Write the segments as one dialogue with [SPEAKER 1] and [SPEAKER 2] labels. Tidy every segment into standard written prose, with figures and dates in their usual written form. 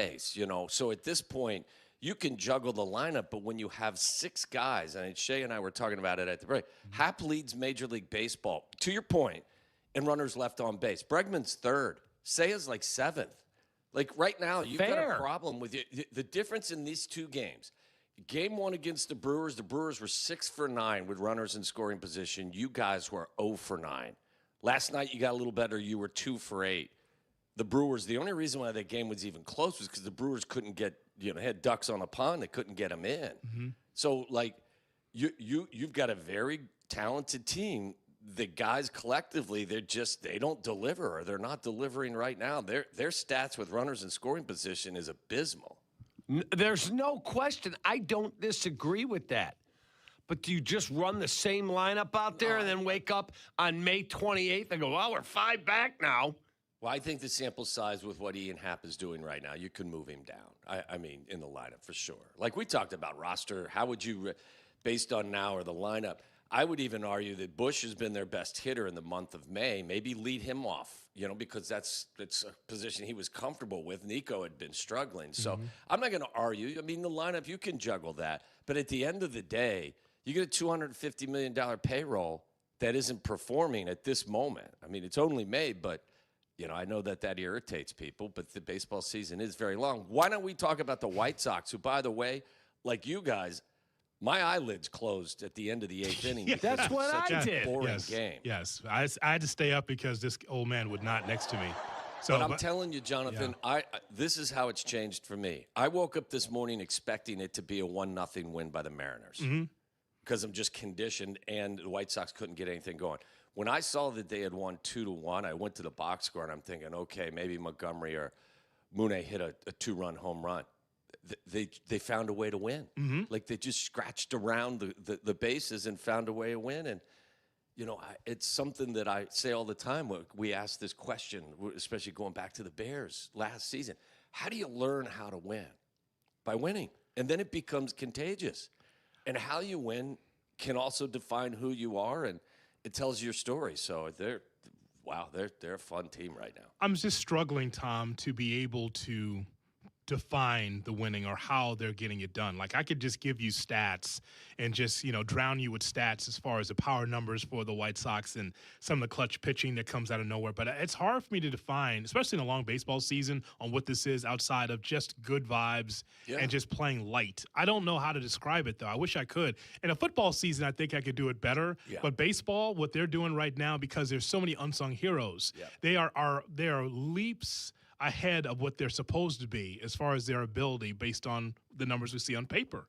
[SPEAKER 1] base, So at this point, you can juggle the lineup, but when you have 6 guys, and Shay and I were talking about it at the break, Hap leads Major League Baseball, to your point, in runners left on base. Bregman's 3rd. Saya's like 7th. Like right now, you've got a problem with the difference in these 2 games. Game 1 against the Brewers were 6 for 9 with runners in scoring position. You guys were 0 for 9. Last night, you got a little better. You were 2 for 8. The Brewers, the only reason why that game was even close was because the Brewers couldn't get, had ducks on a pond. They couldn't get them in. Mm-hmm. So, like, you've got a very talented team. The guys collectively, they don't deliver, or they're not delivering right now. Their stats with runners in scoring position is abysmal.
[SPEAKER 2] There's no question. I don't disagree with that. But do you just run the same lineup out there and then wake up on May 28th and go, well, we're 5 back now?
[SPEAKER 1] Well, I think the sample size with what Ian Happ is doing right now, you can move him down. I mean, in the lineup for sure. Like we talked about roster, how would you, based on now or the lineup, I would even argue that Bush has been their best hitter in the month of May. Maybe lead him off, because that's a position he was comfortable with. Nico had been struggling. So I'm not going to argue. I mean, the lineup, you can juggle that. But at the end of the day, you get a $250 million payroll that isn't performing at this moment. I mean, it's only May, but I know that irritates people, but the baseball season is very long. Why don't we talk about the White Sox, who, by the way, like you guys, my eyelids closed at the end of the 8th inning.
[SPEAKER 2] That's what I did.
[SPEAKER 1] Boring game.
[SPEAKER 3] Yes, I had to stay up because this old man would not next to me.
[SPEAKER 1] But I'm telling you, Jonathan, this is how it's changed for me. I woke up this morning expecting it to be a 1-0 win by the Mariners because I'm just conditioned, and the White Sox couldn't get anything going. When I saw that they had won 2-1, I went to the box score, and I'm thinking, okay, maybe Montgomery or Mune hit a 2-run home run. They found a way to win. Like they just scratched around the bases and found a way to win. And, it's something that I say all the time. We ask this question, especially going back to the Bears last season. How do you learn how to win? By winning. And then it becomes contagious. And how you win can also define who you are, and it tells your story. So they're a fun team right now.
[SPEAKER 3] I'm just struggling, Tom, to be able to define the winning or how they're getting it done. Like I could just give you stats and just, drown you with stats as far as the power numbers for the White Sox and some of the clutch pitching that comes out of nowhere. But it's hard for me to define, especially in a long baseball season, on what this is outside of just good vibes and just playing light. I don't know how to describe it, though. I wish I could. In a football season, I think I could do it better. Yeah. But baseball, what they're doing right now, because there's so many unsung heroes, they are leaps ahead of what they're supposed to be as far as their ability based on the numbers we see on paper.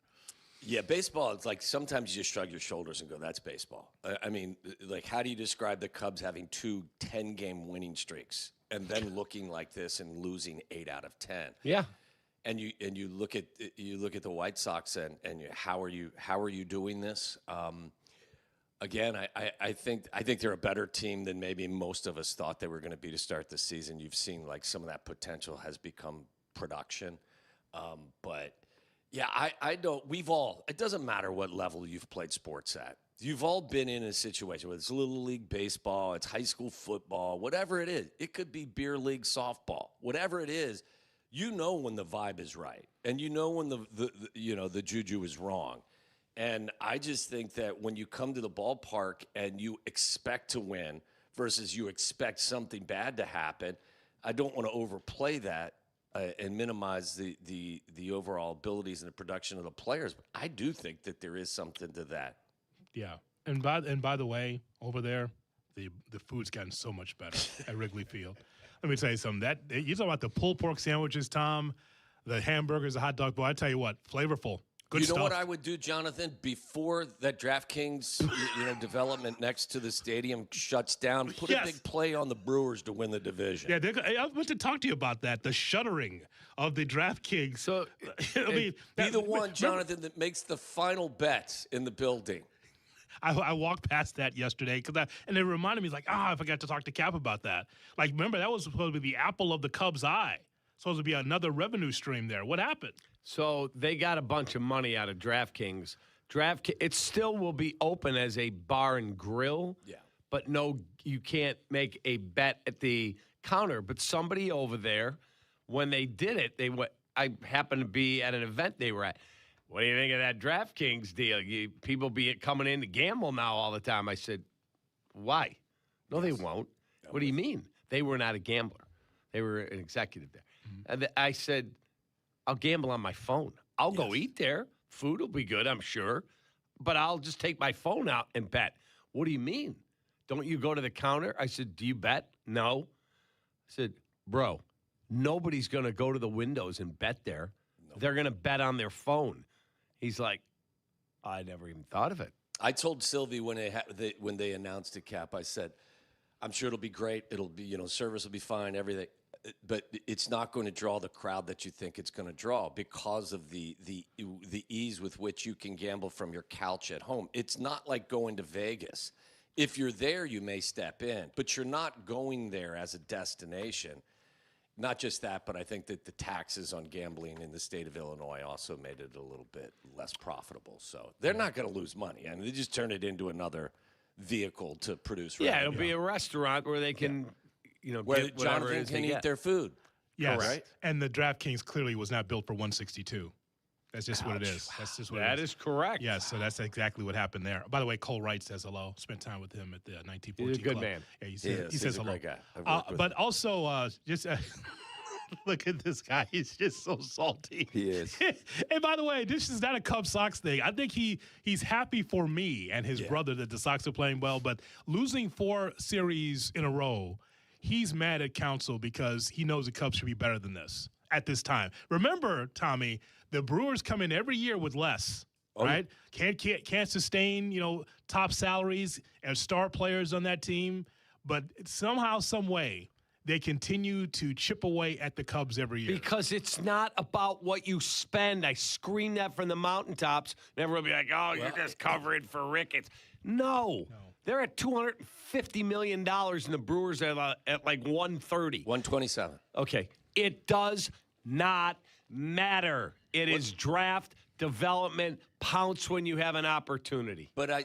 [SPEAKER 1] Yeah, baseball, it's like sometimes you just shrug your shoulders and go, that's baseball. I mean, like, how do you describe the Cubs having 2 10-game winning streaks and then looking like this and losing 8 out of 10?
[SPEAKER 2] Yeah.
[SPEAKER 1] And you look at the White Sox and how are you doing this? Again, I think they're a better team than maybe most of us thought they were going to be to start the season. You've seen like some of that potential has become production, but yeah, I don't. It doesn't matter what level you've played sports at. You've all been in a situation where it's Little League baseball, it's high school football, whatever it is. It could be beer league softball, whatever it is. You know when the vibe is right, and you know when the juju is wrong. And I just think that when you come to the ballpark and you expect to win versus you expect something bad to happen, I don't want to overplay that and minimize the overall abilities and the production of the players. But I do think that there is something to that.
[SPEAKER 3] Yeah. And by the way, over there, the food's gotten so much better at Wrigley Field. Let me tell you something. You talk about the pulled pork sandwiches, Tom, the hamburgers, the hot dog. Boy, I tell you what, flavorful. Good stuff.
[SPEAKER 1] You know what I would do, Jonathan, before that DraftKings development next to the stadium shuts down? Put a big play on the Brewers to win the division.
[SPEAKER 3] Yeah, I want to talk to you about that, the shuttering of the DraftKings.
[SPEAKER 1] So, be the one, Jonathan, that makes the final bet in the building.
[SPEAKER 3] I walked past that yesterday and it reminded me, I forgot to talk to Kap about that. Like, remember, that was supposed to be the apple of the Cubs' eye. Supposed to be another revenue stream there. What happened?
[SPEAKER 2] So they got a bunch of money out of DraftKings. It still will be open as a bar and grill.
[SPEAKER 1] Yeah.
[SPEAKER 2] But no, you can't make a bet at the counter. But somebody over there, when they did it, I happened to be at an event they were at. What do you think of that DraftKings deal? People be coming in to gamble now all the time. I said, why? No, they won't. What do you mean? They were not a gambler. They were an executive there. And I said, I'll gamble on my phone. I'll go eat there. Food will be good, I'm sure. But I'll just take my phone out and bet. What do you mean? Don't you go to the counter? I said, do you bet? No. I said, bro, nobody's going to go to the windows and bet there. No. They're going to bet on their phone. He's like, I never even thought of it.
[SPEAKER 1] I told Silvy when they announced it, Kap, I said, I'm sure it'll be great. It'll be, service will be fine, everything. But it's not going to draw the crowd that you think it's going to draw because of the ease with which you can gamble from your couch at home. It's not like going to Vegas. If you're there, you may step in, but you're not going there as a destination. Not just that, but I think that the taxes on gambling in the state of Illinois also made it a little bit less profitable. So they're not going to lose money. I mean, they just turn it into another vehicle to produce revenue.
[SPEAKER 2] Yeah, it'll be a restaurant where they can,
[SPEAKER 1] where
[SPEAKER 2] get whatever
[SPEAKER 1] Jonathan
[SPEAKER 2] it is
[SPEAKER 1] can
[SPEAKER 2] they
[SPEAKER 1] eat
[SPEAKER 2] get.
[SPEAKER 1] their food.
[SPEAKER 3] Yes,
[SPEAKER 1] Correct?
[SPEAKER 3] And the DraftKings clearly was not built for 162. That's just what it is. That's just what it is.
[SPEAKER 2] That is correct.
[SPEAKER 3] Yes, so that's exactly what happened there. By the way, Cole Wright says hello. Spent time with him at the 1914
[SPEAKER 2] He's a good
[SPEAKER 3] Club.
[SPEAKER 2] man.
[SPEAKER 3] Yeah, he
[SPEAKER 1] He's
[SPEAKER 3] says
[SPEAKER 1] a
[SPEAKER 3] hello.
[SPEAKER 1] great guy. I've worked with
[SPEAKER 3] But
[SPEAKER 1] him.
[SPEAKER 3] also, just look at this guy. He's just so salty.
[SPEAKER 1] He is.
[SPEAKER 3] And by the way, this is not a Cubs Sox thing. I think he's happy for me and his brother that the Sox are playing well, but losing 4 series in a row, he's mad at counsel because he knows the Cubs should be better than this at this time. Remember, Tommy, the Brewers come in every year with less. Right? Can't sustain, top salaries and star players on that team, but somehow, some way, they continue to chip away at the Cubs every year.
[SPEAKER 2] Because it's not about what you spend. I scream that from the mountaintops, and everyone will be like, oh, you're just covering for Ricketts. No. They're at $250 million, and the Brewers are at like 130.
[SPEAKER 1] 127.
[SPEAKER 2] Okay. It does not matter. It is draft development. Pounce when you have an opportunity.
[SPEAKER 1] But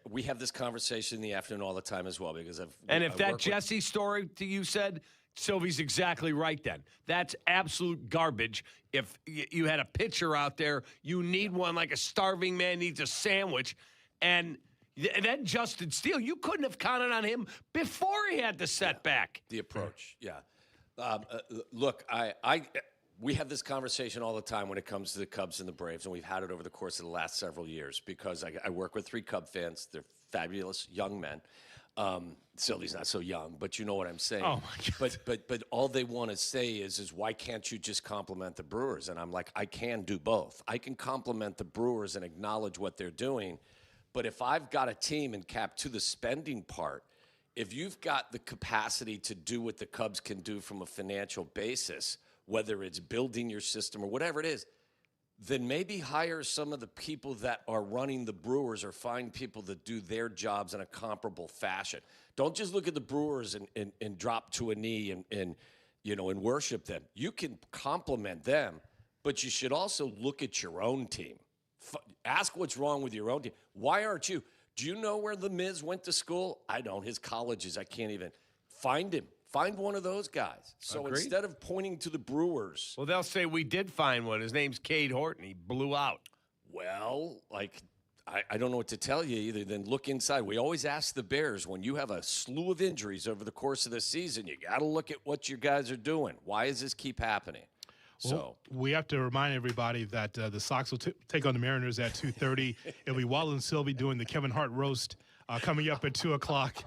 [SPEAKER 1] we have this conversation in the afternoon all the time as well because
[SPEAKER 2] if that Jesse story to you said, Sylvie's exactly right then. That's absolute garbage. If you had a pitcher out there, you need one like a starving man needs a sandwich. And then Justin Steele, you couldn't have counted on him before he had the setback.
[SPEAKER 1] The approach, look, we have this conversation all the time when it comes to the Cubs and the Braves, and we've had it over the course of the last several years because I work with 3 Cub fans. They're fabulous young men. Sylvie's not so young, but you know what I'm saying.
[SPEAKER 3] Oh, my God.
[SPEAKER 1] But all they want to say is why can't you just compliment the Brewers? And I'm like, I can do both. I can compliment the Brewers and acknowledge what they're doing, but if I've got a team and Kap to the spending part, if you've got the capacity to do what the Cubs can do from a financial basis, whether it's building your system or whatever it is, then maybe hire some of the people that are running the Brewers or find people that do their jobs in a comparable fashion. Don't just look at the Brewers and drop to a knee and worship them. You can compliment them, but you should also look at your own team. Ask what's wrong with your own team. Why aren't you? Do you know where the Miz went to school? I don't. His colleges, I can't even find him. Find one of those guys. So
[SPEAKER 2] Agreed.
[SPEAKER 1] instead of pointing to the Brewers.
[SPEAKER 2] Well, they'll say we did find one. His name's Cade Horton. He blew out.
[SPEAKER 1] Well, I don't know what to tell you either than look inside. We always ask the Bears, when you have a slew of injuries over the course of the season, you got to look at what you guys are doing. Why does this keep happening?
[SPEAKER 3] Well, we have to remind everybody that the Sox will take on the Mariners at 2:30. It'll be Waddle Silvy doing the Kevin Hart roast coming up at 2 o'clock.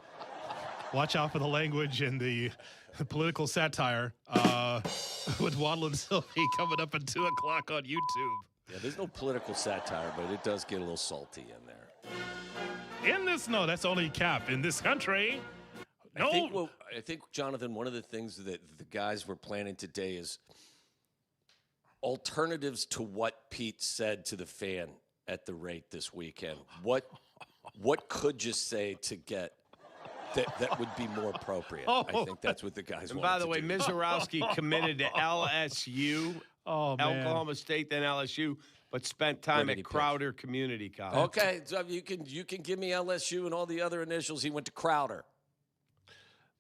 [SPEAKER 3] Watch out for the language and the political satire with Waddle and Silvy coming up at 2 o'clock on YouTube.
[SPEAKER 1] Yeah, there's no political satire, but it does get a little salty in there.
[SPEAKER 3] No, that's only Kap in this country. No.
[SPEAKER 1] I think, Jonathan, one of the things that the guys were planning today is alternatives to what Pete said to the fan at the rate this weekend. What could you say to get that would be more appropriate? I think that's what the guys
[SPEAKER 2] And
[SPEAKER 1] wanted
[SPEAKER 2] by the
[SPEAKER 1] to
[SPEAKER 2] way,
[SPEAKER 1] do.
[SPEAKER 2] Mizorowski committed to LSU, Oklahoma State, then LSU, but spent time
[SPEAKER 1] Where did
[SPEAKER 2] at
[SPEAKER 1] he
[SPEAKER 2] Crowder Community College.
[SPEAKER 1] Okay, so you can give me LSU and all the other initials. He went to Crowder.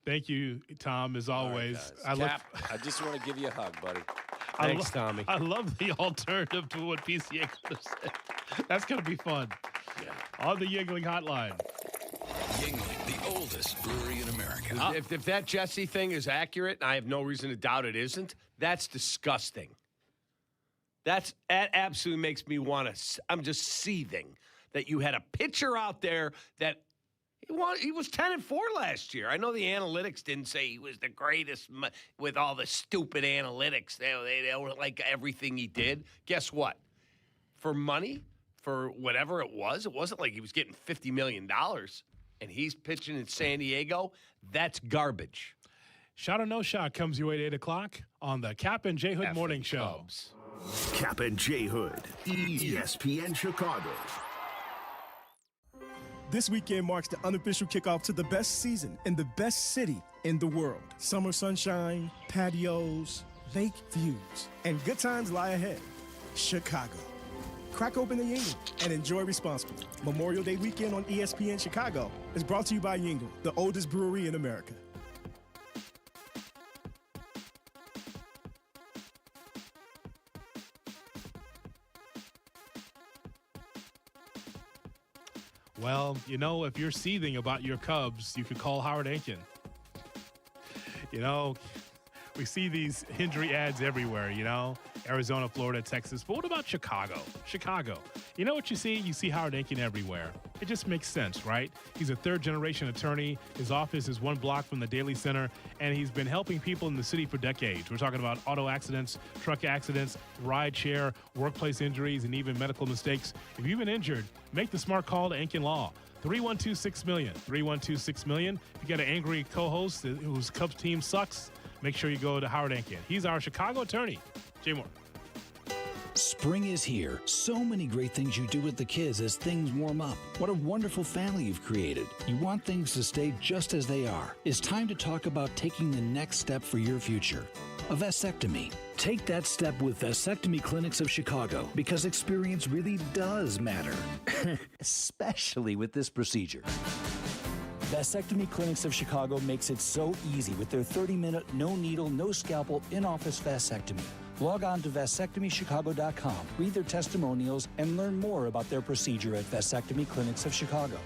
[SPEAKER 3] Thank you, Tom, as always.
[SPEAKER 1] Kap, I just want to give you a hug, buddy.
[SPEAKER 2] Thanks, Tommy.
[SPEAKER 3] I love the alternative to what PCA could have said. That's going to be fun.
[SPEAKER 1] Yeah.
[SPEAKER 3] On the Yingling Hotline.
[SPEAKER 4] Yingling, the oldest brewery in America.
[SPEAKER 2] If that Jesse thing is accurate, and I have no reason to doubt it isn't, that's disgusting. That absolutely makes me want to. I'm just seething that you had a pitcher out there that he was 10-4 last year. I know the analytics didn't say he was the greatest with all the stupid analytics. They don't like everything he did. Guess what? For money, for whatever it wasn't like he was getting $50 million and he's pitching in San Diego. That's garbage.
[SPEAKER 3] Shot or No Shot comes your way at 8 o'clock on the Kap and J Hood Morning Show.
[SPEAKER 2] Cubs.
[SPEAKER 5] Kap and J Hood, ESPN Chicago.
[SPEAKER 6] This weekend marks the unofficial kickoff to the best season in the best city in the world. Summer sunshine, patios, lake views, and good times lie ahead. Chicago. Crack open the Yingle and enjoy responsibly. Memorial Day weekend on ESPN Chicago is brought to you by Yingle, the oldest brewery in America.
[SPEAKER 3] Well, you know, if you're seething about your Cubs, you could call Howard Aiken. You know, we see these injury ads everywhere, you know, Arizona, Florida, Texas. But what about Chicago? Chicago. You know what you see? You see Howard Aiken everywhere. It just makes sense, right? He's a third-generation attorney. His office is one block from the Daily Center, and he's been helping people in the city for decades. We're talking about auto accidents, truck accidents, ride share, workplace injuries, and even medical mistakes. If you've been injured, make the smart call to Aiken Law. 312-6-million. 312-6-million. If you got an angry co-host whose Cubs team sucks, make sure you go to Howard Aiken. He's our Chicago attorney. Jay Moore.
[SPEAKER 7] Spring is here. So many great things you do with the kids as things warm up. What a wonderful family you've created. You want things to stay just as they are. It's time to talk about taking the next step for your future. A vasectomy. Take that step with Vasectomy Clinics of Chicago because experience really does matter, especially with this procedure. Vasectomy Clinics of Chicago makes it so easy with their 30-minute, no-needle, no-scalpel, in-office vasectomy. Log on to vasectomychicago.com, read their testimonials, and learn more about their procedure at Vasectomy Clinics of Chicago.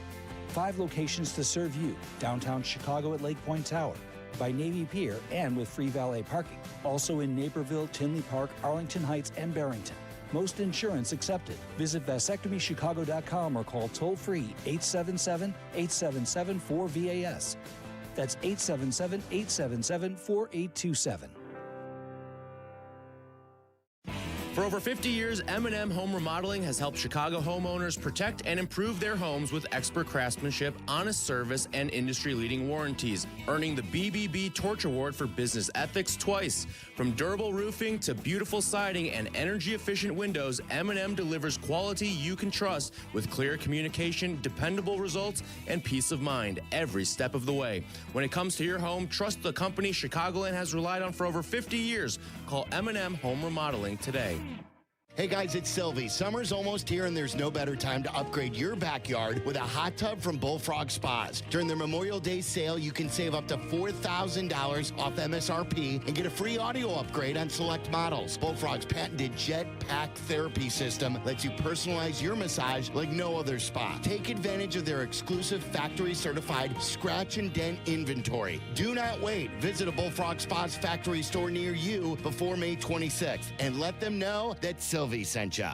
[SPEAKER 7] 5 locations to serve you: downtown Chicago at Lake Point Tower, by Navy Pier, and with free valet parking. Also in Naperville, Tinley Park, Arlington Heights, and Barrington. Most insurance accepted. Visit vasectomychicago.com or call toll-free 877-877-4VAS. That's 877-877-4827.
[SPEAKER 8] For over 50 years, M&M Home Remodeling has helped Chicago homeowners protect and improve their homes with expert craftsmanship, honest service, and industry-leading warranties, earning the BBB Torch Award for business ethics twice. From durable roofing to beautiful siding and energy-efficient windows, M&M delivers quality you can trust with clear communication, dependable results, and peace of mind every step of the way. When it comes to your home, trust the company Chicagoland has relied on for over 50 years. Call M&M Home Remodeling today.
[SPEAKER 9] Hey guys, it's Silvy. Summer's almost here and there's no better time to upgrade your backyard with a hot tub from Bullfrog Spas. During their Memorial Day sale, you can save up to $4,000 off MSRP and get a free audio upgrade on select models. Bullfrog's patented Jet Pack Therapy System lets you personalize your massage like no other spa. Take advantage of their exclusive factory-certified scratch and dent inventory. Do not wait. Visit a Bullfrog Spas factory store near you before May 26th and let them know that Silvy sent ya.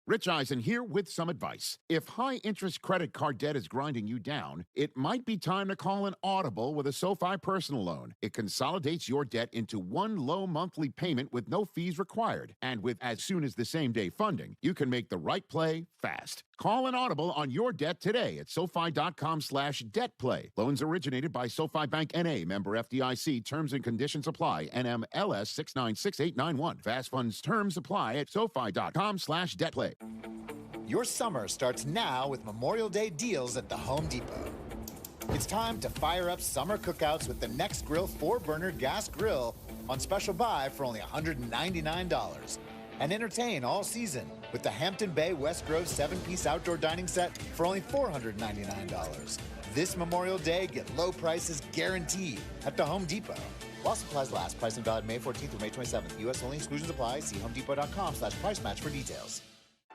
[SPEAKER 10] Rich Eisen here with some advice. If high-interest credit card debt is grinding you down, it might be time to call an audible with a SoFi personal loan. It consolidates your debt into one low monthly payment with no fees required. And with as soon as the same-day funding, you can make the right play fast. Call an audible on your debt today at SoFi.com/debtplay. Loans originated by SoFi Bank N.A., member FDIC. Terms and conditions apply. NMLS 696891. Fast funds terms apply at SoFi.com/debtplay.
[SPEAKER 11] Your summer starts now with Memorial Day deals at the Home Depot. It's time to fire up summer cookouts with the Next Grill 4-burner gas grill on special buy for only $199. And entertain all season with the Hampton Bay West Grove 7-piece outdoor dining set for only $499. This Memorial Day, get low prices guaranteed at the Home Depot. While supplies last, pricing valid May 14th through May 27th. U.S. only, exclusions apply. See homedepot.com/price match for details.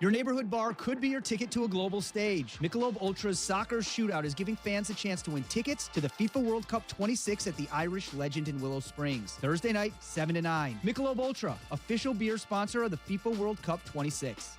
[SPEAKER 12] Your neighborhood bar could be your ticket to a global stage. Michelob Ultra's Soccer Shootout is giving fans a chance to win tickets to the FIFA World Cup 26 at the Irish Legend in Willow Springs. Thursday night, 7 to 9. Michelob Ultra, official beer sponsor of the FIFA World Cup 26.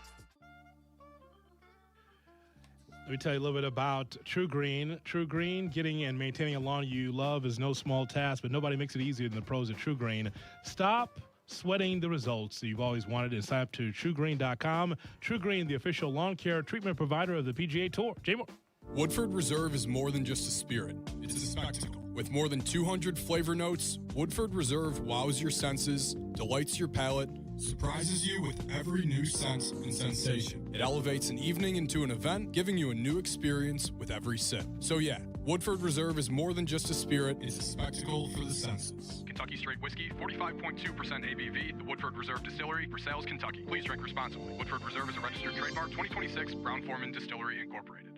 [SPEAKER 3] Let me tell you a little bit about True Green. True Green, getting and maintaining a lawn you love is no small task, but nobody makes it easier than the pros at True Green. Stop sweating the results you've always wanted and sign up to TrueGreen.com. True Green, the official lawn care treatment provider of the PGA Tour. Jay Moore.
[SPEAKER 13] Woodford Reserve is more than just a spirit. It's a spectacle. With more than 200 flavor notes, Woodford Reserve wows your senses, delights your palate, surprises you with every new sense and sensation. It elevates an evening into an event, giving you a new experience with every sip. So yeah, Woodford Reserve is more than just a spirit, it's a spectacle for the senses.
[SPEAKER 14] Kentucky Straight Whiskey, 45.2% ABV, the Woodford Reserve Distillery, for sales, Kentucky. Please drink responsibly. Woodford Reserve is a registered trademark, 2026, Brown-Forman Distillery, Incorporated.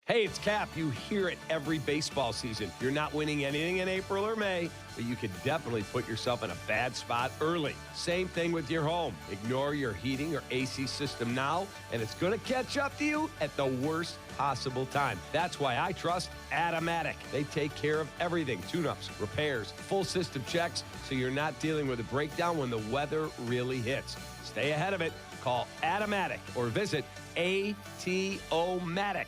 [SPEAKER 2] Hey, it's Kap. You hear it every baseball season. You're not winning anything in April or May, but you could definitely put yourself in a bad spot early. Same thing with your home. Ignore your heating or AC system now, and it's going to catch up to you at the worst possible time. That's why I trust Automatic. They take care of everything. Tune-ups, repairs, full system checks, so you're not dealing with a breakdown when the weather really hits. Stay ahead of it. Call Automatic or visit atomatic.com.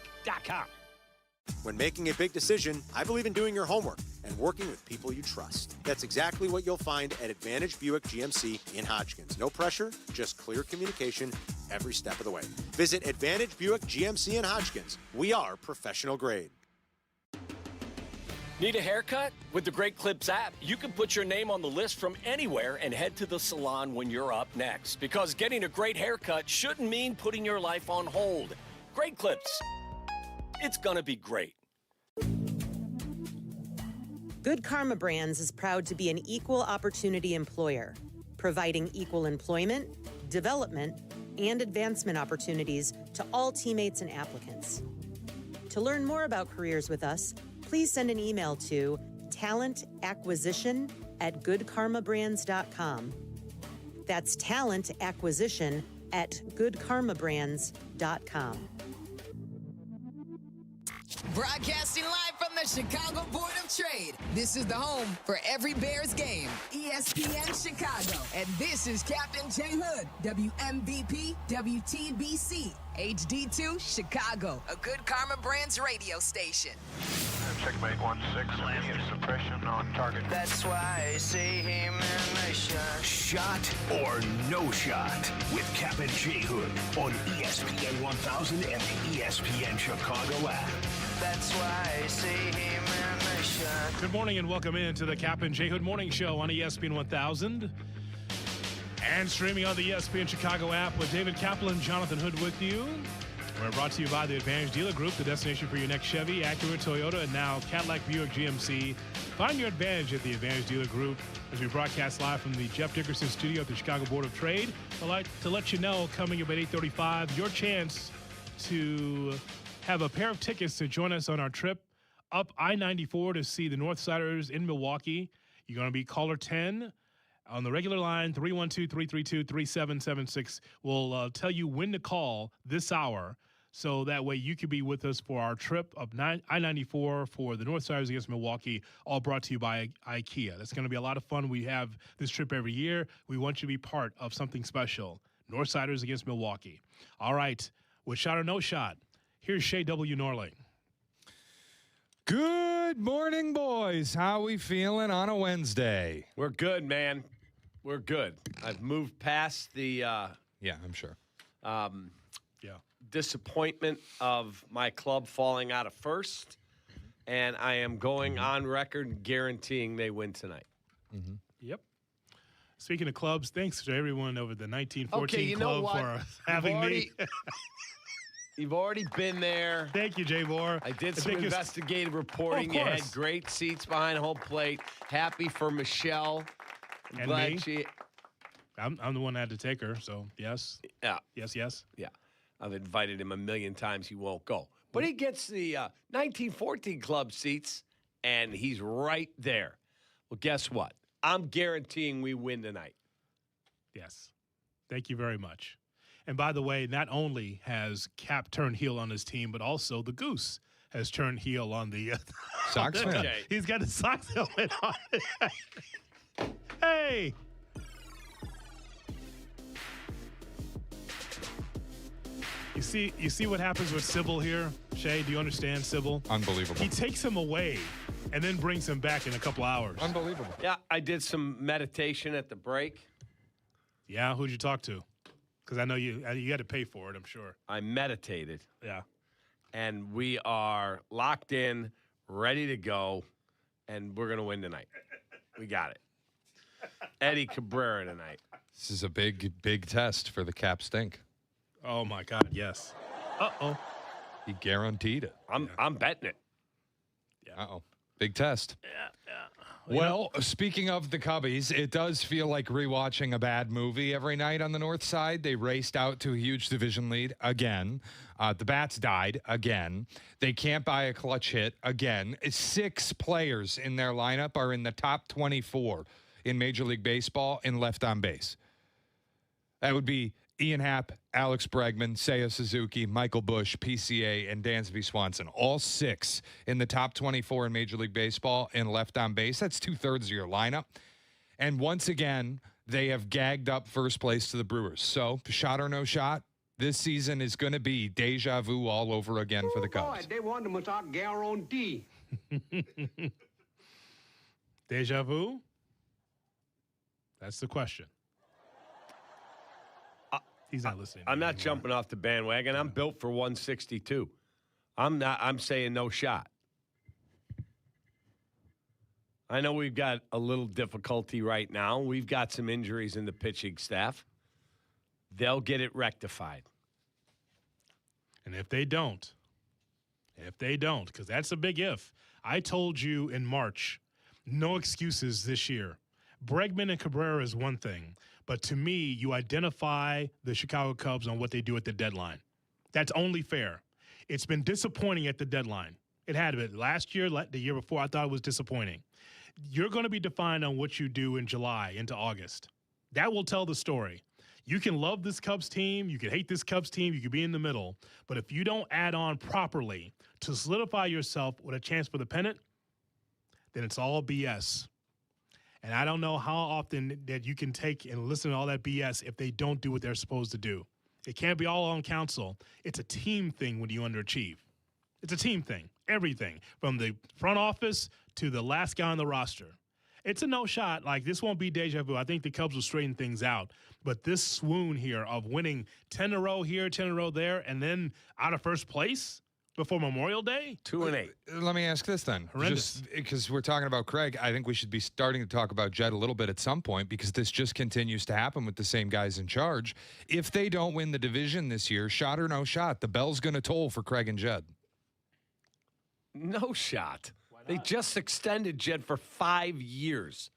[SPEAKER 15] When making a big decision, I believe in doing your homework and working with people you trust. That's exactly what you'll find at Advantage Buick GMC in Hodgkins. No pressure, just clear communication every step of the way. Visit Advantage Buick GMC in Hodgkins. We are professional grade.
[SPEAKER 16] Need a haircut? With the Great Clips app, you can put your name on the list from anywhere and head to the salon when you're up next. Because getting a great haircut shouldn't mean putting your life on hold. Great Clips. It's gonna be great.
[SPEAKER 17] Good Karma Brands is proud to be an equal opportunity employer, providing equal employment, development, and advancement opportunities to all teammates and applicants. To learn more about careers with us, please send an email to talentacquisition@goodkarmabrands.com. That's talentacquisition@goodkarmabrands.com.
[SPEAKER 18] Broadcasting live from the Chicago Board of Trade. This is the home for every Bears game. ESPN Chicago. And this is Captain J Hood, WMVP, WTBC, HD2 Chicago, a Good Karma Brands radio station.
[SPEAKER 19] Checkmate 1-6, suppression on target.
[SPEAKER 20] That's why I say him and I shot.
[SPEAKER 5] Shot or no shot with Kap J Hood on ESPN 1000 and the ESPN Chicago app.
[SPEAKER 20] That's why I say him and I shot.
[SPEAKER 3] Good morning and welcome into the Kap J Hood Morning Show on ESPN 1000 and streaming on the ESPN Chicago app with David Kaplan, Jonathan Hood with you. We're brought to you by the Advantage Dealer Group, the destination for your next Chevy, Acura, Toyota, and now Cadillac, Buick, GMC. Find your advantage at the Advantage Dealer Group as we broadcast live from the Jeff Dickerson Studio at the Chicago Board of Trade. I'd like to let you know, coming up at 8:35, your chance to have a pair of tickets to join us on our trip up I-94 to see the Northsiders in Milwaukee. You're going to be caller 10. On the regular line, 312-332-3776. We'll tell you when to call this hour, so that way you could be with us for our trip up I-94 for the Northsiders against Milwaukee, all brought to you by IKEA. That's going to be a lot of fun. We have this trip every year. We want you to be part of something special. Northsiders against Milwaukee. All right, with shot or no shot, here's Shea W. Norling.
[SPEAKER 21] Good morning, boys. How we feeling on a Wednesday?
[SPEAKER 2] We're good, man. We're good. I've moved past the
[SPEAKER 21] yeah, I'm sure.
[SPEAKER 2] Disappointment of my club falling out of first, and I am going on record guaranteeing they win tonight.
[SPEAKER 21] Mm-hmm.
[SPEAKER 3] Yep. Speaking of clubs, thanks to everyone over the 1914
[SPEAKER 2] know
[SPEAKER 3] club
[SPEAKER 2] what?
[SPEAKER 3] for having me.
[SPEAKER 2] You've already been there.
[SPEAKER 3] Thank you, Jay Moore.
[SPEAKER 2] I did some investigative reporting. You had great seats behind home plate. Happy for Michelle. I'm glad
[SPEAKER 3] me. I'm the one that had to take her, so yes.
[SPEAKER 2] Yeah.
[SPEAKER 3] Yes.
[SPEAKER 2] Yeah. I've invited him a million times. He won't go. But he gets the 1914 club seats, and he's right there. Well, guess what? I'm guaranteeing we win tonight.
[SPEAKER 3] Yes. Thank you very much. And by the way, not only has Kap turned heel on his team, but also the Goose has turned heel on the
[SPEAKER 21] Sox fan.
[SPEAKER 2] Okay.
[SPEAKER 3] He's got a Sox helmet on. Hey. You see what happens with Sybil here? Shay, do you understand Sybil?
[SPEAKER 21] Unbelievable.
[SPEAKER 3] He takes him away and then brings him back in a couple hours.
[SPEAKER 21] Unbelievable.
[SPEAKER 2] Yeah, I did some meditation at the break.
[SPEAKER 3] Yeah, who'd you talk to? Because I know you had to pay for it, I'm sure.
[SPEAKER 2] I meditated.
[SPEAKER 3] Yeah.
[SPEAKER 2] And we are locked in, ready to go, and we're going to win tonight. We got it. Eddie Cabrera tonight.
[SPEAKER 21] This is a big, big test for the Kap stink.
[SPEAKER 3] Oh, my God, yes. Uh-oh.
[SPEAKER 21] He guaranteed it.
[SPEAKER 2] I'm betting it.
[SPEAKER 3] Yeah.
[SPEAKER 21] Uh-oh. Big test.
[SPEAKER 3] Yeah.
[SPEAKER 21] Well, speaking of the Cubbies, it does feel like rewatching a bad movie every night on the north side. They raced out to a huge division lead again. The bats died again. They can't buy a clutch hit again. 6 players in their lineup are in the top 24 in Major League Baseball in left on base. That would be Ian Happ, Alex Bregman, Seiya Suzuki, Michael Busch, PCA, and Dansby Swanson. All 6 in the top 24 in Major League Baseball in left on base. That's 2/3 of your lineup. And once again, they have gagged up first place to the Brewers. So, shot or no shot, this season is going to be deja vu all over again for the Cubs.
[SPEAKER 20] Boy, they want them without guarantee.
[SPEAKER 3] Deja vu? That's the question. He's not listening.
[SPEAKER 2] I'm not jumping off the bandwagon. I'm built for 162. I'm saying no shot. I know we've got a little difficulty right now. We've got some injuries in the pitching staff. They'll get it rectified.
[SPEAKER 3] And if they don't, because that's a big if. I told you in March, no excuses this year. Bregman and Cabrera is one thing, but to me, you identify the Chicago Cubs on what they do at the deadline. That's only fair. It's been disappointing at the deadline. It had been. Last year, the year before, I thought it was disappointing. You're going to be defined on what you do in July into August. That will tell the story. You can love this Cubs team. You can hate this Cubs team. You can be in the middle. But if you don't add on properly to solidify yourself with a chance for the pennant, then it's all BS. And I don't know how often that you can take and listen to all that BS if they don't do what they're supposed to do. It can't be all on council. It's a team thing when you underachieve. It's a team thing. Everything from the front office to the last guy on the roster. It's a no shot. Like, this won't be deja vu. I think the Cubs will straighten things out. But this swoon here of winning 10 in a row here, 10 in a row there, and then out of first place before Memorial Day?
[SPEAKER 2] 2-8.
[SPEAKER 21] Let me ask this then.
[SPEAKER 3] Horrendous.
[SPEAKER 21] Because we're talking about Craig, I think we should be starting to talk about Jed a little bit at some point, because this just continues to happen with the same guys in charge. If they don't win the division this year, shot or no shot, the bell's going to toll for Craig and Jed.
[SPEAKER 2] No shot. They just extended Jed for 5 years.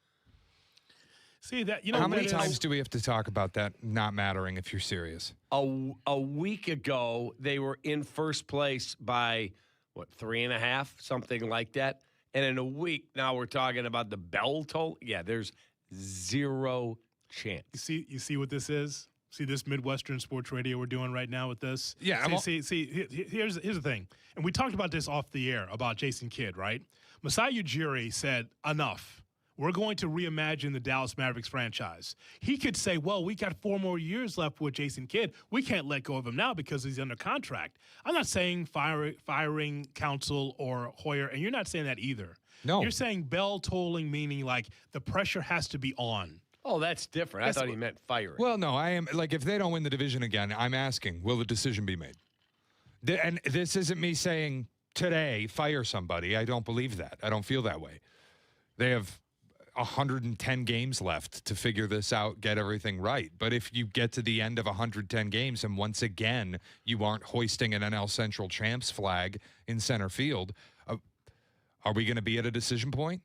[SPEAKER 3] See that?
[SPEAKER 21] How many times do we have to talk about that not mattering if you're serious?
[SPEAKER 2] A week ago, they were in first place by, 3.5, something like that. And in a week, now we're talking about the bell toll. Yeah, there's zero chance.
[SPEAKER 3] You see what this is? See this Midwestern sports radio we're doing right now with this?
[SPEAKER 21] Yeah.
[SPEAKER 3] Here's the thing. And we talked about this off the air about Jason Kidd, right? Masai Ujiri said, enough. We're going to reimagine the Dallas Mavericks franchise. He could say, well, we got 4 more years left with Jason Kidd. We can't let go of him now because he's under contract. I'm not saying firing Counsell or Hoyer, and you're not saying that either.
[SPEAKER 21] No.
[SPEAKER 3] You're saying bell tolling, meaning like the pressure has to be on.
[SPEAKER 2] Oh, that's different. I thought he meant firing.
[SPEAKER 21] Well, no, I am. Like, if they don't win the division again, I'm asking, will the decision be made? And this isn't me saying today, fire somebody. I don't believe that. I don't feel that way. They have 110 games left to figure this out, get everything right. But if you get to the end of 110 games and once again you aren't hoisting an NL Central champs flag in center field, are we going to be at a decision point?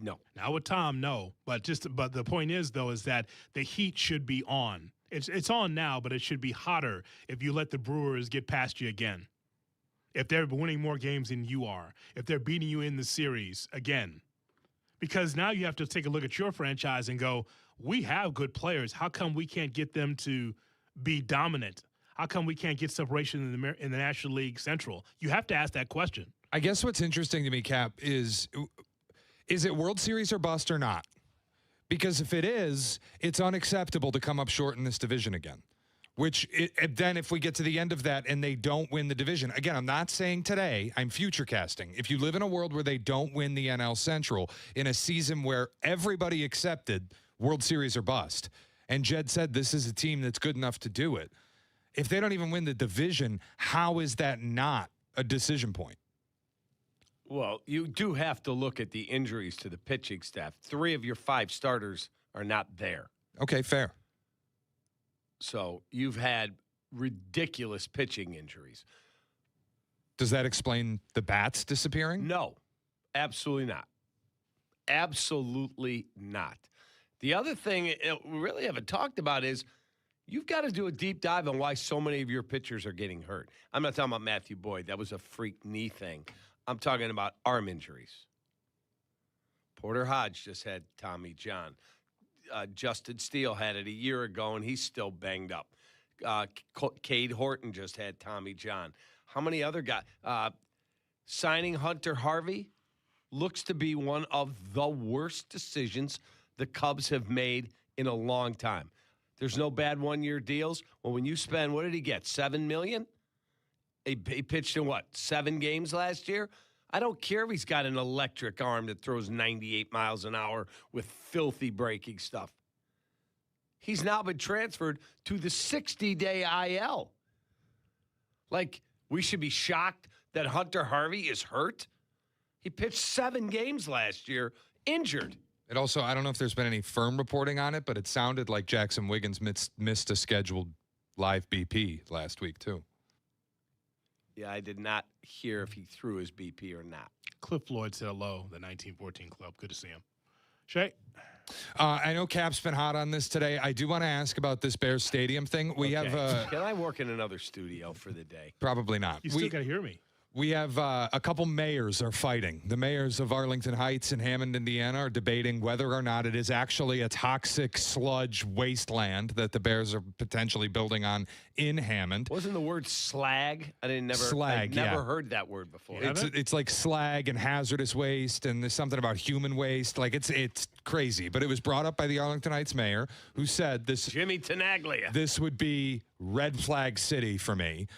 [SPEAKER 2] No.
[SPEAKER 3] Now with Tom, no. But the point is, though, is that the heat should be on. It's on now, but it should be hotter if you let the Brewers get past you again. If they're winning more games than you are. If they're beating you in the series again. Because now you have to take a look at your franchise and go, we have good players. How come we can't get them to be dominant? How come we can't get separation in the National League Central? You have to ask that question.
[SPEAKER 21] I guess what's interesting to me, Cap, is it World Series or bust or not? Because if it is, it's unacceptable to come up short in this division again. Then if we get to the end of that and they don't win the division, again, I'm not saying today, I'm future casting. If you live in a world where they don't win the NL Central in a season where everybody accepted World Series or bust, and Jed said this is a team that's good enough to do it, if they don't even win the division, how is that not a decision point?
[SPEAKER 2] Well, you do have to look at the injuries to the pitching staff. 3 of your 5 starters are not there.
[SPEAKER 21] Okay, fair.
[SPEAKER 2] So you've had ridiculous pitching injuries.
[SPEAKER 21] Does that explain the bats disappearing?
[SPEAKER 2] No, absolutely not. Absolutely not. The other thing we really haven't talked about is you've got to do a deep dive on why so many of your pitchers are getting hurt. I'm not talking about Matthew Boyd. That was a freak knee thing. I'm talking about arm injuries. Porter Hodge just had Tommy John. Justin Steele had it a year ago, and he's still banged up. Cade Horton just had Tommy John. How many other guys? Signing Hunter Harvey looks to be one of the worst decisions the Cubs have made in a long time. There's no bad one-year deals. Well, when you spend, what did he get, $7 million? He pitched in, 7 games last year? I don't care if he's got an electric arm that throws 98 miles an hour with filthy breaking stuff. He's now been transferred to the 60-day IL. Like, we should be shocked that Hunter Harvey is hurt? He pitched 7 games last year, injured.
[SPEAKER 21] It also, I don't know if there's been any firm reporting on it, but it sounded like Jackson Wiggins missed a scheduled live BP last week, too.
[SPEAKER 2] Yeah, I did not hear if he threw his BP or not.
[SPEAKER 3] Cliff Floyd said hello, the 1914 Club. Good to see him. Shay?
[SPEAKER 21] I know Cap's been hot on this today. I do want to ask about this Bears Stadium thing. We have...
[SPEAKER 2] Can I work in another studio for the day?
[SPEAKER 21] Probably not.
[SPEAKER 3] You still got to hear me.
[SPEAKER 21] We have a couple mayors are fighting. The mayors of Arlington Heights and Hammond, Indiana, are debating whether or not it is actually a toxic sludge wasteland that the Bears are potentially building on in Hammond.
[SPEAKER 2] Wasn't the word slag?
[SPEAKER 21] Slag,
[SPEAKER 2] I'd never heard that word before.
[SPEAKER 21] It's like slag and hazardous waste, and there's something about human waste. Like it's crazy. But it was brought up by the Arlington Heights mayor, who said this.
[SPEAKER 2] Jimmy Tenaglia.
[SPEAKER 21] This would be red flag city for me.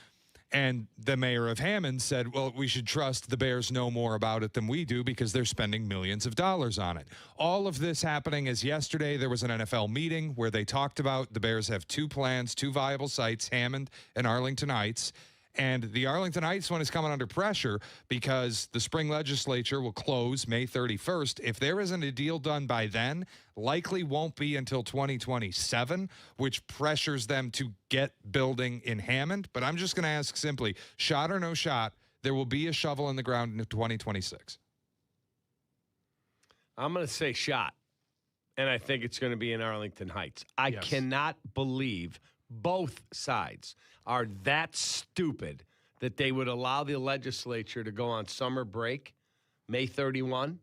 [SPEAKER 21] And the mayor of Hammond said, well, we should trust the Bears know more about it than we do because they're spending millions of dollars on it. All of this happening as yesterday there was an NFL meeting where they talked about the Bears have 2 plans, 2 viable sites, Hammond and Arlington Heights. And the Arlington Heights one is coming under pressure because the spring legislature will close May 31st. If there isn't a deal done by then, likely won't be until 2027, which pressures them to get building in Hammond. But I'm just going to ask simply, shot or no shot, there will be a shovel in the ground in 2026.
[SPEAKER 2] I'm going to say shot, and I think it's going to be in Arlington Heights. I cannot believe both sides are that stupid that they would allow the legislature to go on summer break, May 31,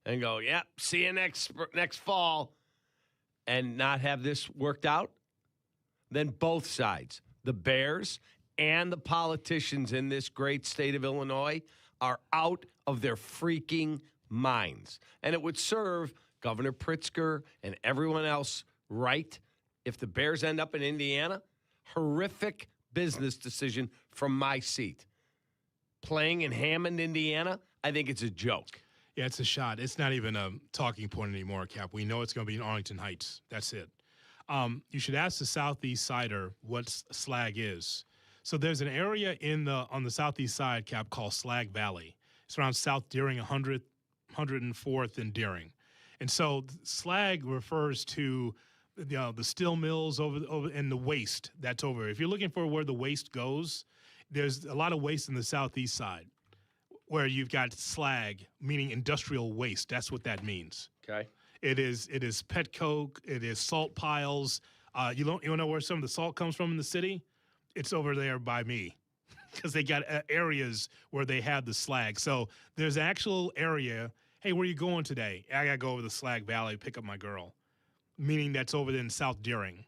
[SPEAKER 2] and go, yep, see you next fall, and not have this worked out. Then both sides, the Bears and the politicians in this great state of Illinois, are out of their freaking minds. And it would serve Governor Pritzker and everyone else right if the Bears end up in Indiana. Horrific business decision from my seat. Playing in Hammond, Indiana, I think it's a joke.
[SPEAKER 3] Yeah, it's a shot. It's not even a talking point anymore, Cap. We know it's going to be in Arlington Heights. That's it. You should ask the Southeast Sider what slag is. So there's an area on the Southeast side, Cap, called Slag Valley. It's around South Deering, 104th and Deering. And so slag refers to the steel mills over and the waste that's over. If you're looking for where the waste goes, there's a lot of waste in the Southeast side where you've got slag, meaning industrial waste. That's what that means.
[SPEAKER 2] Okay.
[SPEAKER 3] It is pet coke. It is salt piles. You don't know where some of the salt comes from in the city? It's over there by me because they got areas where they have the slag. So there's an actual area hey, where you going today? I got to go over to Slag Valley, pick up my girl, meaning that's over there in South Deering,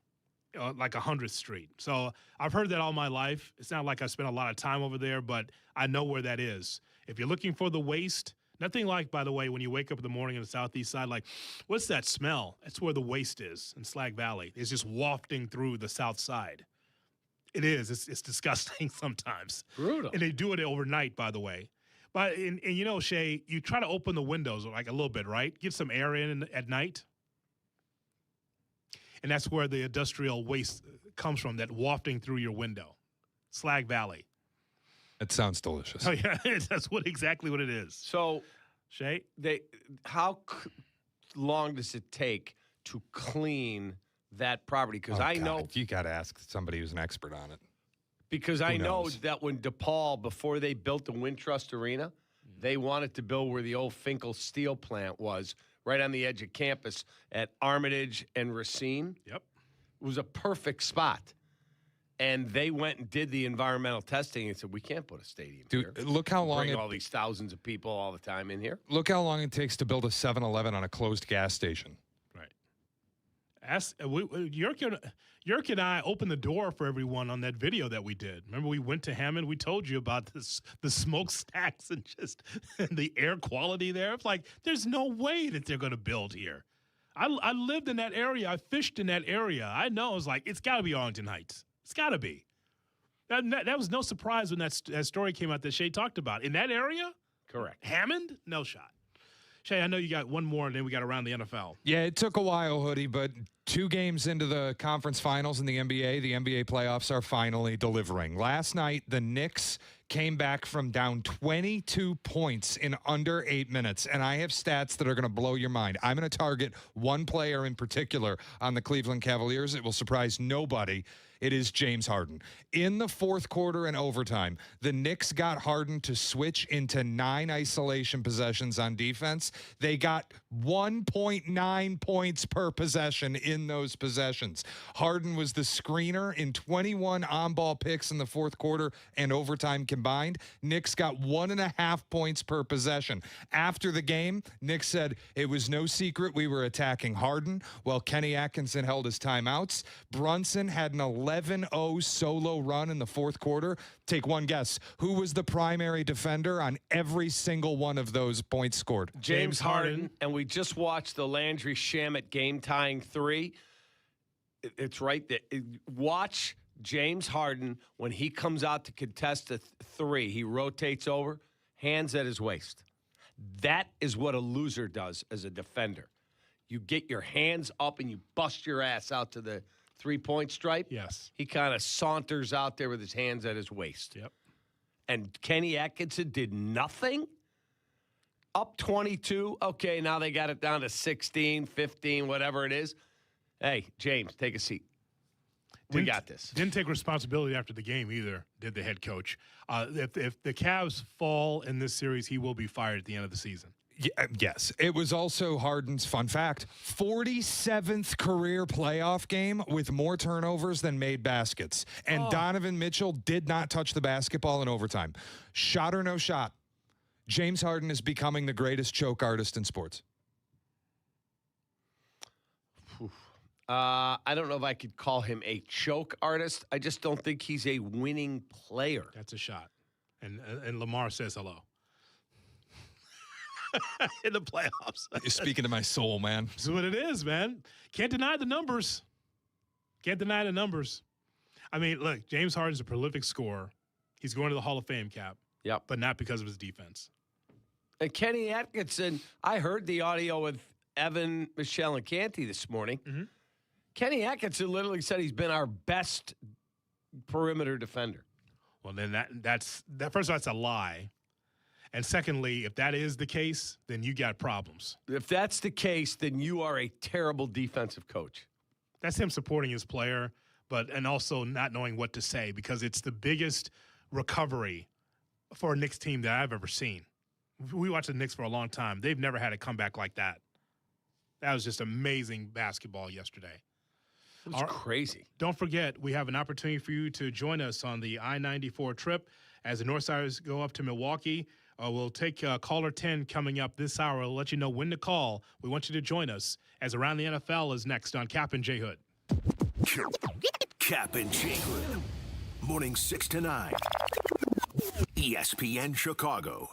[SPEAKER 3] like 100th Street. So I've heard that all my life. It's not like I spent a lot of time over there, but I know where that is. If you're looking for the waste, nothing like, by the way, when you wake up in the morning on the southeast side, like, what's that smell? That's where the waste is in Slag Valley. It's just wafting through the south side. It is. It's disgusting sometimes.
[SPEAKER 2] Brutal.
[SPEAKER 3] And they do it overnight, by the way. But, and you know, Shay, you try to open the windows like a little bit, right? Get some air in at night. And that's where the industrial waste comes from, that wafting through your window. Slag Valley.
[SPEAKER 21] It sounds delicious.
[SPEAKER 3] Oh, yeah. That's exactly what it is.
[SPEAKER 2] So,
[SPEAKER 3] Shay?
[SPEAKER 2] How long does it take to clean that property? Because I know
[SPEAKER 21] you got to ask somebody who's an expert on it.
[SPEAKER 2] Because I know that when DePaul, before they built the Wintrust Arena, they wanted to build where the old Finkel steel plant was, right on the edge of campus at Armitage and Racine.
[SPEAKER 3] Yep.
[SPEAKER 2] It was a perfect spot. And they went and did the environmental testing and said, we can't put a stadium here.
[SPEAKER 21] Look how long
[SPEAKER 2] Bring all these thousands of people all the time in here.
[SPEAKER 21] Look how long it takes to build a 7-Eleven on a closed gas station.
[SPEAKER 3] Yerk and I opened the door for everyone on that video that we did. Remember, we went to Hammond. We told you about the smokestacks and just the air quality there. It's like, there's no way that they're going to build here. I lived in that area. I fished in that area. I know. It's like, it's got to be Arlington Heights. It's got to be. That was no surprise when that story came out that Shay talked about. In that area?
[SPEAKER 2] Correct.
[SPEAKER 3] Hammond? No shot. Shay, I know you got one more, and then we got around the NFL.
[SPEAKER 21] Yeah, it took a while, Hoodie, but 2 games into the conference finals in the NBA playoffs are finally delivering. Last night, the Knicks came back from down 22 points in under 8 minutes, and I have stats that are going to blow your mind. I'm going to target one player in particular on the Cleveland Cavaliers. It will surprise nobody. It is James Harden. In the fourth quarter and overtime, the Knicks got Harden to switch into 9 isolation possessions on defense. They got 1.9 points per possession in those possessions. Harden was the screener in 21 on-ball picks in the fourth quarter and overtime combined. Knicks got 1.5 points per possession. After the game, Nick said it was no secret we were attacking Harden while Kenny Atkinson held his timeouts. Brunson had an 11-0 solo run in the fourth quarter. Take one guess. Who was the primary defender on every single one of those points scored?
[SPEAKER 2] James Harden. And we just watched the Landry Shamet game-tying 3. It's right there. Watch James Harden when he comes out to contest a 3. He rotates over, hands at his waist. That is what a loser does as a defender. You get your hands up and you bust your ass out to the 3-point stripe.
[SPEAKER 3] Yes.
[SPEAKER 2] He kind of saunters out there with his hands at his waist.
[SPEAKER 3] Yep.
[SPEAKER 2] And Kenny Atkinson did nothing? Up 22. Okay, now they got it down to 16, 15, whatever it is. Hey, James, take a seat. We got this.
[SPEAKER 3] Didn't take responsibility after the game either, did the head coach. If the Cavs fall in this series, he will be fired at the end of the season.
[SPEAKER 21] Yes. It was also Harden's, fun fact, 47th career playoff game with more turnovers than made baskets. And Donovan Mitchell did not touch the basketball in overtime. Shot or no shot, James Harden is becoming the greatest choke artist in sports.
[SPEAKER 2] I don't know if I could call him a choke artist. I just don't think he's a winning player.
[SPEAKER 3] That's a shot. And Lamar says hello. In the playoffs.
[SPEAKER 21] You're speaking to my soul, man.
[SPEAKER 3] This is what it is, man. Can't deny the numbers. Can't deny the numbers. I mean, look, James Harden's a prolific scorer. He's going to the Hall of Fame, Cap.
[SPEAKER 2] Yep.
[SPEAKER 3] But not because of his defense.
[SPEAKER 2] And Kenny Atkinson, I heard the audio with Evan, Michelle, and Canty this morning.
[SPEAKER 3] Mm-hmm.
[SPEAKER 2] Kenny Atkinson literally said he's been our best perimeter defender.
[SPEAKER 3] Well, then that's first of all, that's a lie. And secondly, if that is the case, then you got problems.
[SPEAKER 2] If that's the case, then you are a terrible defensive coach.
[SPEAKER 3] That's him supporting his player, and also not knowing what to say, because it's the biggest recovery for a Knicks team that I've ever seen. We watched the Knicks for a long time. They've never had a comeback like that. That was just amazing basketball yesterday.
[SPEAKER 2] It was crazy.
[SPEAKER 3] Don't forget, we have an opportunity for you to join us on the I-94 trip as the Northsiders go up to Milwaukee. We'll take caller 10 coming up this hour. I'll let you know when to call. We want you to join us as Around the NFL is next on Kap and J Hood.
[SPEAKER 5] Kap and J Hood. Morning 6 to 9. ESPN Chicago.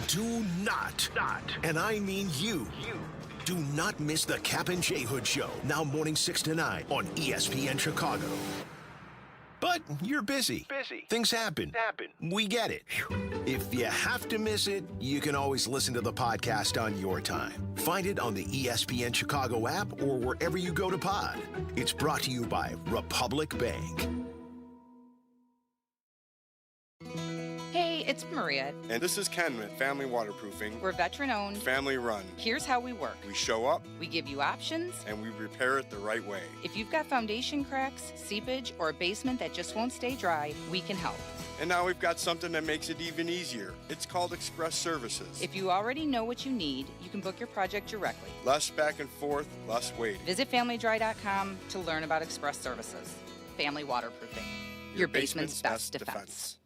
[SPEAKER 5] Do not, and I mean you, do not miss the Kap and J Hood Show. Now morning 6 to 9 on ESPN Chicago. But you're busy. Things happen. We get it. If you have to miss it, you can always listen to the podcast on your time. Find it on the ESPN Chicago app or wherever you go to pod. It's brought to you by Republic Bank.
[SPEAKER 1] Hey, it's Maria.
[SPEAKER 22] And this is Ken with Family Waterproofing.
[SPEAKER 1] We're veteran-owned.
[SPEAKER 22] Family-run.
[SPEAKER 1] Here's how we work.
[SPEAKER 22] We show up.
[SPEAKER 1] We give you options.
[SPEAKER 22] And we repair it the right way.
[SPEAKER 1] If you've got foundation cracks, seepage, or a basement that just won't stay dry, we can help.
[SPEAKER 22] And now we've got something that makes it even easier. It's called Express Services.
[SPEAKER 1] If you already know what you need, you can book your project directly.
[SPEAKER 22] Less back and forth, less waiting.
[SPEAKER 1] Visit FamilyDry.com to learn about Express Services. Family Waterproofing. Your basement's best defense.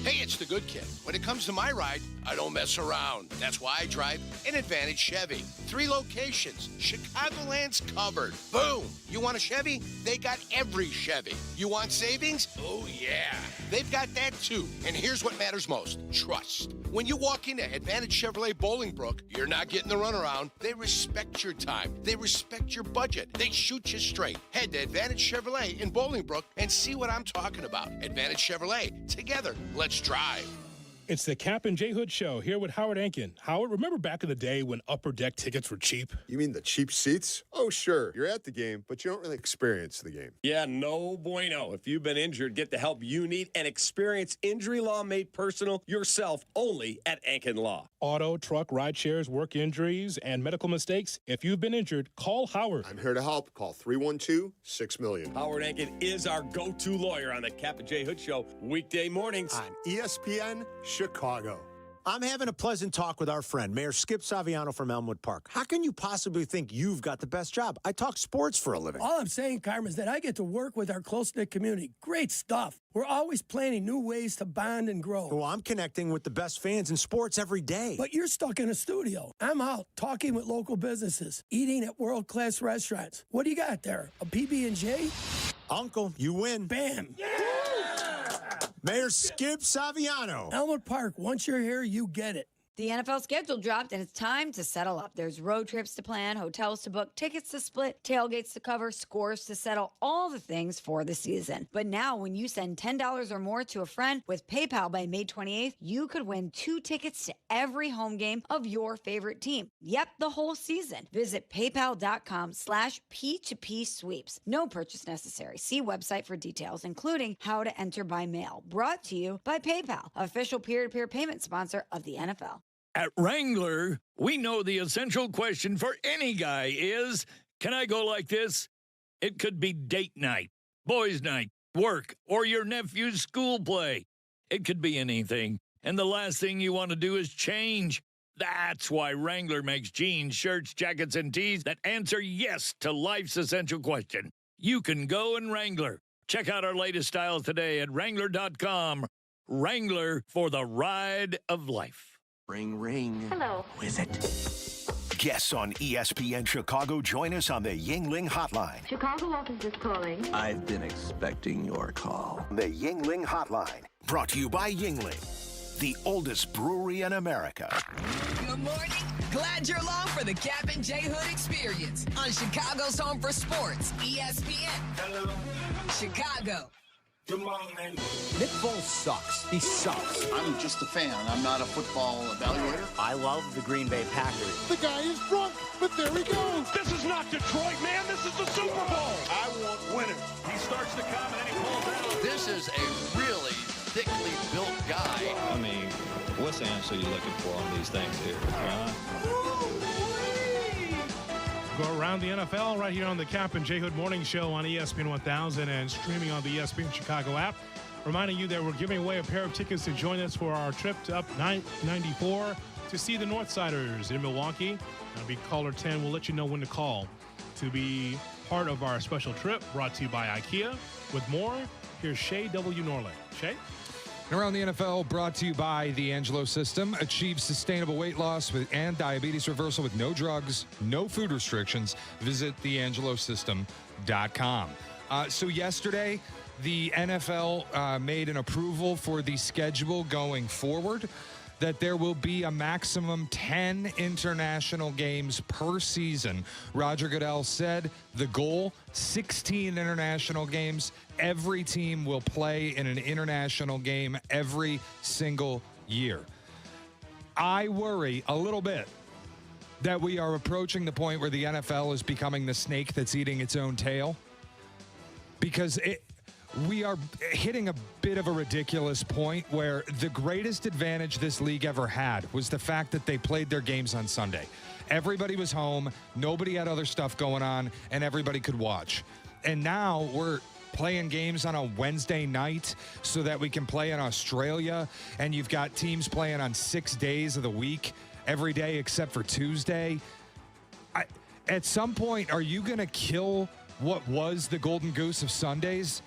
[SPEAKER 23] Hey, it's the good kid. When it comes to my ride, I don't mess around. That's why I drive an Advantage Chevy. 3 locations. Chicagoland's covered. Boom. You want a Chevy? They got every Chevy. You want savings? Oh, yeah. They've got that, too. And here's what matters most. Trust. When you walk into Advantage Chevrolet Bolingbrook, you're not getting the runaround. They respect your time. They respect your budget. They shoot you straight. Head to Advantage Chevrolet in Bolingbrook and see what I'm talking about. Advantage Chevrolet. Together, let's drive.
[SPEAKER 3] It's the Kap and J Hood Show here with Howard Ankin. Howard, remember back in the day when upper deck tickets were cheap?
[SPEAKER 24] You mean the cheap seats? Oh, sure. You're at the game, but you don't really experience the game.
[SPEAKER 25] Yeah, no bueno. If you've been injured, get the help you need and experience injury law made personal yourself only at Ankin Law.
[SPEAKER 3] Auto, truck, ride shares, work injuries, and medical mistakes. If you've been injured, call Howard.
[SPEAKER 24] I'm here to help. Call 312-6-million.
[SPEAKER 25] Howard Ankin is our go-to lawyer on the Kap and J Hood Show weekday mornings
[SPEAKER 26] on ESPN Chicago.
[SPEAKER 15] I'm having a pleasant talk with our friend, Mayor Skip Saviano from Elmwood Park. How can you possibly think you've got the best job? I talk sports for a living.
[SPEAKER 27] All I'm saying, Carmen, is that I get to work with our close-knit community. Great stuff. We're always planning new ways to bond and grow.
[SPEAKER 15] Well, I'm connecting with the best fans in sports every day.
[SPEAKER 27] But you're stuck in a studio. I'm out talking with local businesses, eating at world-class restaurants. What do you got there? A PB&J?
[SPEAKER 15] Uncle, you win.
[SPEAKER 27] Bam. Yeah!
[SPEAKER 15] Mayor Skip Saviano.
[SPEAKER 27] Elmwood Park, once you're here, you get it.
[SPEAKER 28] The NFL schedule dropped, and it's time to settle up. There's road trips to plan, hotels to book, tickets to split, tailgates to cover, scores to settle, all the things for the season. But now, when you send $10 or more to a friend with PayPal by May 28th, you could win 2 tickets to every home game of your favorite team. Yep, the whole season. Visit paypal.com/P2P sweeps. No purchase necessary. See website for details, including how to enter by mail. Brought to you by PayPal, official peer-to-peer payment sponsor of the NFL.
[SPEAKER 29] At Wrangler, we know the essential question for any guy is, can I go like this? It could be date night, boys' night, work, or your nephew's school play. It could be anything. And the last thing you want to do is change. That's why Wrangler makes jeans, shirts, jackets, and tees that answer yes to life's essential question. You can go in Wrangler. Check out our latest styles today at Wrangler.com. Wrangler for the ride of life.
[SPEAKER 5] Ring, ring.
[SPEAKER 28] Hello.
[SPEAKER 5] Who is it? Guests on ESPN Chicago join us on the Yingling Hotline.
[SPEAKER 28] Chicago office is calling.
[SPEAKER 5] I've been expecting your call. The Yingling Hotline, brought to you by Yingling, the oldest brewery in America.
[SPEAKER 18] Good morning. Glad you're along for the Kap and J Hood experience on Chicago's home for sports, ESPN. Hello. Chicago.
[SPEAKER 30] Good morning. Nick Foles sucks. He sucks.
[SPEAKER 31] I'm just a fan. I'm not a football evaluator.
[SPEAKER 30] I love the Green Bay Packers.
[SPEAKER 31] The guy is drunk, but there he goes.
[SPEAKER 30] This is not Detroit, man. This is the Super Bowl. I want winners. He starts to come and then he pulls out.
[SPEAKER 23] This is a really thickly built guy.
[SPEAKER 32] I mean, what's the answer you're looking for on these things here?
[SPEAKER 3] Go around the NFL right here on the Kap and J Hood Morning Show on ESPN 1000 and streaming on the ESPN Chicago app. Reminding you that we're giving away a pair of tickets to join us for our trip to up 94 to see the Northsiders in Milwaukee. That'll be caller 10. We'll let you know when to call to be part of our special trip brought to you by IKEA. With more, here's Shay W. Norland. Shay?
[SPEAKER 21] And around the NFL, brought to you by the Angelo System. Achieve sustainable weight loss and diabetes reversal with no drugs, no food restrictions. Visit theangelosystem.com. So yesterday, the NFL made an approval for the schedule going forward, that there will be a maximum 10 international games per season. Roger Goodell said the goal, 16 international games. Every team will play in an international game every single year. I worry a little bit that we are approaching the point where the NFL is becoming the snake that's eating its own tail, because we are hitting a bit of a ridiculous point where the greatest advantage this league ever had was the fact that they played their games on Sunday. Everybody was home, nobody had other stuff going on, and everybody could watch. And now we're playing games on a Wednesday night so that we can play in Australia, and you've got teams playing on 6 days of the week, every day except for Tuesday. At some point, are you going to kill what was the golden goose of Sundays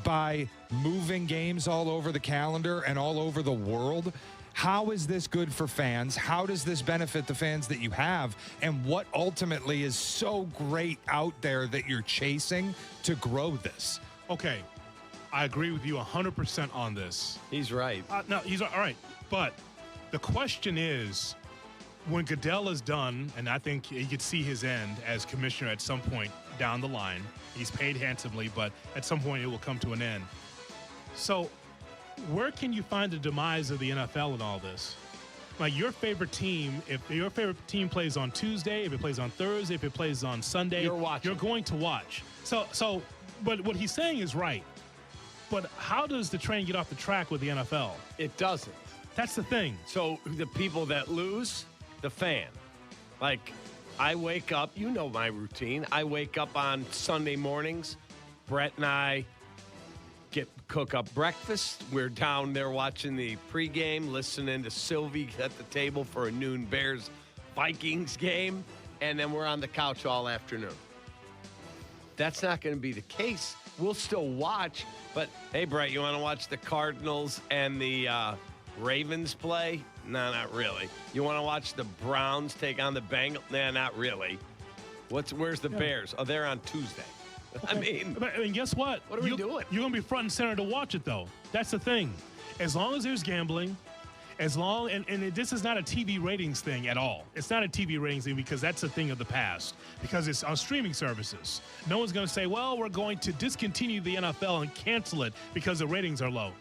[SPEAKER 21] by moving games all over the calendar and all over the world? How is this good for fans? How does this benefit the fans that you have? And what ultimately is so great out there that you're chasing to grow this?
[SPEAKER 3] Okay, I agree with you 100% on this.
[SPEAKER 2] He's right.
[SPEAKER 3] No, he's all right. But the question is, when Goodell is done, and I think he could see his end as commissioner at some point down the line. He's paid handsomely, but at some point it will come to an end. So where can you find the demise of the NFL in all this? Like your favorite team, if your favorite team plays on Tuesday, if it plays on Thursday, if it plays on Sunday, you're going to watch. But what he's saying is right. But how does the train get off the track with the NFL?
[SPEAKER 2] It doesn't.
[SPEAKER 3] That's the thing.
[SPEAKER 2] So the people that lose, the fan. Like, I wake up, you know my routine. I wake up on Sunday mornings. Brett and I cook up breakfast. We're down there watching the pregame, listening to Silvy at the table for a noon Bears-Vikings game, and then we're on the couch all afternoon. That's not going to be the case. We'll still watch, but hey, Brett, you want to watch the Cardinals and the Ravens play? No, not really. You want to watch the Browns take on the Bengals? Nah, not really. Where's the Bears? Oh, they're on Tuesday.
[SPEAKER 3] Okay. I mean, guess what?
[SPEAKER 2] What are we doing?
[SPEAKER 3] You're going to be front and center to watch it, though. That's the thing. As long as there's gambling, and this is not a TV ratings thing at all. It's not a TV ratings thing because that's a thing of the past. Because it's on streaming services. No one's going to say, well, we're going to discontinue the NFL and cancel it because the ratings are low.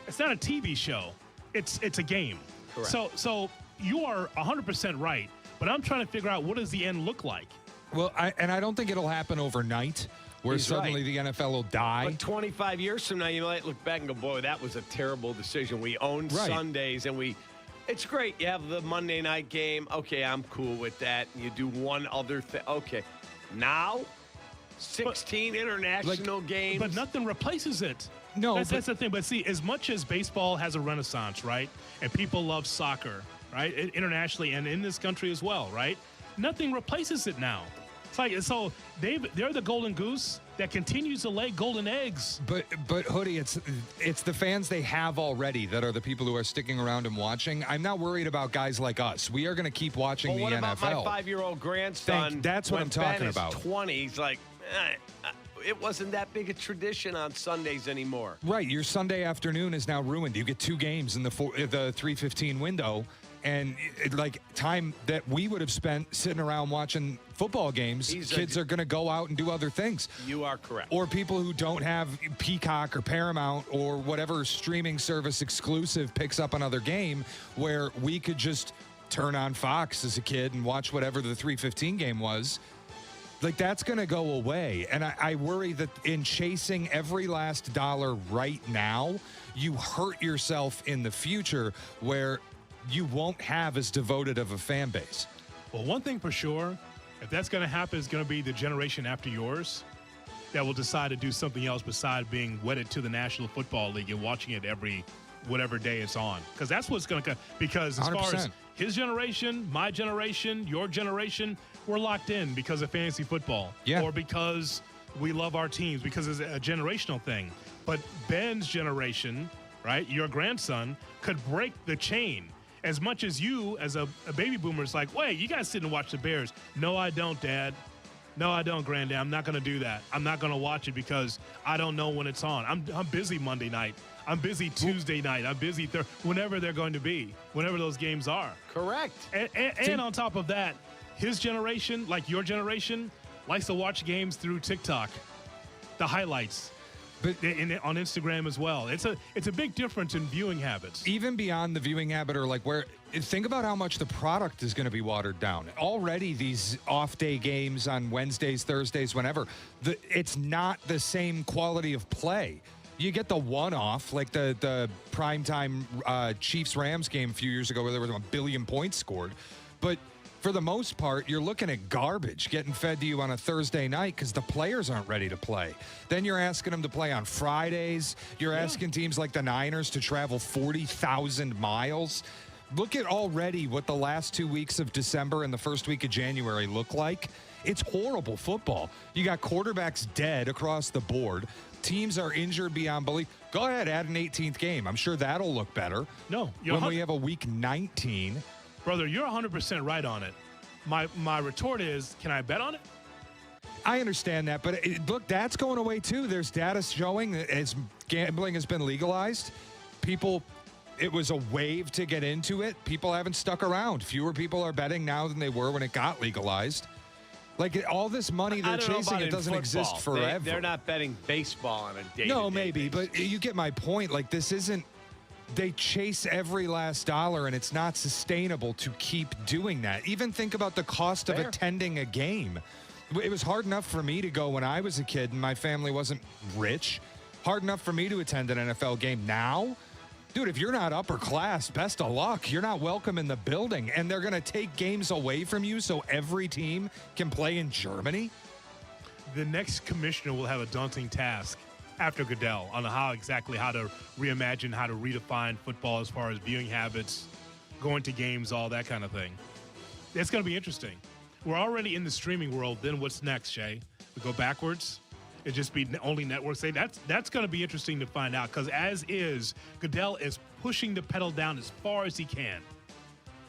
[SPEAKER 3] It's not a TV show. It's a game.
[SPEAKER 2] Correct.
[SPEAKER 3] So you are 100% right, but I'm trying to figure out what does the end look like.
[SPEAKER 21] Well, I don't think it'll happen overnight where suddenly the NFL will die.
[SPEAKER 2] But 25 years from now, you might look back and go, boy, that was a terrible decision. We owned Sundays, and it's great. You have the Monday night game. Okay, I'm cool with that. You do one other thing. Okay. Now, 16 international games.
[SPEAKER 3] But nothing replaces it.
[SPEAKER 21] No,
[SPEAKER 3] that's the thing. But see, as much as baseball has a renaissance, right, and people love soccer, right, internationally and in this country as well, right, nothing replaces it now. It's like, so they're the golden goose that continues to lay golden eggs.
[SPEAKER 21] But Hoodie, it's the fans they have already that are the people who are sticking around and watching. I'm not worried about guys like us. We are going to keep watching the NFL.
[SPEAKER 2] What about my 5-year-old grandson?
[SPEAKER 21] That's what I'm talking about.
[SPEAKER 2] Ben is 20. He's like, it wasn't that big a tradition on Sundays anymore.
[SPEAKER 21] Right. Your Sunday afternoon is now ruined. You get 2 games in the 3:15 window. And like time that we would have spent sitting around watching football games, kids are going to go out and do other things.
[SPEAKER 2] You are correct.
[SPEAKER 21] Or people who don't have Peacock or Paramount or whatever streaming service exclusive picks up another game where we could just turn on Fox as a kid and watch whatever the 3:15 game was. Like, that's going to go away. And I worry that in chasing every last dollar right now, you hurt yourself in the future where you won't have as devoted of a fan base.
[SPEAKER 3] Well, one thing for sure, if that's going to happen, it's going to be the generation after yours that will decide to do something else besides being wedded to the National Football League and watching it every whatever day it's on. Because that's what's going to – because as 100%. Far as his generation, my generation, your generation, we're locked in because of fantasy football.
[SPEAKER 21] Yeah.
[SPEAKER 3] Or because we love our teams, because it's a generational thing. But Ben's generation – right? Your grandson could break the chain. As much as you, as a baby boomer, is like, wait, you guys sit and watch the Bears. No, I don't, Dad. No, I don't, Granddad. I'm not going to do that. I'm not going to watch it because I don't know when it's on. I'm busy Monday night. I'm busy Tuesday night. I'm busy whenever they're going to be, whenever those games are.
[SPEAKER 2] Correct.
[SPEAKER 3] And on top of that, his generation, like your generation, likes to watch games through TikTok, the highlights. But on Instagram as well. It's a big difference in viewing habits.
[SPEAKER 21] Even beyond the viewing habit, or like think about how much the product is going to be watered down. Already these off-day games on Wednesdays, Thursdays, whenever, it's not the same quality of play. You get the one-off, like the primetime Chiefs-Rams game a few years ago where there was 1 billion points scored. But for the most part, you're looking at garbage getting fed to you on a Thursday night because the players aren't ready to play. Then you're asking them to play on Fridays. You're asking teams like the Niners to travel 40,000 miles. Look at already what the last 2 weeks of December and the first week of January look like. It's horrible football. You got quarterbacks dead across the board. Teams are injured beyond belief. Go ahead, add an 18th game. I'm sure that'll look better.
[SPEAKER 3] No.
[SPEAKER 21] When we have a week 19.
[SPEAKER 3] Brother, you're 100% right on it. My retort is, can I bet on it?
[SPEAKER 21] I understand that, but look, that's going away too. There's data showing that as gambling has been legalized, it was a wave to get into it. People haven't stuck around. Fewer people are betting now than they were when it got legalized. Like all this money they're chasing, it doesn't exist forever.
[SPEAKER 2] They're not betting baseball on a day-to-day
[SPEAKER 21] No, maybe,
[SPEAKER 2] basis.
[SPEAKER 21] but you get my point. Like this isn't. They chase every last dollar, and it's not sustainable to keep doing that. Even think about the cost of attending a game. It was hard enough for me to go when I was a kid and my family wasn't rich. Hard enough for me to attend an NFL game now. Dude, if you're not upper class, best of luck. You're not welcome in the building, and they're going to take games away from you so every team can play in Germany.
[SPEAKER 3] The next commissioner will have a daunting task after Goodell on how to reimagine, how to redefine football as far as viewing habits, going to games, all that kind of thing. It's going to be interesting. We're already in the streaming world. Then what's next, Shay? We go backwards? It just be only networks. That's going to be interesting to find out because Goodell is pushing the pedal down as far as he can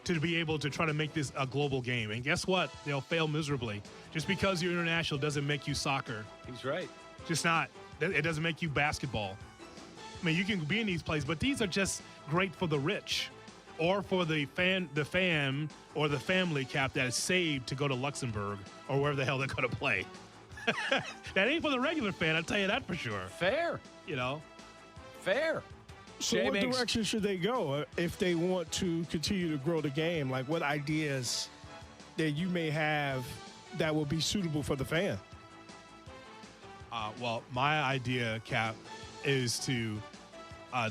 [SPEAKER 3] to be able to try to make this a global game. And guess what? They'll fail miserably. Just because you're international doesn't make you soccer.
[SPEAKER 2] He's right.
[SPEAKER 3] Just not. It doesn't make you basketball. I mean, you can be in these places, but these are just great for the rich or for the fam or the family cap that is saved to go to Luxembourg or wherever the hell they're going to play. That ain't for the regular fan, I'll tell you that for sure.
[SPEAKER 2] Fair. Fair.
[SPEAKER 4] So what direction should they go if they want to continue to grow the game? Like what ideas that you may have that will be suitable for the fan?
[SPEAKER 3] Well, my idea, Cap, is to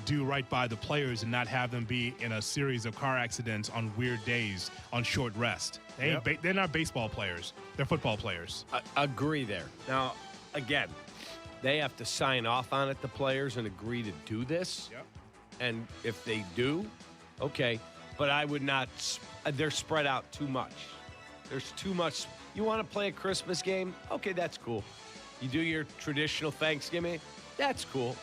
[SPEAKER 3] do right by the players and not have them be in a series of car accidents on weird days on short rest. They're not baseball players. They're football players.
[SPEAKER 2] Agree there. Now, again, they have to sign off on it, the players, and agree to do this.
[SPEAKER 3] Yep.
[SPEAKER 2] And if they do, okay. But I would not. They're spread out too much. There's too much. You want to play a Christmas game? Okay, that's cool. You do your traditional Thanksgiving? That's cool.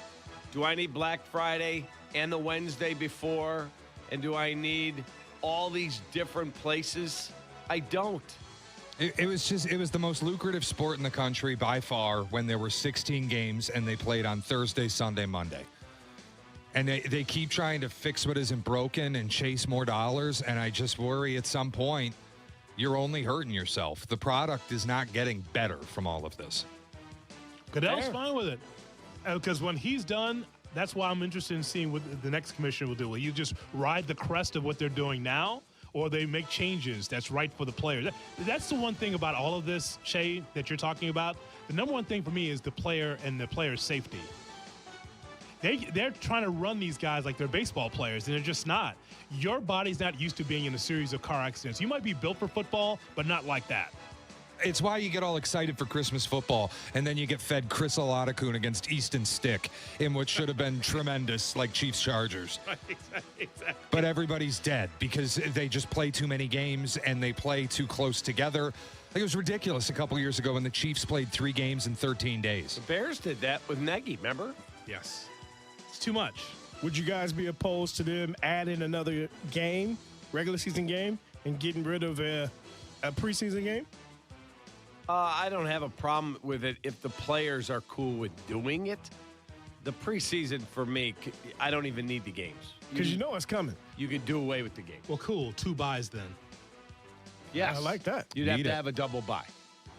[SPEAKER 2] Do I need Black Friday and the Wednesday before? And do I need all these different places? I don't.
[SPEAKER 21] It was the most lucrative sport in the country by far when there were 16 games and they played on Thursday, Sunday, Monday. And they keep trying to fix what isn't broken and chase more dollars. And I just worry at some point you're only hurting yourself. The product is not getting better from all of this.
[SPEAKER 3] Goodell's fine with it. Because when he's done, that's why I'm interested in seeing what the next commissioner will do. Will you just ride the crest of what they're doing now, or they make changes that's right for the players? That's the one thing about all of this, Shay, that you're talking about. The number one thing for me is the player and the player's safety. They're trying to run these guys like they're baseball players, and they're just not. Your body's not used to being in a series of car accidents. You might be built for football, but not like that.
[SPEAKER 21] It's why you get all excited for Christmas football, and then you get fed Chris Olatakun against Easton Stick in what should have been tremendous, like Chiefs-Chargers.
[SPEAKER 3] Right, exactly.
[SPEAKER 21] But everybody's dead because they just play too many games, and they play too close together. Like, it was ridiculous a couple years ago when the Chiefs played 3 games in 13 days.
[SPEAKER 2] The Bears did that with Nagy, remember?
[SPEAKER 3] Yes. It's too much.
[SPEAKER 4] would you guys be opposed to them adding another game, regular season game, and getting rid of a preseason game?
[SPEAKER 2] I don't have a problem with it if the players are cool with doing it. The preseason, for me, I don't even need the games.
[SPEAKER 4] Because you know it's coming.
[SPEAKER 2] You could do away with the game.
[SPEAKER 3] Well, cool. 2 buys then.
[SPEAKER 2] Yes.
[SPEAKER 4] I like that.
[SPEAKER 2] You'd have to have a double bye.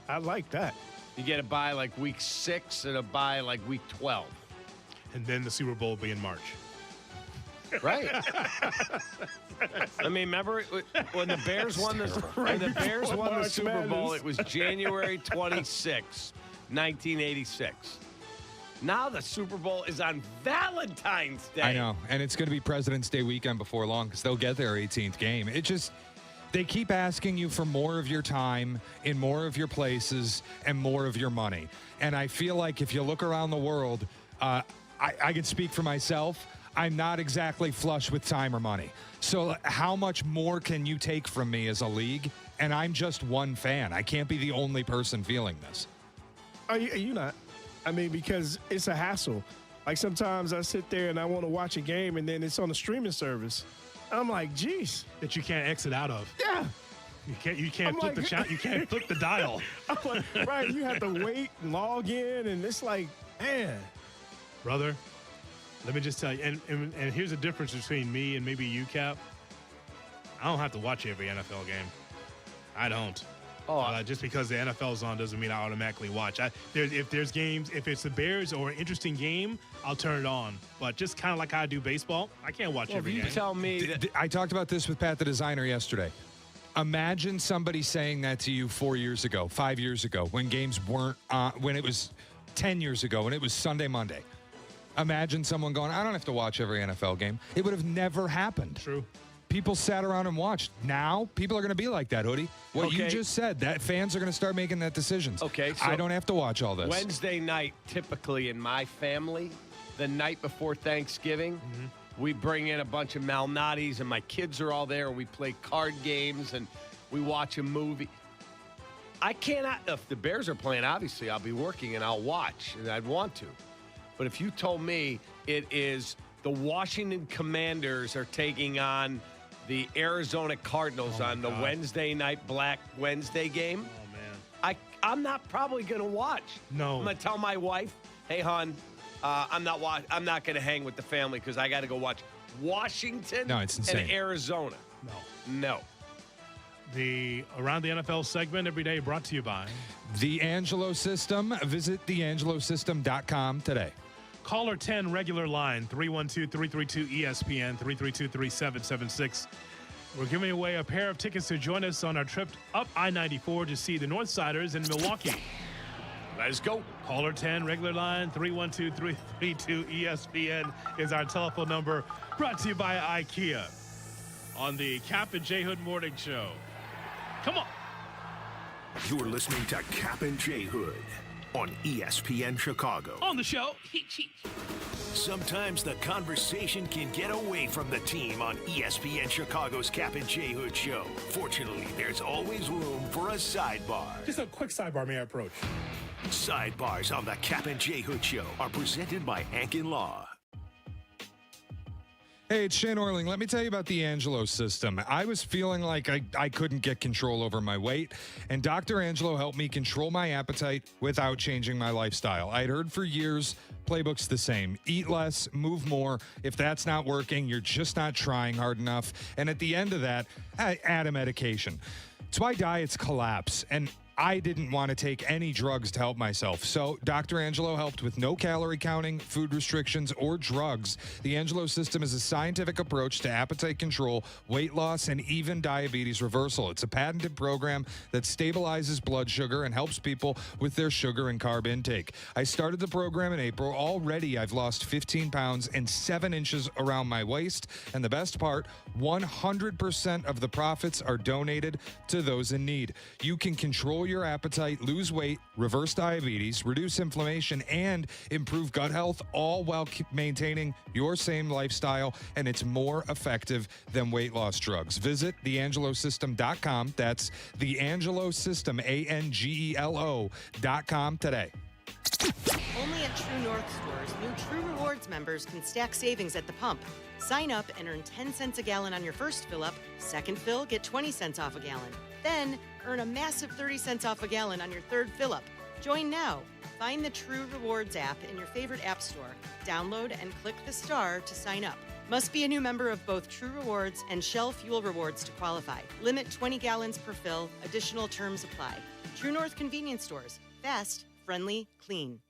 [SPEAKER 4] I like that.
[SPEAKER 2] You get a bye like week 6 and a bye like week 12.
[SPEAKER 3] And then the Super Bowl will be in March.
[SPEAKER 2] Right. I mean, remember when the Bears won the Super Bowl? It was January 26, 1986. Now the Super Bowl is on Valentine's Day.
[SPEAKER 21] I know, and it's going to be President's Day weekend before long because they'll get their 18th game. They keep asking you for more of your time in more of your places and more of your money. And I feel like if you look around the world, I can speak for myself. I'm not exactly flush with time or money. So how much more can you take from me as a league? And I'm just one fan. I can't be the only person feeling this.
[SPEAKER 4] Are you not? I mean, because it's a hassle. Like sometimes I sit there and I want to watch a game and then it's on a streaming service. I'm like, geez.
[SPEAKER 3] That you can't exit out of.
[SPEAKER 4] Yeah.
[SPEAKER 3] You can't flip the channel. You can't flip the dial.
[SPEAKER 4] I'm like, right, you have to wait and log in, and it's like, man.
[SPEAKER 3] Brother, let me just tell you, and here's the difference between me and maybe you, Cap. I don't have to watch every NFL game. I don't. Just because the NFL's on doesn't mean I automatically watch. If there's games, if it's the Bears or an interesting game, I'll turn it on. But just kind of like I do baseball, I can't watch every game.
[SPEAKER 2] You tell me that
[SPEAKER 21] I talked about this with Pat the designer yesterday. Imagine somebody saying that to you 4 years ago, 5 years ago, when games weren't when it was 10 years ago, when it was Sunday, Monday. Imagine someone going, I don't have to watch every NFL game. It would have never happened.
[SPEAKER 3] True.
[SPEAKER 21] People sat around and watched. Now, people are going to be like that, Hoodie. What you just said, that fans are going to start making that decisions.
[SPEAKER 2] Okay, so
[SPEAKER 21] I don't have to watch all this.
[SPEAKER 2] Wednesday night, typically in my family, the night before Thanksgiving, we bring in a bunch of Malnati's, and my kids are all there. We play card games, and we watch a movie. I cannot, if the Bears are playing, obviously, I'll be working, and I'll watch, and I'd want to. But if you told me it is the Washington Commanders are taking on the Arizona Cardinals on the Wednesday night Black Wednesday game, I'm not probably going to watch.
[SPEAKER 3] No.
[SPEAKER 2] I'm going to tell my wife, hey, hon, I'm not going to hang with the family because I got to go watch Washington and Arizona. No.
[SPEAKER 3] The Around the NFL segment every day brought to you by
[SPEAKER 21] The Angelo System. Visit theangelosystem.com today.
[SPEAKER 3] Caller 10 regular line 312-332-ESPN 332-3776. We're giving away a pair of tickets to join us on our trip up I-94 to see the Northsiders in Milwaukee.
[SPEAKER 2] Let's go.
[SPEAKER 3] Caller 10 regular line 312-332-ESPN is our telephone number. Brought to you by IKEA on the Kap and J Hood Morning Show. Come on.
[SPEAKER 5] You're listening to Kap and J Hood on ESPN Chicago.
[SPEAKER 3] On the show.
[SPEAKER 5] Sometimes the conversation can get away from the team on ESPN Chicago's Kap and J Hood Show. Fortunately, there's always room for a sidebar.
[SPEAKER 3] Just a quick sidebar, may I approach?
[SPEAKER 5] Sidebars on the Kap and J Hood Show are presented by Ankin Law.
[SPEAKER 21] Hey, it's Shane Orling. Let me tell you about the Angelo System. I was feeling like I couldn't get control over my weight, and Dr. Angelo helped me control my appetite without changing my lifestyle. I'd heard for years, playbook's the same. Eat less, move more. If that's not working, you're just not trying hard enough. And at the end of that, add a medication. It's why diets collapse, and I didn't want to take any drugs to help myself. So Dr. Angelo helped with no calorie counting, food restrictions, or drugs. The Angelo System is a scientific approach to appetite control, weight loss, and even diabetes reversal. It's a patented program that stabilizes blood sugar and helps people with their sugar and carb intake. I started the program in April. Already, I've lost 15 pounds and 7 inches around my waist. And the best part, 100% of the profits are donated to those in need. You can control your appetite, lose weight, reverse diabetes, reduce inflammation, and improve gut health, all while maintaining your same lifestyle, and it's more effective than weight loss drugs. Visit theangelosystem.com. That's theangelosystem, ANGELO.com today.
[SPEAKER 6] Only at True North stores, new True Rewards members can stack savings at the pump. Sign up and earn 10 cents a gallon on your first fill up. Second fill, get 20 cents off a gallon. Then, earn a massive 30 cents off a gallon on your third fill up. Join now. Find the True Rewards app in your favorite app store. Download and click the star to sign up. Must be a new member of both True Rewards and Shell Fuel Rewards to qualify. Limit 20 gallons per fill. Additional terms apply. True North convenience stores. Fast, friendly, clean.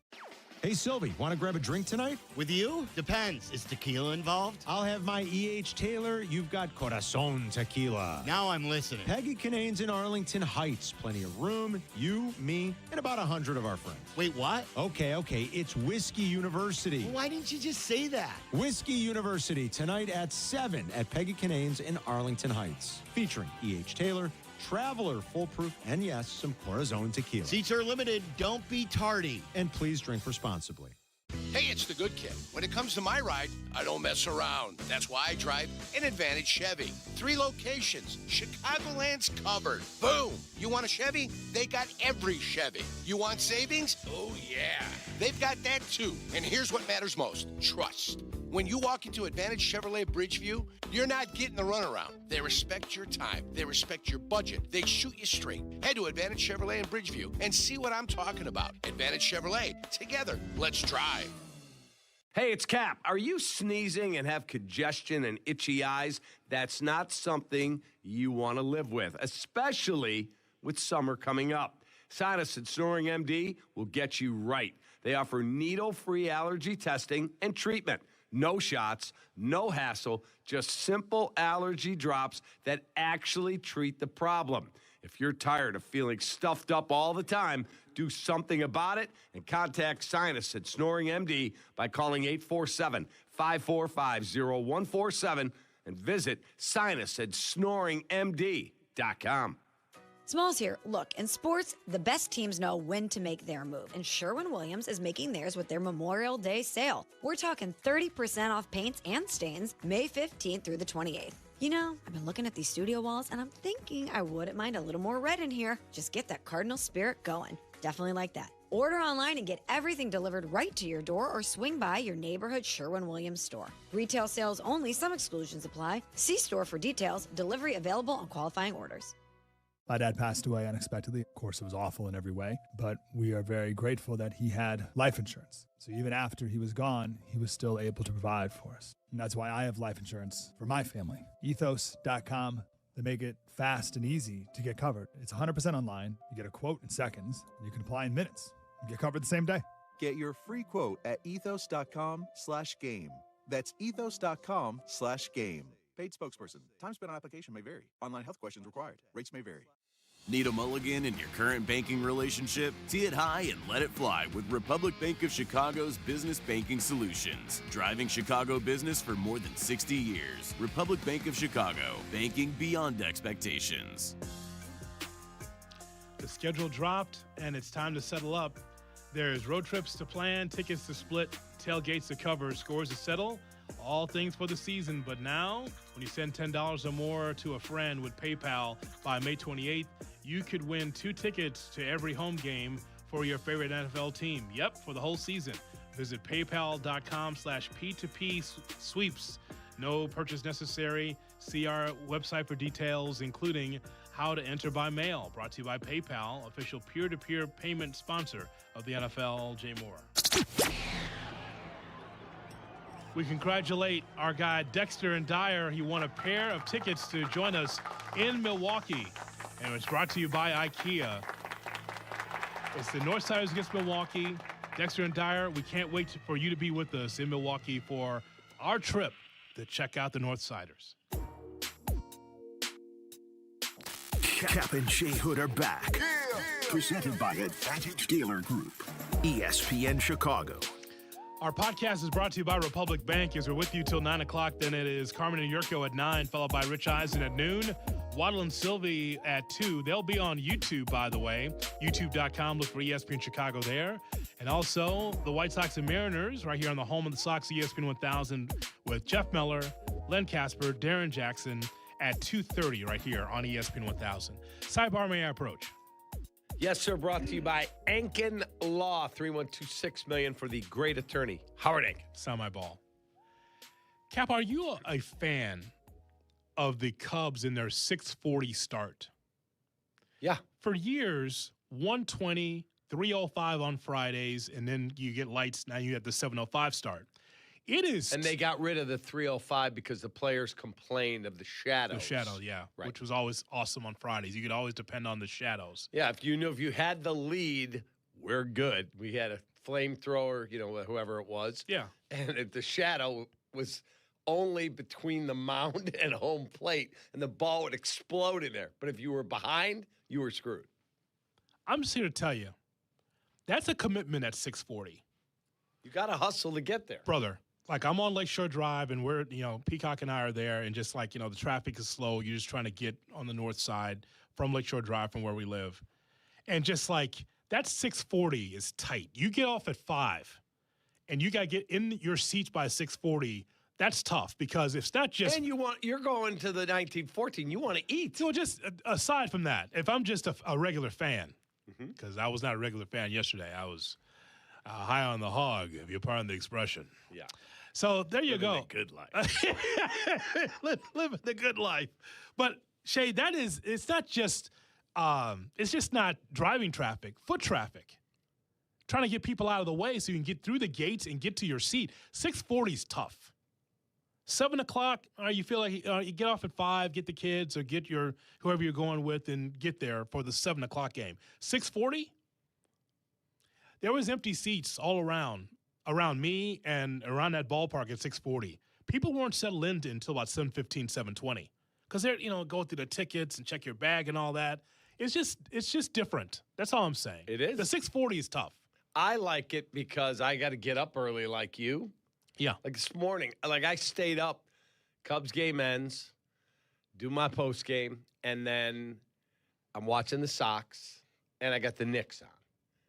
[SPEAKER 7] Hey, Silvy, want to grab a drink tonight?
[SPEAKER 8] With you? Depends. Is tequila involved?
[SPEAKER 7] I'll have my E.H. Taylor. You've got Corazon Tequila.
[SPEAKER 8] Now I'm listening.
[SPEAKER 7] Peggy Canane's in Arlington Heights. Plenty of room. You, me, and about 100 of our friends.
[SPEAKER 8] Wait, what?
[SPEAKER 7] Okay. It's Whiskey University.
[SPEAKER 8] Why didn't you just say that?
[SPEAKER 7] Whiskey University, tonight at 7 at Peggy Canane's in Arlington Heights. Featuring E.H. Taylor, Traveler, Foolproof, and yes, some Corazon Tequila.
[SPEAKER 8] Seats are limited. Don't be tardy.
[SPEAKER 7] And please drink responsibly.
[SPEAKER 23] Hey, it's the good kid. When it comes to my ride, I don't mess around. That's why I drive an Advantage Chevy. 3 locations. Chicagoland's covered. Boom. You want a Chevy? They got every Chevy. You want savings? Oh, yeah. They've got that too. And here's what matters most. Trust. When you walk into Advantage Chevrolet Bridgeview, you're not getting the runaround. They respect your time. They respect your budget. They shoot you straight. Head to Advantage Chevrolet in Bridgeview and see what I'm talking about. Advantage Chevrolet. Together, let's drive.
[SPEAKER 2] Hey, it's Kap. Are you sneezing and have congestion and itchy eyes? That's not something you want to live with, especially with summer coming up. Sinus and Snoring MD will get you right. They offer needle-free allergy testing and treatment. No shots, no hassle, just simple allergy drops that actually treat the problem. If you're tired of feeling stuffed up all the time, do something about it and contact Sinus at Snoring MD by calling 847-545-0147 and visit sinus at snoringmd.com.
[SPEAKER 28] Smalls here. Look, in sports, the best teams know when to make their move, and Sherwin-Williams is making theirs with their Memorial Day sale. We're talking 30% off paints and stains May 15th through the 28th. You know, I've been looking at these studio walls, and I'm thinking I wouldn't mind a little more red in here. Just get that Cardinal spirit going. Definitely like that. Order online and get everything delivered right to your door or swing by your neighborhood Sherwin-Williams store. Retail sales only. Some exclusions apply. See store for details. Delivery available on qualifying orders.
[SPEAKER 9] My dad passed away unexpectedly. Of course, it was awful in every way, but we are very grateful that he had life insurance. So even after he was gone, he was still able to provide for us. And that's why I have life insurance for my family. Ethos.com. They make it fast and easy to get covered. It's 100% online. You get a quote in seconds, and you can apply in minutes. You get covered the same day.
[SPEAKER 10] Get your free quote at ethos.com/game. That's ethos.com/game. Paid spokesperson. Time spent on application may vary. Online health questions required. Rates may vary.
[SPEAKER 11] Need a mulligan in your current banking relationship? Tee it high and let it fly with Republic Bank of Chicago's business banking solutions. Driving Chicago business for more than 60 years. Republic Bank of Chicago. Banking beyond expectations.
[SPEAKER 3] The schedule dropped, and it's time to settle up. There's road trips to plan, tickets to split, tailgates to cover, scores to settle. All things for the season, but now, when you send $10 or more to a friend with PayPal by May 28th, you could win 2 tickets to every home game for your favorite NFL team. Yep, for the whole season. Visit paypal.com/P2P sweeps. No purchase necessary. See our website for details, including how to enter by mail. Brought to you by PayPal, official peer-to-peer payment sponsor of the NFL. Jay Moore. We congratulate our guy Dexter and Dyer. He won a pair of tickets to join us in Milwaukee. And it's brought to you by IKEA. It's the Northsiders against Milwaukee. Dexter and Dyer, we can't wait for you to be with us in Milwaukee for our trip to check out the Northsiders.
[SPEAKER 5] Kap and J Hood are back. Presented by Advantage Dealer Group. ESPN Chicago.
[SPEAKER 3] Our podcast is brought to you by Republic Bank as we're with you till 9 o'clock. Then it is Carmen Jurko at 9, followed by Rich Eisen at noon. Waddle and Silvy at 2. They'll be on YouTube, by the way. YouTube.com. Look for ESPN Chicago there. And also the White Sox and Mariners right here on the home of the Sox, ESPN 1000 with Jeff Meller, Len Casper, Darren Jackson at 2:30 right here on ESPN 1000. Sidebar, may I approach?
[SPEAKER 2] Yes, sir. Brought to you by Ankin Law, 312-6 million for the great attorney, Howard Ankin.
[SPEAKER 3] Sound my ball. Cap, are you a fan of the Cubs in their 640 start?
[SPEAKER 2] Yeah.
[SPEAKER 3] For years, 120, 305 on Fridays, and then you get lights. Now you have the 705 start. It is.
[SPEAKER 2] And they got rid of the 305 because the players complained of the shadows.
[SPEAKER 3] The shadow, yeah.
[SPEAKER 2] Right.
[SPEAKER 3] Which was always awesome on Fridays. You could always depend on the shadows.
[SPEAKER 2] Yeah, if you had the lead, we're good. We had a flamethrower, whoever it was.
[SPEAKER 3] Yeah.
[SPEAKER 2] And if the shadow was only between the mound and home plate, and the ball would explode in there. But if you were behind, you were screwed.
[SPEAKER 3] I'm just here to tell you, that's a commitment at 640.
[SPEAKER 2] You got to hustle to get there.
[SPEAKER 3] Brother. Like, I'm on Lakeshore Drive, and we're, Peacock and I are there, and just like, the traffic is slow. You're just trying to get on the north side from Lakeshore Drive from where we live. And just like, that 640 is tight. You get off at 5, and you got to get in your seats by 640. That's tough because it's not just.
[SPEAKER 2] And you're going to the 1914. You want to eat.
[SPEAKER 3] So just aside from that, if I'm just a regular fan, because I was not a regular fan yesterday, I was high on the hog, if you're pardon the expression.
[SPEAKER 2] Yeah.
[SPEAKER 3] So there you go.
[SPEAKER 2] The good life.
[SPEAKER 3] Living the good life. But Shay, it's not just it's just not driving traffic, foot traffic. Trying to get people out of the way so you can get through the gates and get to your seat. 640 is tough. 7 o'clock, you feel like you get off at 5, get the kids or get your whoever you're going with and get there for the 7 o'clock game. 640, there was empty seats all around me and around that ballpark at 640. People weren't settled in until about 7:15, 7:20 because they're go through the tickets and check your bag and all that. It's just different. That's all I'm saying.
[SPEAKER 2] It is.
[SPEAKER 3] The 640 is tough.
[SPEAKER 2] I like it because I got to get up early like you.
[SPEAKER 3] Yeah.
[SPEAKER 2] Like this morning, I stayed up, Cubs game ends, do my post game, and then I'm watching the Sox, and I got the Knicks on.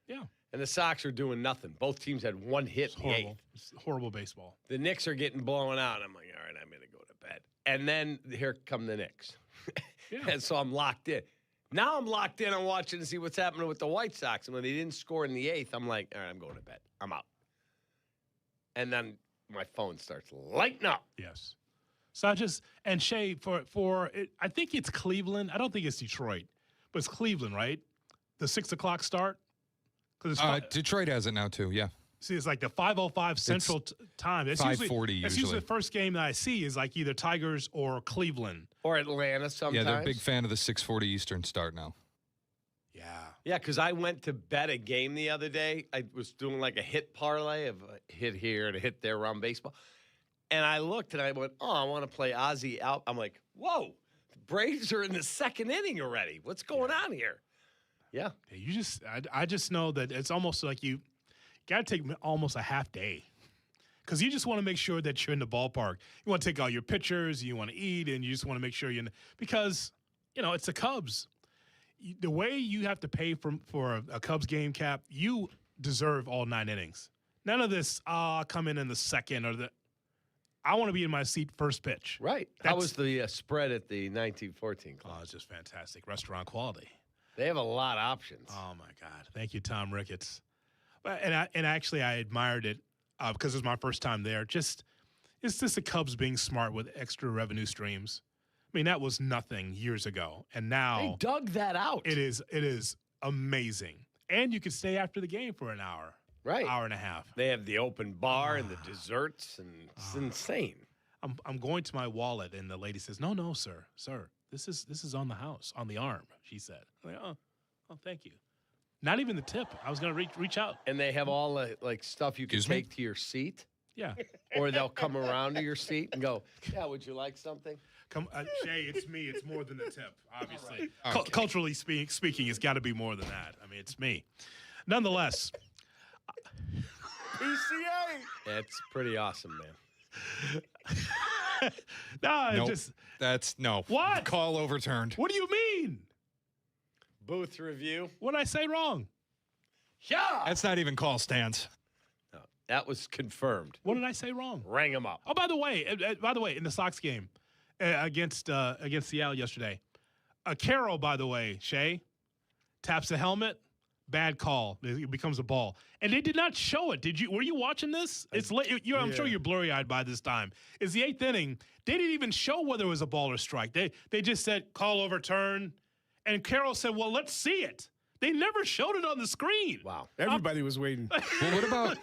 [SPEAKER 3] Yeah.
[SPEAKER 2] And the Sox are doing nothing. Both teams had one hit in the eighth.
[SPEAKER 3] It's horrible baseball.
[SPEAKER 2] The Knicks are getting blown out. I'm like, all right, I'm going to go to bed. And then here come the Knicks.
[SPEAKER 3] Yeah.
[SPEAKER 2] And so I'm locked in. Now I'm locked in. I'm watching to see what's happening with the White Sox. And when they didn't score in the eighth, I'm like, all right, I'm going to bed. I'm out. And then my phone starts lighting up.
[SPEAKER 3] Yes. So and Shay, for it, I think it's Cleveland. I don't think it's Detroit, but it's Cleveland, right? The 6 o'clock start.
[SPEAKER 21] Detroit has it now too. Yeah.
[SPEAKER 3] See, it's like the 5:05 Central time. It's
[SPEAKER 21] 5:40
[SPEAKER 3] usually. It's usually the first game that I see is like either Tigers or Cleveland
[SPEAKER 2] or Atlanta. Sometimes.
[SPEAKER 21] Yeah, they're a big fan of the 6:40 Eastern start now.
[SPEAKER 2] Yeah, because I went to bet a game the other day. I was doing like a hit parlay of a hit here and a hit there around baseball. And I looked and I went, I want to play Ozzy out. I'm like, whoa, the Braves are in the second inning already. What's going on here? Yeah.
[SPEAKER 3] I just know that it's almost like you got to take almost a half day because you just want to make sure that you're in the ballpark. You want to take all your pictures, you want to eat, and you just want to make sure you're in because, it's the Cubs. The way you have to pay for a Cubs game, Cap, you deserve all 9 innings. None of this, come in the second or I want to be in my seat first pitch.
[SPEAKER 2] Right. How was the spread at the 1914 club?
[SPEAKER 3] Oh, it's just fantastic. Restaurant quality.
[SPEAKER 2] They have a lot of options.
[SPEAKER 3] Oh, my God. Thank you, Tom Ricketts. And actually, I admired it because it was my first time there. It's just the Cubs being smart with extra revenue streams. I mean, that was nothing years ago, and now
[SPEAKER 2] they dug that out.
[SPEAKER 3] It is amazing, and you can stay after the game for an hour,
[SPEAKER 2] right?
[SPEAKER 3] Hour and a half.
[SPEAKER 2] They have the open bar and the desserts, and it's insane.
[SPEAKER 3] I'm going to my wallet, and the lady says, "No, sir, this is on the house, on the arm." She said, I'm like, "Oh, thank you." Not even the tip. I was gonna reach out,
[SPEAKER 2] and they have all the stuff you can take to your seat.
[SPEAKER 3] Yeah,
[SPEAKER 2] or they'll come around to your seat and go, "Yeah, would you like something?"
[SPEAKER 3] Come, Shay, it's me. It's more than the tip, obviously. Right. Okay. Culturally speaking, it's got to be more than that. I mean, it's me. Nonetheless.
[SPEAKER 2] PCA. That's pretty awesome, man.
[SPEAKER 3] No.
[SPEAKER 21] Nope.
[SPEAKER 3] What?
[SPEAKER 21] Call overturned.
[SPEAKER 3] What do you mean?
[SPEAKER 2] Booth review.
[SPEAKER 3] What did I say wrong?
[SPEAKER 2] Yeah.
[SPEAKER 21] That's not even call stands.
[SPEAKER 2] No, that was confirmed.
[SPEAKER 3] What did I say wrong?
[SPEAKER 2] Rang him up.
[SPEAKER 3] Oh, by the way, in the Sox game against Seattle yesterday, Carroll, by the way, Shay, taps the helmet. bad call. It becomes a ball. And they did not show it. Were you watching this? It's late. I'm sure you're blurry-eyed by this time. It's the 8th inning. They didn't even show whether it was a ball or strike. They just said, call overturn. And Carroll said, well, let's see it. They never showed it on the screen.
[SPEAKER 2] Wow.
[SPEAKER 4] Everybody was waiting.
[SPEAKER 21] Well, what about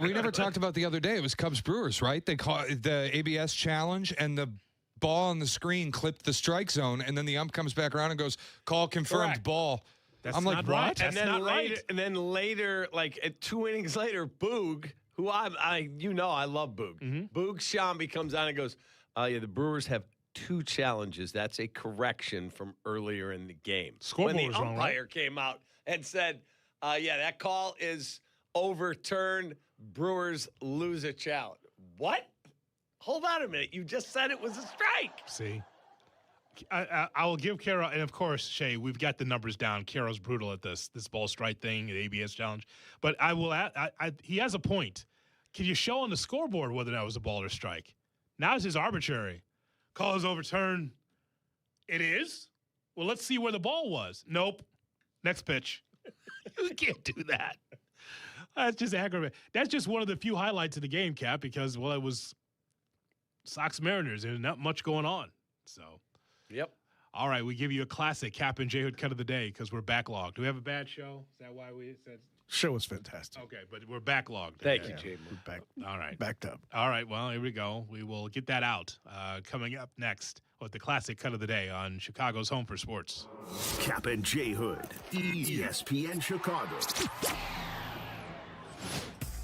[SPEAKER 21] we never talked about the other day. It was Cubs Brewers, right? They call the ABS challenge, and the ball on the screen clipped the strike zone, and then the ump comes back around and goes, call confirmed. Correct. Ball.
[SPEAKER 3] I'm
[SPEAKER 21] like,
[SPEAKER 3] not
[SPEAKER 21] what?
[SPEAKER 3] Right. That's not right.
[SPEAKER 2] And then later, like 2 innings later, Boog, who I love Boog.
[SPEAKER 3] Mm-hmm.
[SPEAKER 2] Boog Shambi comes on and goes, the Brewers have 2 challenges. That's a correction from earlier in the game.
[SPEAKER 3] Scoreboard
[SPEAKER 2] when the
[SPEAKER 3] was wrong,
[SPEAKER 2] umpire
[SPEAKER 3] right?
[SPEAKER 2] came out and said, that call is overturned. Brewers lose a challenge. What? Hold on a minute. You just said it was a strike.
[SPEAKER 3] See? I will give Carroll, and of course, Shay, we've got the numbers down. Carroll's brutal at this ball strike thing, the ABS challenge. But I will he has a point. Can you show on the scoreboard whether that was a ball or strike? Now it's just arbitrary. Call is overturned. It is? Well, let's see where the ball was. Nope. Next pitch. You can't do that. That's just aggravating. That's just one of the few highlights of the game, Cap, because, well, it was Sox Mariners. There's not much going on. So.
[SPEAKER 2] Yep.
[SPEAKER 3] All right, we give you a classic Kap and J Hood cut of the day because we're backlogged. Do we have a bad show? Is that why we said?
[SPEAKER 4] Show was fantastic.
[SPEAKER 3] Okay, but we're backlogged.
[SPEAKER 2] Thank you, Jay.
[SPEAKER 4] We're back.
[SPEAKER 3] All right.
[SPEAKER 4] Backed up.
[SPEAKER 3] All right, well, here we go. We will get that out coming up next with the classic cut of the day on Chicago's Home for Sports.
[SPEAKER 5] Kap and J Hood, ESPN Chicago.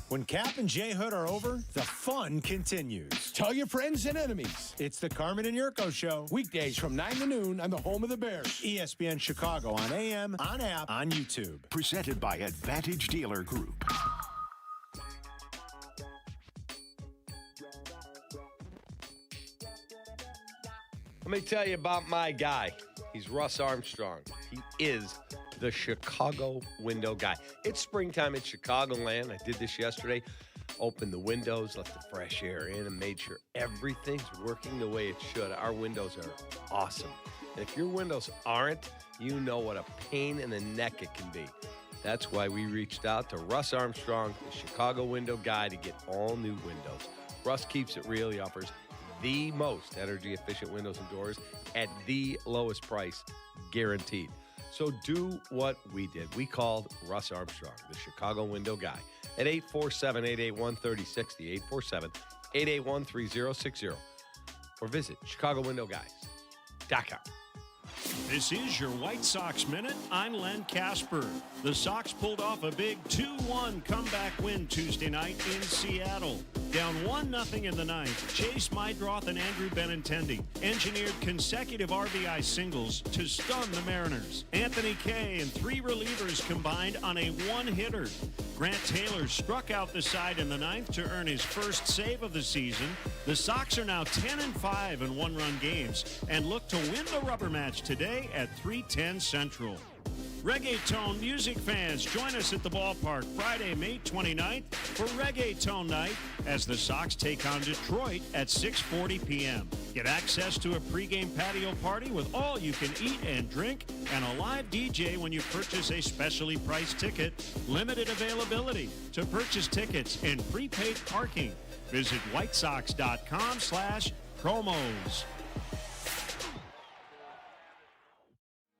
[SPEAKER 7] When Kap and J Hood are over, the fun continues.
[SPEAKER 31] Tell your friends and enemies.
[SPEAKER 7] It's the Carmen and Jurko Show.
[SPEAKER 31] Weekdays from 9 to noon on the home of the Bears.
[SPEAKER 7] ESPN Chicago on AM, on app, on YouTube.
[SPEAKER 5] Presented by Advantage Dealer Group.
[SPEAKER 2] Let me tell you about my guy. He's Russ Armstrong. He is the Chicago window guy. It's springtime in Chicagoland. I did this yesterday. Opened the windows, let the fresh air in, and made sure everything's working the way it should. Our windows are awesome. And if your windows aren't, you know what a pain in the neck it can be. That's why we reached out to Russ Armstrong, the Chicago window guy, to get all new windows. Russ keeps it real. He offers the most energy-efficient windows and doors at the lowest price, guaranteed. So do what we did. We called Russ Armstrong, the Chicago window guy, at 847-881-3060, 847-881-3060, or visit ChicagoWindowGuys.com.
[SPEAKER 1] This is your White Sox Minute. I'm Len Casper. The Sox pulled off a big 2-1 comeback win Tuesday night in Seattle. Down 1-0 in the ninth, Chase Mydroth and Andrew Benintendi engineered consecutive RBI singles to stun the Mariners. Anthony Kay and 3 relievers combined on a one-hitter. Grant Taylor struck out the side in the ninth to earn his first save of the season. The Sox are now 10-5 in one-run games and look to win the rubber match today at 3:10 Central. Reggaeton music fans, join us at the ballpark Friday, May 29th for Reggaeton Night as the Sox take on Detroit at 6:40 p.m. Get access to a pregame patio party with all you can eat and drink and a live DJ when you purchase a specially priced ticket. Limited availability. To purchase tickets and prepaid parking, visit whitesox.com/promos.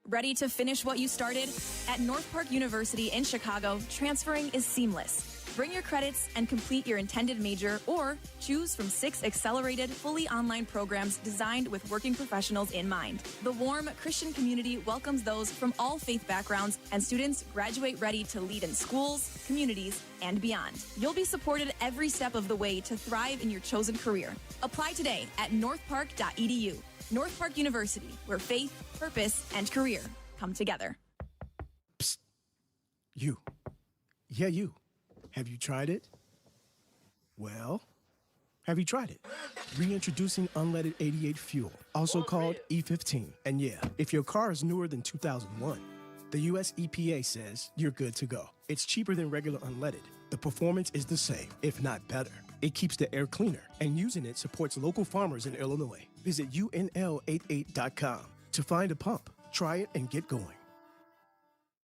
[SPEAKER 12] Ready to finish what you started? At North Park University in Chicago, transferring is seamless. Bring your credits and complete your intended major, or choose from 6 accelerated, fully online programs designed with working professionals in mind. The warm Christian community welcomes those from all faith backgrounds, and students graduate ready to lead in schools, communities, and beyond. You'll be supported every step of the way to thrive in your chosen career. Apply today at northpark.edu. North Park University, where faith, purpose, and career come together.
[SPEAKER 4] Psst. You. Yeah, you. Have you tried it? Well, have you tried it? Reintroducing unleaded 88 fuel, also called E15. And yeah, if your car is newer than 2001, the US EPA says you're good to go. It's cheaper than regular unleaded. The performance is the same, if not better. It keeps the air cleaner, and using it supports local farmers in Illinois. Visit UNL88.com to find a pump. Try it and get going.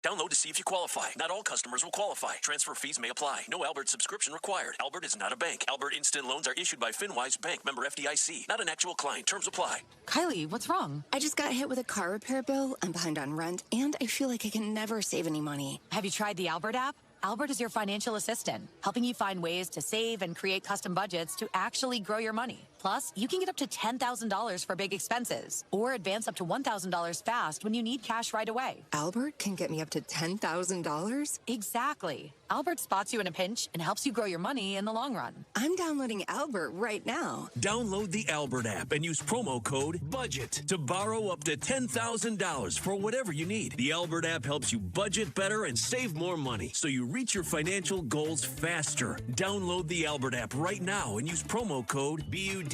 [SPEAKER 13] Download to see if you qualify. Not all customers will qualify. Transfer fees may apply. No Albert subscription required. Albert is not a bank. Albert Instant Loans are issued by FinWise Bank, member FDIC. Not an actual client. Terms apply.
[SPEAKER 14] Kylie, what's wrong? I just got hit with a car repair bill. I'm behind on rent, and I feel like I can never save any money.
[SPEAKER 15] Have you tried the Albert app? Albert is your financial assistant, helping you find ways to save and create custom budgets to actually grow your money. Plus, you can get up to $10,000 for big expenses or advance up to $1,000 fast when you need cash right away.
[SPEAKER 14] Albert can get me up to $10,000?
[SPEAKER 15] Exactly. Albert spots you in a pinch and helps you grow your money in the long run.
[SPEAKER 14] I'm downloading Albert right now.
[SPEAKER 16] Download the Albert app and use promo code BUDGET to borrow up to $10,000 for whatever you need. The Albert app helps you budget better and save more money so you reach your financial goals faster. Download the Albert app right now and use promo code BUDGET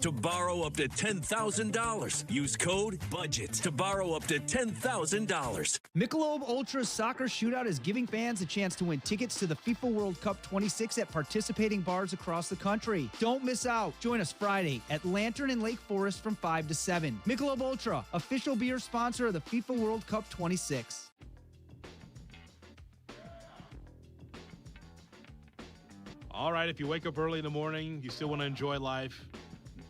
[SPEAKER 16] to borrow up to $10,000. Use code BUDGET to borrow up to $10,000.
[SPEAKER 17] Michelob Ultra Soccer Shootout is giving fans a chance to win tickets to the FIFA World Cup 26 at participating bars across the country. Don't miss out. Join us Friday at Lantern in Lake Forest from 5 to 7. Michelob Ultra, official beer sponsor of the FIFA World Cup 26.
[SPEAKER 3] All right, if you wake up early in the morning, you still want to enjoy life,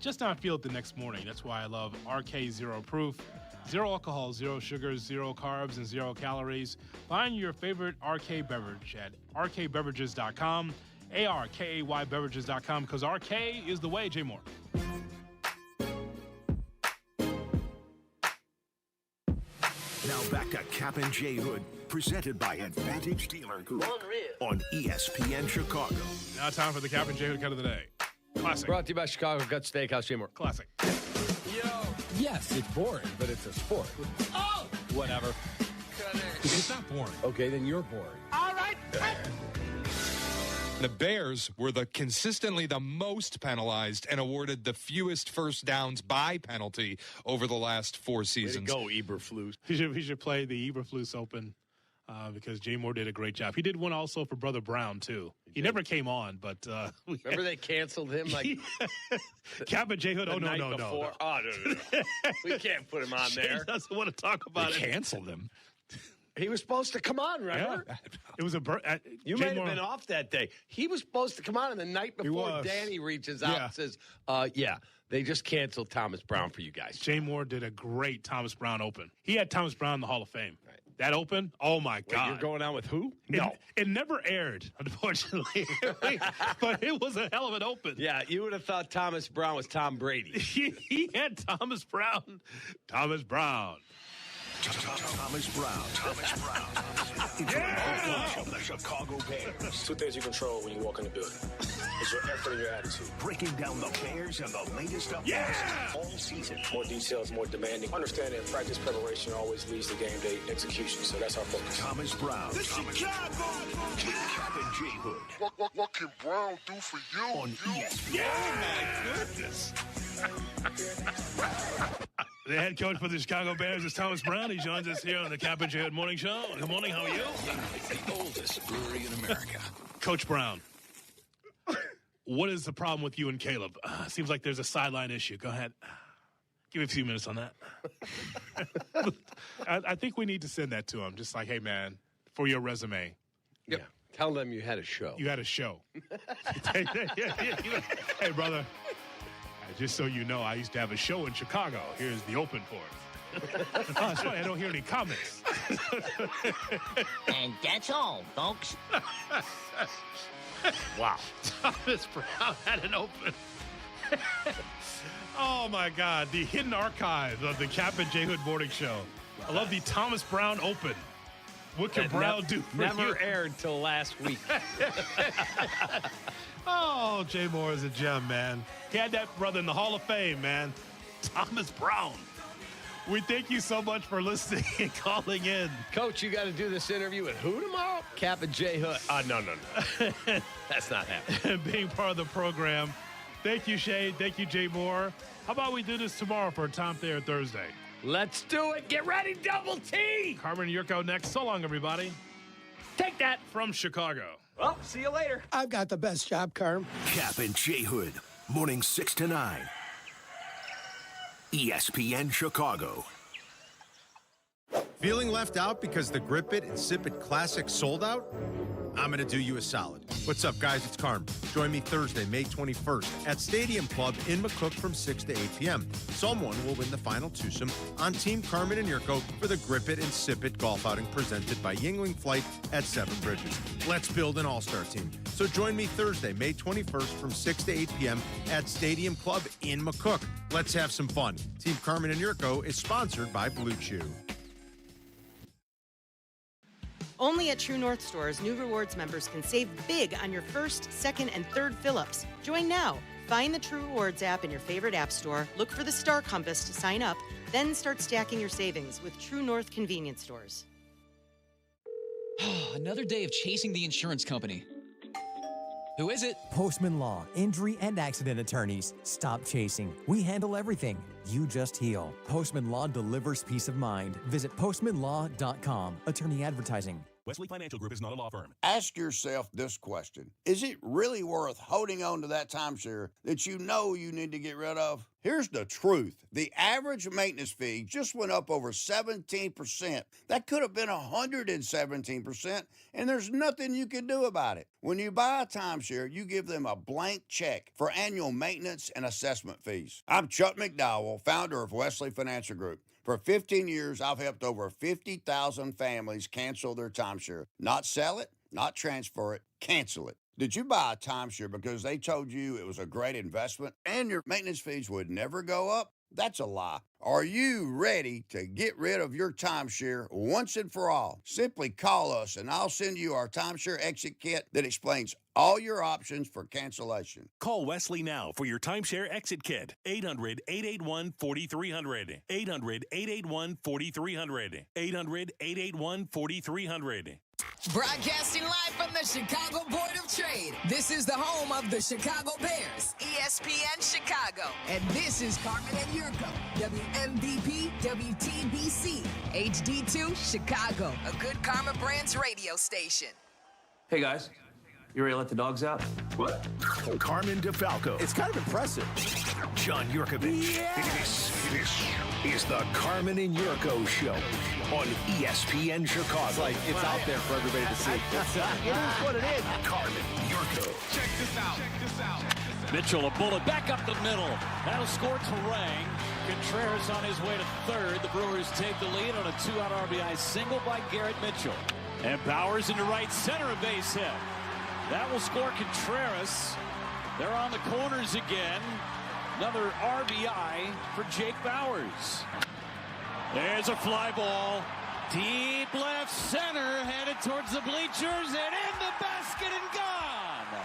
[SPEAKER 3] just not feel it the next morning. That's why I love RK Zero Proof. Zero alcohol, zero sugars, zero carbs, and zero calories. Find your favorite RK beverage at rkbeverages.com, ARKAY beverages.com, because RK is the way, Jay Moore.
[SPEAKER 5] Now back to Kap and J Hood, presented by Advantage Dealer Group on ESPN Chicago.
[SPEAKER 3] Now time for the Kap and J Hood cut of the day. Classic.
[SPEAKER 2] Brought to you by Chicago Gut Steakhouse, Jay Moore.
[SPEAKER 3] Classic.
[SPEAKER 19] Yes, it's boring, but it's a sport.
[SPEAKER 18] Oh!
[SPEAKER 19] Whatever. It's not boring. Okay, then you're boring.
[SPEAKER 18] All right.
[SPEAKER 21] The Bears were consistently the most penalized and awarded the fewest first downs by penalty over the last 4 seasons.
[SPEAKER 2] Way to go, Eberflus.
[SPEAKER 3] He should play the Eberflus Open because Jay Moore did a great job. He did one also for Brother Brown, too. He never came on, but...
[SPEAKER 2] Remember they canceled him? Like
[SPEAKER 3] Kap and J Hood,
[SPEAKER 2] Oh, no. We can't put him on there.
[SPEAKER 3] He doesn't want to talk about it.
[SPEAKER 21] Canceled him.
[SPEAKER 2] He was supposed to come on, remember?
[SPEAKER 3] Yeah. It was
[SPEAKER 2] you
[SPEAKER 3] Jay
[SPEAKER 2] might
[SPEAKER 3] Moore,
[SPEAKER 2] have been off that day. He was supposed to come on, and the night before, Danny reaches out and says, they just canceled Thomas Brown for you guys.
[SPEAKER 3] Jay Moore did a great Thomas Brown Open. He had Thomas Brown in the Hall of Fame. Right. That Open, oh, my God.
[SPEAKER 2] You're going on with who?
[SPEAKER 3] No. It never aired, unfortunately. But it was a hell of an Open.
[SPEAKER 2] Yeah, you would have thought Thomas Brown was Tom Brady.
[SPEAKER 3] He had Thomas Brown. Thomas Brown.
[SPEAKER 5] Thomas Brown. Of the Chicago Bears.
[SPEAKER 20] 2 things you control when you walk in the building. It's your effort and your attitude.
[SPEAKER 5] Breaking down the Bears and the latest updates all season.
[SPEAKER 20] More details, more demanding. Understanding practice preparation always leads to game day execution, so that's our focus.
[SPEAKER 5] Thomas Brown.
[SPEAKER 20] The Chicago!
[SPEAKER 5] Kap and J Hood.
[SPEAKER 20] What can Brown do for you?
[SPEAKER 5] On ESPN.
[SPEAKER 3] Oh, my goodness. The head coach for the Chicago Bears is Thomas Brown. He joins us here on the Kap and J Hood Morning Show. Good morning. How are you?
[SPEAKER 5] The oldest brewery in America.
[SPEAKER 3] Coach Brown, what is the problem with you and Caleb? Seems like there's a sideline issue. Go ahead. Give me a few minutes on that. I think we need to send that to him. Just like, hey, man, for your resume.
[SPEAKER 2] Yeah. Tell them you had a show.
[SPEAKER 3] You had a show. Hey, brother. Just so you know, I used to have a show in Chicago. Here's the open for it. That's funny. I don't hear any comments.
[SPEAKER 22] And that's all, folks.
[SPEAKER 3] Wow. Thomas Brown had an open. Oh, my God. The hidden archive of the Kap and J Hood Morning Show. I love the Thomas Brown Open. What can Brown do for
[SPEAKER 2] never
[SPEAKER 3] you?
[SPEAKER 2] aired till last week.
[SPEAKER 3] Oh, Jay Moore is a gem, man. He had that brother in the Hall of Fame, man. Thomas Brown. We thank you so much for listening and calling in.
[SPEAKER 2] Coach, you got to do this interview with who tomorrow? Kap and J Hood. No. That's not happening.
[SPEAKER 3] Being part of the program. Thank you, Shay. Thank you, Jay Moore. How about we do this tomorrow for a Tom Thayer Thursday?
[SPEAKER 2] Let's do it. Get ready, Double T.
[SPEAKER 3] Carmen Jurko next. So long, everybody.
[SPEAKER 2] Take that
[SPEAKER 3] from Chicago.
[SPEAKER 2] Well, see you later.
[SPEAKER 31] I've got the best job, Carm.
[SPEAKER 5] Kap and J Hood, morning 6 to 9. ESPN Chicago.
[SPEAKER 7] Feeling left out because the Grip It and Sip It Classic sold out? I'm going to do you a solid. What's up, guys? It's Carm. Join me Thursday, May 21st at Stadium Club in McCook from 6 to 8 p.m. Someone will win the final twosome on Team Carmen and Jurko for the Grip It and Sip It golf outing presented by Yingling Flight at Seven Bridges. Let's build an all-star team. So join me Thursday, May 21st from 6 to 8 p.m. at Stadium Club in McCook. Let's have some fun. Team Carmen and Jurko is sponsored by Blue Chew.
[SPEAKER 6] Only at True North stores, new rewards members can save big on your first, second, and third fill-ups. Join now. Find the True Rewards app in your favorite app store, look for the Star Compass to sign up, then start stacking your savings with True North convenience stores.
[SPEAKER 8] Another day of chasing the insurance company. Who is it?
[SPEAKER 22] Postman Law, injury and accident attorneys. Stop chasing. We handle everything. You just heal. Postman Law delivers peace of mind. Visit postmanlaw.com. Attorney advertising.
[SPEAKER 23] Wesley Financial Group is not a law firm.
[SPEAKER 24] Ask yourself this question. Is it really worth holding on to that timeshare that you know you need to get rid of? Here's the truth. The average maintenance fee just went up over 17%. That could have been 117%, and there's nothing you can do about it. When you buy a timeshare, you give them a blank check for annual maintenance and assessment fees. I'm Chuck McDowell, founder of Wesley Financial Group. For 15 years, I've helped over 50,000 families cancel their timeshare. Not sell it, not transfer it, cancel it. Did you buy a timeshare because they told you it was a great investment and your maintenance fees would never go up? That's a lie. Are you ready to get rid of your timeshare once and for all? Simply call us and I'll send you our timeshare exit kit that explains all your options for cancellation.
[SPEAKER 23] Call Wesley now for your timeshare exit kit. 800-881-4300. 800-881-4300. 800-881-4300.
[SPEAKER 18] Broadcasting live from the Chicago Board of Trade. This is the home of the Chicago Bears, ESPN Chicago. And this is Carmen and Jurko, WMVP, WTBC, HD2, Chicago, a good Karma Brands radio station.
[SPEAKER 25] Hey, guys. You ready to let the dogs out?
[SPEAKER 5] What? Carmen DeFalco.
[SPEAKER 31] It's kind of impressive.
[SPEAKER 5] John Yurkovich.
[SPEAKER 18] Yes!
[SPEAKER 5] This is the Carmen and Jurko Show on ESPN Chicago.
[SPEAKER 31] It's out there for everybody to see.
[SPEAKER 18] It is what it is.
[SPEAKER 5] Carmen Jurko.
[SPEAKER 26] Check this out. Mitchell, a bullet back up the middle. That'll score Terang. Contreras on his way to third. The Brewers take the lead on a 2-out RBI single by Garrett Mitchell. And Bowers into right center, a base hit. That will score Contreras. They're on the corners again. Another RBI for Jake Bowers. There's a fly ball. Deep left center, headed towards the bleachers, and in the basket and gone.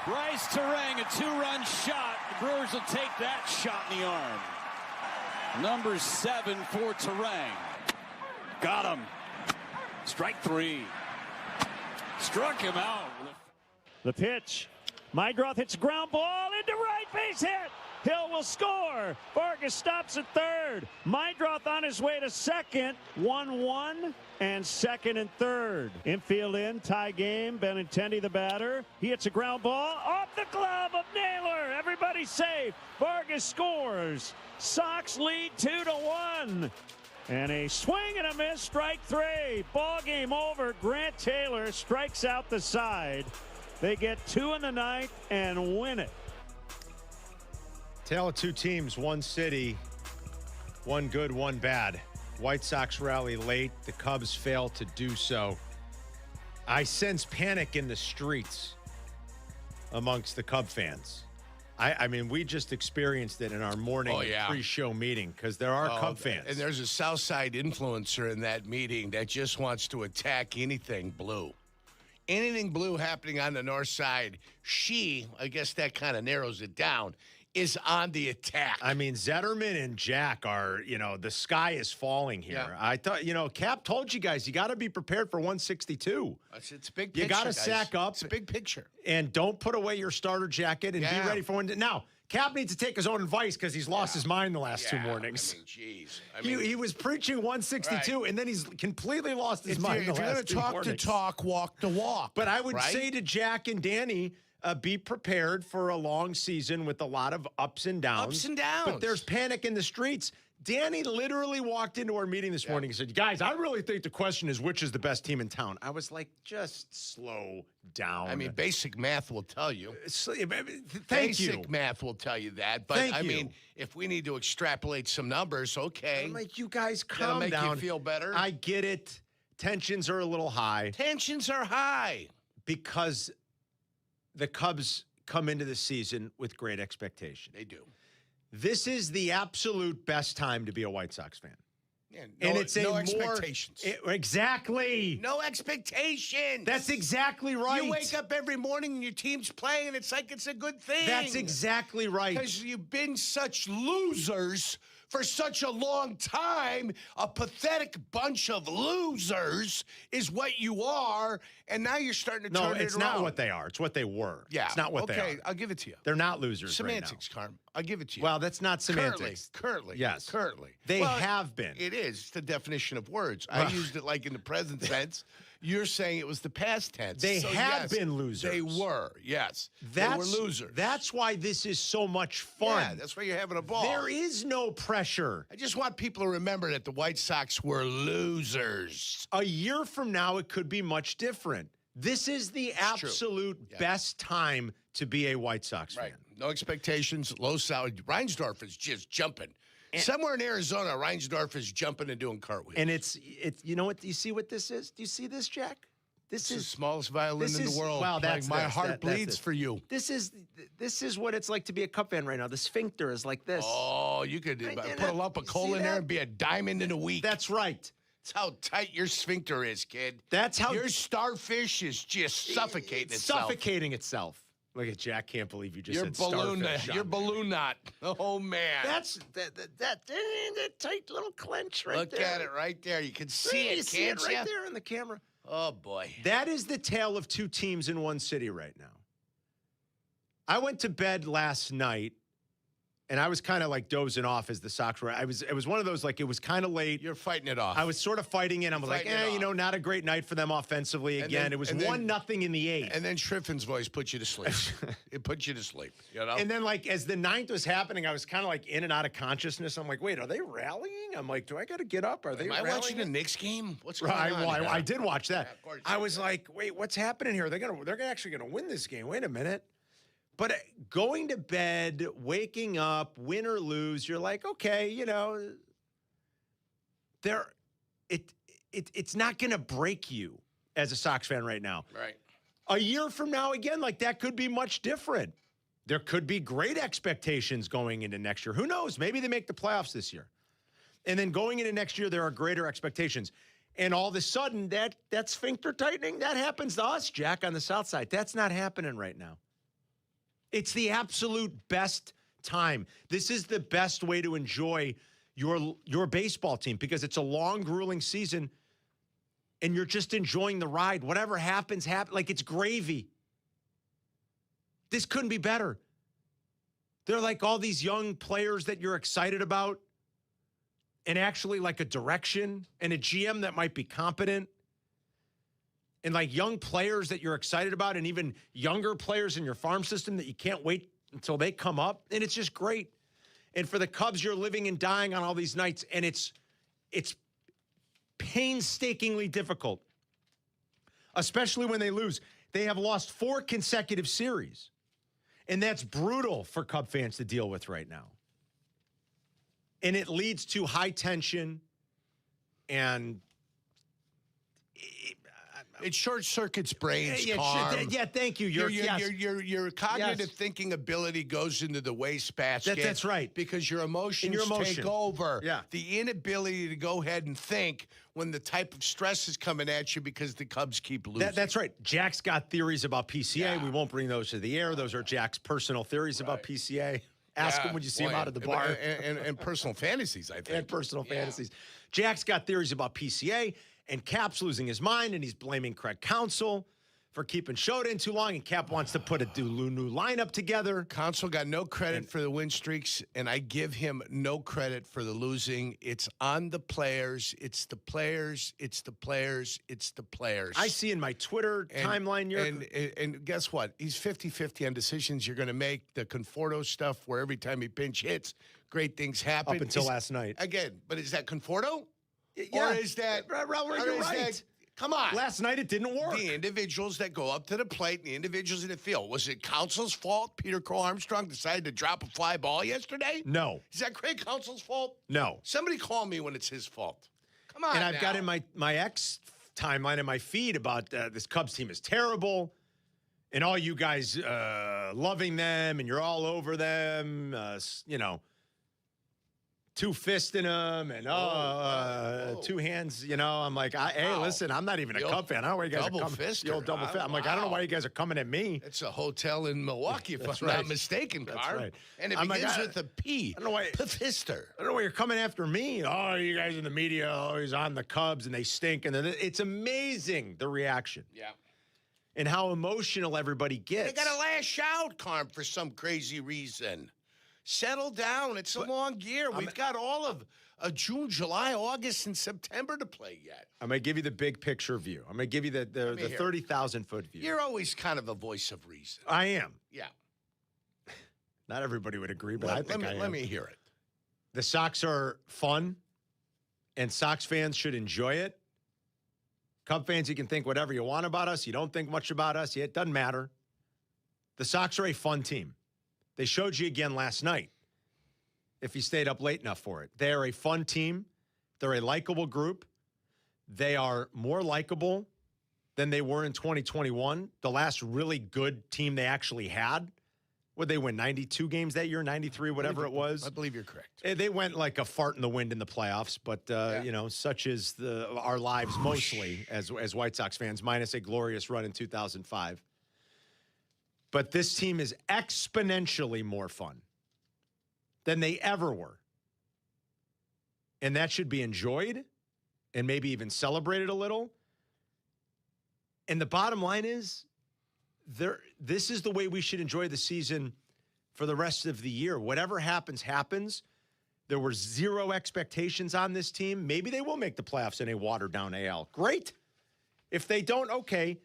[SPEAKER 26] Bryce Terang, a 2-run shot. The Brewers will take that shot in the arm. Number 7 for Terang. Got him. Strike 3. Struck him out.
[SPEAKER 1] The pitch. Mydroth hits a ground ball into right, base hit. Hill will score. Vargas stops at third. Mydroth on his way to second. 1-1 and second and third. Infield in, tie game. Benintendi the batter. He hits a ground ball off the glove of Naylor. Everybody safe. Vargas scores. Sox lead 2-1. And a swing and a miss, strike 3. Ball game over. Grant Taylor strikes out the side. They get 2 in the ninth and win it.
[SPEAKER 7] Tale of two teams, one city, one good, one bad. White Sox rally late. The Cubs fail to do so. I sense panic in the streets amongst the Cub fans. I mean, we just experienced it in our morning pre-show meeting because there are Cub fans.
[SPEAKER 27] And there's a Southside influencer in that meeting that just wants to attack anything blue. Anything blue happening on the north side, I guess that kind of narrows it down, is on the attack.
[SPEAKER 7] I mean, Zetterman and Jack are, the sky is falling here. Yeah. I thought, Kap told you guys, you got to be prepared for 162.
[SPEAKER 27] It's a big picture,
[SPEAKER 7] you got to
[SPEAKER 27] guys.
[SPEAKER 7] sack up.
[SPEAKER 27] It's a big picture.
[SPEAKER 7] And don't put away your starter jacket and be ready for one. Now, Kap needs to take his own advice because he's lost his mind the last 2 mornings.
[SPEAKER 27] I mean,
[SPEAKER 7] he was preaching 162, and then he's completely lost his mind the last 2 mornings.
[SPEAKER 27] If you're going to talk, walk the walk.
[SPEAKER 7] But I would say to Jack and Danny, be prepared for a long season with a lot of ups and downs.
[SPEAKER 27] Ups and downs.
[SPEAKER 7] But there's panic in the streets. Danny literally walked into our meeting this morning and said, guys, I really think the question is which is the best team in town. I was like, just slow down.
[SPEAKER 27] I mean, basic math will tell you.
[SPEAKER 7] Thank you.
[SPEAKER 27] Basic math will tell you that. But, I mean, if we need to extrapolate some numbers, okay.
[SPEAKER 7] I'm like, you guys calm
[SPEAKER 27] That'll make
[SPEAKER 7] down.
[SPEAKER 27] you feel better.
[SPEAKER 7] I get it. Tensions are a little high.
[SPEAKER 27] Tensions are high.
[SPEAKER 7] Because the Cubs come into the season with great expectation.
[SPEAKER 27] They do.
[SPEAKER 7] This is the absolute best time to be a White Sox fan.
[SPEAKER 27] Yeah,
[SPEAKER 7] and it's
[SPEAKER 27] no expectations.
[SPEAKER 7] Exactly.
[SPEAKER 27] No expectations.
[SPEAKER 7] That's exactly right.
[SPEAKER 27] You wake up every morning and your team's playing, and it's like it's a good thing.
[SPEAKER 7] That's exactly right.
[SPEAKER 27] Because you've been such losers for such a long time. A pathetic bunch of losers is what you are, and now you're starting to turn it around.
[SPEAKER 7] No, it's not what they are. It's what they were.
[SPEAKER 27] Yeah.
[SPEAKER 7] It's not what they are.
[SPEAKER 27] Okay, I'll give it to you.
[SPEAKER 7] They're not losers
[SPEAKER 27] Semantics,
[SPEAKER 7] right now.
[SPEAKER 27] Carm. I'll give it to you.
[SPEAKER 7] Well, that's not semantics.
[SPEAKER 27] Currently.
[SPEAKER 7] Yes.
[SPEAKER 27] Currently.
[SPEAKER 7] They have been.
[SPEAKER 27] It is. It's the definition of words. I used it like in the present tense. You're saying it was the past tense.
[SPEAKER 7] They
[SPEAKER 27] So,
[SPEAKER 7] have
[SPEAKER 27] yes,
[SPEAKER 7] been losers.
[SPEAKER 27] They were, yes. They were losers.
[SPEAKER 7] That's why this is so much fun.
[SPEAKER 27] Yeah, that's why you're having a ball.
[SPEAKER 7] There is no pressure.
[SPEAKER 27] I just want people to remember that the White Sox were losers.
[SPEAKER 7] A year from now, it could be much different. This is the absolute best time to be a White Sox fan.
[SPEAKER 27] No expectations, low salary. Reinsdorf is just jumping. Somewhere in Arizona, Reinsdorf is jumping and doing cartwheels.
[SPEAKER 7] And it's you know what? Do you see what this is? Do you see this, Jack?
[SPEAKER 27] This is the smallest violin in the world.
[SPEAKER 7] Wow, that's
[SPEAKER 27] my heart bleeds for you.
[SPEAKER 7] This is what it's like to be a Cup fan right now. The sphincter is like this.
[SPEAKER 27] Oh, you could put a lump of coal in there and be a diamond in a week.
[SPEAKER 7] That's right.
[SPEAKER 27] That's how tight your sphincter is, kid.
[SPEAKER 7] That's how
[SPEAKER 27] your starfish is just suffocating itself.
[SPEAKER 7] Suffocating itself. Look at Jack. Can't believe you just
[SPEAKER 27] Your
[SPEAKER 7] said
[SPEAKER 27] balloon,
[SPEAKER 7] starfish.
[SPEAKER 27] your balloon knot. Oh man,
[SPEAKER 7] that's that tight little clench right there.
[SPEAKER 27] Look at it right there. You can see it, can't you?
[SPEAKER 7] Right there in the camera.
[SPEAKER 27] Oh boy,
[SPEAKER 7] that is the tale of two teams in one city right now. I went to bed last night, and I was kind of like dozing off as the Sox were. It was one of those, like, it was kind of late.
[SPEAKER 27] You're fighting it off.
[SPEAKER 7] I was sort of fighting it. I'm like, not a great night for them offensively again. It was 1-0 in the eighth.
[SPEAKER 27] And then Schriffin's voice put you to sleep. It put you to sleep, you know?
[SPEAKER 7] And then, like, as the ninth was happening, I was kind of like in and out of consciousness. I'm like, wait, are they rallying? I'm like, do I got to get up? Are they rallying?
[SPEAKER 27] Am I watching the Knicks game? What's going on?
[SPEAKER 7] Well, I did watch that. Yeah, I was like, wait, what's happening here? They're actually going to win this game. Wait a minute. But going to bed, waking up, win or lose, you're like, okay, it's not going to break you as a Sox fan right now.
[SPEAKER 27] Right.
[SPEAKER 7] A year from now, again, like that could be much different. There could be great expectations going into next year. Who knows? Maybe they make the playoffs this year. And then going into next year, there are greater expectations. And all of a sudden, that sphincter tightening, that happens to us, Jack, on the South Side. That's not happening right now. It's the absolute best time. This is the best way to enjoy your baseball team because it's a long, grueling season, and you're just enjoying the ride. Whatever happens, like it's gravy. This couldn't be better. They're like all these young players that you're excited about, and actually like a direction and a GM that might be competent. And like young players that you're excited about, and even younger players in your farm system that you can't wait until they come up. And it's just great. And for the Cubs, you're living and dying on all these nights, and it's painstakingly difficult, especially when they lose. They have lost 4 consecutive series, and that's brutal for Cub fans to deal with right now. And it leads to high tension, and
[SPEAKER 27] it short circuits brains.
[SPEAKER 7] Yeah, thank you.
[SPEAKER 27] Your cognitive thinking ability goes into the wastebasket.
[SPEAKER 7] That's right.
[SPEAKER 27] Because your emotions take over. Yeah. The inability to go ahead and think when the type of stress is coming at you because the Cubs keep losing.
[SPEAKER 7] That's right. Jack's got theories about PCA. Yeah. We won't bring those to the air. Those are Jack's personal theories about PCA. Ask him when you see him out at the bar.
[SPEAKER 27] And personal fantasies, I think.
[SPEAKER 7] And personal fantasies. Jack's got theories about PCA. And Kap's losing his mind, and he's blaming Craig Counsell for keeping Shota in too long, and Kap wants to put a new lineup together.
[SPEAKER 27] Council got no credit for the win streaks, and I give him no credit for the losing. It's on the players. It's the players. It's the players. It's the players.
[SPEAKER 7] I see in my Twitter timeline.
[SPEAKER 27] And guess what? He's 50-50 on decisions you're going to make. The Conforto stuff where every time he pinch hits, great things happen.
[SPEAKER 7] Up until last night.
[SPEAKER 27] Again, but is that Conforto?
[SPEAKER 7] Yeah.
[SPEAKER 27] Or is that...
[SPEAKER 7] You're right.
[SPEAKER 27] Come on.
[SPEAKER 7] Last night it didn't work.
[SPEAKER 27] The individuals that go up to the plate, the individuals in the field. Was it Council's fault Peter Cole Armstrong decided to drop a fly ball yesterday?
[SPEAKER 7] No.
[SPEAKER 27] Is that Craig Council's fault?
[SPEAKER 7] No.
[SPEAKER 27] Somebody call me when it's his fault. Come on.
[SPEAKER 7] And I've got in my ex timeline in my feed about this Cubs team is terrible, and all you guys loving them, and you're all over them, two-fisting them, and two hands, I'm like, hey, listen, I'm not even a Cub fan. I don't know why you guys are coming. The old double fist. I'm like, I don't know why you guys are coming at me.
[SPEAKER 27] It's a hotel in Milwaukee, if I'm not mistaken, Carl.
[SPEAKER 7] That's right.
[SPEAKER 27] And it begins with a P.
[SPEAKER 7] I don't know why.
[SPEAKER 27] Pfister.
[SPEAKER 7] I don't know why you're coming after me. Oh, you guys in the media always on the Cubs, and they stink. And it's amazing, the reaction.
[SPEAKER 27] Yeah.
[SPEAKER 7] And how emotional everybody gets.
[SPEAKER 27] They got to lash out, Carm, for some crazy reason. Settle down. It's a long year. We've got all of June, July, August, and September to play yet.
[SPEAKER 7] I'm going to give you the big picture view. I'm going to give you the 30,000-foot view.
[SPEAKER 27] You're always kind of a voice of reason.
[SPEAKER 7] I am.
[SPEAKER 27] Yeah.
[SPEAKER 7] Not everybody would agree, but I think I am.
[SPEAKER 27] Let me hear it.
[SPEAKER 7] The Sox are fun, and Sox fans should enjoy it. Cub fans, you can think whatever you want about us. You don't think much about us. It doesn't matter. The Sox are a fun team. They showed you again last night, if you stayed up late enough for it. They are a fun team. They're a likable group. They are more likable than they were in 2021, the last really good team they actually had. Would they win 92 games that year, 93, whatever it was?
[SPEAKER 27] I believe you're correct.
[SPEAKER 7] They went like a fart in the wind in the playoffs, but, such is our lives mostly as White Sox fans, minus a glorious run in 2005. But this team is exponentially more fun than they ever were. And that should be enjoyed and maybe even celebrated a little. And the bottom line is, this is the way we should enjoy the season for the rest of the year. Whatever happens, happens. There were zero expectations on this team. Maybe they will make the playoffs in a watered-down AL. Great. If they don't, okay.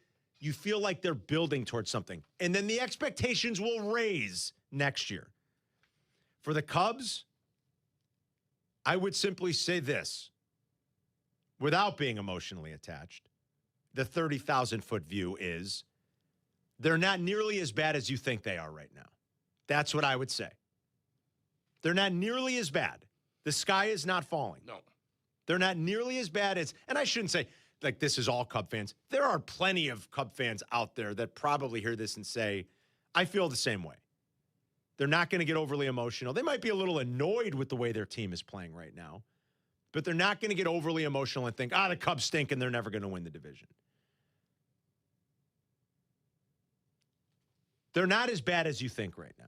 [SPEAKER 7] You feel like they're building towards something. And then the expectations will raise next year. For the Cubs, I would simply say this, without being emotionally attached. The 30,000-foot view is they're not nearly as bad as you think they are right now. That's what I would say. They're not nearly as bad. The sky is not falling.
[SPEAKER 27] No.
[SPEAKER 7] They're not nearly as bad as, and I shouldn't say, like, this is all Cub fans. There are plenty of Cub fans out there that probably hear this and say, I feel the same way. They're not going to get overly emotional. They might be a little annoyed with the way their team is playing right now, but they're not going to get overly emotional and think, the Cubs stink and they're never going to win the division. They're not as bad as you think right now.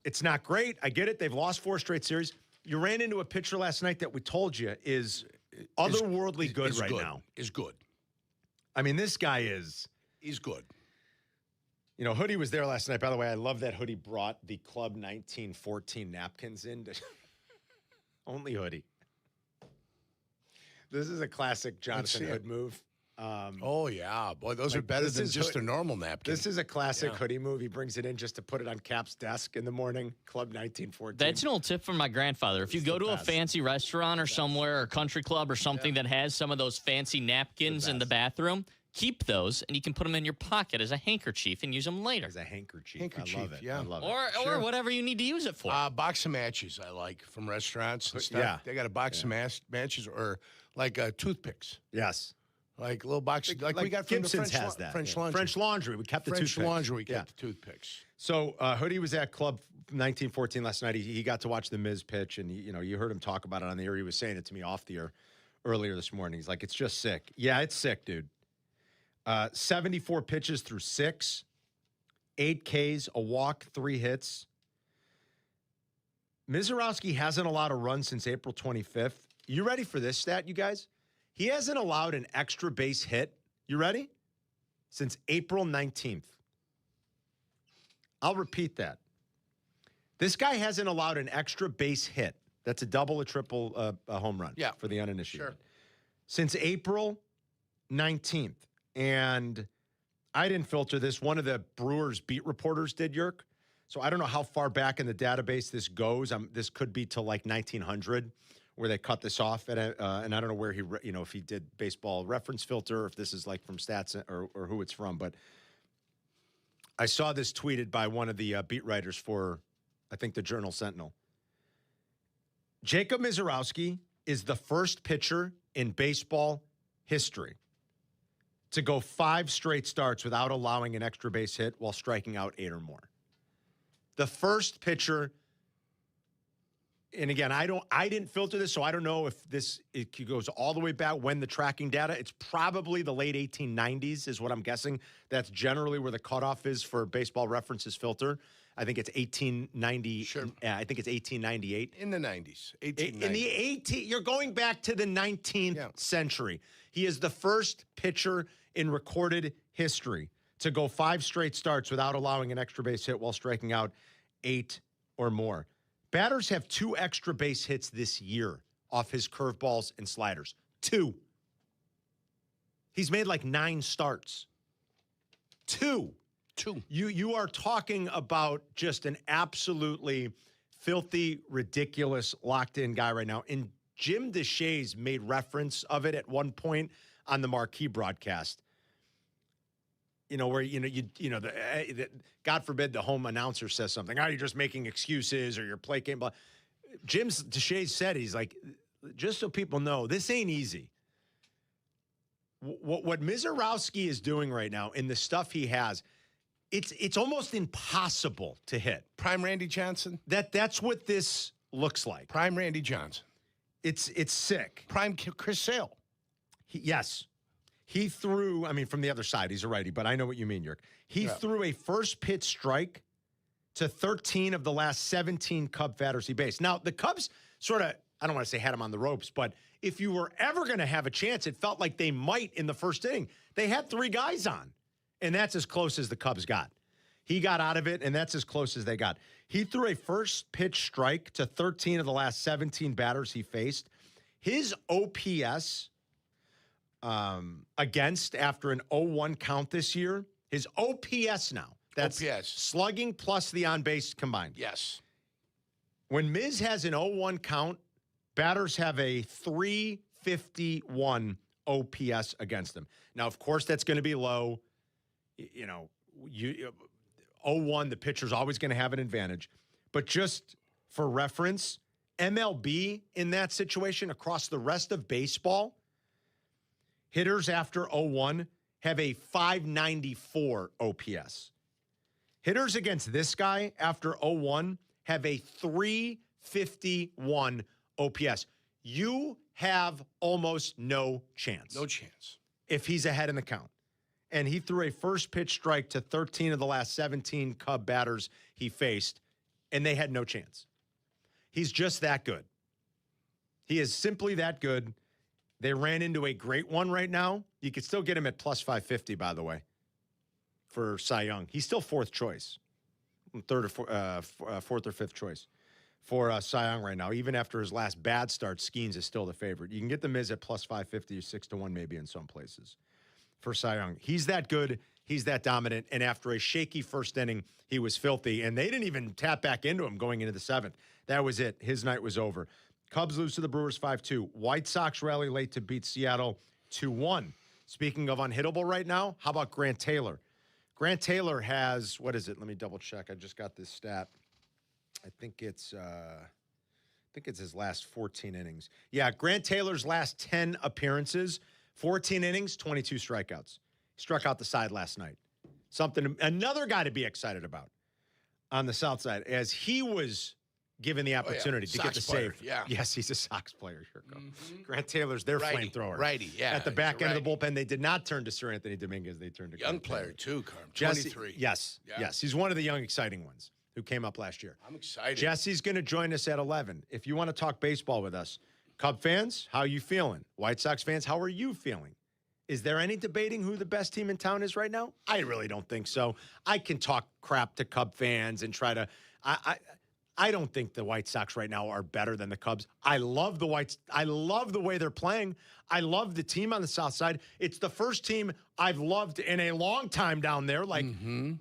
[SPEAKER 7] It's not great. I get it. They've lost 4 straight series. You ran into a pitcher last night that we told you is otherworldly good right now.
[SPEAKER 27] Is good.
[SPEAKER 7] I mean, this guy is.
[SPEAKER 27] He's good.
[SPEAKER 7] Hoodie was there last night. By the way, I love that Hoodie brought the Club 1914 napkins in. Only Hoodie. This is a classic Jonathan Hood move.
[SPEAKER 27] Oh, yeah. Boy, those are better than just a normal napkin.
[SPEAKER 7] This is a classic Hoodie move. He brings it in just to put it on Kap's desk in the morning. Club 1914.
[SPEAKER 4] That's an old tip from my grandfather. If you go to a fancy restaurant or somewhere, or country club or something that has some of those fancy napkins in the bathroom, keep those, and you can put them in your pocket as a handkerchief and use them later.
[SPEAKER 7] As a handkerchief.
[SPEAKER 27] Handkerchief,
[SPEAKER 7] I love it.
[SPEAKER 27] Yeah.
[SPEAKER 7] I love it.
[SPEAKER 4] Or whatever you need to use it for.
[SPEAKER 27] Box of matches I like from restaurants and stuff.
[SPEAKER 7] Yeah.
[SPEAKER 27] They got a box of matches or like toothpicks.
[SPEAKER 7] Yes.
[SPEAKER 27] Like little boxes, like we got from
[SPEAKER 7] Gibson's
[SPEAKER 27] the
[SPEAKER 7] has that.
[SPEAKER 27] French Laundry.
[SPEAKER 7] French Laundry. We kept the
[SPEAKER 27] French
[SPEAKER 7] toothpicks.
[SPEAKER 27] Laundry. We kept the toothpicks.
[SPEAKER 7] So Hoodie was at Club 1914 last night. He got to watch the Miz pitch, and you heard him talk about it on the air. He was saying it to me off the air earlier this morning. He's like, it's just sick. Yeah, it's sick, dude. 74 pitches through 6, 8 Ks, a walk, 3 hits. Mizorowski hasn't allowed a run since April 25th. You ready for this stat, you guys? He hasn't allowed an extra base hit. You ready? since April 19th. I'll repeat that. This guy hasn't allowed an extra base hit. That's a double, a triple, a home run for the uninitiated.
[SPEAKER 27] Sure.
[SPEAKER 7] Since April 19th. And I didn't filter this. One of the Brewers beat reporters did, Yerk. So I don't know how far back in the database this goes. This could be to like 1900 where they cut this off. And I don't know where if he did Baseball Reference Filter, or if this is like from Stats or who it's from. But I saw this tweeted by one of the beat writers for, I think, the Journal Sentinel. Jacob Misiorowski is the first pitcher in baseball history to go 5 straight starts without allowing an extra base hit while striking out 8 or more. The first pitcher, and again, I didn't filter this, so I don't know if it goes all the way back when the tracking data. It's probably the late 1890s is what I'm guessing. That's generally where the cutoff is for Baseball References filter. I think it's 1890. Sure. I think it's 1898.
[SPEAKER 27] In the 90s.
[SPEAKER 7] In the you're going back to the 19th century. He is the first pitcher in recorded history to go 5 straight starts without allowing an extra base hit while striking out 8 or more. Batters have 2 extra base hits this year off his curveballs and sliders. 2. He's made like 9 starts. 2. You are talking about just an absolutely filthy, ridiculous, locked-in guy right now. And Jim Deshaies made reference of it at one point on the marquee broadcast. Where God forbid the home announcer says something. Oh, you're just making excuses, or you're placating. Blah. Jim Deshaies said, he's like, just so people know, this ain't easy. What Misiorowski is doing right now in the stuff he has, it's almost impossible to hit.
[SPEAKER 27] Prime Randy Johnson?
[SPEAKER 7] That's what this looks like.
[SPEAKER 27] Prime Randy Johnson.
[SPEAKER 7] It's sick.
[SPEAKER 27] Prime Chris Sale.
[SPEAKER 7] Yes. He threw, from the other side, he's a righty, but I know what you mean, Yerk. He threw a first pitch strike to 13 of the last 17 Cub batters he based. Now, the Cubs sort of, I don't want to say had him on the ropes, but if you were ever going to have a chance, it felt like they might in the first inning. They had 3 guys on, and that's as close as the Cubs got. He got out of it, and that's as close as they got. He threw a first pitch strike to 13 of the last 17 batters he faced. His OPS against after an 0-1 count this year, his OPS now, that's slugging plus the on-base combined.
[SPEAKER 27] Yes.
[SPEAKER 7] When Miz has an 0-1 count, batters have a 351 OPS against them. Now, of course, that's going to be low. 0-1, the pitcher's always going to have an advantage. But just for reference, MLB in that situation across the rest of baseball, hitters after 0-1 have a 594 OPS. Hitters against this guy after 0-1 have a 351 OPS. You have almost no chance.
[SPEAKER 27] No chance.
[SPEAKER 7] If he's ahead in the count. And he threw a first pitch strike to 13 of the last 17 Cub batters he faced, and they had no chance. He's just that good. He is simply that good. They ran into a great one right now. You could still get him at plus 550, by the way, for Cy Young. He's still 4th choice, 4th or 5th choice for Cy Young right now. Even after his last bad start, Skeens is still the favorite. You can get the Miz at plus 550 or 6-1 maybe in some places for Cy Young. He's that good. He's that dominant. And after a shaky first inning, he was filthy. And they didn't even tap back into him going into the 7th. That was it. His night was over. Cubs lose to the Brewers 5-2. White Sox rally late to beat Seattle 2-1. Speaking of unhittable right now, how about Grant Taylor? Grant Taylor has, what is it? Let me double check. I just got this stat. I think it's his last 14 innings. Yeah, Grant Taylor's last 10 appearances, 14 innings, 22 strikeouts. He struck out the side last night. Another guy to be excited about on the South Side, as he was given the opportunity to get the
[SPEAKER 27] player,
[SPEAKER 7] save.
[SPEAKER 27] Yeah.
[SPEAKER 7] Yes, he's a Sox player. Grant Taylor's their flamethrower.
[SPEAKER 27] Righty, yeah.
[SPEAKER 7] At the back end of the bullpen, they did not turn to Sir Anthony Dominguez. They turned to
[SPEAKER 27] young
[SPEAKER 7] Grant
[SPEAKER 27] player
[SPEAKER 7] Taylor.
[SPEAKER 27] too, Carm.
[SPEAKER 7] Jesse,
[SPEAKER 27] 23.
[SPEAKER 7] Yes. He's one of the young, exciting ones who came up last year.
[SPEAKER 27] I'm excited.
[SPEAKER 7] Jesse's going to join us at 11. If you want to talk baseball with us, Cub fans, how are you feeling? White Sox fans, how are you feeling? Is there any debating who the best team in town is right now? I really don't think so. I can talk crap to Cub fans and try to I don't think the White Sox right now are better than the Cubs. I love the Whites. I love the way they're playing. I love the team on the South Side. It's the first team I've loved in a long time down there. Like,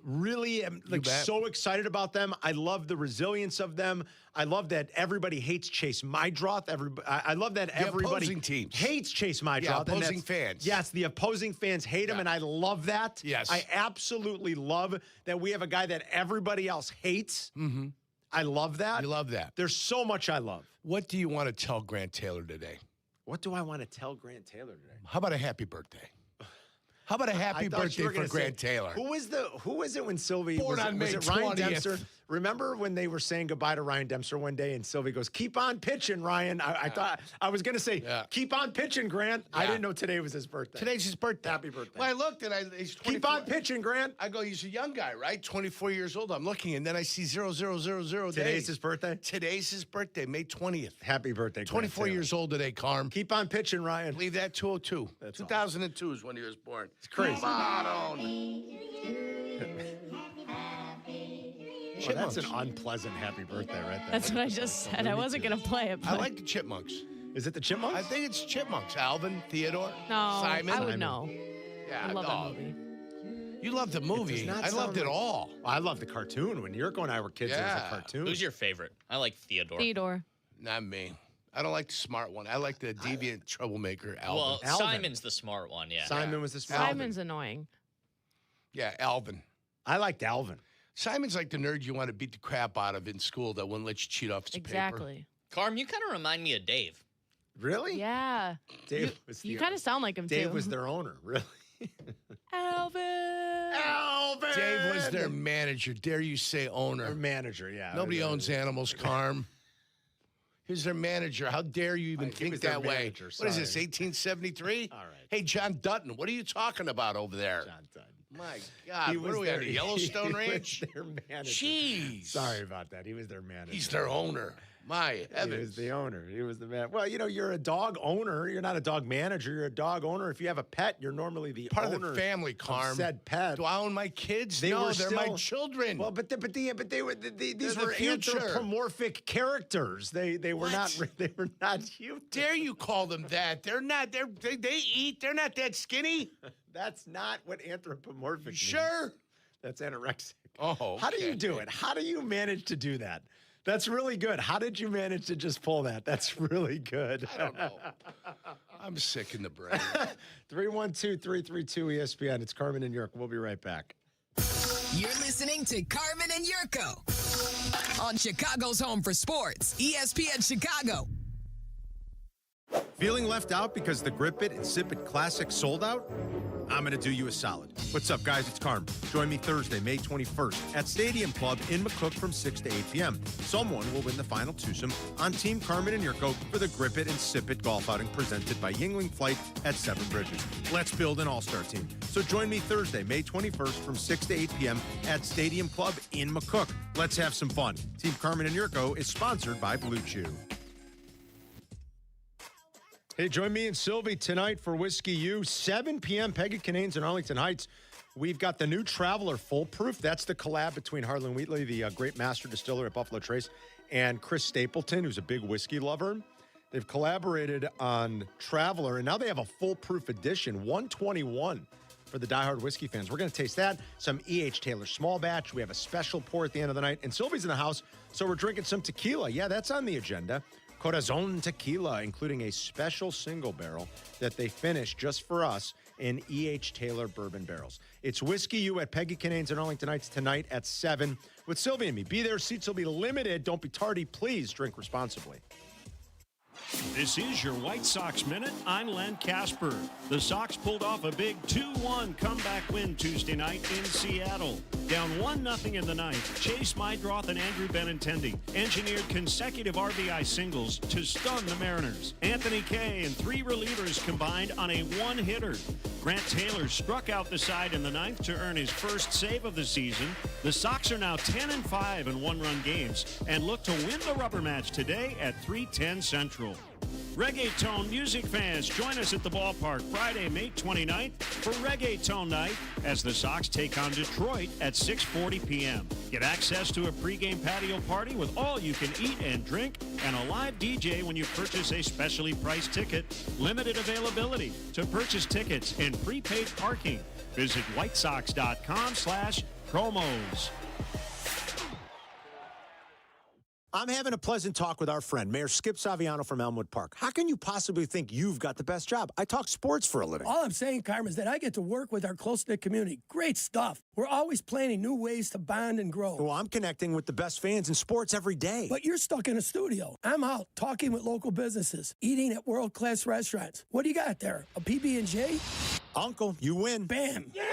[SPEAKER 7] really am so excited about them. I love the resilience of them. I love that everybody hates Chase Mydroth. I love that everybody hates Chase Mydroth.
[SPEAKER 27] Yeah, opposing fans.
[SPEAKER 7] Yes, the opposing fans hate him, and I love that.
[SPEAKER 27] Yes.
[SPEAKER 7] I absolutely love that we have a guy that everybody else hates.
[SPEAKER 27] Mm-hmm.
[SPEAKER 7] I love that.
[SPEAKER 27] You love that.
[SPEAKER 7] There's so much I love.
[SPEAKER 27] What do you want to tell Grant Taylor today?
[SPEAKER 7] What do I want to tell Grant Taylor today?
[SPEAKER 27] How about a happy birthday? How about a happy birthday for Grant Taylor?
[SPEAKER 7] Who was it when Sylvie
[SPEAKER 27] Born on May
[SPEAKER 7] was it Ryan
[SPEAKER 27] 20th.
[SPEAKER 7] Dempster? Remember when they were saying goodbye to Ryan Dempster one day and Sylvie goes, "Keep on pitching, Ryan." I thought I was going to say, "Keep on pitching, Grant." I didn't know today was his birthday.
[SPEAKER 27] Today's his birthday.
[SPEAKER 7] Happy birthday.
[SPEAKER 27] Well, I looked and he's 24.
[SPEAKER 7] Keep on pitching, Grant.
[SPEAKER 27] I go, he's a young guy, right? 24 years old. I'm looking, and then I see 0000
[SPEAKER 7] Today's
[SPEAKER 27] days.
[SPEAKER 7] his birthday?
[SPEAKER 27] Today's his birthday, May 20th.
[SPEAKER 7] Happy birthday, Grant
[SPEAKER 27] 24
[SPEAKER 7] Taylor.
[SPEAKER 27] years old today, Carm.
[SPEAKER 7] Keep on pitching, Ryan.
[SPEAKER 27] Leave that 202.
[SPEAKER 7] That's
[SPEAKER 27] 2002 is when he was born.
[SPEAKER 7] It's crazy.
[SPEAKER 27] Come on.
[SPEAKER 7] Well, that's an unpleasant happy birthday right there.
[SPEAKER 9] That's what I just said. I wasn't going to play it.
[SPEAKER 27] I
[SPEAKER 9] But
[SPEAKER 27] like the Chipmunks.
[SPEAKER 7] Is it the Chipmunks?
[SPEAKER 27] I think it's Chipmunks. Alvin, Theodore,
[SPEAKER 9] No,
[SPEAKER 27] Simon.
[SPEAKER 9] I would know.
[SPEAKER 27] Yeah,
[SPEAKER 9] I love that movie.
[SPEAKER 27] You love the movie. I loved it all.
[SPEAKER 7] I love the cartoon. When Yurko and I were kids, it was a cartoon.
[SPEAKER 4] Who's your favorite? I like Theodore.
[SPEAKER 9] Theodore.
[SPEAKER 27] Not me. I don't like the smart one. I like the deviant troublemaker, Alvin.
[SPEAKER 4] Well, Simon's the smart one, yeah.
[SPEAKER 7] Simon was the smart one.
[SPEAKER 9] Simon's annoying.
[SPEAKER 27] Yeah, Alvin.
[SPEAKER 7] I liked Alvin.
[SPEAKER 27] Simon's like the nerd you want to beat the crap out of in school that wouldn't let you cheat off his paper.
[SPEAKER 9] Exactly.
[SPEAKER 4] Carm, you kind of remind me of Dave.
[SPEAKER 7] Really?
[SPEAKER 9] Yeah.
[SPEAKER 7] Dave was
[SPEAKER 9] You kind of sound like him,
[SPEAKER 7] Dave
[SPEAKER 9] too.
[SPEAKER 7] was their owner, really.
[SPEAKER 9] Alvin.
[SPEAKER 7] Alvin!
[SPEAKER 27] Dave was their manager. Dare you say owner?
[SPEAKER 7] Their manager, yeah.
[SPEAKER 27] Nobody owns animals, Carm. He was their manager. How dare you even think that way?
[SPEAKER 7] Manager,
[SPEAKER 27] what is this, 1873?
[SPEAKER 7] All right.
[SPEAKER 27] Hey, John Dutton, what are you talking about over there?
[SPEAKER 7] John Dutton.
[SPEAKER 27] My God, what are we at, a Yellowstone Ranch?
[SPEAKER 7] He was their manager.
[SPEAKER 27] Jeez.
[SPEAKER 7] Sorry about that. He was their manager.
[SPEAKER 27] He's their owner. My heavens.
[SPEAKER 7] He was the owner. He was the man. Well, you're a dog owner. You're not a dog manager. You're a dog owner. If you have a pet, you're normally the
[SPEAKER 27] Part
[SPEAKER 7] owner
[SPEAKER 27] of the family, Carm.
[SPEAKER 7] of said pet.
[SPEAKER 27] Do I own my kids?
[SPEAKER 7] They're
[SPEAKER 27] my children.
[SPEAKER 7] Well, but they were these were
[SPEAKER 27] future.
[SPEAKER 7] anthropomorphic characters. They were not human.
[SPEAKER 27] Dare you call them that? They're not. They eat. They're not that skinny.
[SPEAKER 7] That's not what anthropomorphic means.
[SPEAKER 27] Sure.
[SPEAKER 7] That's anorexic.
[SPEAKER 27] Oh,
[SPEAKER 7] How do you do it? How do you manage to do that? That's really good. How did you manage to just pull that? That's really good.
[SPEAKER 27] I don't know. I'm sick in the brain.
[SPEAKER 7] 312-332-ESPN. It's Carmen and Jurko. We'll be right back.
[SPEAKER 18] You're listening to Carmen and Jurko on Chicago's home for sports, ESPN Chicago.
[SPEAKER 7] Feeling left out because the Grip It and Sip It Classic sold out? I'm going to do you a solid. What's up, guys? It's Carm. Join me Thursday, May 21st at Stadium Club in McCook from 6 to 8 p.m. Someone will win the final twosome on Team Carmen and Jurko for the Grip It and Sip It golf outing presented by Yingling Flight at Seven Bridges. Let's build an all-star team. So join me Thursday, May 21st from 6 to 8 p.m. at Stadium Club in McCook. Let's have some fun. Team Carmen and Jurko is sponsored by Blue Chew. Hey, join me and Sylvie tonight for Whiskey U, 7 p.m., Peggy Cananes in Arlington Heights. We've got the new Traveler Foolproof. That's the collab between Harlan Wheatley, the great master distiller at Buffalo Trace, and Chris Stapleton, who's a big whiskey lover. They've collaborated on Traveler, and now they have a foolproof edition, 121 for the diehard whiskey fans. We're going to taste that, some E.H. Taylor small batch. We have a special pour at the end of the night, and Sylvie's in the house, so we're drinking some tequila. Yeah, that's on the agenda. Corazon Tequila, including a special single barrel that they finished just for us in E.H. Taylor bourbon barrels. It's Whiskey U at Peggy Cananes in Arlington Heights tonight at 7 with Sylvie and me. Be there. Seats will be limited. Don't be tardy. Please drink responsibly.
[SPEAKER 1] This is your White Sox Minute. I'm Len Casper. The Sox pulled off a big 2-1 comeback win Tuesday night in Seattle. Down 1-0 in the ninth, Chase Mydroth and Andrew Benintendi engineered consecutive RBI singles to stun the Mariners. Anthony Kay and three relievers combined on a one-hitter. Grant Taylor struck out the side in the ninth to earn his first save of the season. The Sox are now 10-5 in one-run games and look to win the rubber match today at 3:10 Central. Reggaeton music fans, join us at the ballpark Friday, May 29th for Reggaeton Night as the Sox take on Detroit at 6:40 p.m. Get access to a pregame patio party with all you can eat and drink and a live DJ when you purchase a specially priced ticket. Limited availability. To purchase tickets and prepaid parking, visit whitesox.com/promos.
[SPEAKER 10] I'm having a pleasant talk with our friend, Mayor Skip Saviano from Elmwood Park. How can you possibly think you've got the best job? I talk sports for a living.
[SPEAKER 11] All I'm saying, Carmen, is that I get to work with our close-knit community. Great stuff. We're always planning new ways to bond and grow.
[SPEAKER 10] Well, I'm connecting with the best fans in sports every day.
[SPEAKER 11] But you're stuck in a studio. I'm out talking with local businesses, eating at world-class restaurants. What do you got there? A PB&J?
[SPEAKER 10] Uncle, you win.
[SPEAKER 11] Bam. Yeah!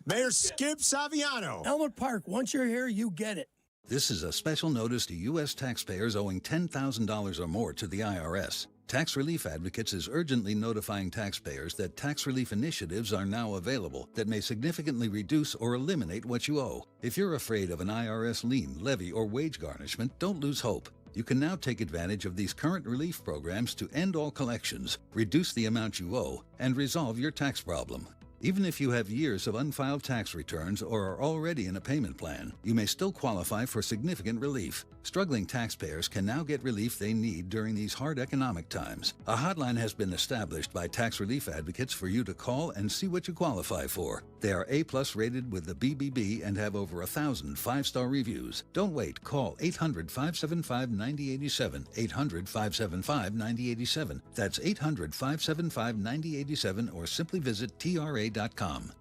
[SPEAKER 10] Mayor Skip Saviano.
[SPEAKER 11] Elmwood Park, once you're here, you get it.
[SPEAKER 12] This is a special notice to U.S. taxpayers owing $10,000 or more to the IRS. Tax Relief Advocates is urgently notifying taxpayers that tax relief initiatives are now available that may significantly reduce or eliminate what you owe. If you're afraid of an IRS lien, levy, or wage garnishment, don't lose hope. You can now take advantage of these current relief programs to end all collections, reduce the amount you owe, and resolve your tax problem. Even if you have years of unfiled tax returns or are already in a payment plan, you may still qualify for significant relief. Struggling taxpayers can now get relief they need during these hard economic times. A hotline has been established by Tax Relief Advocates for you to call and see what you qualify for. They are A+ rated with the BBB and have over 1,000 5-star reviews. Don't wait. Call 800-575-9087, 800-575-9087. That's 800-575-9087 or simply visit TRA.com.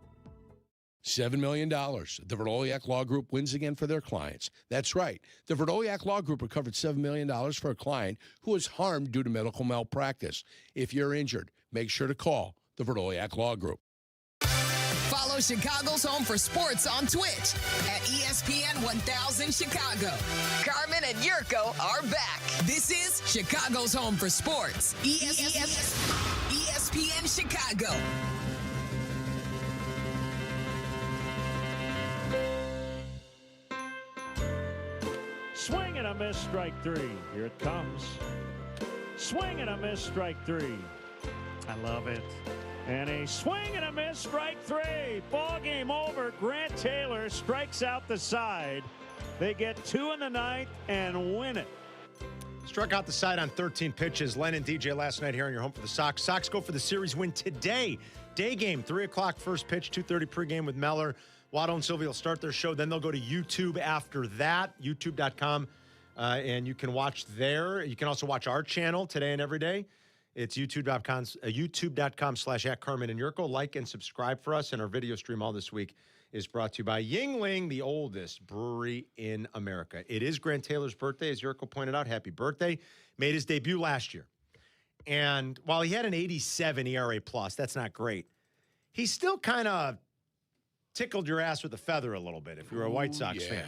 [SPEAKER 27] $7 million. The Verdoliak Law Group wins again for their clients. That's right. The Verdoliak Law Group recovered $7 million for a client who was harmed due to medical malpractice. If you're injured, make sure to call the Verdoliak Law Group.
[SPEAKER 18] Follow Chicago's Home for Sports on Twitch at ESPN 1000 Chicago. Carmen and Jurko are back. This is Chicago's Home for Sports. ESPN Chicago.
[SPEAKER 1] Swing and a miss, strike three. Here it comes. Swing and a miss, strike three. I love it. And a swing and a miss, strike three. Ball game over. Grant Taylor strikes out the side. They get 2 in the ninth and win it.
[SPEAKER 10] Struck out the side on 13 pitches. Len and DJ last night here on your home for the Sox. Sox go for the series win today. Day game, 3 o'clock first pitch, 2:30 pregame with Meller. Waddle and Silvy will start their show. Then they'll go to YouTube after that, youtube.com, and you can watch there. You can also watch our channel today and every day. It's youtube.com/@Carmen and Jurko. Like and subscribe for us. And our video stream all this week is brought to you by Yuengling, the oldest brewery in America. It is Grant Taylor's birthday, as Jurko pointed out. Happy birthday. Made his debut last year. And while he had an 87 ERA+, that's not great. He still kind of tickled your ass with a feather a little bit if you were a White Sox fan.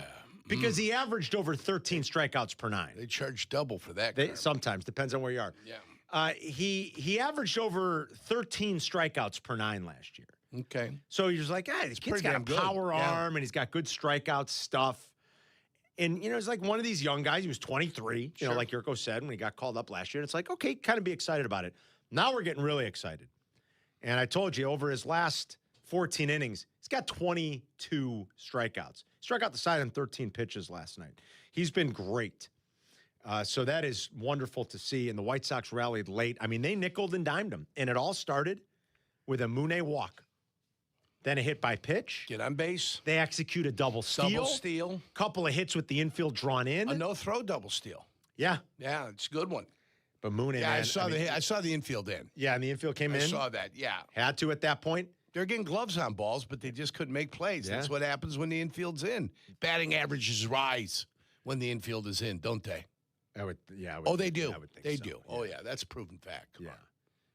[SPEAKER 10] Because he averaged over 13 strikeouts per 9.
[SPEAKER 27] They charge double for that.
[SPEAKER 10] Sometimes, depends on where you are.
[SPEAKER 27] Yeah.
[SPEAKER 10] He averaged over 13 strikeouts per 9 last year.
[SPEAKER 27] Okay.
[SPEAKER 10] So you're just like, this kid's got a power arm, and he's got good strikeout stuff. And, he's like one of these young guys. He was 23, like Jurko said, when he got called up last year. And it's like, okay, kind of be excited about it. Now we're getting really excited. And I told you, over his last 14 innings, he's got 22 strikeouts. He struck out the side on 13 pitches last night. He's been great. So that is wonderful to see. And the White Sox rallied late. I mean, they nickeled and dimed him. And it all started with a Mune walk. Then a hit by pitch.
[SPEAKER 27] Get on base.
[SPEAKER 10] They execute a double steal.
[SPEAKER 27] Double steal.
[SPEAKER 10] Couple of hits with the infield drawn in.
[SPEAKER 27] A no-throw double steal.
[SPEAKER 10] Yeah.
[SPEAKER 27] Yeah, it's a good one.
[SPEAKER 10] But Mune,
[SPEAKER 27] I saw the infield in.
[SPEAKER 10] Yeah, and the infield came in.
[SPEAKER 27] I saw that, yeah.
[SPEAKER 10] Had to at that point.
[SPEAKER 27] They're getting gloves on balls, but they just couldn't make plays.
[SPEAKER 10] Yeah.
[SPEAKER 27] That's what happens when the infield's in. Batting averages rise when the infield is in, don't they?
[SPEAKER 10] They do.
[SPEAKER 27] They do.
[SPEAKER 10] They
[SPEAKER 27] do. Oh, yeah, that's a proven fact.
[SPEAKER 10] Yeah.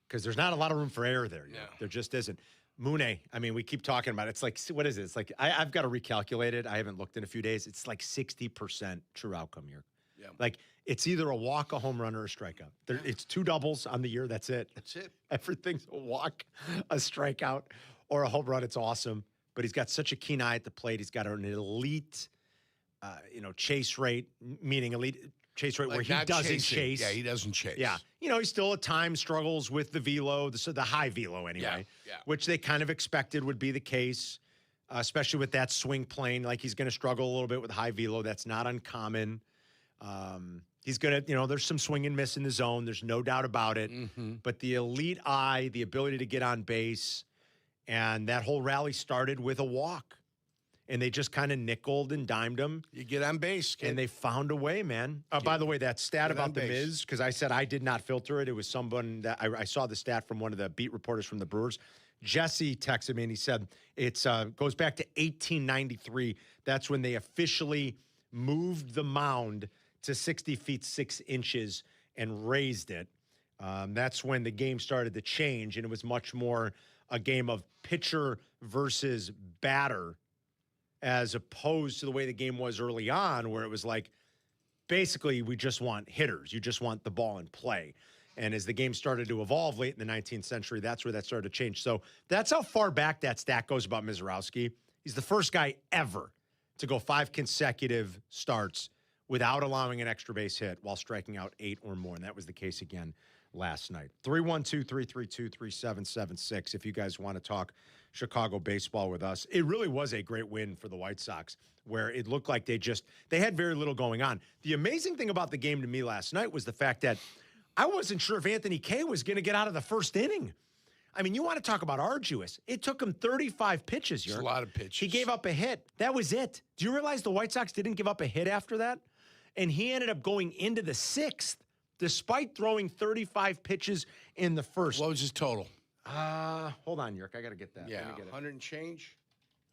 [SPEAKER 10] Because there's not a lot of room for error there.
[SPEAKER 27] Yeah.
[SPEAKER 10] There just isn't. Mune, I mean, we keep talking about it. It's like, what is it? It's like, I've got to recalculate it. I haven't looked in a few days. It's like 60% true outcome here.
[SPEAKER 27] Yeah.
[SPEAKER 10] Like, it's either a walk, a home run, or a strikeout. It's 2 doubles on the year. That's it.
[SPEAKER 27] That's it.
[SPEAKER 10] Everything's a walk, a strikeout, or a home run. It's awesome. But he's got such a keen eye at the plate. He's got an elite, chase rate, meaning elite. chase rate
[SPEAKER 27] Like
[SPEAKER 10] where he
[SPEAKER 27] not
[SPEAKER 10] doesn't
[SPEAKER 27] chasing.
[SPEAKER 10] chase.
[SPEAKER 27] Yeah, he doesn't chase.
[SPEAKER 10] Yeah. You know, he still at times struggles with the velo, the high velo anyway, which they kind of expected would be the case, especially with that swing plane. Like he's going to struggle a little bit with high velo. That's not uncommon. He's going to, there's some swing and miss in the zone. There's no doubt about it.
[SPEAKER 27] Mm-hmm.
[SPEAKER 10] But the elite eye, the ability to get on base, and that whole rally started with a walk. And they just kind of nickeled and dimed him.
[SPEAKER 27] You get on base, kid.
[SPEAKER 10] And they found a way, man. By the way, that stat about the Miz, because I said I did not filter it. It was someone that I saw the stat from one of the beat reporters from the Brewers. Jesse texted me and he said it goes back to 1893. That's when they officially moved the mound to 60 feet 6 inches and raised it. That's when the game started to change, and it was much more a game of pitcher versus batter, as opposed to the way the game was early on, where it was like, basically, we just want hitters. You just want the ball in play. And as the game started to evolve late in the 19th century, that's where that started to change. So that's how far back that stat goes about Mizorowski. He's the first guy ever to go 5 consecutive starts without allowing an extra base hit while striking out 8 or more. And that was the case again last night. 312-332-3776 if you guys want to talk Chicago baseball with us. It really was a great win for the White Sox, where it looked like they had very little going on. The amazing thing about the game to me last night was the fact that I wasn't sure if Anthony Kay was going to get out of the first inning. I mean, you want to talk about arduous. It took him 35 pitches.
[SPEAKER 27] It's a lot of pitches.
[SPEAKER 10] He gave up a hit. That was it. Do you realize the White Sox didn't give up a hit after that? And he ended up going into the 6th, despite throwing 35 pitches in the first.
[SPEAKER 27] What was his total?
[SPEAKER 10] Hold on, Yerk. I got to get that.
[SPEAKER 27] Yeah,
[SPEAKER 10] Let me get it.
[SPEAKER 27] 100 and change?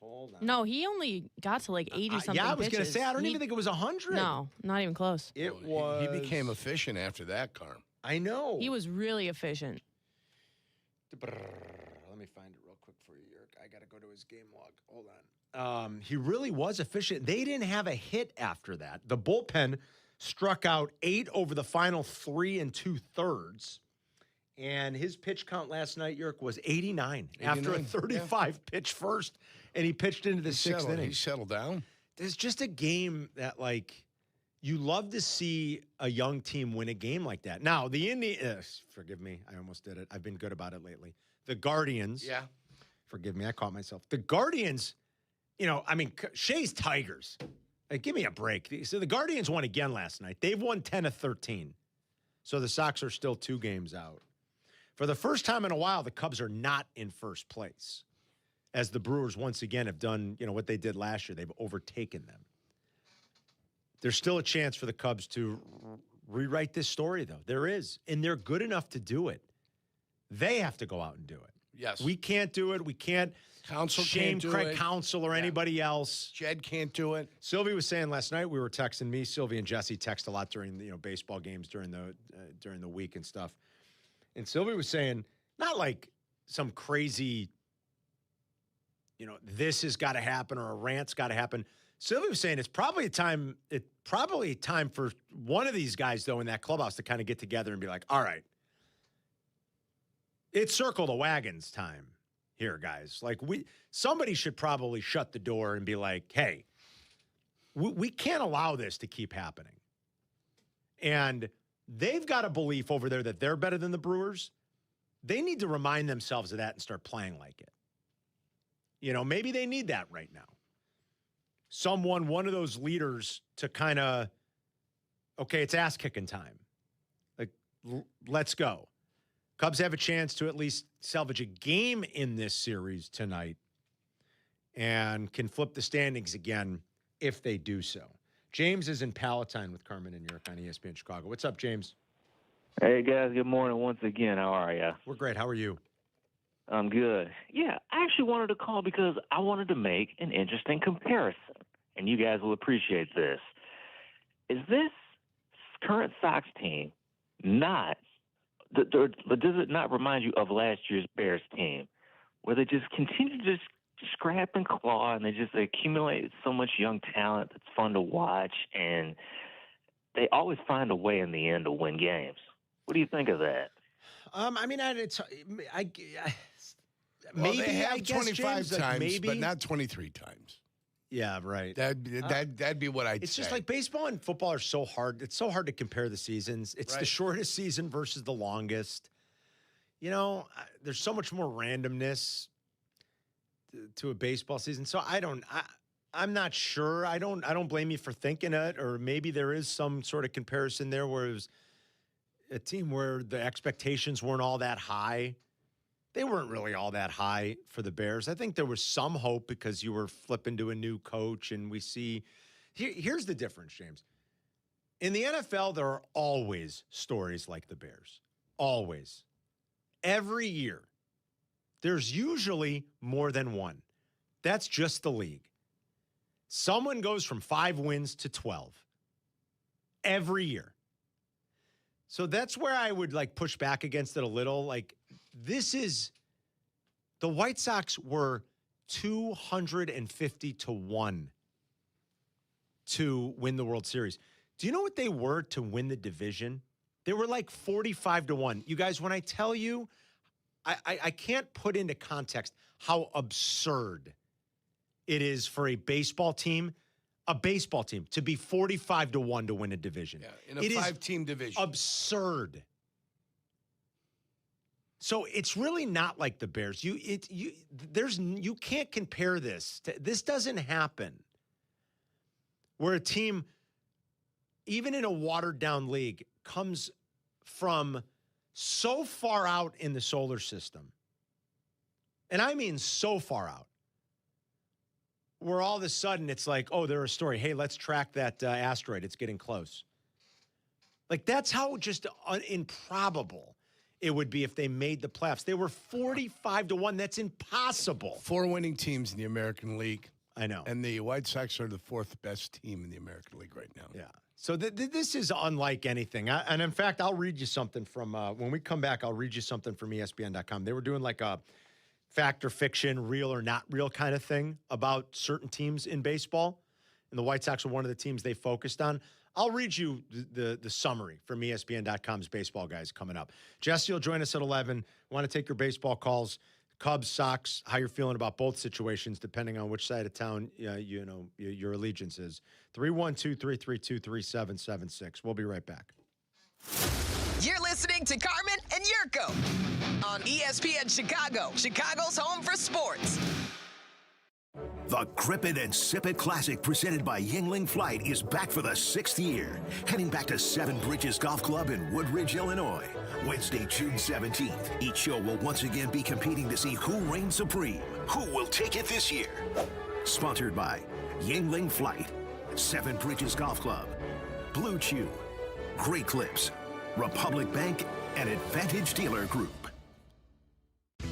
[SPEAKER 10] Hold on.
[SPEAKER 9] No, he only got to like 80-something
[SPEAKER 10] Yeah, I was going to
[SPEAKER 9] pitches.
[SPEAKER 10] say, I don't even think it was 100.
[SPEAKER 9] No, not even close.
[SPEAKER 10] It was.
[SPEAKER 27] He became efficient after that, Carm.
[SPEAKER 10] I know.
[SPEAKER 9] He was really efficient.
[SPEAKER 10] Let me find it real quick for you, Yerk. I got to go to his game log. Hold on. He really was efficient. They didn't have a hit after that. The bullpen struck out 8 over the final 3 2/3. And his pitch count last night, Yerk, was 89 after a 35 pitch first, and he pitched into the 6th inning.
[SPEAKER 27] He settled down.
[SPEAKER 10] There's just a game that, like, you love to see a young team win a game like that. Now, the Indians, forgive me, I almost did it. I've been good about it lately. The Guardians, forgive me, I caught myself. The Guardians, Shea's Tigers. Like, give me a break. So the Guardians won again last night. They've won 10 of 13. So the Sox are still 2 games out. For the first time in a while, the Cubs are not in first place, as the Brewers once again have done, what they did last year. They've overtaken them. There's still a chance for the Cubs to rewrite this story, though. There is, and they're good enough to do it. They have to go out and do it.
[SPEAKER 27] Yes.
[SPEAKER 10] We can't do it. We can't shame Craig Counsell or anybody else.
[SPEAKER 27] Jed can't do it.
[SPEAKER 10] Sylvie was saying last night, we were texting me. Sylvie and Jesse text a lot during the baseball games during the week and stuff. And Sylvie was saying, not like some crazy, this has got to happen or a rant's got to happen. Sylvie was saying it's probably time for one of these guys, though, in that clubhouse to kind of get together and be like, all right, it's circle the wagons time here, guys. Like, somebody should probably shut the door and be like, hey, we can't allow this to keep happening. And they've got a belief over there that they're better than the Brewers. They need to remind themselves of that and start playing like it. Maybe they need that right now. One of those leaders to kind of, okay, it's ass-kicking time. Like, let's go. Cubs have a chance to at least salvage a game in this series tonight and can flip the standings again if they do so. James is in Palatine with Carmen and Jurko on ESPN Chicago. What's up, James?
[SPEAKER 13] Hey, guys. Good morning once again. How are you?
[SPEAKER 10] We're great. How are you?
[SPEAKER 13] I'm good. Yeah, I actually wanted to call because I wanted to make an interesting comparison, and you guys will appreciate this. Is this current Sox team does it not remind you of last year's Bears team, where they just continue to scrap and claw, and they just accumulate so much young talent that's fun to watch, and they always find a way in the end to win games? What do you think of that?
[SPEAKER 27] They have 25 times, but not 23 times.
[SPEAKER 10] Yeah, right.
[SPEAKER 27] That'd be what I'd
[SPEAKER 10] It's
[SPEAKER 27] say.
[SPEAKER 10] just like baseball and football are so hard. It's so hard to compare the seasons. It's the shortest season versus the longest. You know, there's so much more randomness to a baseball season. So I'm not sure. I don't blame you for thinking it, or maybe there is some sort of comparison there where it was a team where the expectations weren't all that high. They weren't really all that high for the Bears. I think there was some hope because you were flipping to a new coach, and we see here's the difference, James. In the NFL, there are always stories like the Bears. Always. Every year. There's usually more than one. That's just the league. Someone goes from 5 wins to 12 every year. So that's where I would like push back against it a little. Like, the White Sox were 250 to 1 to win the World Series. Do you know what they were to win the division? They were like 45 to 1. You guys, when I tell you, I can't put into context how absurd it is for a baseball team to be 45 to 1 to win a division.
[SPEAKER 27] Yeah, in a 5-team division.
[SPEAKER 10] Absurd. So it's really not like the Bears. You can't compare this. This doesn't happen. Where a team, even in a watered down league, comes from so far out in the solar system. And I mean so far out. Where all of a sudden it's like, oh, there's a story. Hey, let's track that asteroid. It's getting close. Like, that's how just improbable it would be if they made the playoffs. They were 45 to 1. That's impossible.
[SPEAKER 27] 4 winning teams in the American League.
[SPEAKER 10] I know.
[SPEAKER 27] And the White Sox are the 4th best team in the American League right now.
[SPEAKER 10] Yeah. So this is unlike anything. And in fact, I'll read you something from, when we come back, I'll read you something from ESPN.com. They were doing like a fact or fiction, real or not real kind of thing about certain teams in baseball. And the White Sox were one of the teams they focused on. I'll read you the summary from ESPN.com's baseball guys coming up. Jesse will join us at 11. Want to take your baseball calls. Cubs, Sox, how you're feeling about both situations, depending on which side of town your allegiance is. 312-332-3776. We'll be right back.
[SPEAKER 18] You're listening to Carmen and Jurko on ESPN Chicago, Chicago's home for sports.
[SPEAKER 5] The Grip It and Sip It Classic presented by Yingling Flight is back for the 6th year. Heading back to Seven Bridges Golf Club in Woodridge, Illinois. Wednesday, June 17th. Each show will once again be competing to see who reigns supreme. Who will take it this year? Sponsored by Yingling Flight, Seven Bridges Golf Club, Blue Chew, Great Clips, Republic Bank, and Advantage Dealer Group.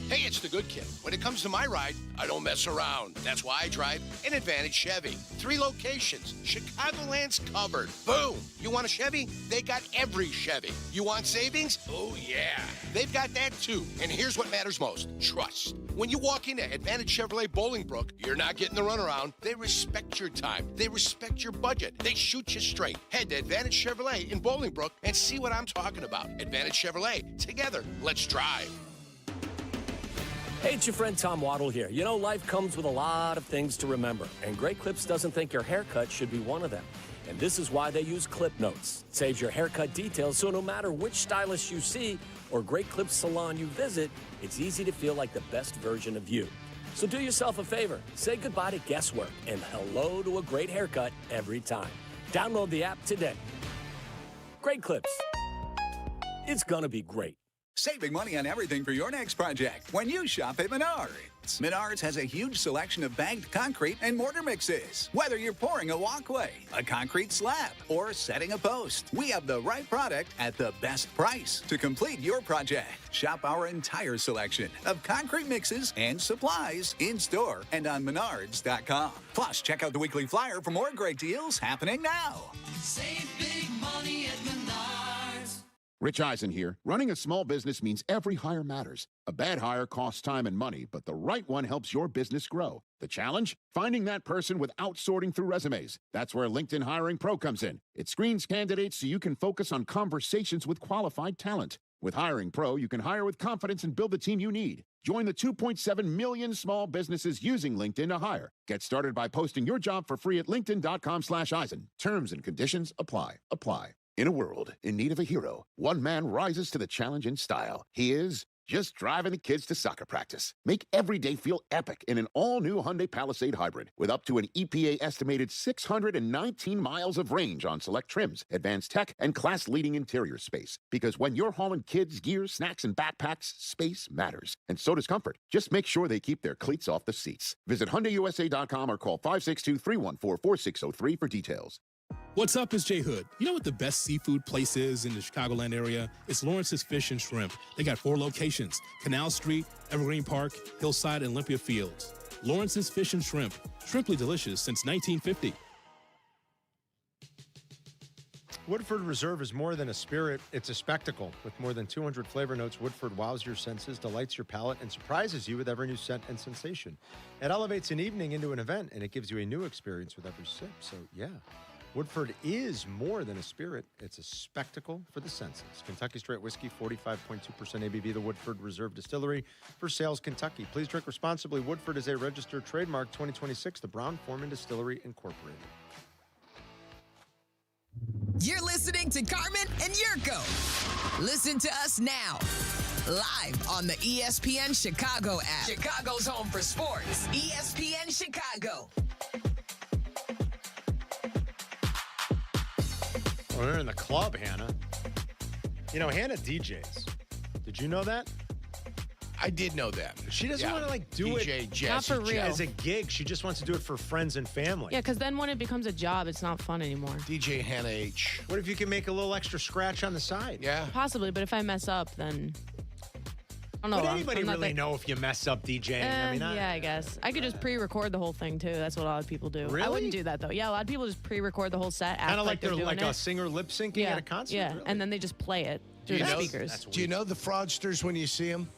[SPEAKER 27] Hey, it's the good kid. When it comes to my ride, I don't mess around. That's why I drive an Advantage Chevy. 3 locations. Chicagoland's covered. Boom. You want a Chevy? They got every Chevy. You want savings? Oh, yeah. They've got that, too. And here's what matters most. Trust. When you walk into Advantage Chevrolet Bolingbrook, you're not getting the runaround. They respect your time. They respect your budget. They shoot you straight. Head to Advantage Chevrolet in Bolingbrook and see what I'm talking about. Advantage Chevrolet. Together, let's drive.
[SPEAKER 3] Hey, it's your friend Tom Waddle here. You know, life comes with a lot of things to remember, and Great Clips doesn't think your haircut should be one of them. And this is why they use Clip Notes. It saves your haircut details, so no matter which stylist you see or Great Clips salon you visit, it's easy to feel like the best version of you. So do yourself a favor. Say goodbye to guesswork and hello to a great haircut every time. Download the app today. Great Clips. It's gonna be great.
[SPEAKER 14] Saving money on everything for your next project when you shop at Menards. Menards has a huge selection of bagged concrete and mortar mixes. Whether you're pouring a walkway, a concrete slab, or setting a post, we have the right product at the best price to complete your project. Shop our entire selection of concrete mixes and supplies in-store and on Menards.com. Plus, check out the weekly flyer for more great deals happening now.
[SPEAKER 15] Save big money at Menards.
[SPEAKER 31] Rich Eisen here. Running a small business means every hire matters. A bad hire costs time and money, but the right one helps your business grow. The challenge? Finding that person without sorting through resumes. That's where LinkedIn Hiring Pro comes in. It screens candidates so you can focus on conversations with qualified talent. With Hiring Pro, you can hire with confidence and build the team you need. Join the 2.7 million small businesses using LinkedIn to hire. Get started by posting your job for free at linkedin.com/Eisen. Terms and conditions apply. In a world in need of a hero, one man rises to the challenge in style. He is just driving the kids to soccer practice. Make every day feel epic in an all-new Hyundai Palisade Hybrid with up to an EPA-estimated 619 miles of range on select trims, advanced tech, and class-leading interior space. Because when you're hauling kids, gear, snacks, and backpacks, space matters. And so does comfort. Just make sure they keep their cleats off the seats. Visit HyundaiUSA.com or call 562-314-4603 for details.
[SPEAKER 2] What's up, it's J Hood. You know what the best seafood place is in the Chicagoland area? It's Lawrence's Fish and Shrimp. They got 4 locations: Canal Street, Evergreen Park, Hillside, and Olympia Fields. Lawrence's Fish and Shrimp. Shrimply delicious since 1950.
[SPEAKER 10] Woodford Reserve is more than a spirit, it's a spectacle. With more than 200 flavor notes, Woodford wows your senses, delights your palate, and surprises you with every new scent and sensation. It elevates an evening into an event, and it gives you a new experience with every sip. So, yeah, Woodford is more than a spirit. It's a spectacle for the senses. Kentucky Straight Whiskey, 45.2% ABV, the Woodford Reserve Distillery for sales, Kentucky. Please drink responsibly. Woodford is a registered trademark 2026, the Brown-Forman Distillery Incorporated.
[SPEAKER 18] You're listening to Carmen and Jurko. Listen to us now, live on the ESPN Chicago app. Chicago's home for sports. ESPN Chicago.
[SPEAKER 10] Well, we're in the club, Hannah. You know, Hannah DJs. Did you know that?
[SPEAKER 27] I did know that.
[SPEAKER 10] She doesn't want to do
[SPEAKER 27] DJ
[SPEAKER 10] it
[SPEAKER 27] Jazzy
[SPEAKER 9] Not for real.
[SPEAKER 10] as a gig. She just wants to do it for friends and family.
[SPEAKER 9] Yeah, because then when it becomes a job, it's not fun anymore.
[SPEAKER 27] DJ Hannah H.
[SPEAKER 10] What if you can make a little extra scratch on the side?
[SPEAKER 27] Yeah.
[SPEAKER 9] Possibly, but if I mess up, then I don't know.
[SPEAKER 10] Would
[SPEAKER 9] I'm
[SPEAKER 10] anybody
[SPEAKER 9] not
[SPEAKER 10] really
[SPEAKER 9] that-
[SPEAKER 10] know if you mess up DJing?
[SPEAKER 9] yeah, I guess. I could just pre-record the whole thing, too. That's what a lot of people do.
[SPEAKER 10] Really?
[SPEAKER 9] I wouldn't do that, though. Yeah, a lot of people just pre-record the whole set.
[SPEAKER 10] Kind of like
[SPEAKER 9] they're
[SPEAKER 10] they're
[SPEAKER 9] doing
[SPEAKER 10] like
[SPEAKER 9] it.
[SPEAKER 10] a singer lip syncing
[SPEAKER 9] yeah,
[SPEAKER 10] at a concert?
[SPEAKER 9] Yeah,
[SPEAKER 10] Really?
[SPEAKER 9] and then they just play it through the speakers.
[SPEAKER 27] Do you know the fraudsters when you see them?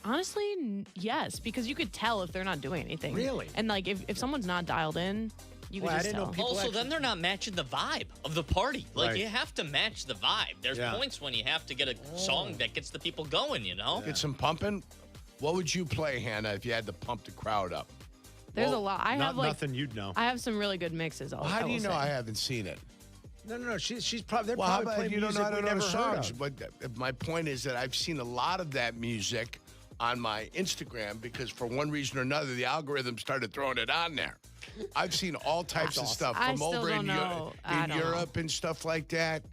[SPEAKER 9] Honestly, yes, because you could tell if they're not doing anything.
[SPEAKER 27] Really?
[SPEAKER 9] And like if someone's not dialed in, you could just tell.
[SPEAKER 4] Also, then they're not matching the vibe of the party. Like,
[SPEAKER 27] Right.
[SPEAKER 4] you have to match the vibe. There's
[SPEAKER 27] Yeah.
[SPEAKER 4] points when you have to get a song that gets the people going, you know?
[SPEAKER 27] Get some pumping. What would you play, Hannah, if you had to pump the crowd up?
[SPEAKER 9] There's a lot. I have like
[SPEAKER 10] nothing you'd know.
[SPEAKER 9] I have some really good mixes.
[SPEAKER 27] How do you know I haven't seen it?
[SPEAKER 10] No. She's probably they're
[SPEAKER 27] Well, how
[SPEAKER 10] probably
[SPEAKER 27] about
[SPEAKER 10] playing
[SPEAKER 27] you don't
[SPEAKER 10] music
[SPEAKER 27] know how to
[SPEAKER 10] we
[SPEAKER 27] know
[SPEAKER 10] never
[SPEAKER 27] the
[SPEAKER 10] heard
[SPEAKER 27] songs?
[SPEAKER 10] of.
[SPEAKER 27] But my point is that I've seen a lot of that music on my Instagram because for one reason or another, the algorithm started throwing it on there. I've seen all types of stuff
[SPEAKER 9] I
[SPEAKER 27] from
[SPEAKER 9] still
[SPEAKER 27] over
[SPEAKER 9] don't
[SPEAKER 27] in,
[SPEAKER 9] know. I don't know.
[SPEAKER 27] Europe and stuff like that.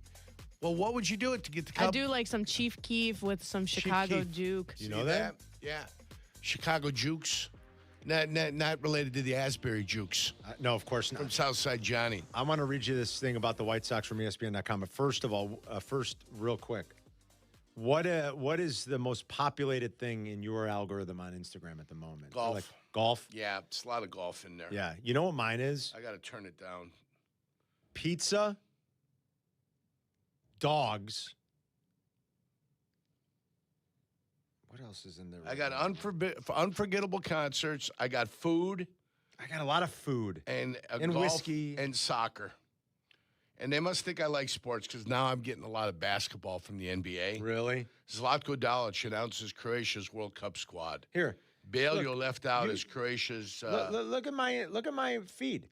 [SPEAKER 27] Well, what would you do to get the
[SPEAKER 9] I do like some Chief Keef with some Chicago Juke.
[SPEAKER 27] You know that? Yeah. Chicago Jukes. Not related to the Asbury Jukes.
[SPEAKER 10] No, of course not.
[SPEAKER 27] From Southside Johnny.
[SPEAKER 10] I want to read you this thing about the White Sox from ESPN.com. But first of all, real quick, what is the most populated thing in your algorithm on Instagram at the moment?
[SPEAKER 27] Golf.
[SPEAKER 10] Like golf?
[SPEAKER 27] Yeah, it's a lot of golf in there.
[SPEAKER 10] Yeah. You know what mine is?
[SPEAKER 27] I got to turn it down.
[SPEAKER 10] Pizza, dogs. What else is in there?
[SPEAKER 27] I got unforgettable concerts. I got food.
[SPEAKER 10] I got a lot of food.
[SPEAKER 27] And
[SPEAKER 10] And
[SPEAKER 27] golf
[SPEAKER 10] whiskey.
[SPEAKER 27] And soccer. And they must think I like sports because now I'm getting a lot of basketball from the NBA.
[SPEAKER 10] Really?
[SPEAKER 27] Zlatko Dalic announces Croatia's World Cup squad.
[SPEAKER 10] Here.
[SPEAKER 27] Bailio left out as Croatia's.
[SPEAKER 10] Look at my feed.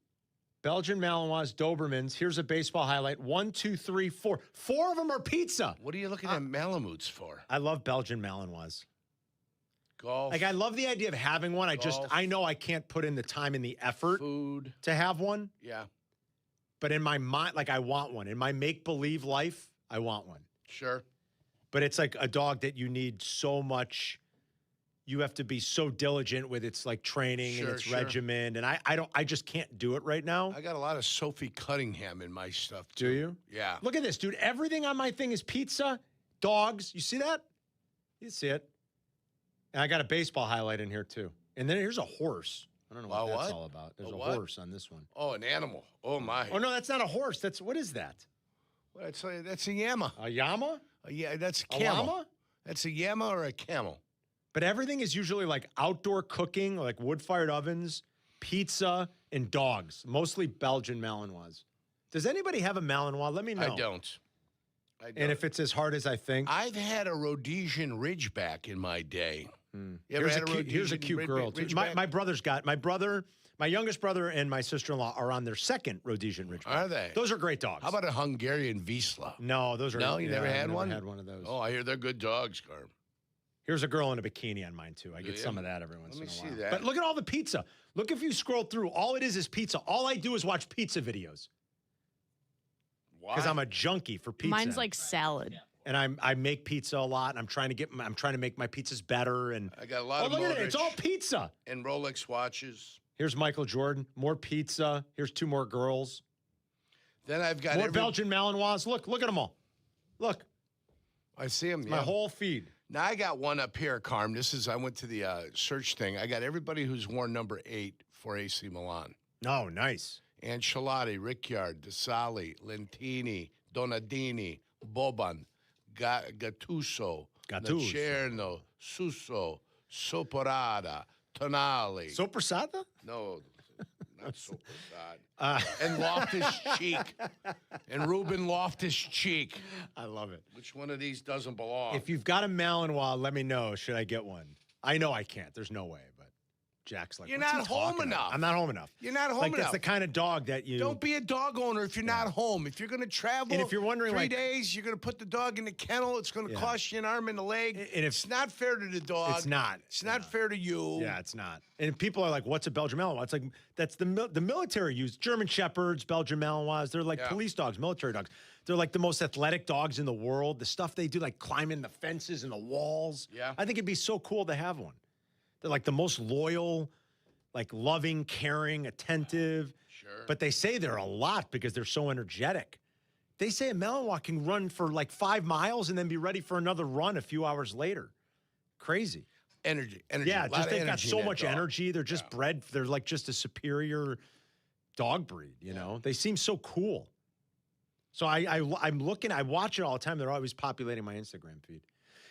[SPEAKER 10] Belgian Malinois, Dobermans. Here's a baseball highlight. 1, 2, 3, 4. 4 of them are pizza.
[SPEAKER 27] What are you looking at Malamutes for?
[SPEAKER 10] I love Belgian Malinois.
[SPEAKER 27] Golf.
[SPEAKER 10] Like, I love the idea of having one.
[SPEAKER 27] Golf.
[SPEAKER 10] I know I can't put in the time and the effort to have one.
[SPEAKER 27] Yeah.
[SPEAKER 10] But in my mind, like, I want one. In my make-believe life, I want one.
[SPEAKER 27] Sure.
[SPEAKER 10] But it's like a dog that you need so much. You have to be so diligent with its like training and its regimen. And I just can't do it right now.
[SPEAKER 27] I got a lot of Sophie Cunningham in my stuff, too.
[SPEAKER 10] Do you?
[SPEAKER 27] Yeah.
[SPEAKER 10] Look at this, dude. Everything on my thing is pizza, dogs. You see that? You see it. And I got a baseball highlight in here, too. And then here's a horse. I don't know what that's all about. There's a horse on this one.
[SPEAKER 27] Oh, an animal. Oh, my.
[SPEAKER 10] Oh, no, that's not a horse. What is that?
[SPEAKER 27] Well, that's a llama.
[SPEAKER 10] A llama?
[SPEAKER 27] Yeah, that's a
[SPEAKER 10] A
[SPEAKER 27] camel.
[SPEAKER 10] llama?
[SPEAKER 27] That's a llama or a camel.
[SPEAKER 10] But everything is usually like outdoor cooking, like wood-fired ovens, pizza, and dogs. Mostly Belgian Malinois. Does anybody have a Malinois? Let me know.
[SPEAKER 27] I don't.
[SPEAKER 10] And if it's as hard as I think.
[SPEAKER 27] I've had a Rhodesian Ridgeback in my day. You ever
[SPEAKER 10] Here's
[SPEAKER 27] had
[SPEAKER 10] a cute, here's a cute girl. Too. My brother's got, my youngest brother and my sister-in-law are on their second Rhodesian Ridgeback.
[SPEAKER 27] Are they?
[SPEAKER 10] Those are great dogs.
[SPEAKER 27] How about a Hungarian Wiesla?
[SPEAKER 10] No, those are.
[SPEAKER 27] No, you never had one?
[SPEAKER 10] Never had one of those.
[SPEAKER 27] Oh, I hear they're good dogs, Carm.
[SPEAKER 10] Here's a girl in a bikini on mine, too. I get some of that every once in a while.
[SPEAKER 27] Let me see that.
[SPEAKER 10] But look at all the pizza. Look, if you scroll through, all it is pizza. All I do is watch pizza videos.
[SPEAKER 27] Why?
[SPEAKER 10] Because I'm a junkie for pizza.
[SPEAKER 9] Mine's like salad.
[SPEAKER 10] And I make pizza a lot, and I'm trying to make my pizzas better. And
[SPEAKER 27] I got a lot of
[SPEAKER 10] look at it.
[SPEAKER 27] Modric
[SPEAKER 10] It's all pizza.
[SPEAKER 27] and Rolex watches.
[SPEAKER 10] Here's Michael Jordan. More pizza. Here's two more girls.
[SPEAKER 27] Then I've got
[SPEAKER 10] more Belgian Malinois. Look at them all. Look.
[SPEAKER 27] I see them.
[SPEAKER 10] My whole feed.
[SPEAKER 27] Now I got one up here, Carm. I went to the search thing. I got everybody who's worn number 8 for AC Milan.
[SPEAKER 10] Oh, nice.
[SPEAKER 27] Ancelotti, Ricciard, Desali, Lentini, Donadini, Boban, Gattuso, Nacerno, Suso, Soporada, Tonali.
[SPEAKER 10] Soprasada?
[SPEAKER 27] No, not Soprasada. And Loftus-Cheek. And Ruben Loftus-Cheek.
[SPEAKER 10] I love it.
[SPEAKER 27] Which one of these doesn't belong?
[SPEAKER 10] If you've got a Malinois, let me know. Should I get one? I know I can't. There's no way, but Jack's like,
[SPEAKER 27] You're
[SPEAKER 10] what's he
[SPEAKER 27] not home
[SPEAKER 10] talking about?
[SPEAKER 27] enough.
[SPEAKER 10] I'm not home enough.
[SPEAKER 27] You're not home
[SPEAKER 10] like,
[SPEAKER 27] enough.
[SPEAKER 10] That's the kind of dog that you...
[SPEAKER 27] Don't be a dog owner if you're not home. If you're going to travel
[SPEAKER 10] and if you're wondering,
[SPEAKER 27] 3
[SPEAKER 10] like,
[SPEAKER 27] days, you're going to put the dog in the kennel. It's going to cost you an arm and a leg.
[SPEAKER 10] And if,
[SPEAKER 27] it's not fair to the dog.
[SPEAKER 10] It's not.
[SPEAKER 27] It's not fair to you.
[SPEAKER 10] Yeah, it's not. And people are like, what's a Belgian Malinois? It's like, that's the military use. German Shepherds, Belgian Malinois. They're like police dogs, military dogs. They're like the most athletic dogs in the world. The stuff they do, like climbing the fences and the walls.
[SPEAKER 27] Yeah.
[SPEAKER 10] I think it'd be so cool to have one. They're like the most loyal, like loving, caring, attentive.
[SPEAKER 27] Sure.
[SPEAKER 10] But they say they're a lot because they're so energetic. They say a Malinois can run for like 5 miles and then be ready for another run a few hours later. Crazy.
[SPEAKER 27] Energy.
[SPEAKER 10] Yeah, just they've got so much energy. They're just bred. They're like just a superior dog breed, you know? They seem so cool. So I'm looking, I watch it all the time. They're always populating my Instagram feed.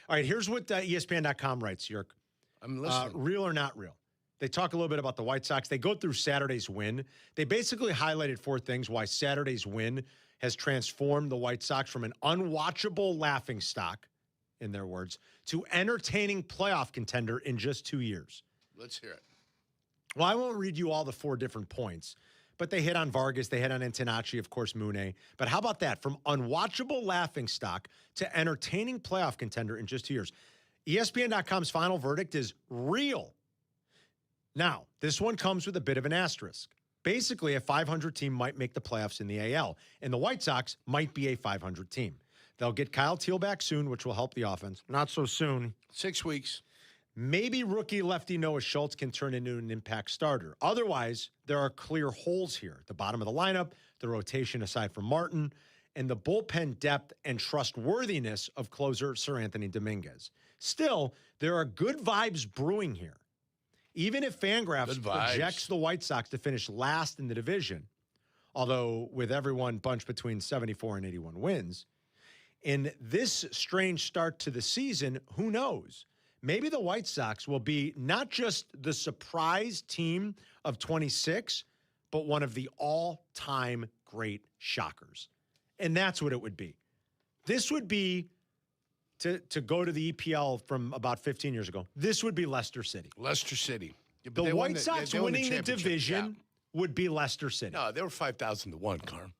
[SPEAKER 10] All right, here's what ESPN.com writes, Yerk.
[SPEAKER 27] I'm listening.
[SPEAKER 10] Real or not real? They talk a little bit about the White Sox. They go through Saturday's win. They basically highlighted 4 things why Saturday's win has transformed the White Sox from an unwatchable laughingstock, in their words, to entertaining playoff contender in just 2 years.
[SPEAKER 27] Let's hear it.
[SPEAKER 10] Well, I won't read you all the 4 different points, but they hit on Vargas, they hit on Antonacci, of course, Mune. But how about that? From unwatchable laughingstock to entertaining playoff contender in just 2 years. ESPN.com's final verdict is real. Now, this one comes with a bit of an asterisk. Basically, a 500 team might make the playoffs in the AL, and the White Sox might be a 500 team. They'll get Kyle Teal back soon, which will help the offense. Not so soon.
[SPEAKER 27] 6 weeks.
[SPEAKER 10] Maybe rookie lefty Noah Schultz can turn into an impact starter. Otherwise, there are clear holes here. The bottom of the lineup, the rotation aside from Martin, and the bullpen depth and trustworthiness of closer Sir Anthony Dominguez. Still, there are good vibes brewing here. Even if Fangraphs projects the White Sox to finish last in the division, although with everyone bunched between 74 and 81 wins, in this strange start to the season, who knows? Maybe the White Sox will be not just the surprise team of 26, but one of the all-time great shockers. And that's what it would be. This would be, to go to the EPL from about 15 years ago, this would be Leicester City.
[SPEAKER 27] Leicester City. Yeah,
[SPEAKER 10] The White Sox winning the division would be Leicester City.
[SPEAKER 27] No, they were 5,000 to 1, Carm.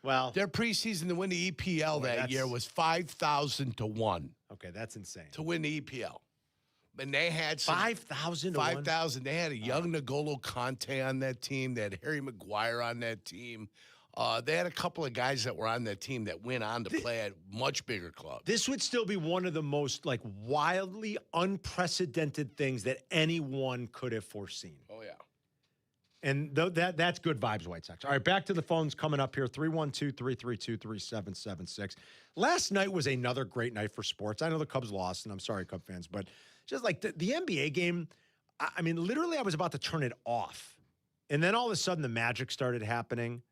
[SPEAKER 10] Well,
[SPEAKER 27] their preseason to win the EPL that year was 5,000 to 1.
[SPEAKER 10] Okay, that's insane.
[SPEAKER 27] To win the EPL. And they had
[SPEAKER 10] 5,000 to 1?
[SPEAKER 27] 5,000. They had a young N'Golo Conte on that team. They had Harry Maguire on that team. They had a couple of guys that were on that team that went on to play at much bigger clubs.
[SPEAKER 10] This would still be one of the most like wildly unprecedented things that anyone could have foreseen.
[SPEAKER 27] Oh, yeah.
[SPEAKER 10] And that's good vibes, White Sox. All right, back to the phones coming up here, 312-332-3776. Last night was another great night for sports. I know the Cubs lost, and I'm sorry, Cub fans, but just like the NBA game, I mean, literally I was about to turn it off. And then all of a sudden the magic started happening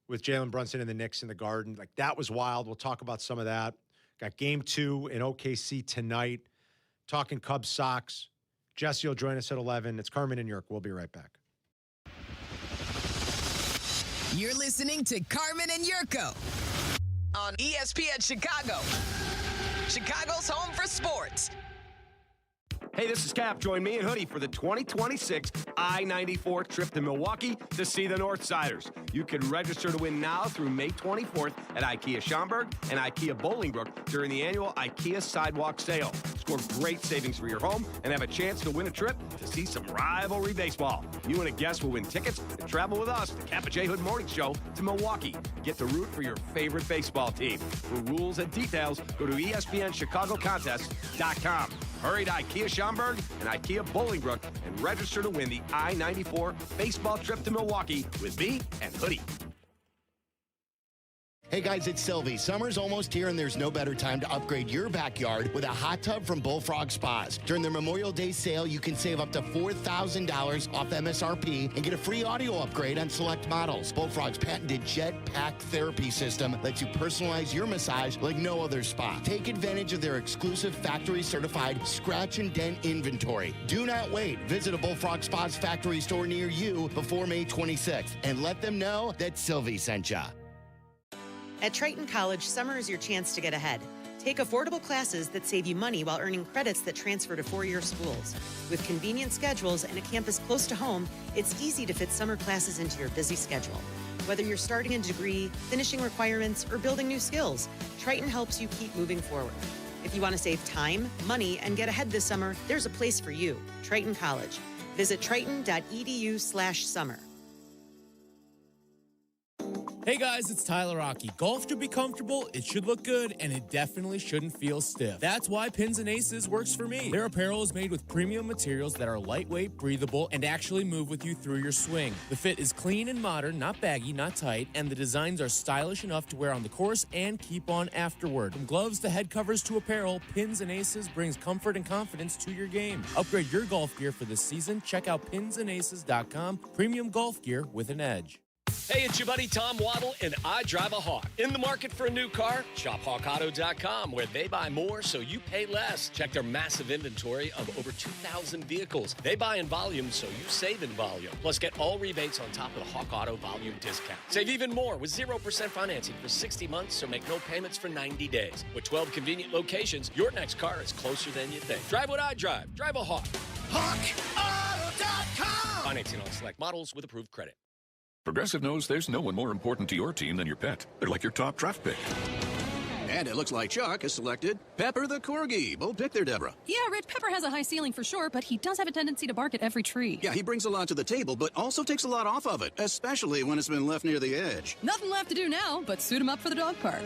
[SPEAKER 10] with Jalen Brunson and the Knicks in the Garden. Like, that was wild. We'll talk about some of that. Got game 2 in OKC tonight. Talking Cubs, Sox. Jesse will join us at 11. It's Carmen and Jurko. We'll be right back.
[SPEAKER 18] You're listening to Carmen and Jurko. on ESPN Chicago. Chicago's home for sports.
[SPEAKER 6] Hey, this is Kap. Join me and Hoodie for the 2026 I-94 trip to Milwaukee to see the Northsiders. You can register to win now through May 24th at IKEA Schaumburg and IKEA Bolingbrook during the annual IKEA Sidewalk Sale. Score great savings for your home and have a chance to win a trip to see some rivalry baseball. You and a guest will win tickets and travel with us, the Kap J Hood Morning Show, to Milwaukee. Get to root for your favorite baseball team. For rules and details, go to ESPNChicagoContest.com. Hurry to IKEA Schaumburg and IKEA Bolingbrook and register to win the I-94 baseball trip to Milwaukee with me and Hoodie.
[SPEAKER 8] Hey guys, it's Silvy. Summer's almost here and there's no better time to upgrade your backyard with a hot tub from Bullfrog Spas. During their Memorial Day sale, you can save up to $4,000 off MSRP and get a free audio upgrade on select models. Bullfrog's patented Jetpack therapy system lets you personalize your massage like no other spa. Take advantage of their exclusive factory-certified scratch and dent inventory. Do not wait. Visit a Bullfrog Spas factory store near you before May 26th and let them know that Silvy sent ya.
[SPEAKER 16] At Triton College, summer is your chance to get ahead. Take affordable classes that save you money while earning credits that transfer to four-year schools. With convenient schedules and a campus close to home, it's easy to fit summer classes into your busy schedule. Whether you're starting a degree, finishing requirements, or building new skills, Triton helps you keep moving forward. If you want to save time, money, and get ahead this summer, there's a place for you, Triton College. Visit triton.edu/summer.
[SPEAKER 17] Hey guys, it's Tyler Rocky. Golf should be comfortable, it should look good, and it definitely shouldn't feel stiff. That's why Pins and Aces works for me. Their apparel is made with premium materials that are lightweight, breathable, and actually move with you through your swing. The fit is clean and modern, not baggy, not tight, and the designs are stylish enough to wear on the course and keep on afterward. From gloves to head covers to apparel, Pins and Aces brings comfort and confidence to your game. Upgrade your golf gear for this season. Check out pinsandaces.com. Premium golf gear with an edge.
[SPEAKER 3] Hey, it's your buddy Tom Waddle, and I drive a Hawk. In the market for a new car? Shop HawkAuto.com, where they buy more so you pay less. Check their massive inventory of over 2,000 vehicles. They buy in volume so you save in volume. Plus, get all rebates on top of the Hawk Auto volume discount. Save even more with 0% financing for 60 months, so make no payments for 90 days. With 12 convenient locations, your next car is closer than you think. Drive what I drive. Drive a Hawk. HawkAuto.com! Financing on select models with approved credit.
[SPEAKER 19] Progressive knows there's no one more important to your team than your pet. They're like your top draft pick.
[SPEAKER 20] And it looks like Chuck has selected Pepper the Corgi. Bold pick there, Deborah.
[SPEAKER 21] Yeah, Rich, Pepper has a high ceiling for sure, but he does have a tendency to bark at every tree.
[SPEAKER 20] Yeah, he brings a lot to the table, but also takes a lot off of it, especially when it's been left near the edge.
[SPEAKER 21] Nothing left to do now but suit him up for the dog park.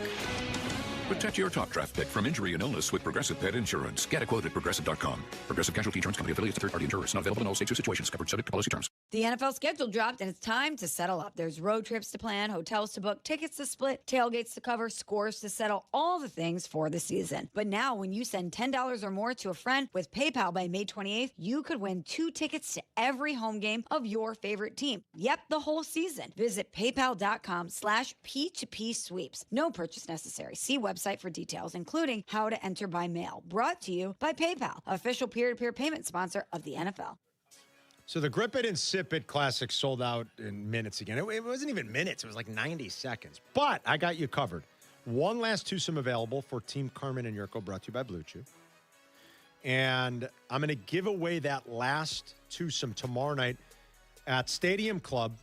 [SPEAKER 19] Protect your top draft pick from injury and illness with Progressive Pet Insurance. Get a quote at Progressive.com. Progressive Casualty Insurance Company affiliates of third-party insurers. Not available in all states or situations. Covered subject to policy terms.
[SPEAKER 22] The NFL schedule dropped, and it's time to settle up. There's road trips to plan, hotels to book, tickets to split, tailgates to cover, scores to settle, all the things for the season. But now, when you send $10 or more to a friend with PayPal by May 28th, you could win 2 tickets to every home game of your favorite team. Yep, the whole season. Visit paypal.com/P2P sweeps. No purchase necessary. See website for details, including how to enter by mail. Brought to you by PayPal, official peer-to-peer payment sponsor of the NFL.
[SPEAKER 10] So the Grip It and Sip It Classic sold out in minutes again. It wasn't even minutes. It was like 90 seconds. But I got you covered. One last twosome available for Team Carmen and Jurko, brought to you by Blue Chew. And I'm going to give away that last twosome tomorrow night at Stadium Club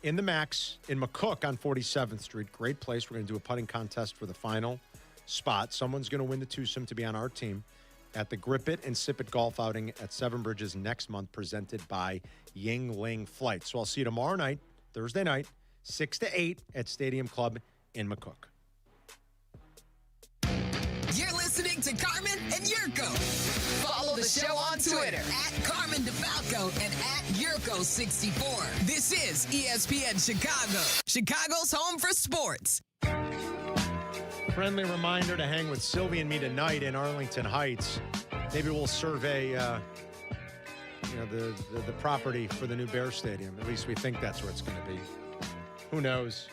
[SPEAKER 10] in the Max in McCook on 47th Street. Great place. We're going to do a putting contest for the final spot. Someone's going to win the twosome to be on our team at the Grip It and Sip It golf outing at Seven Bridges next month, presented by Yingling Flight. So I'll see you tomorrow night, Thursday night, 6 to 8 at Stadium Club in McCook.
[SPEAKER 18] You're listening to Carmen and Jurko. Follow the show on Twitter at Carmen DeFalco and at Jurko64. This is ESPN Chicago, Chicago's home for sports.
[SPEAKER 10] Friendly reminder to hang with Sylvie and me tonight in Arlington Heights. Maybe we'll survey, the property for the new Bear Stadium. At least we think that's where it's going to be. Who knows?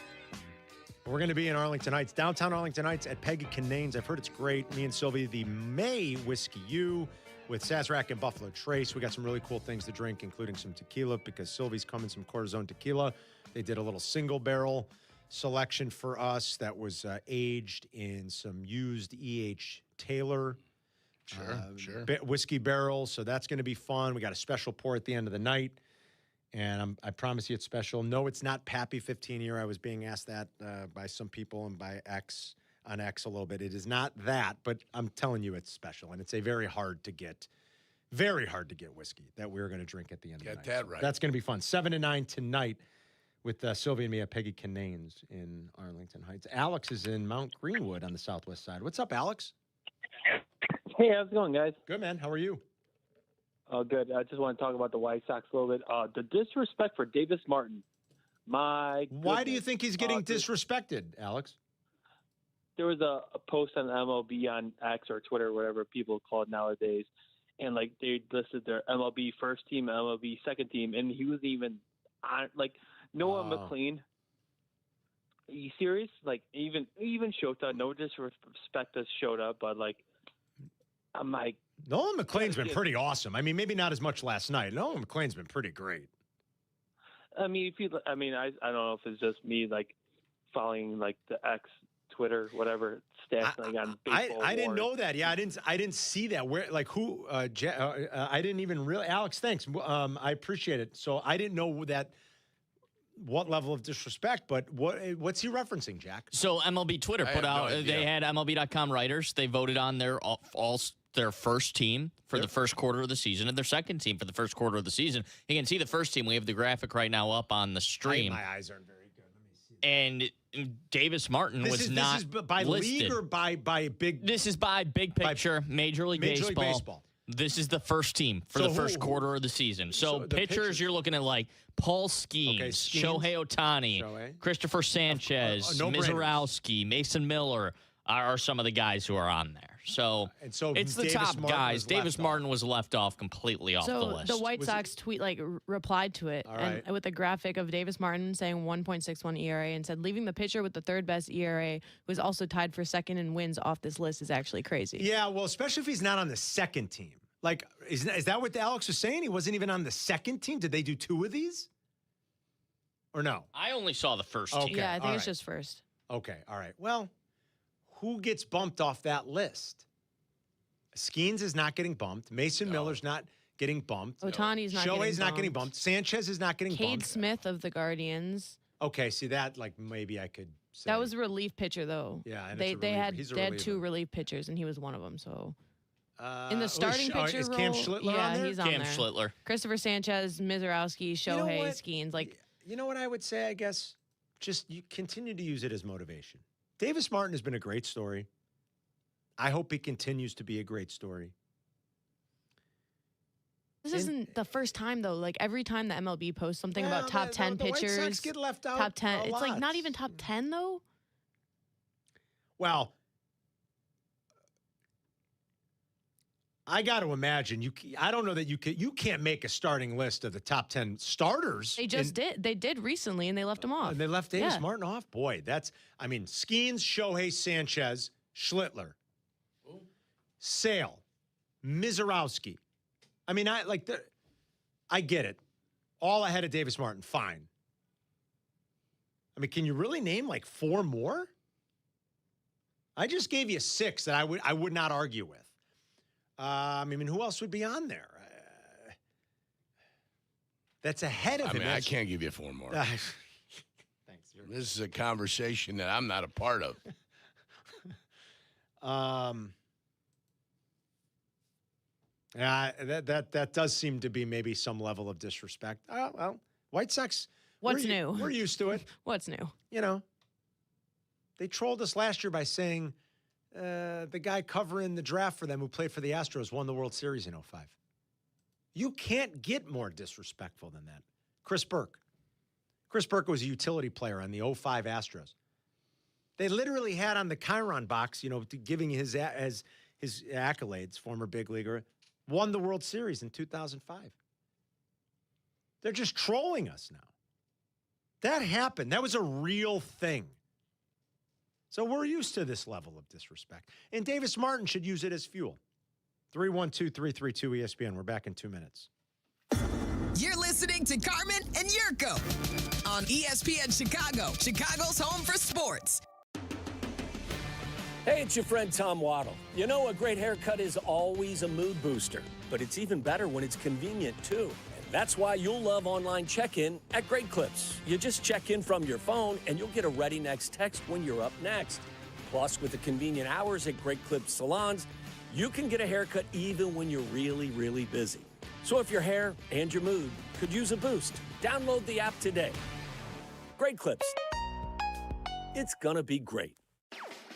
[SPEAKER 10] We're going to be in Arlington Heights, downtown Arlington Heights at Peggy Canane's. I've heard it's great. Me and Sylvie, the May Whiskey U with Sazerac and Buffalo Trace. We got some really cool things to drink, including some tequila because Sylvie's coming some Corazon tequila. They did a little single barrel selection for us that was aged in some used E.H. Taylor whiskey barrels. So that's going to be fun. We got a special pour at the end of the night. And I promise you it's special. No, it's not Pappy 15 year. I was being asked that by some people and by X on X a little bit. It is not that, but I'm telling you it's special. And it's a very hard to get whiskey that we're going to drink at the end of the night.
[SPEAKER 27] Get that right.
[SPEAKER 10] That's going to be fun. 7 to 9 tonight with Sylvia and me at Peggy Canane's in Arlington Heights. Alex is in Mount Greenwood on the southwest side. What's up, Alex?
[SPEAKER 1] Hey, how's it going, guys?
[SPEAKER 10] Good, man. How are you?
[SPEAKER 1] Oh, good. I just want to talk about the White Sox a little bit. The disrespect for Davis Martin. Why
[SPEAKER 10] do you think he's getting disrespected, Alex?
[SPEAKER 1] There was a post on MLB on X or Twitter, or whatever people call it nowadays, and like they listed their MLB first team, MLB second team, and he was even on Noah McLean. Are you serious? Like even Shota, no disrespect to Shota, but I'm like.
[SPEAKER 10] Nolan McLean's been pretty awesome. I mean, maybe not as much last night. Nolan McLean's been pretty great.
[SPEAKER 1] I mean, I don't know if it's just me following the X, Twitter, whatever stats on baseball.
[SPEAKER 10] I didn't know that. Yeah, I didn't see that. Where who? I didn't even really. Alex, thanks. I appreciate it. So I didn't know that. What level of disrespect? But what's he referencing, Jack?
[SPEAKER 4] So MLB Twitter put out. They had MLB.com writers. They voted on their first team for the first quarter of the season and their second team for the first quarter of the season. You can see the first team. We have the graphic right now up on the stream.
[SPEAKER 10] My eyes aren't very good. Let me see.
[SPEAKER 4] And Davis Martin was not listed.
[SPEAKER 10] This is by league or by big?
[SPEAKER 4] This is by big picture, Major League Baseball. This is the first team for the first quarter of the season. So pitchers, you're looking at Paul Skeens, Shohei Ohtani, Christopher Sanchez, Mizorowski, Mason Miller are some of the guys who are on there. So it's the
[SPEAKER 10] Davis
[SPEAKER 4] top
[SPEAKER 10] Martin
[SPEAKER 4] guys. Davis Martin was left off completely off the list.
[SPEAKER 9] So the White Sox replied to it and with a graphic of Davis Martin saying 1.61 ERA and said leaving the pitcher with the third best ERA, who is also tied for second in wins off this list, is actually crazy.
[SPEAKER 10] Yeah, well, especially if he's not on the second team. Is that what Alex was saying? He wasn't even on the second team? Did they do two of these? Or no?
[SPEAKER 4] I only saw the first team.
[SPEAKER 9] Yeah, I think it's just first.
[SPEAKER 10] Okay, all right. Well, who gets bumped off that list? Skeens is not getting bumped. Mason Miller's not getting bumped.
[SPEAKER 9] Ohtani's not
[SPEAKER 10] Shohei's not getting bumped. Sanchez is not getting bumped.
[SPEAKER 9] Cade Smith of the Guardians.
[SPEAKER 10] Okay, see that, maybe I could say.
[SPEAKER 9] That was a relief pitcher, though.
[SPEAKER 10] Yeah, and
[SPEAKER 9] they had two relief pitchers, and he was one of them, so. In the starting pitcher
[SPEAKER 10] is
[SPEAKER 9] role,
[SPEAKER 10] Cam Schlittler on there?
[SPEAKER 9] He's on
[SPEAKER 4] Cam
[SPEAKER 9] there.
[SPEAKER 4] Schlittler.
[SPEAKER 9] Christopher Sanchez, Mizorowski, Shohei, Skeens.
[SPEAKER 10] You know what I would say, I guess? Just you continue to use it as motivation. Davis Martin has been a great story. I hope he continues to be a great story.
[SPEAKER 9] This isn't the first time, though. Every time the MLB posts something about top 10 pitchers.
[SPEAKER 10] White Sox get left out
[SPEAKER 9] top 10.
[SPEAKER 10] It's
[SPEAKER 9] not even top 10, though.
[SPEAKER 10] Well, I got to imagine I don't know that you can't make a starting list of the top 10 starters.
[SPEAKER 9] They just did. They did recently, and they left him off.
[SPEAKER 10] And they left Davis Martin off. Boy, Skeens, Shohei, Sanchez, Schlittler, Sale, Mizorowski. I get it. All ahead of Davis Martin, fine. Can you really name 4 more? I just gave you 6 that I would not argue with. Who else would be on there? That's ahead of him.
[SPEAKER 27] I can't give you 4 more.
[SPEAKER 10] Thanks.
[SPEAKER 27] This is a conversation that I'm not a part of.
[SPEAKER 10] That does seem to be maybe some level of disrespect. Well, White Sox.
[SPEAKER 9] What's new?
[SPEAKER 10] We're used to it.
[SPEAKER 9] What's new?
[SPEAKER 10] They trolled us last year by saying the guy covering the draft for them who played for the Astros won the World Series in 2005. You can't get more disrespectful than that. Chris Burke. Chris Burke was a utility player on the 2005 Astros. They literally had on the Chiron box, giving his accolades, former big leaguer, won the World Series in 2005. They're just trolling us now. That happened. That was a real thing. So we're used to this level of disrespect. And Davis Martin should use it as fuel. 312-332-ESPN. We're back in 2 minutes.
[SPEAKER 18] You're listening to Carmen and Jurko on ESPN Chicago, Chicago's home for sports.
[SPEAKER 3] Hey, it's your friend Tom Waddle. You know, a great haircut is always a mood booster, but it's even better when it's convenient, too. And that's why you'll love online check-in at Great Clips. You just check in from your phone, and you'll get a ready next text when you're up next. Plus, with the convenient hours at Great Clips salons, you can get a haircut even when you're really, really busy. So if your hair and your mood could use a boost, download the app today. Great Clips. It's gonna be great.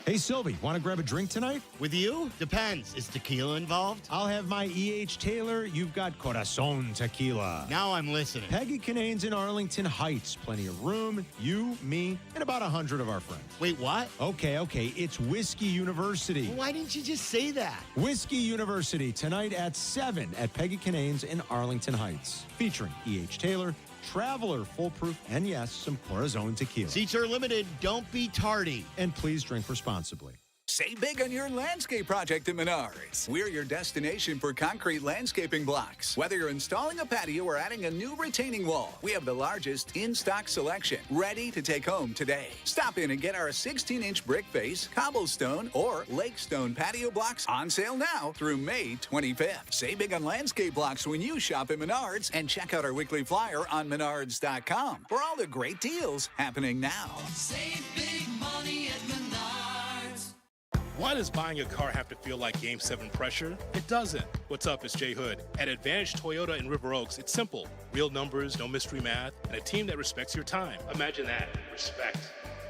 [SPEAKER 10] Hey, Silvy, want to grab a drink tonight?
[SPEAKER 8] With you? Depends. Is tequila involved?
[SPEAKER 10] I'll have my E.H. Taylor. You've got Corazon Tequila.
[SPEAKER 8] Now I'm listening.
[SPEAKER 10] Peggy Canane's in Arlington Heights. Plenty of room. You, me, and about 100 of our friends.
[SPEAKER 8] Wait, what?
[SPEAKER 10] Okay. It's Whiskey University.
[SPEAKER 8] Well, why didn't you just say that?
[SPEAKER 10] Whiskey University, tonight at 7 at Peggy Canane's in Arlington Heights. Featuring E.H. Taylor, Traveler, Foolproof, and yes, some Corazon Tequila.
[SPEAKER 8] Seats are limited. Don't be tardy.
[SPEAKER 10] And please drink responsibly.
[SPEAKER 14] Save big on your landscape project at Menards. We're your destination for concrete landscaping blocks. Whether you're installing a patio or adding a new retaining wall, we have the largest in-stock selection, ready to take home today. Stop in and get our 16-inch brick face, cobblestone, or lakestone patio blocks on sale now through May 25th. Save big on landscape blocks when you shop at Menards, and check out our weekly flyer on menards.com for all the great deals happening now.
[SPEAKER 15] Save big money at Menards.
[SPEAKER 2] Why does buying a car have to feel like Game 7 pressure? It doesn't. What's up, it's Jay Hood. At Advantage Toyota in River Oaks, it's simple. Real numbers, no mystery math, and a team that respects your time. Imagine that. Respect.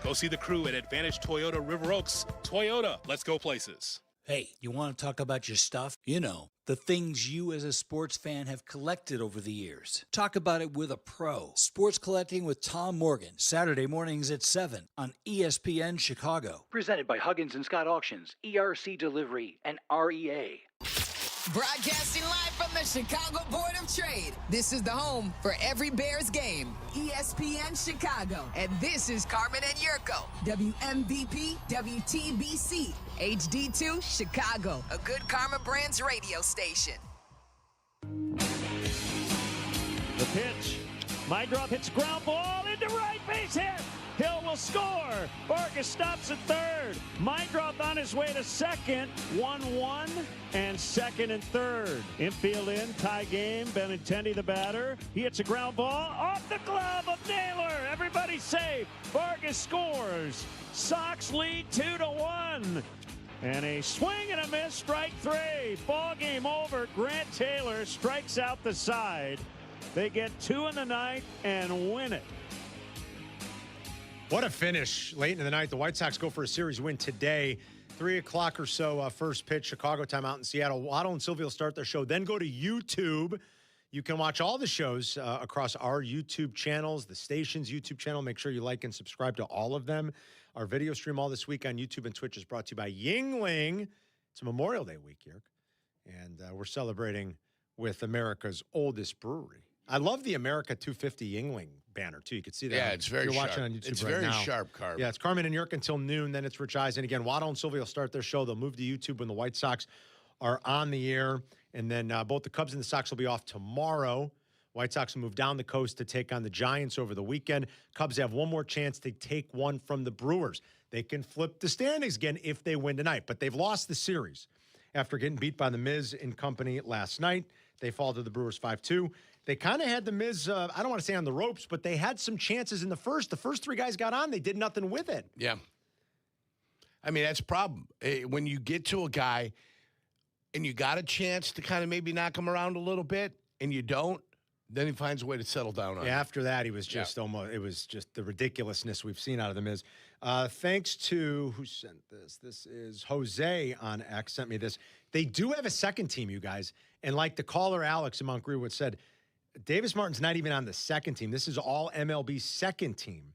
[SPEAKER 2] Go see the crew at Advantage Toyota River Oaks. Toyota, let's go places.
[SPEAKER 7] Hey, you want to talk about your stuff? You know, the things you as a sports fan have collected over the years. Talk about it with a pro. Sports Collecting with Tom Morgan, Saturday mornings at 7 on ESPN Chicago.
[SPEAKER 11] Presented by Huggins and Scott Auctions, ERC Delivery, and REA.
[SPEAKER 18] Broadcasting live from the Chicago Board of Trade. This is the home for every Bears game. ESPN Chicago. And this is Carmen and Jurko. WMVP, WTBC, HD2, Chicago. A good Karma Brands radio station.
[SPEAKER 12] The pitch. My drop hits ground ball into right base hit. Hill will score. Vargas stops at third. Mindrop on his way to second. 1-1 and second and third. Infield in, tie game. Benintendi the batter. He hits a ground ball off the glove of Naylor. Everybody safe. Vargas scores. Sox lead 2-1. And a swing and a miss, strike three. Ball game over. Grant Taylor strikes out the side. They get 2 in the ninth and win it.
[SPEAKER 10] What a finish late in the night. The White Sox go for a series win today. 3 o'clock or so, first pitch, Chicago time out in Seattle. Waddle and Silvy will start their show. Then go to YouTube. You can watch all the shows across our YouTube channels, the station's YouTube channel. Make sure you like and subscribe to all of them. Our video stream all this week on YouTube and Twitch is brought to you by Yuengling. It's Memorial Day week here, and we're celebrating with America's oldest brewery. I love the America 250 Yuengling banner, too. You can see that.
[SPEAKER 27] Yeah, it's very
[SPEAKER 10] You're
[SPEAKER 27] sharp.
[SPEAKER 10] watching on YouTube
[SPEAKER 27] it's
[SPEAKER 10] right
[SPEAKER 27] very
[SPEAKER 10] now.
[SPEAKER 27] sharp, Carmen.
[SPEAKER 10] Yeah, it's Carmen and Jurko until noon. Then it's Rich Eisen. Again, Waddle and Silvy will start their show. They'll move to YouTube when the White Sox are on the air. And then both the Cubs and the Sox will be off tomorrow. White Sox will move down the coast to take on the Giants over the weekend. Cubs have one more chance to take one from the Brewers. They can flip the standings again if they win tonight. But they've lost the series after getting beat by the Miz and company last night. They fall to the Brewers 5-2. They kind of had the Miz, I don't want to say on the ropes, but they had some chances in the first. The first 3 guys got on. They did nothing with it.
[SPEAKER 27] Yeah. I mean, that's a problem. When you get to a guy and you got a chance to kind of maybe knock him around a little bit and you don't, then he finds a way to settle down on it.
[SPEAKER 10] After that, he was just almost, it was just the ridiculousness we've seen out of the Miz. Thanks to, who sent this? This is Jose on X sent me this. They do have a second team, you guys. And like the caller Alex in Mount Greenwood said, Davis Martin's not even on the second team. This is all MLB second team.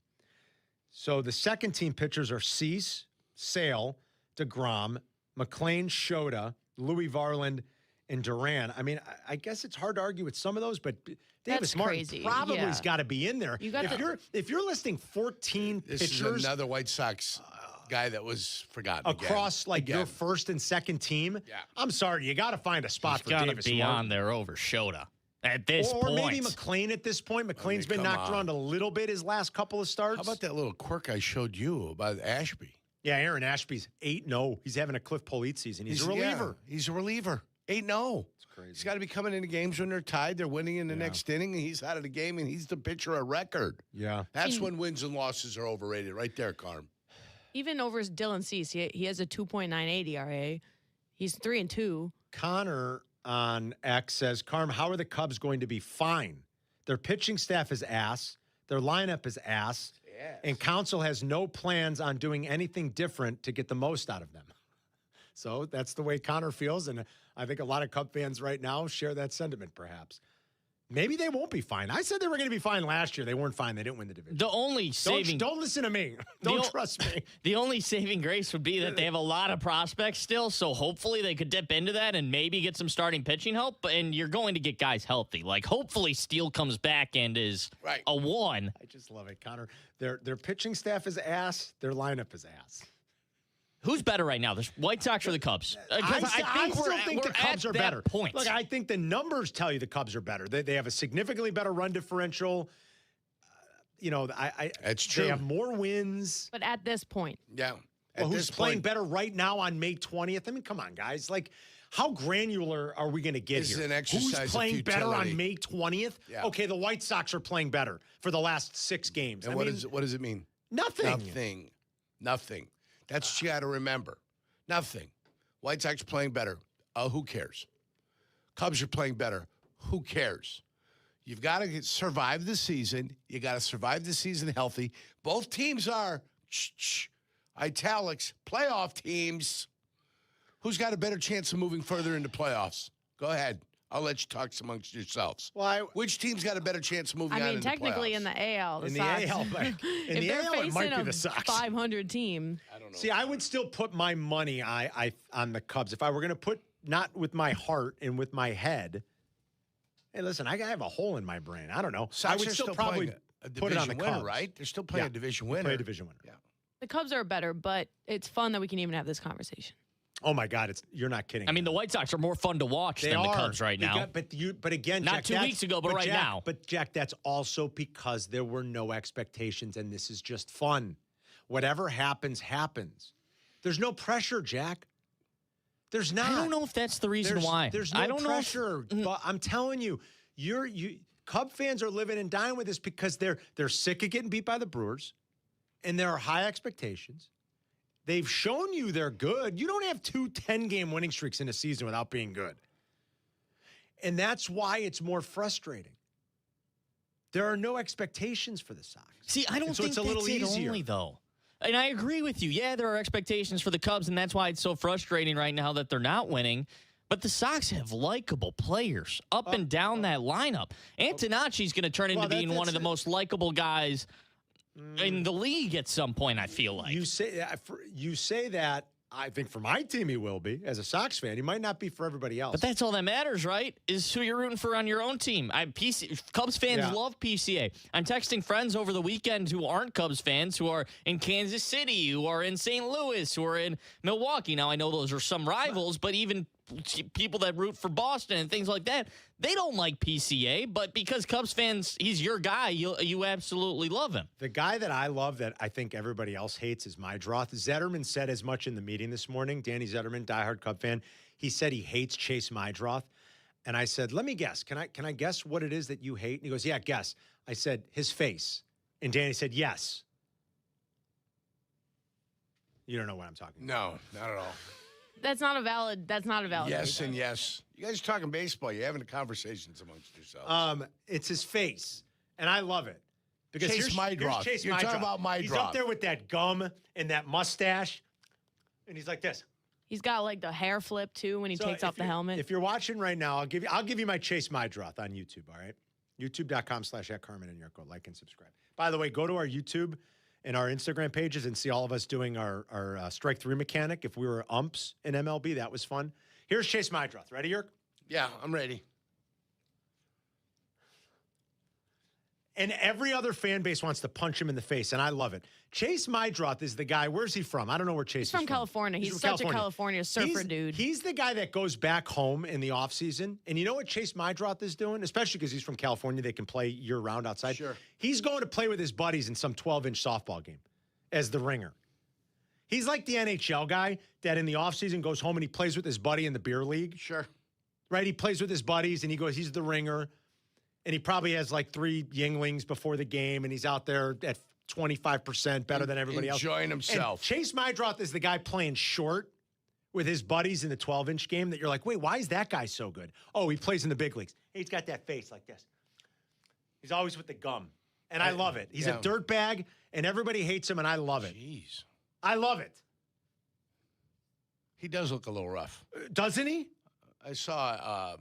[SPEAKER 10] So the second team pitchers are Cease, Sale, DeGrom, McClain, Shota, Louis Varland, and Duran. I mean, I guess it's hard to argue with some of those, but Davis Martin probably has got to be in there. If you're listing 14
[SPEAKER 27] this
[SPEAKER 10] pitchers,
[SPEAKER 27] is another White Sox guy that was forgotten
[SPEAKER 10] across your first and second team.
[SPEAKER 27] Yeah.
[SPEAKER 10] I'm sorry, you got to find a spot for Davis Martin.
[SPEAKER 4] Got to be on there over Shota. At this
[SPEAKER 10] or
[SPEAKER 4] point.
[SPEAKER 10] maybe McLean at this point. McLean's been knocked around a little bit his last couple of starts.
[SPEAKER 27] How about that little quirk I showed you about Ashby?
[SPEAKER 10] Yeah, Aaron Ashby's 8-0. He's having a Cliff Polite season. He's a reliever.
[SPEAKER 27] Yeah, he's a reliever. 8-0. It's crazy. He's got to be coming into games when they're tied. They're winning in the next inning, and he's out of the game, and he's the pitcher of record.
[SPEAKER 10] Yeah.
[SPEAKER 27] That's when wins and losses are overrated right there, Carm.
[SPEAKER 9] Even over Dylan Cease, he has a 2.98 ERA. He's 3-2.
[SPEAKER 10] Connor on X says, Carm, how are the Cubs going to be fine? Their pitching staff is ass. Their lineup is ass. Yes. And Council has no plans on doing anything different to get the most out of them. So that's the way Connor feels. And I think a lot of Cub fans right now share that sentiment, perhaps. Maybe they won't be fine. I said they were going to be fine last year. They weren't fine. They didn't win the division.
[SPEAKER 4] The only saving...
[SPEAKER 10] Don't listen to me. Don't trust me.
[SPEAKER 4] The only saving grace would be that they have a lot of prospects still, so hopefully they could dip into that and maybe get some starting pitching help, and you're going to get guys healthy. Like, hopefully Steele comes back and is a 1.
[SPEAKER 10] I just love it, Connor. Their pitching staff is ass. Their lineup is ass.
[SPEAKER 4] Who's better right now, the White Sox or the Cubs?
[SPEAKER 10] I still think the Cubs are better.
[SPEAKER 4] Point.
[SPEAKER 10] Look, I think the numbers tell you the Cubs are better. They have a significantly better run differential.
[SPEAKER 27] That's true.
[SPEAKER 10] They have more wins.
[SPEAKER 9] But at this point.
[SPEAKER 27] Yeah.
[SPEAKER 10] Well, who's playing better right now on May 20th? I mean, come on, guys. Like, how granular are we going to get
[SPEAKER 27] This
[SPEAKER 10] here?
[SPEAKER 27] is an exercise
[SPEAKER 10] Who's playing
[SPEAKER 27] of
[SPEAKER 10] better
[SPEAKER 27] futility.
[SPEAKER 10] on May 20th?
[SPEAKER 27] Yeah.
[SPEAKER 10] Okay, the White Sox are playing better for the last 6 games.
[SPEAKER 27] And what does it mean?
[SPEAKER 10] Nothing.
[SPEAKER 27] Nothing. That's what you got to remember. Nothing. White Sox playing better. Who cares? Cubs are playing better. Who cares? You've got to survive the season. You got to survive the season healthy. Both teams are italics playoff teams. Who's got a better chance of moving further into playoffs? Go ahead. I'll let you talk amongst yourselves. Which team's got a better chance of moving on into
[SPEAKER 9] technically
[SPEAKER 27] playoffs?
[SPEAKER 9] in the AL,
[SPEAKER 10] In the
[SPEAKER 9] Sox.
[SPEAKER 10] AL, in the AL, it might be the Sox.
[SPEAKER 9] 500 team.
[SPEAKER 27] I don't know.
[SPEAKER 10] See, I would still put my money on the Cubs. If I were going to put, not with my heart and with my head, hey, listen, I have a hole in my brain. I don't know.
[SPEAKER 27] Sox
[SPEAKER 10] I would
[SPEAKER 27] are
[SPEAKER 10] still
[SPEAKER 27] still
[SPEAKER 10] probably
[SPEAKER 27] playing a
[SPEAKER 10] put it on the
[SPEAKER 27] division winner,
[SPEAKER 10] Cubs.
[SPEAKER 27] right? They're still playing a division winner.
[SPEAKER 10] Play a division winner.
[SPEAKER 27] Yeah.
[SPEAKER 9] The Cubs are better, but it's fun that we can even have this conversation.
[SPEAKER 10] Oh my God, you're not kidding.
[SPEAKER 4] I mean, the White Sox are more fun to watch than the Cubs right now.
[SPEAKER 10] But again,
[SPEAKER 4] not
[SPEAKER 10] Jack,
[SPEAKER 4] 2 weeks ago, but right
[SPEAKER 10] Jack,
[SPEAKER 4] now.
[SPEAKER 10] But Jack, that's also because there were no expectations, and this is just fun. Whatever happens, happens. There's no pressure, Jack. There's not.
[SPEAKER 4] I don't know if that's the reason why.
[SPEAKER 10] There's no
[SPEAKER 4] I don't
[SPEAKER 10] pressure. But I'm telling you, Cub fans are living and dying with this because they're sick of getting beat by the Brewers, and there are high expectations. They've shown you they're good. You don't have 2 10-game winning streaks in a season without being good. And that's why it's more frustrating. There are no expectations for the Sox.
[SPEAKER 4] See, I don't think
[SPEAKER 10] it's a
[SPEAKER 4] that's
[SPEAKER 10] little
[SPEAKER 4] it
[SPEAKER 10] easier.
[SPEAKER 4] only, though. And I agree with you. Yeah, there are expectations for the Cubs, and that's why it's so frustrating right now that they're not winning. But the Sox have likable players up and down that lineup. Antonacci's going to turn into being one of the most likable guys in the league at some point, I feel like.
[SPEAKER 10] You say that. I think for my team he will be. As a Sox fan, he might not be for everybody else.
[SPEAKER 4] But that's all that matters, right? Is who you're rooting for on your own team. Cubs fans love PCA. I'm texting friends over the weekend who aren't Cubs fans, who are in Kansas City, who are in St. Louis, who are in Milwaukee. Now, I know those are some rivals, but even people that root for Boston and things like that, they don't like PCA. But because Cubs fans, he's your guy, you absolutely love him.
[SPEAKER 10] The guy that I love that I think everybody else hates is Mydroth. Zetterman said as much in the meeting this morning. Danny Zetterman, diehard Cub fan. He said he hates Chase Mydroth. And I said, let me guess. Can I guess what it is that you hate? And he goes, yeah, guess. I said, his face. And Danny said, yes. You don't know what I'm talking about.
[SPEAKER 27] No, not at all.
[SPEAKER 9] That's not a valid.
[SPEAKER 27] Yes
[SPEAKER 9] reason.
[SPEAKER 27] and yes. You guys are talking baseball. You're having conversations amongst yourselves.
[SPEAKER 10] It's his face, and I love it. Because
[SPEAKER 27] Chase Mydroth.
[SPEAKER 10] Chase
[SPEAKER 27] You're talking about Mydroth.
[SPEAKER 10] He's up there with that gum and that mustache, and he's like this.
[SPEAKER 9] He's got like the hair flip too when he takes off the helmet.
[SPEAKER 10] If you're watching right now, I'll give you my Chase Mydroth on YouTube. All right, YouTube.com/@Carmen and Jurko. Like and subscribe. By the way, go to our YouTube and our Instagram pages and see all of us doing our strike 3 mechanic. If we were umps in MLB, that was fun. Here's Chase Mydroth. Ready, Jurk?
[SPEAKER 27] Yeah, I'm ready.
[SPEAKER 10] And every other fan base wants to punch him in the face, and I love it. Chase Mydroth is the guy. Where's he from? I don't know where Chase is
[SPEAKER 9] from. California. He's
[SPEAKER 10] from
[SPEAKER 9] such
[SPEAKER 10] California.
[SPEAKER 9] a California surfer dude.
[SPEAKER 10] He's the guy that goes back home in the offseason. And you know what Chase Mydroth is doing? Especially because he's from California. They can play year-round outside.
[SPEAKER 27] Sure.
[SPEAKER 10] He's going to play with his buddies in some 12-inch softball game as the ringer. He's like the NHL guy that in the offseason goes home and he plays with his buddy in the beer league.
[SPEAKER 27] Sure.
[SPEAKER 10] Right? He plays with his buddies, and he's the ringer. And he probably has like 3 Yinglings before the game, and he's out there at 25% better than everybody else.
[SPEAKER 27] Enjoying himself.
[SPEAKER 10] And Chase Mydroth is the guy playing short with his buddies in the 12-inch game that you're like, wait, why is that guy so good? Oh, he plays in the big leagues. He's got that face like this. He's always with the gum. And I love it. He's a dirtbag, and everybody hates him, and I love it.
[SPEAKER 27] Jeez.
[SPEAKER 10] I love it.
[SPEAKER 27] He does look a little rough.
[SPEAKER 10] Doesn't he?
[SPEAKER 27] I saw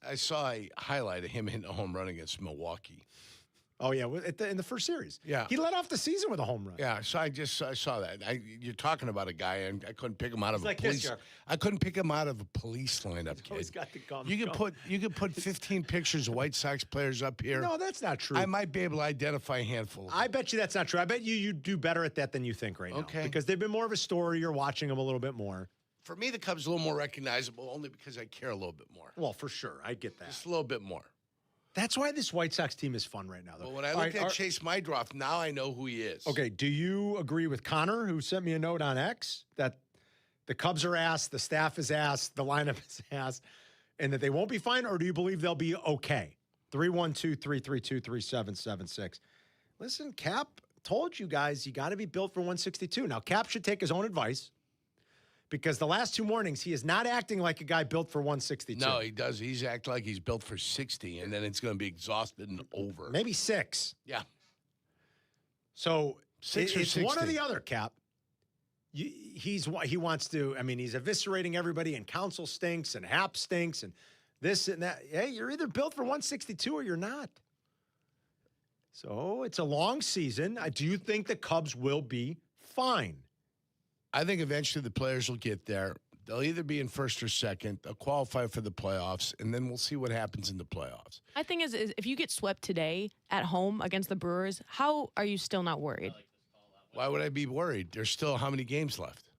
[SPEAKER 27] a highlight of him hitting a home run against Milwaukee.
[SPEAKER 10] Oh, yeah, in the first series.
[SPEAKER 27] Yeah.
[SPEAKER 10] He led off the season with a home run.
[SPEAKER 27] Yeah, so I saw that. You're talking about a guy, and I couldn't pick him out of
[SPEAKER 10] He's like
[SPEAKER 27] police.
[SPEAKER 10] this,
[SPEAKER 27] I couldn't pick him out of a police lineup, kid.
[SPEAKER 10] He's got the gum.
[SPEAKER 27] You could put 15 pictures of White Sox players up here.
[SPEAKER 10] No, that's not true.
[SPEAKER 27] I might be able to identify a handful of them.
[SPEAKER 10] I bet you that's not true. I bet you do better at that than you think right now.
[SPEAKER 27] Okay.
[SPEAKER 10] Because they've been more of a story. You're watching them a little bit more.
[SPEAKER 27] For me, the Cubs are a little more recognizable only because I care a little bit more.
[SPEAKER 10] Well, for sure. I get that.
[SPEAKER 27] Just a little bit more.
[SPEAKER 10] That's why this White Sox team is fun right now, though.
[SPEAKER 27] Well, when I look at Chase Mydroth, now I know who he is.
[SPEAKER 10] Okay, do you agree with Connor, who sent me a note on X, that the Cubs are ass, the staff is ass, the lineup is ass, and that they won't be fine, or do you believe they'll be okay? 312-332-3776. Listen, Kap told you guys you got to be built for 162. Now, Kap should take his own advice, because the last 2 mornings, he is not acting like a guy built for 162.
[SPEAKER 27] No, he does. He's acting like he's built for 60, and then it's going to be exhausted and over.
[SPEAKER 10] Maybe 6.
[SPEAKER 27] Yeah.
[SPEAKER 10] So
[SPEAKER 27] 6 or
[SPEAKER 10] it's
[SPEAKER 27] 60.
[SPEAKER 10] one or the other, Kap. He wants to, I mean, he's eviscerating everybody, and Council stinks, and Hap stinks, and this and that. Hey, you're either built for 162 or you're not. So it's a long season. Do you think the Cubs will be fine?
[SPEAKER 27] I think eventually the players will get there. They'll either be in first or second. They'll qualify for the playoffs, and then we'll see what happens in the playoffs.
[SPEAKER 9] My thing is if you get swept today at home against the Brewers, how are you still not worried?
[SPEAKER 27] Why would I be worried? There's still how many games left?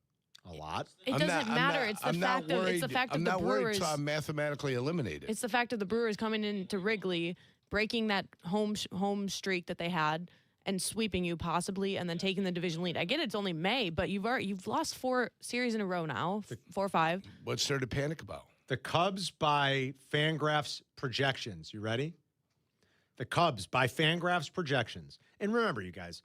[SPEAKER 10] A lot.
[SPEAKER 9] It doesn't matter. It's the fact of the Brewers.
[SPEAKER 27] I'm not worried until I'm mathematically eliminated.
[SPEAKER 9] It's the fact of the Brewers coming into Wrigley, breaking that home streak that they had, and sweeping you possibly, and then taking the division lead. I get it's only May, but you've lost 4 series in a row now, 4 or 5.
[SPEAKER 27] What's there to panic about?
[SPEAKER 10] The Cubs by Fangraphs projections. You ready? The Cubs by Fangraphs projections. And remember, you guys,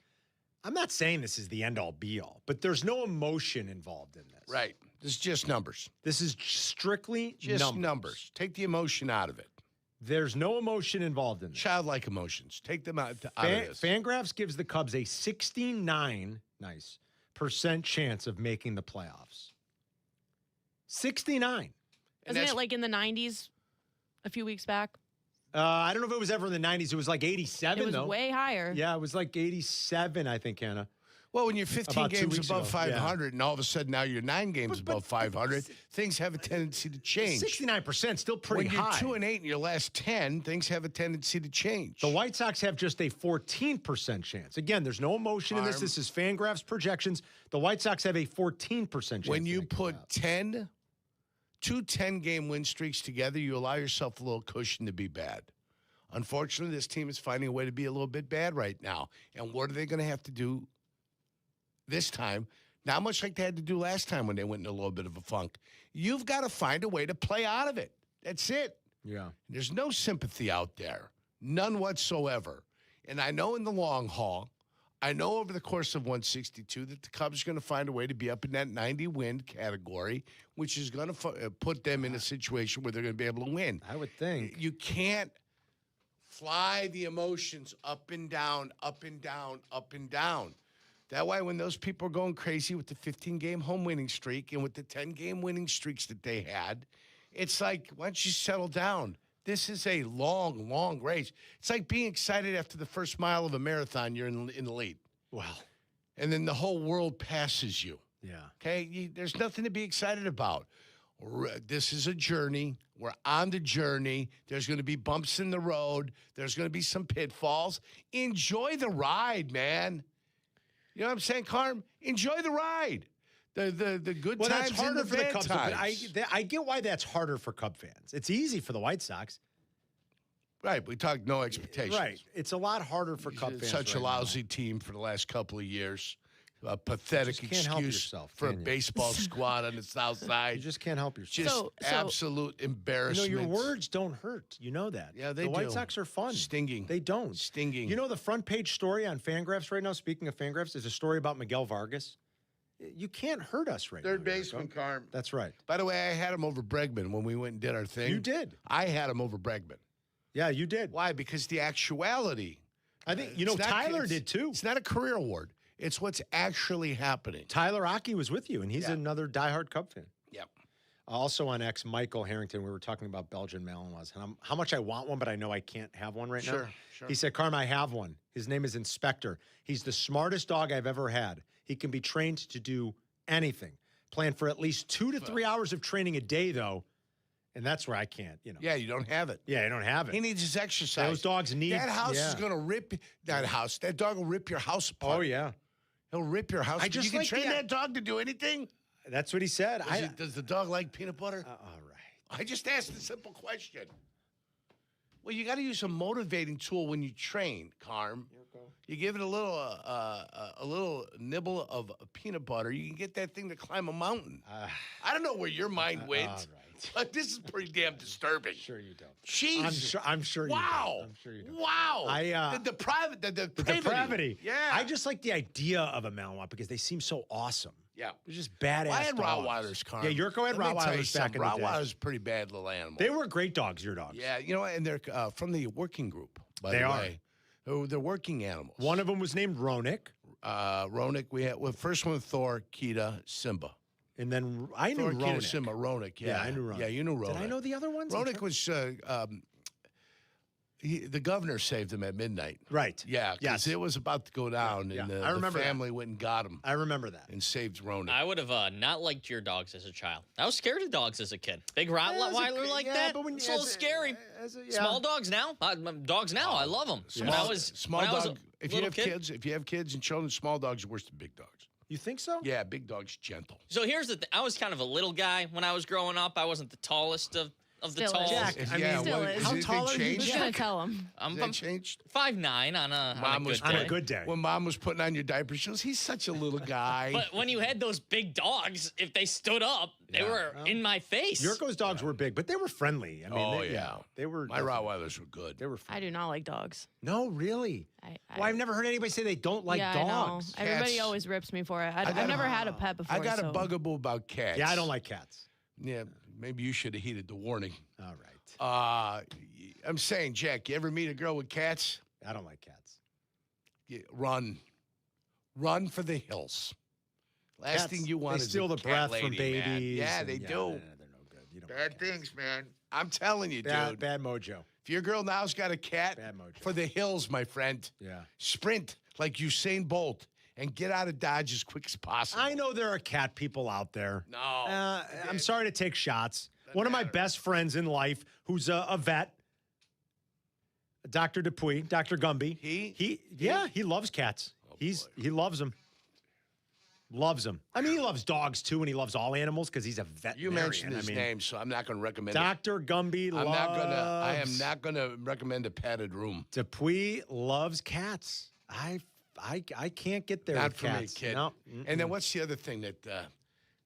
[SPEAKER 10] I'm not saying this is the end-all, be-all, but there's no emotion involved in this.
[SPEAKER 27] Right. This is just numbers.
[SPEAKER 10] This is strictly
[SPEAKER 27] numbers. Take the emotion out of it.
[SPEAKER 10] There's no emotion involved in this.
[SPEAKER 27] Childlike emotions. Take them out of this.
[SPEAKER 10] Fangraphs gives the Cubs a 69% chance of making the playoffs. 69.
[SPEAKER 9] Isn't it like in the 90s a few weeks back?
[SPEAKER 10] I don't know if it was ever in the 90s. It was like 87,
[SPEAKER 9] It was way higher.
[SPEAKER 10] Yeah, it was like 87, I think, Hannah.
[SPEAKER 27] Well, when you're 15
[SPEAKER 10] About 2
[SPEAKER 27] games
[SPEAKER 10] weeks
[SPEAKER 27] above
[SPEAKER 10] ago.
[SPEAKER 27] 500, and all of a sudden now you're 9 games above 500, things have a tendency to change.
[SPEAKER 10] 69% still pretty
[SPEAKER 27] high.
[SPEAKER 10] high.
[SPEAKER 27] When you're 2-8 in your last 10, things have a tendency to change.
[SPEAKER 10] The White Sox have just a 14% chance. Again, there's no emotion in this. This is Fangraphs projections. The White Sox have a 14% chance.
[SPEAKER 27] When you put 2 10-game win streaks together, you allow yourself a little cushion to be bad. Unfortunately, this team is finding a way to be a little bit bad right now. And what are they going to have to do this time? Not much like they had to do last time when they went in a little bit of a funk. You've got to find a way to play out of it. That's it.
[SPEAKER 10] Yeah.
[SPEAKER 27] There's no sympathy out there. None whatsoever. And I know in the long haul, I know over the course of 162 that the Cubs are going to find a way to be up in that 90-win category, which is going to put them in a situation where they're going to be able to win.
[SPEAKER 10] I would think.
[SPEAKER 27] You can't fly the emotions up and down, up and down, up and down. That way, when those people are going crazy with the 15-game home winning streak and with the 10-game winning streaks that they had, it's like, why don't you settle down? This is a long, long race. It's like being excited after the first mile of a marathon. You're in the lead.
[SPEAKER 10] Wow.
[SPEAKER 27] And then the whole world passes you.
[SPEAKER 10] Yeah.
[SPEAKER 27] Okay? There's nothing to be excited about. This is a journey. We're on the journey. There's going to be bumps in the road. There's going to be some pitfalls. Enjoy the ride, man. You know what I'm saying, Carm? Enjoy the ride. The good times
[SPEAKER 10] that's harder
[SPEAKER 27] and the
[SPEAKER 10] for the
[SPEAKER 27] bad
[SPEAKER 10] Cubs.
[SPEAKER 27] times.
[SPEAKER 10] I get why that's harder for Cub fans. It's easy for the White Sox.
[SPEAKER 27] Right, we talked no expectations.
[SPEAKER 10] Right. It's a lot harder for Cub fans.
[SPEAKER 27] Such a lousy team for the last couple of years. A pathetic
[SPEAKER 10] You just can't help
[SPEAKER 27] excuse
[SPEAKER 10] yourself,
[SPEAKER 27] for a
[SPEAKER 10] can you?
[SPEAKER 27] baseball squad on the south side.
[SPEAKER 10] You just can't help yourself.
[SPEAKER 27] Just absolute embarrassment.
[SPEAKER 10] Your words don't hurt. You know that.
[SPEAKER 27] Yeah, they
[SPEAKER 10] The White
[SPEAKER 27] do.
[SPEAKER 10] Sox are fun.
[SPEAKER 27] Stinging.
[SPEAKER 10] They don't.
[SPEAKER 27] Stinging.
[SPEAKER 10] You know the front page story on Fangraphs right now, speaking of Fangraphs, is a story about Miguel Vargas. You can't hurt us right
[SPEAKER 27] Third
[SPEAKER 10] now.
[SPEAKER 27] baseman, Carm.
[SPEAKER 10] That's right.
[SPEAKER 27] By the way, I had him over Bregman when we went and did our thing.
[SPEAKER 10] You did.
[SPEAKER 27] I had him over Bregman.
[SPEAKER 10] Yeah, you did.
[SPEAKER 27] Why? Because the actuality.
[SPEAKER 10] I think,
[SPEAKER 27] it's not-
[SPEAKER 10] Tyler
[SPEAKER 27] it's-
[SPEAKER 10] did too.
[SPEAKER 27] It's not a career award. It's what's actually happening.
[SPEAKER 10] Tyler Aki was with you, and he's another diehard Cub fan.
[SPEAKER 27] Yep.
[SPEAKER 10] Also on X, Michael Harrington, we were talking about Belgian Malinois and how much I want one, but I know I can't have one right now.
[SPEAKER 27] Sure.
[SPEAKER 10] He said, Carm, I have one. His name is Inspector. He's the smartest dog I've ever had. He can be trained to do anything. Plan for at least 2 to 3 hours of training a day, though. And that's where I can't,
[SPEAKER 27] Yeah, you don't have it.
[SPEAKER 10] Yeah, I don't have it.
[SPEAKER 27] He needs his exercise.
[SPEAKER 10] Those dogs need
[SPEAKER 27] that house is
[SPEAKER 10] yeah.
[SPEAKER 27] going to rip that house. That dog will rip your house apart.
[SPEAKER 10] Oh, yeah.
[SPEAKER 27] He'll rip your house.
[SPEAKER 10] I just
[SPEAKER 27] you can
[SPEAKER 10] like
[SPEAKER 27] train
[SPEAKER 10] the-
[SPEAKER 27] that dog to do anything.
[SPEAKER 10] That's what he said.
[SPEAKER 27] Does the dog like peanut butter?
[SPEAKER 10] All right.
[SPEAKER 27] I just asked a simple question. Well, you got to use a motivating tool when you train, Carm. You give it a little nibble of peanut butter. You can get that thing to climb a mountain. I don't know where your mind went, but this is pretty damn disturbing.
[SPEAKER 10] Sure you don't.
[SPEAKER 27] Jeez.
[SPEAKER 10] I'm sure you
[SPEAKER 27] Wow.
[SPEAKER 10] don't. I'm sure you don't.
[SPEAKER 27] Wow. The
[SPEAKER 10] depravity.
[SPEAKER 27] Yeah.
[SPEAKER 10] I just like the idea of a Malinois because they seem so awesome.
[SPEAKER 27] Yeah.
[SPEAKER 10] They're just badass
[SPEAKER 27] I had
[SPEAKER 10] dogs.
[SPEAKER 27] Rottweilers, Carm.
[SPEAKER 10] Yeah, Yurko had
[SPEAKER 27] Let me tell you
[SPEAKER 10] Rottweilers back in
[SPEAKER 27] something.
[SPEAKER 10] the day.
[SPEAKER 27] Rottweilers are pretty bad little animals.
[SPEAKER 10] They were great dogs, your dogs.
[SPEAKER 27] Yeah, and they're from the working group, by
[SPEAKER 10] They
[SPEAKER 27] the
[SPEAKER 10] are.
[SPEAKER 27] way. They're working animals.
[SPEAKER 10] One of them was named Ronik.
[SPEAKER 27] Ronik, we had first one Thor, Kita, Simba.
[SPEAKER 10] And then I knew
[SPEAKER 27] Thor,
[SPEAKER 10] Ronik.
[SPEAKER 27] Kita, Simba, Ronik. Yeah,
[SPEAKER 10] I knew Ronik.
[SPEAKER 27] Yeah, you knew Ronik.
[SPEAKER 10] Did I know the other ones?
[SPEAKER 27] Ronik was the governor saved him at midnight.
[SPEAKER 10] Right.
[SPEAKER 27] Yeah, because
[SPEAKER 10] Yes.
[SPEAKER 27] it was about to go down,
[SPEAKER 10] Yeah.
[SPEAKER 27] and
[SPEAKER 10] I
[SPEAKER 27] the
[SPEAKER 10] remember
[SPEAKER 27] family went and got him
[SPEAKER 10] I remember that.
[SPEAKER 27] and saved Ronik.
[SPEAKER 4] I would have not liked your dogs as a child. I was scared of dogs as a kid. Big Rottweiler like that?
[SPEAKER 10] but when
[SPEAKER 4] It's a little scary.
[SPEAKER 10] yeah.
[SPEAKER 4] Small dogs now? Dogs now, I love them.
[SPEAKER 27] Small,
[SPEAKER 4] When I was
[SPEAKER 27] small
[SPEAKER 4] when I was a
[SPEAKER 27] dog. If you
[SPEAKER 4] little
[SPEAKER 27] have
[SPEAKER 4] kid.
[SPEAKER 27] kids, and children, small dogs are worse than big dogs.
[SPEAKER 10] You think so?
[SPEAKER 27] Yeah, big dogs gentle.
[SPEAKER 4] So here's the thing. I was kind of a little guy when I was growing up. I wasn't the tallest of the
[SPEAKER 9] Still
[SPEAKER 4] tall.
[SPEAKER 9] is.
[SPEAKER 10] Jack, I mean,
[SPEAKER 9] Still is.
[SPEAKER 10] how tall are you?
[SPEAKER 9] Who's
[SPEAKER 10] Jack?
[SPEAKER 9] gonna tell him?
[SPEAKER 4] I'm
[SPEAKER 27] changed.
[SPEAKER 4] 5'9" on a good
[SPEAKER 10] on
[SPEAKER 4] day.
[SPEAKER 10] a good day.
[SPEAKER 27] When mom was putting on your diaper, she goes, "He's such a little guy."
[SPEAKER 4] But when you had those big dogs, if they stood up, they were in my face.
[SPEAKER 10] Yurko's dogs were big, but they were friendly. I mean, they were.
[SPEAKER 27] My Rottweilers were good.
[SPEAKER 10] They were.
[SPEAKER 9] I do not like dogs.
[SPEAKER 10] No, really. Well, I've never heard anybody say they don't like
[SPEAKER 9] yeah,
[SPEAKER 10] dogs.
[SPEAKER 9] I know. Everybody
[SPEAKER 27] Cats.
[SPEAKER 9] always rips me for it.
[SPEAKER 27] I
[SPEAKER 9] I've
[SPEAKER 27] got
[SPEAKER 9] never
[SPEAKER 27] a-
[SPEAKER 9] had a pet before.
[SPEAKER 27] I got
[SPEAKER 9] so.
[SPEAKER 27] a bugaboo about cats.
[SPEAKER 10] Yeah, I don't like cats.
[SPEAKER 27] Yeah, maybe you should have heeded the warning.
[SPEAKER 10] All right.
[SPEAKER 27] I'm saying, Jack, you ever meet a girl with cats?
[SPEAKER 10] I don't like cats.
[SPEAKER 27] Run for the hills. Last
[SPEAKER 10] Cats,
[SPEAKER 27] thing you want
[SPEAKER 10] they
[SPEAKER 27] is
[SPEAKER 10] steal
[SPEAKER 27] a
[SPEAKER 10] the
[SPEAKER 27] cat
[SPEAKER 10] breath from
[SPEAKER 27] lady, man.
[SPEAKER 10] babies.
[SPEAKER 27] Yeah,
[SPEAKER 10] and-
[SPEAKER 27] they do.
[SPEAKER 10] no, they're no good. You don't
[SPEAKER 27] Bad
[SPEAKER 10] like cats.
[SPEAKER 27] things, man. I'm telling you, dude.
[SPEAKER 10] Bad mojo.
[SPEAKER 27] If your girl now's got a cat,
[SPEAKER 10] Bad mojo.
[SPEAKER 27] for the hills, my friend.
[SPEAKER 10] Yeah.
[SPEAKER 27] Sprint like Usain Bolt and get out of Dodge as quick as possible.
[SPEAKER 10] I know there are cat people out there.
[SPEAKER 27] No.
[SPEAKER 10] I'm sorry to take shots. One of my best friends in life, who's a vet, Dr. Dupuy, Dr. Gumby. He loves cats. He loves them. Loves them. I mean, he loves dogs too, and he loves all animals because he's a veterinarian.
[SPEAKER 27] You mentioned his name, so I'm not going to recommend it.
[SPEAKER 10] Dr. Gumby loves.
[SPEAKER 27] I am not going to recommend a padded room.
[SPEAKER 10] Dupuy loves cats. I can't get there
[SPEAKER 27] Not
[SPEAKER 10] with
[SPEAKER 27] for
[SPEAKER 10] cats.
[SPEAKER 27] me, kid.
[SPEAKER 10] No.
[SPEAKER 27] And then what's the other thing that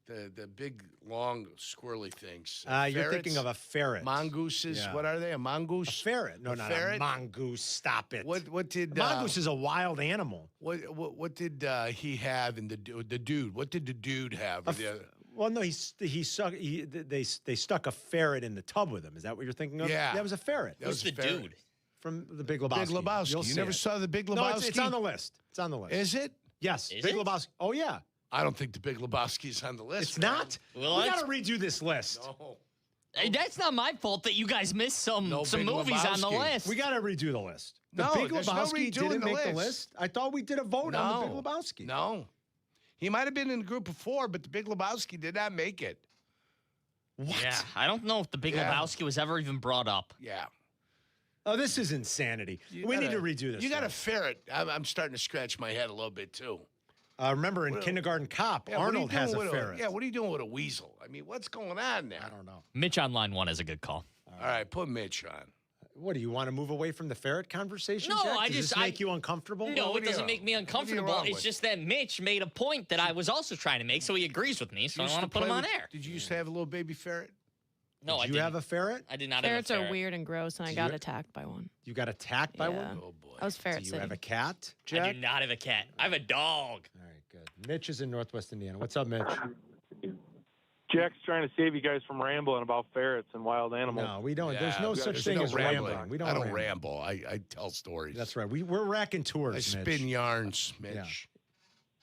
[SPEAKER 27] the big long squirrely things?
[SPEAKER 10] You're thinking of a ferret.
[SPEAKER 27] Mongooses.
[SPEAKER 10] Yeah.
[SPEAKER 27] What are they? A mongoose?
[SPEAKER 10] A ferret. No,
[SPEAKER 27] A
[SPEAKER 10] not
[SPEAKER 27] ferret?
[SPEAKER 10] a mongoose. Stop it.
[SPEAKER 27] What did
[SPEAKER 10] A mongoose is a wild animal.
[SPEAKER 27] What did he have in the dude? What did the dude have?
[SPEAKER 10] Well, no, they stuck a ferret in the tub with him. Is that what you're thinking of?
[SPEAKER 27] Yeah.
[SPEAKER 10] That was a ferret.
[SPEAKER 4] Who's the dude?
[SPEAKER 10] From the Big Lebowski.
[SPEAKER 27] Big Lebowski.
[SPEAKER 10] You'll
[SPEAKER 27] You
[SPEAKER 10] see
[SPEAKER 27] never
[SPEAKER 10] it.
[SPEAKER 27] saw the Big
[SPEAKER 10] No,
[SPEAKER 27] Lebowski?
[SPEAKER 10] it's on the list. It's on the list.
[SPEAKER 27] Is it?
[SPEAKER 10] Yes.
[SPEAKER 4] Is
[SPEAKER 10] Big
[SPEAKER 4] it?
[SPEAKER 10] Lebowski. Oh, yeah.
[SPEAKER 27] I don't think the Big Lebowski's on the list.
[SPEAKER 10] It's
[SPEAKER 27] man.
[SPEAKER 10] not?
[SPEAKER 4] Well,
[SPEAKER 10] we
[SPEAKER 4] that's-
[SPEAKER 10] got to redo this list.
[SPEAKER 27] No.
[SPEAKER 4] Hey, that's not my fault that you guys missed some
[SPEAKER 27] Big
[SPEAKER 4] movies on the
[SPEAKER 27] Lebowski.
[SPEAKER 4] list.
[SPEAKER 10] We got to redo the list. The
[SPEAKER 27] No,
[SPEAKER 10] Big
[SPEAKER 27] there's no
[SPEAKER 10] Lebowski
[SPEAKER 27] redoing
[SPEAKER 10] didn't
[SPEAKER 27] the
[SPEAKER 10] make the
[SPEAKER 27] list.
[SPEAKER 10] list. I thought we did a vote on the Big Lebowski.
[SPEAKER 27] No. He might have been in the group of 4, but the Big Lebowski did not make it.
[SPEAKER 10] What?
[SPEAKER 4] Yeah, I don't know if the Big Lebowski was ever even brought up.
[SPEAKER 27] Yeah.
[SPEAKER 10] Oh, this is insanity. We need to redo this.
[SPEAKER 27] You got a ferret. I'm starting to scratch my head a little bit, too.
[SPEAKER 10] Remember in Kindergarten Cop, Arnold has a ferret.
[SPEAKER 27] What are you doing with a weasel? I mean, what's going on there?
[SPEAKER 10] I don't know.
[SPEAKER 4] Mitch on line 1 is a good call.
[SPEAKER 27] All right, put Mitch on.
[SPEAKER 10] What, do you want to move away from the ferret conversation,
[SPEAKER 4] No,
[SPEAKER 10] Jack? Does this make you uncomfortable?
[SPEAKER 4] No, it doesn't make me uncomfortable. It's just that Mitch made a point that I was also trying to make, so he agrees with me, so I want to put him on air.
[SPEAKER 27] Did you used to have a little baby ferret?
[SPEAKER 4] No, I
[SPEAKER 10] Did
[SPEAKER 4] didn't.
[SPEAKER 10] you have a ferret?
[SPEAKER 4] I did not
[SPEAKER 9] Ferrets
[SPEAKER 4] have a ferret.
[SPEAKER 9] are weird and gross, and I got attacked by one.
[SPEAKER 10] You got attacked by
[SPEAKER 9] Yeah.
[SPEAKER 10] one?
[SPEAKER 27] Oh, boy.
[SPEAKER 9] I was ferret
[SPEAKER 10] Do you
[SPEAKER 9] sitting.
[SPEAKER 10] have a cat, Jack?
[SPEAKER 4] I do not have a cat. I have a dog.
[SPEAKER 10] All right, good. Mitch is in Northwest Indiana. What's up, Mitch?
[SPEAKER 5] Jack's trying to save you guys from rambling about ferrets and wild animals.
[SPEAKER 10] No, we don't. There's no such thing as rambling. We don't
[SPEAKER 27] I don't
[SPEAKER 10] ramble.
[SPEAKER 27] ramble. I tell stories.
[SPEAKER 10] That's right. We're racking tours,
[SPEAKER 27] I
[SPEAKER 10] Mitch.
[SPEAKER 27] spin yarns, Mitch.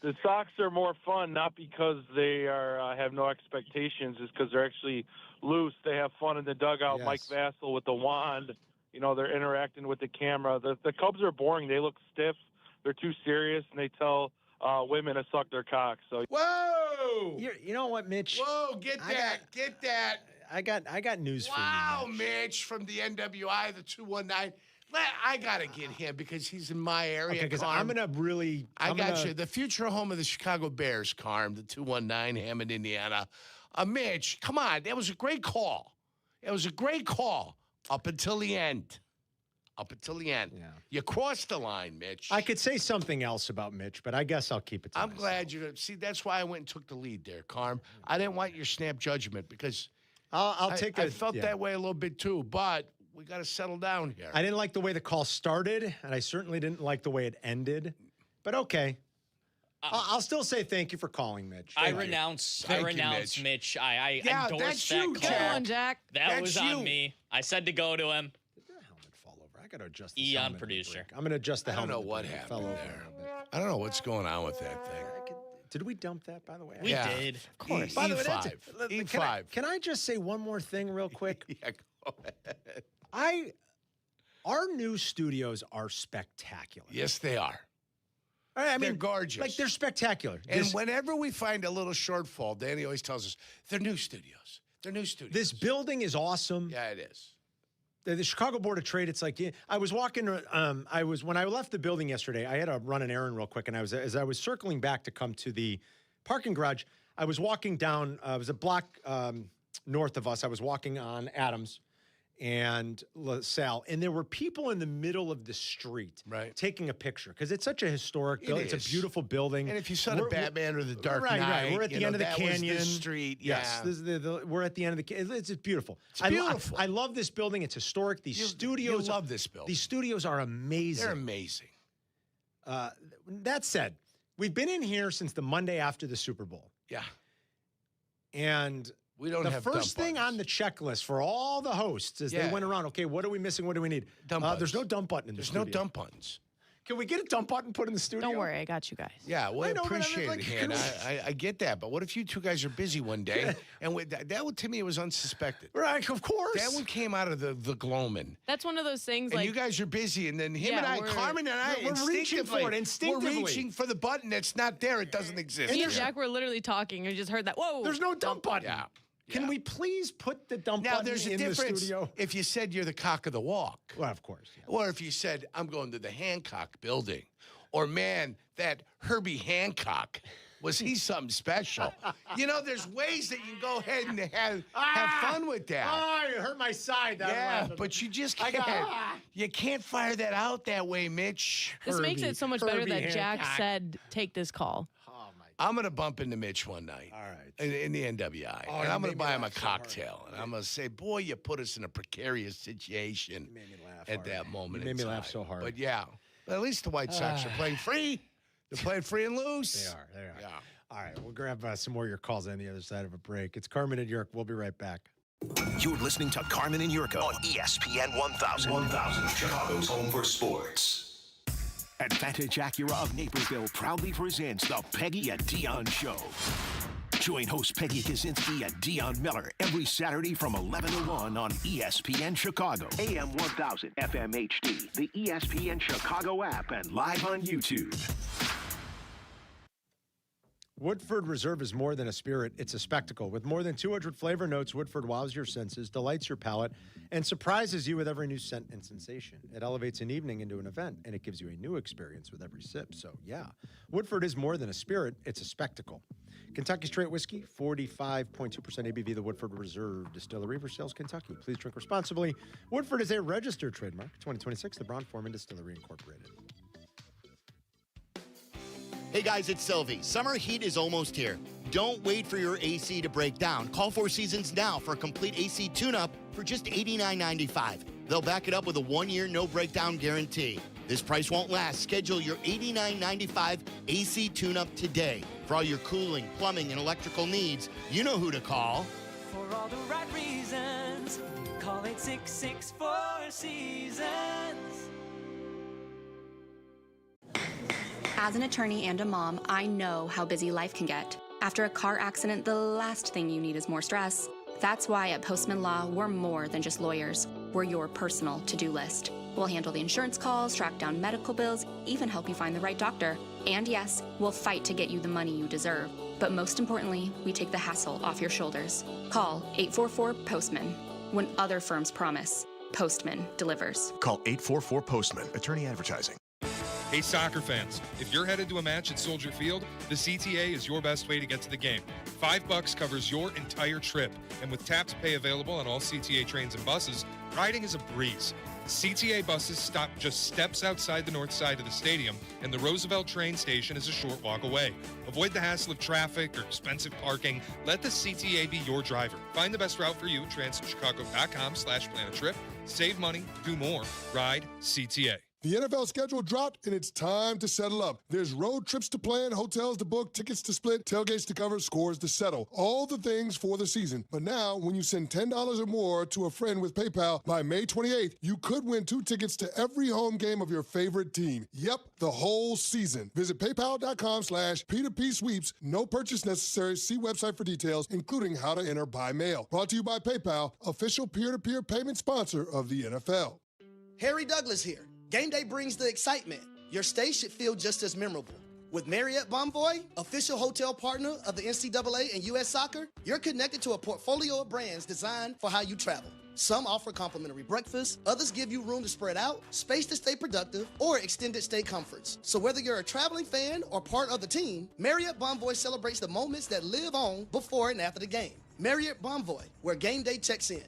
[SPEAKER 5] The Sox are more fun, not because they are have no expectations, it's because they're actually loose. They have fun in the dugout.
[SPEAKER 10] Yes.
[SPEAKER 5] Mike Vassell with the wand. You know, they're interacting with the camera. The Cubs are boring. They look stiff. They're too serious, and they tell women to suck their cocks. So
[SPEAKER 27] Whoa!
[SPEAKER 10] You know what, Mitch?
[SPEAKER 27] Whoa, get that.
[SPEAKER 10] I got news for you.
[SPEAKER 27] Wow, Mitch from the NWI, the 219. I got to get him because he's in my area.
[SPEAKER 10] Okay, because
[SPEAKER 27] Carm.
[SPEAKER 10] I'm going to really...
[SPEAKER 27] I got you. The future home of the Chicago Bears, Carm, the 219, Hammond, Indiana. Mitch, come on. That was a great call. It was a great call up until the end. Up until the end.
[SPEAKER 10] Yeah.
[SPEAKER 27] You crossed the line, Mitch.
[SPEAKER 10] I could say something else about Mitch, but I guess I'll keep it to
[SPEAKER 27] I'm
[SPEAKER 10] myself.
[SPEAKER 27] glad you... See, that's why I went and took the lead there, Carm. I didn't want your snap judgment because...
[SPEAKER 10] I
[SPEAKER 27] felt that way a little bit too, but we got to settle down here.
[SPEAKER 10] I didn't like the way the call started, and I certainly didn't like the way it ended. But okay. I'll still say thank you for calling, Mitch.
[SPEAKER 4] I renounce Mitch. I
[SPEAKER 27] Yeah,
[SPEAKER 4] endorse
[SPEAKER 27] that's
[SPEAKER 4] that
[SPEAKER 27] you,
[SPEAKER 4] call.
[SPEAKER 27] Jack.
[SPEAKER 9] Come on, Jack.
[SPEAKER 4] That
[SPEAKER 27] That's
[SPEAKER 4] was
[SPEAKER 27] you.
[SPEAKER 4] on me. I said to go to him.
[SPEAKER 10] I got to adjust the
[SPEAKER 4] Eon
[SPEAKER 10] helmet
[SPEAKER 4] producer.
[SPEAKER 10] I'm going to adjust the
[SPEAKER 27] I don't
[SPEAKER 10] helmet.
[SPEAKER 27] know what
[SPEAKER 10] It
[SPEAKER 27] happened
[SPEAKER 10] fell over
[SPEAKER 27] there.
[SPEAKER 10] a little bit.
[SPEAKER 27] I don't know what's going on with that thing.
[SPEAKER 10] Did we dump that, by the way?
[SPEAKER 4] We did.
[SPEAKER 27] Of course.
[SPEAKER 10] By the way,
[SPEAKER 27] E5.
[SPEAKER 10] that's it.
[SPEAKER 27] E5.
[SPEAKER 10] Can I just say one more thing real quick?
[SPEAKER 27] Yeah, go ahead.
[SPEAKER 10] Our new studios are spectacular.
[SPEAKER 27] Yes, they are.
[SPEAKER 10] I mean,
[SPEAKER 27] They're gorgeous.
[SPEAKER 10] Like, they're spectacular.
[SPEAKER 27] And whenever we find a little shortfall, Danny always tells us, they're new studios. They're new studios.
[SPEAKER 10] This building is awesome.
[SPEAKER 27] Yeah, it is.
[SPEAKER 10] The Chicago Board of Trade, it's like, I was walking, when I left the building yesterday, I had to run an errand real quick, and as I was circling back to come to the parking garage, I was walking down, it was a block north of us, I was walking on Adams and LaSalle, and there were people in the middle of the street taking a picture, because it's such a historic building. It's a beautiful building.
[SPEAKER 27] And if you saw the Batman or the Dark
[SPEAKER 10] Knight.
[SPEAKER 27] Knight,
[SPEAKER 10] We're at the end of the
[SPEAKER 27] that
[SPEAKER 10] canyon.
[SPEAKER 27] was the street.
[SPEAKER 10] Yes,
[SPEAKER 27] Yeah.
[SPEAKER 10] we're at the end of the canyon. It's beautiful.
[SPEAKER 27] It's beautiful.
[SPEAKER 10] I love this building. It's historic. These studios.
[SPEAKER 27] You love this building.
[SPEAKER 10] These studios are amazing.
[SPEAKER 27] They're amazing.
[SPEAKER 10] That said, we've been in here since the Monday after the Super Bowl.
[SPEAKER 27] Yeah.
[SPEAKER 10] And
[SPEAKER 27] we don't
[SPEAKER 10] the
[SPEAKER 27] have
[SPEAKER 10] first
[SPEAKER 27] dump
[SPEAKER 10] thing on the checklist for all the hosts as they went around, okay, what are we missing? What do we need? There's no dump button in the studio.
[SPEAKER 27] There's no dump buttons.
[SPEAKER 10] Can we get a dump button put in the studio?
[SPEAKER 9] Don't worry, I got you guys.
[SPEAKER 27] Yeah, well,
[SPEAKER 10] I know, but I mean,
[SPEAKER 27] appreciate
[SPEAKER 10] like,
[SPEAKER 27] it, Hannah. I get that, but what if you two guys are busy one day? And that one, to me, it was unsuspected.
[SPEAKER 10] Right, of course.
[SPEAKER 27] That one came out of the gloaming.
[SPEAKER 9] That's one of those things
[SPEAKER 27] And
[SPEAKER 9] like
[SPEAKER 27] you guys are busy, and then him
[SPEAKER 9] Yeah,
[SPEAKER 27] and I,
[SPEAKER 9] we're-
[SPEAKER 27] Carmen and I,
[SPEAKER 10] we're reaching for it instinctively.
[SPEAKER 27] We're reaching for the button that's not there. It doesn't exist.
[SPEAKER 9] me and Jack were literally talking and just heard that. Whoa.
[SPEAKER 10] There's no dump button.
[SPEAKER 27] Yeah.
[SPEAKER 10] Can we please put the dump
[SPEAKER 27] Now,
[SPEAKER 10] button
[SPEAKER 27] there's a
[SPEAKER 10] in the
[SPEAKER 27] difference
[SPEAKER 10] studio?
[SPEAKER 27] if you said you're the cock of the walk.
[SPEAKER 10] Well, of course. Yeah.
[SPEAKER 27] Or if you said, I'm going to the Hancock building. Or, man, that Herbie Hancock, was he something special? You know, there's ways that you can go ahead and have fun with that.
[SPEAKER 10] Oh, it hurt my side.
[SPEAKER 27] Yeah, but you just can't. You can't fire that out that way, Mitch.
[SPEAKER 9] This makes it so much better
[SPEAKER 27] Herbie
[SPEAKER 9] that Jack
[SPEAKER 27] Hancock.
[SPEAKER 9] said, take this call.
[SPEAKER 27] I'm going to bump into Mitch one night. All right. In the NWI.
[SPEAKER 10] Oh,
[SPEAKER 27] and
[SPEAKER 10] you
[SPEAKER 27] I'm going
[SPEAKER 10] made
[SPEAKER 27] to
[SPEAKER 10] me
[SPEAKER 27] buy him a
[SPEAKER 10] laugh so hard.
[SPEAKER 27] cocktail. And I'm going to say, boy, you put us in a precarious situation at that moment.
[SPEAKER 10] You made me
[SPEAKER 27] in
[SPEAKER 10] laugh
[SPEAKER 27] time.
[SPEAKER 10] so hard.
[SPEAKER 27] But yeah, at least the White Sox are playing free. They're playing free and loose.
[SPEAKER 10] They are.
[SPEAKER 27] Yeah.
[SPEAKER 10] All right, we'll grab some more of your calls on the other side of a break. It's Carmen and Jurko. We'll be right back.
[SPEAKER 6] You're listening to Carmen and Jurko on ESPN 1000. 1000, Chicago's home for sports. Advantage Acura of Naperville proudly presents the Peggy and Dion Show. Join host Peggy Kaczynski and Dion Miller every Saturday from 11 to 1 on ESPN Chicago. AM 1000, FM HD, the ESPN Chicago app, and live on YouTube.
[SPEAKER 10] Woodford Reserve is more than a spirit, it's a spectacle. With more than 200 flavor notes, Woodford wows your senses, delights your palate, and surprises you with every new scent and sensation. It elevates an evening into an event, and it gives you a new experience with every sip. So, yeah, Woodford is more than a spirit, it's a spectacle. Kentucky Straight Whiskey, 45.2% ABV, the Woodford Reserve Distillery, Versailles, Kentucky. Please drink responsibly. Woodford is a registered trademark, 2026, the Brown-Forman Distillery Incorporated.
[SPEAKER 8] Hey guys, it's Silvy. Summer heat is almost here. Don't wait for your AC to break down. Call Four Seasons now for a complete AC tune-up for just $89.95. They'll back it up with a 1-year no-breakdown guarantee. This price won't last. Schedule your $89.95 AC tune-up today. For all your cooling, plumbing, and electrical needs, you know who to call.
[SPEAKER 15] For all the right reasons, call 866-4 Seasons.
[SPEAKER 13] As an attorney and a mom, I know how busy life can get. After a car accident, the last thing you need is more stress. That's why at Postman Law, we're more than just lawyers. We're your personal to-do list. We'll handle the insurance calls, track down medical bills, even help you find the right doctor. And yes, we'll fight to get you the money you deserve. But most importantly, we take the hassle off your shoulders. Call 844-POSTMAN. When other firms promise, Postman delivers.
[SPEAKER 6] Call 844-POSTMAN. Attorney Advertising.
[SPEAKER 16] Hey, soccer fans, if you're headed to a match at Soldier Field, the CTA is your best way to get to the game. $5 covers your entire trip, and with tap to pay available on all CTA trains and buses, riding is a breeze. The CTA buses stop just steps outside the north side of the stadium, and the Roosevelt train station is a short walk away. Avoid the hassle of traffic or expensive parking. Let the CTA be your driver. Find the best route for you at transitchicago.com/plan-a-trip. Save money, do more, ride CTA.
[SPEAKER 17] The NFL schedule dropped, and it's time to settle up. There's road trips to plan, hotels to book, tickets to split, tailgates to cover, scores to settle. All the things for the season. But now, when you send $10 or more to a friend with PayPal by May 28th, you could win 2 tickets to every home game of your favorite team. Yep, the whole season. Visit paypal.com/P2P sweeps. No purchase necessary. See website for details, including how to enter by mail. Brought to you by PayPal, official peer-to-peer payment sponsor of the NFL.
[SPEAKER 23] Harry Douglas here. Game day brings the excitement. Your stay should feel just as memorable. With Marriott Bonvoy, official hotel partner of the NCAA and U.S. Soccer, you're connected to a portfolio of brands designed for how you travel. Some offer complimentary breakfast, others give you room to spread out, space to stay productive, or extended stay comforts. So whether you're a traveling fan or part of the team, Marriott Bonvoy celebrates the moments that live on before and after the game. Marriott Bonvoy, where game day checks in.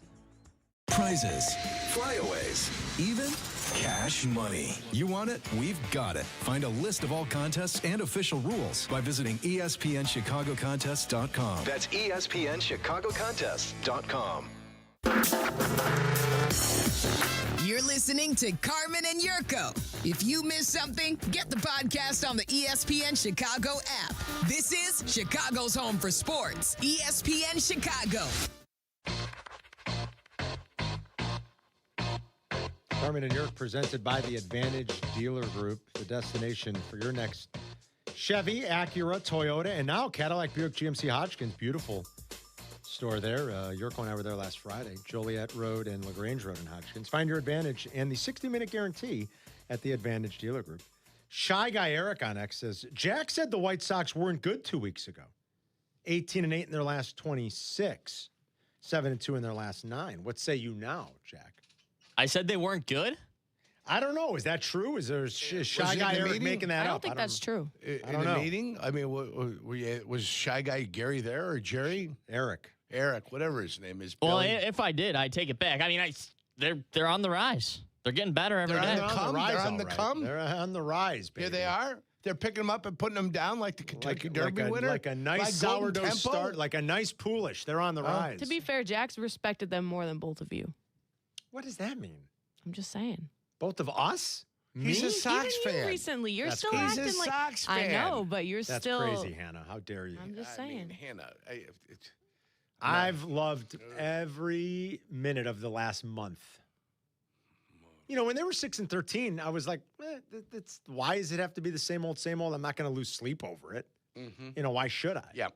[SPEAKER 24] Prizes, flyaways, even cash money. You want it? We've got it. Find a list of all contests and official rules by visiting ESPNChicagoContests.com.
[SPEAKER 6] That's ESPNChicagoContests.com.
[SPEAKER 18] You're listening to Carmen and Jurko. If you missed something, get the podcast on the ESPN Chicago app. This is Chicago's home for sports, ESPN Chicago.
[SPEAKER 10] Carmen and Jurko presented by the Advantage Dealer Group, the destination for your next Chevy, Acura, Toyota, and now Cadillac, Buick, GMC, Hodgkins. Beautiful store there. Jurko and I were there last Friday. Joliet Road and LaGrange Road in Hodgkins. Find your Advantage and the 60-minute guarantee at the Advantage Dealer Group. Shy Guy Eric on X says, Jack said the White Sox weren't good 2 weeks ago. 18-8 in their last 26. 7-2 in their last 9. What say you now, Jack?
[SPEAKER 4] I said they weren't good?
[SPEAKER 10] I don't know. Is that true? Is there Shy Guy Eric making that up?
[SPEAKER 9] I don't think that's true.
[SPEAKER 10] I don't know.
[SPEAKER 27] Meeting? I mean, was Shy Guy Gary there or Jerry?
[SPEAKER 10] Eric,
[SPEAKER 27] whatever his name is.
[SPEAKER 4] Well,
[SPEAKER 27] Billy.
[SPEAKER 4] if I did, I'd take it back. I mean, they're on the rise. They're getting better every day.
[SPEAKER 27] They're on the come.
[SPEAKER 10] They're on the rise, baby.
[SPEAKER 27] Here they are. They're picking them up and putting them down like the Kentucky Derby winner.
[SPEAKER 10] Like a nice sourdough start, like a nice Poolish. They're on the rise.
[SPEAKER 9] To be fair, Jack's respected them more than both of you.
[SPEAKER 10] What does that mean?
[SPEAKER 9] I'm just saying.
[SPEAKER 10] Both of us?
[SPEAKER 27] He's a Sox
[SPEAKER 9] Even
[SPEAKER 27] fan.
[SPEAKER 9] You recently, you're
[SPEAKER 10] That's
[SPEAKER 9] still
[SPEAKER 10] crazy.
[SPEAKER 9] acting
[SPEAKER 27] He's a
[SPEAKER 9] like
[SPEAKER 27] Sox fan.
[SPEAKER 9] I know, but you're
[SPEAKER 10] That's
[SPEAKER 9] still
[SPEAKER 10] crazy, Hannah. How dare you?
[SPEAKER 9] I'm just saying.
[SPEAKER 27] Hannah,
[SPEAKER 10] I've loved every minute of the last month. You know, when they were 6-13, I was like, why does it have to be the same old, same old? I'm not going to lose sleep over it.
[SPEAKER 27] Mm-hmm.
[SPEAKER 10] You know, why should I?
[SPEAKER 27] Yeah.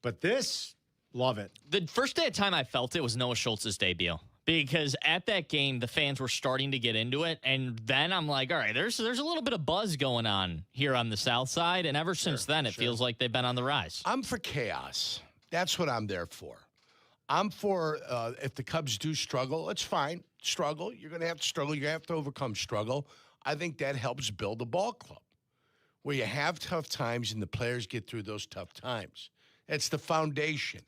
[SPEAKER 10] But this, love it.
[SPEAKER 4] The first day of time I felt it was Noah Schultz's debut. Because at that game, the fans were starting to get into it. And then I'm like, all right, there's a little bit of buzz going on here on the South Side. And ever since then, it feels like they've been on the rise.
[SPEAKER 27] I'm for chaos. That's what I'm there for. I'm for if the Cubs do struggle, it's fine. Struggle. You're going to have to struggle. You have to overcome struggle. I think that helps build a ball club where you have tough times and the players get through those tough times. It's the foundation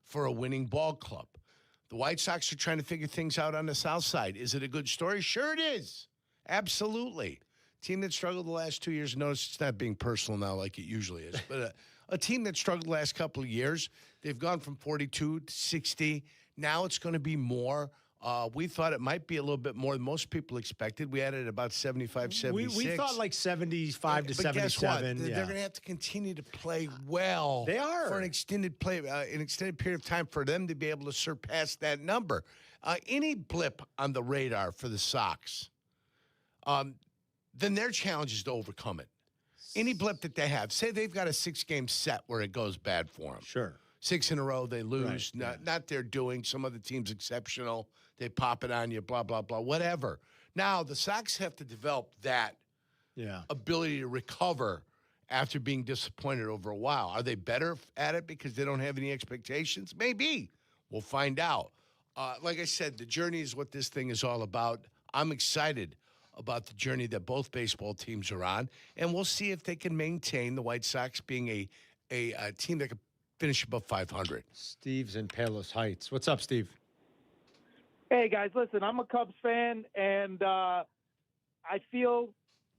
[SPEAKER 27] for a winning ball club. The White Sox are trying to figure things out on the South Side. Is it a good story? Sure it is. Absolutely. Team that struggled the last 2 years, notice it's not being personal now like it usually is, but a team that struggled the last couple of years, they've gone from 42 to 60. Now it's going to be more. We thought it might be a little bit more than most people expected. We added about 75, 76.
[SPEAKER 10] We thought like 75 to 77.
[SPEAKER 27] Guess what? They're going to have to continue to play well.
[SPEAKER 10] They are.
[SPEAKER 27] For an extended period of time for them to be able to surpass that number. Any blip on the radar for the Sox, then their challenge is to overcome it. Any blip that they have, say they've got a 6-game set where it goes bad for them.
[SPEAKER 10] Sure.
[SPEAKER 27] 6 in a row, they lose.
[SPEAKER 10] Right,
[SPEAKER 27] Not their doing. Some other team's exceptional. They pop it on you, blah, blah, blah, whatever. Now, the Sox have to develop that ability to recover after being disappointed over a while. Are they better at it because they don't have any expectations? Maybe. We'll find out. Like I said, the journey is what this thing is all about. I'm excited about the journey that both baseball teams are on, and we'll see if they can maintain the White Sox being a team that can finish above 500.
[SPEAKER 10] Steve's in Palos Heights. What's up, Steve?
[SPEAKER 1] Hey, guys, listen, I'm a Cubs fan, and I feel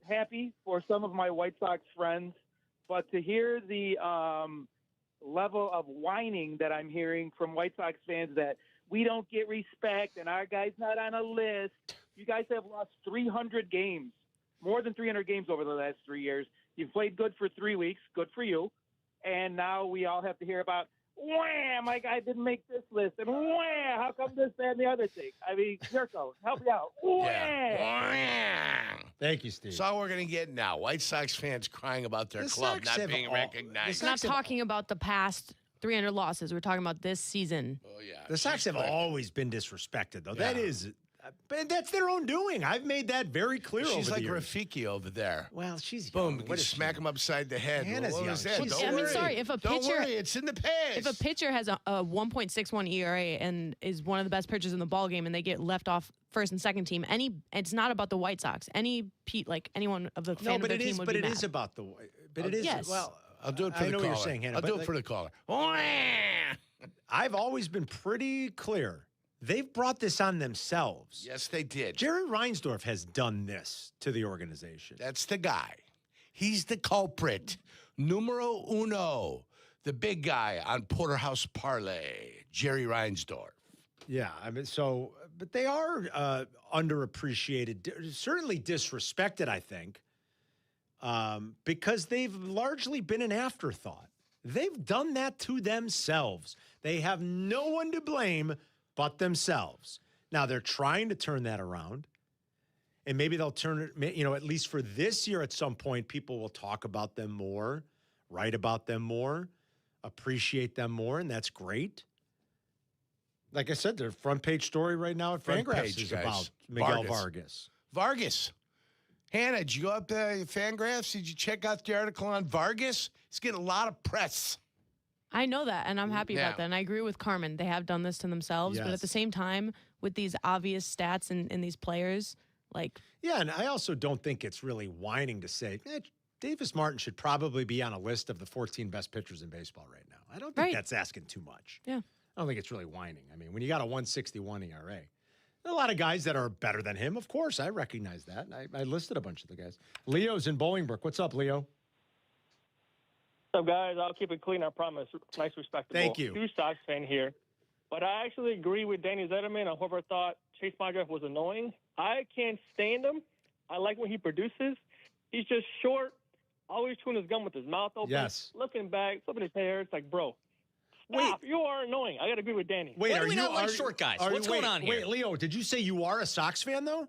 [SPEAKER 1] happy for some of my White Sox friends, but to hear the level of whining that I'm hearing from White Sox fans that we don't get respect and our guy's not on a list. You guys have lost 300 games, more than 300 games over the last 3 years. You've played good for 3 weeks. Good for you. And now we all have to hear about, wham, my guy didn't make this list. And wham, how come this, that, and the other thing? I mean, Jurko, help me out. Wham.
[SPEAKER 10] Thank you, Steve.
[SPEAKER 27] That's all we're going to get now. White Sox fans crying about their club
[SPEAKER 10] Sox
[SPEAKER 27] not being recognized.
[SPEAKER 9] It's not talking about the past 300 losses. We're talking about this season.
[SPEAKER 27] Oh, yeah.
[SPEAKER 10] The Sox have always been disrespected, though. That is... But that's their own doing. I've made that very clear.
[SPEAKER 27] She's
[SPEAKER 10] over
[SPEAKER 27] like
[SPEAKER 10] the years.
[SPEAKER 27] Rafiki over there.
[SPEAKER 10] Well, she's
[SPEAKER 27] boom.
[SPEAKER 10] young.
[SPEAKER 27] You smack him upside the head.
[SPEAKER 10] Hannah's
[SPEAKER 27] What
[SPEAKER 10] young.
[SPEAKER 27] was that?
[SPEAKER 10] She's-
[SPEAKER 27] Don't
[SPEAKER 9] I mean,
[SPEAKER 27] worry.
[SPEAKER 9] sorry, if a
[SPEAKER 27] Don't
[SPEAKER 9] pitcher,
[SPEAKER 27] worry, it's in the past.
[SPEAKER 9] if a pitcher has a 1.61 ERA and is one of the best pitchers in the ball game, and they get left off first and second team, it's not about the White Sox. Anyone of the fan of their team would be mad.
[SPEAKER 10] It is about the. But it is.
[SPEAKER 9] Yes.
[SPEAKER 10] Well,
[SPEAKER 27] I'll do it for
[SPEAKER 10] I
[SPEAKER 27] the
[SPEAKER 10] know
[SPEAKER 27] caller.
[SPEAKER 10] what you're saying, Hannah.
[SPEAKER 27] I'll
[SPEAKER 10] but
[SPEAKER 27] do it for the caller.
[SPEAKER 10] I've always been pretty clear. They've brought this on themselves.
[SPEAKER 27] Yes, they did.
[SPEAKER 10] Jerry Reinsdorf has done this to the organization.
[SPEAKER 27] That's the guy. He's the culprit. Numero uno. The big guy on Porterhouse Parlay, Jerry Reinsdorf.
[SPEAKER 10] Yeah, I mean, but they are underappreciated, certainly disrespected, I think, because they've largely been an afterthought. They've done that to themselves. They have no one to blame but themselves. Now, they're trying to turn that around, and maybe they'll turn it, at least for this year at some point, people will talk about them more, write about them more, appreciate them more, and that's great. Like I said, their front page story right now at Fangraphs is about Miguel Vargas.
[SPEAKER 27] Vargas. Hannah, did you go up there at Fangraphs? Did you check out the article on Vargas? He's getting a lot of press.
[SPEAKER 9] I know that, and I'm happy about that. And I agree with Carmen. They have done this to themselves, but at the same time, with these obvious stats and these players, like...
[SPEAKER 10] Yeah, and I also don't think it's really whining to say, Davis Martin should probably be on a list of the 14 best pitchers in baseball right now. I don't think that's asking too much.
[SPEAKER 9] Yeah.
[SPEAKER 10] I don't think it's really whining. I mean, when you got a 161 ERA, there are a lot of guys that are better than him. Of course, I recognize that. I listed a bunch of the guys. Leo's in Bolingbrook. What's up, Leo?
[SPEAKER 19] What's up, guys? I'll keep it clean, I promise. Nice, respectable.
[SPEAKER 10] Thank you.
[SPEAKER 19] Huge Sox fan here. But I actually agree with Danny Zetterman on whoever thought Chase Mondorf was annoying. I can't stand him. I like when he produces. He's just short, always chewing his gum with his mouth open.
[SPEAKER 10] Yes.
[SPEAKER 19] Looking back, flipping his hair. It's like, bro, stop. You are annoying. I got to agree with Danny.
[SPEAKER 10] Wait,
[SPEAKER 4] Why do we not like short guys? What's going on here?
[SPEAKER 10] Wait, Leo, did you say you are a Sox fan, though?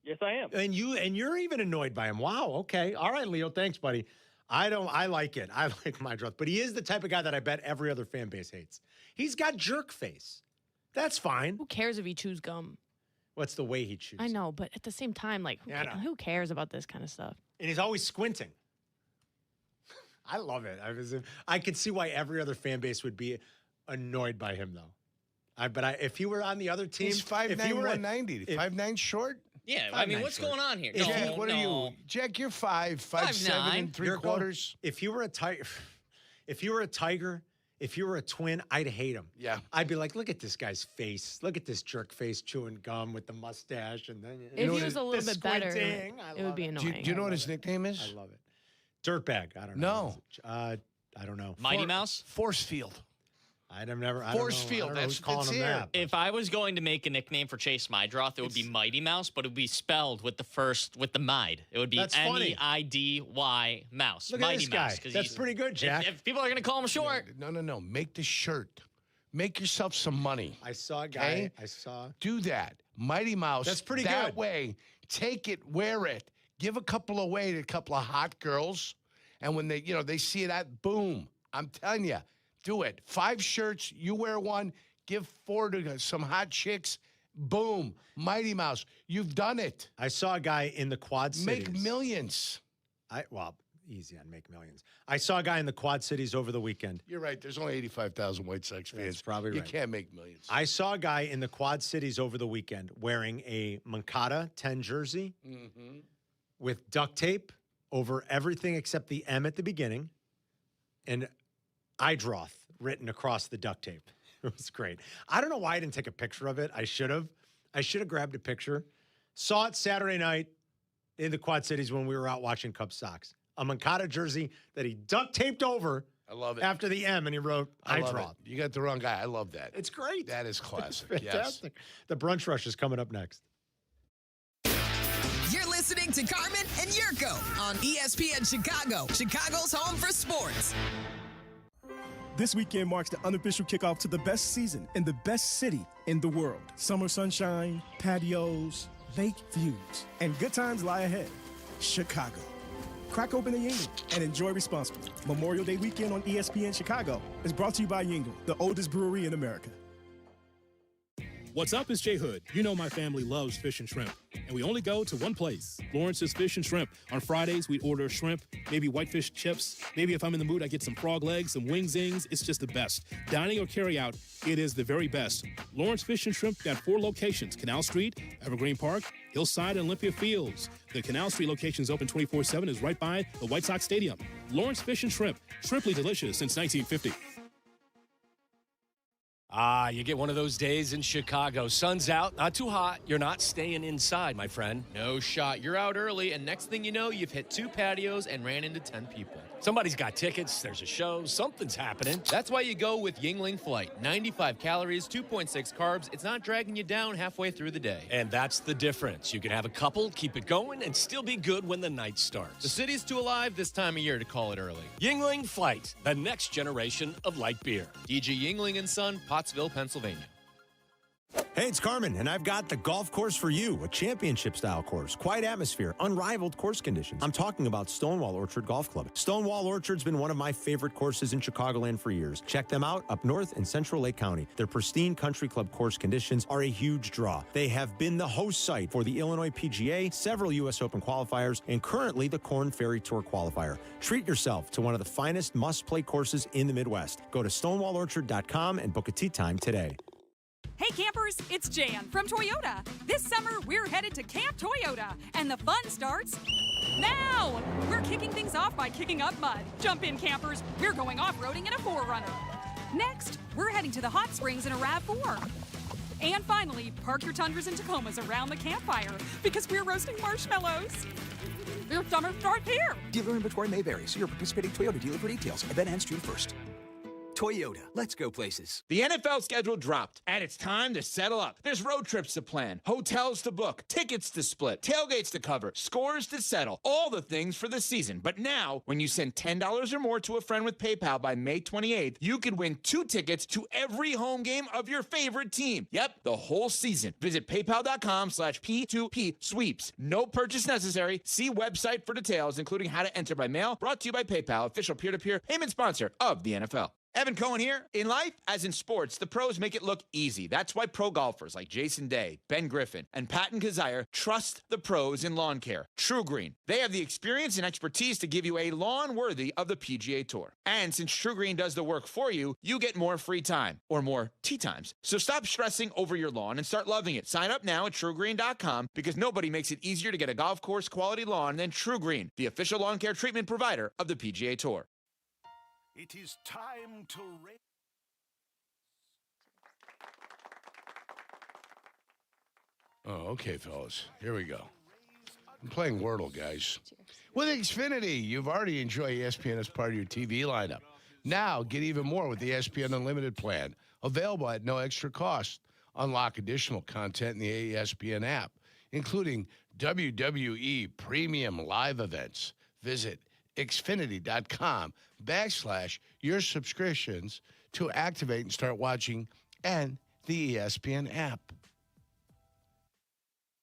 [SPEAKER 19] Yes, I am.
[SPEAKER 10] And you're even annoyed by him. Wow, okay. All right, Leo, thanks, buddy. I like it. I like Mondorf. But he is the type of guy that I bet every other fan base hates. He's got jerk face. That's fine.
[SPEAKER 9] Who cares if he chews gum?
[SPEAKER 10] What's the way he chews?
[SPEAKER 9] I know, but at the same time, like, who cares about this kind of stuff?
[SPEAKER 10] And he's always squinting. I love it. I could see why every other fan base would be annoyed by him, though. But if he were on the other team,
[SPEAKER 27] he's 5'9", 190. 5'9", short?
[SPEAKER 4] Yeah, I mean, what's going on here?
[SPEAKER 27] Jack, what are you? Jack, you're 5'7" and 3/4.
[SPEAKER 10] If you were a tiger, if you were a twin, I'd hate him.
[SPEAKER 27] Yeah.
[SPEAKER 10] I'd be like, look at this guy's face. Look at this jerk face chewing gum with the mustache. And then
[SPEAKER 9] if he was a little bit better, it would be annoying.
[SPEAKER 27] Do you know what his nickname is?
[SPEAKER 10] I love it. Dirtbag. I don't know.
[SPEAKER 27] No.
[SPEAKER 10] I don't know.
[SPEAKER 4] Mighty Mouse?
[SPEAKER 27] Force Field.
[SPEAKER 10] Force
[SPEAKER 27] Field. That's
[SPEAKER 10] calling him that.
[SPEAKER 4] If I was going to make a nickname for Chase Mydroth, it would be Mighty Mouse, but it would be spelled with the Mide. It would be M-E-I-D-Y Mouse.
[SPEAKER 10] Look
[SPEAKER 4] Mighty
[SPEAKER 10] at this
[SPEAKER 4] Mouse.
[SPEAKER 10] guy. That's pretty good, Jack.
[SPEAKER 4] If people are going to call him short.
[SPEAKER 27] No. Make the shirt. Make yourself some money.
[SPEAKER 10] I saw a guy.
[SPEAKER 27] Do that. Mighty Mouse.
[SPEAKER 10] That's pretty
[SPEAKER 27] that
[SPEAKER 10] good.
[SPEAKER 27] That way, take it, wear it, give a couple away to a couple of hot girls. And when they see that, boom. I'm telling you, do it. 5 shirts, you wear one, give 4 to some hot chicks, boom. Mighty Mouse, you've done it.
[SPEAKER 10] I saw a guy in the Quad Cities.
[SPEAKER 27] Make millions.
[SPEAKER 10] Easy on make millions. I saw a guy in the Quad Cities over the weekend.
[SPEAKER 27] You're right. There's only 85,000 White Sox fans.
[SPEAKER 10] That's probably right.
[SPEAKER 27] You can't make millions.
[SPEAKER 10] I saw a guy in the Quad Cities over the weekend wearing a Moncada 10 jersey with duct tape over everything except the M at the beginning and Idroth written across the duct tape. It was great. I don't know why I didn't take a picture of it. I should have grabbed a picture. Saw it Saturday night in the Quad Cities when we were out watching Cubs Sox. A Moncada jersey that he duct taped over.
[SPEAKER 27] I love it.
[SPEAKER 10] After the M, and he wrote Idroth.
[SPEAKER 27] You got the wrong guy. I love that.
[SPEAKER 10] It's great.
[SPEAKER 27] That is classic.
[SPEAKER 10] Fantastic. Yes. The Brunch Rush is coming up next.
[SPEAKER 18] You're listening to Carmen and Jurko on ESPN Chicago, Chicago's home for sports.
[SPEAKER 3] This weekend marks the unofficial kickoff to the best season in the best city in the world. Summer sunshine, patios, lake views, and good times lie ahead. Chicago. Crack open a Yingle and enjoy responsibly. Memorial Day weekend on ESPN Chicago is brought to you by Yingle, the oldest brewery in America.
[SPEAKER 2] What's up? It's J Hood. You know my family loves fish and shrimp, and we only go to one place, Lawrence's Fish and Shrimp. On Fridays, we order shrimp, maybe whitefish chips. Maybe if I'm in the mood, I get some frog legs, some wing zings. It's just the best. Dining or carry out, it is the very best. Lawrence Fish and Shrimp got 4 locations: Canal Street, Evergreen Park, Hillside, and Olympia Fields. The Canal Street location is open 24/7, is right by the White Sox Stadium. Lawrence Fish and Shrimp, shrimply delicious since 1950.
[SPEAKER 14] You get one of those days in Chicago. Sun's out, not too hot. You're not staying inside, my friend.
[SPEAKER 20] No shot. You're out early, and next thing you know, you've hit 2 patios and ran into 10 people.
[SPEAKER 14] Somebody's got tickets. There's a show. Something's happening.
[SPEAKER 20] That's why you go with Yingling Flight. 95 calories, 2.6 carbs. It's not dragging you down halfway through the day.
[SPEAKER 14] And that's the difference. You can have a couple, keep it going, and still be good when the night starts.
[SPEAKER 20] The city's too alive this time of year to call it early.
[SPEAKER 14] Yingling Flight, the next generation of light beer.
[SPEAKER 20] DG Yingling & Son, Pottsville, Pennsylvania.
[SPEAKER 21] Hey, it's Carmen, and I've got the golf course for you, a championship-style course, quiet atmosphere, unrivaled course conditions. I'm talking about Stonewall Orchard Golf Club. Stonewall Orchard's been one of my favorite courses in Chicagoland for years. Check them out up north in Central Lake County. Their pristine country club course conditions are a huge draw. They have been the host site for the Illinois PGA, several U.S. Open qualifiers, and currently the Korn Ferry Tour qualifier. Treat yourself to one of the finest must-play courses in the Midwest. Go to stonewallorchard.com and book a tee time today.
[SPEAKER 22] Hey campers, it's Jan from Toyota. This summer, we're headed to Camp Toyota, and the fun starts now. We're kicking things off by kicking up mud. Jump in, campers. We're going off-roading in a 4Runner. Next, we're heading to the hot springs in a RAV4. And finally, park your Tundras and Tacomas around the campfire because we're roasting marshmallows. Your summer starts here.
[SPEAKER 25] Dealer inventory may vary. See your participating Toyota dealer for details. Event ends June 1st. Toyota, let's go places.
[SPEAKER 26] The NFL schedule dropped, and it's time to settle up. There's road trips to plan, hotels to book, tickets to split, tailgates to cover, scores to settle, all the things for the season. But now, when you send $10 or more to a friend with PayPal by May 28th, you can win 2 tickets to every home game of your favorite team. Yep, the whole season. Visit paypal.com/P2P sweeps. No purchase necessary. See website for details, including how to enter by mail. Brought to you by PayPal, official peer-to-peer payment sponsor of the NFL. Evan Cohen here. In life, as in sports, the pros make it look easy. That's why pro golfers like Jason Day, Ben Griffin, and Patton Kazire trust the pros in lawn care. True Green. They have the experience and expertise to give you a lawn worthy of the PGA Tour. And since True Green does the work for you, you get more free time, or more tee times. So stop stressing over your lawn and start loving it. Sign up now at TrueGreen.com because nobody makes it easier to get a golf course quality lawn than True Green, the official lawn care treatment provider of the PGA Tour.
[SPEAKER 6] It is time to raise. Oh, okay, fellas. Here we go. I'm playing Wordle, guys. With Xfinity, you've already enjoyed ESPN as part of your TV lineup. Now, get even more with the ESPN Unlimited plan, available at no extra cost. Unlock additional content in the ESPN app, including WWE Premium Live events. Visit Xfinity.com/your subscriptions to activate and start watching, and the ESPN app.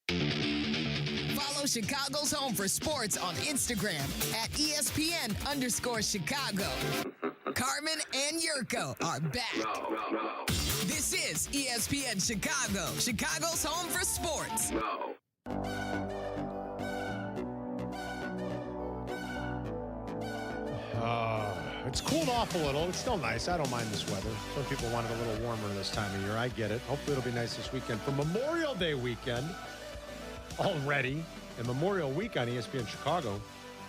[SPEAKER 18] Follow Chicago's Home for Sports on Instagram at ESPN_Chicago. Carmen and Jurko are back. This is ESPN Chicago, Chicago's Home for Sports.
[SPEAKER 10] It's cooled off a little. It's still nice. I don't mind this weather. Some people want it a little warmer this time of year. I get it. Hopefully it'll be nice this weekend for Memorial Day weekend already. And Memorial Week on ESPN Chicago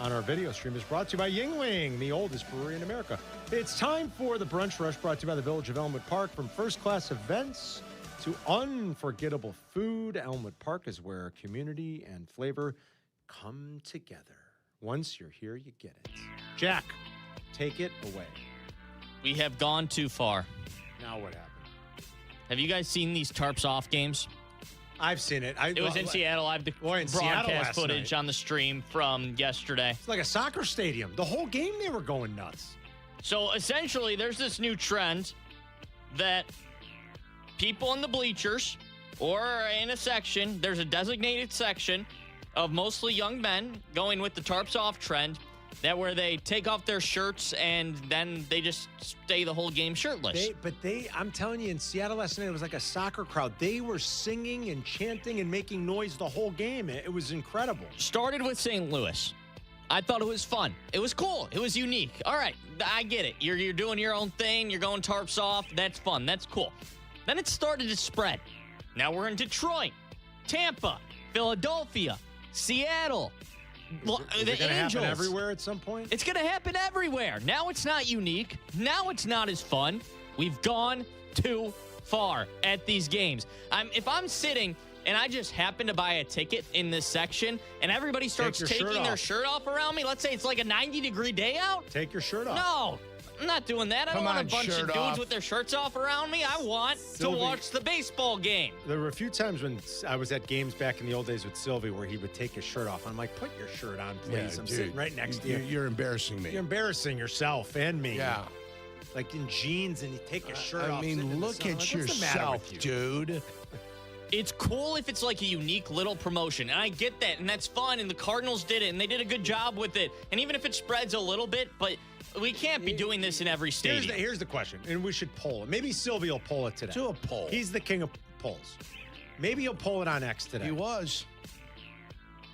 [SPEAKER 10] on our video stream is brought to you by Yingling, the oldest brewery in America. It's time for the Brunch Rush, brought to you by the Village of Elmwood Park. From first-class events to unforgettable food, Elmwood Park is where community and flavor come together. Once you're here, you get it. Jack, take it away.
[SPEAKER 4] We have gone too far.
[SPEAKER 10] Now what happened?
[SPEAKER 4] Have you guys seen these tarps off games?
[SPEAKER 10] I've seen it.
[SPEAKER 4] It was in Seattle. I have the broadcast footage on the stream from yesterday.
[SPEAKER 10] It's like a soccer stadium. The whole game they were going nuts.
[SPEAKER 4] So essentially, there's this new trend that people in the bleachers or in a section, there's a designated section of mostly young men going with the tarps off trend, that where they take off their shirts and then they just stay the whole game shirtless.
[SPEAKER 10] I'm telling you, in Seattle last night, it was like a soccer crowd. They were singing and chanting and making noise the whole game. It was incredible.
[SPEAKER 4] Started with St. Louis. I thought it was fun. It was cool. It was unique. All right, I get it. You're doing your own thing. You're going tarps off. That's fun. That's cool. Then it started to spread. Now we're in Detroit, Tampa, Philadelphia, Seattle.
[SPEAKER 10] Is it going to happen everywhere at some point?
[SPEAKER 4] It's going to happen everywhere. Now it's not unique. Now it's not as fun. We've gone too far at these games. If I'm sitting and I just happen to buy a ticket in this section and everybody starts taking their shirt off around me, let's say it's like a 90-degree day out.
[SPEAKER 10] Take your shirt off.
[SPEAKER 4] No. I'm not doing that. I don't want a bunch of dudes with their shirts off around me. I want to watch the baseball game.
[SPEAKER 10] There were a few times when I was at games back in the old days with Silvy where he would take his shirt off. I'm like, put your shirt on, please. I'm sitting right next to you.
[SPEAKER 27] You're embarrassing me.
[SPEAKER 10] You're embarrassing yourself and me.
[SPEAKER 27] Yeah.
[SPEAKER 10] Like in jeans and you take your shirt off.
[SPEAKER 27] I mean, look at yourself, dude.
[SPEAKER 4] It's cool if it's like a unique little promotion, and I get that, and that's fun, and the Cardinals did it, and they did a good job with it. And even if it spreads a little bit, but we can't be doing this in every stadium.
[SPEAKER 10] Here's the question, and we should poll it. Maybe Silvy will poll it today.
[SPEAKER 27] Do a poll.
[SPEAKER 10] He's the king of polls. Maybe he'll poll it on X today.
[SPEAKER 27] He was.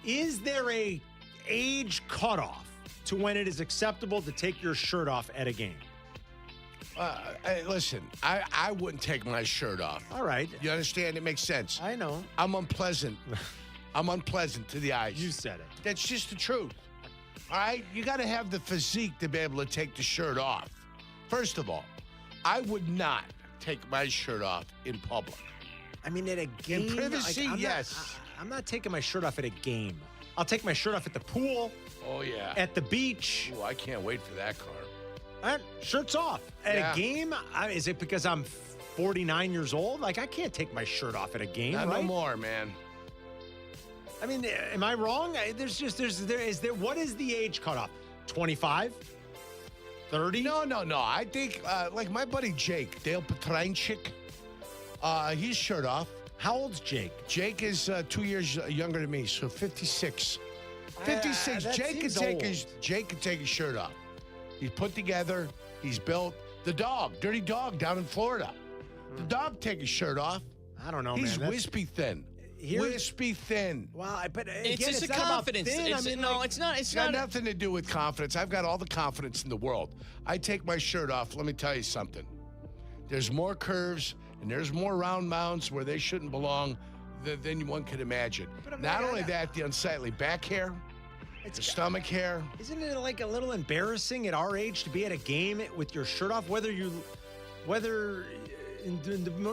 [SPEAKER 10] Is there a age cutoff to when it is acceptable to take your shirt off at a game?
[SPEAKER 27] Hey, listen, I wouldn't take my shirt off.
[SPEAKER 10] All right.
[SPEAKER 27] You understand? It makes sense.
[SPEAKER 10] I know.
[SPEAKER 27] I'm unpleasant. I'm unpleasant to the eyes.
[SPEAKER 10] You said it.
[SPEAKER 27] That's just the truth. All right? You got to have the physique to be able to take the shirt off. First of all, I would not take my shirt off in public.
[SPEAKER 10] I mean, at a game?
[SPEAKER 27] In privacy,
[SPEAKER 10] yes. I'm not taking my shirt off at a game. I'll take my shirt off at the pool.
[SPEAKER 27] Oh, yeah.
[SPEAKER 10] At the beach.
[SPEAKER 27] Oh, I can't wait for that, Carm.
[SPEAKER 10] Shirt's off. At a game? Is it because I'm 49 years old? Like, I can't take my shirt off at a game,
[SPEAKER 27] Not
[SPEAKER 10] right?
[SPEAKER 27] no more, man.
[SPEAKER 10] I mean, am I wrong? What is the age cutoff? 25? 30?
[SPEAKER 27] No. I think, like my buddy Jake, Dale Petrainchik, he's shirt off.
[SPEAKER 10] How old's Jake?
[SPEAKER 27] Jake is 2 years younger than me, so 56. 56. Jake can take his shirt off. He's put together. He's built. The dog, dirty dog down in Florida. The dog take his shirt off.
[SPEAKER 10] I don't know,
[SPEAKER 27] He's
[SPEAKER 10] man.
[SPEAKER 27] wispy thin. Wispy thin.
[SPEAKER 10] Well, but again,
[SPEAKER 4] It's just
[SPEAKER 10] not
[SPEAKER 4] a
[SPEAKER 10] about
[SPEAKER 4] confidence.
[SPEAKER 10] thin.
[SPEAKER 4] It's not.
[SPEAKER 27] It's got nothing to do with confidence. I've got all the confidence in the world. I take my shirt off. Let me tell you something. There's more curves and there's more round mounds where they shouldn't belong than one could imagine. Not only that, the unsightly back hair, the stomach hair.
[SPEAKER 10] Isn't it like a little embarrassing at our age to be at a game with your shirt off, no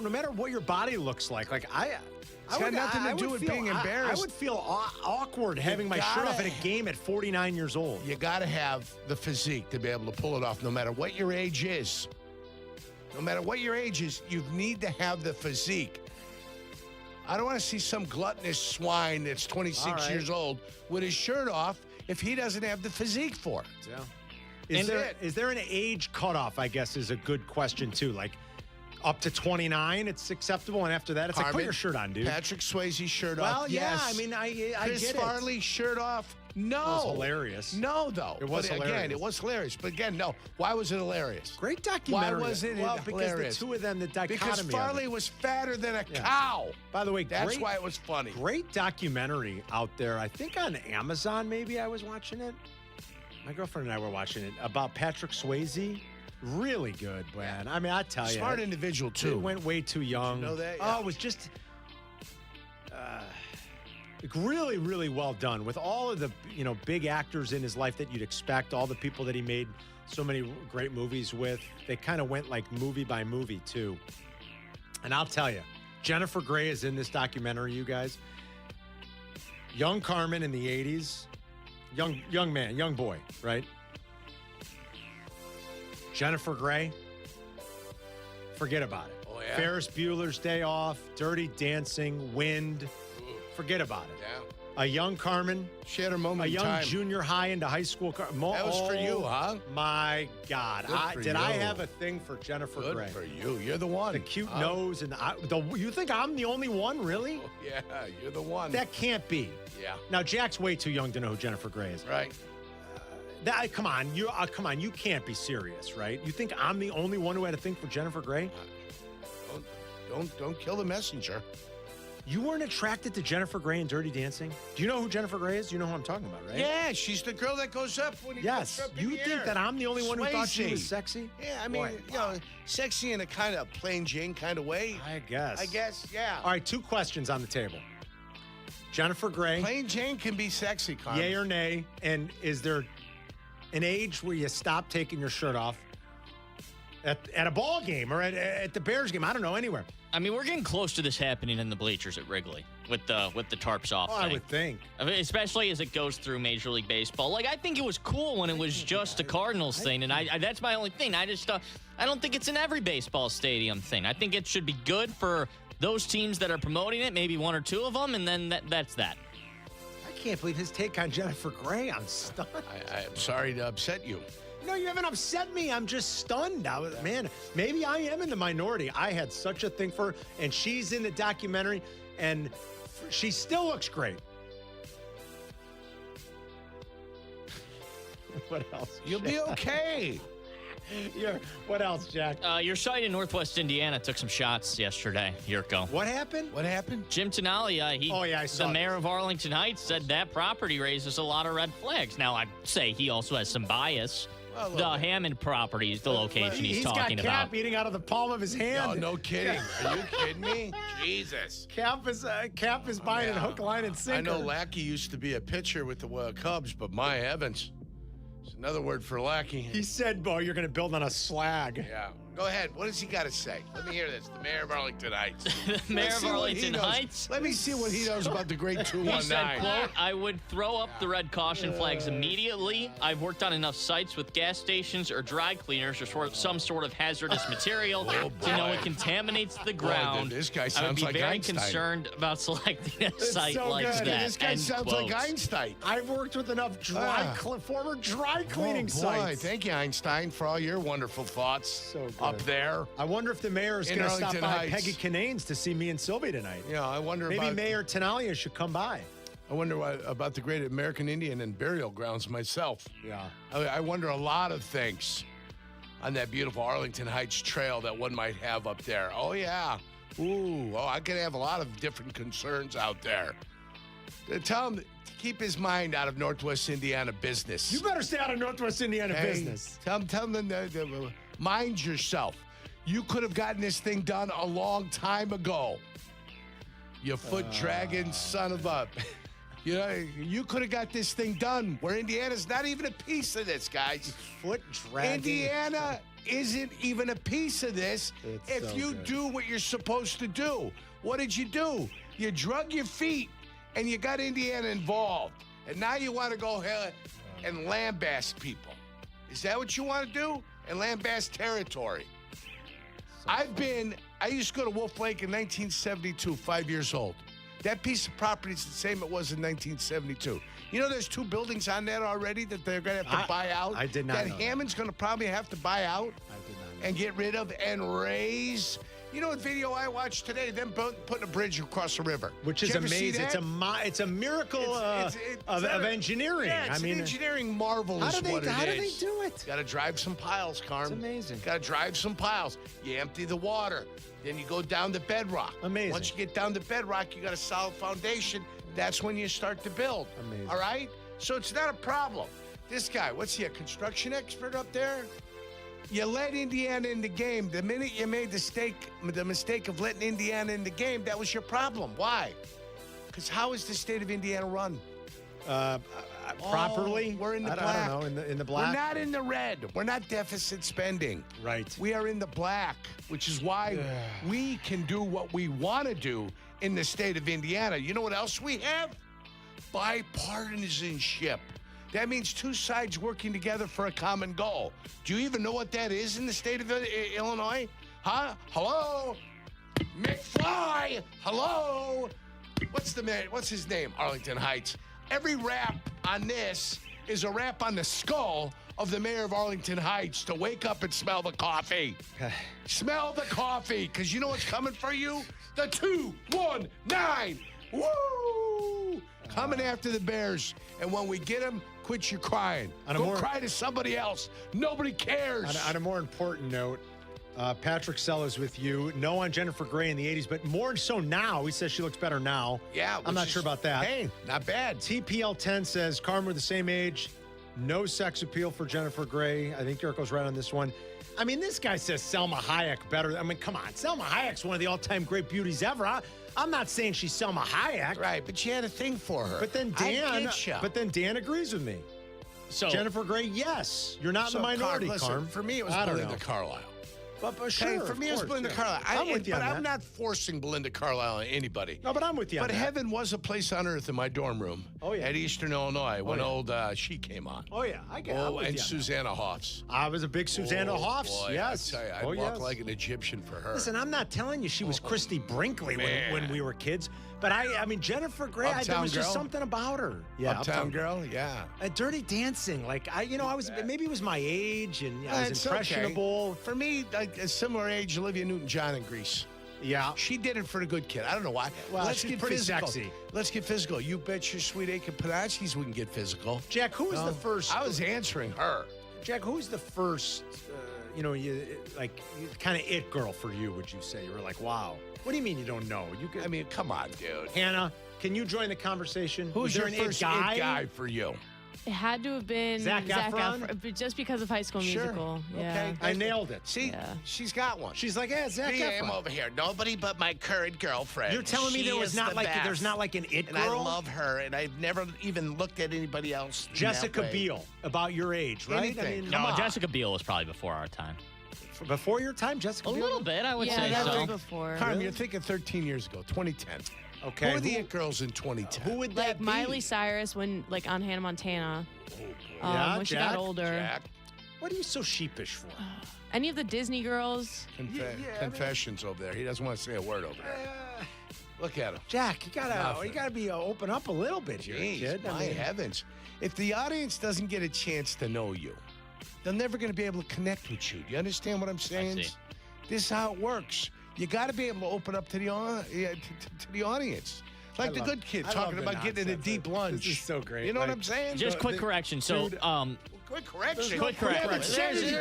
[SPEAKER 10] matter what your body looks like? Like
[SPEAKER 27] It's got nothing to do with being embarrassed.
[SPEAKER 10] I would feel awkward having my shirt off at a game at 49 years old.
[SPEAKER 27] You got to have the physique to be able to pull it off no matter what your age is. No matter what your age is, you need to have the physique. I don't want to see some gluttonous swine that's 26 years old with his shirt off if he doesn't have the physique for it.
[SPEAKER 10] Yeah. Is there an age cutoff, I guess, is a good question, too. Like, up to 29, it's acceptable, and after that, it's like, put your shirt on, dude.
[SPEAKER 27] Patrick Swayze shirt off,
[SPEAKER 10] well,
[SPEAKER 27] yes.
[SPEAKER 10] Yeah, I mean, I
[SPEAKER 27] Chris
[SPEAKER 10] get
[SPEAKER 27] Farley shirt off, no.
[SPEAKER 10] It was hilarious.
[SPEAKER 27] No, though.
[SPEAKER 10] It was hilarious.
[SPEAKER 27] Again, it was hilarious. But again, no. Why was it hilarious?
[SPEAKER 10] Great documentary.
[SPEAKER 27] Why was it
[SPEAKER 10] hilarious?
[SPEAKER 27] Because
[SPEAKER 10] the two of them, the dichotomy
[SPEAKER 27] Because Farley was fatter than a cow.
[SPEAKER 10] By the way,
[SPEAKER 27] that's why it was funny.
[SPEAKER 10] Great documentary out there. I think on Amazon, maybe I was watching it. My girlfriend and I were watching it about Patrick Swayze. Really good, man. I mean, I tell you.
[SPEAKER 27] Smart individual, too.
[SPEAKER 10] It went way too young.
[SPEAKER 27] Did you know that?
[SPEAKER 10] Oh, it was just really, really well done with all of the, big actors in his life that you'd expect, all the people that he made so many great movies with. They kind of went like movie by movie, too. And I'll tell you, Jennifer Grey is in this documentary, you guys. Young Carmen in the 80s. Young man, young boy, right? Jennifer Grey, forget about it.
[SPEAKER 27] Oh, yeah?
[SPEAKER 10] Ferris Bueller's Day Off, Dirty Dancing, Wind, forget about it.
[SPEAKER 27] Yeah.
[SPEAKER 10] A young Carmen.
[SPEAKER 27] She had her moment
[SPEAKER 10] A young
[SPEAKER 27] in time.
[SPEAKER 10] junior high into high school.
[SPEAKER 27] That was for you, huh?
[SPEAKER 10] My God.
[SPEAKER 27] Good for
[SPEAKER 10] I
[SPEAKER 27] you.
[SPEAKER 10] have a thing for Jennifer
[SPEAKER 27] Good
[SPEAKER 10] Grey?
[SPEAKER 27] for you. You're the one.
[SPEAKER 10] The cute nose. And you think I'm the only one, really?
[SPEAKER 27] Oh, yeah, you're the one.
[SPEAKER 10] That can't be.
[SPEAKER 27] Yeah.
[SPEAKER 10] Now, Jack's way too young to know who Jennifer Grey is.
[SPEAKER 27] Right.
[SPEAKER 10] Come on, you can't be serious, right? You think I'm the only one who had a thing for Jennifer Grey?
[SPEAKER 27] Don't kill the messenger.
[SPEAKER 10] You weren't attracted to Jennifer Grey in Dirty Dancing? Do you know who Jennifer Grey is? You know who I'm talking about, right?
[SPEAKER 27] Yeah, she's the girl that goes up when he
[SPEAKER 10] Yes.
[SPEAKER 27] goes up in
[SPEAKER 10] You
[SPEAKER 27] the
[SPEAKER 10] think
[SPEAKER 27] air.
[SPEAKER 10] that I'm the only one who thought she was
[SPEAKER 27] Swayze.
[SPEAKER 10] sexy?
[SPEAKER 27] Yeah, I mean,
[SPEAKER 10] Boy,
[SPEAKER 27] sexy in a kind of plain Jane kind of way.
[SPEAKER 10] I guess.
[SPEAKER 27] Yeah.
[SPEAKER 10] All right, 2 questions on the table. Jennifer Grey.
[SPEAKER 27] Plain Jane can be sexy, Carmen.
[SPEAKER 10] Yay or nay? And is there an age where you stop taking your shirt off at a ball game or at the Bears game? I don't know, anywhere.
[SPEAKER 4] I mean, we're getting close to this happening in the bleachers at Wrigley with the tarps off thing.
[SPEAKER 10] I would think.
[SPEAKER 4] I mean, especially as it goes through Major League Baseball. Like, I think it was cool when it was just a Cardinals thing, and I that's my only thing. I don't think it's an every baseball stadium thing. I think it should be good for those teams that are promoting it, maybe 1 or 2 of them, and then that's that.
[SPEAKER 10] I can't believe his take on Jennifer Grey. I'm stunned.
[SPEAKER 27] I'm sorry to upset you.
[SPEAKER 10] No, you haven't upset me. I'm just stunned. Man, maybe I am in the minority. I had such a thing for her, and she's in the documentary, and she still looks great. What else?
[SPEAKER 27] You'll be okay.
[SPEAKER 10] What else, Jack?
[SPEAKER 4] Your site in Northwest Indiana took some shots yesterday, Jurko.
[SPEAKER 10] What happened?
[SPEAKER 4] Jim Tonali,
[SPEAKER 10] I saw
[SPEAKER 4] the mayor of Arlington Heights, said that property raises a lot of red flags. Now, I'd say he also has some bias. The Hammond property is the location he's talking
[SPEAKER 10] got
[SPEAKER 4] about.
[SPEAKER 10] Kap eating out of the palm of his hand.
[SPEAKER 27] No kidding. Are you kidding me? Jesus.
[SPEAKER 10] Kap is buying it hook, line, and sinker.
[SPEAKER 27] I know Lackey used to be a pitcher with the Cubs, but my heavens. It's another word for Lackey.
[SPEAKER 10] He said, Bo, you're going to build on a slag.
[SPEAKER 27] Yeah. Go ahead. What does he got to say? Let me hear this. The mayor of Arlington Heights.
[SPEAKER 4] The mayor of Arlington Heights.
[SPEAKER 27] Let me see what he knows about the great 219.
[SPEAKER 4] He said, quote, I would throw up the red caution flags immediately. I've worked on enough sites with gas stations or dry cleaners or some sort of hazardous material to know it contaminates the ground.
[SPEAKER 27] This guy
[SPEAKER 4] I would
[SPEAKER 27] sounds
[SPEAKER 4] be
[SPEAKER 27] like
[SPEAKER 4] very
[SPEAKER 27] Einstein.
[SPEAKER 4] concerned about selecting a site
[SPEAKER 10] so
[SPEAKER 4] like
[SPEAKER 10] good.
[SPEAKER 4] that.
[SPEAKER 27] This guy
[SPEAKER 4] End
[SPEAKER 27] sounds
[SPEAKER 4] quote.
[SPEAKER 27] like Einstein.
[SPEAKER 10] I've worked with enough former dry cleaning
[SPEAKER 27] Boy,
[SPEAKER 10] sites.
[SPEAKER 27] thank you, Einstein, for all your wonderful thoughts
[SPEAKER 10] So good.
[SPEAKER 27] up there.
[SPEAKER 10] I wonder if the mayor is
[SPEAKER 27] In
[SPEAKER 10] going to stop
[SPEAKER 27] Arlington
[SPEAKER 10] by
[SPEAKER 27] Heights.
[SPEAKER 10] Peggy Canane's to see me and Sylvie tonight.
[SPEAKER 27] Yeah, I wonder
[SPEAKER 10] Maybe
[SPEAKER 27] about
[SPEAKER 10] Mayor Tenalia should come by.
[SPEAKER 27] I wonder about the great American Indian and burial grounds myself.
[SPEAKER 10] Yeah.
[SPEAKER 27] I wonder a lot of things. on that beautiful Arlington Heights trail that one might have up there. Oh, yeah. I could have a lot of different concerns out there. Tell him to keep his mind out of Northwest Indiana business.
[SPEAKER 10] You better stay out of Northwest Indiana business.
[SPEAKER 27] Tell him to mind yourself. You could have gotten this thing done a long time ago. You foot-dragging son of a... You could have got this thing done where Indiana's not even a piece of this, guys.
[SPEAKER 10] Foot-dragging.
[SPEAKER 27] Indiana isn't even a piece of this if you do what you're supposed to do. What did you do? You drug your feet and you got Indiana involved. And now you want to go ahead and lambast people. Is that what you want to do? And lambast territory. I used to go to Wolf Lake in 1972, 5 years old. That piece of property is the same it was in 1972. You know there's 2 buildings on that already that they're going to have to buy out?
[SPEAKER 10] I did not know
[SPEAKER 27] Hammond's going to probably have to buy out and get rid of and raise. You know what video I watched today? Them putting a bridge across the river.
[SPEAKER 10] Which is amazing. It's a miracle of engineering.
[SPEAKER 27] Yeah, it's an engineering marvel
[SPEAKER 10] How
[SPEAKER 27] is
[SPEAKER 10] do
[SPEAKER 27] what it is.
[SPEAKER 10] How do they do it?
[SPEAKER 27] Got to drive some piles, Carm.
[SPEAKER 10] It's amazing.
[SPEAKER 27] Got to drive some piles. You empty the water. Then you go down to bedrock.
[SPEAKER 10] Amazing.
[SPEAKER 27] Once you get down to bedrock, you got a solid foundation. That's when you start to build.
[SPEAKER 10] Amazing.
[SPEAKER 27] All right? So it's not a problem. This guy, what's he, a construction expert up there? You let Indiana in the game. The minute you made the mistake of letting Indiana in the game, that was your problem. Why? Because how is the state of Indiana run?
[SPEAKER 10] Properly?
[SPEAKER 27] We're in the black.
[SPEAKER 10] I don't know, in the black?
[SPEAKER 27] We're not in the red. We're not deficit spending.
[SPEAKER 10] Right.
[SPEAKER 27] We are in the black, which is why we can do what we want to do in the state of Indiana. You know what else we have? Bipartisanship. That means 2 sides working together for a common goal. Do you even know what that is in the state of Illinois? Huh? Hello? McFly? Hello? What's his name? Arlington Heights. Every rap on this is a rap on the skull of the mayor of Arlington Heights to wake up and smell the coffee. Smell the coffee, because you know what's coming for you? The 219. Woo! Coming after the Bears. And when we get them, quit your crying. Go cry to somebody else. Nobody cares.
[SPEAKER 10] On a more important note, Patrick Sellers with you. No on Jennifer Grey in the 80s, but more so now. He says she looks better now.
[SPEAKER 27] Yeah.
[SPEAKER 10] I'm not sure about that.
[SPEAKER 27] Hey, not bad.
[SPEAKER 10] TPL10 says, Carmen, we're the same age. No sex appeal for Jennifer Grey. I think Jurko's right on this one. I mean, this guy says Selma Hayek better. I mean, come on. Selma Hayek's one of the all-time great beauties ever. I'm not saying she's Selma Hayek.
[SPEAKER 27] Right, but she had a thing for her.
[SPEAKER 10] But then Dan agrees with me.
[SPEAKER 4] So
[SPEAKER 10] Jennifer Grey, yes. You're not in the minority, Carm.
[SPEAKER 27] For me, it was Belinda Carlisle.
[SPEAKER 10] But sure,
[SPEAKER 27] hey, for me, it was Belinda Carlisle.
[SPEAKER 10] I'm with you on that.
[SPEAKER 27] I'm not forcing Belinda Carlisle on anybody.
[SPEAKER 10] No, but I'm with you on
[SPEAKER 27] that. But heaven was a place on earth in my dorm room at Eastern Illinois when old she came on.
[SPEAKER 10] Oh, yeah. I get it.
[SPEAKER 27] Oh, and Susanna Hoffs.
[SPEAKER 10] I was a big Susanna Hoffs.
[SPEAKER 27] Boy,
[SPEAKER 10] yes.
[SPEAKER 27] I tell you, I'd walk like an Egyptian for her.
[SPEAKER 10] Listen, I'm not telling you she was Christy Brinkley when we were kids. But I mean, Jennifer Grey, there was just something about her.
[SPEAKER 27] Yeah, Uptown Girl, yeah.
[SPEAKER 10] Dirty Dancing, maybe it was my age and I was impressionable.
[SPEAKER 27] Okay. For me, like a similar age, Olivia Newton-John in Grease.
[SPEAKER 10] Yeah.
[SPEAKER 27] She did it for the good kid. I don't know why.
[SPEAKER 10] Well,
[SPEAKER 27] Let's
[SPEAKER 10] she's
[SPEAKER 27] get
[SPEAKER 10] pretty
[SPEAKER 27] physical.
[SPEAKER 10] sexy.
[SPEAKER 27] Let's get physical. You bet your sweet acre Panachis we can get physical.
[SPEAKER 10] Jack, who was the first?
[SPEAKER 27] I was answering her.
[SPEAKER 10] Jack, who was the first, kind of it girl for you, would you say? You were like, wow. What do you mean you don't know?
[SPEAKER 27] I mean, come on, dude.
[SPEAKER 10] Hannah, can you join the conversation?
[SPEAKER 27] Who's your first it guy for you?
[SPEAKER 9] It had to have been
[SPEAKER 10] Zac Efron?
[SPEAKER 9] but just because of High School Musical. Yeah.
[SPEAKER 27] Okay.
[SPEAKER 10] I nailed it.
[SPEAKER 27] See, she's got one.
[SPEAKER 10] She's like, yeah, Zac Efron.
[SPEAKER 27] I'm over here. Nobody but my current girlfriend.
[SPEAKER 10] You're telling me there's not like an it girl?
[SPEAKER 27] And I love her, and I've never even looked at anybody else.
[SPEAKER 10] Jessica Biel, about your age, right?
[SPEAKER 27] Anything.
[SPEAKER 4] No, Jessica Biel was probably before our time.
[SPEAKER 10] Before your time, Jessica Biel?
[SPEAKER 4] A little bit, I would say so.
[SPEAKER 9] Before.
[SPEAKER 27] Carmen, you're thinking 13 years ago, 2010.
[SPEAKER 10] Okay.
[SPEAKER 27] Who were the it girls in 2010?
[SPEAKER 10] Who would that be?
[SPEAKER 9] Miley Cyrus on Hannah Montana. When she got older.
[SPEAKER 27] Jack.
[SPEAKER 10] What are you so sheepish for?
[SPEAKER 9] Any of the Disney girls.
[SPEAKER 27] Confessions over there. He doesn't want to say a word over there. Look at him.
[SPEAKER 10] Jack, you gotta be open up a little bit here, kid.
[SPEAKER 27] My heavens. If the audience doesn't get a chance to know you, they're never going to be able to connect with you. Do you understand what I'm saying? This is how it works. You got to be able to open up to the audience. Like the good kid talking about getting in a deep lunge.
[SPEAKER 10] This is so great.
[SPEAKER 27] You know what I'm saying?
[SPEAKER 4] Just quick correction. So,
[SPEAKER 27] quick correction.
[SPEAKER 4] Quick correction. There's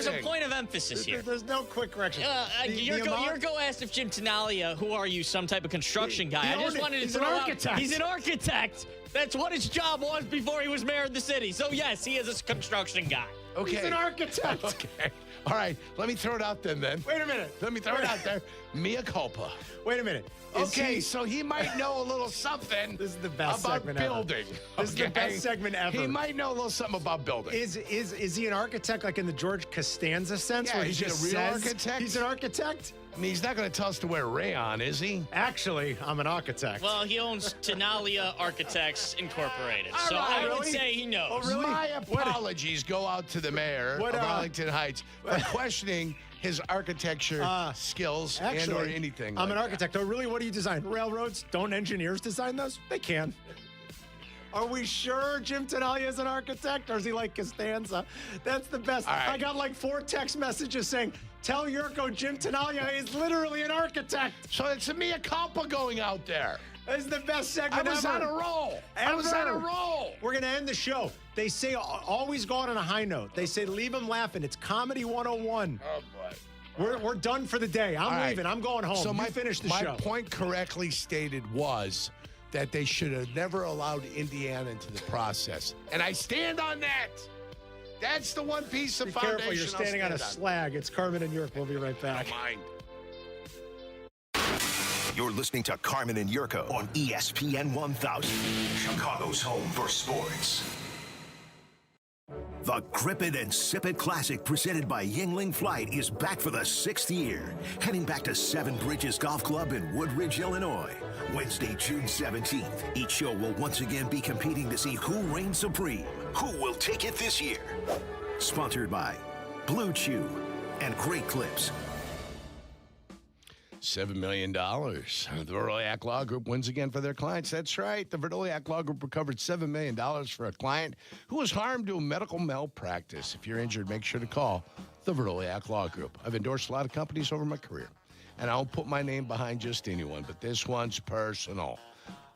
[SPEAKER 4] a
[SPEAKER 27] anything.
[SPEAKER 4] point of emphasis here.
[SPEAKER 10] There's no quick correction.
[SPEAKER 4] Yurko asked if Jim Tenalia, who are you, some type of construction guy? I just wanted to
[SPEAKER 10] He's
[SPEAKER 4] throw
[SPEAKER 10] an
[SPEAKER 4] out-
[SPEAKER 10] architect.
[SPEAKER 4] He's an architect. That's what his job was before he was mayor of the city. So yes, he is a construction guy.
[SPEAKER 27] Okay.
[SPEAKER 10] He's an architect.
[SPEAKER 27] Okay. All right. Let me throw it out then.
[SPEAKER 10] Wait a minute.
[SPEAKER 27] Let me throw it out there. Mea culpa.
[SPEAKER 10] Wait a minute.
[SPEAKER 27] Okay, so he might know a little something
[SPEAKER 10] This is the best
[SPEAKER 27] about
[SPEAKER 10] segment
[SPEAKER 27] building.
[SPEAKER 10] This is the best segment ever.
[SPEAKER 27] He might know a little something about building.
[SPEAKER 10] Is he an architect like in the George Costanza sense?
[SPEAKER 27] Yeah,
[SPEAKER 10] where he
[SPEAKER 27] he's a
[SPEAKER 10] just
[SPEAKER 27] real
[SPEAKER 10] says
[SPEAKER 27] architect?
[SPEAKER 10] He's an architect?
[SPEAKER 27] I mean, he's not going to tell us to wear rayon, is he?
[SPEAKER 10] Actually, I'm an architect.
[SPEAKER 4] Well, he owns Tenalia Architects Incorporated.
[SPEAKER 27] All
[SPEAKER 4] So
[SPEAKER 27] right,
[SPEAKER 4] I would
[SPEAKER 27] really?
[SPEAKER 4] say he knows.
[SPEAKER 10] Oh, really?
[SPEAKER 27] My apologies go out to the mayor of Arlington Heights for questioning his architecture skills and or anything.
[SPEAKER 10] I'm
[SPEAKER 27] like
[SPEAKER 10] an architect. Oh, really? What do you design? Railroads? Don't engineers design those? They can. Are we sure Jim Tenalia is an architect, or is he like Costanza? That's the best.
[SPEAKER 27] All right.
[SPEAKER 10] I got like 4 text messages saying, tell Yurko Jim Tenalia is literally an architect.
[SPEAKER 27] So it's a mea culpa going out there.
[SPEAKER 10] This is the best segment
[SPEAKER 27] I was
[SPEAKER 10] ever.
[SPEAKER 27] on a roll. I was on a roll.
[SPEAKER 10] We're going to end the show. They say always go out on a high note. They say leave them laughing. It's Comedy 101.
[SPEAKER 27] Oh, boy.
[SPEAKER 10] We're done for the day. I'm
[SPEAKER 27] All right.
[SPEAKER 10] leaving. I'm going home.
[SPEAKER 27] So
[SPEAKER 10] you finish the
[SPEAKER 27] my
[SPEAKER 10] show.
[SPEAKER 27] point correctly stated was that they should have never allowed Indiana into the process. And I stand on that. That's the one piece of
[SPEAKER 10] Be
[SPEAKER 27] foundation
[SPEAKER 10] careful. You're
[SPEAKER 27] I'll
[SPEAKER 10] standing on a
[SPEAKER 27] stand
[SPEAKER 10] slag. It's Carmen and York. We'll be right back.
[SPEAKER 27] Mind.
[SPEAKER 6] You're listening to Carmen and Yurko on ESPN 1000, Chicago's home for sports. The Grip It and Sip It Classic presented by Yingling Flight is back for the 6th year. Heading back to Seven Bridges Golf Club in Woodridge, Illinois. Wednesday, June 17th. Each show will once again be competing to see who reigns supreme. Who will take it this year? Sponsored by Blue Chew and Great Clips.
[SPEAKER 27] $7 million. The Verdoliak Law Group wins again for their clients. That's right. The Verdoliak Law Group recovered $7 million for a client who was harmed due to medical malpractice. If you're injured, make sure to call the Verdoliak Law Group. I've endorsed a lot of companies over my career, and I don't put my name behind just anyone, but this one's personal.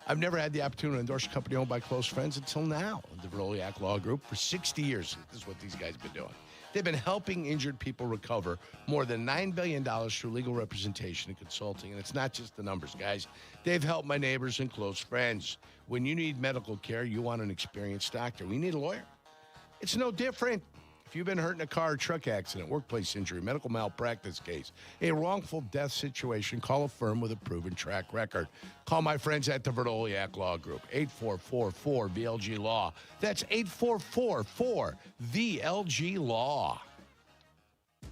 [SPEAKER 27] I've never had the opportunity to endorse a company owned by close friends until now. The Verdoliak Law Group, for 60 years, this is what these guys have been doing. They've been helping injured people recover more than $9 billion through legal representation and consulting. And it's not just the numbers, guys. They've helped my neighbors and close friends. When you need medical care, you want an experienced doctor. We need a lawyer. It's no different. If you've been hurt in a car or truck accident, workplace injury, medical malpractice case, a wrongful death situation, call a firm with a proven track record. Call my friends at the Verdoliak Law Group, 844-4-VLG-LAW. That's 844-4-VLG-LAW.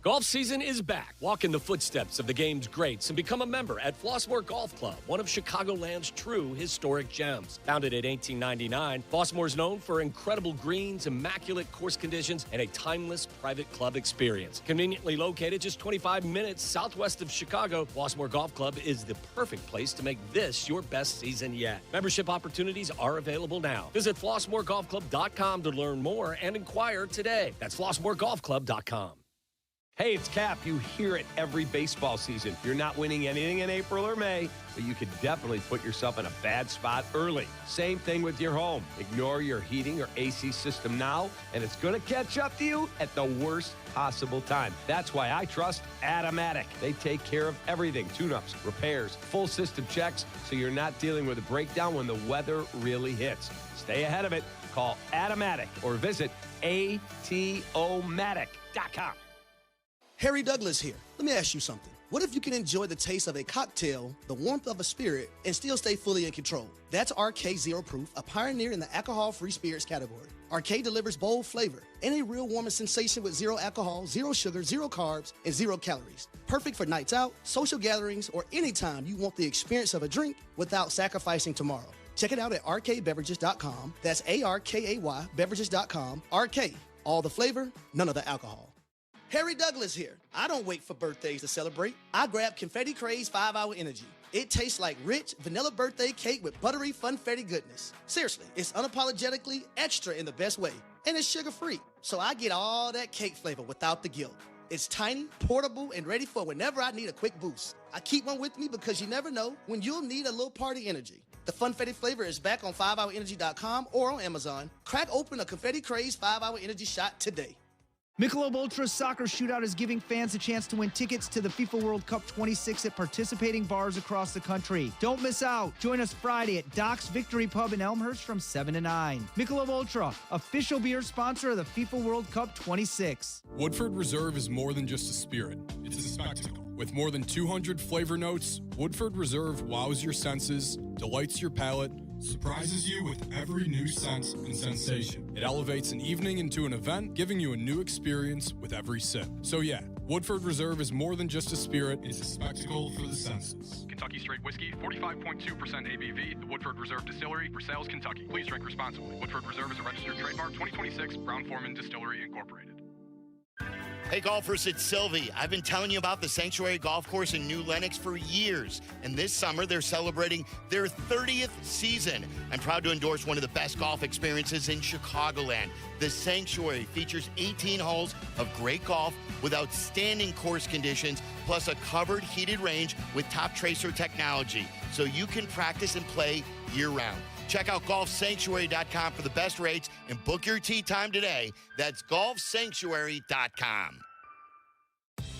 [SPEAKER 14] Golf season is back. Walk in the footsteps of the game's greats and become a member at Flossmoor Golf Club, one of Chicagoland's true historic gems. Founded in 1899, Flossmoor is known for incredible greens, immaculate course conditions, and a timeless private club experience. Conveniently located just 25 minutes southwest of Chicago, Flossmoor Golf Club is the perfect place to make this your best season yet. Membership opportunities are available now. Visit FlossmoorGolfClub.com to learn more and inquire today. That's FlossmoorGolfClub.com.
[SPEAKER 5] Hey, it's Kap. You hear it every baseball season. You're not winning anything in April or May, but you could definitely put yourself in a bad spot early. Same thing with your home. Ignore your heating or AC system now, and it's going to catch up to you at the worst possible time. That's why I trust Automatic. They take care of everything. Tune-ups, repairs, full system checks, so you're not dealing with a breakdown when the weather really hits. Stay ahead of it. Call Automatic or visit atomatic.com.
[SPEAKER 23] Harry Douglas here. Let me ask you something. What if you can enjoy the taste of a cocktail, the warmth of a spirit, and still stay fully in control? That's RK Zero Proof, a pioneer in the alcohol-free spirits category. RK delivers bold flavor and a real warming sensation with zero alcohol, zero sugar, zero carbs, and 0 calories. Perfect for nights out, social gatherings, or anytime you want the experience of a drink without sacrificing tomorrow. Check it out at rkbeverages.com. That's ARKAY beverages.com. RK, all the flavor, none of the alcohol. Harry Douglas here. I don't wait for birthdays to celebrate. I grab Confetti Craze 5-Hour Energy. It tastes like rich vanilla birthday cake with buttery funfetti goodness. Seriously, it's unapologetically extra in the best way. And it's sugar-free, so I get all that cake flavor without the guilt. It's tiny, portable, and ready for whenever I need a quick boost. I keep one with me because you never know when you'll need a little party energy. The Funfetti flavor is back on 5hourenergy.com or on Amazon. Crack open a Confetti Craze 5-Hour Energy shot today.
[SPEAKER 7] Michelob Ultra Soccer Shootout is giving fans a chance to win tickets to the FIFA World Cup 26 at participating bars across the country. Don't miss out. Join us Friday at Doc's Victory Pub in Elmhurst from 7 to 9. Michelob Ultra, official beer sponsor of the FIFA World Cup 26.
[SPEAKER 8] Woodford Reserve is more than just a spirit. It's a spectacle. With more than 200 flavor notes, Woodford Reserve wows your senses, delights your palate, surprises you with every new sense and sensation. It elevates an evening into an event, giving you a new experience with every sip. So yeah, Woodford Reserve is more than just a spirit, it's a spectacle for the senses.
[SPEAKER 11] Kentucky Straight Whiskey, 45.2% ABV, the Woodford Reserve Distillery, for sales, Kentucky. Please drink responsibly. Woodford Reserve is a registered trademark, 2026, Brown-Forman Distillery, Incorporated.
[SPEAKER 12] Hey golfers, it's Silvy. I've been telling you about the Sanctuary Golf Course in New Lenox for years, and this summer they're celebrating their 30th season. I'm proud to endorse one of the best golf experiences in Chicagoland. The Sanctuary features 18 holes of great golf with outstanding course conditions, plus a covered heated range with top tracer technology, so you can practice and play year-round. Check out golfsanctuary.com for the best rates and book your tee time today. That's golfsanctuary.com.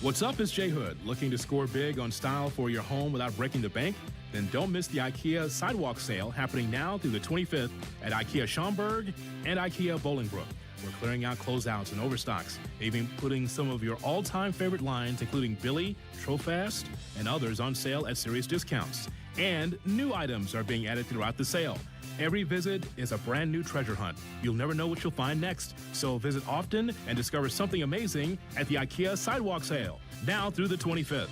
[SPEAKER 2] What's up, it's J Hood. Looking to score big on style for your home without breaking the bank? Then don't miss the IKEA Sidewalk Sale happening now through the 25th at IKEA Schaumburg and IKEA Bolingbrook. We're clearing out closeouts and overstocks, even putting some of your all-time favorite lines, including Billy, Trofast, and others on sale at serious discounts. And new items are being added throughout the sale. Every visit is a brand new treasure hunt. You'll never know what you'll find next. So visit often and discover something amazing at the IKEA Sidewalk Sale, now through the 25th.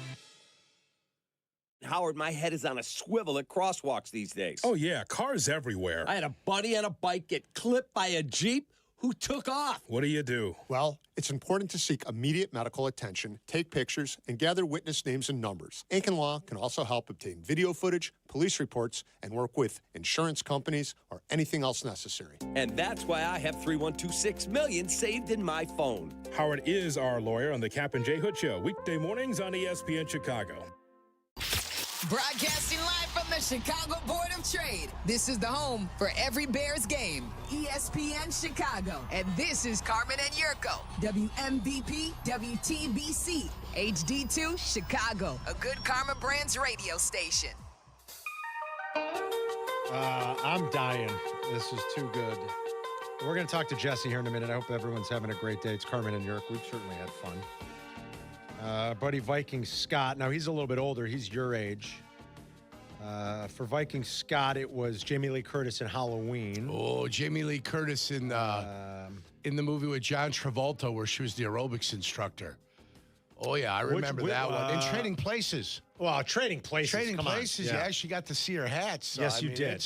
[SPEAKER 5] Howard, my head is on a swivel at crosswalks these days.
[SPEAKER 13] Oh, yeah, cars everywhere.
[SPEAKER 5] I had a buddy on a bike get clipped by a Jeep who took off.
[SPEAKER 13] What do you do?
[SPEAKER 15] Well, it's important to seek immediate medical attention, take pictures, and gather witness names and numbers. Aiken Law can also help obtain video footage, police reports, and work with insurance companies or anything else necessary.
[SPEAKER 5] And that's why I have 3126 million saved in my phone.
[SPEAKER 13] Howard is our lawyer on the Kap J Hood Show, weekday mornings on ESPN Chicago.
[SPEAKER 18] Broadcasting live from the Chicago Board of Trade. This is the home for every Bears game. ESPN Chicago. And this is Carmen and Jurko. WMVP, WTBC, HD2, Chicago. A good Karma Brands radio station.
[SPEAKER 10] I'm dying. This is too good. We're going to talk to Jesse here in a minute. I hope everyone's having a great day. It's Carmen and Jurko. We've certainly had fun. Buddy Viking Scott. Now, he's a little bit older. He's your age. For Viking Scott, it was Jamie Lee Curtis in Halloween.
[SPEAKER 27] Oh, Jamie Lee Curtis in the movie with John Travolta where she was the aerobics instructor. Oh, yeah, I remember that one. In Trading Places.
[SPEAKER 10] Well, Trading Places.
[SPEAKER 27] Trading Places, yeah. She got to see her hats. So,
[SPEAKER 10] yes, you did.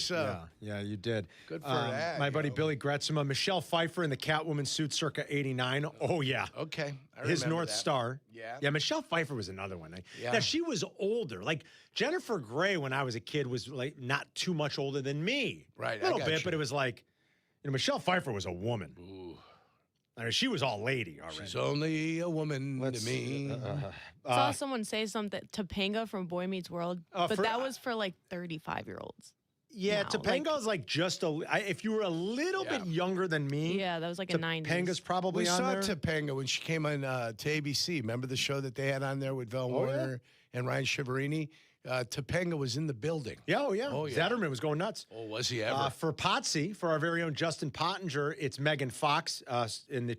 [SPEAKER 10] Yeah, you did.
[SPEAKER 27] Good for that.
[SPEAKER 10] My buddy Billy Gretzema, Michelle Pfeiffer in the Catwoman suit circa 89. Oh, yeah.
[SPEAKER 27] Okay.
[SPEAKER 10] His North Star.
[SPEAKER 27] Yeah.
[SPEAKER 10] Yeah, Michelle Pfeiffer was another one.
[SPEAKER 27] Yeah.
[SPEAKER 10] Now, she was older. Like, Jennifer Grey, when I was a kid, was like not too much older than me.
[SPEAKER 27] Right.
[SPEAKER 10] A little bit, but it was like, Michelle Pfeiffer was a woman.
[SPEAKER 27] Ooh.
[SPEAKER 10] I mean, she was all lady already.
[SPEAKER 27] She's only a woman to me.
[SPEAKER 9] Saw someone say something, Topanga from Boy Meets World, but that was for like 35-year-olds.
[SPEAKER 10] Yeah,
[SPEAKER 9] now.
[SPEAKER 10] Topanga's like just if you were a little bit younger than me.
[SPEAKER 9] Yeah, that was like a 90s.
[SPEAKER 10] Topanga's probably
[SPEAKER 27] we
[SPEAKER 10] on
[SPEAKER 27] saw
[SPEAKER 10] there.
[SPEAKER 27] Topanga when she came on to ABC. Remember the show that they had on there with Val Warner and Ryan Shiverini? Topanga was in the building.
[SPEAKER 10] Yeah, oh, yeah. Zetterman was going nuts.
[SPEAKER 27] Oh, was he ever?
[SPEAKER 10] For Potsy, for our very own Justin Pottinger, it's Megan Fox in the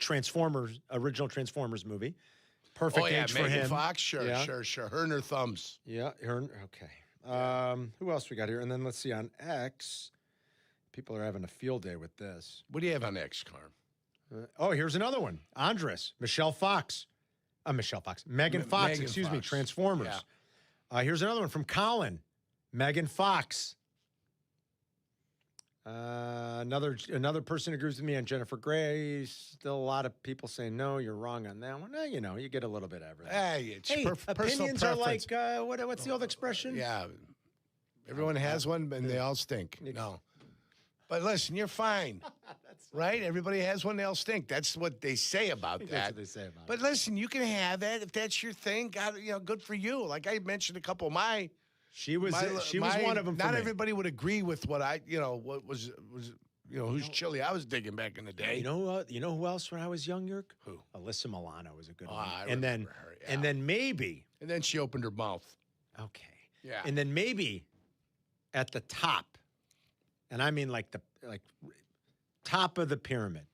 [SPEAKER 10] original Transformers movie. Perfect age for
[SPEAKER 27] Megan
[SPEAKER 10] him.
[SPEAKER 27] Fox, sure. Her and her thumbs.
[SPEAKER 10] Yeah, okay. Who else we got here? And then let's see, on X, people are having a field day with this.
[SPEAKER 27] What do you have on X, Carm?
[SPEAKER 10] Here's another one. Andres, Megan Fox, excuse me, Transformers.
[SPEAKER 27] Yeah.
[SPEAKER 10] Here's another one from Colin. Megan Fox. Another person agrees with me on Jennifer Grey. Still a lot of people saying, no, you're wrong on that one. You get a little bit of everything.
[SPEAKER 27] Hey, it's personal
[SPEAKER 10] opinions
[SPEAKER 27] preference.
[SPEAKER 10] are like, what's the old expression?
[SPEAKER 27] Yeah. Everyone has one, and they all stink. No. But listen, you're fine. Right? Everybody has one, they'll stink. That's what they say about that.
[SPEAKER 10] That's what they say about it.
[SPEAKER 27] But listen, you can have that if that's your thing. God, good for you. Like I mentioned a couple of my.
[SPEAKER 10] She was one of them.
[SPEAKER 27] Not everybody would agree with what what was whose chili I was digging back in the day.
[SPEAKER 10] You know who else when I was young, Yerk?
[SPEAKER 27] Who?
[SPEAKER 10] Alyssa Milano was a good one.
[SPEAKER 27] I
[SPEAKER 10] and then
[SPEAKER 27] remember her, yeah.
[SPEAKER 10] and then maybe.
[SPEAKER 27] And then she opened her mouth.
[SPEAKER 10] Okay.
[SPEAKER 27] Yeah.
[SPEAKER 10] And then maybe at the top, and I mean like top of the pyramid.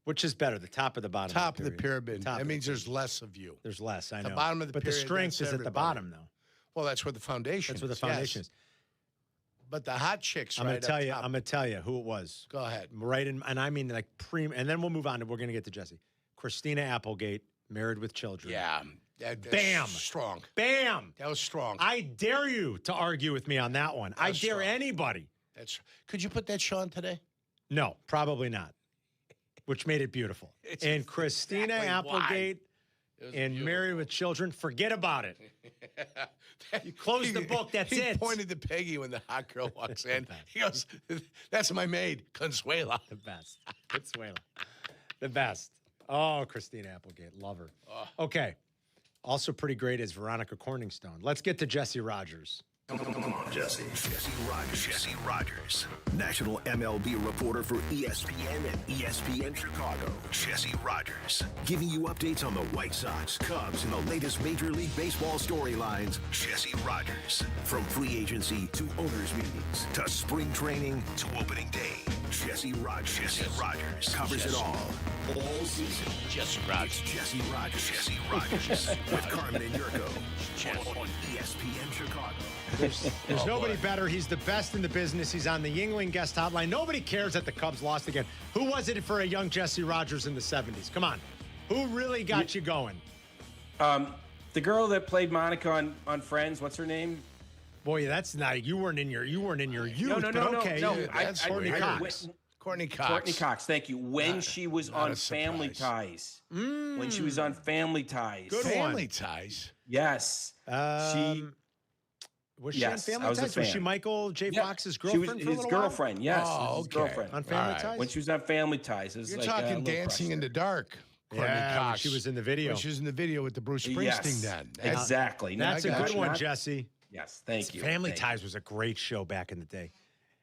[SPEAKER 10] Which is better, the top of the bottom?
[SPEAKER 27] Top of the pyramid. That means there's less of you.
[SPEAKER 10] There's less, I know.
[SPEAKER 27] The bottom of the
[SPEAKER 10] pyramid. But the strength is at the bottom, though.
[SPEAKER 27] Well, that's where the foundation
[SPEAKER 10] That's where the foundation is.
[SPEAKER 27] But the hot chicks,
[SPEAKER 10] I'm
[SPEAKER 27] right
[SPEAKER 10] gonna tell you who it was.
[SPEAKER 27] Go ahead.
[SPEAKER 10] Right in, and I mean like and then we'll move on. We're gonna get to Jesse. Christina Applegate, Married with Children.
[SPEAKER 27] Yeah. That's
[SPEAKER 10] Bam.
[SPEAKER 27] Strong.
[SPEAKER 10] Bam.
[SPEAKER 27] That was strong.
[SPEAKER 10] I dare you to argue with me on that one. I dare anybody.
[SPEAKER 27] Could you put that show on today?
[SPEAKER 10] No, probably not. Which made it beautiful. And Christina Applegate and Married with Children, forget about it. You close the book, that's
[SPEAKER 27] he
[SPEAKER 10] it.
[SPEAKER 27] Pointed to Peggy when the hot girl walks in. He goes, that's my maid, Consuela.
[SPEAKER 10] The best. Consuela. The best. Oh, Christina Applegate. Love her. Okay. Also pretty great is Veronica Corningstone. Let's get to Jesse Rogers.
[SPEAKER 6] Come on, Jesse. Jesse Rogers. National MLB reporter for ESPN and ESPN Chicago. Jesse Rogers. Giving you updates on the White Sox, Cubs, and the latest Major League Baseball storylines. Jesse Rogers. From free agency to owners' meetings to spring training to opening day. Jesse Rogers covers it all season.
[SPEAKER 27] Jesse Rogers.
[SPEAKER 6] Jesse Rogers with Carmen and Jurko on ESPN Chicago.
[SPEAKER 10] There's nobody better. He's the best in the business. He's on the Yingling guest hotline. Nobody cares that the Cubs lost again. Who was it for a young Jesse Rogers in the 70s? Come on. Who really got you going?
[SPEAKER 1] The girl that played Monica on Friends, what's her name?
[SPEAKER 10] Boy, that's not you weren't in your youth.
[SPEAKER 1] No.
[SPEAKER 10] Okay.
[SPEAKER 1] That's
[SPEAKER 10] Courtney Cox.
[SPEAKER 27] Courtney Cox.
[SPEAKER 1] Courtney Cox, thank you. When she was on Family Ties. When she was on Family Ties.
[SPEAKER 10] Good
[SPEAKER 27] Family Ties.
[SPEAKER 1] Yes.
[SPEAKER 10] Was she on Family Ties? Was she Michael J. Fox's girlfriend?
[SPEAKER 1] She was his girlfriend, yes.
[SPEAKER 27] Oh,
[SPEAKER 1] his girlfriend.
[SPEAKER 10] On Family Ties?
[SPEAKER 1] When she was on Family Ties. It was
[SPEAKER 27] You're
[SPEAKER 1] like,
[SPEAKER 27] talking Dancing in the Dark. Courtney Cox.
[SPEAKER 10] When she was in the video.
[SPEAKER 27] When she was in the video with the Bruce Springsteen then.
[SPEAKER 1] Exactly.
[SPEAKER 10] That's a good one, Jesse.
[SPEAKER 1] Yes, thank you.
[SPEAKER 10] Family Ties was a great show back in the day.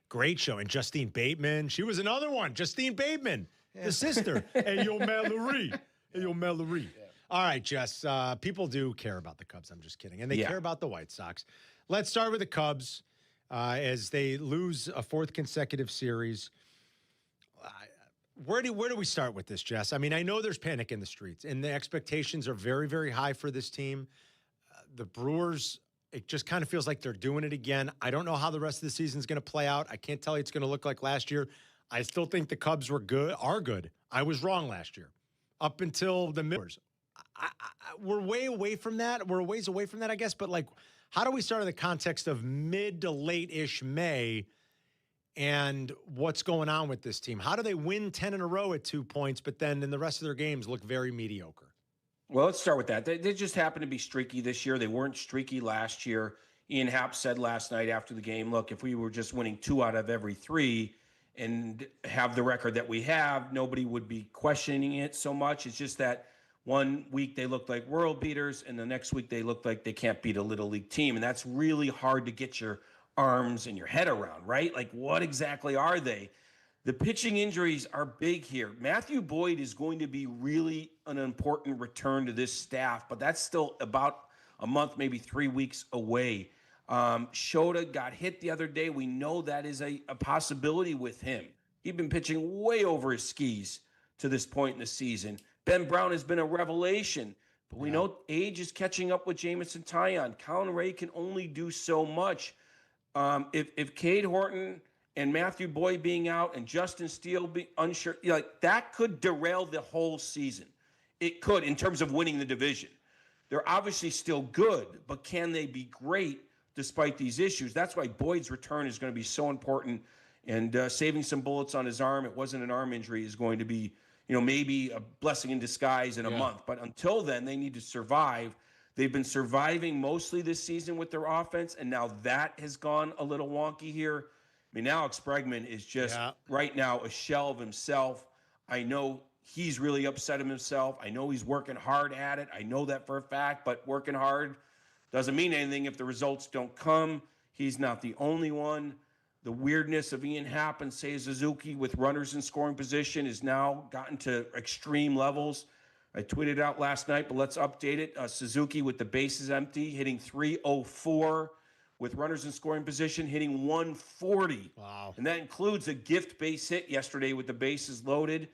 [SPEAKER 10] Great show. And Justine Bateman. She was another one. Justine Bateman, the sister. Hey, yo, Mallory. All right, Jess. People do care about the Cubs. I'm just kidding. And they care about the White Sox. Let's start with the Cubs as they lose a fourth consecutive series. Where do we start with this, Jess? I mean, I know there's panic in the streets, and the expectations are very, very high for this team. The Brewers, it just kind of feels like they're doing it again. I don't know how the rest of the season is going to play out. I can't tell you it's going to look like last year. I still think the Cubs are good. I was wrong last year. Up until the Brewers. We're way away from that. We're a ways away from that, I guess. But, how do we start in the context of mid to late-ish May and what's going on with this team? How do they win 10 in a row at 2 points, but then in the rest of their games look very mediocre?
[SPEAKER 1] Well, let's start with that. They just happen to be streaky this year. They weren't streaky last year. Ian Happ said last night after the game, look, if we were just winning 2 out of every 3 and have the record that we have, nobody would be questioning it so much. It's just that one week they looked like world beaters, and the next week they looked like they can't beat a little league team. And that's really hard to get your arms and your head around, right? Like, what exactly are they? The pitching injuries are big here. Matthew Boyd is going to be really an important return to this staff, but that's still about a month, maybe 3 weeks away. Shota got hit the other day. We know that is a possibility with him. He'd been pitching way over his skis to this point in the season. Ben Brown has been a revelation, but we know age is catching up with Jamison Taillon. Colin Ray can only do so much. If Cade Horton and Matthew Boyd being out and Justin Steele being unsure, that could derail the whole season. It could, in terms of winning the division. They're obviously still good, but can they be great despite these issues? That's why Boyd's return is going to be so important, and saving some bullets on his arm, it wasn't an arm injury, is going to be, maybe a blessing in disguise in a month. But until then, they need to survive. They've been surviving mostly this season with their offense, and now that has gone a little wonky here. mean, Alex Bregman is just right now a shell of himself. I know he's really upset himself. I know he's working hard at it. I know that for a fact, but working hard doesn't mean anything if the results don't come. He's not the only one. The weirdness of Ian Happ and Seiya Suzuki with runners in scoring position is now gotten to extreme levels. I tweeted out last night, but let's update it. Suzuki with the bases empty, hitting .304 with runners in scoring position, hitting .140.
[SPEAKER 10] Wow.
[SPEAKER 1] And that includes a gift base hit yesterday with the bases loaded.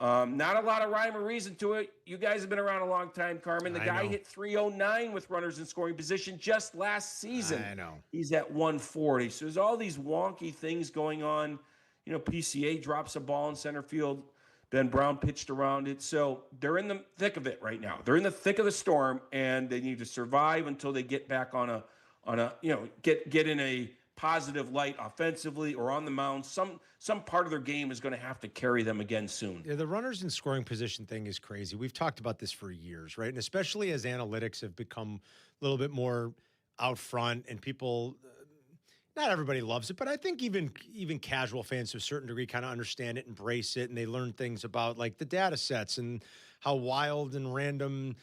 [SPEAKER 1] Not a lot of rhyme or reason to it. You guys have been around a long time, Carmen. The guy hit .309 with runners in scoring position just last season.
[SPEAKER 10] I know.
[SPEAKER 1] He's at .140. So there's all these wonky things going on. You know, PCA drops a ball in center field. Ben Brown pitched around it. So they're in the thick of it right now. They're in the thick of the storm, and they need to survive until they get back on a get in a positive light offensively or on the mound. Some part of their game is going to have to carry them again soon.
[SPEAKER 10] Yeah, the runners in scoring position thing is crazy. We've talked about this for years, right? And especially as analytics have become a little bit more out front and people, not everybody loves it, but I think even casual fans to a certain degree kind of understand it, embrace it, and they learn things about like the data sets and how wild and random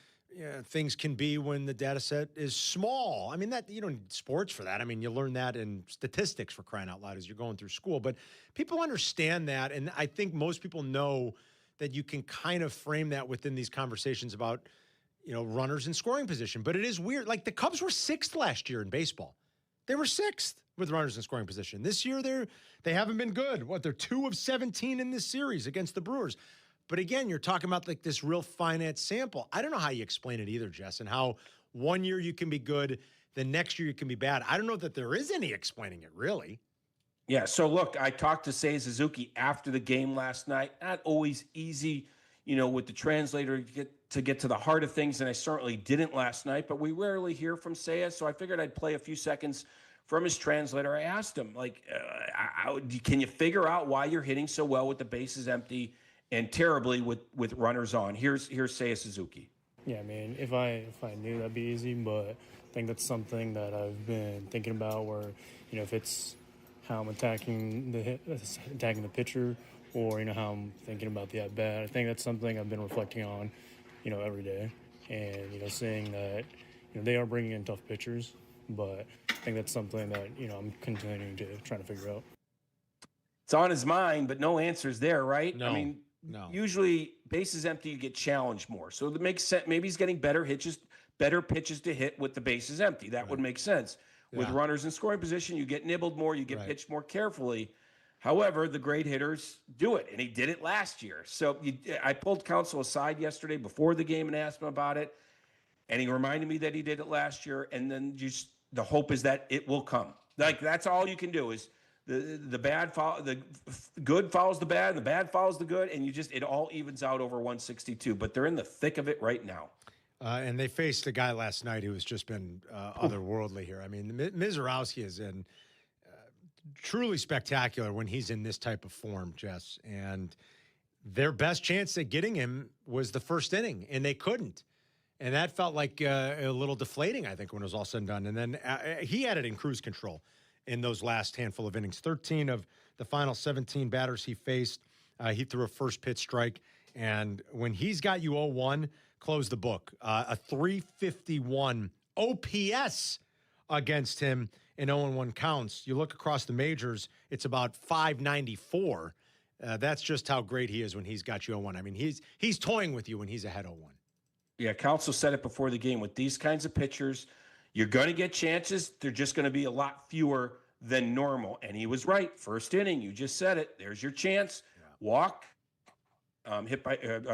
[SPEAKER 10] things can be when the data set is small. I mean, that you don't need sports for that. I mean, you learn that in statistics, for crying out loud, as you're going through school. But people understand that, and I think most people know that you can kind of frame that within these conversations about, runners in scoring position. But it is weird. Like the Cubs were 6th last year in baseball. They were 6th with runners in scoring position. This year, they haven't been good. They're 2 of 17 in this series against the Brewers. But again, you're talking about like this real finite sample. I don't know how you explain it either, Jess, and how one year you can be good, the next year you can be bad. I don't know that there is any explaining it, really.
[SPEAKER 1] Yeah, so look, I talked to Seiya Suzuki after the game last night. Not always easy, with the translator to get to the heart of things, and I certainly didn't last night, but we rarely hear from Seiya, so I figured I'd play a few seconds from his translator. I asked him, can you figure out why you're hitting so well with the bases empty and terribly with runners on? Here's Seiya Suzuki.
[SPEAKER 3] Yeah, I mean, if I knew that'd be easy, but I think that's something that I've been thinking about where, if it's how I'm attacking the pitcher or, how I'm thinking about the at-bat. I think that's something I've been reflecting on, every day. And, seeing that, they are bringing in tough pitchers, but I think that's something that, I'm continuing to try to figure out.
[SPEAKER 1] It's on his mind, but no answers there, right?
[SPEAKER 10] No.
[SPEAKER 1] I mean, usually bases empty, you get challenged more. So that makes sense. Maybe he's getting better pitches to hit with the bases empty. That would make sense. With runners in scoring position, you get nibbled more, you get pitched more carefully. However, the great hitters do it, and he did it last year. So I pulled Counsell aside yesterday before the game and asked him about it, and he reminded me that he did it last year, and then just the hope is that it will come. Like, that's all you can do is the good follows the bad, and the bad follows the good, and it all evens out over 162. But they're in the thick of it right now.
[SPEAKER 10] And they faced a guy last night who has just been otherworldly here. I mean, Mizorowski is in truly spectacular when he's in this type of form, Jess. And their best chance at getting him was the first inning, and they couldn't. And that felt like a little deflating, I think, when it was all said and done. And then he had it in cruise control in those last handful of innings. 13 of the final 17 batters he faced, he threw a first pitch strike. And when he's got you 0-1, close the book. A 351 OPS against him in 0-1 counts. You look across the majors, it's about 594. That's just how great he is when he's got you 0-1. I mean, he's toying with you when he's ahead 0-1.
[SPEAKER 1] Yeah, Counsell said it before the game. With these kinds of pitchers, you're going to get chances. They're just going to be a lot fewer than normal. And he was right. First inning, you just said it. There's your chance. Walk. Hit by hit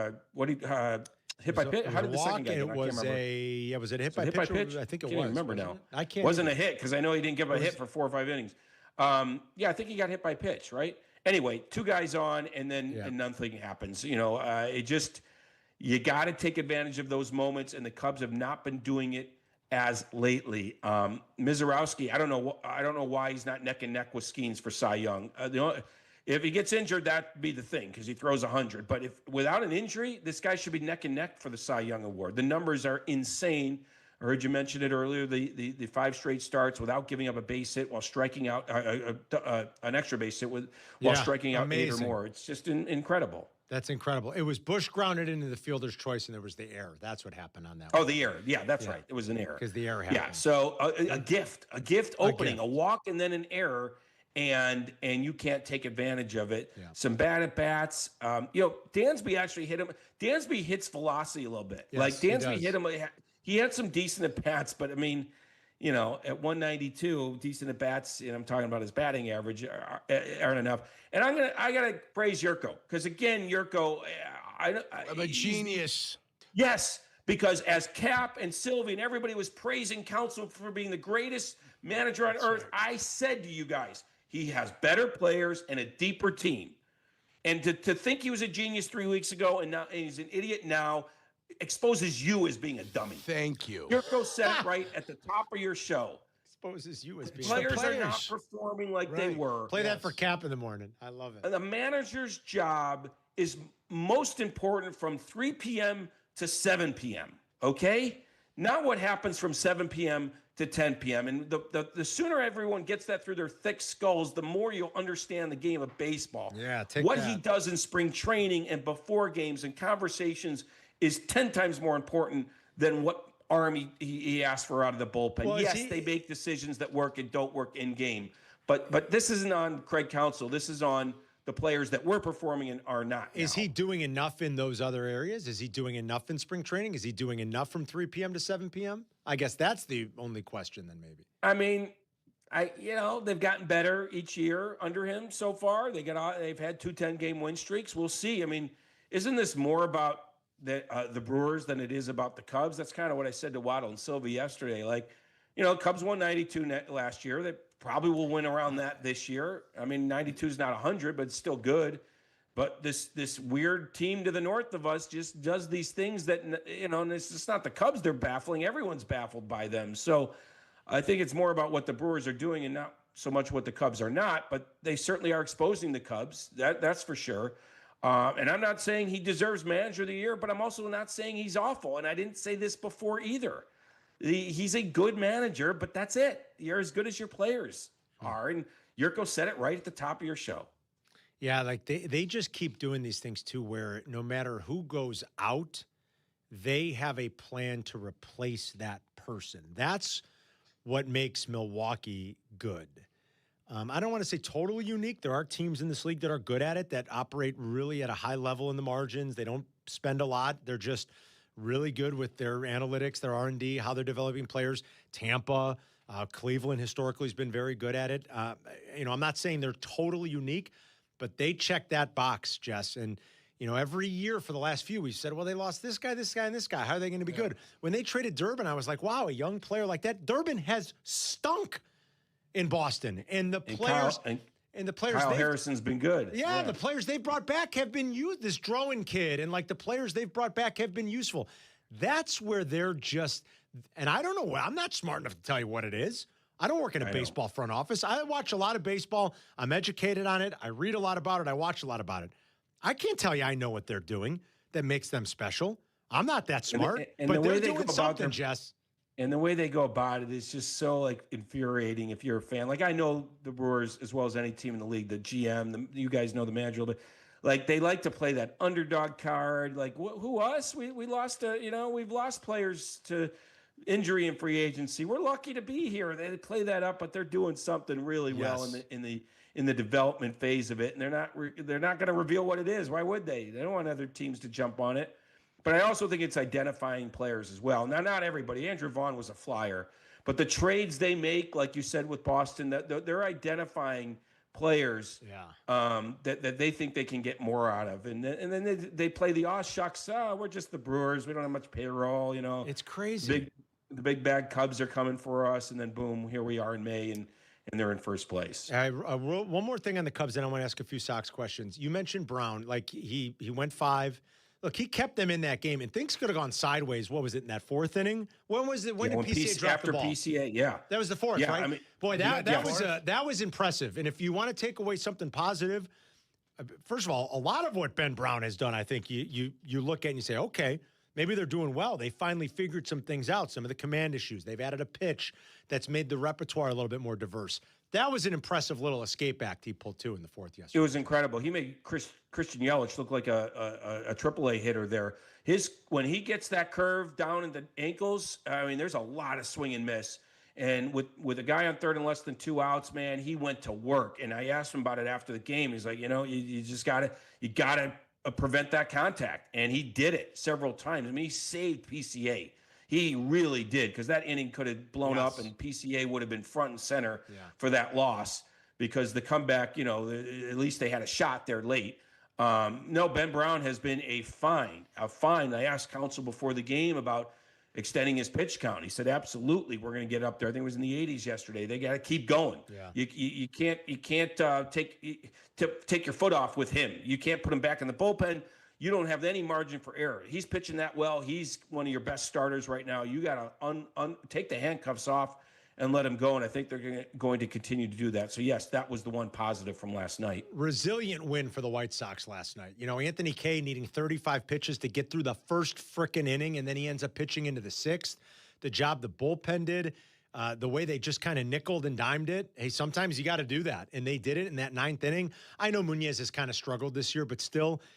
[SPEAKER 1] by pitch. How did the second guy?
[SPEAKER 10] It was was it hit by pitch? I think it was.
[SPEAKER 1] I can't remember now.
[SPEAKER 10] I can't.
[SPEAKER 1] Wasn't a hit because I know he didn't give a hit for 4 or 5 innings. I think he got hit by pitch, right? Anyway, 2 guys on, and then and nothing happens. You got to take advantage of those moments, and the Cubs have not been doing it as lately. Mizorowski, I don't know why he's not neck and neck with Skeens for Cy Young. If he gets injured, that'd be the thing because he throws 100. But if without an injury, this guy should be neck and neck for the Cy Young Award. The numbers are insane. I heard you mention it earlier, the 5 straight starts without giving up a base hit while striking out an extra base hit while striking out 8 or more. It's just incredible.
[SPEAKER 10] That's incredible. It was Bush grounded into the fielder's choice, and there was the error. That's what happened on that
[SPEAKER 1] one.
[SPEAKER 10] Oh,
[SPEAKER 1] the error. Yeah, that's right. It was an error.
[SPEAKER 10] Because the error happened.
[SPEAKER 1] Yeah, so a gift opening, a walk and then an error, and you can't take advantage of it. Yeah. Some bad at-bats. Dansby actually hit him. Dansby hits velocity a little bit.
[SPEAKER 10] Yes,
[SPEAKER 1] like, Dansby hit him. He had some decent at-bats, but, I mean, at 192, decent at-bats, and I'm talking about his batting average, aren't enough. And I gotta praise Jurko, because again, Jurko, I'm
[SPEAKER 27] a genius.
[SPEAKER 1] Yes, because as Kap and Silvy and everybody was praising Counsell for being the greatest manager on earth, I said to you guys, he has better players and a deeper team. And to think he was a genius 3 weeks ago and he's an idiot now exposes you as being a dummy.
[SPEAKER 27] Thank you.
[SPEAKER 1] Jurko said it right at the top of your show.
[SPEAKER 10] Exposes you as being
[SPEAKER 1] players are not performing like they were.
[SPEAKER 10] Play that for Kap in the morning. I love it.
[SPEAKER 1] And the manager's job is most important from 3 p.m. to 7 p.m., okay? Not what happens from 7 p.m. to 10 p.m. And the sooner everyone gets that through their thick skulls, the more you'll understand the game of baseball.
[SPEAKER 10] Yeah,
[SPEAKER 1] he does in spring training and before games and conversations is 10 times more important than what arm he asked for out of the bullpen.
[SPEAKER 10] Well,
[SPEAKER 1] yes, they make decisions that work and don't work in game. But this isn't on Craig Counsell. This is on the players that were performing and are not.
[SPEAKER 10] Is he doing enough in those other areas? Is he doing enough in spring training? Is he doing enough from 3 p.m. to 7 p.m.? I guess that's the only question then maybe.
[SPEAKER 1] I mean, they've gotten better each year under him so far. They've had 2 10-game win streaks. We'll see. I mean, isn't this more about the Brewers than it is about the Cubs? That's kind of what I said to Waddle and Silvy yesterday. Cubs won 92 last year. They probably will win around that this year. I mean, 92 is not 100, but it's still good. But this weird team to the north of us just does these things that, and it's just not the Cubs they're baffling. Everyone's baffled by them. So I think it's more about what the Brewers are doing and not so much what the Cubs are not. But they certainly are exposing the Cubs. That's for sure. And I'm not saying he deserves manager of the year, but I'm also not saying he's awful. And I didn't say this before either. He's a good manager, but that's it. You're as good as your players are. And Jurko said it right at the top of your show.
[SPEAKER 10] Yeah, like they just keep doing these things too, where no matter who goes out, they have a plan to replace that person. That's what makes Milwaukee good. I don't want to say totally unique. There are teams in this league that are good at it, that operate really at a high level in the margins. They don't spend a lot. They're just really good with their analytics, their R&D, how they're developing players. Tampa, Cleveland historically has been very good at it. I'm not saying they're totally unique, but they check that box, Jess. And, every year for the last few, we've said, well, they lost this guy, and this guy. How are they going to be good? When they traded Durbin, I was like, wow, a young player like that. Durbin has stunk in Boston. And the players...
[SPEAKER 1] Kyle Harrison's been good.
[SPEAKER 10] Yeah, the players they've brought back have been used. This Drowan kid and the players they've brought back have been useful. That's where they're just, and I don't know. I'm not smart enough to tell you what it is. I don't work in a baseball front office. I watch a lot of baseball. I'm educated on it. I read a lot about it. I watch a lot of it. I can't tell you I know what they're doing that makes them special. I'm not that smart, but they're doing something, Jess.
[SPEAKER 1] And the way they go about it is just so infuriating if you're a fan. I know the Brewers as well as any team in the league, the GM, you guys know the manager, but they like to play that underdog card. Who us? We lost we've lost players to injury and free agency. We're lucky to be here. They play that up, but they're doing something really well in the development phase of it. And they're not going to reveal what it is. Why would they? They don't want other teams to jump on it. But I also think it's identifying players as well. Now, not everybody. Andrew Vaughn was a flyer. But the trades they make, like you said with Boston, they're identifying players that they think they can get more out of. And then they play the, shucks, we're just the Brewers. We don't have much payroll,
[SPEAKER 10] It's crazy.
[SPEAKER 1] The big bad Cubs are coming for us. And then, boom, here we are in May, and they're in first place.
[SPEAKER 10] One more thing on the Cubs, and I want to ask a few Sox questions. You mentioned Brown. He went 5. Look, he kept them in that game, and things could have gone sideways. What was it in that 4th inning? When was it? When did PCA drop the ball?
[SPEAKER 1] After PCA, yeah.
[SPEAKER 10] That was the 4th, right?
[SPEAKER 1] I mean,
[SPEAKER 10] boy, that was impressive. And if you want to take away something positive, first of all, a lot of what Ben Brown has done, I think you look at and you say, okay, maybe they're doing well. They finally figured some things out, some of the command issues. They've added a pitch that's made the repertoire a little bit more diverse. That was an impressive little escape act he pulled, too, in the fourth yesterday.
[SPEAKER 1] It was incredible. He made Christian Yelich look like a AAA hitter there. When he gets that curve down in the ankles, I mean, there's a lot of swing and miss. And with a guy on third and less than 2 outs, man, he went to work. And I asked him about it after the game. He's like, you just gotta prevent that contact. And he did it several times. I mean, he saved PCA. He really did, because that inning could have blown up and PCA would have been front and center for that loss, because the comeback, at least they had a shot there late. No, Ben Brown has been a fine. I asked counsel before the game about extending his pitch count. He said, absolutely, we're going to get up there. I think it was in the 80s yesterday. They got to keep going. Yeah. You can't take your foot off with him. You can't put him back in the bullpen. You don't have any margin for error. He's pitching that well. He's one of your best starters right now. You got to take the handcuffs off and let him go, and I think they're going to continue to do that. So, yes, that was the one positive from last night.
[SPEAKER 10] Resilient win for the White Sox last night. Anthony Kay needing 35 pitches to get through the first frickin' inning, and then he ends up pitching into the sixth. The job the bullpen did, the way they just kind of nickeled and dimed it. Hey, sometimes you got to do that, and they did it in that ninth inning. I know Muñez has kind of struggled this year, but still –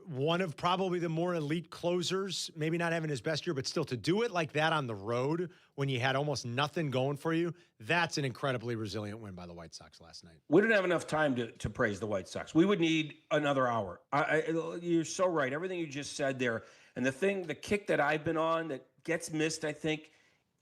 [SPEAKER 10] one of probably the more elite closers, maybe not having his best year, but still to do it like that on the road when you had almost nothing going for you, that's an incredibly resilient win by the White Sox last night.
[SPEAKER 1] We didn't have enough time to praise the White Sox. We would need another hour. You're so right. Everything you just said there. And the kick that I've been on that gets missed, I think,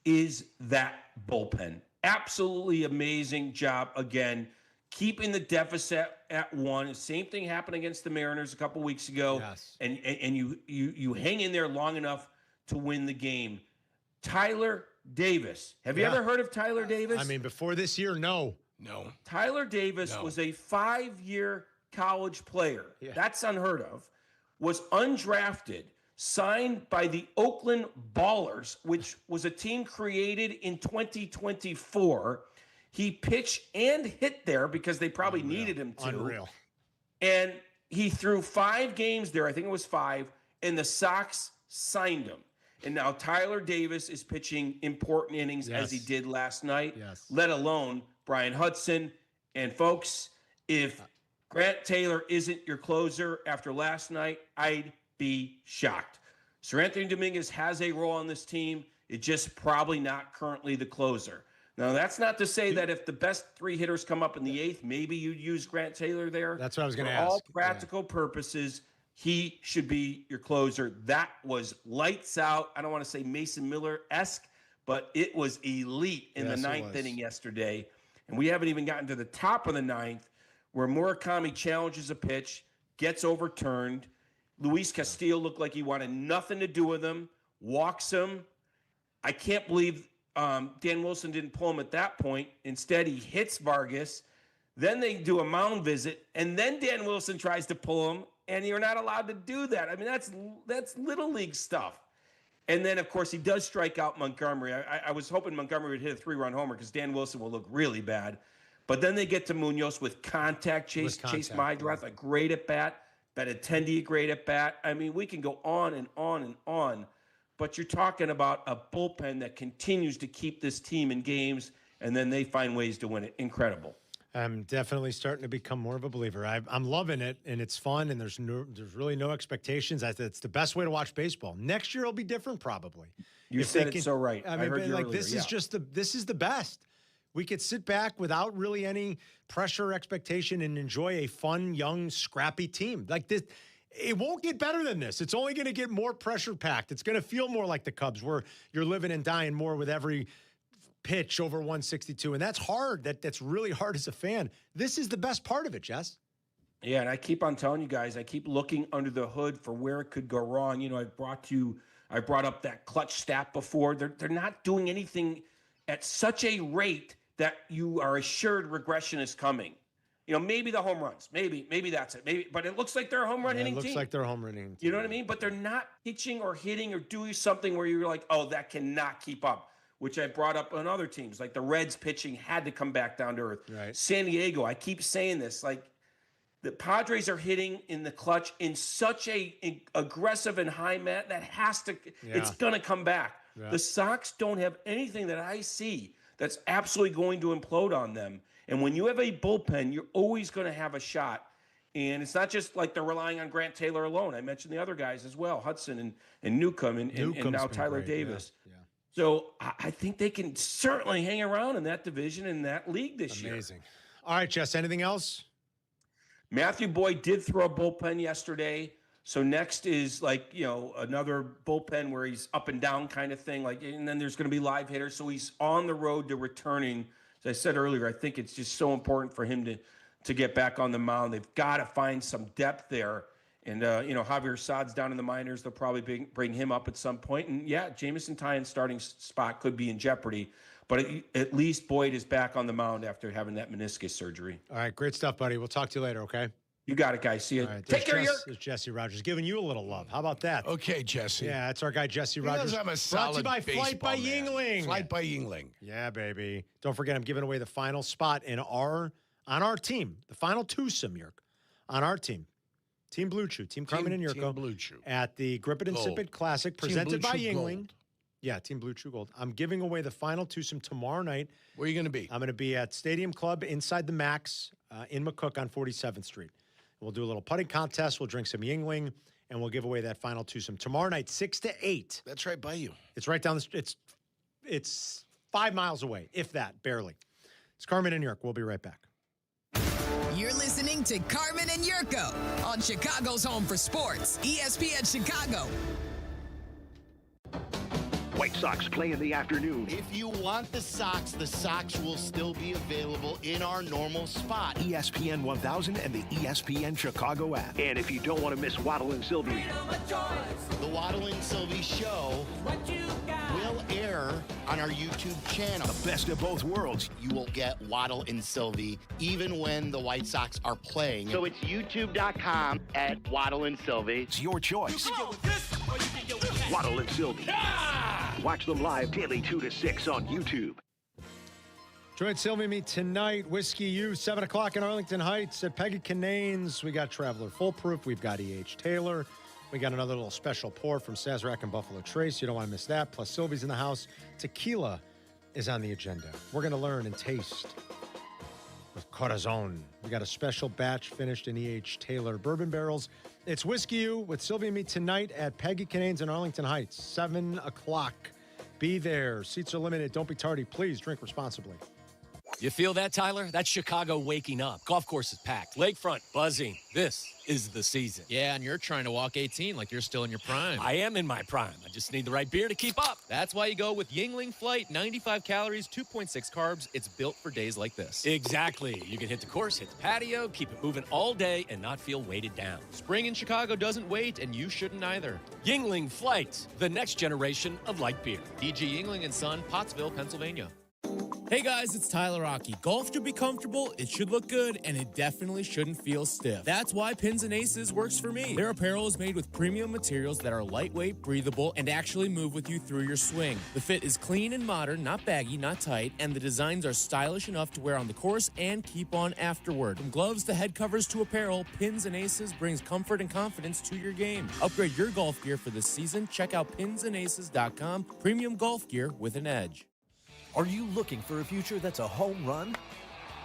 [SPEAKER 1] is that bullpen. Absolutely amazing job again. Keeping the deficit at 1. Same thing happened against the Mariners a couple weeks ago.
[SPEAKER 10] Yes.
[SPEAKER 1] And you hang in there long enough to win the game. Tyler Davis. Have you ever heard of Tyler Davis?
[SPEAKER 10] I mean, before this year, no.
[SPEAKER 1] Tyler Davis was a 5-year college player. Yeah. That's unheard of. Was undrafted, signed by the Oakland Ballers, which was a team created in 2024. He pitched and hit there because they probably needed him to.
[SPEAKER 10] Unreal.
[SPEAKER 1] And he threw 5 games there. I think it was 5. And the Sox signed him. And now Tyler Davis is pitching important innings as he did last night, let alone Brian Hudson. And folks, if Grant Taylor isn't your closer after last night, I'd be shocked. Sir Anthony Dominguez has a role on this team. It's just probably not currently the closer. Now, that's not to say that if the best 3 hitters come up in the 8th, maybe you'd use Grant Taylor there.
[SPEAKER 10] That's what I was going to ask.
[SPEAKER 1] For all practical purposes, he should be your closer. That was lights out. I don't want to say Mason Miller-esque, but it was elite in the 9th inning yesterday. And we haven't even gotten to the top of the 9th where Murakami challenges a pitch, gets overturned. Luis Castillo looked like he wanted nothing to do with him, walks him. I can't believe Dan Wilson didn't pull him at that point. Instead, he hits Vargas. Then they do a mound visit, and then Dan Wilson tries to pull him, and you're not allowed to do that. I mean, that's little league stuff. And then, of course, he does strike out Montgomery. I was hoping Montgomery would hit a 3-run homer because Dan Wilson will look really bad. But then they get to Munoz with contact. Chase Mydroth, a great at-bat. Benintendi, a great at-bat. I mean, we can go on and on and on. But you're talking about a bullpen that continues to keep this team in games, and then they find ways to win it. Incredible.
[SPEAKER 10] I'm definitely starting to become more of a believer. I'm loving it, and it's fun, and there's really no expectations. It's the best way to watch baseball. Next year will be different, probably.
[SPEAKER 1] You said it so right.
[SPEAKER 10] I heard you earlier. This is the best. We could sit back without really any pressure or expectation and enjoy a fun, young, scrappy team like this. It won't get better than this. It's only going to get more pressure-packed. It's going to feel more like the Cubs, where you're living and dying more with every pitch over 162. And that's hard. That's really hard as a fan. This is the best part of it, Jess.
[SPEAKER 1] Yeah, and I keep on telling you guys, I keep looking under the hood for where it could go wrong. I brought up that clutch stat before. They're not doing anything at such a rate that you are assured regression is coming. Maybe the home runs. Maybe that's it. Maybe, but it looks like they're a home run hitting team.
[SPEAKER 10] It looks like they're a home run hitting team.
[SPEAKER 1] You know what I mean? But they're not pitching or hitting or doing something where you're like, oh, that cannot keep up, which I brought up on other teams. Like the Reds pitching had to come back down to earth.
[SPEAKER 10] Right.
[SPEAKER 1] San Diego, I keep saying this, like The Padres are hitting in the clutch in such a aggressive and high mat that it's going to come back. Yeah. The Sox don't have anything that I see that's absolutely going to implode on them. And when you have a bullpen, you're always going to have a shot. And it's not just like they're relying on Grant Taylor alone. I mentioned the other guys as well, Hudson and Newcomb and now Tyler Davis. Yeah. So I think they can certainly hang around in that division and that league this year.
[SPEAKER 10] Amazing. All right, Jess, anything else?
[SPEAKER 1] Matthew Boyd did throw a bullpen yesterday. So next is another bullpen where he's up and down kind of thing. And then there's going to be live hitters. So he's on the road to returning. As I said earlier, I think it's just so important for him to get back on the mound. They've got to find some depth there. And, Javier Saad's down in the minors. They'll probably bring him up at some point. And, Jamison Tyon's starting spot could be in jeopardy. But at least Boyd is back on the mound after having that meniscus surgery.
[SPEAKER 10] All right, great stuff, buddy. We'll talk to you later, okay?
[SPEAKER 1] You got it, guys. See you.
[SPEAKER 10] Right,
[SPEAKER 1] take care,
[SPEAKER 10] There's Jesse Rogers giving you a little love. How about that?
[SPEAKER 27] Okay, Jesse.
[SPEAKER 10] Yeah, that's our guy, Jesse Rogers.
[SPEAKER 27] I'm a solid
[SPEAKER 10] brought to you by Flight by Yingling.
[SPEAKER 27] Flight by Yingling.
[SPEAKER 10] Yeah, baby. Don't forget, I'm giving away the final spot on our team, the final twosome, Yerk, on our team. Team Blue Chew, Team Carmen and Yurko.
[SPEAKER 27] Team Blue Chew.
[SPEAKER 10] At the Grip It and Sip It Classic, presented by Yingling. Gold. Yeah, Team Blue Chew Gold. I'm giving away the final twosome tomorrow night.
[SPEAKER 27] Where are you going to be?
[SPEAKER 10] I'm going to be at Stadium Club inside the Max in McCook on 47th Street. We'll do a little putting contest. We'll drink some Yingling, and we'll give away that final twosome tomorrow night, 6 to 8.
[SPEAKER 27] That's right by you.
[SPEAKER 10] It's right down the street. It's 5 miles away, if that, barely. It's Carmen and Yurko. We'll be right back.
[SPEAKER 18] You're listening to Carmen and Yurko on Chicago's home for sports, ESPN Chicago.
[SPEAKER 6] White Sox play in the afternoon.
[SPEAKER 12] If you want the Sox will still be available in our normal spot.
[SPEAKER 6] ESPN 1000 and the ESPN Chicago app. And if you don't want to miss Waddle and Silvy,
[SPEAKER 12] the Waddle and Silvy show will air on our YouTube channel.
[SPEAKER 6] The best of both worlds.
[SPEAKER 12] You will get Waddle and Silvy even when the White Sox are playing.
[SPEAKER 6] So it's youtube.com at Waddle and Silvy. It's your choice. Waddle and Silvy. Watch them live daily 2 to 6 on YouTube.
[SPEAKER 10] Join Sylvie and me tonight. Whiskey U, 7 o'clock in Arlington Heights at Peggy Canane's. We got Traveler Foolproof. We've got E.H. Taylor. We got another little special pour from Sazerac and Buffalo Trace. You don't want to miss that. Plus, Sylvie's in the house. Tequila is on the agenda. We're going to learn and taste with Corazon. We got a special batch finished in E.H. Taylor bourbon barrels. It's Whiskey U with Sylvie and me tonight at Peggy Canane's in Arlington Heights, 7 o'clock. Be there. Seats are limited. Don't be tardy. Please drink responsibly.
[SPEAKER 14] You feel that, Tyler? That's Chicago waking up. Golf course is packed. Lakefront buzzing. This is the season.
[SPEAKER 16] Yeah, and you're trying to walk 18 like you're still in your prime.
[SPEAKER 14] I am in my prime. I just need the right beer to keep up.
[SPEAKER 16] That's why you go with Yingling Flight. 95 calories, 2.6 carbs. It's built for days like this.
[SPEAKER 14] Exactly. You can hit the course, hit the patio, keep it moving all day, and not feel weighted down.
[SPEAKER 16] Spring in Chicago doesn't wait, and you shouldn't either.
[SPEAKER 14] Yingling Flight, the next generation of light beer.
[SPEAKER 16] DG Yingling and Son, Pottsville, Pennsylvania. Hey guys, it's Tyler Rocky. Golf should be comfortable, it should look good, and it definitely shouldn't feel stiff. That's why Pins and Aces works for me. Their apparel is made with premium materials that are lightweight, breathable, and actually move with you through your swing. The fit is clean and modern, not baggy, not tight, and the designs are stylish enough to wear on the course and keep on afterward. From gloves to head covers to apparel, Pins and Aces brings comfort and confidence to your game. Upgrade your golf gear for this season. Check out pinsandaces.com. Premium golf gear with an edge.
[SPEAKER 17] Are you looking for a future that's a home run?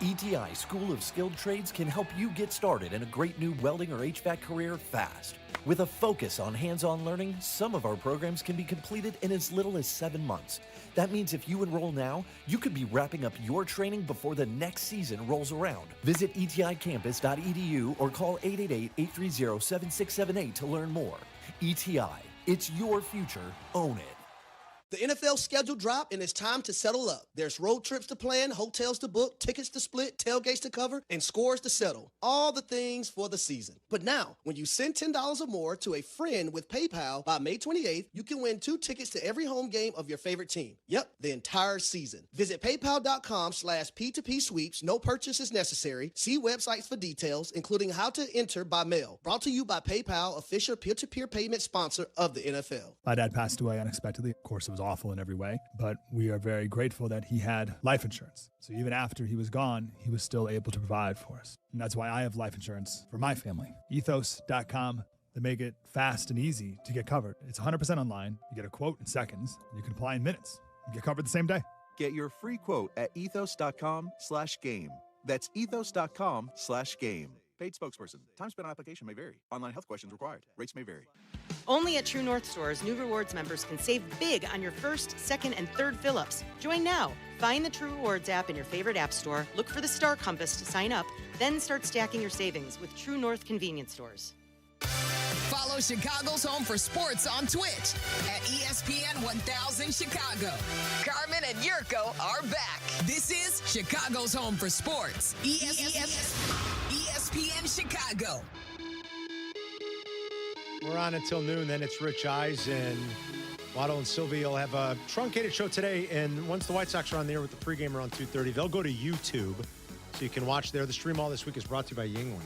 [SPEAKER 17] ETI School of Skilled Trades can help you get started in a great new welding or HVAC career fast. With a focus on hands-on learning, some of our programs can be completed in as little as 7 months. That means if you enroll now, you could be wrapping up your training before the next season rolls around. Visit eticampus.edu or call 888-830-7678 to learn more. ETI, it's your future. Own it.
[SPEAKER 23] The NFL schedule dropped, and it's time to settle up. There's road trips to plan, hotels to book, tickets to split, tailgates to cover, and scores to settle. All the things for the season. But now, when you send $10 or more to a friend with PayPal by May 28th, you can win 2 tickets to every home game of your favorite team. Yep, the entire season. Visit paypal.com/P2P sweeps. No purchase is necessary. See websites for details, including how to enter by mail. Brought to you by PayPal, official peer-to-peer payment sponsor of the NFL.
[SPEAKER 19] My dad passed away unexpectedly. Of course, it was awful in every way. But we are very grateful that he had life insurance. So even after he was gone, he was still able to provide for us. And that's why I have life insurance for my family. Ethos.com. They make it fast and easy to get covered. It's 100% online. You get a quote in seconds. You can apply in minutes. You get covered the same day.
[SPEAKER 20] Get your free quote at ethos.com/game. That's ethos.com/game. Paid spokesperson. Time spent on application may vary. Online health questions required. Rates may vary.
[SPEAKER 21] Only at True North stores, new rewards members can save big on your first, second, and third fill-ups. Join now. Find the True Rewards app in your favorite app store, look for the Star Compass to sign up, then start stacking your savings with True North convenience stores.
[SPEAKER 18] Follow Chicago's Home for Sports on Twitch at ESPN 1000 Chicago. Carmen and Jurko are back. This is Chicago's Home for Sports. ESPN Chicago.
[SPEAKER 10] We're on until noon, then it's Rich Eisen. Waddle and Silvy will have a truncated show today, and once the White Sox are on the air with the pregame around 2:30, they'll go to YouTube, so you can watch there. The stream all this week is brought to you by Yingling.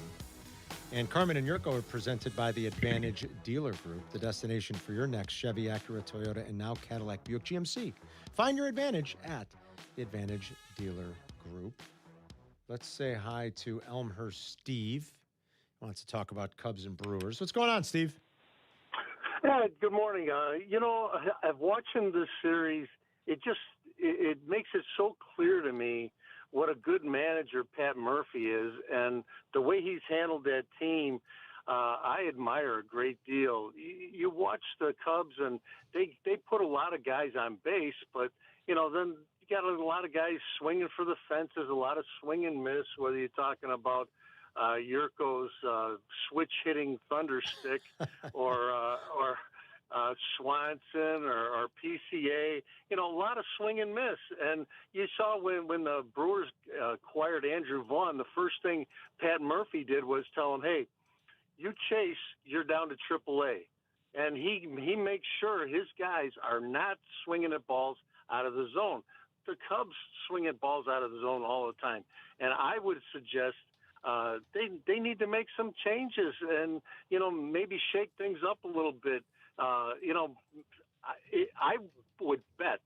[SPEAKER 10] And Carmen and Jurko are presented by the Advantage Dealer Group, the destination for your next Chevy, Acura, Toyota, and now Cadillac, Buick, GMC. Find your advantage at the Advantage Dealer Group. Let's say hi to Elmhurst Steve. He wants to talk about Cubs and Brewers. What's going on, Steve?
[SPEAKER 22] Yeah, good morning. I've watching this series. It makes it so clear to me what a good manager Pat Murphy is, and the way he's handled that team, I admire a great deal. You watch the Cubs, and they put a lot of guys on base, but then you got a lot of guys swinging for the fences, a lot of swing and miss. Whether you're talking about Jurko's switch hitting thunder stick, or Swanson or PCA, a lot of swing and miss. And you saw when the Brewers acquired Andrew Vaughn, the first thing Pat Murphy did was tell him, hey, you chase, you're down to AAA. And he makes sure his guys are not swinging at balls out of the zone. The Cubs swing at balls out of the zone all the time. And I would suggest they need to make some changes and, maybe shake things up a little bit. I would bet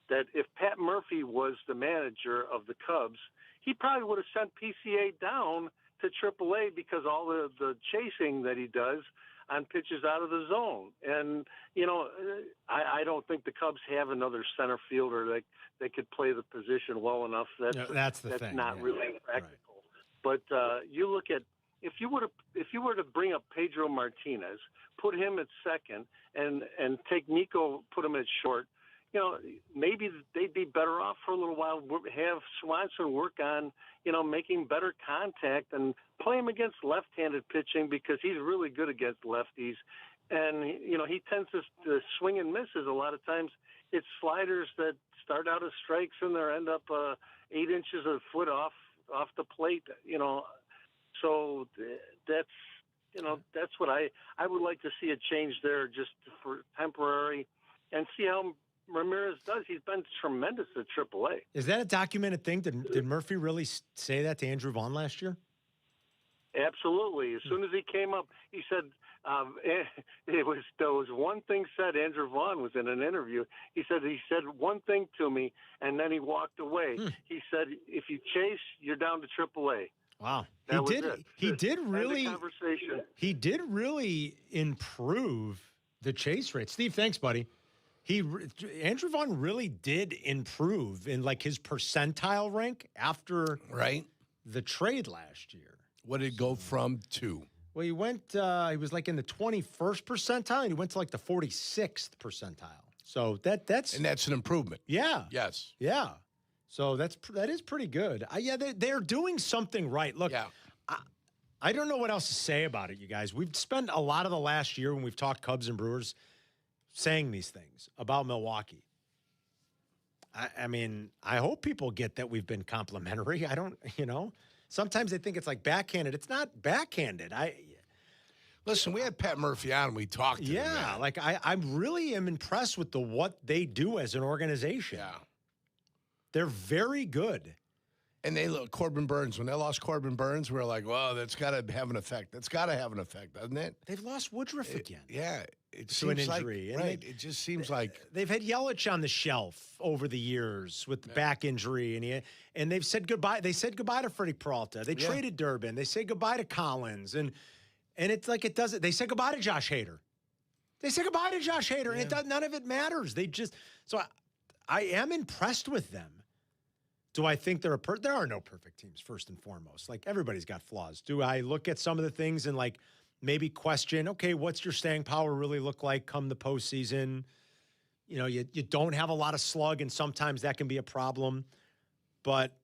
[SPEAKER 22] that if Pat Murphy was the manager of the Cubs, he probably would have sent PCA down to AAA because all the chasing that he does on pitches out of the zone. And, I don't think the Cubs have another center fielder that could play the position well enough.
[SPEAKER 10] That's the thing.
[SPEAKER 22] Not really practical. Right. But you look at, if you were to bring up Pedro Martinez, put him at second, and take Nico, put him at short, maybe they'd be better off for a little while. Have Swanson work on, making better contact and play him against left-handed pitching because he's really good against lefties. And, he tends to swing and misses a lot of times. It's sliders that start out as strikes and they end up 8 inches of foot off the plate, So that's what I would like to see a change there just for temporary and see how Ramirez does. He's been tremendous at AAA.
[SPEAKER 10] Is that a documented thing? Did Murphy really say that to Andrew Vaughn last year?
[SPEAKER 22] Absolutely. As soon as he came up, he said there was one thing said. Andrew Vaughn was in an interview. He said one thing to me, and then he walked away. He said, "If you chase, you're down to AAA."
[SPEAKER 10] Wow,
[SPEAKER 22] He did
[SPEAKER 10] really improve the chase rate. Steve, thanks, buddy. Andrew Vaughn really did improve in like his percentile rank after the trade last year.
[SPEAKER 27] What did it go from to?
[SPEAKER 10] Well, he went. He was like in the 21st percentile, and he went to like the 46th percentile. So that's
[SPEAKER 27] an improvement.
[SPEAKER 10] Yeah.
[SPEAKER 27] Yes.
[SPEAKER 10] Yeah. So that is pretty good. They're doing something right. Look, I don't know what else to say about it, you guys. We've spent a lot of the last year when we've talked Cubs and Brewers saying these things about Milwaukee. I mean, I hope people get that we've been complimentary. I don't, sometimes they think it's like backhanded. It's not backhanded.
[SPEAKER 27] Listen, we had Pat Murphy on and we talked to him.
[SPEAKER 10] Yeah, like I really am impressed with what they do as an organization.
[SPEAKER 27] Yeah.
[SPEAKER 10] They're very good.
[SPEAKER 27] And they look, Corbin Burns, when they lost Corbin Burns, we were like, well, that's got to have an effect. That's got to have an effect, doesn't it?
[SPEAKER 10] They've lost Woodruff again.
[SPEAKER 27] Yeah. It
[SPEAKER 10] to
[SPEAKER 27] seems
[SPEAKER 10] an injury.
[SPEAKER 27] like, right. It just seems like.
[SPEAKER 10] They've had Yelich on the shelf over the years with the back injury, and they've said goodbye. They said goodbye to Freddie Peralta. They traded Durbin. They say goodbye to Collins. And it's like it doesn't. They said goodbye to Josh Hader. And none of it matters. They just. So I am impressed with them. Do I think there are no perfect teams, first and foremost. Like, everybody's got flaws. Do I look at some of the things and, like, maybe question, okay, what's your staying power really look like come the postseason? You know, you don't have a lot of slug, and sometimes that can be a problem. But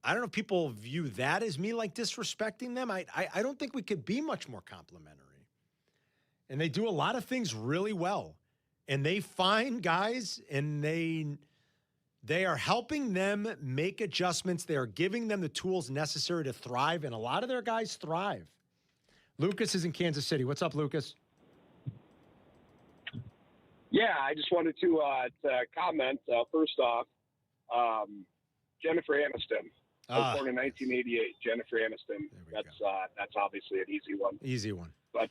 [SPEAKER 10] I don't know if people view that as me, like, disrespecting them. I don't think we could be much more complimentary. And they do a lot of things really well. And they find guys, and they are helping them make adjustments. They are giving them the tools necessary to thrive, and a lot of their guys thrive. Lucas is in Kansas City. What's up, Lucas?
[SPEAKER 4] Yeah, I just wanted to comment. First off, Jennifer Aniston. I was born in 1988. Jennifer Aniston. That's obviously an easy one.
[SPEAKER 10] Easy one.
[SPEAKER 4] But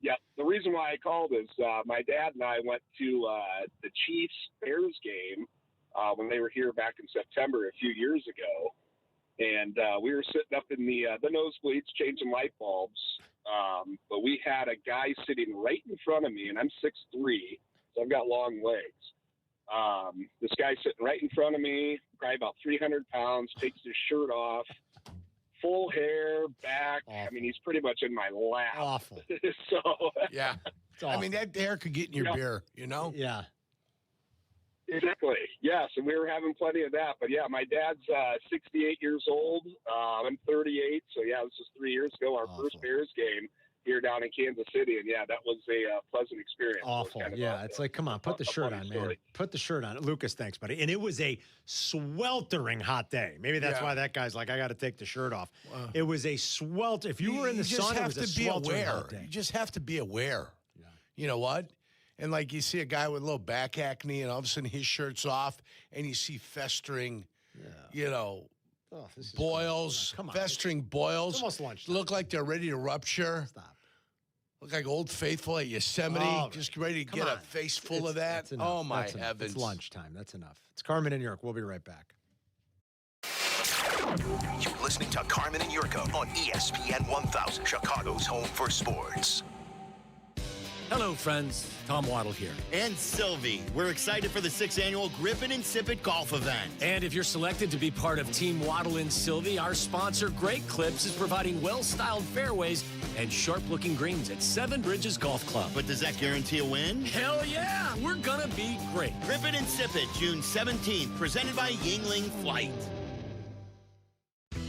[SPEAKER 4] yeah, the reason why I called is my dad and I went to the Chiefs-Bears game when they were here back in September a few years ago. And we were sitting up in the nosebleeds changing light bulbs. But we had a guy sitting right in front of me, and I'm 6'3", so I've got long legs. This guy sitting right in front of me, probably about 300 pounds, takes his shirt off, full hair, back. Awful. I mean, he's pretty much in my lap.
[SPEAKER 10] Awful.
[SPEAKER 4] So
[SPEAKER 27] yeah. I mean, that hair could get in your beer, you know?
[SPEAKER 10] Yeah.
[SPEAKER 4] Exactly. Yes, and we were having plenty of that. But, yeah, my dad's 68 years old. I'm 38. So, yeah, this was 3 years ago, our first Bears game here down in Kansas City. And, yeah, that was a pleasant experience.
[SPEAKER 10] Awful. It's like, come on, put the shirt on, man. Put the shirt on. Lucas, thanks, buddy. And it was a sweltering hot day. Maybe that's why that guy's like, I got to take the shirt off. Wow. It was a swelter. If you were in the sun, it was a sweltering hot day.
[SPEAKER 27] You just have to be aware. Yeah. You know what? And, like, you see a guy with a little back acne, and all of a sudden his shirt's off, and you see festering, boils, festering boils.
[SPEAKER 10] It's almost lunchtime.
[SPEAKER 27] Look like they're ready to rupture.
[SPEAKER 10] Stop.
[SPEAKER 27] Look like Old Faithful at Yosemite, just ready to get a face full of that. Oh, my heavens.
[SPEAKER 10] It's lunchtime. That's enough. It's Carmen and Jurko. We'll be right back.
[SPEAKER 6] You're listening to Carmen and Jurko on ESPN 1000, Chicago's home for sports.
[SPEAKER 14] Hello, friends. Tom Waddle here.
[SPEAKER 12] And Silvy. We're excited for the 6th annual Griffin and Sip It golf event.
[SPEAKER 14] And if you're selected to be part of Team Waddle and Silvy, our sponsor, Great Clips, is providing well-styled fairways and sharp-looking greens at Seven Bridges Golf Club.
[SPEAKER 12] But does that guarantee a win?
[SPEAKER 14] Hell yeah! We're gonna be great.
[SPEAKER 12] Griffin and Sip It, June 17th, presented by Yingling Flight.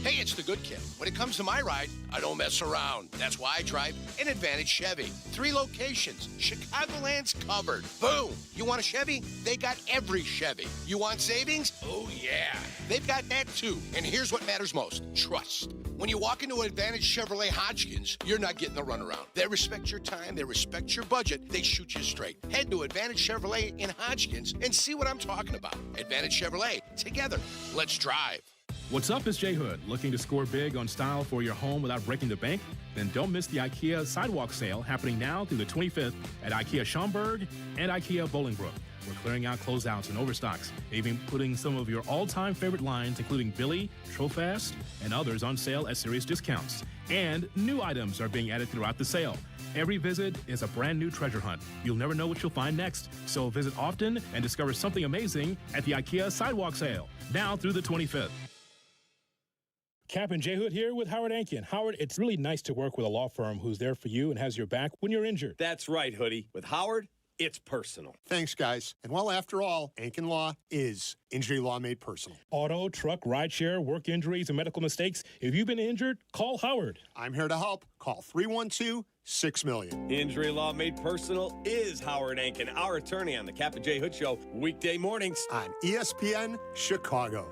[SPEAKER 27] Hey, it's the good kid. When it comes to my ride, I don't mess around. That's why I drive an Advantage Chevy. 3 locations. Chicagoland's covered. Boom. You want a Chevy? They got every Chevy. You want savings? Oh, yeah. They've got that, too. And here's what matters most. Trust. When you walk into Advantage Chevrolet Hodgkins, you're not getting the runaround. They respect your time. They respect your budget. They shoot you straight. Head to Advantage Chevrolet in Hodgkins and see what I'm talking about. Advantage Chevrolet. Together. Let's drive.
[SPEAKER 2] What's up, it's J Hood. Looking to score big on style for your home without breaking the bank? Then don't miss the IKEA Sidewalk Sale happening now through the 25th at IKEA Schaumburg and IKEA Bolingbrook. We're clearing out closeouts and overstocks, even putting some of your all-time favorite lines, including Billy, Trofast, and others on sale at serious discounts. And new items are being added throughout the sale. Every visit is a brand new treasure hunt. You'll never know what you'll find next. So visit often and discover something amazing at the IKEA Sidewalk Sale, now through the 25th.
[SPEAKER 13] Kap and J Hood here with Howard Ankian. Howard, it's really nice to work with a law firm who's there for you and has your back when you're injured.
[SPEAKER 7] That's right, Hoodie. With Howard, it's personal.
[SPEAKER 15] Thanks, guys. And well, after all, Ankin Law is injury law made personal.
[SPEAKER 13] Auto, truck, rideshare, work injuries, and medical mistakes. If you've been injured, call Howard.
[SPEAKER 15] I'm here to help. Call 312-6-million.
[SPEAKER 7] Injury law made personal is Howard Ankin, our attorney on the Kap J Hood Show, weekday mornings
[SPEAKER 15] on ESPN Chicago.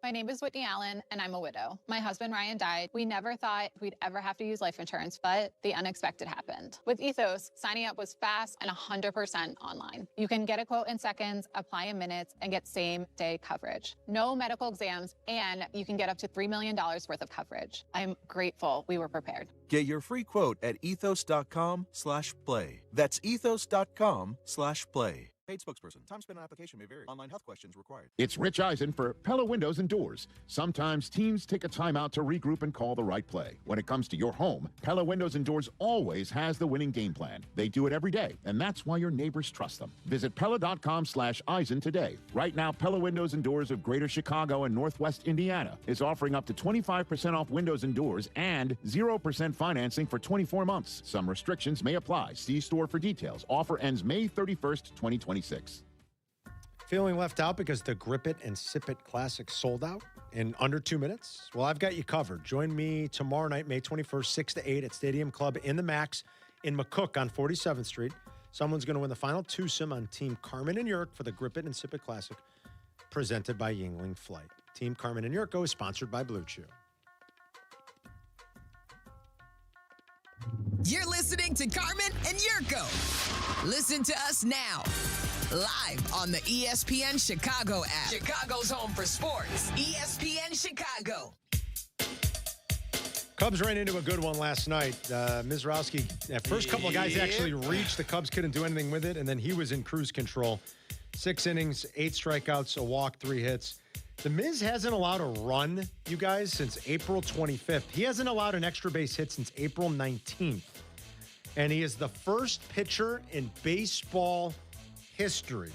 [SPEAKER 5] My name is Whitney Allen, and I'm a widow. My husband, Ryan, died. We never thought we'd ever have to use life insurance, but the unexpected happened. With Ethos, signing up was fast and 100% online. You can get a quote in seconds, apply in minutes, and get same-day coverage. No medical exams, and you can get up to $3 million worth of coverage. I'm grateful we were prepared.
[SPEAKER 20] Get your free quote at ethos.com/play. That's ethos.com/play. Paid spokesperson. Time spent on application may vary. Online health questions required.
[SPEAKER 8] It's Rich Eisen for Pella Windows and Doors. Sometimes teams take a timeout to regroup and call the right play. When it comes to your home, Pella Windows and Doors always has the winning game plan. They do it every day, and that's why your neighbors trust them. Visit Pella.com/Eisen today. Right now, Pella Windows and Doors of Greater Chicago and Northwest Indiana is offering up to 25% off windows and doors and 0% financing for 24 months. Some restrictions may apply. See store for details. Offer ends May 31st, 2026.
[SPEAKER 10] Feeling left out because the Grip It and Sip It Classic sold out in under 2 minutes? Well, I've got you covered. Join me tomorrow night, May 21st, 6 to 8 at Stadium Club in the Max in McCook on 47th Street. Someone's going to win the final twosome on Team Carmen and Jurko for the Grip It and Sip It Classic presented by Yingling Flight. Team Carmen and Jurko is sponsored by Blue Chew.
[SPEAKER 18] You're listening to Carmen and Jurko. Listen to us now, live on the ESPN Chicago app. Chicago's home for sports. ESPN Chicago.
[SPEAKER 10] Cubs ran into a good one last night. Mizrowski, that first couple of guys actually reached. The Cubs couldn't do anything with it, and then he was in cruise control. 6 innings, 8 strikeouts, a walk, 3 hits. The Miz hasn't allowed a run, you guys, since April 25th. He hasn't allowed an extra base hit since April 19th. And he is the first pitcher in baseball history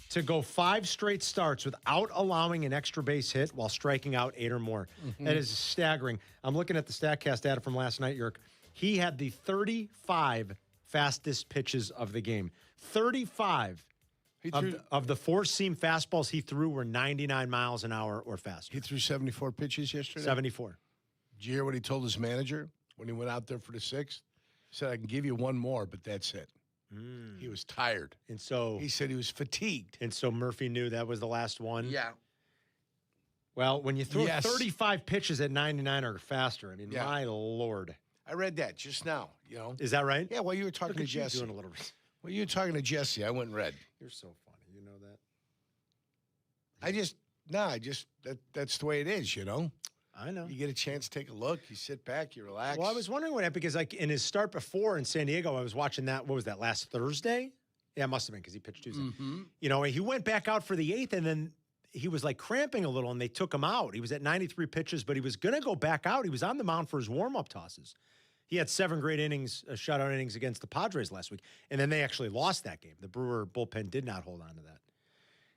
[SPEAKER 10] to go 5 straight starts without allowing an extra base hit while striking out 8 or more.
[SPEAKER 27] Mm-hmm.
[SPEAKER 10] That is staggering. I'm looking at the StatCast data from last night, Jurk. He had the 35 fastest pitches of the game. 35 of the 4-seam fastballs he threw were 99 miles an hour or faster.
[SPEAKER 27] He threw 74 pitches yesterday?
[SPEAKER 10] 74.
[SPEAKER 27] Did you hear what he told his manager when he went out there for the 6th? He said, I can give you one more, but that's it. He was tired.
[SPEAKER 10] And so
[SPEAKER 27] he said he was fatigued.
[SPEAKER 10] And so Murphy knew that was the last one.
[SPEAKER 27] Yeah.
[SPEAKER 10] Well, when you throw 35 pitches at 99 or faster, I mean, my Lord.
[SPEAKER 27] I read that just now, you know.
[SPEAKER 10] Is that right?
[SPEAKER 27] Yeah, while you were talking to Jesse.
[SPEAKER 10] Doing a little.
[SPEAKER 27] Well, you were talking to Jesse. I went and read.
[SPEAKER 10] You're so funny. You know that?
[SPEAKER 27] That's the way it is, you know.
[SPEAKER 10] I know.
[SPEAKER 27] You get a chance to take a look. You sit back. You relax.
[SPEAKER 10] Well, I was wondering what happened because, like, in his start before in San Diego, I was watching that. What was that, last Thursday? Yeah, it must have been because he pitched Tuesday.
[SPEAKER 27] Mm-hmm.
[SPEAKER 10] You know, he went back out for the 8th, and then he was, like, cramping a little, and they took him out. He was at 93 pitches, but he was going to go back out. He was on the mound for his warm-up tosses. He had 7 great innings, shutout innings against the Padres last week, and then they actually lost that game. The Brewer bullpen did not hold on to that,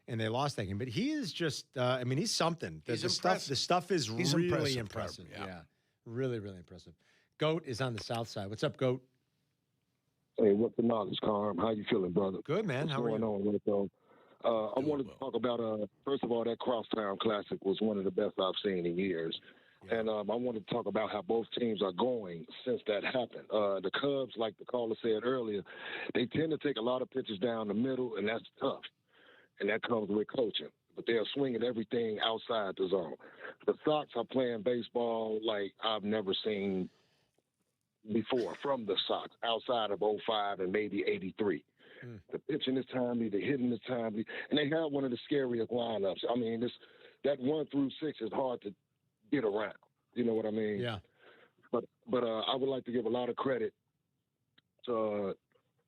[SPEAKER 10] and they lost that game. But he is just, I mean, he's something. The stuff is really impressive. Yeah, really, really impressive. Goat is on the south side. What's up, Goat?
[SPEAKER 9] Hey, what's the knowledge, Carm? How you feeling, brother?
[SPEAKER 10] Good, man. How are you?
[SPEAKER 9] What's going on, Rico? I wanted to talk about, first of all, that Crosstown Classic was one of the best I've seen in years. Yeah. And I wanted to talk about how both teams are going since that happened. The Cubs, like the caller said earlier, they tend to take a lot of pitches down the middle, and that's tough. And that comes with coaching. But they're swinging everything outside the zone. The Sox are playing baseball like I've never seen before from the Sox, outside of 05 and maybe 83. The pitching is timely, the hitting is timely, and they have one of the scariest lineups. I mean, that 1 through 6 is hard to get around. You know what I mean?
[SPEAKER 10] Yeah.
[SPEAKER 9] But I would like to give a lot of credit to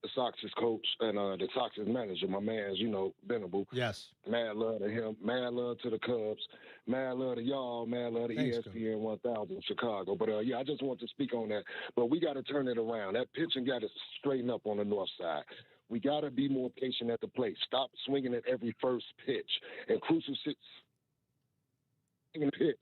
[SPEAKER 9] the Sox's coach and the Sox's manager, my man's, Venable.
[SPEAKER 10] Yes.
[SPEAKER 9] Mad love to him. Mad love to the Cubs. Mad love to y'all. Mad love to ESPN 1000 Chicago. But, I just want to speak on that. But we got to turn it around. That pitching got to straighten up on the north side. We got to be more patient at the plate. Stop swinging at every first pitch. And Crucial sits pitch.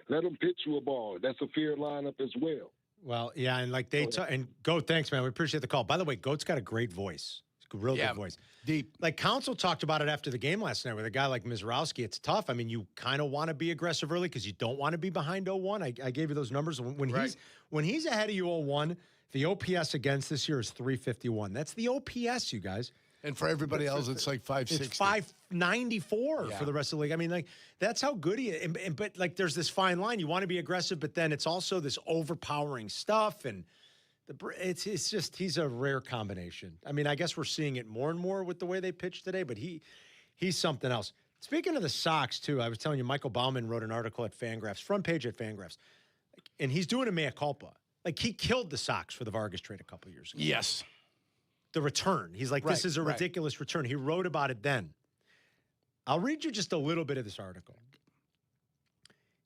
[SPEAKER 9] Let them pitch you a ball. That's a fair lineup as well.
[SPEAKER 10] Well, yeah, and like and Goat, thanks, man. We appreciate the call. By the way, Goat's got a great voice. It's a real good voice.
[SPEAKER 27] Deep.
[SPEAKER 10] Like Council talked about it after the game last night with a guy like Mizrowski. It's tough. I mean, you kind of want to be aggressive early because you don't want to be behind 0-1. I gave you those numbers. When he's ahead of you 0-1, the OPS against this year is 351. That's the OPS, you guys.
[SPEAKER 27] And for everybody else, it's like 560.
[SPEAKER 10] It's 594 for the rest of the league. I mean, like, that's how good he is. But, like, there's this fine line. You want to be aggressive, but then it's also this overpowering stuff. And it's just, he's a rare combination. I mean, I guess we're seeing it more and more with the way they pitch today, but he's something else. Speaking of the Sox, too, I was telling you, Michael Bauman wrote an article at Fangraphs, front page at Fangraphs, and he's doing a mea culpa. Like, he killed the Sox for the Vargas trade a couple of years ago.
[SPEAKER 27] Yes.
[SPEAKER 10] The return. He's like, this is a ridiculous return. He wrote about it then. I'll read you just a little bit of this article.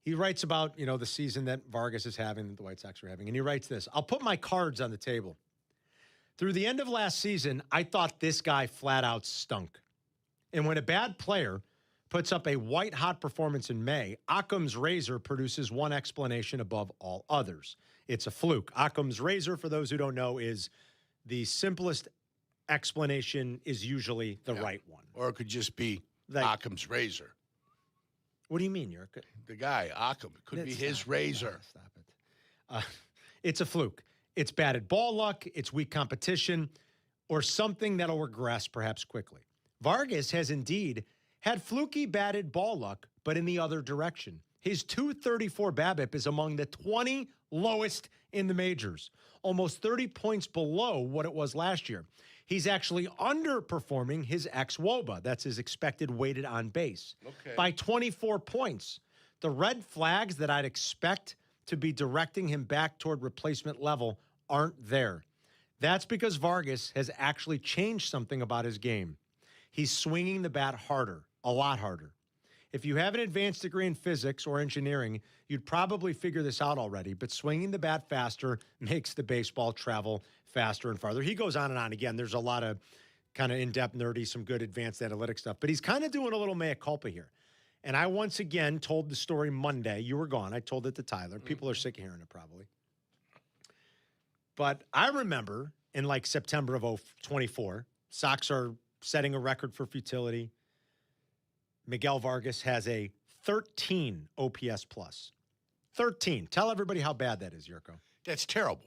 [SPEAKER 10] He writes about, the season that Vargas is having, that the White Sox are having. And he writes this: I'll put my cards on the table. Through the end of last season, I thought this guy flat out stunk. And when a bad player puts up a white-hot performance in May, Occam's razor produces one explanation above all others. It's a fluke. Occam's razor, for those who don't know, is the simplest explanation is usually the right one.
[SPEAKER 27] Or it could just be Occam's razor.
[SPEAKER 10] What do you mean, Jurko?
[SPEAKER 27] The guy, Occam. It could be his razor.
[SPEAKER 10] Stop it. It's a fluke. It's bad at ball luck, it's weak competition, or something that'll regress perhaps quickly. Vargas has indeed had fluky batted ball luck, but in the other direction. His .234 BABIP is among the 20 lowest in the majors, almost 30 points below what it was last year. He's actually underperforming his ex-WOBA. That's his expected weighted on base.
[SPEAKER 27] Okay.
[SPEAKER 10] By 24 points. The red flags that I'd expect to be directing him back toward replacement level aren't there. That's because Vargas has actually changed something about his game. He's swinging the bat harder, a lot harder. If you have an advanced degree in physics or engineering, you'd probably figure this out already, but swinging the bat faster makes the baseball travel faster and farther. He goes on and on. Again, there's a lot of kind of in-depth, nerdy, some good advanced analytic stuff, but he's kind of doing a little mea culpa here. And I once again told the story Monday. You were gone. I told it to Tyler. People are sick of hearing it probably. But I remember in like September of 24, Sox are setting a record for futility. Miguel Vargas has a 13 OPS plus. 13. Tell everybody how bad that is, Jurko.
[SPEAKER 27] That's terrible.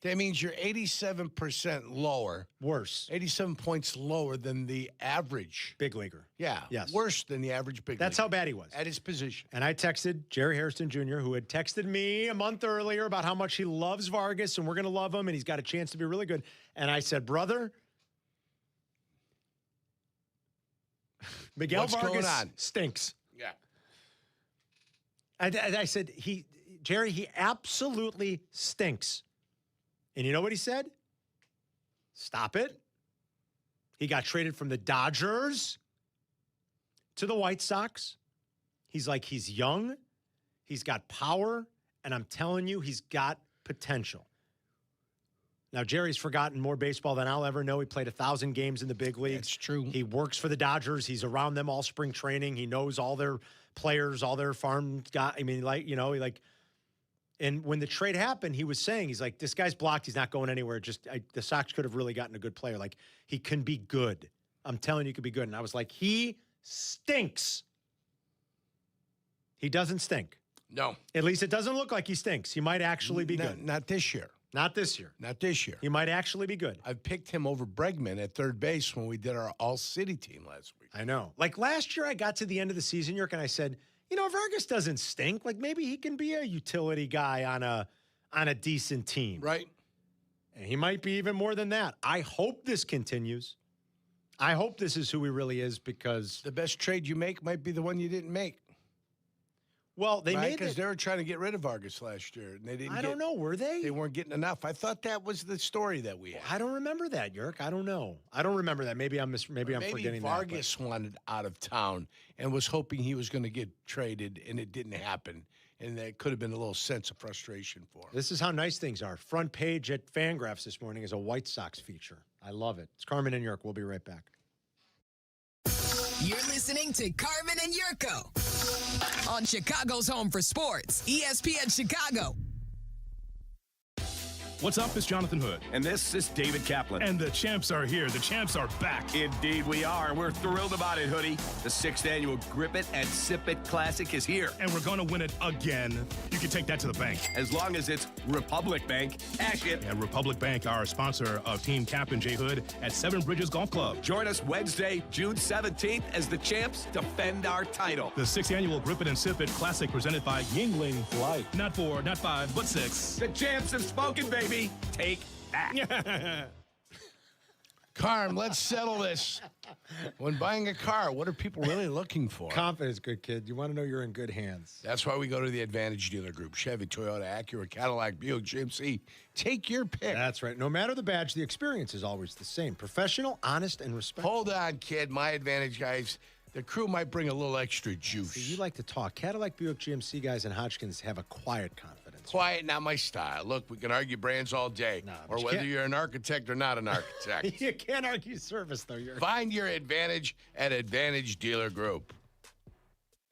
[SPEAKER 27] That means you're 87% lower.
[SPEAKER 10] Worse.
[SPEAKER 27] 87 points lower than the average.
[SPEAKER 10] Big leaguer.
[SPEAKER 27] Yeah.
[SPEAKER 10] Yes.
[SPEAKER 27] Worse than the average big leaguer.
[SPEAKER 10] That's how bad he was.
[SPEAKER 27] At his position.
[SPEAKER 10] And I texted Jerry Hairston Jr., who had texted me a month earlier about how much he loves Vargas and we're going to love him and he's got a chance to be really good. And I said, brother, Miguel Vargas stinks.
[SPEAKER 27] Yeah.
[SPEAKER 10] I said, Jerry, he absolutely stinks. And you know what he said? Stop it. He got traded from the Dodgers to the White Sox. He's like, he's young. He's got power. And I'm telling you, he's got potential. Now, Jerry's forgotten more baseball than I'll ever know. He played 1,000 games in the big leagues.
[SPEAKER 27] That's true.
[SPEAKER 10] He works for the Dodgers. He's around them all spring training. He knows all their players, all their farm guys. I mean, and when the trade happened, he was saying, he's like, this guy's blocked. He's not going anywhere. The Sox could have really gotten a good player. Like, he can be good. I'm telling you, he could be good. And I was like, he stinks. He doesn't stink.
[SPEAKER 27] No.
[SPEAKER 10] At least it doesn't look like he stinks. He might actually be good.
[SPEAKER 27] Not this year.
[SPEAKER 10] Not this year.
[SPEAKER 27] Not this year.
[SPEAKER 10] He might actually be good.
[SPEAKER 27] I've picked him over Bregman at third base when we did our all-city team last week.
[SPEAKER 10] I know. Like last year, I got to the end of the season, York, and I said, Vargas doesn't stink. Like maybe he can be a utility guy on a decent team.
[SPEAKER 27] Right.
[SPEAKER 10] And he might be even more than that. I hope this continues. I hope this is who he really is because
[SPEAKER 27] the best trade you make might be the one you didn't make.
[SPEAKER 10] Well, they made
[SPEAKER 27] because they were trying to get rid of Vargas last year, and they didn't.
[SPEAKER 10] I don't know. Were they?
[SPEAKER 27] They weren't getting enough. I thought that was the story that we had.
[SPEAKER 10] I don't remember that, Yerk. I don't know. I don't remember that. Maybe I'm forgetting
[SPEAKER 27] Vargas
[SPEAKER 10] that.
[SPEAKER 27] wanted out of town and was hoping he was going to get traded, and it didn't happen. And that could have been a little sense of frustration for him.
[SPEAKER 10] This is how nice things are. Front page at Fangraphs this morning is a White Sox feature. I love it. It's Carmen and Yerk. We'll be right back.
[SPEAKER 18] You're listening to Carmen and Jurko on Chicago's home for sports, ESPN Chicago.
[SPEAKER 2] What's up? It's Jonathan Hood.
[SPEAKER 1] And this is David Kaplan.
[SPEAKER 2] And the champs are here. The champs are back.
[SPEAKER 1] Indeed we are. We're thrilled about it, Hoodie. The 6th annual Grip It and Sip It Classic is here.
[SPEAKER 2] And we're going to win it again. You can take that to the bank.
[SPEAKER 1] As long as it's Republic Bank, cash it.
[SPEAKER 2] And Republic Bank, our sponsor of Team Kap J Hood at Seven Bridges Golf Club.
[SPEAKER 1] Join us Wednesday, June 17th as the champs defend our title.
[SPEAKER 2] The 6th annual Grip It and Sip It Classic presented by Yingling Light. Not 4, not 5, but 6.
[SPEAKER 1] The champs have spoken, baby. Take that.
[SPEAKER 27] Carm, let's settle this. When buying a car, what are people really looking for?
[SPEAKER 10] Confidence, good kid. You want to know you're in good hands.
[SPEAKER 27] That's why we go to the Advantage Dealer Group. Chevy, Toyota, Acura, Cadillac, Buick, GMC. Take your pick.
[SPEAKER 10] That's right. No matter the badge, the experience is always the same. Professional, honest, and respectful.
[SPEAKER 27] Hold on, kid. My Advantage guys, the crew might bring a little extra juice.
[SPEAKER 10] See, you like to talk. Cadillac, Buick, GMC guys, and Hodgkins have a quiet confidence.
[SPEAKER 27] Quiet, not my style. Look, we can argue brands all day, or whether you're an architect or not an architect.
[SPEAKER 10] You can't argue service, though.
[SPEAKER 27] Find your advantage at Advantage Dealer Group.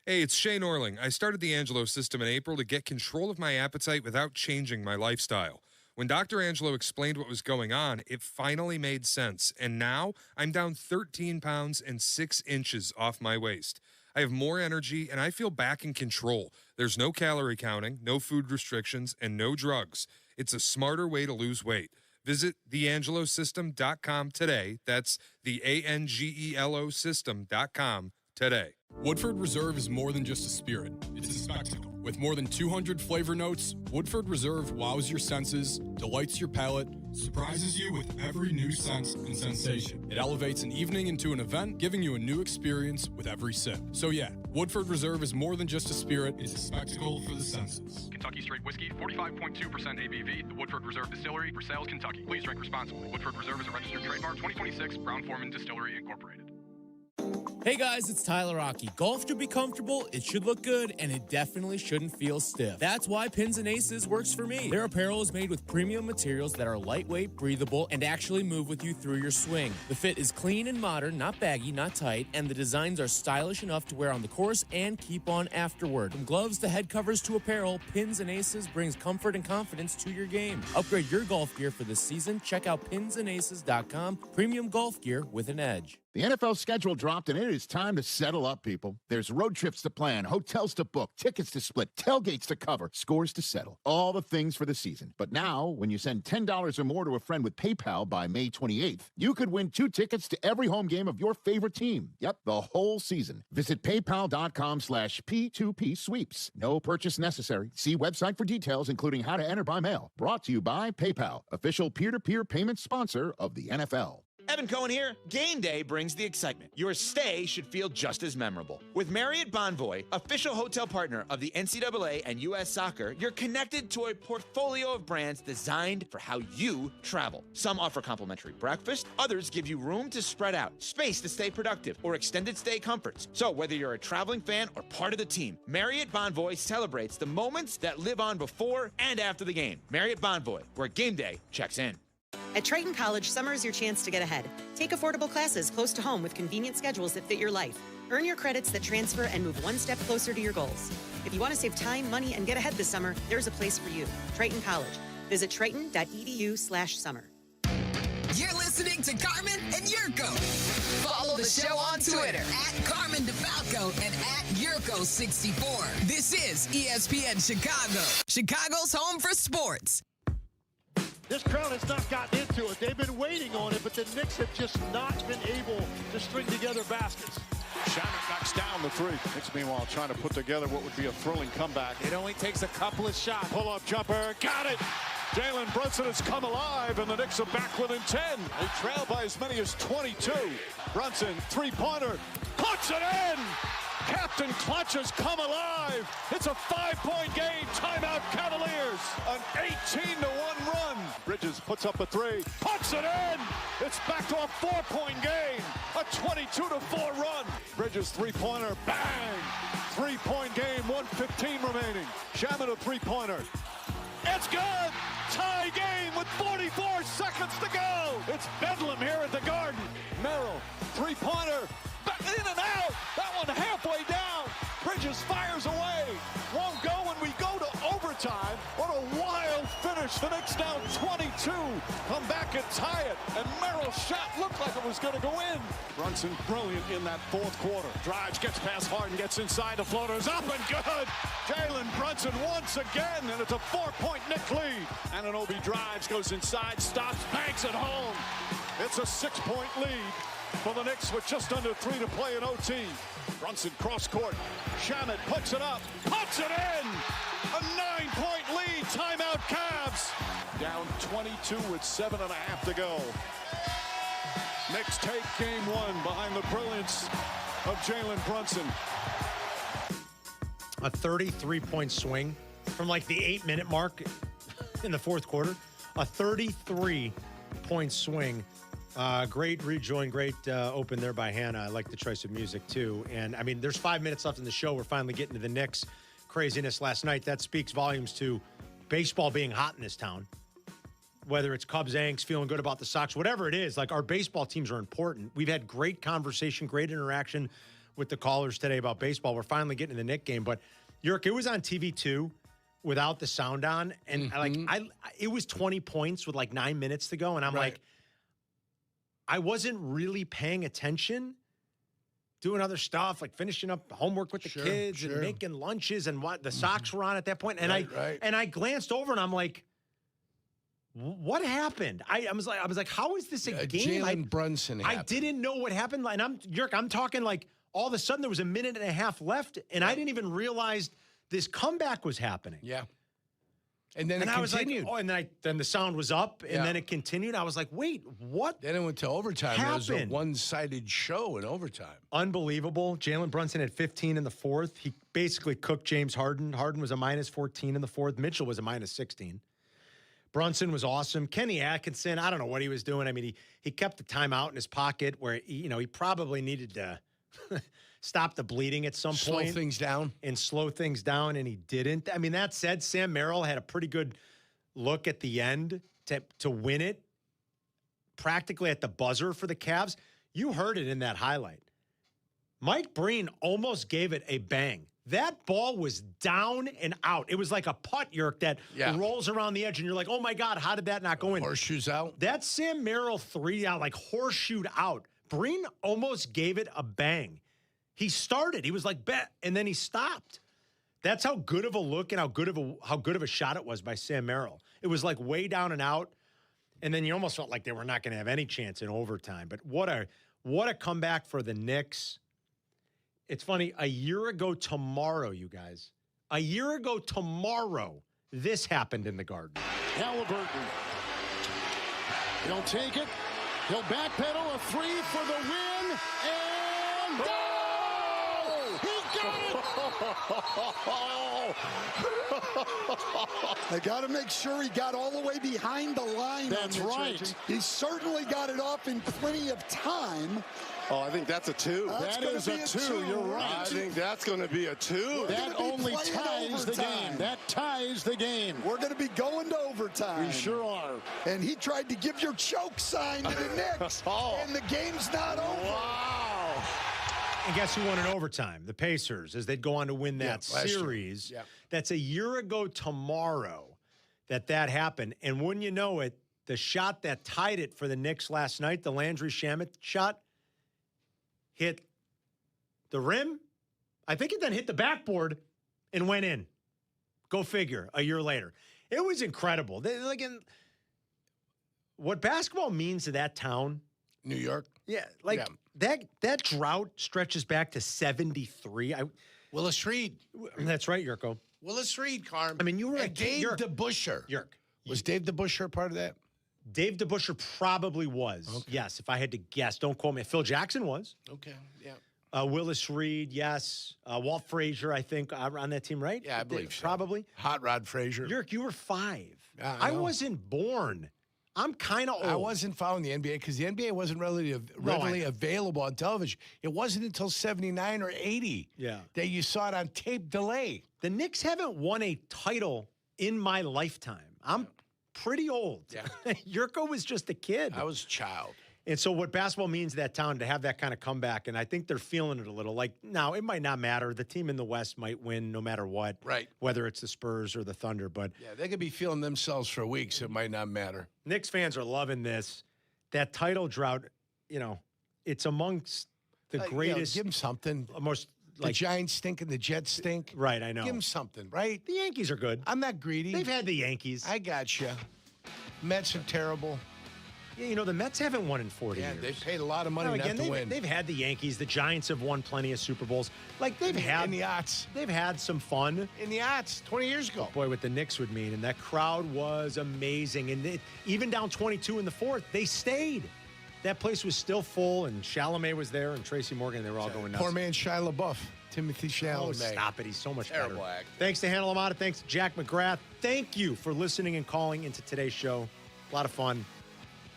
[SPEAKER 3] Hey, it's Shane Orling. I started the Angelo system in April to get control of my appetite without changing my lifestyle. When Dr. Angelo explained what was going on, it finally made sense. And now I'm down 13 pounds and 6 inches off my waist. I have more energy, and I feel back in control. There's no calorie counting, no food restrictions, and no drugs. It's a smarter way to lose weight. Visit theangelosystem.com today. That's the ANGELO system.com today.
[SPEAKER 11] Woodford Reserve is more than just a spirit. It's a spectacle. With more than 200 flavor notes, Woodford Reserve wows your senses, delights your palate, surprises you with every new sense and sensation. It elevates an evening into an event, giving you a new experience with every sip. So yeah, Woodford Reserve is more than just a spirit, it's a spectacle for the senses.
[SPEAKER 16] Kentucky Straight Whiskey, 45.2% ABV, the Woodford Reserve Distillery, Versailles, Kentucky. Please drink responsibly. Woodford Reserve is a registered trademark, 2026, Brown-Forman Distillery, Incorporated.
[SPEAKER 24] Hey guys, it's Tyler Rocky. Golf should be comfortable, it should look good, and it definitely shouldn't feel stiff. That's why Pins and Aces works for me. Their apparel is made with premium materials that are lightweight, breathable, and actually move with you through your swing. The fit is clean and modern, not baggy, not tight, and the designs are stylish enough to wear on the course and keep on afterward. From gloves to head covers to apparel, Pins and Aces brings comfort and confidence to your game. Upgrade your golf gear for this season. Check out pinsandaces.com. Premium golf gear with an edge.
[SPEAKER 8] The NFL schedule dropped, and it is time to settle up, people. There's road trips to plan, hotels to book, tickets to split, tailgates to cover, scores to settle. All the things for the season. But now, when you send $10 or more to a friend with PayPal by May 28th, you could win 2 tickets to every home game of your favorite team. Yep, the whole season. Visit paypal.com/P2P sweeps. No purchase necessary. See website for details, including how to enter by mail. Brought to you by PayPal, official peer-to-peer payment sponsor of the NFL.
[SPEAKER 25] Evan Cohen here. Game day brings the excitement. Your stay should feel just as memorable. With Marriott Bonvoy, official hotel partner of the NCAA and U.S. Soccer, you're connected to a portfolio of brands designed for how you travel. Some offer complimentary breakfast, others give you room to spread out, space to stay productive, or extended stay comforts. So whether you're a traveling fan or part of the team, Marriott Bonvoy celebrates the moments that live on before and after the game. Marriott Bonvoy, where game day checks in.
[SPEAKER 21] At Triton College, summer is your chance to get ahead. Take affordable classes close to home with convenient schedules that fit your life. Earn your credits that transfer and move one step closer to your goals. If you want to save time, money, and get ahead this summer, there's a place for you. Triton College. Visit triton.edu/summer.
[SPEAKER 18] You're listening to Carmen and Jurko. Follow the show on Twitter at Carmen DeFalco and at Jurko64. This is ESPN Chicago, Chicago's home for sports.
[SPEAKER 26] This crowd has not gotten into it. They've been waiting on it, but the Knicks have just not been able to string together baskets.
[SPEAKER 28] Shamrock knocks down the 3. Knicks, meanwhile, trying to put together what would be a thrilling comeback.
[SPEAKER 26] It only takes a couple of shots.
[SPEAKER 28] Pull-up jumper. Got it! Jalen Brunson has come alive, and the Knicks are back within 10. They trail by as many as 22. Brunson, three-pointer, puts it in! Captain Clutch has come alive. It's a 5-point game. Timeout Cavaliers. An 18-1 run. Bridges puts up a 3. Puts it in. It's back to a 4-point game. A 22-4 run. Bridges three-pointer. Bang. 3-point game. 1:15 remaining. Shaman a three-pointer. It's good. Tie game with 44 seconds to go. It's bedlam here at the Garden. Merrill, three-pointer. In and out. That one halfway down. Bridges fires away. Won't go when we go to overtime. What a wild finish
[SPEAKER 26] Knicks. The Knicks down 22. Come back and tie it. And Merrill's shot looked like it was going to go in. Brunson brilliant in that fourth quarter. Drives, gets past Harden, gets inside. The floater's up and good. Jalen Brunson once again, and it's a 4-point Knick lead. Anunoby drives, goes inside, stops, banks it home. It's a 6-point lead for the Knicks with just under 3 to play in OT. Brunson cross court. Shamet puts it up, puts it in. A 9-point lead. Timeout Cavs. Down 22 with 7.5 to go. Knicks take game 1 behind the brilliance of Jalen Brunson.
[SPEAKER 10] A 33-point swing from like the 8-minute mark in the fourth quarter. A 33-point swing. Great rejoin, great open there by Hannah. I like the choice of music, too. And, I mean, there's 5 minutes left in the show. We're finally getting to the Knicks craziness last night. That speaks volumes to baseball being hot in this town. Whether it's Cubs angst, feeling good about the Sox, whatever it is, like our baseball teams are important. We've had great conversation, great interaction with the callers today about baseball. We're finally getting to the Knick game. But, Yerk, it was on TV, too, without the sound on. And, it was 20 points with, 9 minutes to go. And I'm like, I wasn't really paying attention, doing other stuff, like finishing up homework with the kids and making lunches and what the Sox were on at that point. And I glanced over and I'm like, what happened? I was like, how is this a game?
[SPEAKER 27] Jalen Brunson happened.
[SPEAKER 10] I didn't know what happened. And I'm talking like all of a sudden there was a minute and a half left and I didn't even realize this comeback was happening.
[SPEAKER 27] Yeah. And then it
[SPEAKER 10] I
[SPEAKER 27] continued.
[SPEAKER 10] was like, and then the sound was up, and then it continued. I was like, wait, what?
[SPEAKER 27] Then it went to overtime. It was a one-sided show in overtime.
[SPEAKER 10] Unbelievable. Jalen Brunson had 15 in the fourth. He basically cooked James Harden. Harden was a minus 14 in the fourth. Mitchell was a minus 16. Brunson was awesome. Kenny Atkinson, I don't know what he was doing. I mean, he kept the timeout in his pocket where, he probably needed to stop the bleeding at some point.
[SPEAKER 27] Slow things down.
[SPEAKER 10] And slow things down, and he didn't. I mean, that said, Sam Merrill had a pretty good look at the end to win it, practically at the buzzer for the Cavs. You heard it in that highlight. Mike Breen almost gave it a bang. That ball was down and out. It was like a putt, Yerk, that rolls around the edge, and you're like, oh, my God, how did that not go in?
[SPEAKER 27] Horseshoes out?
[SPEAKER 10] That Sam Merrill 3 out, like horseshoed out. Breen almost gave it a bang. He started. He was like, bet, and then he stopped. That's how good of a look and how good of a shot it was by Sam Merrill. It was like way down and out, and then you almost felt like they were not going to have any chance in overtime. But what a comeback for the Knicks. It's funny, a year ago tomorrow, you guys, this happened in the Garden.
[SPEAKER 26] Halliburton. He'll take it. He'll backpedal a 3 for the win. And go! He got it!
[SPEAKER 4] They got to make sure he got all the way behind the line.
[SPEAKER 26] That's right.
[SPEAKER 4] He certainly got it off in plenty of time.
[SPEAKER 6] Oh, I think that's a 2.
[SPEAKER 26] That is a 2. You're right.
[SPEAKER 6] I think that's going to be a 2.
[SPEAKER 26] That only ties the game. That ties the game.
[SPEAKER 4] We're going to be going to overtime.
[SPEAKER 26] We sure are.
[SPEAKER 4] And he tried to give your choke sign to the Knicks. And the game's not over.
[SPEAKER 26] Wow.
[SPEAKER 10] And guess who won in overtime? The Pacers, as they'd go on to win that series.
[SPEAKER 27] Yeah.
[SPEAKER 10] That's a year ago tomorrow that happened. And wouldn't you know it, the shot that tied it for the Knicks last night, the Landry Shamet shot, hit the rim. I think it then hit the backboard and went in. Go figure, a year later. It was incredible. What basketball means to that town.
[SPEAKER 27] New York?
[SPEAKER 10] Yeah, that drought stretches back to 73.
[SPEAKER 27] Willis Reed.
[SPEAKER 10] That's right, Yurko.
[SPEAKER 27] Willis Reed, Carm.
[SPEAKER 10] I mean, you were
[SPEAKER 27] and Dave DeBusschere.
[SPEAKER 10] Yerk.
[SPEAKER 27] Was Dave DeBusschere part of that?
[SPEAKER 10] Dave DeBusschere probably was. Okay. Yes, if I had to guess. Don't quote me. Phil Jackson was.
[SPEAKER 27] Okay, yeah.
[SPEAKER 10] Willis Reed, yes. Walt Frazier, I think, on that team, right?
[SPEAKER 27] Yeah, I believe so.
[SPEAKER 10] Probably.
[SPEAKER 27] Hot Rod Frazier.
[SPEAKER 10] Yerk, you were 5.
[SPEAKER 27] I
[SPEAKER 10] wasn't born. I'm kind of old.
[SPEAKER 27] I wasn't following the NBA because the NBA wasn't readily available on television. It wasn't until 79 or 80 that you saw it on tape delay.
[SPEAKER 10] The Knicks haven't won a title in my lifetime. I'm pretty old.
[SPEAKER 27] Yeah.
[SPEAKER 10] Yurko was just a kid.
[SPEAKER 27] I was a child.
[SPEAKER 10] And so what basketball means to that town to have that kind of comeback, and I think they're feeling it a little. Like, now, it might not matter. The team in the West might win no matter what.
[SPEAKER 27] Right.
[SPEAKER 10] Whether it's the Spurs or the Thunder. But
[SPEAKER 27] yeah, they could be feeling themselves for weeks. It might not matter.
[SPEAKER 10] Knicks fans are loving this. That title drought, it's amongst the greatest.
[SPEAKER 27] Give them something.
[SPEAKER 10] Most
[SPEAKER 27] the Giants stink and the Jets stink.
[SPEAKER 10] Right, I know.
[SPEAKER 27] Give them something, right?
[SPEAKER 10] The Yankees are good.
[SPEAKER 27] I'm not greedy.
[SPEAKER 10] They've had the Yankees.
[SPEAKER 27] I got you. Mets are terrible.
[SPEAKER 10] Yeah, the Mets haven't won in 40 years.
[SPEAKER 27] They paid a lot of money not to win.
[SPEAKER 10] They've had the Yankees. The Giants have won plenty of Super Bowls. Like, they've had
[SPEAKER 27] in the odds.
[SPEAKER 10] They've had some fun
[SPEAKER 27] in the odds 20 years ago.
[SPEAKER 10] Boy, what the Knicks would mean, and that crowd was amazing. And even down 22 in the fourth, they stayed. That place was still full, and Chalamet was there, and Tracy Morgan. They were all going nuts.
[SPEAKER 27] Poor man Shia LaBeouf, Timothy Chalamet.
[SPEAKER 10] Oh, stop it! He's so much
[SPEAKER 27] terrible
[SPEAKER 10] better.
[SPEAKER 27] act.
[SPEAKER 10] Thanks to Hannah LaMotta. Thanks to Jack McGrath. Thank you for listening and calling into today's show. A lot of fun.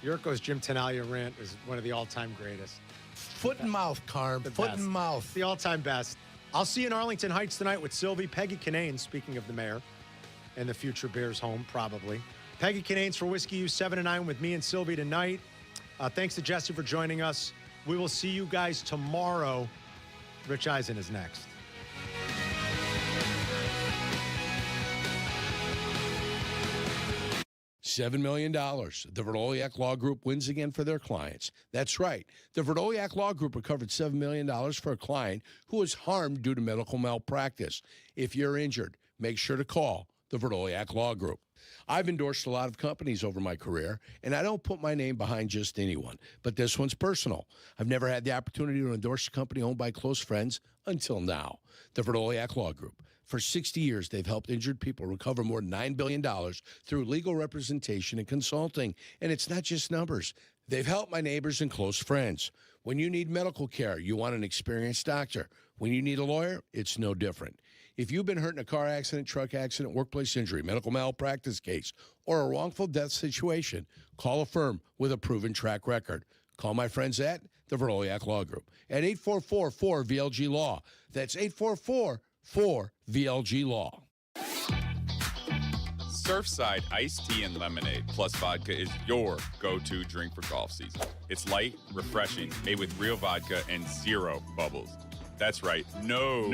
[SPEAKER 10] Yurko's Jim Tenaglia rant is one of the all-time greatest.
[SPEAKER 27] Foot and mouth, Carm. Foot and mouth.
[SPEAKER 10] The all-time best. I'll see you in Arlington Heights tonight with Silvy. Peggy Kinane, speaking of the mayor, and the future Bears home, probably. Peggy Kinane's for Whiskey U 7 to 9 with me and Silvy tonight. Thanks to Jesse for joining us. We will see you guys tomorrow. Rich Eisen is next.
[SPEAKER 27] $7 million. The Verdoliak Law Group wins again for their clients. That's right. The Verdoliak Law Group recovered $7 million for a client who was harmed due to medical malpractice. If you're injured, make sure to call the Verdoliak Law Group. I've endorsed a lot of companies over my career, and I don't put my name behind just anyone, but this one's personal. I've never had the opportunity to endorse a company owned by close friends until now. The Verdoliak Law Group. For 60 years, they've helped injured people recover more than $9 billion through legal representation and consulting. And it's not just numbers. They've helped my neighbors and close friends. When you need medical care, you want an experienced doctor. When you need a lawyer, it's no different. If you've been hurt in a car accident, truck accident, workplace injury, medical malpractice case, or a wrongful death situation, call a firm with a proven track record. Call my friends at the Verdoliak Law Group at 844-4VLG-LAW. That's 844-4VLG-LAW.
[SPEAKER 7] Surfside iced tea and lemonade plus vodka is your go-to drink for golf season. It's light, refreshing, made with real vodka and zero bubbles. That's right. No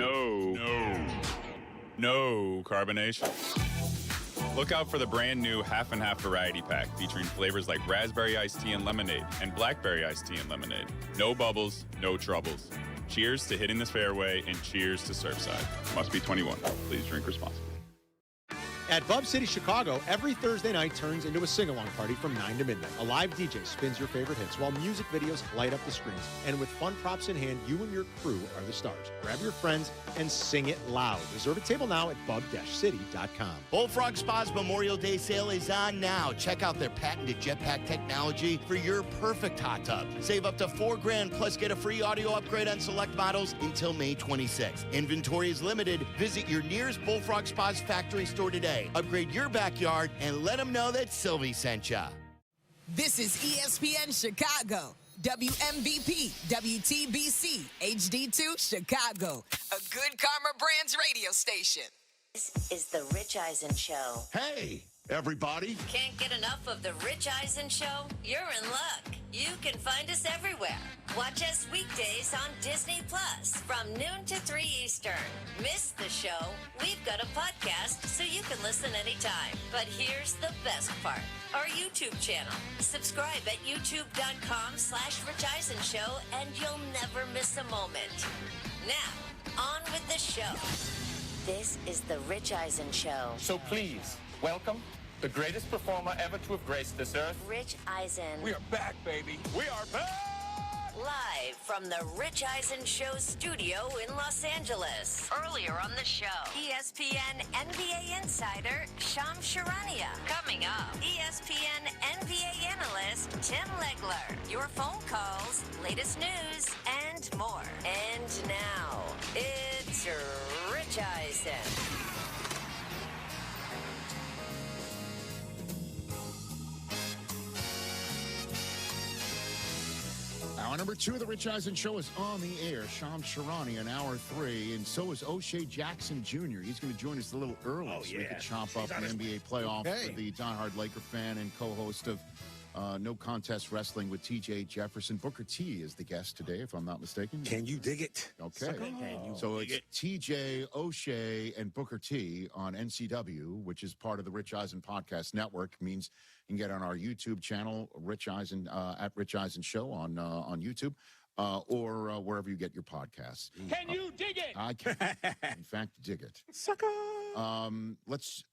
[SPEAKER 7] carbonation. Look out for the brand new half and half variety pack featuring flavors like raspberry iced tea and lemonade and blackberry iced tea and lemonade. No bubbles, no troubles. Cheers to hitting this fairway and cheers to Surfside. Must be 21. Please drink responsibly.
[SPEAKER 10] At Bub City, Chicago, every Thursday night turns into a sing-along party from 9 to midnight. A live DJ spins your favorite hits while music videos light up the screens. And with fun props in hand, you and your crew are the stars. Grab your friends and sing it loud. Reserve a table now at bub-city.com.
[SPEAKER 12] Bullfrog Spa's Memorial Day sale is on now. Check out their patented jetpack technology for your perfect hot tub. Save up to $4,000 plus get a free audio upgrade on select models until May 26th. Inventory is limited. Visit your nearest Bullfrog Spa's factory store today. Upgrade your backyard and let them know that Silvy sent ya.
[SPEAKER 18] This is ESPN Chicago. WMVP, WTBC, HD2 Chicago. A good Karma Brands radio station.
[SPEAKER 13] This is the Rich Eisen Show.
[SPEAKER 8] Hey, everybody.
[SPEAKER 13] Can't get enough of the Rich Eisen Show? You're in luck. You can find us everywhere. Watch us weekdays on Disney Plus from noon to 3 Eastern. Miss the show? We've got a podcast so you can listen anytime. But here's the best part. Our YouTube channel. Subscribe at youtube.com/Rich Eisen Show and you'll never miss a moment. Now, on with the show. This is the Rich Eisen Show.
[SPEAKER 14] So please, welcome the greatest performer ever to have graced this earth.
[SPEAKER 13] Rich Eisen.
[SPEAKER 14] We are back, baby. We are back!
[SPEAKER 13] Live from the Rich Eisen Show studio in Los Angeles. Earlier on the show, ESPN NBA insider Sham Charania. Coming up, ESPN NBA analyst Tim Legler. Your phone calls, latest news, and more. And now, it's Rich Eisen.
[SPEAKER 8] Hour number 2 of the Rich Eisen Show is on the air. Sham Charania in hour 3, and so is O'Shea Jackson Jr. He's going to join us a little early so we can chomp up an NBA playoff with the diehard Laker fan and co-host of No Contest Wrestling with TJ Jefferson. Booker T is the guest today, if I'm not mistaken.
[SPEAKER 5] Can you dig it?
[SPEAKER 8] Okay. So it's TJ, O'Shea, and Booker T on NCW, which is part of the Rich Eisen Podcast Network. It means you can get on our YouTube channel, Rich Eisen, at Rich Eisen Show on YouTube, or wherever you get your podcasts.
[SPEAKER 26] Can you dig it?
[SPEAKER 8] I can, in fact, dig it.
[SPEAKER 26] Sucker!
[SPEAKER 8] Let's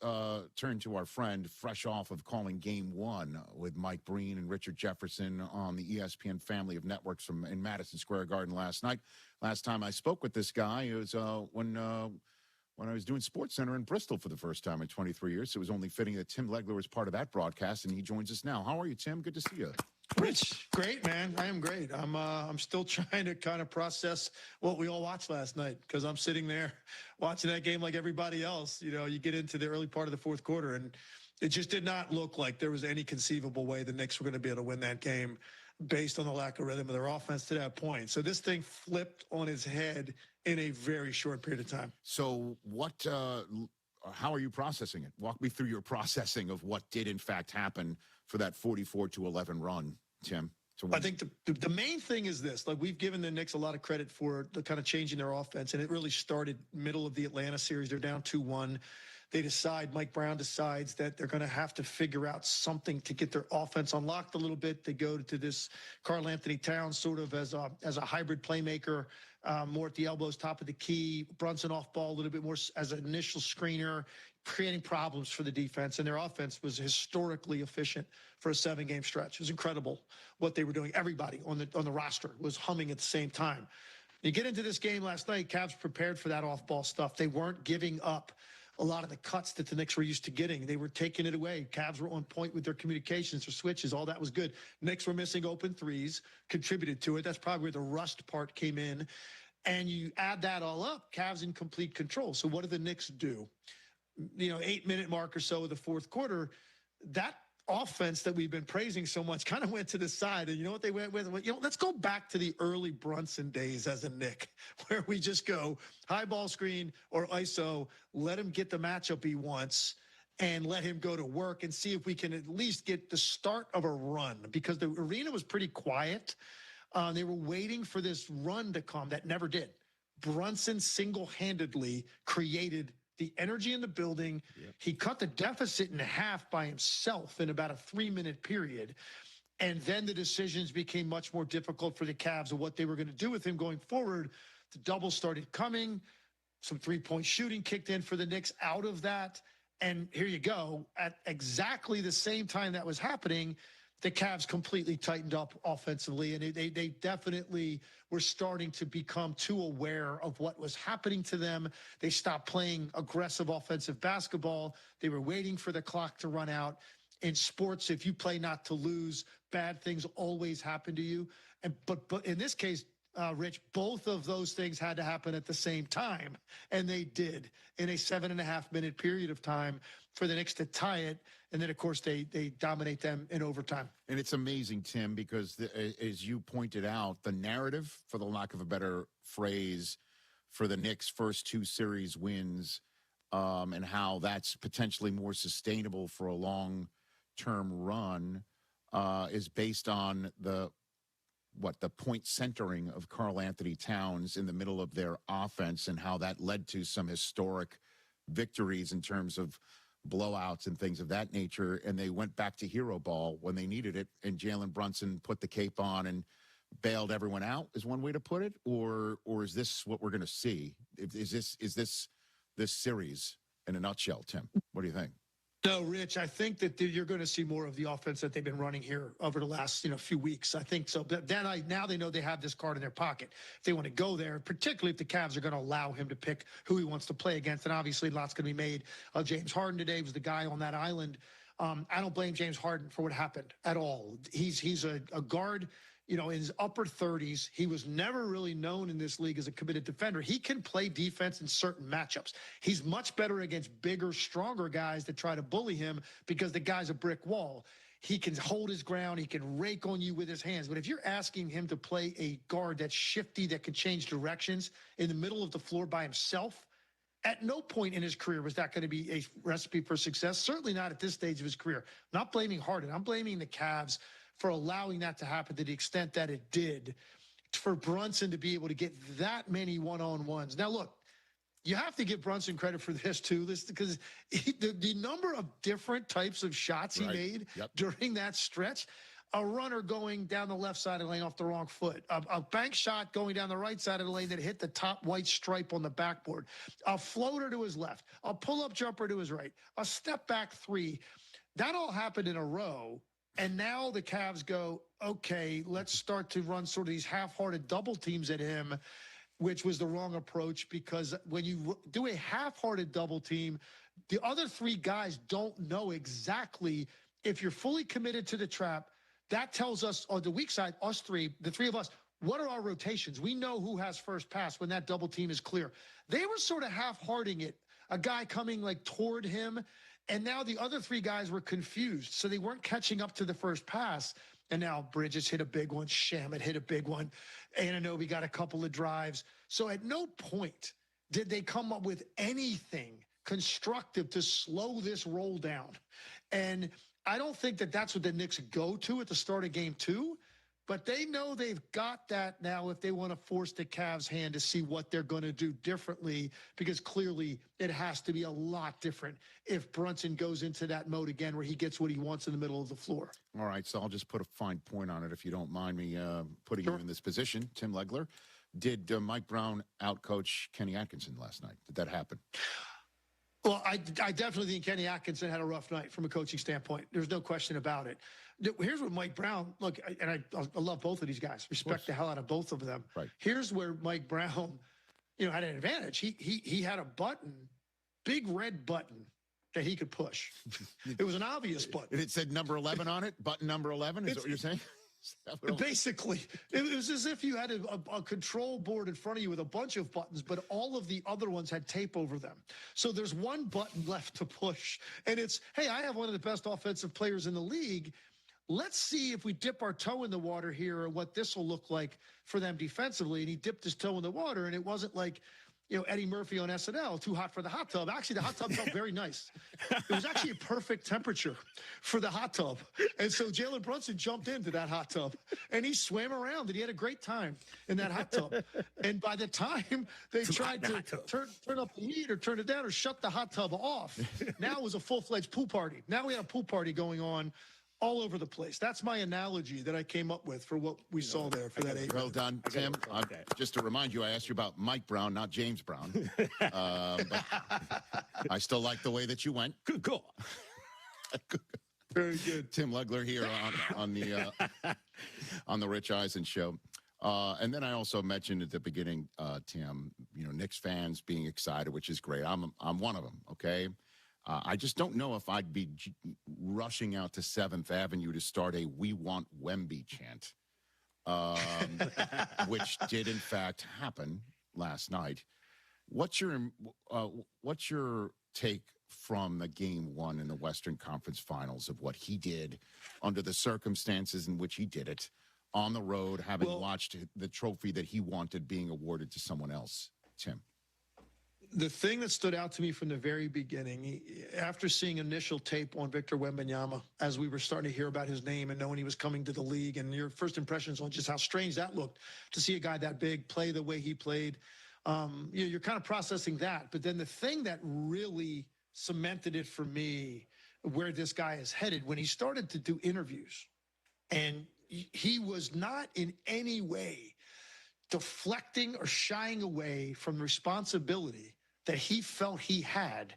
[SPEAKER 8] turn to our friend, fresh off of calling Game 1 with Mike Breen and Richard Jefferson on the ESPN family of networks in Madison Square Garden last night. Last time I spoke with this guy, it was when I was doing SportsCenter in Bristol for the first time in 23 years. So it was only fitting that Tim Legler was part of that broadcast, and he joins us now. How are you, Tim? Good to see you.
[SPEAKER 9] Rich, great, man. I am great. I'm still trying to kind of process what we all watched last night, because I'm sitting there watching that game like everybody else. You know, you get into the early part of the fourth quarter, and it just did not look like there was any conceivable way the Knicks were going to be able to win that game based on the lack of rhythm of their offense to that point. So this thing flipped on its head in a very short period of time.
[SPEAKER 8] So how are you processing it? Walk me through your processing of what did in fact happen for that 44-11 run, Tim.
[SPEAKER 9] I think the main thing is this. Like, we've given the Knicks a lot of credit for the kind of changing their offense, and it really started middle of the Atlanta series. They're down 2-1. Mike Brown decides that they're going to have to figure out something to get their offense unlocked a little bit. They go to this Karl Anthony Towns sort of as a hybrid playmaker, more at the elbows, top of the key. Brunson off ball a little bit more as an initial screener, creating problems for the defense. And their offense was historically efficient for a 7-game stretch. It was incredible what they were doing. Everybody on the roster was humming at the same time. You get into this game last night, Cavs prepared for that off-ball stuff. They weren't giving up a lot of the cuts that the Knicks were used to getting. They were taking it away. Cavs were on point with their communications, their switches, all that was good. Knicks were missing open threes, contributed to it. That's probably where the rust part came in. And you add that all up, Cavs in complete control. So what do the Knicks do? 8-minute mark or so of the fourth quarter, that offense that we've been praising so much kind of went to the side. And you know what they went with? Let's go back to the early Brunson days as a Knick, where we just go high ball screen or ISO, let him get the matchup he wants, and let him go to work and see if we can at least get the start of a run, because the arena was pretty quiet. They were waiting for this run to come that never did. Brunson single-handedly created the energy in the building. Yep. He cut the deficit in half by himself in about a 3-minute period. And then the decisions became much more difficult for the Cavs of what they were going to do with him going forward. The doubles started coming. Some three-point shooting kicked in for the Knicks out of that. And here you go. At exactly the same time that was happening, the Cavs completely tightened up offensively, and they definitely were starting to become too aware of what was happening to them. They stopped playing aggressive offensive basketball. They were waiting for the clock to run out. In sports, if you play not to lose, bad things always happen to you. But in this case, Rich, both of those things had to happen at the same time, and they did in a 7.5-minute period of time for the Knicks to tie it. And then, of course, they dominate them in overtime.
[SPEAKER 8] And it's amazing, Tim, because as you pointed out, the narrative, for the lack of a better phrase, for the Knicks' first 2 series wins, and how that's potentially more sustainable for a long-term run, is based on the point centering of Karl Anthony Towns in the middle of their offense, and how that led to some historic victories in terms of blowouts and things of that nature. And they went back to hero ball when they needed it, and Jalen Brunson put the cape on and bailed everyone out, is one way to put it. Or is this what we're going to see? Is this series in a nutshell, Tim? What do you think?
[SPEAKER 9] No, Rich, I think that you're going to see more of the offense that they've been running here over the last few weeks. I think so. But then now they know they have this card in their pocket. If they want to go there, particularly if the Cavs are going to allow him to pick who he wants to play against. And obviously, lots going to be made of James Harden today. He was the guy on that island. I don't blame James Harden for what happened at all. He's a guard, in his upper 30s. He was never really known in this league as a committed defender. He can play defense in certain matchups. He's much better against bigger, stronger guys that try to bully him, because the guy's a brick wall. He can hold his ground. He can rake on you with his hands. But if you're asking him to play a guard that's shifty, that can change directions in the middle of the floor by himself, At no point in his career was that going to be a recipe for success. Certainly not at this stage of his career. I'm not blaming Harden. I'm blaming the Cavs for allowing that to happen to the extent that it did, for Brunson to be able to get that many one-on-ones. Now, look, you have to give Brunson credit for this, too, because the number of different types of shots he made during that stretch, a runner going down the left side of the lane off the wrong foot, a bank shot going down the right side of the lane that hit the top white stripe on the backboard, a floater to his left, a pull-up jumper to his right, a step-back three. That all happened in a row, and now the Cavs go, okay, let's start to run sort of these half-hearted double teams at him, which was the wrong approach, because when you do a half-hearted double team, the other three guys don't know exactly if you're fully committed to the trap. That tells us, on the weak side, us three, the three of us, what are our rotations? We know who has first pass when that double team is clear. They were sort of half-hearting it, a guy coming like toward him, and now the other three guys were confused, so they weren't catching up to the first pass. And now Bridges hit a big one, Shamet hit a big one, Anunoby got a couple of drives. So at no point did they come up with anything constructive to slow this roll down. And I don't think that that's what the Knicks go to at the start of game 2, but they know they've got that now if they want to force the Cavs' hand to see what they're going to do differently, because clearly it has to be a lot different if Brunson goes into that mode again where he gets what he wants in the middle of the floor.
[SPEAKER 8] All right, so I'll just put a fine point on it if you don't mind me putting you in this position. Tim Legler, did Mike Brown outcoach Kenny Atkinson last night? Did that happen?
[SPEAKER 9] Well, I definitely think Kenny Atkinson had a rough night from a coaching standpoint. There's no question about it. Here's what Mike Brown, look, and I love both of these guys. Respect the hell out of both of them.
[SPEAKER 8] Right.
[SPEAKER 9] Here's where Mike Brown, had an advantage. He had a button, big red button that he could push. It was an obvious button.
[SPEAKER 8] And it said number 11 on it? Button number 11? Is that what you're saying?
[SPEAKER 9] Basically, it was as if you had a control board in front of you with a bunch of buttons, but all of the other ones had tape over them. So there's one button left to push, and it's, hey, I have one of the best offensive players in the league. Let's see if we dip our toe in the water here or what this will look like for them defensively. And he dipped his toe in the water, and it wasn't like, Eddie Murphy on SNL, too hot for the hot tub. Actually, the hot tub felt very nice. It was actually a perfect temperature for the hot tub. And so Jalen Brunson jumped into that hot tub, and he swam around, and he had a great time in that hot tub. And by the time they tried to turn up the heat or turn it down or shut the hot tub off, now it was a full-fledged pool party. Now we had a pool party going on all over the place. That's my analogy that I came up with for what we saw there for that 8.
[SPEAKER 8] Well done, Tim. Just to remind you, I asked you about Mike Brown, not James Brown. But I still like the way that you went.
[SPEAKER 9] Good call.
[SPEAKER 8] Very good. Tim Legler here on the Rich Eisen Show. And then I also mentioned at the beginning, Tim, Knicks fans being excited, which is great. I'm one of them, okay? I just don't know if I'd be rushing out to 7th Avenue to start a "We Want Wemby" chant, which did in fact happen last night. What's your take from the Game 1 in the Western Conference Finals of what he did under the circumstances in which he did it on the road, having watched the trophy that he wanted being awarded to someone else? Tim.
[SPEAKER 9] The thing that stood out to me from the very beginning, after seeing initial tape on Victor Wembanyama, as we were starting to hear about his name and knowing he was coming to the league, and your first impressions on just how strange that looked to see a guy that big play the way he played, you're kind of processing that. But then the thing that really cemented it for me, where this guy is headed, when he started to do interviews, and he was not in any way deflecting or shying away from the responsibility that he felt he had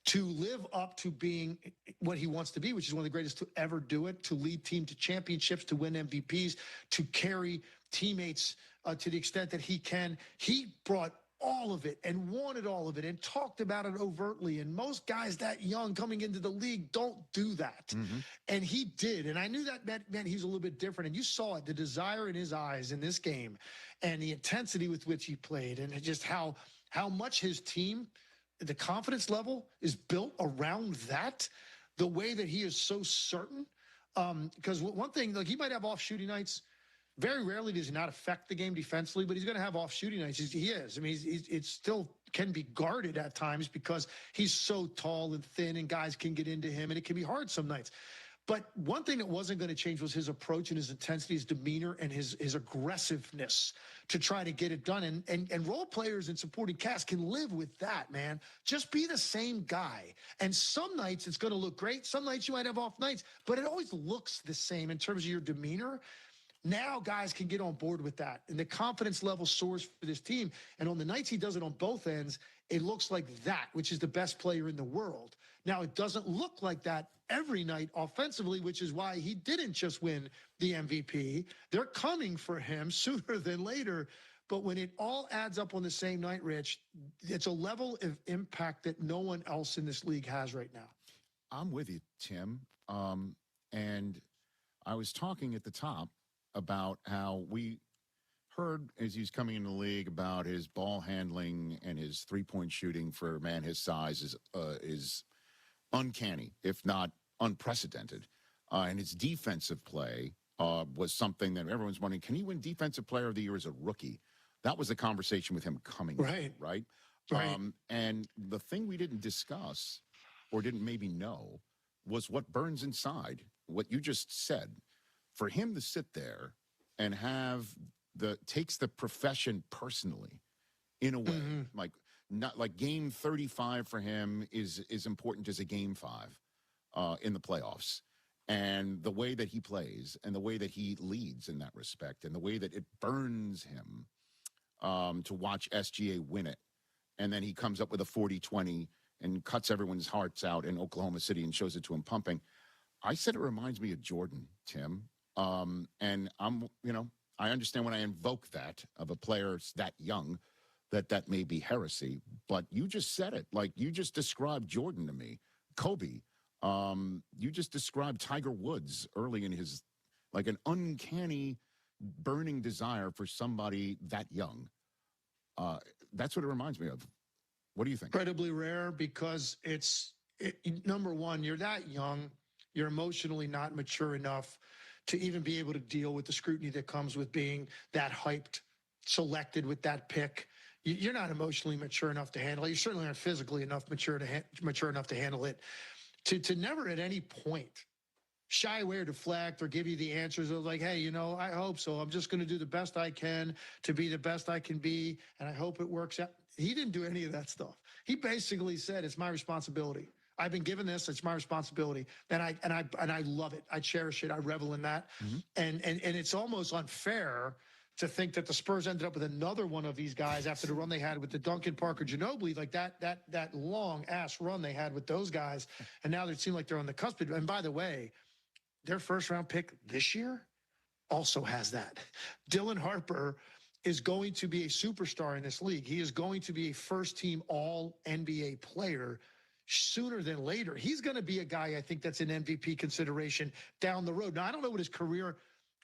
[SPEAKER 9] to live up to being what he wants to be, which is one of the greatest to ever do it, to lead team to championships, to win MVPs, to carry teammates to the extent that he can. He brought all of it and wanted all of it and talked about it overtly. And most guys that young coming into the league don't do that. Mm-hmm. And he did. And I knew that meant he was a little bit different. And you saw it, the desire in his eyes in this game and the intensity with which he played and just how much his team, the confidence level is built around that, the way that he is so certain. Because one thing, like, he might have off shooting nights. Very rarely does he not affect the game defensively, but he's going to have off shooting nights. He is. I mean, it's still can be guarded at times because he's so tall and thin and guys can get into him, and it can be hard some nights. But one thing that wasn't going to change was his approach and his intensity, his demeanor, and his aggressiveness to try to get it done. And role players and supporting cast can live with that, man. Just be the same guy. And some nights it's going to look great. Some nights you might have off nights, but it always looks the same in terms of your demeanor. Now guys can get on board with that, and the confidence level soars for this team. And on the nights he does it on both ends, it looks like that, which is the best player in the world. Now, it doesn't look like that every night offensively, which is why he didn't just win the MVP. They're coming for him sooner than later. But when it all adds up on the same night, Rich, it's a level of impact that no one else in this league has right now.
[SPEAKER 8] I'm with you, Tim. And I was talking at the top about how we heard as he's coming into the league about his ball handling and his three-point shooting for a man his size is uncanny, if not unprecedented. And his defensive play was something that everyone's wondering, can he win Defensive Player of the Year as a rookie? That was the conversation with him coming in, right? And the thing we didn't discuss or didn't maybe know was what burns inside, what you just said. For him to sit there and have takes the profession personally in a way, like not like game 35 for him is important as a game 5 in the playoffs. And the way that he plays and the way that he leads in that respect and the way that it burns him to watch SGA win it. And then he comes up with a 40-20 and cuts everyone's hearts out in Oklahoma City and shows it to him pumping. I said it reminds me of Jordan, Tim. And I understand when I invoke that of a player that young, that may be heresy, but you just said it. Like, you just described Jordan to me, Kobe. You just described Tiger Woods early in his, like, an uncanny burning desire for somebody that young. That's what it reminds me of. What do you think?
[SPEAKER 9] Incredibly rare because number one, you're that young, you're emotionally not mature enough to even be able to deal with the scrutiny that comes with being that hyped, selected with that pick. You're not emotionally mature enough to handle it. You certainly aren't physically mature enough to handle it. To never at any point shy away or deflect or give you the answers of like, hey, I hope so. I'm just going to do the best I can to be the best I can be, and I hope it works out. He didn't do any of that stuff. He basically said, it's my responsibility. I've been given this. It's my responsibility. And I love it. I cherish it. I revel in that. And it's almost unfair to think that the Spurs ended up with another one of these guys after the run they had with the Duncan Parker Ginobili, like that long ass run they had with those guys. And now they seem like they're on the cusp. And by the way, their first round pick this year also has that. Dylan Harper is going to be a superstar in this league. He is going to be a first team all NBA player sooner than later. He's going to be a guy, I think, that's an MVP consideration down the road. Now, I don't know what his career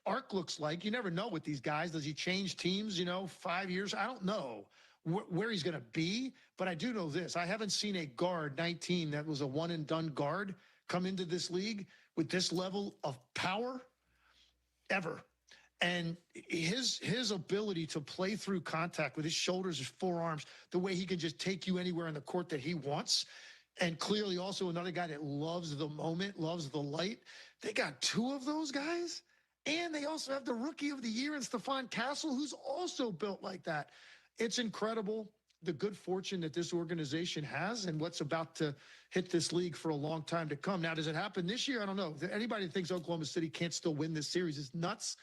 [SPEAKER 9] arc looks like. You never know with these guys. Does he change teams, 5 years? I don't know where he's going to be, but I do know this. I haven't seen a guard, 19, that was a one-and-done guard come into this league with this level of power ever. And his ability to play through contact with his shoulders, his forearms, the way he can just take you anywhere in the court that he wants, and clearly also another guy that loves the moment, loves the light. They got two of those guys, and they also have the Rookie of the Year in Stephon Castle, who's also built like that. It's incredible, the good fortune that this organization has and what's about to hit this league for a long time to come. Now, does it happen this year? I don't know. Anybody that thinks Oklahoma City can't still win this series is nuts.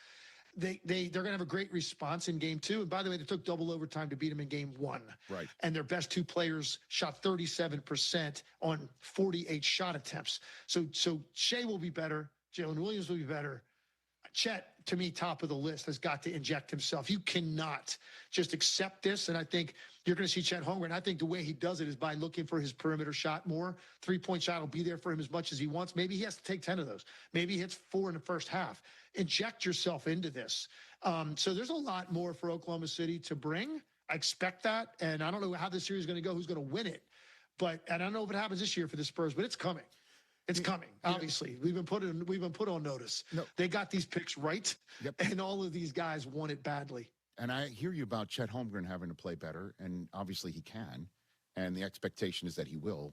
[SPEAKER 9] They're going to have a great response in game 2. And by the way, they took double overtime to beat them in game 1.
[SPEAKER 8] Right.
[SPEAKER 9] And their best two players shot 37% on 48 shot attempts. So Shea will be better. Jalen Williams will be better. Chet, to me, top of the list, has got to inject himself. You cannot just accept this. And I think you're going to see Chet Holmgren. I think the way he does it is by looking for his perimeter shot more. Three-point shot will be there for him as much as he wants. Maybe he has to take 10 of those. Maybe he hits 4 in the first half. Inject yourself into this. So there's a lot more for Oklahoma City to bring. I expect that. And I don't know how this series is going to go, who's going to win it. And I don't know if it happens this year for the Spurs, but it's coming. It's coming, obviously. We've been put on notice. No. They got these picks right, and all of these guys want it badly.
[SPEAKER 8] And I hear you about Chet Holmgren having to play better, and obviously he can. and the expectation is that he will,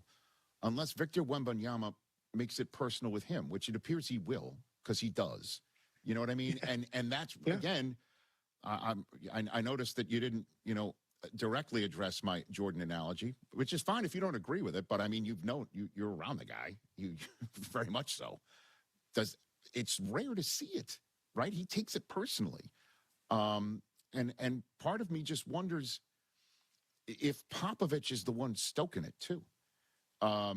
[SPEAKER 8] unless Victor Wembanyama makes it personal with him, which it appears he will, because he does. You know what I mean? And that's, again, I noticed that you didn't, directly address my Jordan analogy, which is fine if you don't agree with it, but I mean, you're around the guy, you very much so. It's rare to see it, right? He takes it personally. And part of me just wonders if Popovich is the one stoking it too.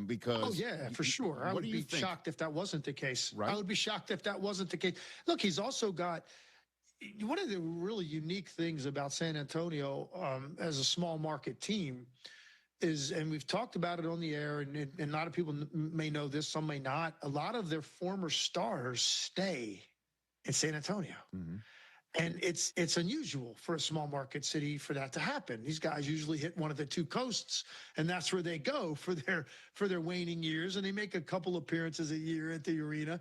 [SPEAKER 8] Because
[SPEAKER 9] oh yeah, for sure. I would be shocked if that wasn't the case.
[SPEAKER 8] Right?
[SPEAKER 9] I would be shocked if that wasn't the case. Look, he's also got one of the really unique things about San Antonio as a small market team is, and we've talked about it on the air, and a lot of people may know this, some may not. A lot of their former stars stay in San Antonio.
[SPEAKER 8] Mm-hmm.
[SPEAKER 9] And it's unusual for a small market city for that to happen. These guys usually hit one of the two coasts, and that's where they go for their waning years, and they make a couple appearances a year at the arena.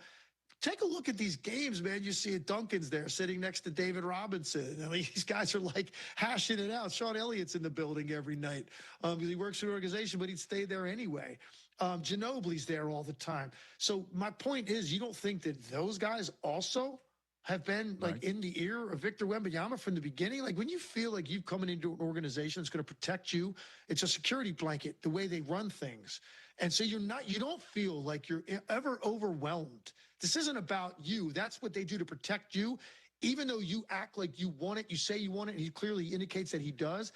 [SPEAKER 9] Take a look at these games, man. You see Duncan's there sitting next to David Robinson. I mean, these guys are like hashing it out. Sean Elliott's in the building every night because he works for an organization, but he'd stay there anyway. Ginobili's there all the time. So my point is, you don't think that those guys also have been like in the ear of Victor Wembanyama from the beginning? Like when you feel like you've come into an organization that's going to protect you, it's a security blanket, the way they run things. And so you don't feel like you're ever overwhelmed. This isn't about you. That's what they do to protect you. Even though you act like you want it, you say you want it, and he clearly indicates that he does.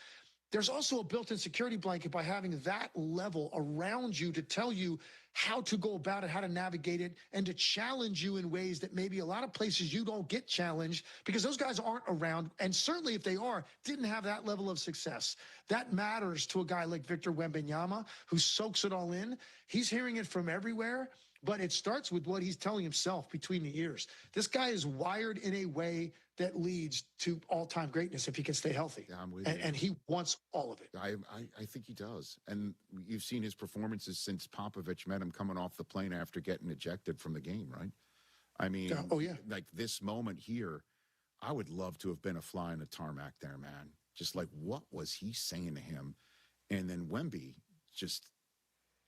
[SPEAKER 9] There's also a built-in security blanket by having that level around you to tell you how to go about it, how to navigate it, and to challenge you in ways that maybe a lot of places you don't get challenged because those guys aren't around. And certainly if they are, didn't have that level of success. That matters to a guy like Victor Wembanyama who soaks it all in. He's hearing it from everywhere, but it starts with what he's telling himself between the ears. This guy is wired in a way that leads to all-time greatness if he can stay healthy.
[SPEAKER 8] Yeah, I'm with you.
[SPEAKER 9] And he wants all of it.
[SPEAKER 8] I think he does. And you've seen his performances since Popovich met him coming off the plane after getting ejected from the game, right? I mean, like this moment here, I would love to have been a fly in the tarmac there, man. Just like, what was he saying to him? And then Wemby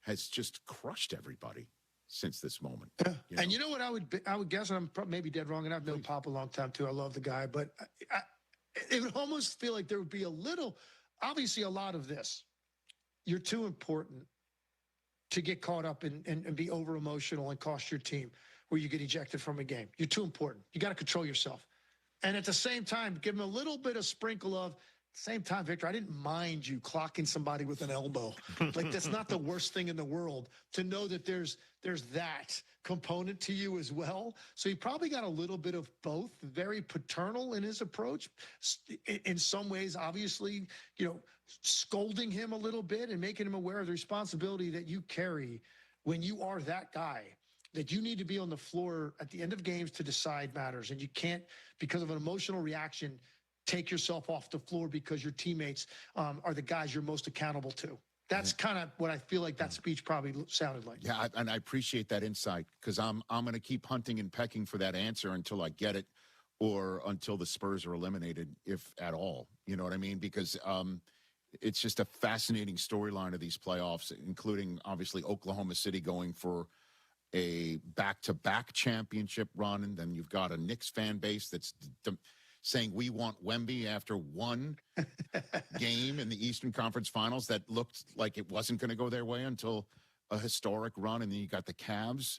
[SPEAKER 8] has just crushed everybody since this moment.
[SPEAKER 9] Yeah. And you know what I would guess, and I'm maybe dead wrong, and I've known Pop a long time too. I love the guy, but it would almost feel like there would be obviously a lot of this. You're too important to get caught up and be over emotional and cost your team where you get ejected from a game. You're too important. You got to control yourself. And at the same time, give him a little bit of sprinkle of, same time, Victor, I didn't mind you clocking somebody with an elbow. Like, that's not the worst thing in the world to know that there's that component to you as well. So he probably got a little bit of both, very paternal in his approach. In some ways, obviously, scolding him a little bit and making him aware of the responsibility that you carry when you are that guy, that you need to be on the floor at the end of games to decide matters. And you can't, because of an emotional reaction, take yourself off the floor because your teammates are the guys you're most accountable to. That's kind of what I feel like that speech probably sounded like.
[SPEAKER 8] Yeah, and I appreciate that insight because I'm going to keep hunting and pecking for that answer until I get it or until the Spurs are eliminated, if at all. You know what I mean? Because it's just a fascinating storyline of these playoffs, including, obviously, Oklahoma City going for a back-to-back championship run, and then you've got a Knicks fan base that's saying we want Wemby after one game in the Eastern Conference Finals that looked like it wasn't going to go their way until a historic run. And then you got the Cavs.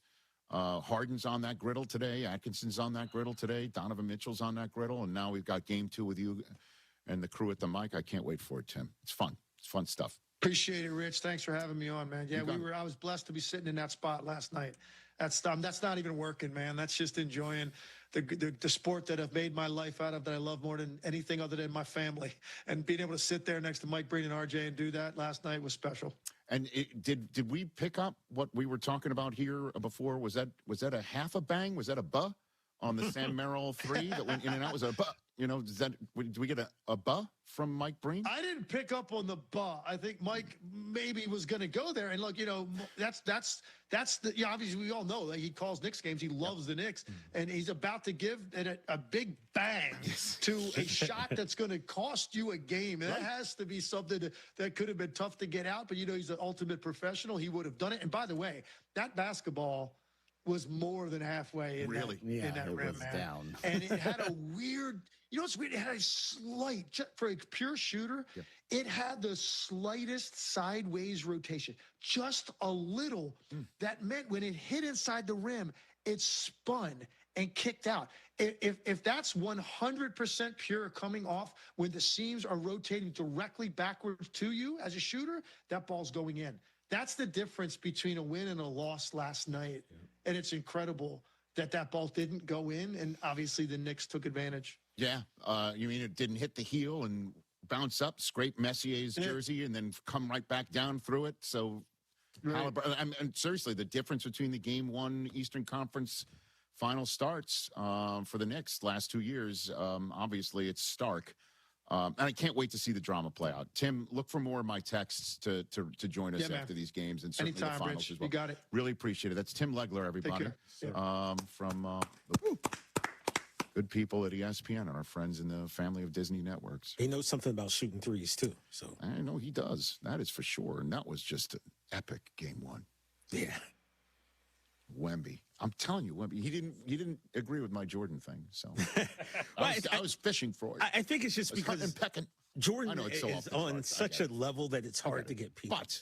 [SPEAKER 8] Harden's on that griddle today. Atkinson's on that griddle today. Donovan Mitchell's on that griddle. And now we've got game 2 with you and the crew at the mic. I can't wait for it, Tim. It's fun. It's fun stuff.
[SPEAKER 9] Appreciate it, Rich. Thanks for having me on, man. Yeah, I was blessed to be sitting in that spot last night. That's not even working, man. That's just enjoying the sport that I've made my life out of, that I love more than anything other than my family. And being able to sit there next to Mike Breen and RJ and do that last night was special.
[SPEAKER 8] And did we pick up what we were talking about here before? Was that a half a bang? Was that a buh on the Sam Merrill 3 that went in and out? Was it a buh? Do we get a buh from Mike Breen?
[SPEAKER 9] I didn't pick up on the buh. I think Mike maybe was going to go there. And look, that's the obviously we all know that he calls Knicks games. He loves the Knicks, and he's about to give it a big bang to a shot that's going to cost you a game. And that has to be something that could have been tough to get out. But he's an ultimate professional. He would have done it. And by the way, that basketball was more than halfway in that rim, man.
[SPEAKER 2] Down.
[SPEAKER 9] And it had a weird, what's weird? It had a slight, for a pure shooter, it had the slightest sideways rotation, just a little. That meant when it hit inside the rim, it spun and kicked out. If that's 100% pure coming off when the seams are rotating directly backwards to you as a shooter, that ball's going in. That's the difference between a win and a loss last night. And it's incredible that ball didn't go in, and obviously the Knicks took advantage.
[SPEAKER 8] Yeah. You mean it didn't hit the heel and bounce up, scrape Messier's jersey, and then come right back down through it? So, and seriously, the difference between the Game 1 Eastern Conference final starts for the Knicks last 2 years, obviously it's stark. And I can't wait to see the drama play out. Tim, look for more of my texts to join us after these games, and certainly the finals
[SPEAKER 9] Rich,
[SPEAKER 8] as well.
[SPEAKER 9] You got it.
[SPEAKER 8] Really appreciate it. That's Tim Legler, everybody, from the good people at ESPN and our friends in the family of Disney networks.
[SPEAKER 2] He knows something about shooting threes too. So
[SPEAKER 8] I know he does. That is for sure. And that was just an epic Game 1.
[SPEAKER 2] Yeah.
[SPEAKER 8] Wemby. I'm telling you, Wemby. He didn't agree with my Jordan thing, so I was fishing for it.
[SPEAKER 2] I think it's just because Jordan is on such a level that it's hard to get people.
[SPEAKER 8] But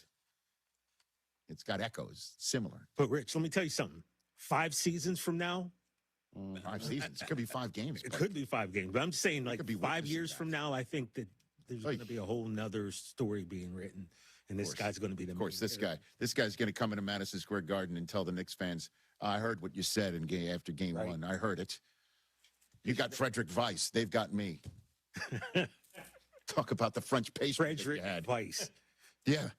[SPEAKER 8] it's got echoes similar.
[SPEAKER 2] But Rich, let me tell you something. 5 seasons from now,
[SPEAKER 8] 5 seasons. It could be 5 games.
[SPEAKER 2] It could be 5 games. But I'm just saying, like 5 years from now, I think that there's going to be a whole nother story being written. And this guy's going to be the
[SPEAKER 8] Of course, this guy's going to come into Madison Square Garden and tell the Knicks fans, I heard what you said after game 1. I heard it. You got Frederick Weiss. They've got me. Talk about the French pastry that you had.
[SPEAKER 2] Weiss.
[SPEAKER 8] Yeah.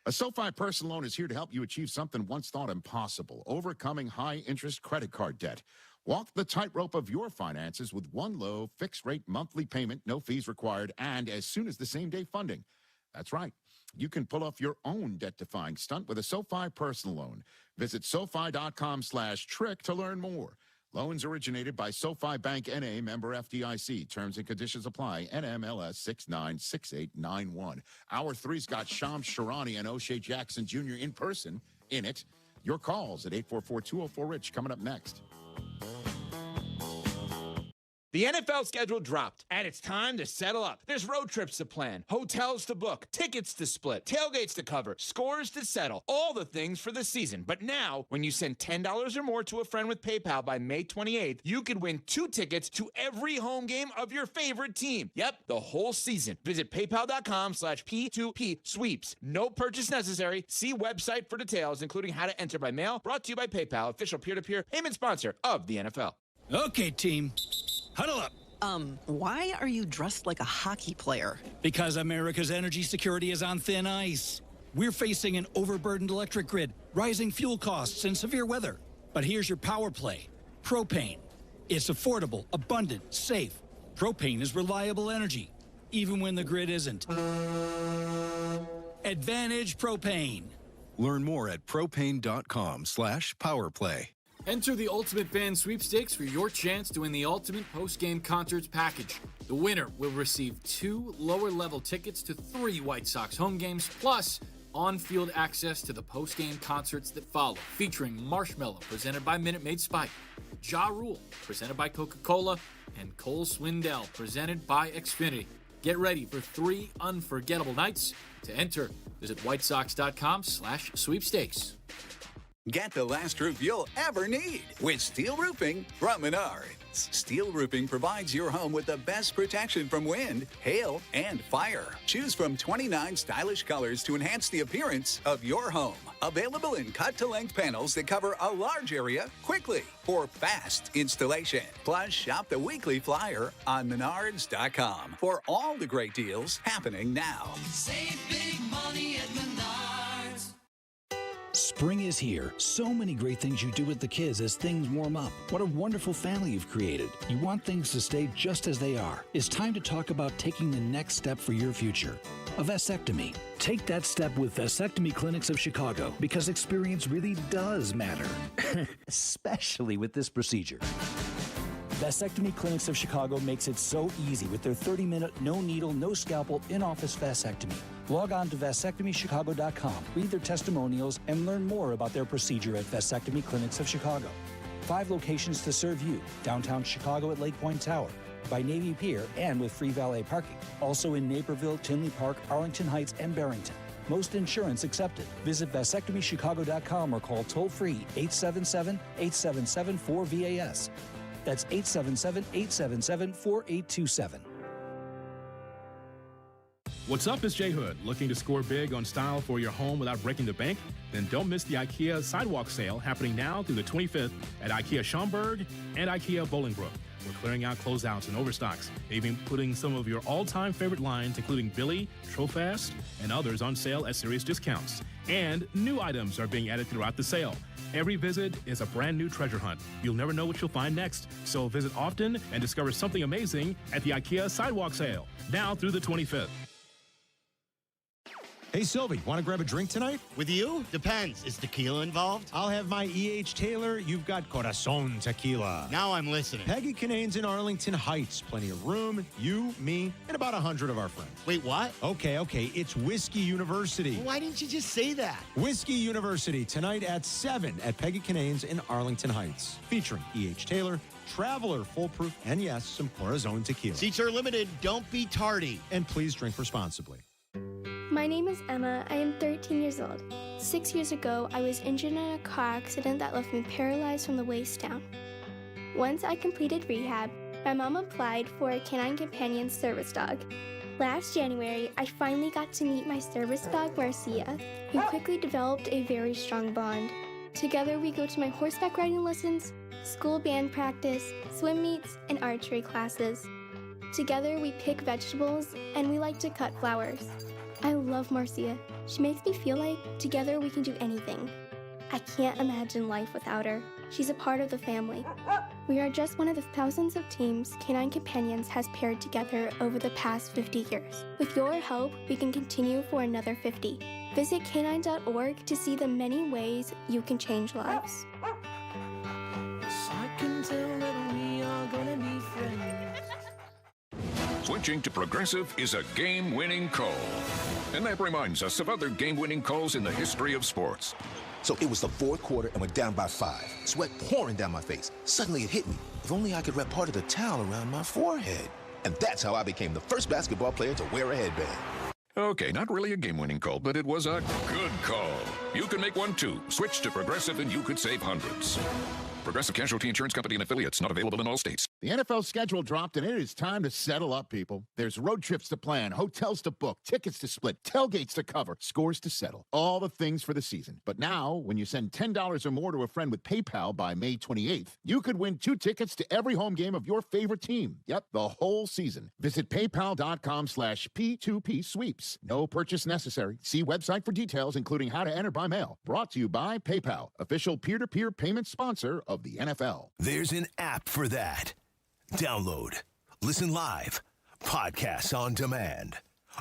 [SPEAKER 8] A SoFi personal loan is here to help you achieve something once thought impossible, overcoming high-interest credit card debt. Walk the tightrope of your finances with one low, fixed-rate monthly payment, no fees required, and as soon as the same-day funding. That's right. You can pull off your own debt-defying stunt with a SoFi personal loan. Visit SoFi.com/trick to learn more. Loans originated by SoFi Bank N.A. member FDIC. Terms and conditions apply. NMLS 696891. Hour 3's got Shams Sharani and O'Shea Jackson Jr. in person in it. Your calls at 844-204-RICH coming up next.
[SPEAKER 25] The NFL schedule dropped, and it's time to settle up. There's road trips to plan, hotels to book, tickets to split, tailgates to cover, scores to settle, all the things for the season. But now, when you send $10 or more to a friend with PayPal by May 28th, you could win 2 tickets to every home game of your favorite team. Yep, the whole season. Visit paypal.com/P2P sweeps. No purchase necessary. See website for details, including how to enter by mail. Brought to you by PayPal, official peer-to-peer payment sponsor of the NFL.
[SPEAKER 5] Okay, team. Huddle up.
[SPEAKER 15] Why are you dressed like a hockey player?
[SPEAKER 5] Because America's energy security is on thin ice. We're facing an overburdened electric grid, rising fuel costs, and severe weather. But here's your power play. Propane. It's affordable, abundant, safe. Propane is reliable energy, even when the grid isn't. Advantage Propane.
[SPEAKER 17] Learn more at propane.com/powerplay.
[SPEAKER 24] Enter the Ultimate Fan Sweepstakes for your chance to win the Ultimate Post-Game Concerts package. The winner will receive 2 lower-level tickets to 3 White Sox home games, plus on-field access to the post-game concerts that follow, featuring Marshmello, presented by Minute Maid Spike, Ja Rule, presented by Coca-Cola, and Cole Swindell, presented by Xfinity. Get ready for 3 unforgettable nights. To enter, visit whitesox.com/sweepstakes.
[SPEAKER 19] Get the last roof you'll ever need with steel roofing from Menards. Steel roofing provides your home with the best protection from wind, hail, and fire. Choose from 29 stylish colors to enhance the appearance of your home. Available in cut-to-length panels that cover a large area quickly for fast installation. Plus, shop the weekly flyer on Menards.com for all the great deals happening now.
[SPEAKER 20] Save big money at Menards.
[SPEAKER 5] Spring is here. So many great things you do with the kids as things warm up. What a wonderful family you've created. You want things to stay just as they are. It's time to talk about taking the next step for your future. A vasectomy. Take that step with Vasectomy Clinics of Chicago, because experience really does matter, especially with this procedure. Vasectomy Clinics of Chicago makes it so easy with their 30-minute, no needle, no scalpel, in-office vasectomy. Log on to vasectomychicago.com, read their testimonials, and learn more about their procedure at Vasectomy Clinics of Chicago. 5 locations to serve you: downtown Chicago at Lake Point Tower, by Navy Pier, and with free valet parking. Also in Naperville, Tinley Park, Arlington Heights, and Barrington. Most insurance accepted. Visit vasectomychicago.com or call toll-free 877-877-4VAS. That's 877-877-4827.
[SPEAKER 1] What's up, it's J Hood. Looking to score big on style for your home without breaking the bank? Then don't miss the IKEA Sidewalk Sale happening now through the 25th at IKEA Schaumburg and IKEA Bolingbrook. We're clearing out closeouts and overstocks, even putting some of your all-time favorite lines, including Billy, Trofast, and others on sale at serious discounts. And new items are being added throughout the sale. Every visit is a brand new treasure hunt. You'll never know what you'll find next. So visit often and discover something amazing at the IKEA Sidewalk Sale, now through the 25th.
[SPEAKER 10] Hey, Silvy, want to grab a drink tonight?
[SPEAKER 12] With you? Depends. Is tequila involved?
[SPEAKER 10] I'll have my E.H. Taylor. You've got Corazon Tequila.
[SPEAKER 12] Now I'm listening.
[SPEAKER 10] Peggy Canane's in Arlington Heights. Plenty of room. You, me, and about 100 of our friends.
[SPEAKER 12] Wait, what?
[SPEAKER 10] Okay. It's Whiskey University.
[SPEAKER 12] Why didn't you just say that?
[SPEAKER 10] Whiskey University, tonight at 7 at Peggy Canane's in Arlington Heights. Featuring E.H. Taylor, Traveler Full Proof, and yes, some Corazon Tequila.
[SPEAKER 12] Seats are limited. Don't be tardy.
[SPEAKER 10] And please drink responsibly.
[SPEAKER 3] My name is Emma. I am 13 years old. 6 years ago, I was injured in a car accident that left me paralyzed from the waist down. Once I completed rehab, my mom applied for a canine companion service dog. Last January, I finally got to meet my service dog, Marcia, who quickly developed a very strong bond. Together, we go to my horseback riding lessons, school band practice, swim meets, and archery classes. Together, we pick vegetables, and we like to cut flowers. I love Marcia. She makes me feel like together we can do anything. I can't imagine life without her. She's a part of the family. We are just one of the thousands of teams Canine Companions has paired together over the past 50 years. With your help, we can continue for another 50. Visit canine.org to see the many ways you can change lives.
[SPEAKER 11] I can tell that we are gonna be friends.
[SPEAKER 16] Switching to Progressive is a game-winning call. And that reminds us of other game-winning calls in the history of sports.
[SPEAKER 17] So it was the fourth quarter and we're down by 5. Sweat pouring down my face. Suddenly it hit me. If only I could wrap part of the towel around my forehead. And that's how I became the first basketball player to wear a headband.
[SPEAKER 16] Okay, not really a game-winning call, but it was a good call. You can make one too. Switch to Progressive and you could save hundreds. Progressive Casualty Insurance Company and affiliates, not available in all states.
[SPEAKER 8] The NFL schedule dropped, and it is time to settle up, people. There's road trips to plan, hotels to book, tickets to split, tailgates to cover, scores to settle. All the things for the season. But now, when you send $10 or more to a friend with PayPal by May 28th, you could win 2 tickets to every home game of your favorite team. Yep, the whole season. Visit paypal.com/P2P sweeps. No purchase necessary. See website for details, including how to enter by mail. Brought to you by PayPal, official peer-to-peer payment sponsor of the NFL.
[SPEAKER 20] There's an app for that. Download, listen live, podcasts on demand.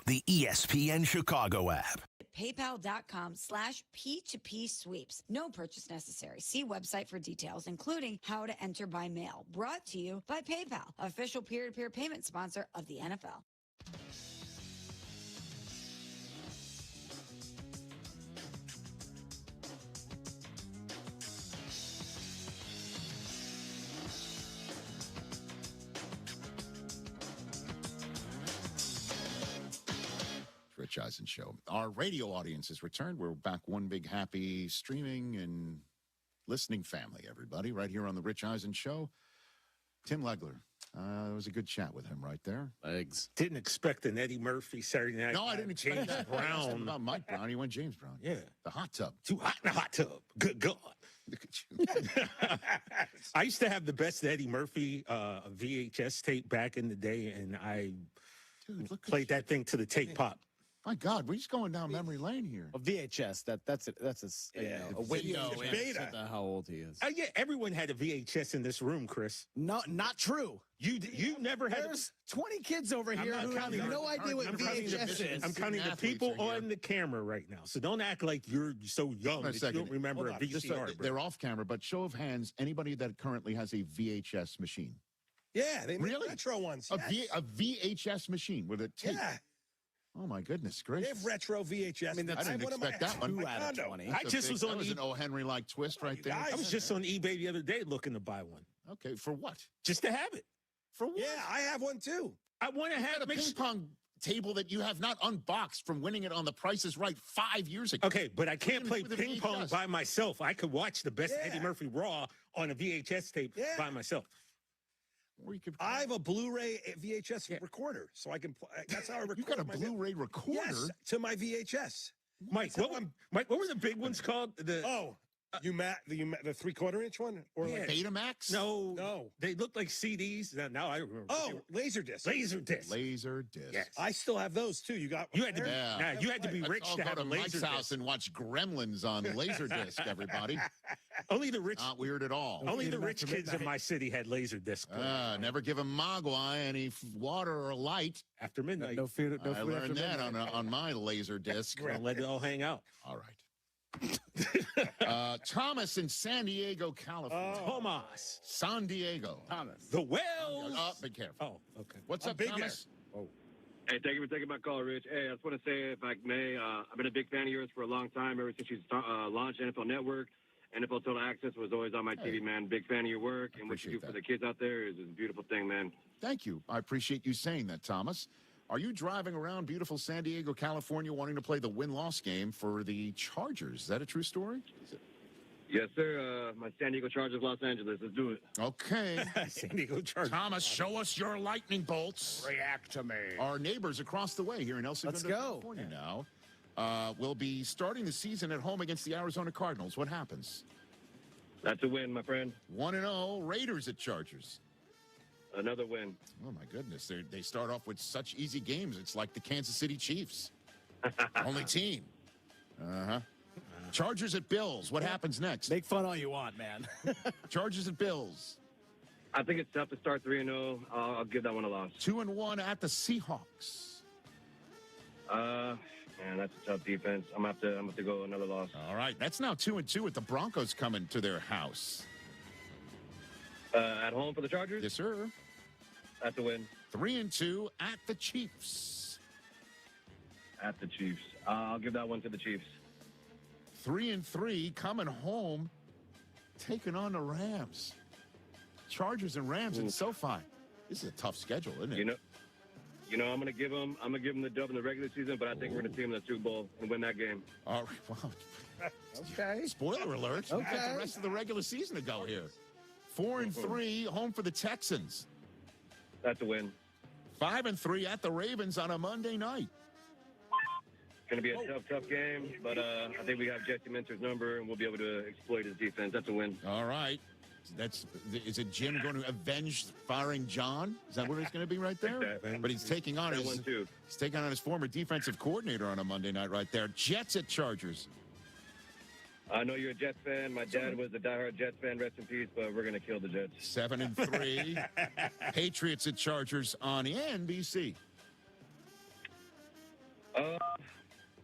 [SPEAKER 20] The ESPN Chicago app.
[SPEAKER 22] PayPal.com/P2P sweeps. No purchase necessary. See website for details, including how to enter by mail. Brought to you by PayPal, official peer-to-peer payment sponsor of the NFL.
[SPEAKER 8] Rich Eisen Show. Our radio audience has returned. We're back, one big happy streaming and listening family, everybody, right here on the Rich Eisen Show. Tim Legler. It was a good chat with him right there.
[SPEAKER 2] Legs. Didn't expect an Eddie Murphy Saturday Night.
[SPEAKER 8] No, I didn't expect
[SPEAKER 2] James
[SPEAKER 8] that.
[SPEAKER 2] Brown.
[SPEAKER 8] About Mike Brown. He went James Brown.
[SPEAKER 2] Yeah.
[SPEAKER 8] The hot tub.
[SPEAKER 2] Too hot in the hot tub. Good God.
[SPEAKER 8] Look at you.
[SPEAKER 2] I used to have the best Eddie Murphy VHS tape back in the day, and I played that thing to the tape pop.
[SPEAKER 8] My God, we're just going down memory lane here.
[SPEAKER 4] A VHS. That's a window.
[SPEAKER 2] Beta.
[SPEAKER 4] How old he is.
[SPEAKER 2] Yeah, everyone had a VHS in this room, Chris.
[SPEAKER 4] Not true.
[SPEAKER 2] You never had.
[SPEAKER 4] There's 20 kids over here who have no idea what VHS is.
[SPEAKER 2] I'm counting the people on the camera right now, so don't act like you're so young that you don't remember a VCR.
[SPEAKER 8] They're off camera, but show of hands, anybody that currently has a VHS machine.
[SPEAKER 6] Yeah, they make
[SPEAKER 8] really?
[SPEAKER 6] retro ones.
[SPEAKER 8] A VHS machine with a tape.
[SPEAKER 6] Yeah.
[SPEAKER 8] Oh my goodness
[SPEAKER 6] They
[SPEAKER 8] gracious!
[SPEAKER 6] have retro VHS.
[SPEAKER 8] I mean, I didn't expect that one.
[SPEAKER 2] I just was on.
[SPEAKER 8] That was an O. Henry-like twist right there.
[SPEAKER 2] I was just on eBay the other day looking to buy one.
[SPEAKER 8] Okay, for what?
[SPEAKER 2] Just to have it.
[SPEAKER 8] For what?
[SPEAKER 6] Yeah, I have one too.
[SPEAKER 2] I want to have
[SPEAKER 8] a ping pong table that you have not unboxed from winning it on The Price is Right 5 years ago.
[SPEAKER 2] Okay, but I can't play ping pong by myself. I could watch the best Eddie Murphy Raw on a VHS tape by myself.
[SPEAKER 8] Or you could.
[SPEAKER 6] I have a Blu-ray VHS recorder, so I can. That's how I record.
[SPEAKER 8] You got a Blu-ray recorder?
[SPEAKER 6] Yes, to my VHS.
[SPEAKER 2] Mike, what were the big ones called? The
[SPEAKER 6] the 3/4 inch one, or like
[SPEAKER 8] Betamax?
[SPEAKER 6] No,
[SPEAKER 2] they looked like CDs. Now I remember.
[SPEAKER 6] Oh, Laserdisc.
[SPEAKER 8] Laserdisc.
[SPEAKER 6] Yes, I still have those too. You had
[SPEAKER 2] to. You had to be rich to have
[SPEAKER 8] go
[SPEAKER 2] a
[SPEAKER 8] to Mike's
[SPEAKER 2] Laserdisc.
[SPEAKER 8] house and watch Gremlins on Laserdisc. Everybody.
[SPEAKER 2] Only the rich.
[SPEAKER 8] Not weird at all.
[SPEAKER 2] Only the rich kids in my city had Laserdisc.
[SPEAKER 8] Never give a Mogwai any water or light
[SPEAKER 2] after midnight.
[SPEAKER 4] No food.
[SPEAKER 8] I learned that on my Laserdisc.
[SPEAKER 2] Don't let it all hang out.
[SPEAKER 8] All right. Thomas in San Diego, California.
[SPEAKER 2] Thomas.
[SPEAKER 8] San Diego.
[SPEAKER 4] Thomas.
[SPEAKER 2] The Wells.
[SPEAKER 8] Be careful.
[SPEAKER 2] Oh, okay.
[SPEAKER 8] What's up, Thomas?
[SPEAKER 2] Oh.
[SPEAKER 7] Hey, thank you for taking my call, Rich. Hey, I just want to say, if I may, I've been a big fan of yours for a long time, ever since you launched NFL Network. NFL Total Access was always on my TV, man. Big fan of your work, and what you do for the kids out there is a beautiful thing, man.
[SPEAKER 8] Thank you. I appreciate you saying that, Thomas. Are you driving around beautiful San Diego, California, wanting to play the win-loss game for the Chargers? Is that a true story?
[SPEAKER 7] Yes, sir. My San Diego Chargers, Los Angeles. Let's do it.
[SPEAKER 8] Okay.
[SPEAKER 2] San Diego Chargers.
[SPEAKER 8] Thomas, show us your lightning bolts.
[SPEAKER 4] React to me.
[SPEAKER 8] Our neighbors across the way here in El Segundo, California now will be starting the season at home against the Arizona Cardinals. What happens?
[SPEAKER 7] That's a win, my friend.
[SPEAKER 8] 1-0, Raiders at Chargers.
[SPEAKER 7] Another win.
[SPEAKER 8] Oh, my goodness. They start off with such easy games. It's like the Kansas City Chiefs. Only team. Uh-huh. Chargers at Bills. What happens next?
[SPEAKER 4] Make fun all you want, man.
[SPEAKER 8] Chargers at Bills.
[SPEAKER 7] I think it's tough to start 3-0. I'll give that one a loss.
[SPEAKER 8] 2-1 at the Seahawks.
[SPEAKER 7] Man, that's a tough defense. I'm gonna have to go another loss.
[SPEAKER 8] All right. That's now 2-2 with the Broncos coming to their house.
[SPEAKER 7] At home for the Chargers?
[SPEAKER 8] Yes, sir.
[SPEAKER 7] That's a win.
[SPEAKER 8] 3-2 at the Chiefs.
[SPEAKER 7] At the Chiefs. I'll give that one to the Chiefs.
[SPEAKER 8] 3-3 coming home, taking on the Rams. Chargers and Rams in SoFi. This is a tough schedule, isn't it?
[SPEAKER 7] You know, I'm gonna give them the dub in the regular season, but I think we're gonna see them in the Super Bowl and win that game.
[SPEAKER 8] All right. Wow.
[SPEAKER 4] Okay.
[SPEAKER 8] Spoiler alert.
[SPEAKER 4] Okay.
[SPEAKER 8] Got the rest of the regular season to go here. 4-3 home for the Texans.
[SPEAKER 7] That's a win.
[SPEAKER 8] 5-3 at the Ravens on a Monday night.
[SPEAKER 7] It's going to be a tough game, but I think we have Jesse Minter's number, and we'll be able to exploit his defense. That's a win.
[SPEAKER 8] All right. Is it Jim going to avenge firing John? Is that what it's going to be right there? But he's taking on his former defensive coordinator on a Monday night right there. Jets at Chargers.
[SPEAKER 7] I know you're a Jets fan. My dad was a diehard Jets fan. Rest in peace, but we're going to kill the Jets.
[SPEAKER 8] 7-3. Patriots at Chargers on NBC.
[SPEAKER 7] I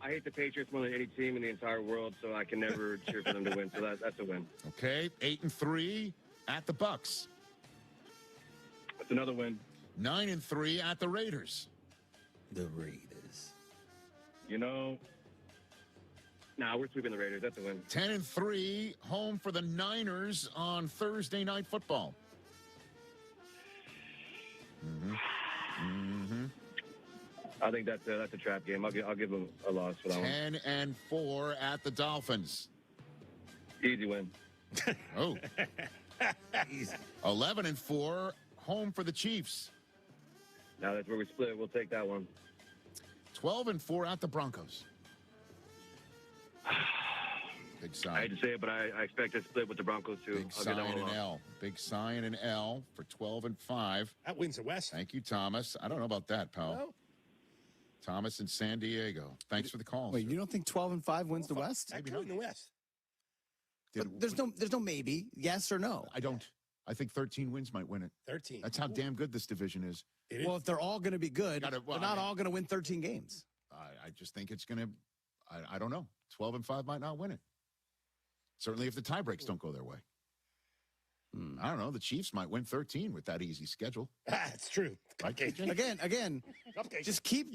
[SPEAKER 7] hate the Patriots more than any team in the entire world, so I can never cheer for them to win. So that's a win.
[SPEAKER 8] Okay, 8-3 at the Bucks.
[SPEAKER 7] That's another win.
[SPEAKER 8] 9-3 at the Raiders.
[SPEAKER 2] The Raiders.
[SPEAKER 7] You know, we're sweeping the Raiders. That's a win.
[SPEAKER 8] 10-3 home for the Niners on Thursday Night Football.
[SPEAKER 7] I think that's a trap game. I'll give them a loss for that one.
[SPEAKER 8] 10-4 at the Dolphins.
[SPEAKER 7] Easy win.
[SPEAKER 8] Oh. 11-4 home for the Chiefs.
[SPEAKER 7] Now that's where we split. We'll take that one.
[SPEAKER 8] 12-4 at the Broncos. Big sign.
[SPEAKER 7] I hate to say it, but I expect to split with the Broncos too.
[SPEAKER 8] Big sign and L. Big sign and L for 12-5.
[SPEAKER 6] That wins the West.
[SPEAKER 8] Thank you, Thomas. I don't know about that, pal.
[SPEAKER 6] No.
[SPEAKER 8] Thomas in San Diego. Thanks for the call.
[SPEAKER 4] Wait, you don't think 12-5 wins the West?
[SPEAKER 6] Maybe not in the West.
[SPEAKER 4] But there's no maybe. Yes or no?
[SPEAKER 8] I don't. I think 13 wins might win it.
[SPEAKER 6] 13.
[SPEAKER 8] That's how damn good this division is.
[SPEAKER 4] Well, if they're all going to be good, they're not all going to win 13 games.
[SPEAKER 8] I just think it's going to, I don't know. 12-5 might not win it. Certainly if the tie breaks don't go their way. I don't know. The Chiefs might win 13 with that easy schedule.
[SPEAKER 6] That's true.
[SPEAKER 8] Right?
[SPEAKER 4] Again, just keep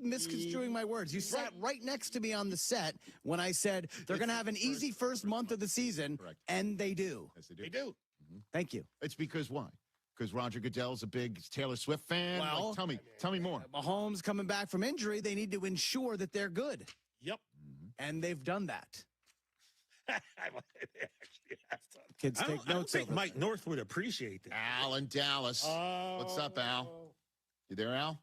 [SPEAKER 4] misconstruing my words. You sat right next to me on the set when I said they're going to have an easy first month of the season, and they do.
[SPEAKER 8] Yes, they do.
[SPEAKER 6] They do.
[SPEAKER 4] Thank you.
[SPEAKER 8] It's because why? Because Roger Goodell's a big Taylor Swift fan?
[SPEAKER 4] Well,
[SPEAKER 8] Like, tell me more.
[SPEAKER 4] Mahomes coming back from injury, they need to ensure that they're good.
[SPEAKER 6] Yep.
[SPEAKER 4] And they've done that.
[SPEAKER 2] Kids
[SPEAKER 4] take
[SPEAKER 2] I don't
[SPEAKER 4] notes
[SPEAKER 2] think
[SPEAKER 4] over
[SPEAKER 2] Mike North would appreciate that.
[SPEAKER 8] Al in Dallas. What's up, Al? You there, Al?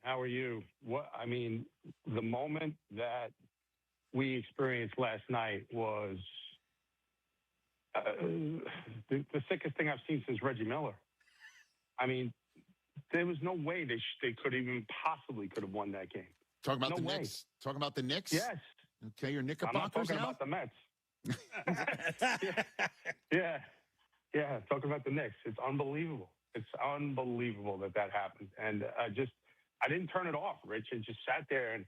[SPEAKER 13] How are you? The moment that we experienced last night was the sickest thing I've seen since Reggie Miller. There was no way they could even possibly could have won that game.
[SPEAKER 8] Talking about
[SPEAKER 13] No
[SPEAKER 8] the
[SPEAKER 13] way.
[SPEAKER 8] Knicks? Talking about the Knicks?
[SPEAKER 13] Yes.
[SPEAKER 8] Okay, your
[SPEAKER 13] I'm
[SPEAKER 8] Knickerbockers
[SPEAKER 13] not talking
[SPEAKER 8] now?
[SPEAKER 13] about the Mets. Yeah, talking about the Knicks. It's unbelievable. It's unbelievable that happened. And I didn't turn it off, Rich. I just sat there and,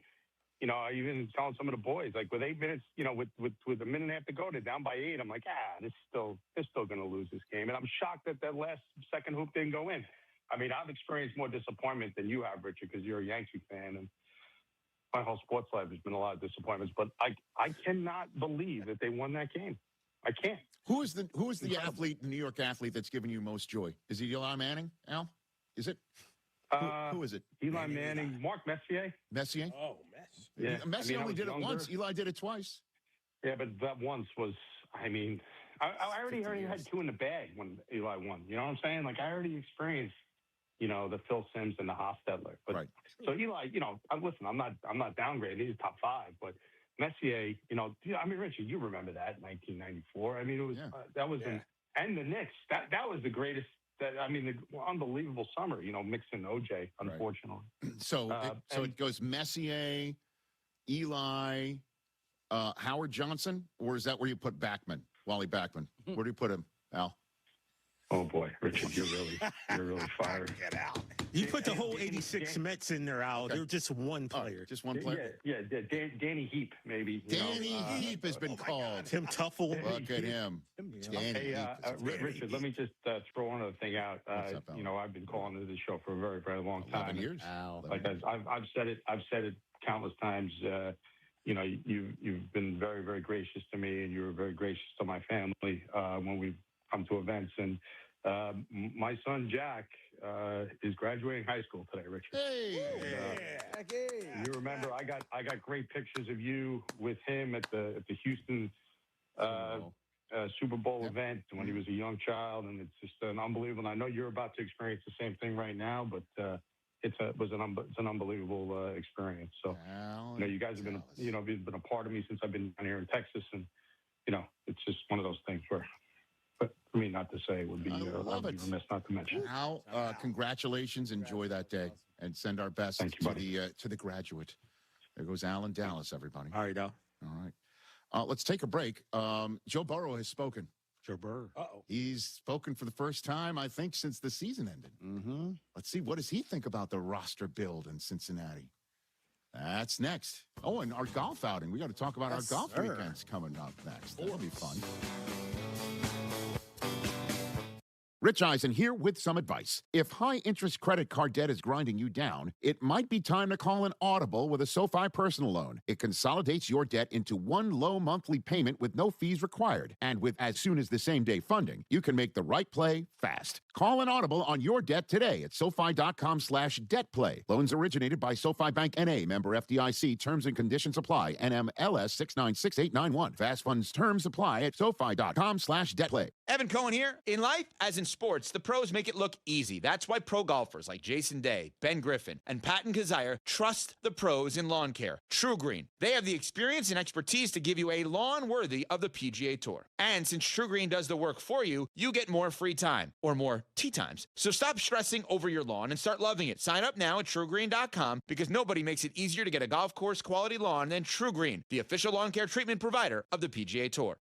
[SPEAKER 13] I even telling some of the boys, like with 8 minutes, with a minute and a half to go, they're down by 8. I'm like, they're still going to lose this game. And I'm shocked that last second hoop didn't go in. I've experienced more disappointment than you have, Richard, because you're a Yankee fan. And my whole sports life has been a lot of disappointments, but I cannot believe that they won that game. I can't.
[SPEAKER 8] Who is the athlete, the New York athlete that's giving you most joy? Is it Eli Manning, Al? Is it? Who is it?
[SPEAKER 13] Eli Manning, Mark Messier.
[SPEAKER 8] Messier?
[SPEAKER 6] Oh,
[SPEAKER 13] Yeah.
[SPEAKER 8] Messi
[SPEAKER 13] I
[SPEAKER 8] only
[SPEAKER 13] was
[SPEAKER 8] did it
[SPEAKER 13] younger.
[SPEAKER 8] once. Eli did it twice.
[SPEAKER 13] Yeah, but that once was, I already had two in the bag when Eli won. You know what I'm saying? Like, I already experienced, the Phil Simms and the Hofstadler. But so Eli, listen, I'm not downgrading. He's top 5, but Messier, Richie, you remember that 1994. It was that was and the Knicks. That was the greatest. The unbelievable summer. Mixing OJ, unfortunately.
[SPEAKER 8] So it goes Messier, Eli, Howard Johnson, or is that where you put Backman, Wally Backman? Where do you put him, Al?
[SPEAKER 13] Oh boy, Richard, you're really fired.
[SPEAKER 6] Get out.
[SPEAKER 2] You put the whole 86 Mets in there, Al. They're just one player.
[SPEAKER 8] Just one player?
[SPEAKER 13] Yeah, Danny Heap, maybe.
[SPEAKER 8] Danny Heap has been called.
[SPEAKER 2] Tim Tuffle.
[SPEAKER 8] Look at him. Danny Heap.
[SPEAKER 13] Richard, let me just throw one other thing out. I've been calling into this show for a very, very long time.
[SPEAKER 8] 11 years.
[SPEAKER 13] Like I've said it countless times. You've been very, very gracious to me, and you were very gracious to my family when we've come to events. And my son Jack is graduating high school today, Richard. You remember I got great pictures of you with him at the Houston Super Bowl event when he was a young child, and it's just an unbelievable. And I know you're about to experience the same thing right now, but it's an unbelievable experience. So you guys have been you've been a part of me since I've been down here in Texas, and it's just one of those things where. But for me not to say would be remiss not to mention.
[SPEAKER 8] Al, congratulations. Enjoy that day, and send our best to the graduate. There goes Al in Dallas, everybody.
[SPEAKER 2] All right, Al.
[SPEAKER 8] All right. Let's take a break. Joe Burrow has spoken.
[SPEAKER 2] Joe Burrow.
[SPEAKER 8] He's spoken for the first time, I think, since the season ended. Mm-hmm. Let's see, what does he think about the roster build in Cincinnati? That's next. Oh, and our golf outing. We got to talk about our golf weekends coming up next. That'll be fun. Rich Eisen here with some advice. If high-interest credit card debt is grinding you down, it might be time to call an Audible with a SoFi personal loan. It consolidates your debt into one low monthly payment with no fees required. And with as soon as the same-day funding, you can make the right play fast. Call an Audible on your debt today at SoFi.com/debtplay. Loans originated by SoFi Bank N.A., member FDIC. Terms and conditions apply. NMLS 696891. Fast funds terms apply at SoFi.com/debtplay.
[SPEAKER 25] Evan Cohen here. In life, as in sports, the pros make it look easy. That's why pro golfers like Jason Day, Ben Griffin, and Patton Kazire trust the pros in lawn care. True Green. They have the experience and expertise to give you a lawn worthy of the PGA Tour. And since True Green does the work for you, you get more free time, or more tee times. So stop stressing over your lawn and start loving it. Sign up now at TrueGreen.com because nobody makes it easier to get a golf course quality lawn than True Green, the official lawn care treatment provider of the PGA Tour.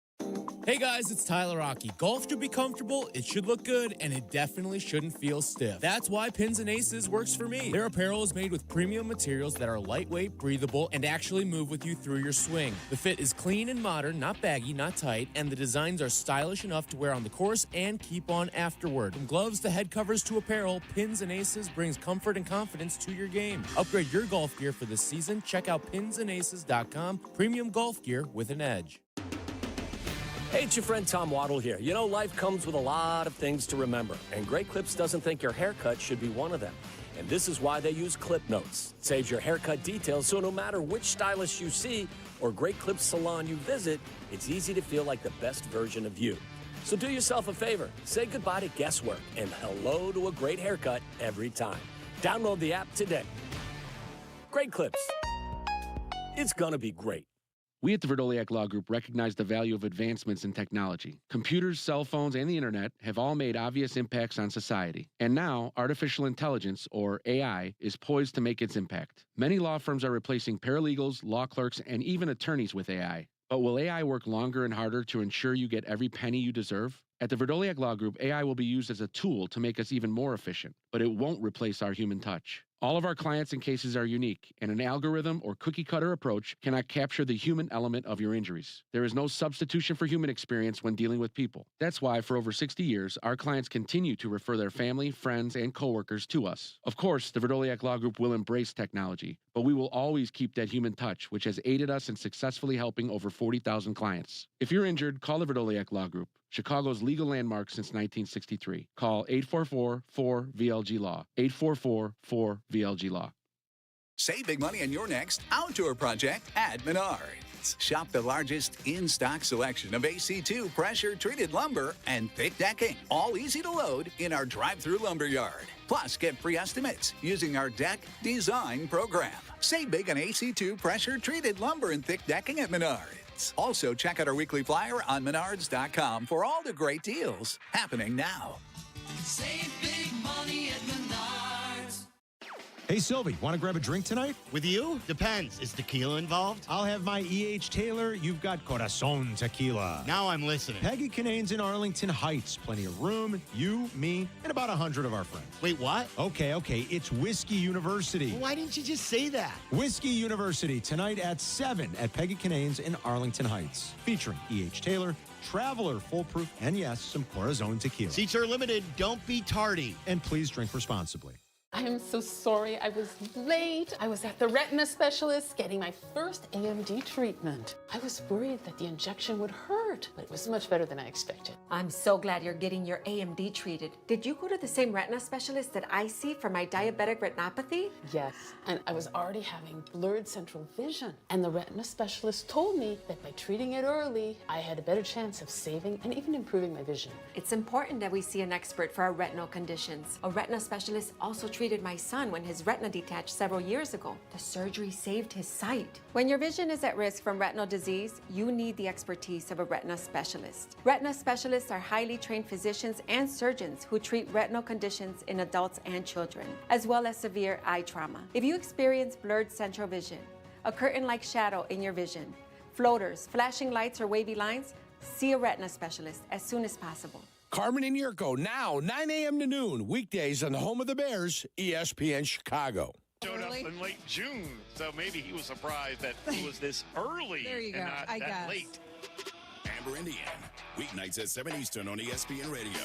[SPEAKER 24] Hey guys, it's Tyler Rocky. Golf should be comfortable, it should look good, and it definitely shouldn't feel stiff. That's why Pins and Aces works for me. Their apparel is made with premium materials that are lightweight, breathable, and actually move with you through your swing. The fit is clean and modern, not baggy, not tight, and the designs are stylish enough to wear on the course and keep on afterward. From gloves to head covers to apparel, Pins and Aces brings comfort and confidence to your game. Upgrade your golf gear for this season. Check out pinsandaces.com. Premium golf gear with an edge.
[SPEAKER 9] Hey, it's your friend Tom Waddle here. You know, life comes with a lot of things to remember, and Great Clips doesn't think your haircut should be one of them. And this is why they use Clip Notes. It saves your haircut details, so no matter which stylist you see or Great Clips salon you visit, it's easy to feel like the best version of you. So do yourself a favor. Say goodbye to guesswork and hello to a great haircut every time. Download the app today. Great Clips. It's gonna be great.
[SPEAKER 14] We at the Verdoliak Law Group recognize the value of advancements in technology. Computers, cell phones, and the internet have all made obvious impacts on society. And now, artificial intelligence, or AI, is poised to make its impact. Many law firms are replacing paralegals, law clerks, and even attorneys with AI. But will AI work longer and harder to ensure you get every penny you deserve? At the Verdoliak Law Group, AI will be used as a tool to make us even more efficient, but it won't replace our human touch. All of our clients and cases are unique, and an algorithm or cookie-cutter approach cannot capture the human element of your injuries. There is no substitution for human experience when dealing with people. That's why, for over 60 years, our clients continue to refer their family, friends, and coworkers to us. Of course, the Verdoliak Law Group will embrace technology, but we will always keep that human touch, which has aided us in successfully helping over 40,000 clients. If you're injured, call the Verdoliak Law Group, Chicago's legal landmark since 1963. Call 844-4VLG-LAW, 844-4VLG-LAW.
[SPEAKER 19] Save big money on your next outdoor project at Menards. Shop the largest in-stock selection of AC2 pressure-treated lumber and thick decking, all easy to load in our drive-through lumber yard. Plus, get free estimates using our deck design program. Save big on AC2 pressure-treated lumber and thick decking at Menards. Also, check out our weekly flyer on menards.com for all the great deals happening now.
[SPEAKER 11] Save big money at Menards.
[SPEAKER 18] Hey, Silvy, want to grab a drink tonight?
[SPEAKER 12] With you? Depends. Is tequila involved?
[SPEAKER 18] I'll have my E.H. Taylor. You've got Corazon Tequila.
[SPEAKER 12] Now I'm listening.
[SPEAKER 18] Peggy Canane's in Arlington Heights. Plenty of room. You, me, and about 100 of our friends.
[SPEAKER 12] Wait, what?
[SPEAKER 18] Okay. It's Whiskey University.
[SPEAKER 12] Well, why didn't you just say that?
[SPEAKER 18] Whiskey University, tonight at 7 at Peggy Canane's in Arlington Heights. Featuring E.H. Taylor, Traveler Full Proof, and yes, some Corazon Tequila.
[SPEAKER 12] Seats are limited. Don't be tardy.
[SPEAKER 18] And please drink responsibly.
[SPEAKER 21] I'm so sorry I was late. I was at the retina specialist getting my first AMD treatment. I was worried that the injection would hurt, but it was much better than I expected.
[SPEAKER 23] I'm so glad you're getting your AMD treated. Did you go to the same retina specialist that I see for my diabetic retinopathy?
[SPEAKER 21] Yes, and I was already having blurred central vision. And the retina specialist told me that by treating it early, I had a better chance of saving and even improving my vision.
[SPEAKER 23] It's important that we see an expert for our retinal conditions. A retina specialist also treated my son when his retina detached several years ago. The surgery saved his sight. When your vision is at risk from retinal disease, you need the expertise of a retina specialist. Retina specialists are highly trained physicians and surgeons who treat retinal conditions in adults and children, as well as severe eye trauma. If you experience blurred central vision, a curtain-like shadow in your vision, floaters, flashing lights, or wavy lines, see a retina specialist as soon as possible.
[SPEAKER 26] Carmen and Jurko, now 9 a.m. to noon, weekdays on the home of the Bears, ESPN Chicago.
[SPEAKER 27] Showed up in late June, so maybe he was surprised that it was this early
[SPEAKER 28] There you
[SPEAKER 27] and
[SPEAKER 28] go,
[SPEAKER 27] not
[SPEAKER 28] I
[SPEAKER 27] that
[SPEAKER 28] guess.
[SPEAKER 27] late.
[SPEAKER 29] Amber Indian, weeknights at 7 Eastern on ESPN Radio.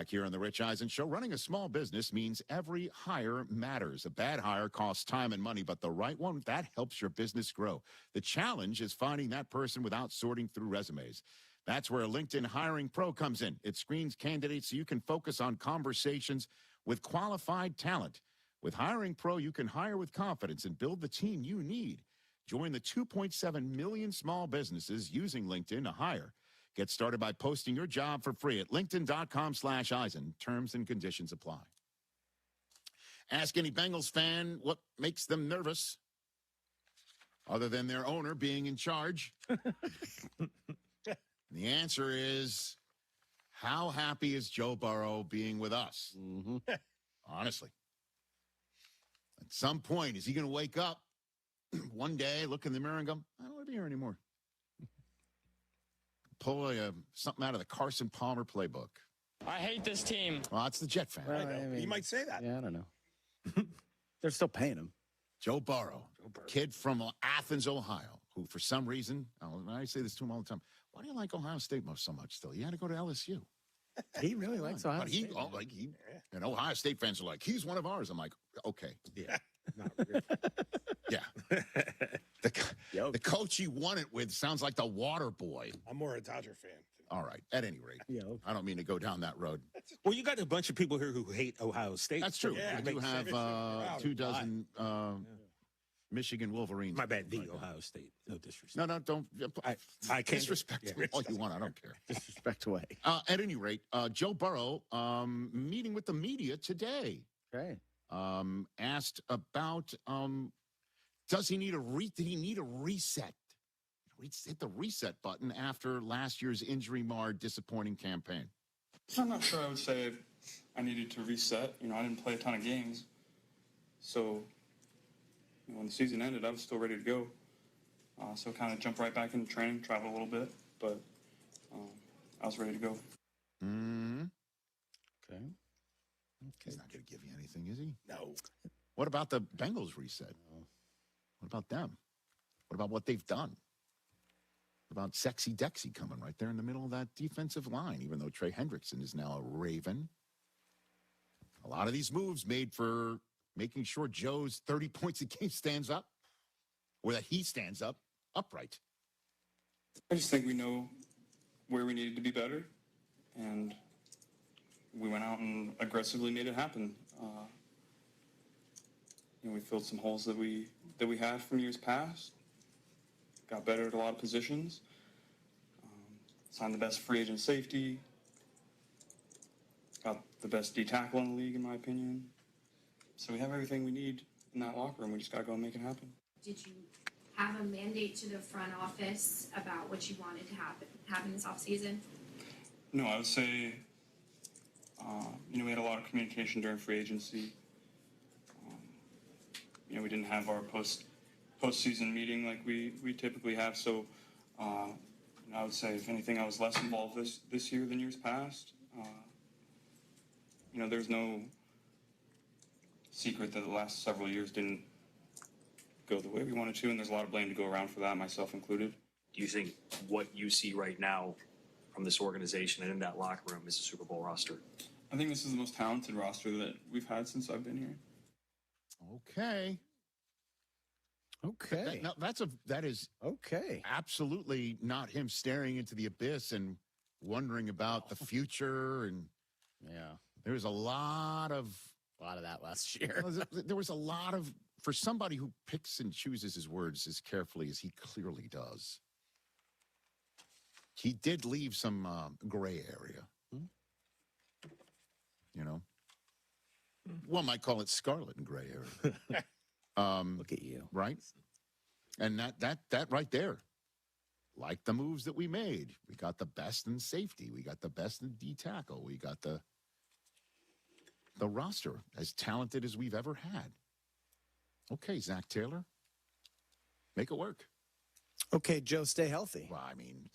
[SPEAKER 8] Back here on the Rich Eisen Show, running a small business means every hire matters. A bad hire costs time and money, but the right one, that helps your business grow. The challenge is finding that person without sorting through resumes. That's where LinkedIn Hiring Pro comes in. It screens candidates so you can focus on conversations with qualified talent. With Hiring Pro, you can hire with confidence and build the team you need. Join the 2.7 million small businesses using LinkedIn to hire. Get started by posting your job for free at linkedin.com/Eisen. Terms and conditions apply. Ask any Bengals fan what makes them nervous, other than their owner being in charge. The answer is, how happy is Joe Burrow being with us? Honestly. At some point, is he going to wake up one day, look in the mirror and go, I don't want to be here anymore? Pull something out of the Carson Palmer playbook.
[SPEAKER 1] I hate this team.
[SPEAKER 8] Well, it's the Jet fan.
[SPEAKER 6] I know. You might say that.
[SPEAKER 4] Yeah, I don't know. They're still paying him.
[SPEAKER 8] Joe Burrow, kid from Athens, Ohio, who for some reason, I say this to him all the time, why do you like Ohio State so much still? You had to go to LSU.
[SPEAKER 4] He really likes Ohio State.
[SPEAKER 8] And Ohio State fans are like, he's one of ours. I'm like, okay.
[SPEAKER 2] Yeah.
[SPEAKER 8] Yeah. The coach he won it with sounds like the water boy.
[SPEAKER 6] I'm more a Dodger fan.
[SPEAKER 8] All right. At any rate, I don't mean to go down that road.
[SPEAKER 2] Well, you got a bunch of people here who hate Ohio State.
[SPEAKER 8] That's true.
[SPEAKER 2] Yeah,
[SPEAKER 8] We do have 2 dozen Michigan Wolverines.
[SPEAKER 2] My bad, the Ohio State. No disrespect.
[SPEAKER 8] No, don't.
[SPEAKER 2] I can't
[SPEAKER 8] disrespect all you want. I don't care.
[SPEAKER 4] Disrespect away.
[SPEAKER 8] At any rate, Joe Burrow meeting with the media today.
[SPEAKER 4] Okay.
[SPEAKER 8] Asked about did he need a reset? Hit the reset button after last year's injury-marred, disappointing campaign.
[SPEAKER 3] I'm not sure I would say I needed to reset. I didn't play a ton of games. So when the season ended, I was still ready to go. So kind of jumped right back into training, traveled a little bit, but I was ready to go.
[SPEAKER 8] Mm-hmm.
[SPEAKER 4] Okay.
[SPEAKER 8] He's not going to give you anything, is he?
[SPEAKER 6] No.
[SPEAKER 8] What about the Bengals reset? What about them? What about what they've done? What about Sexy Dexy coming right there in the middle of that defensive line, even though Trey Hendrickson is now a Raven? A lot of these moves made for making sure Joe's 30 points a game stands up, or that he stands up upright.
[SPEAKER 3] I just think we know where we needed to be better, and we went out and aggressively made it happen. We filled some holes that we had from years past. Got better at a lot of positions. Signed the best free agent safety. Got the best D tackle in the league, in my opinion. So we have everything we need in that locker room. We just got to go and make it happen.
[SPEAKER 5] Did you have a mandate to the front office about what you wanted to happen this offseason?
[SPEAKER 3] No, I would say, we had a lot of communication during free agency. We didn't have our postseason meeting like we typically have. So I would say, if anything, I was less involved this year than years past. There's no secret that the last several years didn't go the way we wanted to, and there's a lot of blame to go around for that, myself included.
[SPEAKER 10] Do you think what you see right now from this organization and in that locker room is a Super Bowl roster?
[SPEAKER 3] I think this is the most talented roster that we've had since I've been here.
[SPEAKER 8] Okay. That is
[SPEAKER 4] okay.
[SPEAKER 8] Absolutely not him staring into the abyss and wondering about the future. And there was a lot of
[SPEAKER 4] that last year.
[SPEAKER 8] There was a lot of, for somebody who picks and chooses his words as carefully as he clearly does, he did leave some gray area. One might call it scarlet and gray area.
[SPEAKER 4] Look at you.
[SPEAKER 8] Right? And that right there, like the moves that we made, we got the best in safety. We got the best in D tackle. We got the roster as talented as we've ever had. Okay, Zach Taylor, make it work.
[SPEAKER 4] Okay, Joe, stay healthy.
[SPEAKER 8] Well, I mean,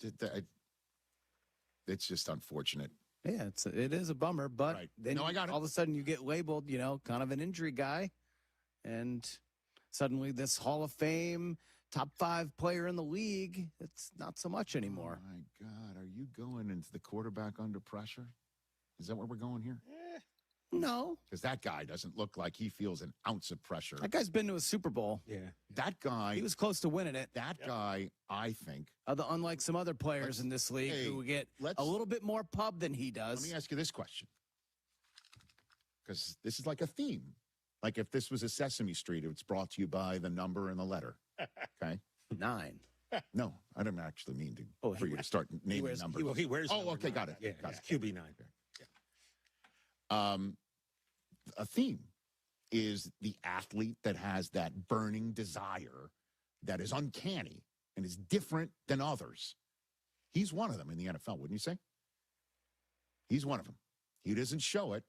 [SPEAKER 8] it's just unfortunate.
[SPEAKER 4] Yeah, it is a bummer, but then
[SPEAKER 8] I got it.
[SPEAKER 4] All of a sudden you get labeled, kind of an injury guy, and suddenly this Hall of Fame top 5 player in the league, it's not so much anymore.
[SPEAKER 8] Oh my God, are you going into the quarterback under pressure? Is that where we're going here?
[SPEAKER 4] No.
[SPEAKER 8] Because that guy doesn't look like he feels an ounce of pressure.
[SPEAKER 4] That guy's been to a Super Bowl.
[SPEAKER 2] Yeah.
[SPEAKER 8] That guy.
[SPEAKER 4] He was close to winning it.
[SPEAKER 8] That guy, I think.
[SPEAKER 4] Unlike some other players in this league who get a little bit more pub than he does.
[SPEAKER 8] Let me ask you this question. Because this is like a theme. Like if this was a Sesame Street, it's brought to you by the number and the letter. Okay?
[SPEAKER 4] 9.
[SPEAKER 8] No, I don't actually mean for you to start naming numbers.
[SPEAKER 2] He wears
[SPEAKER 8] oh, okay, got it.
[SPEAKER 2] Yeah,
[SPEAKER 8] got
[SPEAKER 2] it's
[SPEAKER 8] it.
[SPEAKER 2] QB9.
[SPEAKER 8] A theme is the athlete that has that burning desire that is uncanny and is different than others. He's one of them in the NFL, wouldn't you say? He's one of them. He doesn't show it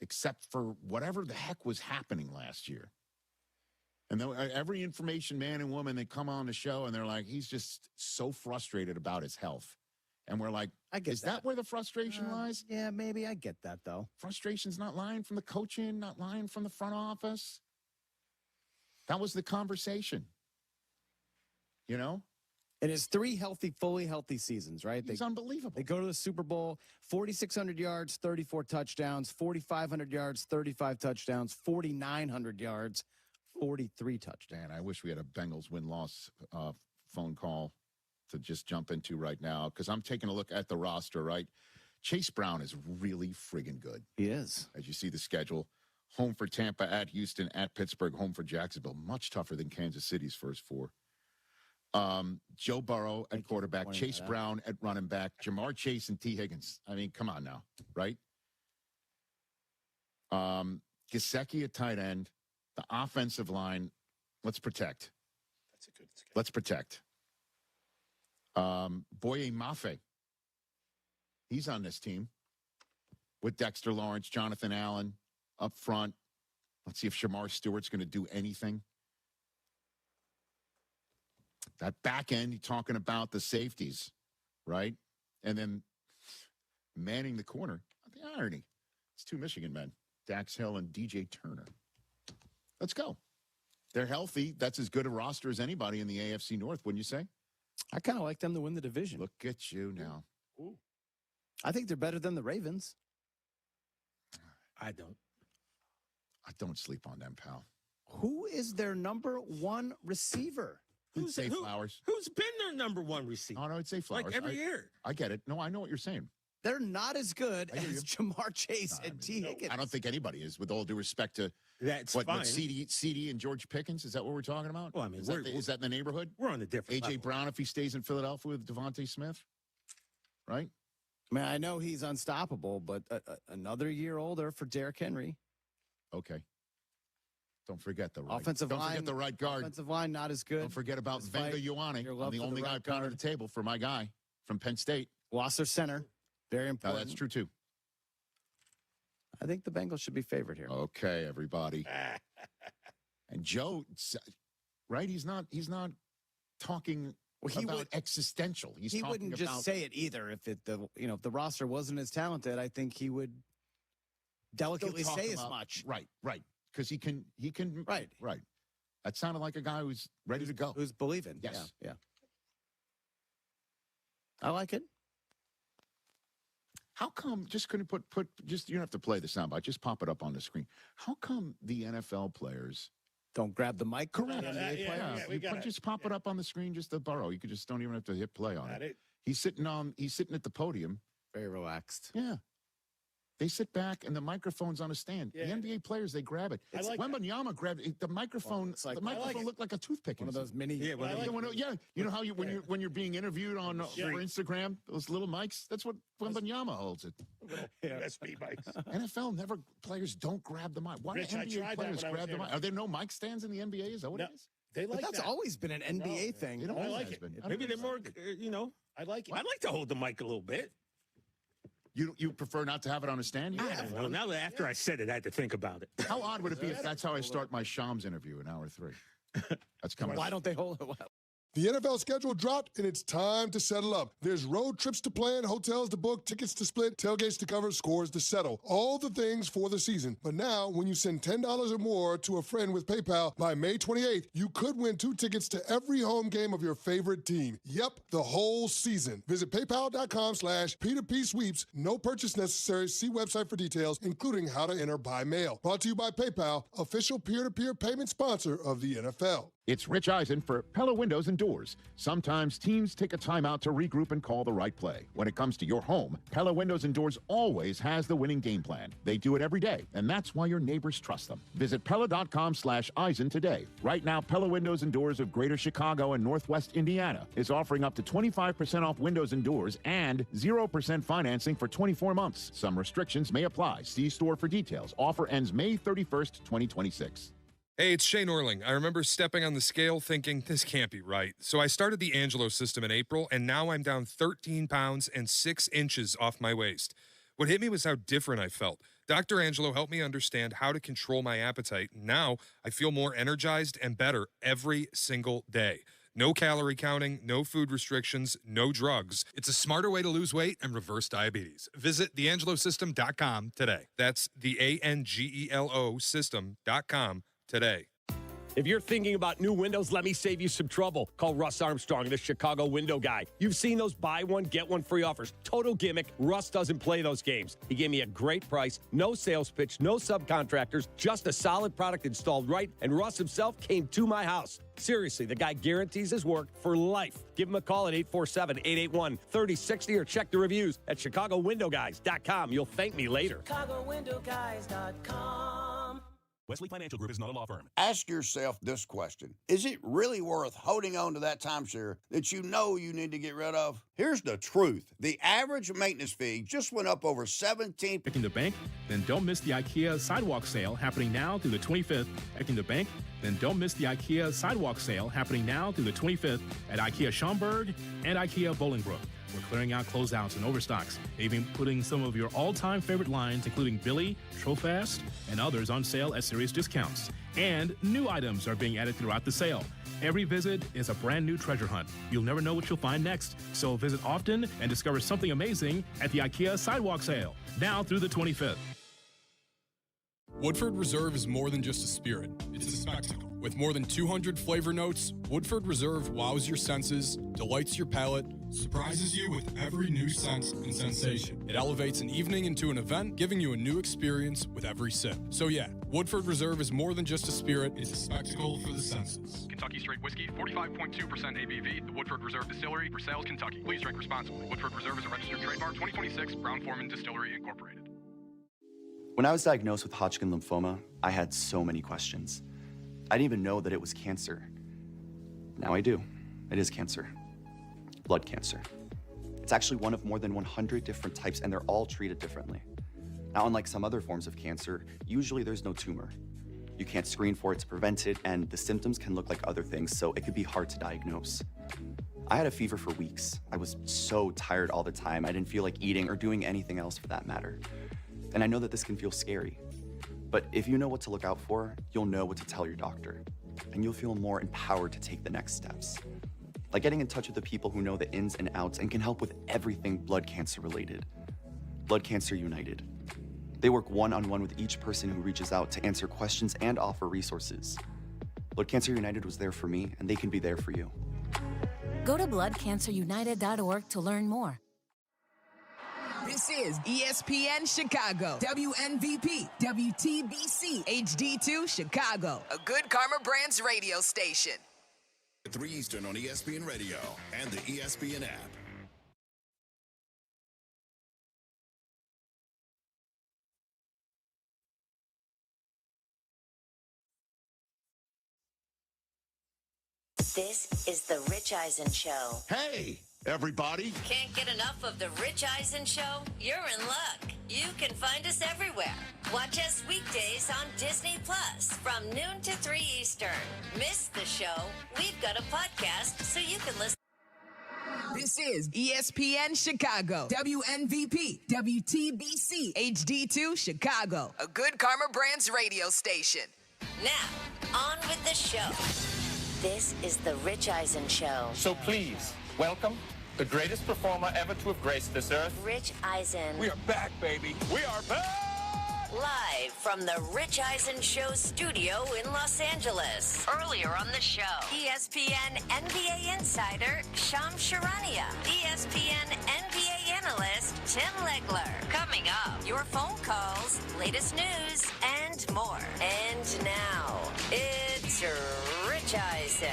[SPEAKER 8] except for whatever the heck was happening last year. And then every information man and woman, they come on the show and they're like, he's just so frustrated about his health. And we're like, is that where the frustration lies?
[SPEAKER 4] Yeah, maybe. I get that, though.
[SPEAKER 8] Frustration's not lying from the coaching, not lying from the front office. That was the conversation. You know?
[SPEAKER 4] It is 3 fully healthy seasons, right?
[SPEAKER 8] It's unbelievable.
[SPEAKER 4] They go to the Super Bowl, 4,600 yards, 34 touchdowns, 4,500 yards, 35 touchdowns, 4,900 yards, 43 touchdowns.
[SPEAKER 8] Man, I wish we had a Bengals win-loss phone call to just jump into right now, because I'm taking a look at the roster, right? Chase Brown is really friggin' good.
[SPEAKER 4] He is.
[SPEAKER 8] As you see the schedule, home for Tampa, at Houston, at Pittsburgh, home for Jacksonville. Much tougher than Kansas City's first 4. Joe Burrow at quarterback, Chase Brown at running back, Jamar Chase and T. Higgins. I mean, come on now, right? Gesicki at tight end, the offensive line. Let's protect.
[SPEAKER 6] That's a good.
[SPEAKER 8] Let's protect. Boye Mafe. He's on this team with Dexter Lawrence, Jonathan Allen up front. Let's see if Shamar Stewart's going to do anything. That back end, you're talking about the safeties, right? And then manning the corner. The irony. It's 2 Michigan men, Dax Hill and DJ Turner. Let's go. They're healthy. That's as good a roster as anybody in the AFC North, wouldn't you say?
[SPEAKER 4] I kind of like them to win the division.
[SPEAKER 8] Look at you now.
[SPEAKER 6] Ooh.
[SPEAKER 4] I think they're better than the Ravens.
[SPEAKER 2] I don't.
[SPEAKER 8] I don't sleep on them, pal.
[SPEAKER 4] Who is their number 1 receiver?
[SPEAKER 8] Who's say Flowers?
[SPEAKER 2] Who's been their number 1 receiver?
[SPEAKER 8] Oh, no, I'd say Flowers.
[SPEAKER 2] Like every year.
[SPEAKER 8] I get it. No, I know what you're saying.
[SPEAKER 4] They're not as good as Jamar Chase and T. Higgins.
[SPEAKER 8] I don't think anybody is, with all due respect to
[SPEAKER 2] That's
[SPEAKER 8] what
[SPEAKER 2] fine.
[SPEAKER 8] CD and George Pickens. Is that what we're talking about?
[SPEAKER 2] Well, I mean,
[SPEAKER 8] is that in the neighborhood?
[SPEAKER 2] We're on a different
[SPEAKER 8] A.J.
[SPEAKER 2] level.
[SPEAKER 8] Brown, if he stays in Philadelphia with Devontae Smith, right?
[SPEAKER 4] I mean, I know he's unstoppable, but another year older for Derrick Henry.
[SPEAKER 8] Okay. Don't forget the right.
[SPEAKER 4] Offensive
[SPEAKER 8] Don't
[SPEAKER 4] line.
[SPEAKER 8] forget the right guard.
[SPEAKER 4] Offensive line, not as good.
[SPEAKER 8] Don't forget about
[SPEAKER 4] Despite
[SPEAKER 8] Venga Ioane.
[SPEAKER 4] your
[SPEAKER 8] I'm
[SPEAKER 4] love
[SPEAKER 8] the
[SPEAKER 4] for
[SPEAKER 8] only
[SPEAKER 4] the
[SPEAKER 8] guy
[SPEAKER 4] right
[SPEAKER 8] pounding
[SPEAKER 4] guard.
[SPEAKER 8] the table for my guy from Penn State.
[SPEAKER 4] Wasser center. Very
[SPEAKER 8] No,
[SPEAKER 4] important.
[SPEAKER 8] that's true, too.
[SPEAKER 4] I think the Bengals should be favored here.
[SPEAKER 8] Okay, everybody. And Joe, right? He's not talking about existential. He
[SPEAKER 4] wouldn't
[SPEAKER 8] talking
[SPEAKER 4] just
[SPEAKER 8] about,
[SPEAKER 4] say it either. If if the roster wasn't as talented, I think he would delicately
[SPEAKER 8] He'll talk
[SPEAKER 4] say
[SPEAKER 8] about-
[SPEAKER 4] as much.
[SPEAKER 8] Right. Because he can. Right. That sounded like a guy who's ready to go.
[SPEAKER 4] Who's believing.
[SPEAKER 8] Yes.
[SPEAKER 4] Yeah. I like it.
[SPEAKER 8] How come, just couldn't put just, you don't have to play the soundbite, just pop it up on the screen. How come the NFL players
[SPEAKER 4] don't grab the mic?
[SPEAKER 8] Correct.
[SPEAKER 6] Yeah,
[SPEAKER 8] Just pop it up on the screen, just the Burrow. You could just don't even have to hit play on
[SPEAKER 6] Got
[SPEAKER 8] it.
[SPEAKER 6] it.
[SPEAKER 8] He's sitting at the podium.
[SPEAKER 4] Very relaxed.
[SPEAKER 8] Yeah. They sit back and the microphone's on a stand.
[SPEAKER 6] Yeah.
[SPEAKER 8] The NBA players, they grab it.
[SPEAKER 6] I like
[SPEAKER 8] Wembanyama grabbed it. The microphone.
[SPEAKER 4] it's like-
[SPEAKER 8] the microphone
[SPEAKER 6] I like it.
[SPEAKER 8] looked like a toothpick.
[SPEAKER 4] One of those mini.
[SPEAKER 2] Yeah, well,
[SPEAKER 8] You know how when you're being interviewed on for Instagram, those little mics. That's what Wembanyama holds it.
[SPEAKER 6] USB mics.
[SPEAKER 8] NFL players don't grab the mic. Why
[SPEAKER 6] Rich,
[SPEAKER 8] do
[SPEAKER 6] I
[SPEAKER 8] NBA
[SPEAKER 6] tried that
[SPEAKER 8] players
[SPEAKER 6] when I was
[SPEAKER 8] grab the
[SPEAKER 6] here.
[SPEAKER 8] mic? Are there no mic stands in the NBA? Is that what
[SPEAKER 6] No.
[SPEAKER 8] it is?
[SPEAKER 6] They like
[SPEAKER 4] But that's
[SPEAKER 6] that.
[SPEAKER 4] always been an NBA thing.
[SPEAKER 8] It
[SPEAKER 6] I
[SPEAKER 8] always
[SPEAKER 6] like
[SPEAKER 8] has
[SPEAKER 6] it.
[SPEAKER 8] been.
[SPEAKER 2] Maybe they're more,
[SPEAKER 6] I like it.
[SPEAKER 2] I'd like to hold the mic a little bit.
[SPEAKER 8] You prefer not to have it on a stand?
[SPEAKER 2] Yeah. Well, now that after I said it, I had to think about it.
[SPEAKER 8] How odd would it be if that's how I start my Shams interview in hour 3? That's coming.
[SPEAKER 4] Why don't they hold it?
[SPEAKER 7] The NFL schedule dropped, and it's time to settle up. There's road trips to plan, hotels to book, tickets to split, tailgates to cover, scores to settle. All the things for the season. But now, when you send $10 or more to a friend with PayPal by May 28th, you could win 2 tickets to every home game of your favorite team. Yep, the whole season. Visit paypal.com/P2P sweeps. No purchase necessary. See website for details, including how to enter by mail. Brought to you by PayPal, official peer-to-peer payment sponsor of the NFL.
[SPEAKER 8] It's Rich Eisen for Pella Windows and Doors. Sometimes teams take a timeout to regroup and call the right play. When it comes to your home, Pella Windows and Doors always has the winning game plan. They do it every day, and that's why your neighbors trust them. Visit Pella.com/Eisen today. Right now, Pella Windows and Doors of Greater Chicago and Northwest Indiana is offering up to 25% off windows and doors and 0% financing for 24 months. Some restrictions may apply. See store for details. Offer ends May 31st, 2026.
[SPEAKER 13] Hey, it's Shane Orling. I remember stepping on the scale thinking, this can't be right. So I started the Angelo system in April, and now I'm down 13 pounds and 6 inches off my waist. What hit me was how different I felt. Dr. Angelo helped me understand how to control my appetite. Now I feel more energized and better every single day. No calorie counting, no food restrictions, no drugs. It's a smarter way to lose weight and reverse diabetes. Visit theangelosystem.com today. That's the ANGELO system.com today.
[SPEAKER 9] If you're thinking about new windows, let me save you some trouble. Call Russ Armstrong, the Chicago window guy. You've seen those buy one, get one free offers. Total gimmick. Russ doesn't play those games. He gave me a great price, no sales pitch, no subcontractors, just a solid product installed right, and Russ himself came to my house. Seriously, the guy guarantees his work for life. Give him a call at 847-881-3060 or check the reviews at ChicagoWindowGuys.com. You'll thank me later.
[SPEAKER 11] ChicagoWindowGuys.com.
[SPEAKER 29] Wesley Financial Group is not a law firm.
[SPEAKER 15] Ask yourself this question. Is it really worth holding on to that timeshare that you know you need to get rid of? Here's the truth. The average maintenance fee just went up over 17%.
[SPEAKER 16] Checking the bank? Then don't miss the IKEA sidewalk sale happening now through the 25th. Checking the bank? Then don't miss the IKEA sidewalk sale happening now through the 25th at IKEA Schaumburg and IKEA Bolingbrook. We're clearing out closeouts and overstocks, even putting some of your all-time favorite lines, including Billy, Trofast, and others on sale at serious discounts. And new items are being added throughout the sale. Every visit is a brand new treasure hunt. You'll never know what you'll find next. So visit often and discover something amazing at the IKEA Sidewalk Sale, now through the 25th.
[SPEAKER 17] Woodford Reserve is more than just a spirit. It's a spectacle. With more than 200 flavor notes, Woodford Reserve wows your senses, delights your palate, surprises you with every new sense and sensation. It elevates an evening into an event, giving you a new experience with every sip. So yeah, Woodford Reserve is more than just a spirit, it's a spectacle for the senses.
[SPEAKER 20] Kentucky Straight Whiskey, 45.2% ABV, the Woodford Reserve Distillery, for sales, Kentucky. Please drink responsibly. Woodford Reserve is a registered trademark, 2026, Brown-Forman Distillery, Incorporated.
[SPEAKER 22] When I was diagnosed with Hodgkin lymphoma, I had so many questions. I didn't even know that it was cancer. Now I do. It is cancer. Blood cancer. It's actually one of more than 100 different types, and they're all treated differently. Now, unlike some other forms of cancer, usually there's no tumor. You can't screen for it to prevent it, and the symptoms can look like other things, so it could be hard to diagnose. I had a fever for weeks. I was so tired all the time, I didn't feel like eating or doing anything else for that matter. And I know that this can feel scary. But if you know what to look out for, you'll know what to tell your doctor. And you'll feel more empowered to take the next steps. Like getting in touch with the people who know the ins and outs and can help with everything blood cancer related. Blood Cancer United. They work one-on-one with each person who reaches out to answer questions and offer resources. Blood Cancer United was there for me, and they can be there for you.
[SPEAKER 25] Go to bloodcancerunited.org to learn more.
[SPEAKER 28] This is ESPN Chicago, WNVP, WTBC, HD2 Chicago, a Good Karma Brands radio station.
[SPEAKER 29] 3 Eastern on ESPN Radio and the ESPN app.
[SPEAKER 30] This is the Rich Eisen Show.
[SPEAKER 12] Hey, everybody.
[SPEAKER 30] Can't get enough of the Rich Eisen Show? You're in luck. You can find us everywhere. Watch us weekdays on Disney Plus from noon to 3 Eastern. Miss the show? We've got a podcast so you can listen.
[SPEAKER 28] This is ESPN Chicago, WNVP, WTBC, HD2 Chicago, a Good Karma Brands radio station.
[SPEAKER 30] Now, on with the show. This is the Rich Eisen Show.
[SPEAKER 1] So please, welcome the greatest performer ever to have graced this earth.
[SPEAKER 30] Rich Eisen.
[SPEAKER 1] We are back, baby. We are back!
[SPEAKER 30] Live from the Rich Eisen Show studio in Los Angeles. Earlier on the show, ESPN NBA insider Sham Charania, ESPN NBA analyst Tim Legler. Coming up, your phone calls, latest news, and more. And now, it's Rich Eisen.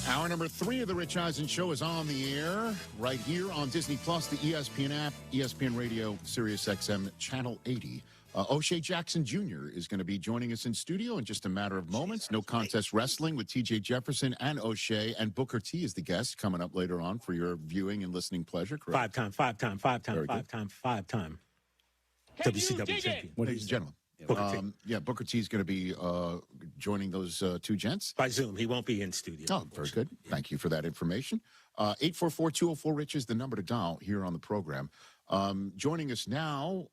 [SPEAKER 8] Hour number 3 of the Rich Eisen Show is on the air right here on Disney Plus, the ESPN app, ESPN Radio, Sirius XM, Channel 80. O'Shea Jackson Jr. is going to be joining us in studio in just a matter of moments. No Contest Wrestling with TJ Jefferson and O'Shea, and Booker T is the guest coming up later on for your viewing and listening pleasure. Correct?
[SPEAKER 2] Five time WCW champion.
[SPEAKER 8] Ladies and gentlemen. Booker T is going to be joining those two gents.
[SPEAKER 2] By Zoom. He won't be in studio.
[SPEAKER 8] Oh, very good. Thank you for that information. 844-204-RICH is the number to dial here on the program. Joining us now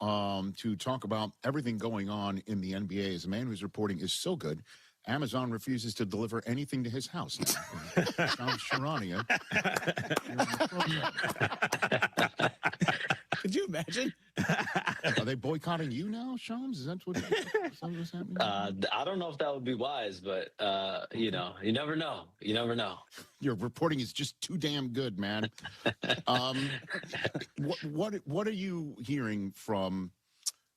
[SPEAKER 8] to talk about everything going on in the NBA is a man whose reporting is so good, Amazon refuses to deliver anything to his house now. Sham Charania.
[SPEAKER 4] Could you imagine?
[SPEAKER 8] Are they boycotting you now, Shams? Is that what's happening?
[SPEAKER 5] I don't know if that would be wise, but you never know. You never know.
[SPEAKER 8] Your reporting is just too damn good, man. What are you hearing from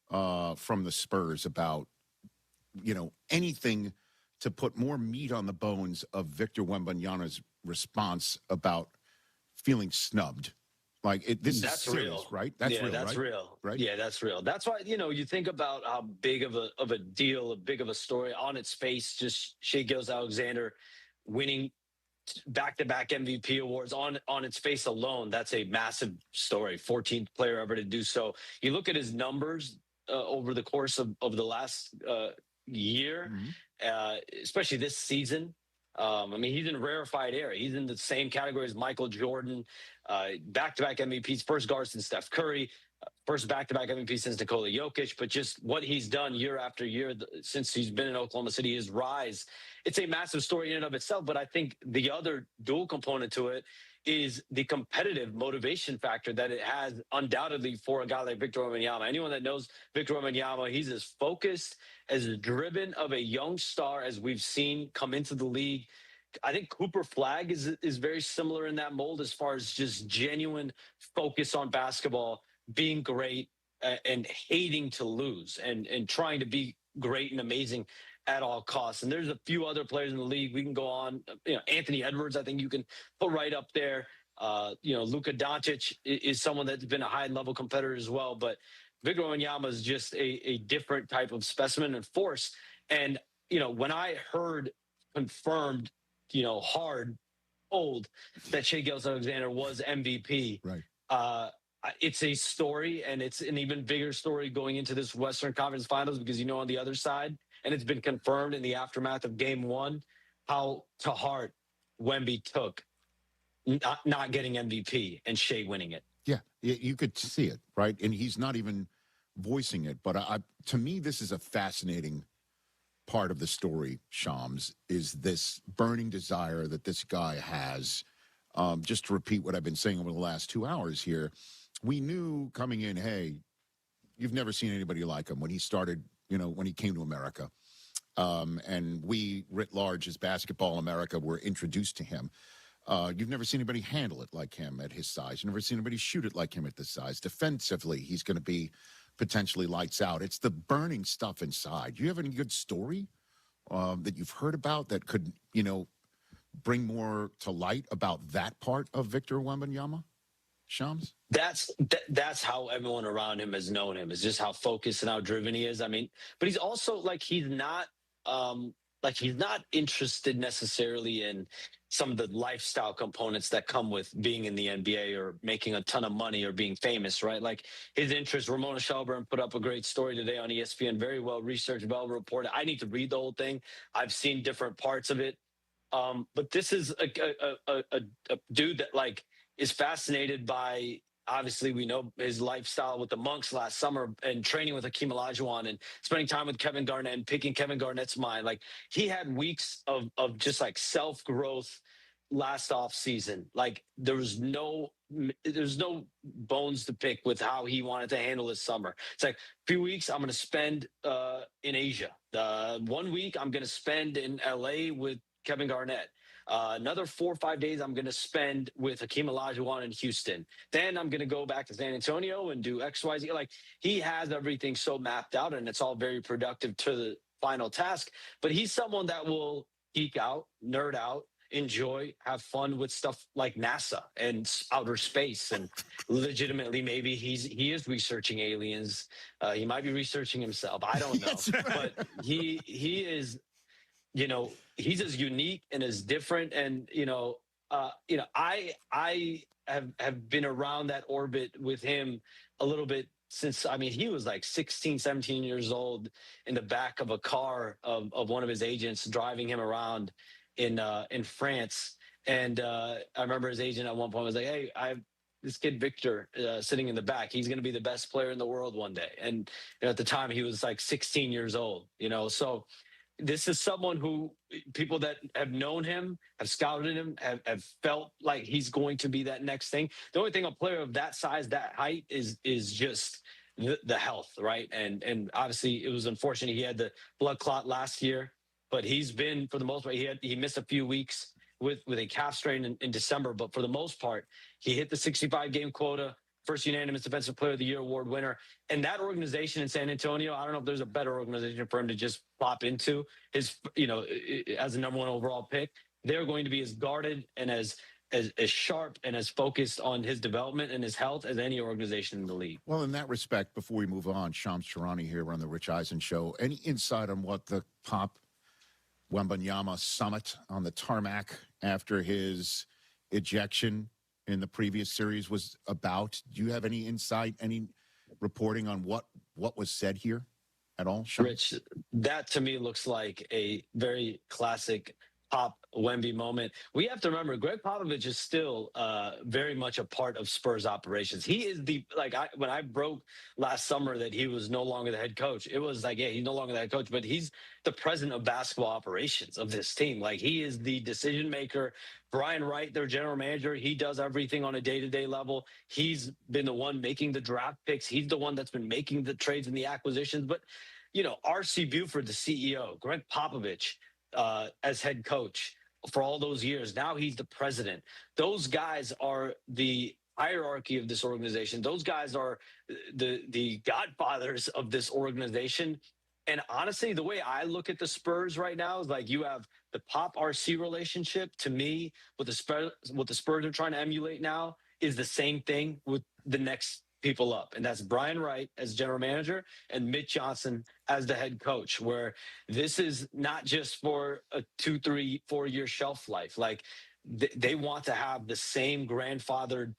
[SPEAKER 8] the Spurs about anything to put more meat on the bones of Victor Wembanyama's response about feeling snubbed? Like this
[SPEAKER 5] that's
[SPEAKER 8] is serious,
[SPEAKER 5] real,
[SPEAKER 8] right? That's real,
[SPEAKER 5] that's
[SPEAKER 8] right?
[SPEAKER 5] real,
[SPEAKER 8] right?
[SPEAKER 5] Yeah, that's real. That's why you think about how big of a deal, a big of a story on its face. Just Shai Gilgeous-Alexander winning back-to-back MVP awards on its face alone. That's a massive story. 14th player ever to do so. You look at his numbers over the course of the last year, especially this season. He's in rarefied air. He's in the same category as Michael Jordan, back-to-back MVPs, first guard since Steph Curry, first back-to-back MVP since Nikola Jokic. But just what he's done year after year since he's been in Oklahoma City, his rise, it's a massive story in and of itself. But I think the other dual component to it is the competitive motivation factor that it has undoubtedly for a guy like Victor Wembanyama. Anyone that knows Victor Wembanyama, he's as focused, as driven of a young star as we've seen come into the league. I think Cooper Flagg is very similar in that mold as far as just genuine focus on basketball, being great and hating to lose and trying to be great and amazing at all costs. And there's a few other players in the league. We can go on. Anthony Edwards, I think you can put right up there. Luka Doncic is someone that's been a high-level competitor as well. But Victor Wembanyama is just a different type of specimen and force. And, when I heard confirmed, hard, old, that Shai Gilgeous-Alexander was MVP,
[SPEAKER 8] right?
[SPEAKER 5] It's a story, and it's an even bigger story going into this Western Conference Finals because, on the other side, and it's been confirmed in the aftermath of Game 1, how to heart Wemby took not getting MVP and Shai winning it.
[SPEAKER 8] Yeah, you could see it, right? And he's not even voicing it. But to me, this is a fascinating part of the story, Shams, is this burning desire that this guy has. Just to repeat what I've been saying over the last 2 hours here, we knew coming in, hey, you've never seen anybody like him when he started, when he came to America. And we, writ large, as Basketball America, were introduced to him. You've never seen anybody handle it like him at his size. You've never seen anybody shoot it like him at this size. Defensively, he's going to be potentially lights out. It's the burning stuff inside. Do you have any good story that you've heard about that could, bring more to light about that part of Victor Wembanyama? Shams?
[SPEAKER 5] That's how everyone around him has known him, is just how focused and how driven he is. But he's also he's not interested necessarily in some of the lifestyle components that come with being in the NBA or making a ton of money or being famous, right? Like his interest, Ramona Shelburne put up a great story today on ESPN, very well researched, well reported. I need to read the whole thing. I've seen different parts of it. But this is a dude that is fascinated by obviously we know his lifestyle with the Monks last summer and training with Hakeem Olajuwon and spending time with Kevin Garnett and picking Kevin Garnett's mind. Like, he had weeks of just like self-growth last off season. Like, there's no bones to pick with how he wanted to handle his summer. It's like, a few weeks I'm going to spend in Asia. 1 week I'm going to spend in LA with Kevin Garnett. Another 4 or 5 days I'm going to spend with Hakeem Olajuwon in Houston. Then I'm going to go back to San Antonio and do X, Y, Z. Like, he has everything so mapped out, and it's all very productive to the final task. But he's someone that will geek out, nerd out, enjoy, have fun with stuff like NASA and outer space. And legitimately, maybe he is researching aliens. He might be researching himself. I don't know. But he is, you know, he's as unique and as different. And, I have been around that orbit with him a little bit since, I mean, he was like 16, 17 years old in the back of a car of one of his agents driving him around in France. And I remember his agent at one point was like, hey, I have this kid, Victor, sitting in the back. He's going to be the best player in the world one day. And at the time he was like 16 years old, so this is someone who people that have known him, have scouted him, have felt like he's going to be that next thing. The only thing a player of that size, that height is just the health, right? And obviously it was unfortunate he had the blood clot last year, but he's been, for the most part, he missed a few weeks with a calf strain in December, but for the most part, he hit the 65-game quota. First unanimous Defensive Player of the Year award winner. And that organization in San Antonio, I don't know if there's a better organization for him to just pop into his, as the number one overall pick. They're going to be as guarded and as sharp and as focused on his development and his health as any organization in the league.
[SPEAKER 8] Well, in that respect, before we move on, Shams Charania here on the Rich Eisen Show. Any insight on what the Pop Wembanyama summit on the tarmac after his ejection in the previous series was about? Do you have any insight, any reporting on what was said here at all, Sean?
[SPEAKER 5] Rich, that to me looks like a very classic Pop Wemby moment. We have to remember, Greg Popovich is still very much a part of Spurs operations. He is when I broke last summer that he was no longer the head coach, it was like, yeah, he's no longer the head coach, but he's the president of basketball operations of this team. Like, he is the decision maker. Brian Wright, their general manager, he does everything on a day-to-day level. He's been the one making the draft picks. He's the one that's been making the trades and the acquisitions. But, R.C. Buford, the CEO, Greg Popovich, as head coach for all those years. Now he's the president. Those guys are the hierarchy of this organization. Those guys are the godfathers of this organization. And honestly, the way I look at the Spurs right now is like, you have the Pop RC relationship. To me, what the Spurs are trying to emulate now is the same thing with the next people up. And that's Brian Wright as general manager and Mitch Johnson as the head coach, where this is not just for a 2, 3, 4 year shelf life. Like, they want to have the same grandfathered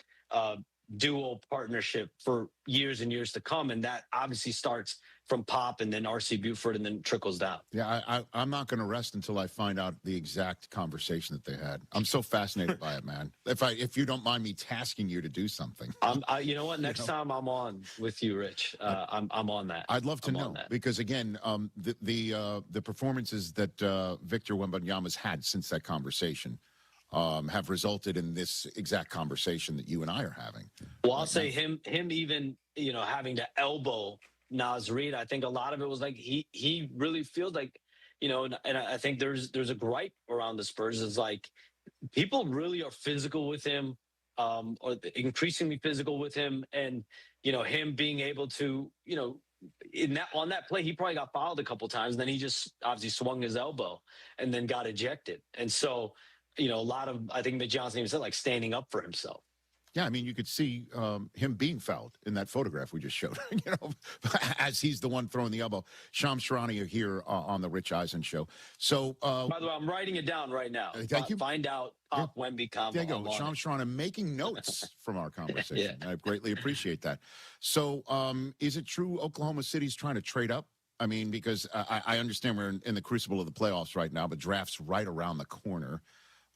[SPEAKER 5] dual partnership for years and years to come. And that obviously starts from Pop and then R.C. Buford and then trickles down.
[SPEAKER 8] Yeah, I'm not going to rest until I find out the exact conversation that they had. I'm so fascinated by it, man. If you don't mind me tasking you to do something.
[SPEAKER 5] You know what? Next time I'm on with you, Rich, I'm on that.
[SPEAKER 8] I'd love to know, because again, the performances that Victor Wembanyama's had since that conversation have resulted in this exact conversation that you and I are having.
[SPEAKER 5] Well, I'll say him even, having to elbow Naz Reid, I think a lot of it was like he really feels like, and I think there's a gripe around the Spurs is like, people really are physical with him, or increasingly physical with him, and him being able to, on that play, he probably got fouled a couple times, and then he just obviously swung his elbow and then got ejected. And so, a lot of, I think Mitch Johnson even said, like, standing up for himself.
[SPEAKER 8] Yeah, I mean, you could see him being fouled in that photograph we just showed, as he's the one throwing the elbow. Shams Charania here on the Rich Eisen Show. So,
[SPEAKER 5] by the way, I'm writing it down right now.
[SPEAKER 8] Thank you.
[SPEAKER 5] Find out Pop Wemby combo.
[SPEAKER 8] There you go. Shams Charania making notes from our conversation. Yeah. I greatly appreciate that. So, is it true Oklahoma City's trying to trade up? I mean, because I understand we're in the crucible of the playoffs right now, but draft's right around the corner.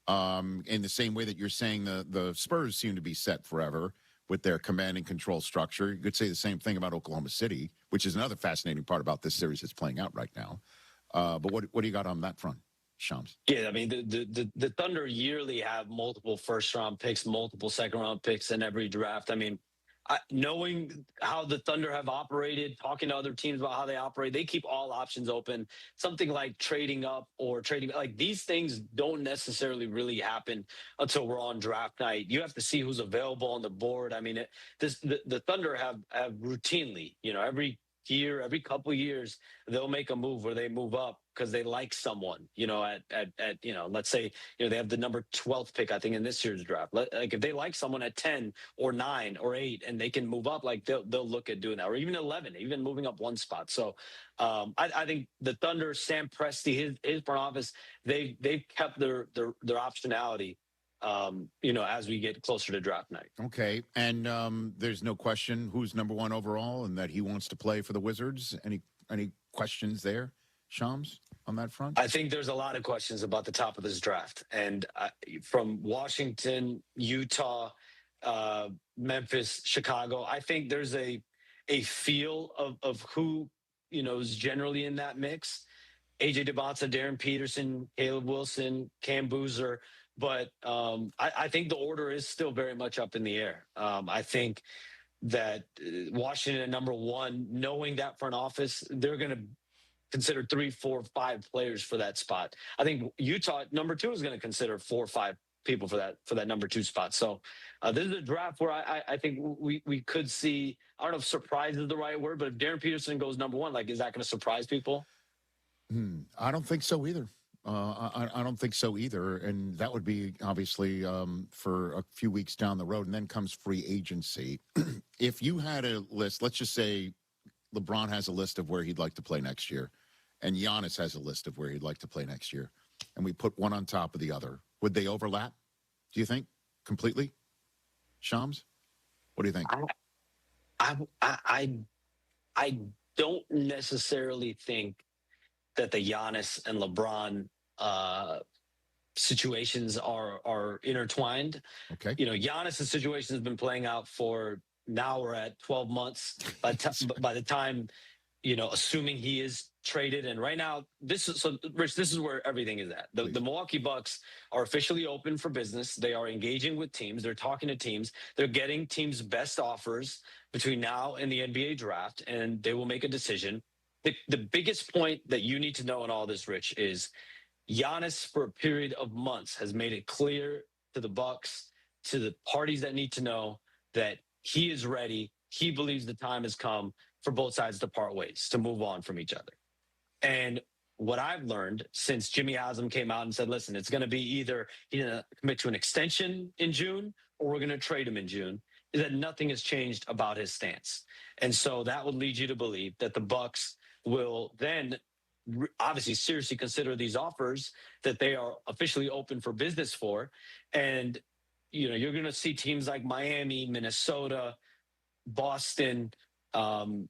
[SPEAKER 8] In the same way that you're saying the Spurs seem to be set forever, with their command and control structure. You could say the same thing about Oklahoma City, which is another fascinating part about this series that's playing out right now. But what do you got on that front, Shams?
[SPEAKER 5] Yeah, I mean, the Thunder yearly have multiple first-round picks, multiple second-round picks in every draft. I mean, knowing how the Thunder have operated, talking to other teams about how they operate, they keep all options open. Something like trading up or trading, like these things don't necessarily really happen until we're on draft night. You have to see who's available on the board. I mean, the Thunder have routinely, every year, every couple of years, they'll make a move where they move up because they like someone, at let's say, they have the number 12th pick, I think, in this year's draft. Like if they like someone at 10 or 9 or 8 and they can move up, like they'll look at doing that, or even 11, even moving up one spot. So I think the Thunder, Sam Presti, his front office, they've kept their optionality as we get closer to draft night.
[SPEAKER 8] Okay. And there's no question who's number 1 overall and that he wants to play for the Wizards. Any questions there, Shams, on that front?
[SPEAKER 5] I think there's a lot of questions about the top of this draft. And from Washington, Utah, Memphis, Chicago, I think there's a feel of who, is generally in that mix. AJ DeBonta, Darren Peterson, Caleb Wilson, Cam Boozer. But I think the order is still very much up in the air. I think that Washington at number 1, knowing that front office, they're going to consider 3, 4, 5 players for that spot. I think Utah at number 2 is going to consider 4 or 5 people for that number 2 spot. So this is a draft where I think we could see, I don't know if surprise is the right word, but if Darren Peterson goes number 1, like, is that going to surprise people?
[SPEAKER 8] I don't think so either. I don't think so either. And that would be obviously for a few weeks down the road. And then comes free agency. If you had a list, let's just say LeBron has a list of where he'd like to play next year, and Giannis has a list of where he'd like to play next year, and we put one on top of the other, would they overlap, do you think, completely? Shams, what do you think?
[SPEAKER 5] I don't necessarily think that the Giannis and LeBron situations are intertwined.
[SPEAKER 8] Okay.
[SPEAKER 5] Giannis' situation has been playing out for, now we're at 12 months by the time, assuming he is traded. And right now, Rich, this is where everything is at. The Milwaukee Bucks are officially open for business. They are engaging with teams. They're talking to teams. They're getting teams' best offers between now and the NBA draft, and they will make a decision. The biggest point that you need to know in all this, Rich, is Giannis, for a period of months, has made it clear to the Bucks, to the parties that need to know, that he is ready. He believes the time has come for both sides to part ways, to move on from each other. And what I've learned since Jimmy Haslam came out and said, listen, it's going to be either he's going to commit to an extension in June or we're going to trade him in June, is that nothing has changed about his stance. And so that would lead you to believe that the Bucks will then obviously seriously consider these offers that they are officially open for business for. And, you're going to see teams like Miami, Minnesota, Boston. The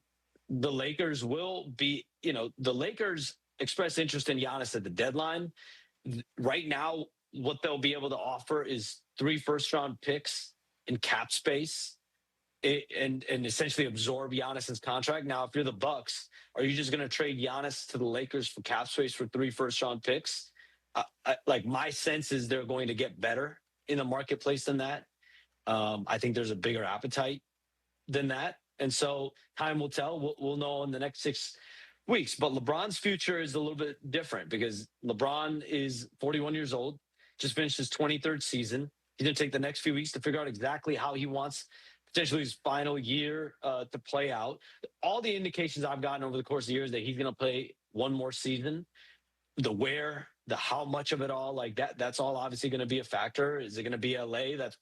[SPEAKER 5] Lakers will be, the Lakers expressed interest in Giannis at the deadline. Right now, what they'll be able to offer is 3 first-round picks in cap space. And essentially absorb Giannis's contract. Now, if you're the Bucks, are you just going to trade Giannis to the Lakers for cap space for 3 first-round picks? My sense is they're going to get better in the marketplace than that. I think there's a bigger appetite than that. And so time will tell. We'll know in the next 6 weeks. But LeBron's future is a little bit different because LeBron is 41 years old, just finished his 23rd season. He's going to take the next few weeks to figure out exactly how he wants potentially his final year to play out. All the indications I've gotten over the course of the year is that he's going to play one more season. The where, the how much of it all, like that's all obviously going to be a factor. Is it going to be LA? That's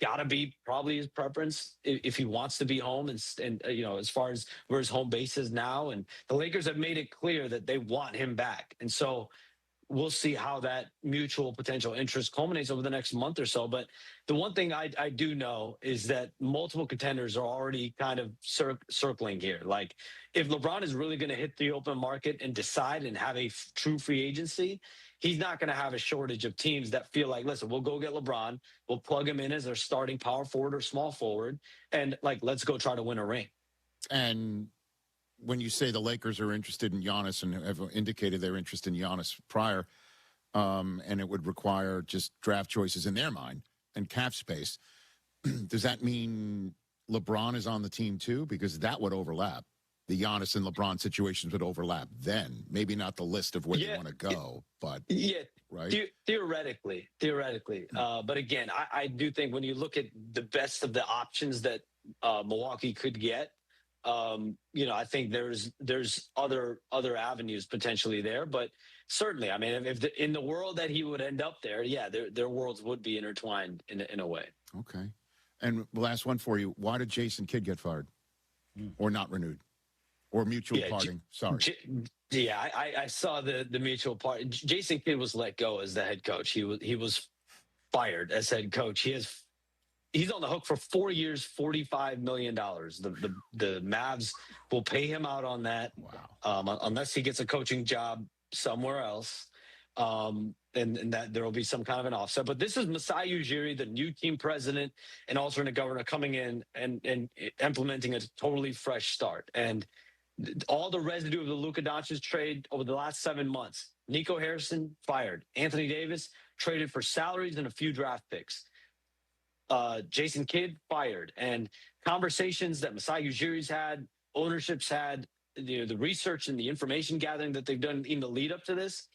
[SPEAKER 5] got to be probably his preference if he wants to be home and as far as where his home base is now. And the Lakers have made it clear that they want him back. And so we'll see how that mutual potential interest culminates over the next month or so. But the one thing I do know is that multiple contenders are already kind of circling here. Like, if LeBron is really going to hit the open market and decide and have a true free agency, he's not going to have a shortage of teams that feel like, listen, we'll go get LeBron, we'll plug him in as their starting power forward or small forward, and let's go try to win a ring.
[SPEAKER 8] And when you say the Lakers are interested in Giannis and have indicated their interest in Giannis prior, and it would require just draft choices in their mind and cap space, does that mean LeBron is on the team too? Because that would overlap. The Giannis and LeBron situations would overlap then. Maybe not the list of where they want to go, but right?
[SPEAKER 5] Theoretically. But again, I do think when you look at the best of the options that Milwaukee could get, I think there's other avenues potentially there. But certainly, I mean, if in the world that he would end up there, their worlds would be intertwined in a way.
[SPEAKER 8] Okay. And last one for you. Why did Jason Kidd get fired or not renewed? Or mutual parting. Sorry.
[SPEAKER 5] I saw the mutual part. Jason Kidd was let go as the head coach. He was fired as head coach. He's on the hook for 4 years, $45 million. The Mavs will pay him out on that. Wow. Unless he gets a coaching job somewhere else. And that there will be some kind of an offset. But this is Masai Ujiri, the new team president and alternate governor, coming in and implementing a totally fresh start. And all the residue of the Luka Doncic trade over the last 7 months. Nico Harrison fired. Anthony Davis traded for salaries and a few draft picks. Jason Kidd fired. And conversations that Masai Ujiri's had, ownership's had, the research and the information gathering that they've done in the lead up to this,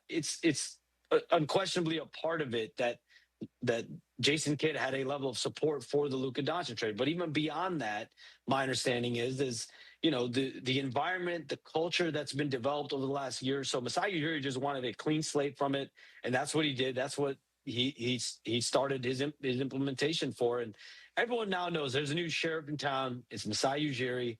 [SPEAKER 5] it's unquestionably a part of it that Jason Kidd had a level of support for the Luka Doncic trade. But even beyond that, my understanding is the environment, the culture that's been developed over the last year or so. Masai Ujiri just wanted a clean slate from it, and that's what he did. That's what he started his implementation for. And everyone now knows there's a new sheriff in town. It's Masai Ujiri,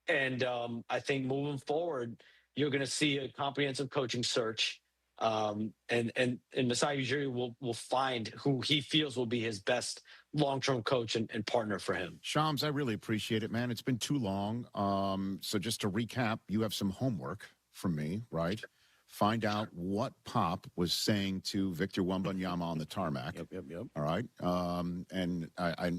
[SPEAKER 5] and I think moving forward, you're going to see a comprehensive coaching search. And Masai Ujiri will find who he feels will be his best long-term coach and partner for him.
[SPEAKER 8] Shams, I really appreciate it, man. It's been too long. So just to recap, you have some homework from me, right? Find out what Pop was saying to Victor Wembanyama on the tarmac.
[SPEAKER 4] Yep.
[SPEAKER 8] All right. And I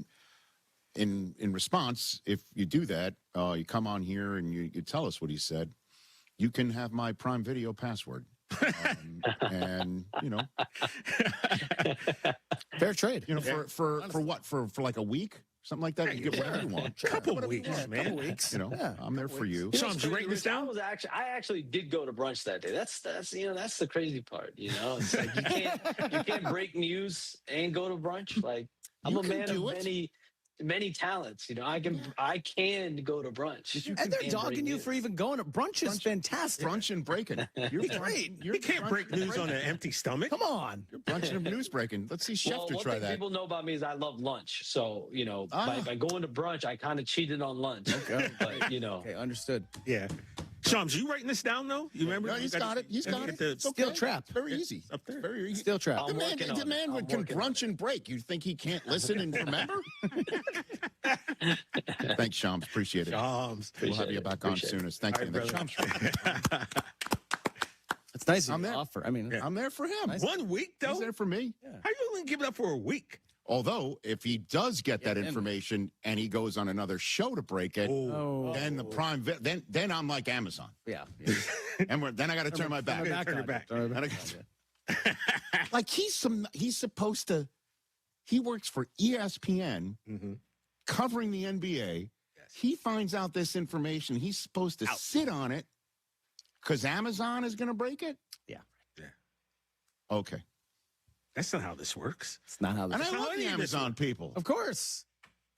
[SPEAKER 8] in response, if you do that, you come on here and you tell us what he said, you can have my Prime Video password. And
[SPEAKER 4] fair trade.
[SPEAKER 8] For what? For like a week, something like that. You get whatever you want.
[SPEAKER 2] Couple weeks, man.
[SPEAKER 4] Couple weeks.
[SPEAKER 8] I'm there for you.
[SPEAKER 2] Sean, did you write this down?
[SPEAKER 5] I actually did go to brunch that day. That's the crazy part. It's like you can't break news and go to brunch. Like I'm a man of many talents. I can go to brunch.
[SPEAKER 4] And they're dogging you for even going to brunch. Is fantastic.
[SPEAKER 8] Brunch and breaking.
[SPEAKER 4] You're great.
[SPEAKER 2] You can't break news on an empty stomach.
[SPEAKER 4] Come on.
[SPEAKER 8] You're brunching and news breaking. Let's see Schefter
[SPEAKER 5] one
[SPEAKER 8] try
[SPEAKER 5] thing
[SPEAKER 8] that.
[SPEAKER 5] People know about me is I love lunch. So, by going to brunch, I kind of cheated on lunch.
[SPEAKER 4] Okay.
[SPEAKER 5] But,
[SPEAKER 4] Okay, understood.
[SPEAKER 2] Yeah. Shams, you writing this down, though? You remember?
[SPEAKER 8] No, he's got it. He's got it. It's
[SPEAKER 4] Steel trap.
[SPEAKER 8] It's very easy. Up there. Very easy.
[SPEAKER 4] Steel trap.
[SPEAKER 8] The man can brunch and break. You think he can't listen and remember? Thanks, Shams. Appreciate it.
[SPEAKER 2] Shams.
[SPEAKER 8] We'll have you back on soonest. Thank you.
[SPEAKER 4] It's nice
[SPEAKER 8] I'm there.
[SPEAKER 4] offer. I mean,
[SPEAKER 8] I'm there for him.
[SPEAKER 2] 1 week, though?
[SPEAKER 8] He's there for me.
[SPEAKER 2] How you only give it up for a week?
[SPEAKER 8] Although, if he does get that information and he goes on another show to break it, then the Prime, then I'm like Amazon.
[SPEAKER 4] Yeah.
[SPEAKER 8] And then I got to turn my back.
[SPEAKER 2] Turn your back.
[SPEAKER 8] Like he's supposed to. He works for ESPN, covering the NBA. Yes. He finds out this information. He's supposed to sit on it because Amazon is going to break it.
[SPEAKER 4] Yeah.
[SPEAKER 8] Okay.
[SPEAKER 2] That's not how this works.
[SPEAKER 4] It's not how this
[SPEAKER 8] works. And I love the Amazon people.
[SPEAKER 4] Of course.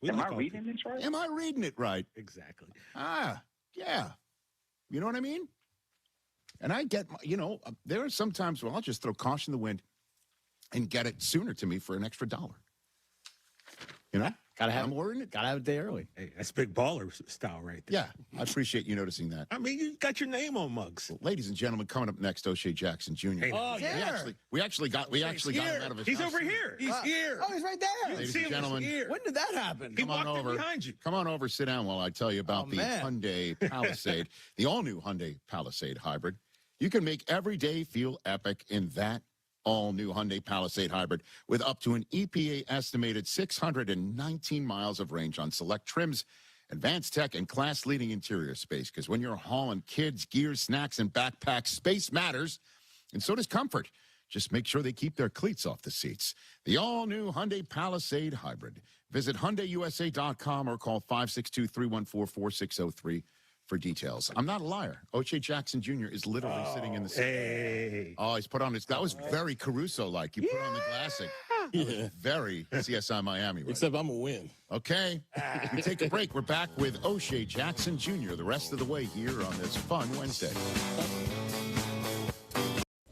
[SPEAKER 3] Am I reading this right?
[SPEAKER 8] Am I reading it right?
[SPEAKER 2] Exactly.
[SPEAKER 8] Yeah. You know what I mean? And I get, there are some times where I'll just throw caution to the wind and get it sooner to me for an extra $1.
[SPEAKER 4] Gotta have
[SPEAKER 8] I'm ordering it.
[SPEAKER 4] Gotta have it a day early.
[SPEAKER 2] Hey, that's big baller style right there.
[SPEAKER 8] Yeah, I appreciate you noticing that.
[SPEAKER 2] I mean, you got your name on mugs.
[SPEAKER 8] Well, ladies and gentlemen, coming up next, O'Shea Jackson Jr.
[SPEAKER 2] Hey,
[SPEAKER 8] we actually got him out of his
[SPEAKER 2] He's
[SPEAKER 8] house.
[SPEAKER 2] over here.
[SPEAKER 4] He's here. Oh, he's right there.
[SPEAKER 8] Ladies and gentlemen,
[SPEAKER 4] when did that happen?
[SPEAKER 2] He walked in behind you.
[SPEAKER 8] Come on over, sit down while I tell you about the Hyundai Palisade, the all-new Hyundai Palisade Hybrid. You can make every day feel epic in that all-new Hyundai Palisade Hybrid with up to an EPA-estimated 619 miles of range on select trims, advanced tech, and class-leading interior space. Because when you're hauling kids, gear, snacks, and backpacks, space matters, and so does comfort. Just make sure they keep their cleats off the seats. The all-new Hyundai Palisade Hybrid. Visit HyundaiUSA.com or call 562-314-4603 for details. I'm not a liar. O'Shea Jackson Jr. is literally sitting in the seat.
[SPEAKER 2] Hey.
[SPEAKER 8] Oh, he's put on his... That was very Caruso-like. You put on the glasses. Yeah. Very CSI Miami. Right?
[SPEAKER 6] Except I'm going to win.
[SPEAKER 8] Okay. We take a break. We're back with O'Shea Jackson Jr. the rest of the way here on this fun Wednesday.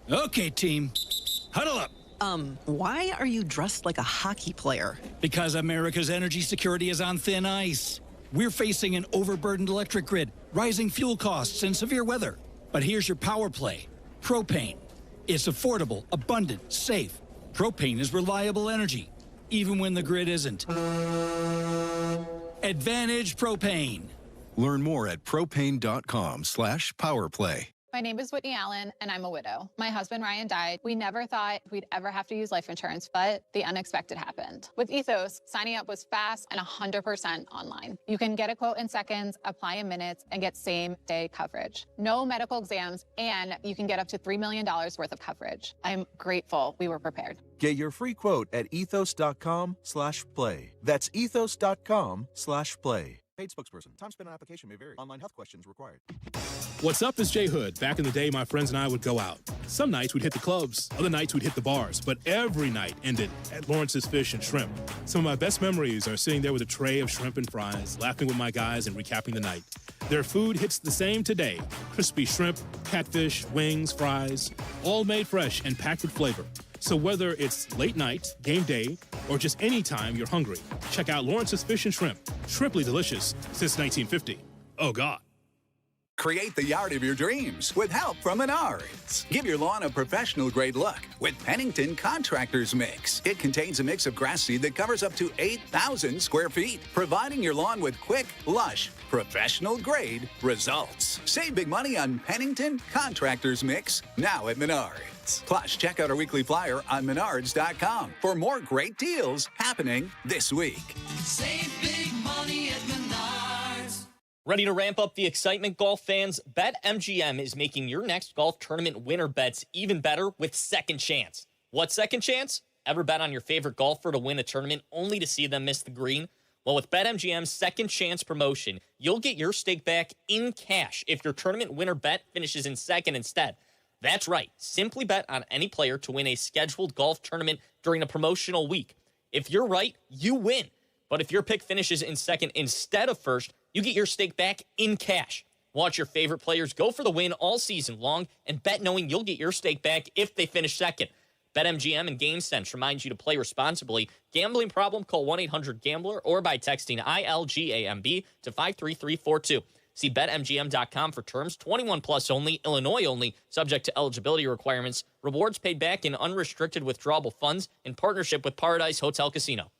[SPEAKER 10] Okay, team. Huddle up.
[SPEAKER 14] Why are you dressed like a hockey player?
[SPEAKER 10] Because America's energy security is on thin ice. We're facing an overburdened electric grid, rising fuel costs, and severe weather. But here's your power play. Propane. It's affordable, abundant, safe. Propane is reliable energy, even when the grid isn't. Advantage Propane.
[SPEAKER 18] Learn more at propane.com/powerplay.
[SPEAKER 19] My name is Whitney Allen, and I'm a widow. My husband, Ryan, died. We never thought we'd ever have to use life insurance, but the unexpected happened. With Ethos, signing up was fast and 100% online. You can get a quote in seconds, apply in minutes, and get same-day coverage. No medical exams, and you can get up to $3 million worth of coverage. I'm grateful we were prepared.
[SPEAKER 21] Get your free quote at ethos.com/play. That's ethos.com/play.
[SPEAKER 18] Paid spokesperson. Time spent on application may vary. Online health questions required.
[SPEAKER 16] What's up? It's J Hood. Back in the day, my friends and I would go out. Some nights we'd hit the clubs, other nights we'd hit the bars, but every night ended at Lawrence's Fish and Shrimp. Some of my best memories are sitting there with a tray of shrimp and fries, laughing with my guys and recapping the night. Their food hits the same today. Crispy shrimp, catfish, wings, fries, all made fresh and packed with flavor. So whether it's late night, game day, or just any time you're hungry, check out Lawrence's Fish and Shrimp. Shrimply delicious since 1950. Oh, God.
[SPEAKER 23] Create the yard of your dreams with help from Menards. Give your lawn a professional-grade look with Pennington Contractors Mix. It contains a mix of grass seed that covers up to 8,000 square feet, providing your lawn with quick, lush, professional-grade results. Save big money on Pennington Contractors Mix now at Menards. Plus, check out our weekly flyer on menards.com for more great deals happening this week.
[SPEAKER 11] Save big money at Menards.
[SPEAKER 24] Ready to ramp up the excitement, golf fans? BetMGM is making your next golf tournament winner bets even better with Second Chance. What Second Chance? Ever bet on your favorite golfer to win a tournament only to see them miss the green? Well, with BetMGM's Second Chance promotion, you'll get your stake back in cash if your tournament winner bet finishes in second instead. That's right. Simply bet on any player to win a scheduled golf tournament during a promotional week. If you're right, you win. But if your pick finishes in second instead of first, you get your stake back in cash. Watch your favorite players go for the win all season long and bet knowing you'll get your stake back if they finish second. BetMGM and GameSense remind you to play responsibly. Gambling problem? Call 1-800-GAMBLER or by texting ILGAMB to 53342. See BetMGM.com for terms. 21 plus only, Illinois only, subject to eligibility requirements. Rewards paid back in unrestricted withdrawable funds in partnership with Paradise Hotel Casino.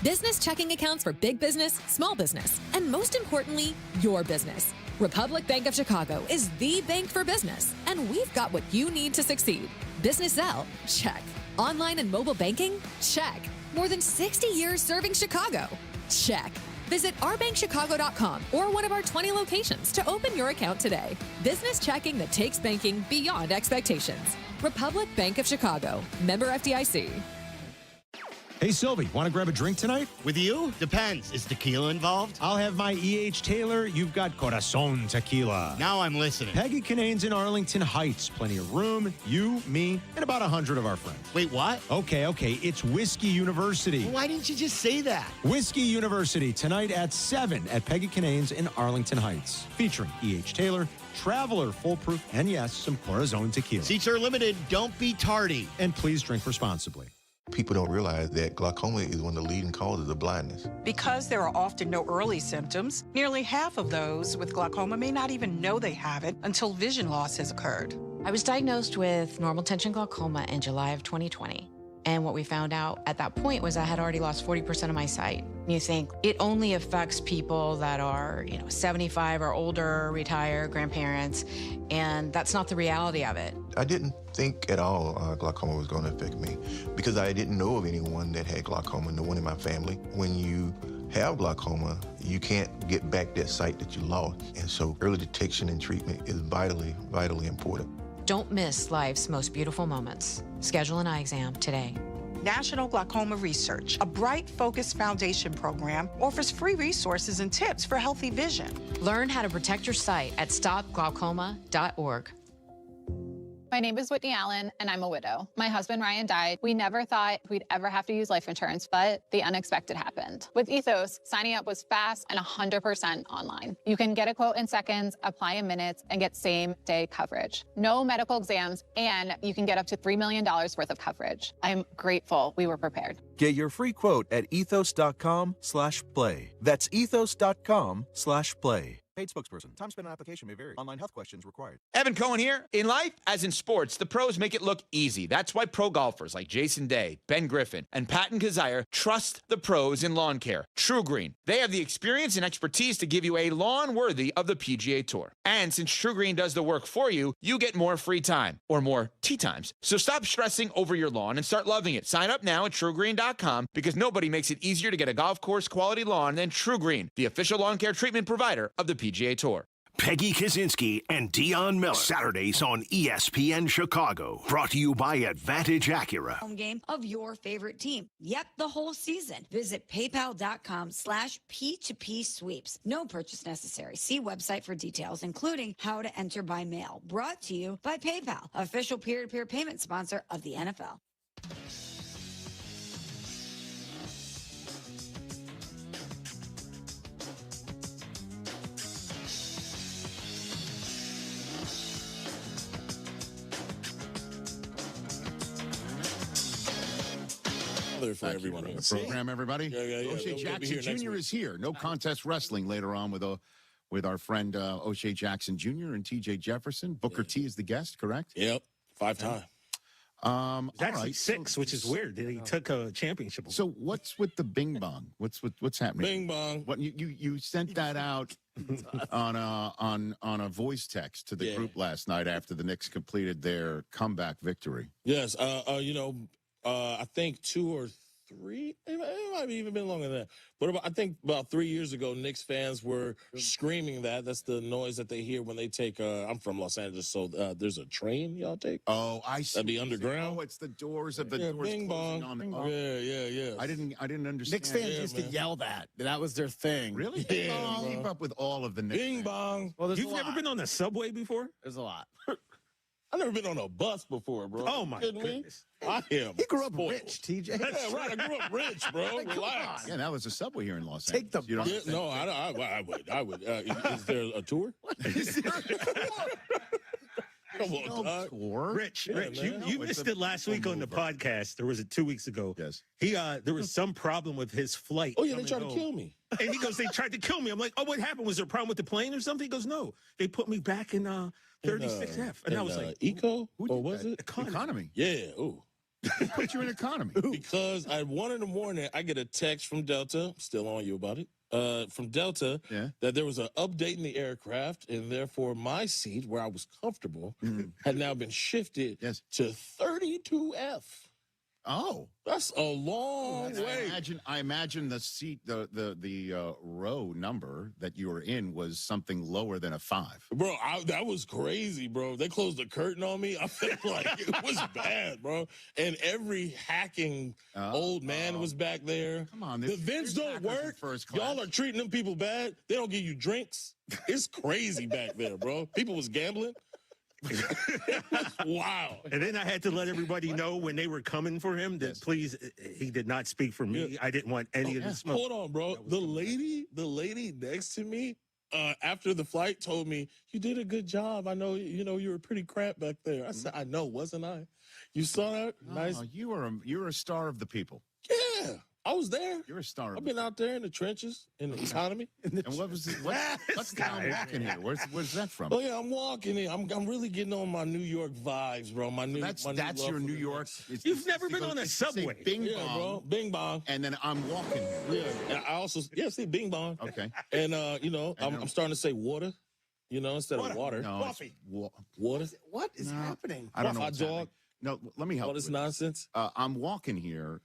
[SPEAKER 25] Business checking accounts for big business, small business, and most importantly, your business. Republic Bank of Chicago is the bank for business, and we've got what you need to succeed. Business Zelle? Check. Online and mobile banking? Check. More than 60 years serving Chicago? Check. Visit ourbankchicago.com or one of our 20 locations to open your account today. Business checking that takes banking beyond expectations. Republic Bank of Chicago. Member FDIC.
[SPEAKER 26] Hey, Silvy, want to grab a drink tonight?
[SPEAKER 12] With you? Depends. Is tequila involved?
[SPEAKER 26] I'll have my E.H. Taylor. You've got Corazon Tequila.
[SPEAKER 12] Now I'm listening.
[SPEAKER 26] Peggy Canane's in Arlington Heights. Plenty of room. You, me, and about 100 of our friends.
[SPEAKER 12] Wait, what?
[SPEAKER 26] Okay. It's Whiskey University.
[SPEAKER 12] Well, why didn't you just say that?
[SPEAKER 26] Whiskey University, tonight at 7 at Peggy Canane's in Arlington Heights. Featuring E.H. Taylor, Traveler Full Proof, and yes, some Corazon Tequila.
[SPEAKER 12] Seats are limited. Don't be tardy.
[SPEAKER 26] And please drink responsibly.
[SPEAKER 27] People don't realize that glaucoma is one of the leading causes of blindness.
[SPEAKER 31] Because there are often no early symptoms, nearly half of those with glaucoma may not even know they have it until vision loss has occurred.
[SPEAKER 32] I was diagnosed with normal tension glaucoma in July of 2020.
[SPEAKER 1] And what we found out at that point was I had already lost 40% of my sight. You think it only affects people that are, 75 or older, retired, grandparents, and that's not the reality of it.
[SPEAKER 27] I didn't think at all glaucoma was going to affect me because I didn't know of anyone that had glaucoma, no one in my family. When you have glaucoma, you can't get back that sight that you lost. And so early detection and treatment is vitally, vitally important.
[SPEAKER 1] Don't miss life's most beautiful moments. Schedule an eye exam today.
[SPEAKER 31] National Glaucoma Research, a Bright Focus Foundation program, offers free resources and tips for healthy vision.
[SPEAKER 1] Learn how to protect your sight at stopglaucoma.org.
[SPEAKER 19] My name is Whitney Allen, and I'm a widow. My husband, Ryan, died. We never thought we'd ever have to use life insurance, but the unexpected happened. With Ethos, signing up was fast and 100% online. You can get a quote in seconds, apply in minutes, and get same-day coverage. No medical exams, and you can get up to $3 million worth of coverage. I'm grateful we were prepared.
[SPEAKER 18] Get your free quote at ethos.com/play. That's ethos.com/play. Paid spokesperson. Time spent on application may vary. Online health questions required.
[SPEAKER 6] Evan Cohen here. In life, as in sports, the pros make it look easy. That's why pro golfers like Jason Day, Ben Griffin, and Patton Kazire trust the pros in lawn care. True Green. They have the experience and expertise to give you a lawn worthy of the PGA Tour. And since True Green does the work for you, you get more free time, or more tee times. So stop stressing over your lawn and start loving it. Sign up now at TrueGreen.com because nobody makes it easier to get a golf course quality lawn than True Green, the official lawn care treatment provider of the PGA Tour.
[SPEAKER 7] Peggy Kaczynski and Dion Miller. Saturdays on ESPN Chicago. Brought to you by Advantage Acura.
[SPEAKER 9] Home game of your favorite team. Yep, the whole season. Visit paypal.com/P2P sweeps. No purchase necessary. See website for details, including how to enter by mail. Brought to you by PayPal, official peer-to-peer payment sponsor of the NFL.
[SPEAKER 13] For everyone on the
[SPEAKER 8] program, everybody.
[SPEAKER 13] Yeah.
[SPEAKER 8] O'Shea Jackson Jr. is here. No contest wrestling later on with our friend O'Shea Jackson Jr. and TJ Jefferson. Booker T is the guest, correct?
[SPEAKER 13] Yep, 5-time.
[SPEAKER 2] It's actually 6, which is weird. He took a championship.
[SPEAKER 8] So what's with the Bing Bong? What's happening?
[SPEAKER 13] Bing Bong.
[SPEAKER 8] What you sent that out on a voice text to the group last night after the Knicks completed their comeback victory.
[SPEAKER 13] Yes, I think 2 or 3, it might have even been longer than that. But I think about 3 years ago, Knicks fans were screaming that. That's the noise that they hear when they take, I'm from Los Angeles, so there's a train y'all take.
[SPEAKER 8] Oh, I see.
[SPEAKER 13] That'd be underground.
[SPEAKER 8] Oh, it's the doors of the doors
[SPEAKER 13] Bing Bong. Yeah.
[SPEAKER 8] I didn't understand.
[SPEAKER 4] Knicks fans used to yell that. That was their thing.
[SPEAKER 8] Really?
[SPEAKER 13] Yeah,
[SPEAKER 8] keep up with all of the Knicks.
[SPEAKER 13] Bing Bong.
[SPEAKER 2] Well, you've never been on the subway before?
[SPEAKER 4] There's a lot.
[SPEAKER 13] I've never been on a bus before, bro.
[SPEAKER 2] Oh, my goodness.
[SPEAKER 13] I am.
[SPEAKER 4] He grew up
[SPEAKER 13] spoiled.
[SPEAKER 4] rich, TJ.
[SPEAKER 13] Yeah, right. I grew up rich, bro. Relax.
[SPEAKER 8] Yeah, that was a subway here in Los
[SPEAKER 4] Take
[SPEAKER 8] Angeles.
[SPEAKER 4] the bus.
[SPEAKER 13] No, I would. Is there a tour?
[SPEAKER 8] Is there a tour?
[SPEAKER 13] Come on, dog.
[SPEAKER 2] Rich,
[SPEAKER 13] Yeah,
[SPEAKER 2] Rich,
[SPEAKER 13] man.
[SPEAKER 2] you missed it last week on the podcast. There was it 2 weeks ago.
[SPEAKER 8] Yes.
[SPEAKER 2] There was some problem with his flight.
[SPEAKER 13] Oh, yeah, they tried to kill me.
[SPEAKER 2] And he goes, they tried to kill me. I'm like, oh, what happened? Was there a problem with the plane or something? He goes, no. They put me back in 36F. And I was like,
[SPEAKER 13] Eco? Or was it?
[SPEAKER 8] Economy.
[SPEAKER 13] Yeah, ooh.
[SPEAKER 8] Who put you in economy?
[SPEAKER 13] Because at 1 in the morning, I get a text from Delta, still on you about it, from Delta, that there was an update in the aircraft, and therefore my seat, where I was comfortable, had now been shifted to 32F.
[SPEAKER 8] Oh,
[SPEAKER 13] that's a long way.
[SPEAKER 8] I imagine the seat, the row number that you were in was something lower than a 5.
[SPEAKER 13] Bro, that was crazy, bro. They closed the curtain on me. I felt like it was bad, bro. And every hacking old man was back there.
[SPEAKER 8] Come on,
[SPEAKER 13] the vents don't work. Y'all are treating them people bad. They don't give you drinks. It's crazy back there, bro. People was gambling. Wow.
[SPEAKER 2] And then I had to let everybody know when they were coming for him that please, he did not speak for me. Yeah. I didn't want any of the smoke.
[SPEAKER 13] Hold on, bro. The lady next to me after the flight told me, you did a good job. I know, you were pretty cramped back there. I said, I know, wasn't I? You saw that?
[SPEAKER 8] Nice. You were a star of the people.
[SPEAKER 13] Yeah. I was there.
[SPEAKER 8] You're a star.
[SPEAKER 13] I've been out there in the trenches, in the economy.
[SPEAKER 8] And what was it? What's down walking here? Where's that from?
[SPEAKER 13] Oh yeah, I'm walking in. I'm really getting on my New York vibes, bro.
[SPEAKER 8] That's your New York.
[SPEAKER 2] You've never been on a subway.
[SPEAKER 8] Bing bong,
[SPEAKER 13] bro. Bing bong.
[SPEAKER 8] And then I'm walking here.
[SPEAKER 13] Yeah. And I also see bing bong.
[SPEAKER 8] Okay.
[SPEAKER 13] And I'm starting to say water. Instead of water.
[SPEAKER 8] No,
[SPEAKER 13] coffee.
[SPEAKER 4] Water. What is happening?
[SPEAKER 8] I don't know.
[SPEAKER 13] Hot dog.
[SPEAKER 8] No, let me help.
[SPEAKER 13] All this nonsense.
[SPEAKER 8] I'm walking here.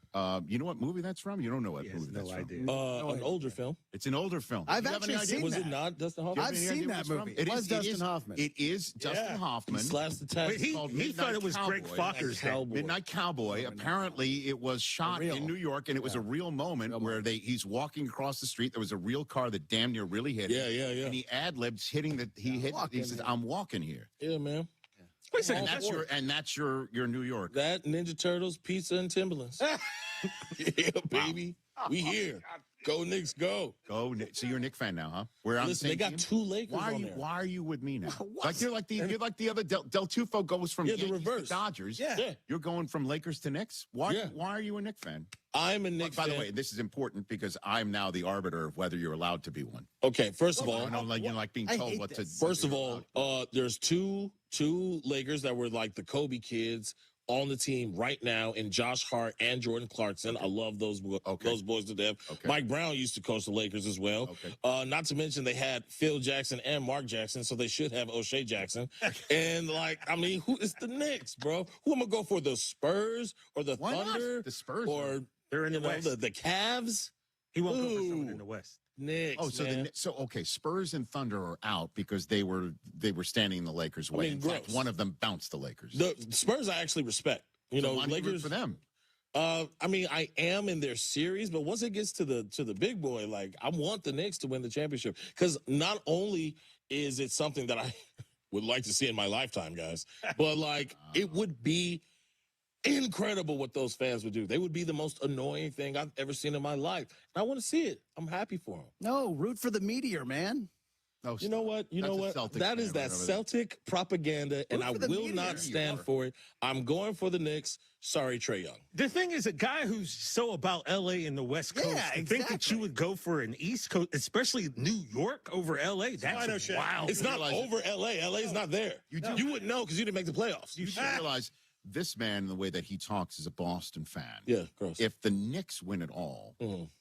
[SPEAKER 8] You know what movie that's from? You don't know what movie that's from.
[SPEAKER 13] An older film.
[SPEAKER 8] It's an older film.
[SPEAKER 4] I've actually seen
[SPEAKER 13] Was
[SPEAKER 4] that.
[SPEAKER 13] it not Dustin Hoffman?
[SPEAKER 4] I've seen that movie. It was Dustin Hoffman.
[SPEAKER 8] It is Dustin Hoffman.
[SPEAKER 13] Slashed the tag.
[SPEAKER 2] He thought it was Greg Focker's
[SPEAKER 8] Midnight Cowboy. Apparently, it was shot in New York, and it was a real moment where he's walking across the street. There was a real car that damn near really hit him.
[SPEAKER 13] Yeah.
[SPEAKER 8] And he ad-libs hitting that he hit. He says, "I'm walking here."
[SPEAKER 13] Yeah, man.
[SPEAKER 2] Wait a second.
[SPEAKER 8] And that's your New York.
[SPEAKER 13] That Ninja Turtles, pizza, and Timberlands. Yeah, baby. We here. Go Knicks, go.
[SPEAKER 8] Go. So you're a Knicks fan now, huh? We're on
[SPEAKER 13] Listen,
[SPEAKER 8] the same
[SPEAKER 13] they got
[SPEAKER 8] team?
[SPEAKER 13] 2 Lakers on there.
[SPEAKER 8] Why are you with me now? You're like the other Del Tufo goes from
[SPEAKER 13] the
[SPEAKER 8] Yankees
[SPEAKER 13] reverse.
[SPEAKER 8] to Dodgers.
[SPEAKER 13] Yeah.
[SPEAKER 8] You're going from Lakers to Knicks. Why are you a Knicks fan?
[SPEAKER 13] I'm a Knicks
[SPEAKER 8] By
[SPEAKER 13] fan.
[SPEAKER 8] the way, this is important because I'm now the arbiter of whether you're allowed to be one.
[SPEAKER 13] Okay, first of all,
[SPEAKER 8] I don't like you like being told what to.
[SPEAKER 13] First of all, there's two Lakers that were like the Kobe kids on the team right now in Josh Hart and Jordan Clarkson. I love those boys to death. Okay. Mike Brown used to coach the Lakers as well. Okay. Not to mention they had Phil Jackson and Mark Jackson, so they should have O'Shea Jackson. And who is the Knicks, bro? Who am I going to go for? The Spurs or the Thunder?
[SPEAKER 8] Not? The Spurs
[SPEAKER 13] or
[SPEAKER 2] they're in the West.
[SPEAKER 13] The Cavs?
[SPEAKER 2] He won't go for someone in the West.
[SPEAKER 13] Knicks,
[SPEAKER 8] Spurs and Thunder are out because they were standing in the Lakers' way. In fact, one of them bounced the Lakers.
[SPEAKER 13] The Spurs I actually respect.
[SPEAKER 8] Lakers for them.
[SPEAKER 13] I am in their series, but once it gets to the big boy, I want the Knicks to win the championship because not only is it something that I would like to see in my lifetime, guys, but it would be incredible what those fans would do. They would be the most annoying thing I've ever seen in my life. And I want to see it. I'm happy for them.
[SPEAKER 4] No, root for the Meteor, man.
[SPEAKER 8] No,
[SPEAKER 13] you know what? That is that Celtic propaganda, and I will not stand for it. I'm going for the Knicks. Sorry, Trae Young.
[SPEAKER 2] The thing is, a guy who's so about L.A. and the West Coast, to think that you would go for an East Coast, especially New York over L.A., that's wild.
[SPEAKER 13] It's not over L.A. L.A.'s not there. You wouldn't know because you didn't make the playoffs.
[SPEAKER 8] You should realize this man, the way that he talks, is a Boston fan.
[SPEAKER 13] Yeah, gross.
[SPEAKER 8] If the Knicks win it all,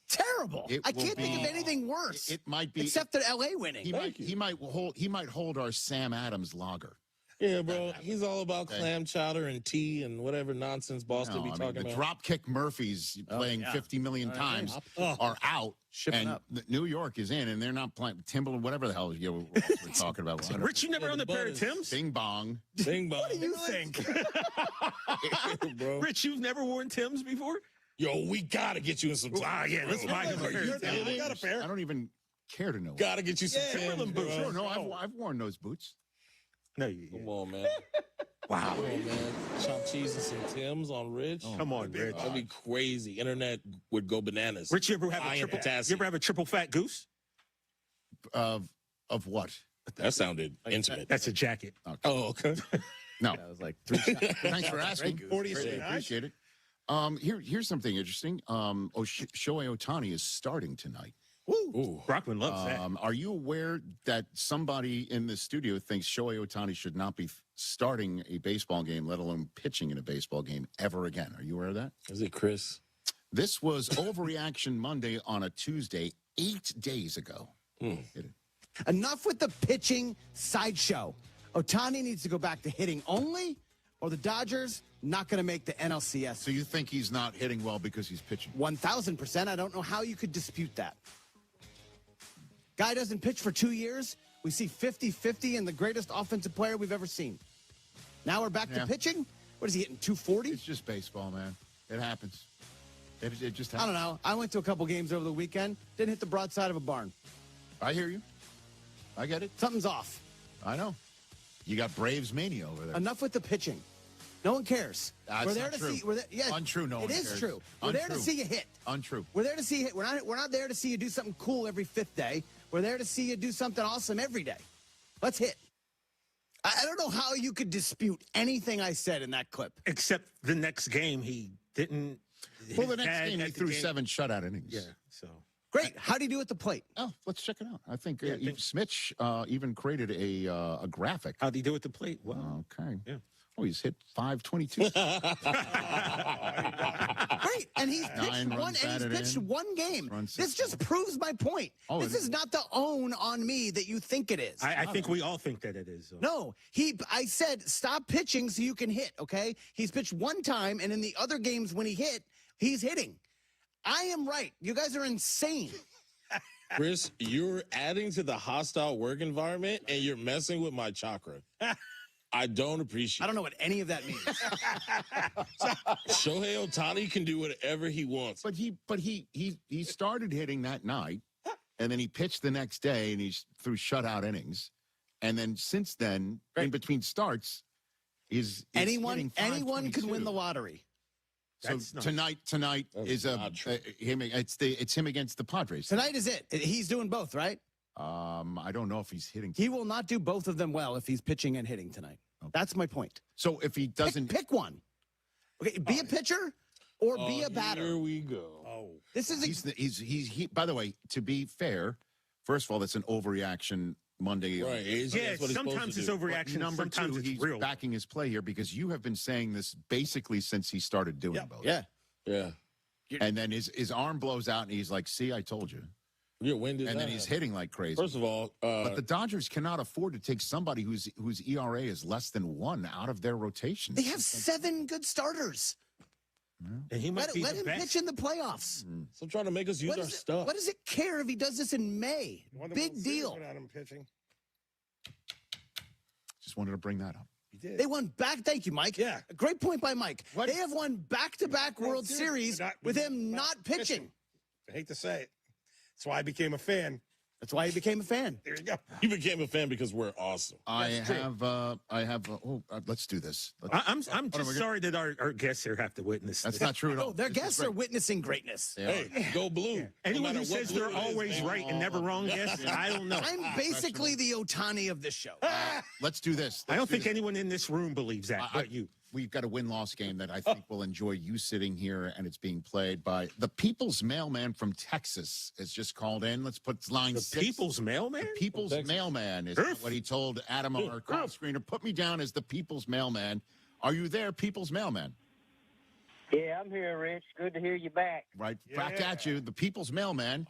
[SPEAKER 4] terrible. I can't think of anything worse.
[SPEAKER 8] It might be
[SPEAKER 4] except that LA winning.
[SPEAKER 8] He might hold our Sam Adams lager.
[SPEAKER 13] Yeah, bro. He's all about clam chowder and tea and whatever nonsense Boston be talking
[SPEAKER 8] the
[SPEAKER 13] about.
[SPEAKER 8] Dropkick Murphys playing 50 million times are out.
[SPEAKER 4] Shipping
[SPEAKER 8] and
[SPEAKER 4] up.
[SPEAKER 8] New York is in, and they're not playing Timberland, whatever the hell we're talking about.
[SPEAKER 2] Rich, you never owned a pair of Timbs?
[SPEAKER 8] Bing bong.
[SPEAKER 13] Bing bong.
[SPEAKER 4] What do you think?
[SPEAKER 2] Bro. Rich, you've never worn Timbs before?
[SPEAKER 13] Yo, we got to get you in some Timbs.
[SPEAKER 2] Yeah, let's buy him a pair.
[SPEAKER 13] I got a pair.
[SPEAKER 8] I don't even care to know.
[SPEAKER 13] Got to get you some Timbs, bro.
[SPEAKER 8] Sure, no, I've worn those boots.
[SPEAKER 2] No, you.
[SPEAKER 13] Come on, man.
[SPEAKER 2] Wow.
[SPEAKER 13] Come on, man. Chopped cheese and some Timbs on Rich.
[SPEAKER 2] Come on, Rich.
[SPEAKER 13] That'd be crazy. Internet would go bananas.
[SPEAKER 2] Rich, you ever have a triple fat goose?
[SPEAKER 8] Of what?
[SPEAKER 13] That sounded intimate.
[SPEAKER 2] That's a jacket.
[SPEAKER 8] Okay.
[SPEAKER 13] Oh, okay.
[SPEAKER 8] No.
[SPEAKER 4] That was like 3 shots.
[SPEAKER 8] Thanks for asking.
[SPEAKER 13] 40
[SPEAKER 8] appreciate it. Here's something interesting. Shohei Ohtani is starting tonight.
[SPEAKER 2] Ooh. Brockman loves that.
[SPEAKER 8] Are you aware that somebody in the studio thinks Shohei Ohtani should not be starting a baseball game, let alone pitching in a baseball game ever again? Are you aware of that?
[SPEAKER 13] Is it Chris?
[SPEAKER 8] This was Overreaction Monday on a Tuesday, 8 days ago.
[SPEAKER 4] Enough with the pitching sideshow. Ohtani needs to go back to hitting only, or the Dodgers not going to make the NLCS.
[SPEAKER 8] So you think he's not hitting well because he's pitching?
[SPEAKER 4] 1,000%. I don't know how you could dispute that. Guy doesn't pitch for 2 years. We see 50-50 and the greatest offensive player we've ever seen. Now we're back to pitching? What is he hitting, 240?
[SPEAKER 8] It's just baseball, man. It happens. It just happens.
[SPEAKER 4] I don't know. I went to a couple games over the weekend. Didn't hit the broadside of a barn.
[SPEAKER 8] I hear you. I get it.
[SPEAKER 4] Something's off.
[SPEAKER 8] I know. You got Braves mania over there.
[SPEAKER 4] Enough with the pitching. No one cares.
[SPEAKER 8] We're there to see.
[SPEAKER 4] Untrue.
[SPEAKER 8] No one
[SPEAKER 4] cares. It is true. We're there to see you hit.
[SPEAKER 8] Untrue.
[SPEAKER 4] We're there to see you hit. We're not there to see you do something cool every 5th day. We're there to see you do something awesome every day. Let's hit. I don't know how you could dispute anything I said in that clip.
[SPEAKER 2] Except the next game, he didn't
[SPEAKER 8] Well, the next game he threw 7 shutout innings.
[SPEAKER 2] Yeah, so.
[SPEAKER 4] Great. How do you do at the plate?
[SPEAKER 8] Oh, let's check it out. I think Smitch even created a graphic.
[SPEAKER 2] How do you do at the plate? Well,
[SPEAKER 8] okay.
[SPEAKER 2] Yeah.
[SPEAKER 8] Oh, he's hit 522.
[SPEAKER 4] Great. And he's pitched one game. This just proves my point. This is not the own on me that you think it is.
[SPEAKER 2] I think we all think that it is.
[SPEAKER 4] No, I said stop pitching so you can hit, okay? He's pitched one time, and in the other games when he hit, he's hitting. I am right. You guys are insane.
[SPEAKER 13] Chris, you're adding to the hostile work environment, and you're messing with my chakra. I don't appreciate it.
[SPEAKER 4] I don't know what any of that means.
[SPEAKER 13] Shohei Ohtani can do whatever he wants.
[SPEAKER 8] But he started hitting that night, and then he pitched the next day, and he's threw shutout innings. And then since then, in between starts,
[SPEAKER 4] anyone can win the lottery.
[SPEAKER 8] So tonight is him. It's him against the Padres.
[SPEAKER 4] Tonight is it. He's doing both, right?
[SPEAKER 8] I don't know if he's hitting.
[SPEAKER 4] He will not do both of them well if he's pitching and hitting tonight. Okay. That's my point.
[SPEAKER 8] So if he doesn't
[SPEAKER 4] pick one, okay, be a pitcher or be a batter.
[SPEAKER 13] Here we go.
[SPEAKER 2] Oh,
[SPEAKER 4] this is
[SPEAKER 8] he. By the way, to be fair, first of all, that's an overreaction. Monday,
[SPEAKER 13] right?
[SPEAKER 2] Yeah, sometimes it's overreaction.
[SPEAKER 8] Number
[SPEAKER 2] sometimes
[SPEAKER 8] 2,
[SPEAKER 2] it's
[SPEAKER 8] he's
[SPEAKER 2] real.
[SPEAKER 8] backing his play here because you have been saying this basically since he started doing both.
[SPEAKER 13] Yeah.
[SPEAKER 8] And then his arm blows out, and he's like, "See, I told you."
[SPEAKER 13] Yeah, when did
[SPEAKER 8] and
[SPEAKER 13] that
[SPEAKER 8] then he's
[SPEAKER 13] happen?
[SPEAKER 8] hitting like crazy.
[SPEAKER 13] First of all,
[SPEAKER 8] but the Dodgers cannot afford to take somebody whose ERA is less than 1 out of their rotation.
[SPEAKER 4] They have 7 good starters.
[SPEAKER 2] And he might
[SPEAKER 4] let him pitch in the playoffs.
[SPEAKER 13] So trying to make us use our stuff.
[SPEAKER 4] What does it care if he does this in May? Big deal.
[SPEAKER 3] Without him pitching.
[SPEAKER 8] Just wanted to bring that up.
[SPEAKER 4] They won back. Thank you, Mike.
[SPEAKER 3] Yeah.
[SPEAKER 4] Great point by Mike. They have won back-to-back World Series with him not pitching.
[SPEAKER 3] I hate to say it. That's why I became a fan.
[SPEAKER 4] That's why he became a fan.
[SPEAKER 3] There you go.
[SPEAKER 13] You became a fan because we're awesome.
[SPEAKER 8] I have. Let's do this.
[SPEAKER 2] I'm just sorry that our guests here have to witness
[SPEAKER 8] That's
[SPEAKER 2] this.
[SPEAKER 8] not true at all.
[SPEAKER 4] Oh, their guests are witnessing greatness.
[SPEAKER 13] Hey, go blue.
[SPEAKER 2] Anyone who says they're always right and never wrong, guest, I don't know.
[SPEAKER 4] I'm basically the Ohtani of this show.
[SPEAKER 8] Let's do this.
[SPEAKER 2] I don't think anyone in this room believes that, but you.
[SPEAKER 8] We've got a win-loss game that I think will enjoy you sitting here, and it's being played by the People's Mailman from Texas. Is just called in. Let's put line 6.
[SPEAKER 2] People's Mailman?
[SPEAKER 8] The People's Mailman is what he told Adam, our call screener. Put me down as the People's Mailman. Are you there, People's Mailman?
[SPEAKER 5] Yeah, I'm here, Rich. Good to hear you back.
[SPEAKER 8] Right, back at you. The People's Mailman.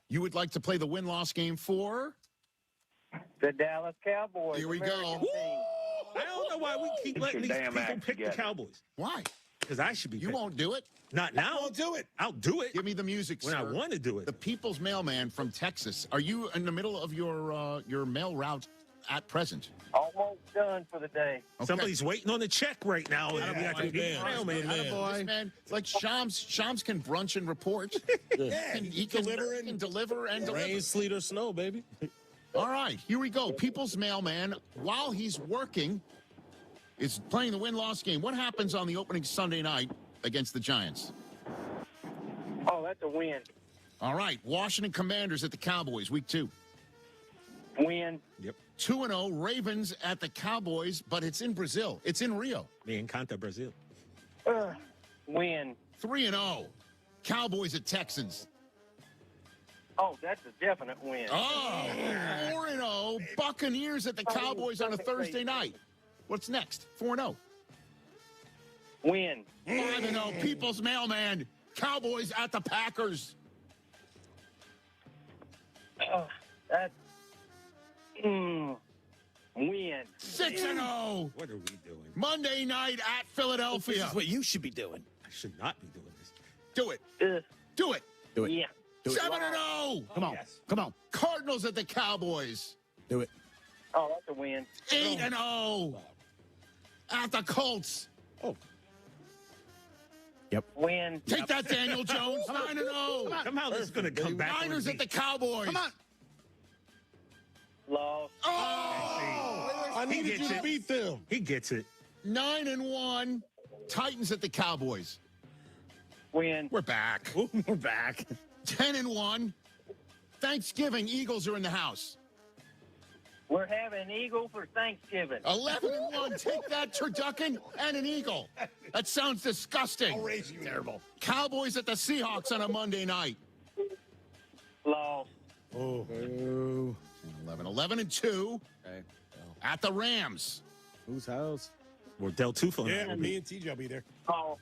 [SPEAKER 8] You would like to play the win-loss game for?
[SPEAKER 5] The Dallas Cowboys.
[SPEAKER 8] Here we go.
[SPEAKER 2] I don't know why we keep letting these people pick the Cowboys.
[SPEAKER 8] Why?
[SPEAKER 2] Because I should be.
[SPEAKER 8] You won't do it.
[SPEAKER 2] Not now. I'll do it. I'll do it.
[SPEAKER 8] Give me the music,
[SPEAKER 2] when
[SPEAKER 8] sir.
[SPEAKER 2] I want to do it.
[SPEAKER 8] The People's Mailman from Texas. Are you in the middle of your mail route at present?
[SPEAKER 5] Almost done for the day.
[SPEAKER 8] Okay.
[SPEAKER 2] Somebody's waiting on a check right now.
[SPEAKER 8] Man. It's like Shams can brunch and report. He can deliver and deliver.
[SPEAKER 13] Rain, sleet, or snow, baby.
[SPEAKER 8] All right, here we go. People's Mailman, while he's working, is playing the win-loss game. What happens on the opening Sunday night against the Giants?
[SPEAKER 5] Oh, that's a win.
[SPEAKER 8] All right, Washington Commanders at the Cowboys, week 2.
[SPEAKER 5] Win.
[SPEAKER 2] Yep.
[SPEAKER 8] 2-0, Ravens at the Cowboys, but it's in Brazil. It's in Rio.
[SPEAKER 2] Me encanta Brazil.
[SPEAKER 5] Win.
[SPEAKER 8] 3-0, Cowboys at Texans.
[SPEAKER 5] Oh, that's a definite win.
[SPEAKER 8] Oh, 4-0, Buccaneers at the Cowboys on a Thursday night. What's next? 4-0.
[SPEAKER 5] Win.
[SPEAKER 8] 5-0, People's Mailman, Cowboys at the Packers.
[SPEAKER 5] That's win.
[SPEAKER 8] 6-0.
[SPEAKER 2] What are we doing?
[SPEAKER 8] Monday night at Philadelphia.
[SPEAKER 4] This is what you should be doing.
[SPEAKER 2] I should not be doing this.
[SPEAKER 8] Do it. Do it.
[SPEAKER 4] Do it.
[SPEAKER 5] Yeah.
[SPEAKER 8] 7-0.
[SPEAKER 4] Come on.
[SPEAKER 2] Yes.
[SPEAKER 4] Come on.
[SPEAKER 8] Cardinals at the Cowboys.
[SPEAKER 4] Do it.
[SPEAKER 5] Oh, that's a win.
[SPEAKER 8] 8-0 at the Colts.
[SPEAKER 2] Oh.
[SPEAKER 4] Yep.
[SPEAKER 5] Win.
[SPEAKER 8] Take that, Daniel Jones. 9-0.
[SPEAKER 2] Somehow this is going to come back.
[SPEAKER 8] Niners at the Cowboys.
[SPEAKER 4] Come on.
[SPEAKER 5] Lost.
[SPEAKER 8] Oh!
[SPEAKER 13] I needed you to beat them.
[SPEAKER 2] He gets it.
[SPEAKER 8] 9-1. Titans at the Cowboys.
[SPEAKER 5] Win.
[SPEAKER 8] We're back.
[SPEAKER 4] We're back.
[SPEAKER 8] 10-1. Thanksgiving, Eagles are in the house.
[SPEAKER 5] We're having an eagle for Thanksgiving.
[SPEAKER 8] 11-1. Take that, turducken, and an eagle. That sounds disgusting.
[SPEAKER 3] I'll raise you.
[SPEAKER 8] Terrible. Cowboys at the Seahawks on a Monday night.
[SPEAKER 5] Lost.
[SPEAKER 3] Oh.
[SPEAKER 8] 11-2. Okay. At the Rams.
[SPEAKER 4] Whose house?
[SPEAKER 2] Well, Del Tufo.
[SPEAKER 3] Yeah, me and TJ will be there.
[SPEAKER 5] Oh.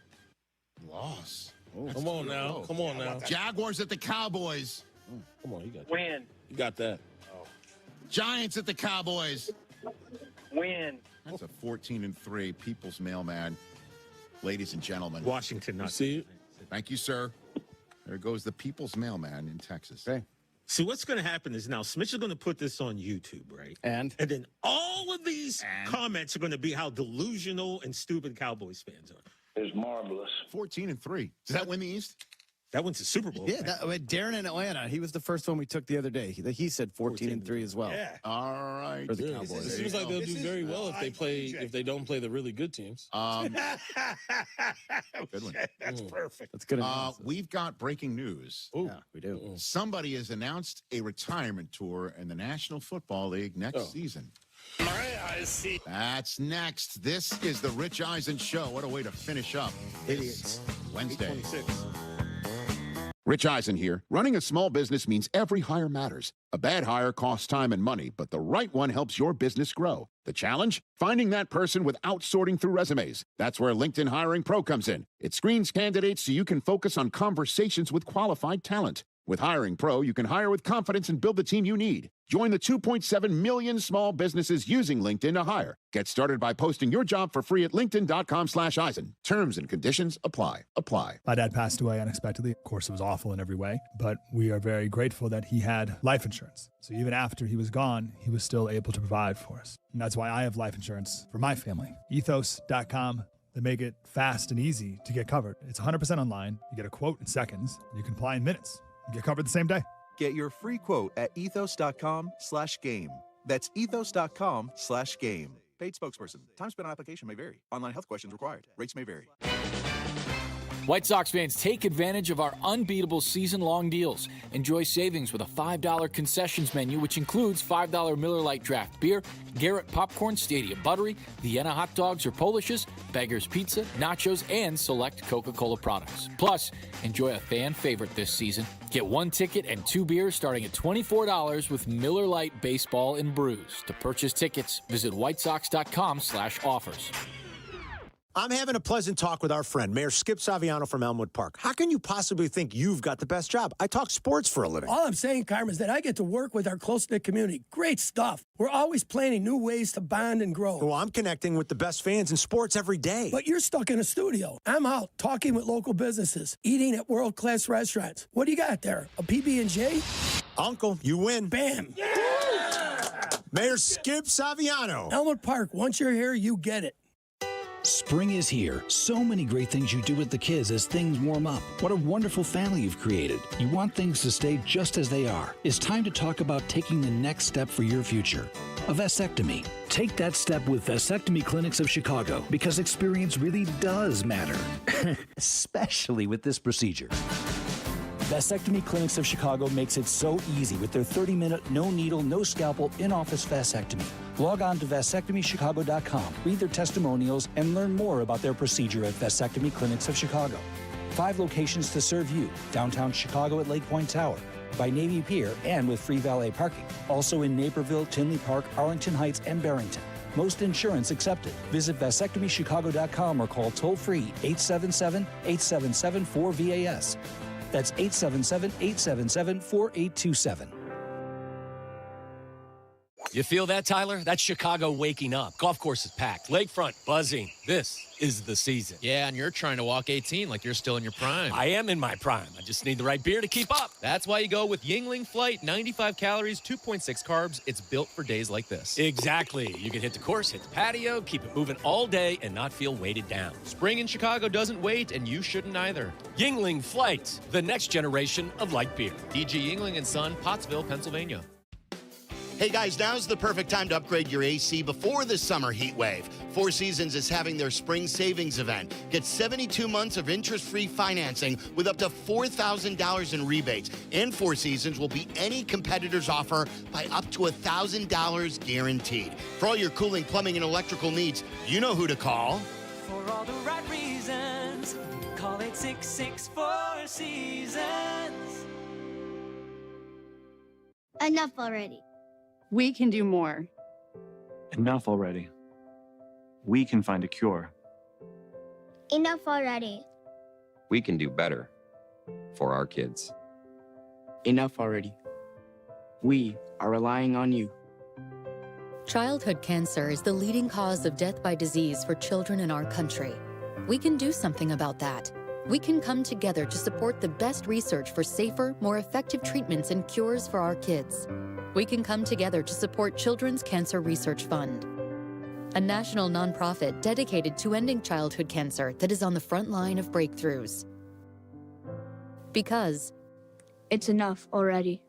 [SPEAKER 8] Loss.
[SPEAKER 13] Oh, come on now. Come on now.
[SPEAKER 8] Jaguars at the Cowboys.
[SPEAKER 13] Come on, you got that.
[SPEAKER 5] Win.
[SPEAKER 13] You got that.
[SPEAKER 8] Giants at the Cowboys.
[SPEAKER 5] Win.
[SPEAKER 8] That's a 14-3 People's Mailman. Ladies and gentlemen.
[SPEAKER 2] Washington.
[SPEAKER 13] You see it?
[SPEAKER 8] Thank you, sir. There goes the People's Mailman in Texas.
[SPEAKER 4] Okay.
[SPEAKER 2] See, what's going to happen is now Smith is going to put this on YouTube, right?
[SPEAKER 4] And
[SPEAKER 2] then all of these comments are going to be how delusional and stupid Cowboys fans are.
[SPEAKER 5] It's marvelous.
[SPEAKER 8] 14-3. Does that win the East?
[SPEAKER 2] That went to Super Bowl.
[SPEAKER 4] yeah, Darren in Atlanta, he was the first one we took the other day. He said 14-3 as well.
[SPEAKER 3] Yeah.
[SPEAKER 8] All right.
[SPEAKER 4] For the
[SPEAKER 13] It
[SPEAKER 4] Cowboys.
[SPEAKER 13] seems like they'll do very well if they don't play the really good teams.
[SPEAKER 8] Good one.
[SPEAKER 3] That's perfect.
[SPEAKER 4] That's good.
[SPEAKER 8] We've got breaking news.
[SPEAKER 4] Yeah, we do.
[SPEAKER 8] Somebody has announced a retirement tour in the National Football League next season.
[SPEAKER 3] All right, I see.
[SPEAKER 8] That's next. This is the Rich Eisen Show. What a way to finish up.
[SPEAKER 2] Idiots.
[SPEAKER 8] Wednesday.
[SPEAKER 3] 26.
[SPEAKER 8] Rich Eisen here. Running a small business means every hire matters. A bad hire costs time and money, but the right one helps your business grow. The challenge? Finding that person without sorting through resumes. That's where LinkedIn Hiring Pro comes in. It screens candidates so you can focus on conversations with qualified talent. With Hiring Pro, you can hire with confidence and build the team you need. Join the 2.7 million small businesses using LinkedIn to hire. Get started by posting your job for free at linkedin.com/Eisen. Terms and conditions apply.
[SPEAKER 10] My dad passed away unexpectedly. Of course, it was awful in every way, but we are very grateful that he had life insurance. So even after he was gone, he was still able to provide for us. And that's why I have life insurance for my family. Ethos.com. They make it fast and easy to get covered. It's 100% online. You get a quote in seconds. You can apply in minutes. You get covered the same day.
[SPEAKER 18] Get your free quote at ethos.com/game. That's ethos.com/game. Paid spokesperson. Time spent on application may vary. Online health questions required. Rates may vary.
[SPEAKER 14] White Sox fans, take advantage of our unbeatable season-long deals. Enjoy savings with a $5 concessions menu, which includes $5 Miller Lite draft beer, Garrett popcorn, Stadia buttery, Vienna hot dogs or Polishes, Beggar's Pizza, nachos, and select Coca-Cola products. Plus, enjoy a fan favorite this season. Get one ticket and 2 beers starting at $24 with Miller Lite Baseball and Brews. To purchase tickets, visit whitesox.com/offers.
[SPEAKER 26] I'm having a pleasant talk with our friend, Mayor Skip Saviano from Elmwood Park. How can you possibly think you've got the best job? I talk sports for a living.
[SPEAKER 15] All I'm saying, Carmen, is that I get to work with our close-knit community. Great stuff. We're always planning new ways to bond and grow.
[SPEAKER 26] Well, I'm connecting with the best fans in sports every day.
[SPEAKER 15] But you're stuck in a studio. I'm out talking with local businesses, eating at world-class restaurants. What do you got there? A PB&J?
[SPEAKER 26] Uncle, you win.
[SPEAKER 15] Bam.
[SPEAKER 26] Yeah! Mayor Skip Saviano.
[SPEAKER 15] Elmwood Park, once you're here, you get it.
[SPEAKER 16] Spring is here. So many great things you do with the kids as things warm up. What a wonderful family you've created. You want things to stay just as they are. It's time to talk about taking the next step for your future. A vasectomy. Take that step with Vasectomy Clinics of Chicago because experience really does matter. Especially with this procedure. Vasectomy Clinics of Chicago makes it so easy with their 30-minute, no needle, no scalpel, in-office vasectomy. Log on to vasectomychicago.com, read their testimonials, and learn more about their procedure at Vasectomy Clinics of Chicago. 5 locations to serve you: downtown Chicago at Lake Point Tower, by Navy Pier, and with free valet parking. Also in Naperville, Tinley Park, Arlington Heights, and Barrington. Most insurance accepted. Visit vasectomychicago.com or call toll-free 877-877-4VAS. That's 877-877-4827.
[SPEAKER 17] You feel that, Tyler? That's Chicago waking up. Golf course is packed. Lakefront buzzing. This is the season.
[SPEAKER 20] Yeah, and you're trying to walk 18 like you're still in your prime.
[SPEAKER 17] I am in my prime. I just need the right beer to keep up.
[SPEAKER 20] That's why you go with Yingling Flight. 95 calories, 2.6 carbs. It's built for days like this.
[SPEAKER 17] Exactly. You can hit the course, hit the patio, keep it moving all day, and not feel weighted down.
[SPEAKER 20] Spring in Chicago doesn't wait, and you shouldn't either.
[SPEAKER 17] Yingling Flight, the next generation of light beer.
[SPEAKER 20] DG Yingling & Son, Pottsville, Pennsylvania.
[SPEAKER 11] Hey guys, now's the perfect time to upgrade your AC before the summer heat wave. Four Seasons is having their spring savings event. Get 72 months of interest-free financing with up to $4,000 in rebates. And Four Seasons will beat any competitor's offer by up to $1,000 guaranteed. For all your cooling, plumbing, and electrical needs, you know who to call.
[SPEAKER 12] For all the right reasons, call 866-4 Seasons.
[SPEAKER 21] Enough already.
[SPEAKER 22] We can do more.
[SPEAKER 23] Enough already. We can find a cure.
[SPEAKER 21] Enough already.
[SPEAKER 24] We can do better for our kids.
[SPEAKER 25] Enough already. We are relying on you.
[SPEAKER 27] Childhood cancer is the leading cause of death by disease for children in our country. We can do something about that. We can come together to support the best research for safer, more effective treatments and cures for our kids. We can come together to support Children's Cancer Research Fund, a national nonprofit dedicated to ending childhood cancer that is on the front line of breakthroughs. Because
[SPEAKER 21] it's enough already.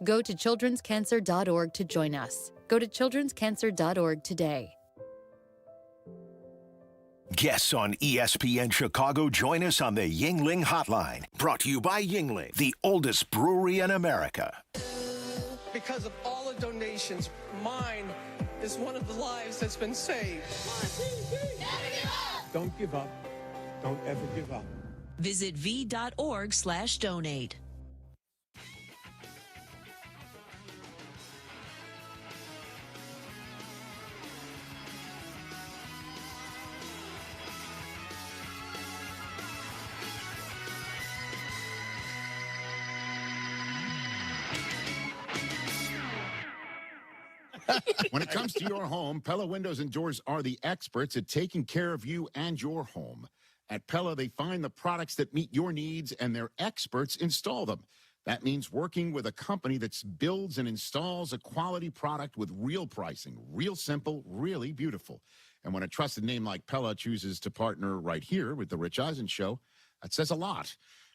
[SPEAKER 27] Go to childrenscancer.org to join us. Go to childrenscancer.org today.
[SPEAKER 7] Guests on ESPN Chicago join us on the Yuengling Hotline. Brought to you by Yuengling, the oldest brewery in America.
[SPEAKER 28] Because of all the donations, mine is one of the lives that's been saved.
[SPEAKER 3] Don't give up. Don't ever give up.
[SPEAKER 29] Visit v.org/donate.
[SPEAKER 8] When it comes to your home, Pella Windows and Doors are the experts at taking care of you and your home. At Pella, they find the products that meet your needs, and their experts install them. That means working with a company that builds and installs a quality product with real pricing, real simple, really beautiful. And when a trusted name like Pella chooses to partner right here with the Rich Eisen Show, that says a lot.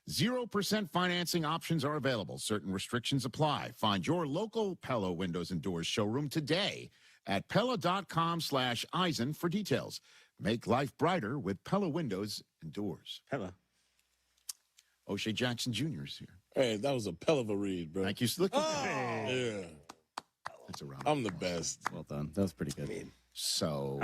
[SPEAKER 8] 0% financing options are available. Certain restrictions apply. Find your local Pella Windows and Doors showroom today at Pella.com/Eisen for details. Make life brighter with Pella Windows and Doors.
[SPEAKER 2] Pella.
[SPEAKER 8] O'Shea Jackson Jr. is here.
[SPEAKER 13] Hey, that was a hell of a read, bro.
[SPEAKER 8] Thank you. Look at
[SPEAKER 13] that. Yeah.
[SPEAKER 8] That's a round.
[SPEAKER 13] I'm the best.
[SPEAKER 4] Well done. That was pretty good.
[SPEAKER 8] So,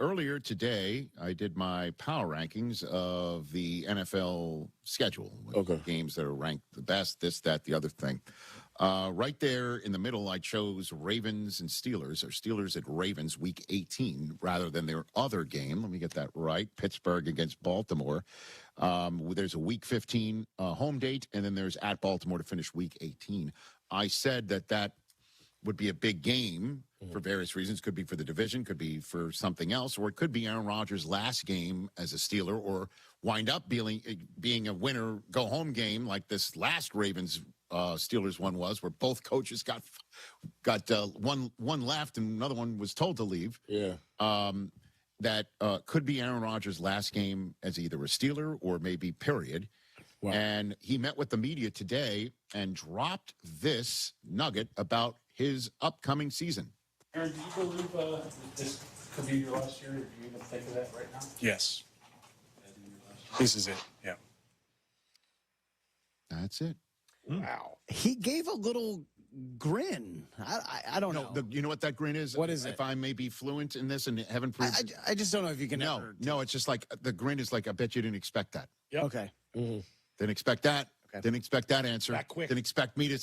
[SPEAKER 8] earlier today, I did my power rankings of the NFL schedule. With games that are ranked the best, this, that, the other thing. Right there in the middle, I chose Ravens and Steelers, or Steelers at Ravens week 18, rather than their other game. Let me get that right. Pittsburgh against Baltimore. There's a week 15 home date, and then there's at Baltimore to finish week 18. I said that would be a big game for various reasons. Could be for the division, could be for something else, or it could be Aaron Rodgers' last game as a Steeler, or wind up being a winner go-home game like this last Ravens Steelers one was, where both coaches got one left and another one was told to leave.
[SPEAKER 13] Yeah.
[SPEAKER 8] That could be Aaron Rodgers' last game as either a Steeler or maybe period.
[SPEAKER 13] Wow.
[SPEAKER 8] And he met with the media today and dropped this nugget about his upcoming season.
[SPEAKER 31] Aaron, do you believe this could be your last year? Or do you even think of that right now?
[SPEAKER 3] Yes. This is it. Yeah.
[SPEAKER 8] That's it.
[SPEAKER 4] Wow. He gave a little grin. I don't know.
[SPEAKER 8] You know what that grin is?
[SPEAKER 4] What is it?
[SPEAKER 8] If I may be fluent in this and haven't proved.
[SPEAKER 4] I just don't know if you can.
[SPEAKER 8] No, it's just like the grin is like, I bet you didn't expect that.
[SPEAKER 4] Yep. Okay.
[SPEAKER 13] Mm-hmm.
[SPEAKER 8] Didn't expect that.
[SPEAKER 4] Okay.
[SPEAKER 8] Didn't expect that answer.
[SPEAKER 3] That quick.
[SPEAKER 8] Didn't expect me to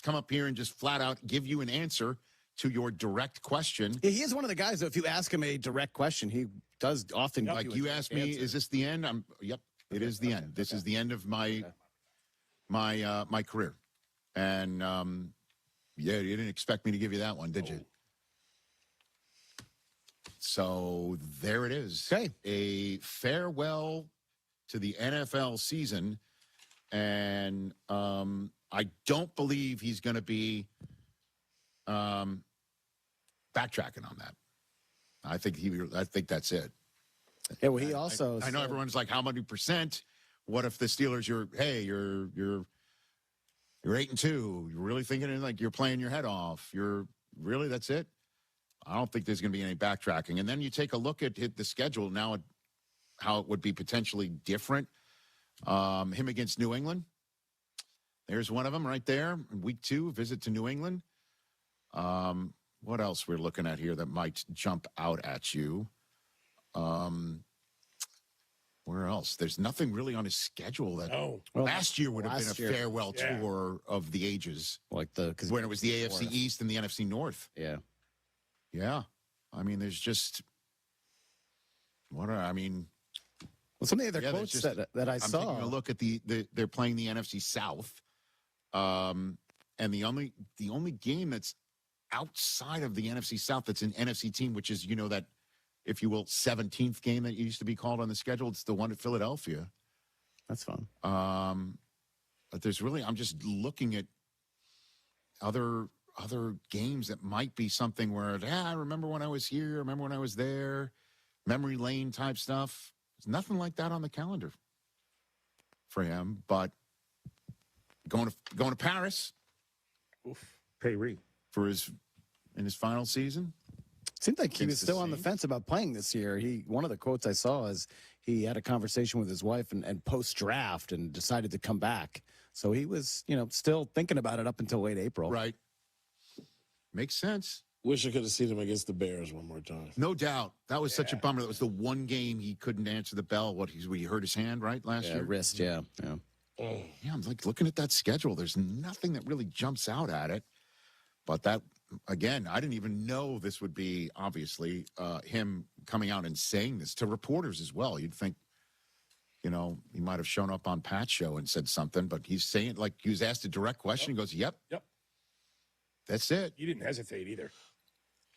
[SPEAKER 8] come up here and just flat out give you an answer to your direct question.
[SPEAKER 4] Yeah, he is one of the guys, though, if you ask him a direct question, he does often.
[SPEAKER 8] Like you asked me, is this the end? Yep, it is the end. This is the end of my career. And yeah, you didn't expect me to give you that one, did you? So there it is.
[SPEAKER 4] Okay.
[SPEAKER 8] A farewell to the NFL season. And I don't believe he's going to be backtracking on that. I think that's it.
[SPEAKER 4] Yeah, well, he also.
[SPEAKER 8] I know everyone's like, how many percent? What if the Steelers? You're 8-2. You're really thinking like you're playing your head off. That's it? I don't think there's going to be any backtracking. And then you take a look at the schedule now, how it would be potentially different. Him against New England. There's one of them right there. Week 2, visit to New England. What else we're looking at here that might jump out at you? Where else? There's nothing really on his schedule that last year would have been a farewell tour of the ages.
[SPEAKER 4] Like
[SPEAKER 8] when it was the AFC East and the NFC North.
[SPEAKER 4] Yeah.
[SPEAKER 8] Yeah. I mean, there's just well,
[SPEAKER 4] some of the other quotes that I saw.
[SPEAKER 8] I'm taking a look at they're playing the NFC South. And the only game that's outside of the NFC South that's an NFC team, which is, that, if you will, 17th game that used to be called on the schedule. It's the one at Philadelphia.
[SPEAKER 4] That's fun.
[SPEAKER 8] But there's really, I'm just looking at other games that might be something where, I remember when I was here, I remember when I was there, memory lane type stuff. There's nothing like that on the calendar for him. But going to Paris,
[SPEAKER 2] Paris
[SPEAKER 8] for in his final season.
[SPEAKER 4] Seemed like he was still on the fence about playing this year. One of the quotes I saw is he had a conversation with his wife and post-draft and decided to come back. So he was, still thinking about it up until late April.
[SPEAKER 8] Right. Makes sense.
[SPEAKER 13] Wish I could have seen him against the Bears one more time.
[SPEAKER 8] No doubt. That was such a bummer. That was the one game he couldn't answer the bell. He hurt his hand, right, last year?
[SPEAKER 4] Wrist, yeah.
[SPEAKER 8] Yeah, I'm like looking at that schedule. There's nothing that really jumps out at it. But that, again, I didn't even know this would be, obviously, him coming out and saying this to reporters as well. You'd think, he might have shown up on Pat's show and said something, but he's saying, like, he was asked a direct question. He goes, yep. That's it.
[SPEAKER 3] You didn't hesitate either.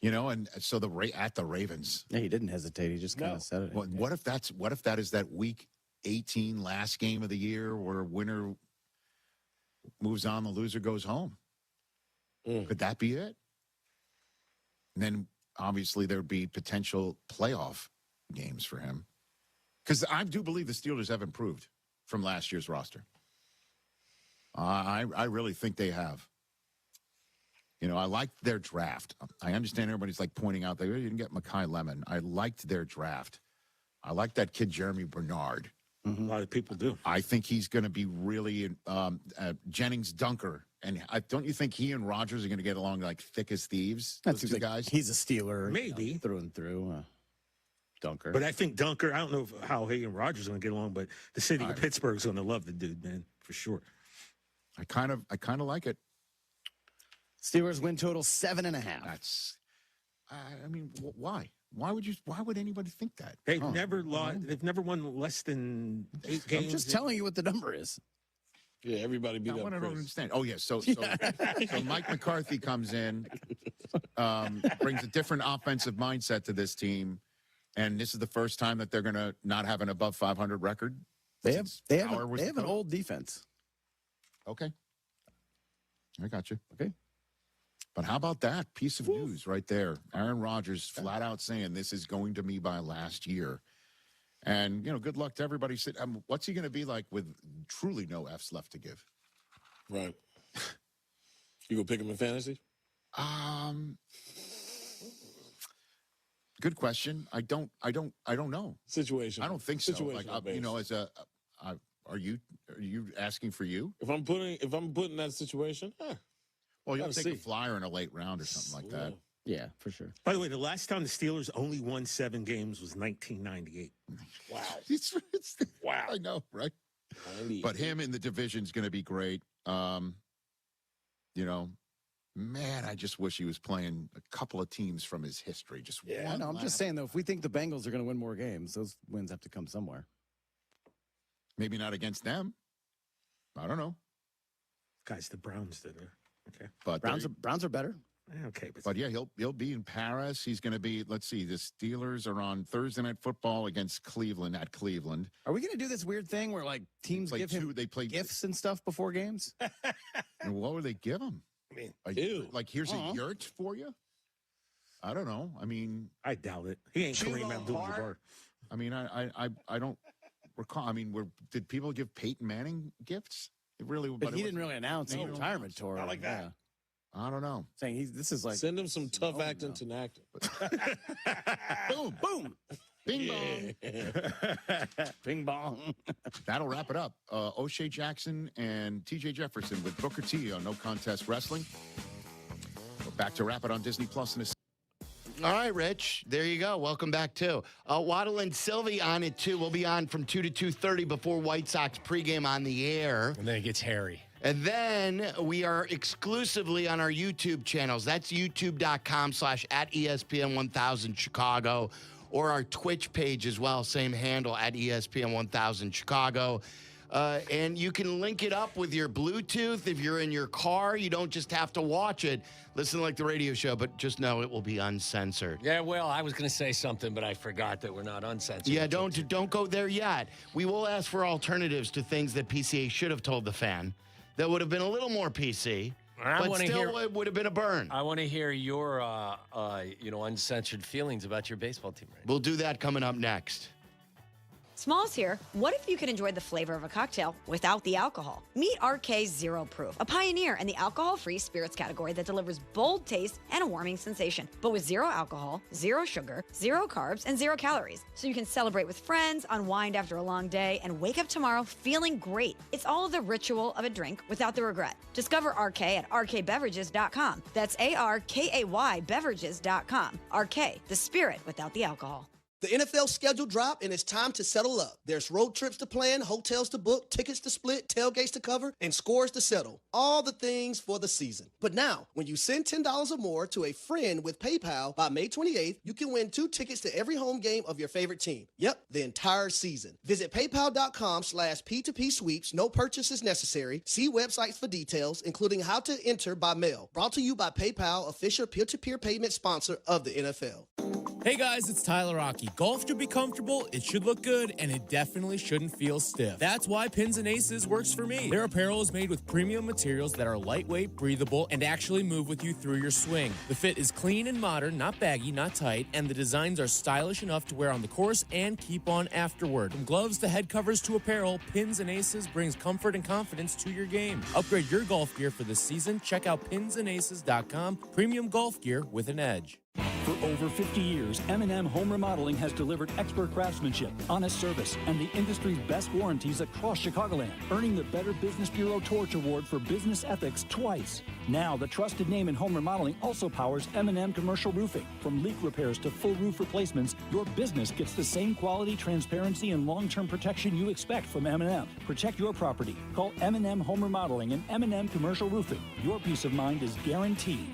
[SPEAKER 8] And so at the Ravens.
[SPEAKER 4] Yeah, he didn't hesitate. He just kind of said it.
[SPEAKER 8] What if that is that week 18 last game of the year where winner moves on, the loser goes home? Could that be it? And then obviously there'd be potential playoff games for him. Because I do believe the Steelers have improved from last year's roster. I really think they have. I liked their draft. I understand everybody's like pointing out they didn't get Mekhi Lemon. I liked their draft. I like that kid, Jeremy Bernard.
[SPEAKER 2] Mm-hmm. A lot of people do.
[SPEAKER 8] I think he's going to be really Jennings Dunker. And don't you think he and Rodgers are going to get along like thick as thieves?
[SPEAKER 4] That's two guys. He's a Steeler.
[SPEAKER 2] Maybe.
[SPEAKER 4] Through and through. Dunker.
[SPEAKER 2] But I think Dunker, I don't know how he and Rodgers are going to get along, but the city of Pittsburgh's going to love the dude, man, for sure.
[SPEAKER 8] I kind of like it.
[SPEAKER 4] Steelers win total 7.5.
[SPEAKER 8] That's, why? Why would anybody think that?
[SPEAKER 2] They've never lost. They've never won less than 8 games.
[SPEAKER 4] I'm just telling you what the number is.
[SPEAKER 13] Yeah, everybody beat up.
[SPEAKER 8] I don't understand. Oh yeah, so Mike McCarthy comes in, brings a different offensive mindset to this team, and this is the first time that they're going to not have an above 500 record.
[SPEAKER 4] They have an old defense.
[SPEAKER 8] Okay, I got you.
[SPEAKER 4] Okay.
[SPEAKER 8] But how about that piece of news right there? Aaron Rodgers flat out saying this is going to be my last year. And, good luck to everybody. What's he going to be like with truly no F's left to give?
[SPEAKER 13] Right. You go pick him in fantasy?
[SPEAKER 8] Good question. I don't know.
[SPEAKER 13] Situation.
[SPEAKER 8] I don't think so. Like, are you asking for you?
[SPEAKER 13] If I'm put in that situation,
[SPEAKER 8] well, you'll take a flyer in a late round or something like that.
[SPEAKER 4] Yeah, for sure.
[SPEAKER 2] By the way, the last time the Steelers only won 7 games was 1998.
[SPEAKER 13] Wow.
[SPEAKER 8] Wow. I know, right? But him in the division is going to be great. Man, I just wish he was playing a couple of teams from his history.
[SPEAKER 4] I'm just saying, though, if we think the Bengals are going to win more games, those wins have to come somewhere.
[SPEAKER 8] Maybe not against them. I don't know.
[SPEAKER 2] Guys, the Browns did it. Okay.
[SPEAKER 8] But
[SPEAKER 4] Browns are better.
[SPEAKER 2] Okay,
[SPEAKER 8] but yeah, he'll be in Paris. He's going to be. Let's see. The Steelers are on Thursday Night Football against Cleveland at Cleveland.
[SPEAKER 4] Are we going to do this weird thing where like teams give him gifts and stuff before games?
[SPEAKER 8] And what would they give him? Like here's a yurt for you. I don't know.
[SPEAKER 2] I doubt it. He ain't Kareem Abdul-Jabbar.
[SPEAKER 8] I don't recall. Did people give Peyton Manning gifts? It really,
[SPEAKER 4] but he didn't really announce a retirement tour.
[SPEAKER 8] Not like that.
[SPEAKER 4] Yeah.
[SPEAKER 8] I don't know.
[SPEAKER 4] Saying this is like
[SPEAKER 13] send him some tough acting to acting.
[SPEAKER 4] Boom, boom.
[SPEAKER 8] Bing bong.
[SPEAKER 4] Bing bong.
[SPEAKER 8] That'll wrap it up. O'Shea Jackson and TJ Jefferson with Booker T on No Contest Wrestling. We're back to wrap it on Disney Plus in a
[SPEAKER 11] All right, Rich. There you go. Welcome back, too. Waddle and Silvy on it, too. We'll be on from 2 to 2:30 before White Sox pregame on the air.
[SPEAKER 17] And then it gets hairy.
[SPEAKER 11] And then we are exclusively on our YouTube channels. That's youtube.com/@ESPN1000 Chicago, or our Twitch page as well. Same handle at ESPN1000 Chicago. And you can link it up with your Bluetooth. If you're in your car, you don't just have to watch it. Listen like the radio show, but just know it will be uncensored.
[SPEAKER 17] Yeah, well, I was going to say something, but I forgot that we're not uncensored.
[SPEAKER 11] Yeah, don't go there yet. We will ask for alternatives to things that PCA should have told the fan that would have been a little more PC, but still it would have been a burn.
[SPEAKER 17] I want to hear your, uncensored feelings about your baseball team. Right?
[SPEAKER 11] We'll do that coming up next.
[SPEAKER 1] Smalls here. What if you could enjoy the flavor of a cocktail without the alcohol? Meet RK Zero Proof, a pioneer in the alcohol-free spirits category that delivers bold taste and a warming sensation, but with zero alcohol, zero sugar, zero carbs, and zero calories. So you can celebrate with friends, unwind after a long day, and wake up tomorrow feeling great. It's all the ritual of a drink without the regret. Discover RK at rkbeverages.com. That's ARKAY beverages.com. RK, the spirit without the alcohol.
[SPEAKER 5] The NFL schedule dropped, and it's time to settle up. There's road trips to plan, hotels to book, tickets to split, tailgates to cover, and scores to settle. All the things for the season. But now, when you send $10 or more to a friend with PayPal by May 28th, you can win 2 tickets to every home game of your favorite team. Yep, the entire season. Visit paypal.com/P2P sweeps. No purchases necessary. See websites for details, including how to enter by mail. Brought to you by PayPal, official peer-to-peer payment sponsor of the NFL.
[SPEAKER 6] Hey guys, it's Tyler Rocky. Golf should be comfortable, it should look good, and it definitely shouldn't feel stiff. That's why Pins and Aces works for me. Their apparel is made with premium materials that are lightweight, breathable, and actually move with you through your swing. The fit is clean and modern, not baggy, not tight, and the designs are stylish enough to wear on the course and keep on afterward. From gloves to head covers to apparel, Pins and Aces brings comfort and confidence to your game. Upgrade your golf gear for this season. Check out pinsandaces.com. Premium golf gear with an edge.
[SPEAKER 16] For over 50 years, M&M Home Remodeling has delivered expert craftsmanship, honest service, and the industry's best warranties across Chicagoland, earning the Better Business Bureau Torch Award for business ethics twice. Now, the trusted name in home remodeling also powers M&M Commercial Roofing. From leak repairs to full roof replacements, your business gets the same quality, transparency, and long-term protection you expect from M&M. Protect your property. Call M&M Home Remodeling and M&M Commercial Roofing. Your peace of mind is guaranteed.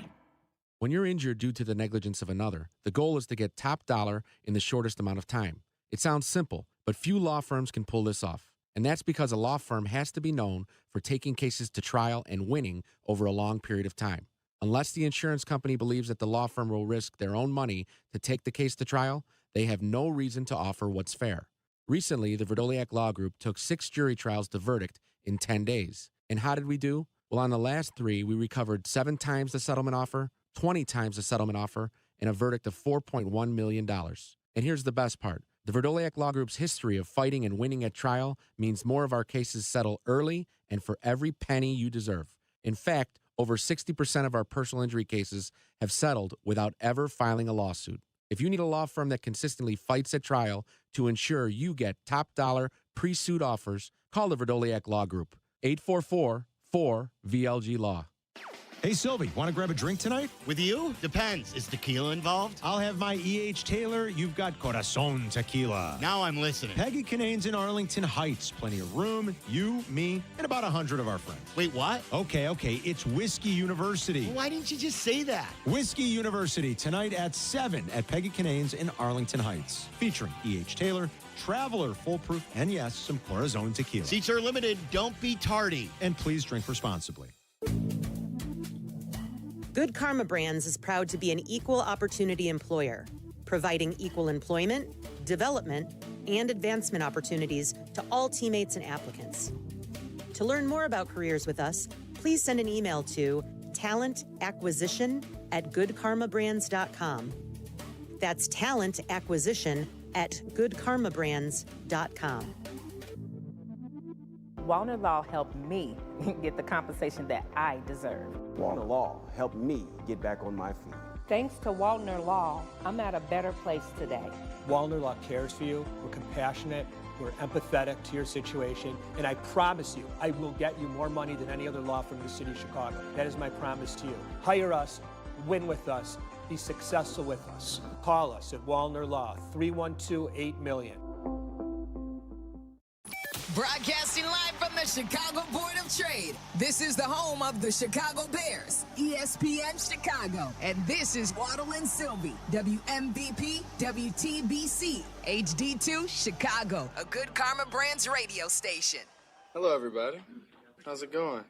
[SPEAKER 9] When you're injured due to the negligence of another, the goal is to get top dollar in the shortest amount of time. It sounds simple, but few law firms can pull this off. And that's because a law firm has to be known for taking cases to trial and winning over a long period of time. Unless the insurance company believes that the law firm will risk their own money to take the case to trial, they have no reason to offer what's fair. Recently, the Verdoliak Law Group took 6 jury trials to verdict in 10 days. And how did we do? Well, on the last 3, we recovered 7 times the settlement offer, 20 times the settlement offer, and a verdict of $4.1 million. And here's the best part. The Verdoliak Law Group's history of fighting and winning at trial means more of our cases settle early and for every penny you deserve. In fact, over 60% of our personal injury cases have settled without ever filing a lawsuit. If you need a law firm that consistently fights at trial to ensure you get top dollar pre-suit offers, call the Verdoliak Law Group, 844-4VLG-LAW.
[SPEAKER 10] Hey, Silvy, want to grab a drink tonight?
[SPEAKER 11] With you? Depends. Is tequila involved?
[SPEAKER 10] I'll have my E.H. Taylor. You've got Corazon Tequila.
[SPEAKER 11] Now I'm listening.
[SPEAKER 10] Peggy Canane's in Arlington Heights. Plenty of room. You, me, and about 100 of our friends.
[SPEAKER 11] Wait, what?
[SPEAKER 10] Okay. It's Whiskey University.
[SPEAKER 11] Well, why didn't you just say that?
[SPEAKER 10] Whiskey University, tonight at 7 at Peggy Canane's in Arlington Heights. Featuring E.H. Taylor, Traveler Full Proof, and yes, some Corazon Tequila.
[SPEAKER 11] Seats are limited. Don't be tardy.
[SPEAKER 10] And please drink responsibly.
[SPEAKER 14] Good Karma Brands is proud to be an equal opportunity employer, providing equal employment, development, and advancement opportunities to all teammates and applicants. To learn more about careers with us, please send an email to talentacquisition@goodkarmabrands.com. That's talentacquisition@goodkarmabrands.com.
[SPEAKER 15] Walner Law helped me
[SPEAKER 12] get the compensation that I deserve.
[SPEAKER 15] Waddle Law helped me get back on my feet.
[SPEAKER 12] Thanks to Waldner Law, I'm at a better place today.
[SPEAKER 3] Waldner Law cares for you. We're compassionate. We're empathetic to your situation. And I promise you, I will get you more money than any other law firm in the city of Chicago. That is my promise to you. Hire us, win with us, be successful with us. Call us at Waldner Law, 312-8-million.
[SPEAKER 18] Broadcasting live from the Chicago Board of Trade. This is the home of the Chicago Bears, ESPN Chicago. And this is Waddle Silvy, WMVP, WTBC, HD2 Chicago, a good Karma Brands radio station.
[SPEAKER 19] Hello, everybody. How's it going?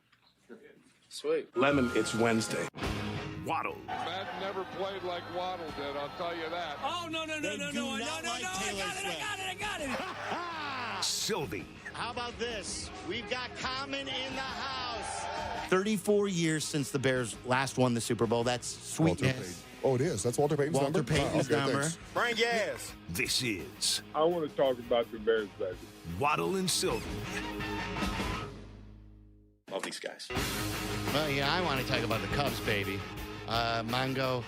[SPEAKER 19] Sweet.
[SPEAKER 3] Lemon, it's Wednesday.
[SPEAKER 7] Waddle.
[SPEAKER 20] Matt never played like Waddle did, I'll tell you that.
[SPEAKER 31] Oh, no. I got it.
[SPEAKER 7] Silvy.
[SPEAKER 11] How about this? We've got Carmen in the house. 34 years since the Bears last won the Super Bowl. That's sweetness.
[SPEAKER 22] Oh, it is? That's Walter Payton's number?
[SPEAKER 11] Walter Payton's number.
[SPEAKER 22] Thanks.
[SPEAKER 11] Bring gas.
[SPEAKER 7] This is
[SPEAKER 20] I want to talk about the Bears, baby.
[SPEAKER 7] Waddle and Silvy.
[SPEAKER 3] Love these guys.
[SPEAKER 11] Well, yeah, I want to talk about the Cubs, baby. Mongo,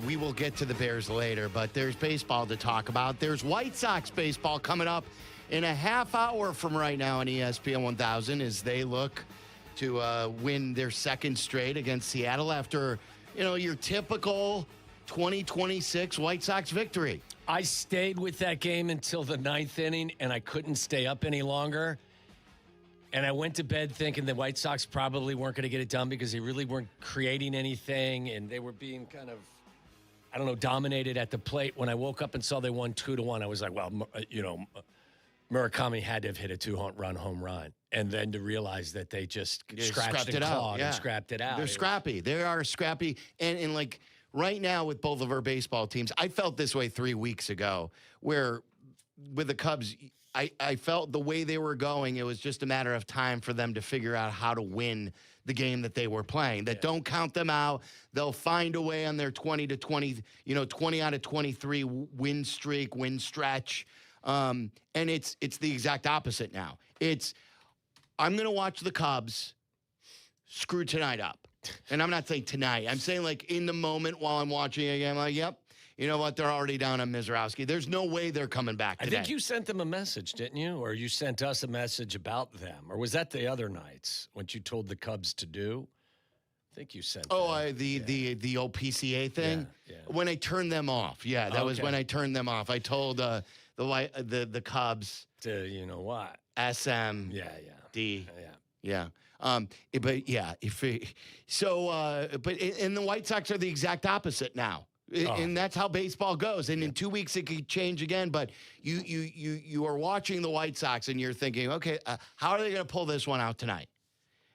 [SPEAKER 11] we will get to the Bears later, but there's baseball to talk about. There's White Sox baseball coming up in a half hour from right now on ESPN 1000 as they look to win their second straight against Seattle after, your typical 2026 White Sox victory.
[SPEAKER 17] I stayed with that game until the ninth inning, and I couldn't stay up any longer. And I went to bed thinking the White Sox probably weren't going to get it done because they really weren't creating anything, and they were being kind of, dominated at the plate. When I woke up and saw they won 2-1, I was like, well, Murakami had to have hit a two-run home run. And then to realize that they just scratched and clawed and scrapped it out.
[SPEAKER 11] They're scrappy. They are scrappy. And like right now with both of our baseball teams, I felt this way 3 weeks ago where with the Cubs, I felt the way they were going, it was just a matter of time for them to figure out how to win the game that they were playing. Don't count them out. They'll find a way on their 20 out of 23 win streak, win stretch. And it's the exact opposite now. I'm going to watch the Cubs screw tonight up. And I'm not saying tonight. I'm saying like in the moment while I'm watching a game, like, yep, you know what? They're already down on Mizrowski. There's no way they're coming back today.
[SPEAKER 17] I think you sent them a message, didn't you? Or you sent us a message about them. Or was that the other nights when you told the Cubs to do? I think you sent
[SPEAKER 11] the old PCA thing? Yeah. When I turned them off. Yeah, that was when I turned them off. I told the Cubs
[SPEAKER 17] to what?
[SPEAKER 11] SM. D. Yeah. And the White Sox are the exact opposite now. And that's how baseball goes. And in 2 weeks, it could change again. But you are watching the White Sox and you're thinking, okay, how are they going to pull this one out tonight?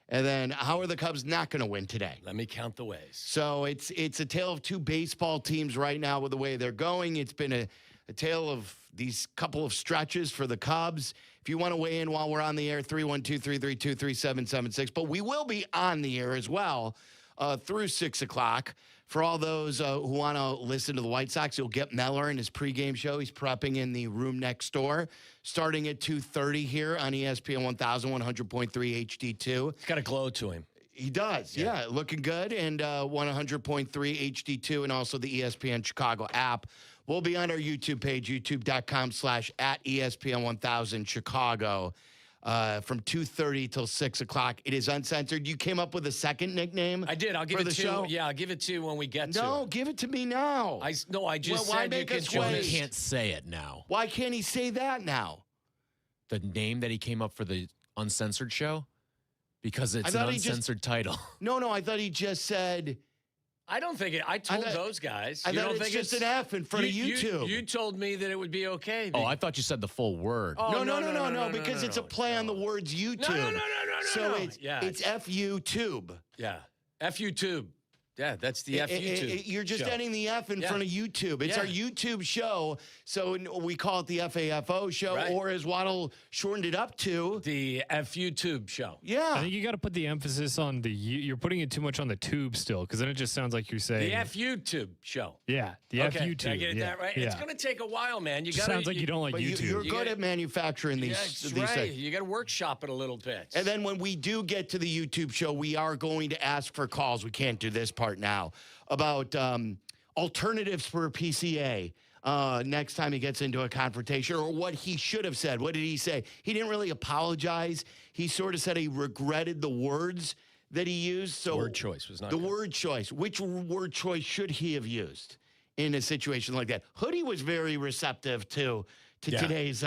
[SPEAKER 11] And then how are the Cubs not going to win today?
[SPEAKER 17] Let me count the ways.
[SPEAKER 11] So it's a tale of two baseball teams right now with the way they're going. It's been a tale of these couple of stretches for the Cubs. If you want to weigh in while we're on the air, 312-332-3776. But we will be on the air as well through 6 o'clock. For all those who want to listen to the White Sox, you'll get Meller in his pregame show. He's prepping in the room next door, starting at 2:30 here on ESPN 1000, 100.3 HD2.
[SPEAKER 17] He's got a glow to him.
[SPEAKER 11] He does, yeah, looking good. And 100.3 HD2 and also the ESPN Chicago app. We'll be on our YouTube page, youtube.com/@ESPN1000 Chicago from 2:30 till 6 o'clock. It is uncensored. You came up with a second nickname.
[SPEAKER 17] I did. I'll give it to you. Yeah, I'll give it to you when we get to it.
[SPEAKER 11] No, give it to me now.
[SPEAKER 17] I just said you could join us.
[SPEAKER 6] He can't say it now.
[SPEAKER 11] Why can't he say that now?
[SPEAKER 6] The name that he came up for the uncensored show? Because it's an uncensored title.
[SPEAKER 11] No, I thought he just said...
[SPEAKER 17] I don't think it. I told those guys.
[SPEAKER 11] I thought it's just an F in front of YouTube.
[SPEAKER 17] You told me that it would be okay.
[SPEAKER 6] Oh, I thought you said the full word.
[SPEAKER 11] Oh, no, because it's a play on the words YouTube.
[SPEAKER 17] No.
[SPEAKER 11] So it's FU-tube.
[SPEAKER 17] Yeah, FU-tube. Yeah, that's the F YouTube.
[SPEAKER 11] You're just
[SPEAKER 17] show.
[SPEAKER 11] ending the F in front of YouTube. It's our YouTube show, so we call it the FAFO show, or as Waddle shortened it up to,
[SPEAKER 17] the F YouTube show.
[SPEAKER 11] Yeah.
[SPEAKER 2] I think you got to put the emphasis on the you're putting it too much on the tube still, because then it just sounds like you're saying
[SPEAKER 17] The F YouTube show.
[SPEAKER 2] Yeah, the F
[SPEAKER 17] Okay,
[SPEAKER 2] YouTube.
[SPEAKER 17] did I get that right? It's going to take a while, man. You got.
[SPEAKER 2] Sounds like you don't like YouTube.
[SPEAKER 11] You're good at manufacturing these.
[SPEAKER 17] That's
[SPEAKER 11] these
[SPEAKER 17] right.
[SPEAKER 11] things.
[SPEAKER 17] You got to workshop it a little bit.
[SPEAKER 11] And then when we do get to the YouTube show, we are going to ask for calls. We can't do this part now. About alternatives for PCA next time he gets into a confrontation, or what he should have said. What did he say? He didn't really apologize. He sort of said he regretted the words that he used. So
[SPEAKER 17] word choice was not
[SPEAKER 11] the
[SPEAKER 17] good.
[SPEAKER 11] word choice. Which word choice should he have used in a situation like that? Hoodie was very receptive to today's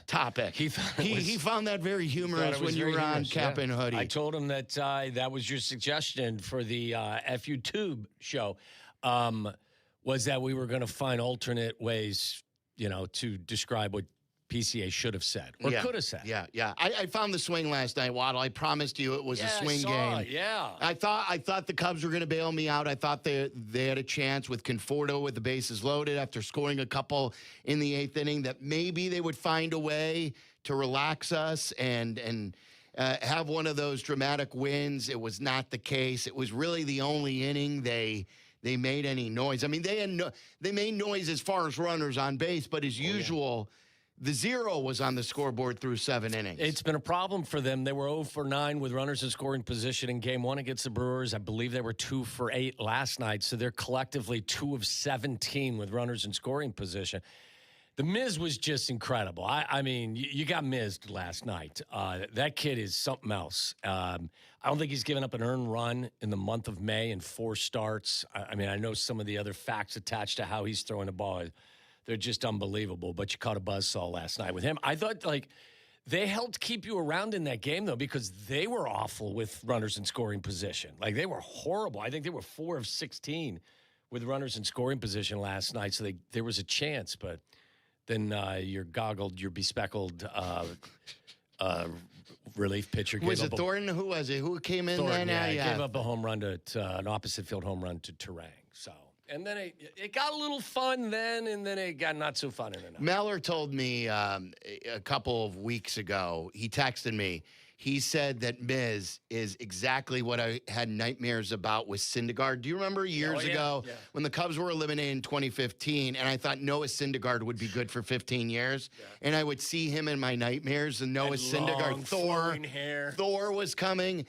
[SPEAKER 11] topic. He found that very humorous when you were on Kap and Hoodie.
[SPEAKER 17] I told him that that was your suggestion for the FU Tube show, was that we were going to find alternate ways, to describe what PCA should have said or could have said.
[SPEAKER 11] Yeah. I found the swing last night, Waddle. I promised you it was a swing game.
[SPEAKER 17] Yeah.
[SPEAKER 11] I thought the Cubs were going to bail me out. I thought they had a chance with Conforto with the bases loaded after scoring a couple in the 8th inning, that maybe they would find a way to relax us and have one of those dramatic wins. It was not the case. It was really the only inning they made any noise. I mean, they made noise as far as runners on base, but as usual. The 0 was on the scoreboard through 7 innings.
[SPEAKER 17] It's been a problem for them. They were 0 for 9 with runners in scoring position in Game 1 against the Brewers. I believe they were 2 for 8 last night, so they're collectively 2 of 17 with runners in scoring position. The Miz was just incredible. I mean, you got Miz'd last night. That kid is something else. I don't think he's given up an earned run in the month of May in 4 starts. I mean, I know some of the other facts attached to how he's throwing the ball. They're just unbelievable, but you caught a buzzsaw last night with him. I thought, they helped keep you around in that game, though, because they were awful with runners in scoring position. They were horrible. I think they were 4 of 16 with runners in scoring position last night, so there was a chance, but then your bespeckled relief pitcher gave
[SPEAKER 11] Was
[SPEAKER 17] up
[SPEAKER 11] it Thornton? Who was it? Who came in
[SPEAKER 17] Thornton,
[SPEAKER 11] then?
[SPEAKER 17] Yeah, gave up a home run an opposite field home run to Terang, so... And then it got a little fun then, and then it got not so fun in another.
[SPEAKER 11] Meller told me a couple of weeks ago, he texted me, he said that Miz is exactly what I had nightmares about with Syndergaard. Do you remember years ago when the Cubs were eliminated in 2015, and I thought Noah Syndergaard would be good for 15 years, and I would see him in my nightmares, and Noah Syndergaard, Thor was coming.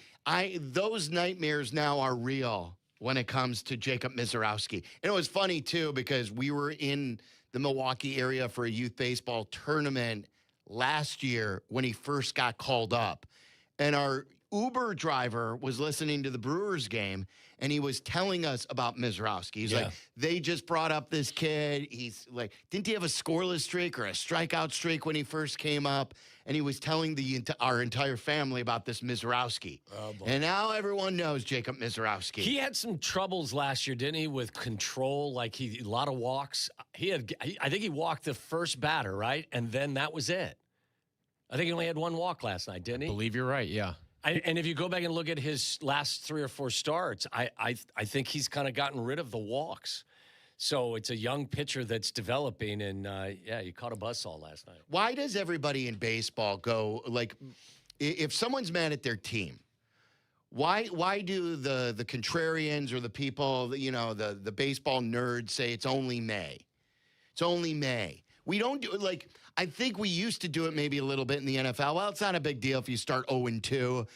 [SPEAKER 11] Those nightmares now are real when it comes to Jacob Mizorowski. And it was funny, too, because we were in the Milwaukee area for a youth baseball tournament last year when he first got called up. And our Uber driver was listening to the Brewers game, and he was telling us about Mizorowski. He's like, they just brought up this kid. He's like, didn't he have a scoreless streak or a strikeout streak when he first came up? And he was telling our entire family about this Mizorowski. Oh, and now everyone knows Jacob Mizorowski.
[SPEAKER 17] He had some troubles last year, didn't he, with control? A lot of walks. I think he walked the first batter, right? And then that was it. I think he only had 1 walk last night, didn't he?
[SPEAKER 9] I believe you're right, yeah.
[SPEAKER 17] And if you go back and look at his last 3 or 4 starts, I think he's kind of gotten rid of the walks. So it's a young pitcher that's developing, and you caught a buzzsaw last night.
[SPEAKER 11] Why does everybody in baseball go, if someone's mad at their team, why do the contrarians or the people, the baseball nerds say it's only May? It's only May. We don't do it I think we used to do it maybe a little bit in the NFL. Well, it's not a big deal if you start 0-2,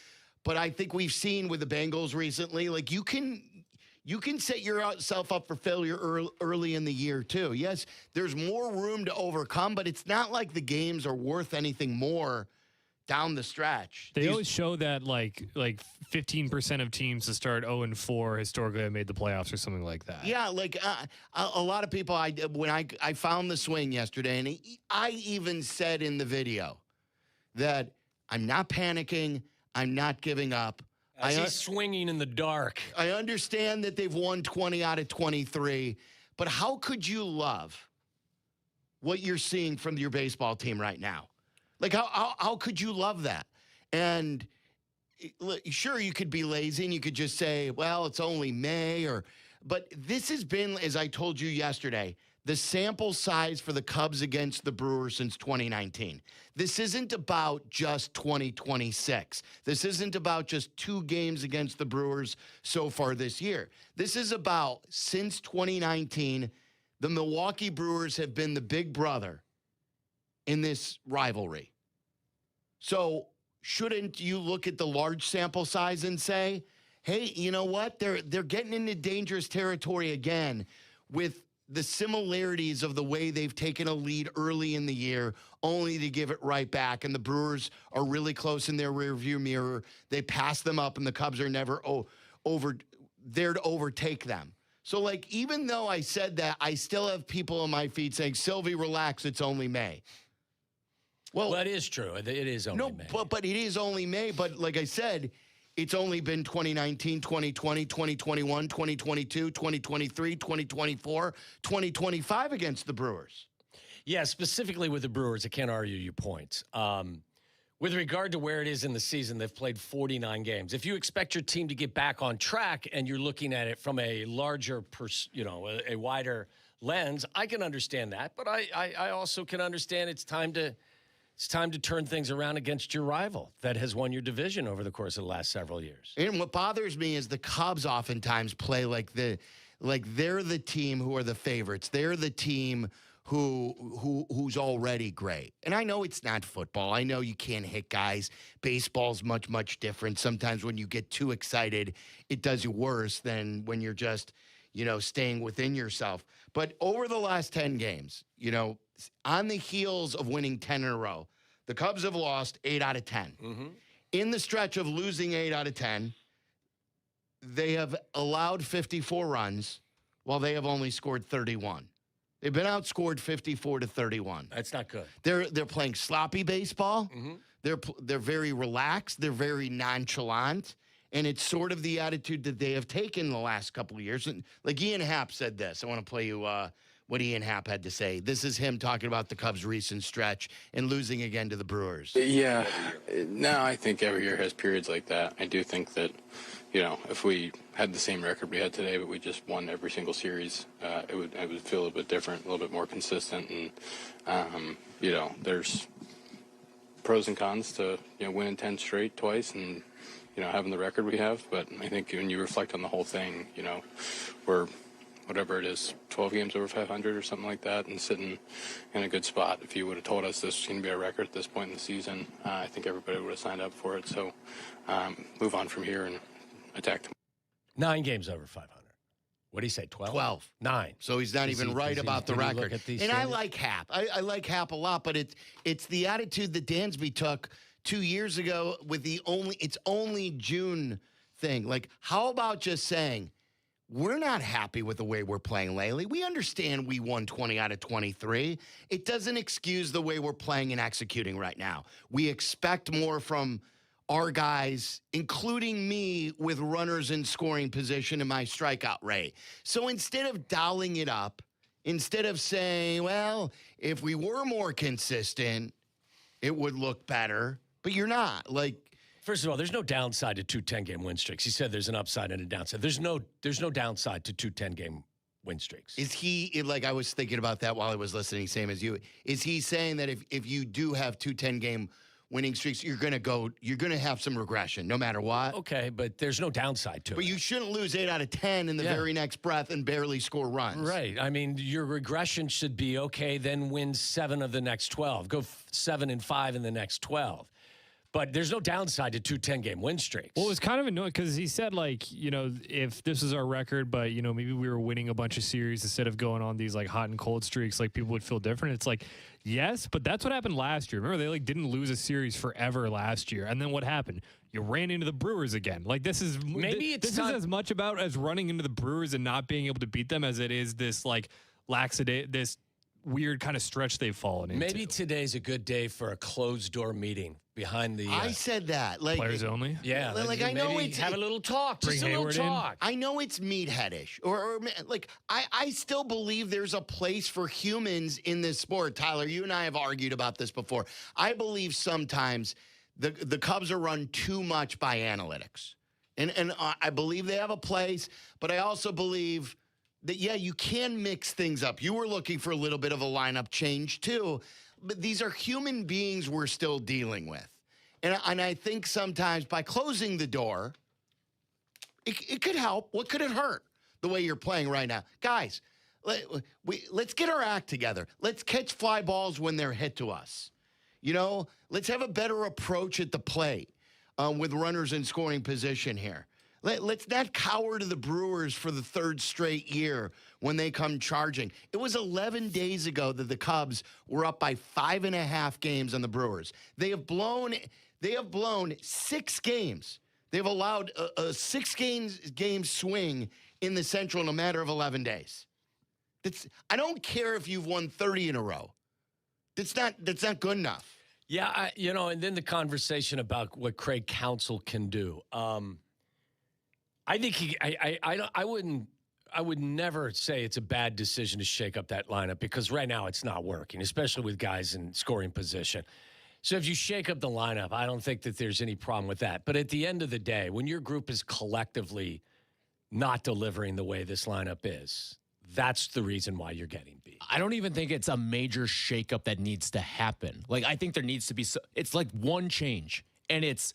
[SPEAKER 11] but I think we've seen with the Bengals recently, you can set yourself up for failure early in the year, too. Yes, there's more room to overcome, but it's not like the games are worth anything more down the stretch.
[SPEAKER 2] They always show that like 15% of teams to start 0-4 historically have made the playoffs or something like that.
[SPEAKER 11] Yeah, a lot of people, when I found the swing yesterday, and I even said in the video that I'm not panicking, I'm not giving up.
[SPEAKER 17] He's swinging in the dark.
[SPEAKER 11] I understand that they've won 20 out of 23, but how could you love what you're seeing from your baseball team right now? How could you love that? And sure, you could be lazy and you could just say, well, it's only May, but this has been, as I told you yesterday, the sample size for the Cubs against the Brewers since 2019. This isn't about just 2026. This isn't about just 2 games against the Brewers so far this year. This is about, since 2019, the Milwaukee Brewers have been the big brother in this rivalry. So shouldn't you look at the large sample size and say, hey, you know what? They're getting into dangerous territory again with the similarities of the way they've taken a lead early in the year only to give it right back. And the Brewers are really close in their rearview mirror. They pass them up, and the Cubs are never there to overtake them. So, like, even though I said that, I still have people on my feed saying, Silvy, relax, it's only May. Well,
[SPEAKER 17] that is true. It is only May.
[SPEAKER 11] But it is only May. But like I said, it's only been 2019, 2020, 2021, 2022, 2023, 2024, 2025 against the Brewers.
[SPEAKER 17] Yeah, specifically with the Brewers, I can't argue your points. With regard to where it is in the season, they've played 49 games. If you expect your team to get back on track and you're looking at it from a larger, a wider lens, I can understand that. But I also can understand it's time to turn things around against your rival that has won your division over the course of the last several years.
[SPEAKER 11] And what bothers me is the Cubs oftentimes play like they're the team who are the favorites. They're the team who's already great. And I know it's not football. I know you can't hit guys. Baseball's much, much different. Sometimes when you get too excited, it does you worse than when you're just, staying within yourself. But over the last 10 games, on the heels of winning 10 in a row, the Cubs have lost 8 out of 10.
[SPEAKER 17] Mm-hmm.
[SPEAKER 11] In the stretch of losing 8 out of 10, they have allowed 54 runs while they have only scored 31. They've been outscored 54-31.
[SPEAKER 17] That's not good.
[SPEAKER 11] They're playing sloppy baseball.
[SPEAKER 17] Mm-hmm.
[SPEAKER 11] They're very relaxed. They're very nonchalant. And it's sort of the attitude that they have taken the last couple of years. And like Ian Happ said this. I want to play you what Ian Happ had to say. This is him talking about the Cubs' recent stretch and losing again to the Brewers.
[SPEAKER 13] Yeah. No, I think every year has periods like that. I do think that, if we had the same record we had today, but we just won every single series, it would feel a little bit different, a little bit more consistent. And, there's pros and cons to, winning 10 straight twice and, having the record we have. But I think when you reflect on the whole thing, we're, whatever it is, 12 games over 500 or something like that, and sitting in a good spot. If you would have told us this was going to be a record at this point in the season, I think everybody would have signed up for it. So move on from here and attack them.
[SPEAKER 17] 9 games over 500. What do you say, 12?
[SPEAKER 11] 12.
[SPEAKER 17] 9.
[SPEAKER 11] So he's not even right about the record. And I
[SPEAKER 17] things?
[SPEAKER 11] like Happ. I like Happ a lot, but it's the attitude that Dansby took 2 years ago with it's only June thing. Like, how about just saying, we're not happy with the way we're playing lately. We understand we won 20 out of 23. It doesn't excuse the way we're playing and executing right now. We expect more from our guys, including me, with runners in scoring position and my strikeout rate. So instead of dialing it up, instead of saying, well, if we were more consistent, it would look better, but you're not. Like,
[SPEAKER 17] first of all, there's no downside to 2 10-game win streaks. He said there's an upside and a downside. There's no downside to 2 10-game win streaks.
[SPEAKER 11] Is he, like, I was thinking about that while I was listening, same as you. Is he saying that if you do have 2 10-game winning streaks, you're going to have some regression no matter what?
[SPEAKER 17] Okay, but there's no downside to it.
[SPEAKER 11] But you shouldn't lose 8 out of 10 in the very next breath and barely score runs.
[SPEAKER 17] Right. I mean, your regression should be, okay, then win 7 of the next 12. Go 7-5 in the next 12. But there's no downside to 2 10-game win streaks.
[SPEAKER 2] Well, it was kind of annoying because he said, like, if this is our record, but, maybe we were winning a bunch of series instead of going on these, like, hot and cold streaks, like, people would feel different. It's like, yes, but that's what happened last year. Remember, they, like, didn't lose a series forever last year. And then what happened? You ran into the Brewers again. Like, this is this is as much about as running into the Brewers and not being able to beat them as it is this, like, this weird kind of stretch they've fallen into.
[SPEAKER 17] Maybe today's a good day for a closed-door meeting behind the...
[SPEAKER 11] I said that. Like,
[SPEAKER 2] players only?
[SPEAKER 17] Yeah.
[SPEAKER 11] Like, I know it's...
[SPEAKER 17] Have a little talk. Just a little talk.
[SPEAKER 11] I know it's meatheadish. Or like, I still believe there's a place for humans in this sport. Tyler, you and I have argued about this before. I believe sometimes the Cubs are run too much by analytics. And I believe they have a place, but I also believe that, yeah, you can mix things up. You were looking for a little bit of a lineup change too, but these are human beings we're still dealing with. And I think sometimes by closing the door, it could help. What could it hurt the way you're playing right now? Guys, let's get our act together. Let's catch fly balls when they're hit to us. You know, let's have a better approach at the plate with runners in scoring position here. Let's not cower to the Brewers for the third straight year when they come charging. It was 11 days ago that the Cubs were up by 5.5 games on the Brewers. They have blown 6 games. They've allowed a 6-game swing in the Central in a matter of 11 days. I don't care if you've won 30 in a row. That's not good enough.
[SPEAKER 17] Yeah, and then the conversation about what Craig Counsell can do. I think I would never say it's a bad decision to shake up that lineup because right now it's not working, especially with guys in scoring position. So if you shake up the lineup, I don't think that there's any problem with that. But at the end of the day, when your group is collectively not delivering the way this lineup is, that's the reason why you're getting beat.
[SPEAKER 4] I don't even think it's a major shakeup that needs to happen. Like, I think there needs to be, it's like one change. And it's,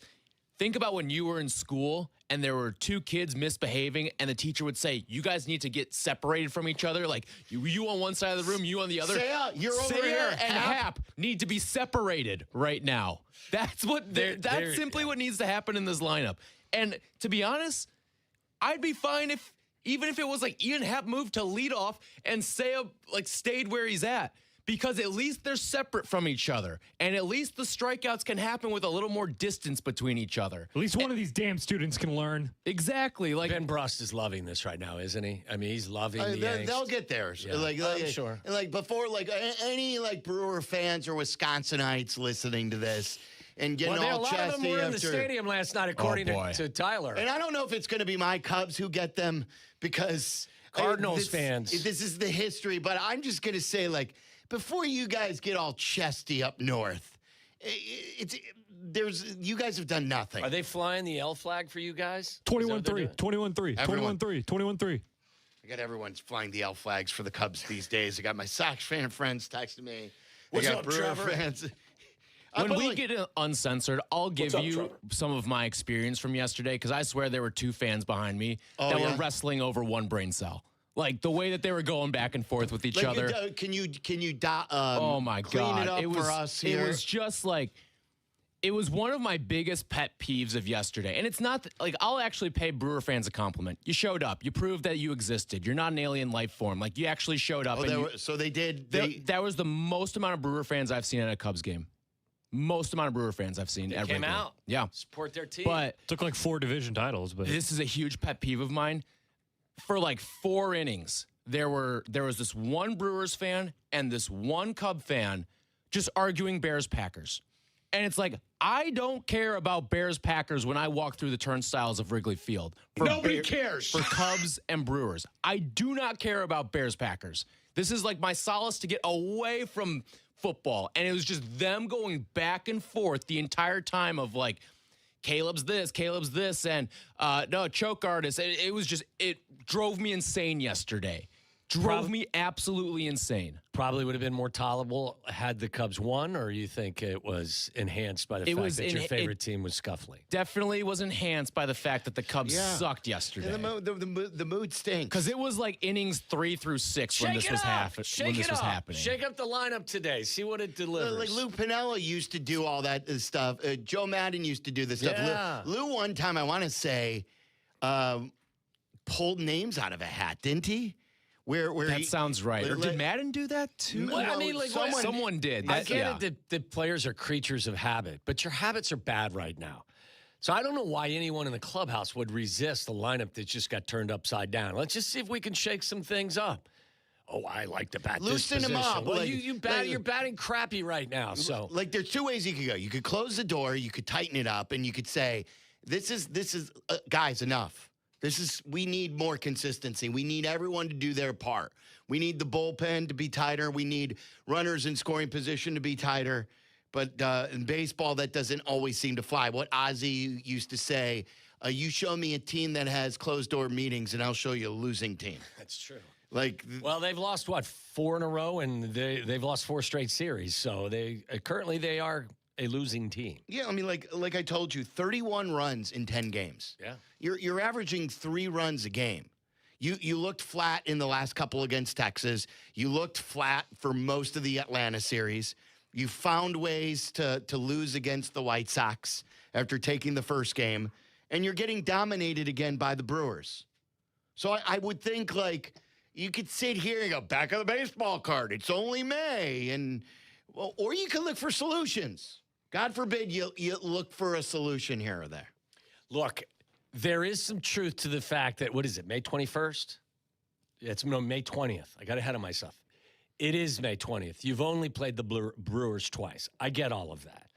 [SPEAKER 4] think about when you were in school and there were 2 kids misbehaving and the teacher would say, you guys need to get separated from each other. Like, you on one side of the room, you on the other.
[SPEAKER 11] You're over here.
[SPEAKER 4] And Hap need to be separated right now. That's what, that's simply what needs to happen in this lineup. And to be honest, I'd be fine even if it was like Ian Happ moved to leadoff and Seiya stayed where he's at, because at least they're separate from each other, and at least the strikeouts can happen with a little more distance between each other.
[SPEAKER 2] At least one of these damn students can learn.
[SPEAKER 4] Exactly. Like
[SPEAKER 17] Ben Brust is loving this right now, isn't he? I mean, he's loving the angst.
[SPEAKER 11] They'll get there.
[SPEAKER 17] Yeah, I'm sure.
[SPEAKER 11] Before, any Brewer fans or Wisconsinites listening to this. And getting all
[SPEAKER 17] a lot of them were in the stadium last night, according to Tyler.
[SPEAKER 11] And I don't know if it's going to be my Cubs who get them because
[SPEAKER 17] Cardinals fans.
[SPEAKER 11] This is the history, but I'm just going to say, before you guys get all chesty up north, you guys have done nothing.
[SPEAKER 17] Are they flying the L flag for you guys?
[SPEAKER 2] 21-3, 21-3, 21-3, 21-3.
[SPEAKER 11] I got everyone's flying the L flags for the Cubs these days. I got my Sox fan friends texting me.
[SPEAKER 17] What's
[SPEAKER 11] I got
[SPEAKER 17] up,
[SPEAKER 11] Brewer
[SPEAKER 17] Trevor?
[SPEAKER 11] fans.
[SPEAKER 4] When we get uncensored, I'll give you some of my experience from yesterday, because I swear there were 2 fans behind me that were wrestling over one brain cell. Like the way that they were going back and forth with each other.
[SPEAKER 11] Can you
[SPEAKER 4] oh my
[SPEAKER 11] clean
[SPEAKER 4] God.
[SPEAKER 11] it up for us here?
[SPEAKER 4] It was just it was one of my biggest pet peeves of yesterday. And it's not I'll actually pay Brewer fans a compliment. You showed up. You proved that you existed. You're not an alien life form. You actually showed up.
[SPEAKER 11] So they did.
[SPEAKER 4] That was the most amount of Brewer fans I've seen at a Cubs game. Most amount of Brewer fans I've seen every
[SPEAKER 17] came
[SPEAKER 4] game.
[SPEAKER 17] out.
[SPEAKER 4] Yeah.
[SPEAKER 17] Support their team.
[SPEAKER 4] But
[SPEAKER 2] took 4 division titles, but
[SPEAKER 4] this is a huge pet peeve of mine. For 4 innings, there was this one Brewers fan and this one Cub fan just arguing Bears-Packers. And it's I don't care about Bears-Packers when I walk through the turnstiles of Wrigley Field.
[SPEAKER 11] Nobody cares.
[SPEAKER 4] For Cubs and Brewers. I do not care about Bears-Packers. This is my solace to get away from football. And it was just them going back and forth the entire time of Caleb's this, and no, choke artist. It was just, it drove me insane yesterday. Drove me absolutely insane.
[SPEAKER 17] Probably would have been more tolerable had the Cubs won, or you think it was enhanced by the fact that your favorite team was scuffling?
[SPEAKER 4] Definitely was enhanced by the fact that the Cubs sucked yesterday.
[SPEAKER 11] And the mood stinks.
[SPEAKER 4] Because it was innings 3 through 6 when this was happening.
[SPEAKER 17] Shake up the lineup today. See what it delivers.
[SPEAKER 11] Lou Piniella used to do all that stuff. Joe Madden used to do this stuff.
[SPEAKER 17] Yeah.
[SPEAKER 11] Lou one time, I want to say, pulled names out of a hat, didn't he? Where
[SPEAKER 4] that sounds right. Or did Madden do that too?
[SPEAKER 17] Well,
[SPEAKER 4] someone did.
[SPEAKER 17] I get it that players are creatures of habit, but your habits are bad right now. So I don't know why anyone in the clubhouse would resist the lineup that just got turned upside down. Let's just see if we can shake some things up. Oh, I like to bat
[SPEAKER 11] Loosen
[SPEAKER 17] this position.
[SPEAKER 11] him up.
[SPEAKER 17] Well, you're batting crappy right now. So
[SPEAKER 11] there's 2 ways you could go. You could close the door, you could tighten it up, and you could say, this is guys, enough. We need more consistency. We need everyone to do their part. We need the bullpen to be tighter. We need runners in scoring position to be tighter. But in baseball, that doesn't always seem to fly. What Ozzie used to say, you show me a team that has closed-door meetings, and I'll show you a losing team.
[SPEAKER 17] That's true.
[SPEAKER 11] Well,
[SPEAKER 17] they've lost, 4 in a row, and they've lost 4 straight series. So they are a losing team.
[SPEAKER 11] Yeah, I mean, like I told you, 31 runs in 10 games.
[SPEAKER 17] Yeah.
[SPEAKER 11] You're averaging 3 runs a game. You looked flat in the last couple against Texas. You looked flat for most of the Atlanta series. You found ways to lose against the White Sox after taking the first game, and you're getting dominated again by the Brewers. So I would think, you could sit here and go, back of the baseball card, it's only May, or you could look for solutions. God forbid you look for a solution here or there.
[SPEAKER 17] Look, there is some truth to the fact that, what is it, May 21st? Yeah, May 20th. I got ahead of myself. It is May 20th. You've only played the Brewers twice. I get all of that.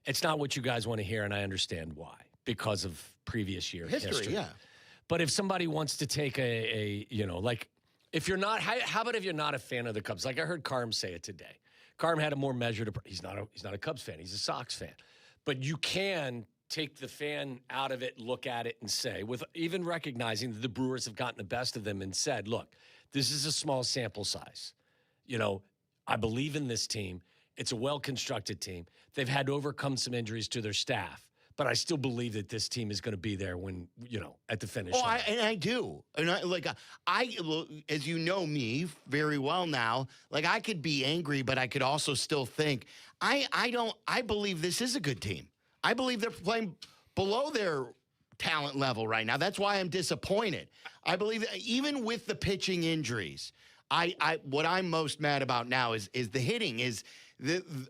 [SPEAKER 17] It's not what you guys want to hear, and I understand why, because of previous year history.
[SPEAKER 11] Yeah.
[SPEAKER 17] But if somebody wants to take if you're not, how about if you're not a fan of the Cubs? Like I heard Carm say it today. Carm had a more measured, he's not a Cubs fan, he's a Sox fan. But you can take the fan out of it, look at it, and say, with even recognizing that the Brewers have gotten the best of them and said, look, this is a small sample size. I believe in this team. It's a well-constructed team. They've had to overcome some injuries to their staff, but I still believe that this team is going to be there when, at the finish line.
[SPEAKER 11] I do. And I as you know me very well now, I could be angry, but I could also still think, I believe this is a good team. I believe they're playing below their talent level right now. That's why I'm disappointed. I believe that even with the pitching injuries, what I'm most mad about now is the hitting.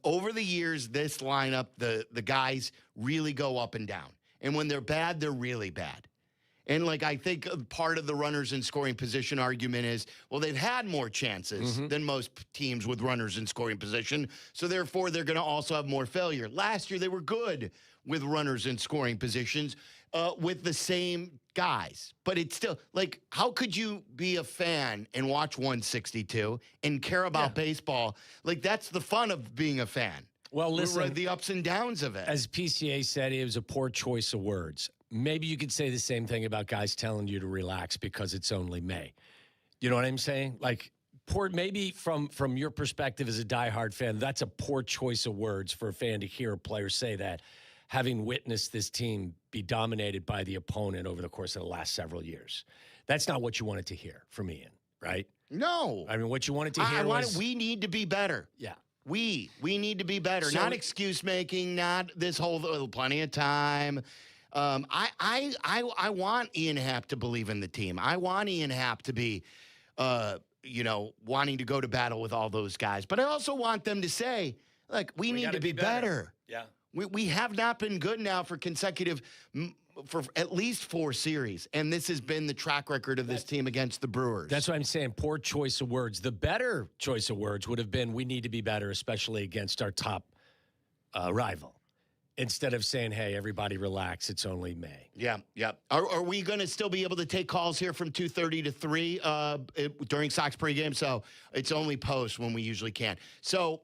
[SPEAKER 11] Over the years, this lineup, the guys really go up and down. And when they're bad, they're really bad. And I think part of the runners in scoring position argument is, well, they've had more chances than most teams with runners in scoring position. So therefore, they're going to also have more failure. Last year, they were good with runners in scoring positions with the same guys. But it's still, how could you be a fan and watch 162 and care about baseball? That's the fun of being a fan.
[SPEAKER 17] Well, listen,
[SPEAKER 11] the ups and downs of it.
[SPEAKER 17] As PCA said, it was a poor choice of words. Maybe you could say the same thing about guys telling you to relax because it's only May. You know what I'm saying? Maybe from your perspective as a diehard fan, that's a poor choice of words for a fan to hear a player say that, having witnessed this team be dominated by the opponent over the course of the last several years. That's not what you wanted to hear from Ian, right?
[SPEAKER 11] No.
[SPEAKER 17] I mean, what you wanted to hear was...
[SPEAKER 11] we need to be better.
[SPEAKER 17] Yeah.
[SPEAKER 11] We need to be better. So, not excuse making, not this whole plenty of time. I want Ian Happ to believe in the team. I want Ian Happ to be, wanting to go to battle with all those guys. But I also want them to say, we need to be better.
[SPEAKER 17] Yeah.
[SPEAKER 11] We have not been good now for for at least 4 series. And this has been the track record of this team against the Brewers.
[SPEAKER 17] That's what I'm saying. Poor choice of words. The better choice of words would have been, we need to be better, especially against our top rival. Instead of saying, hey, everybody relax, it's only May.
[SPEAKER 11] Yeah. Are we going to still be able to take calls here from 2:30 to 3 during Sox pregame? So it's only post when we usually can. So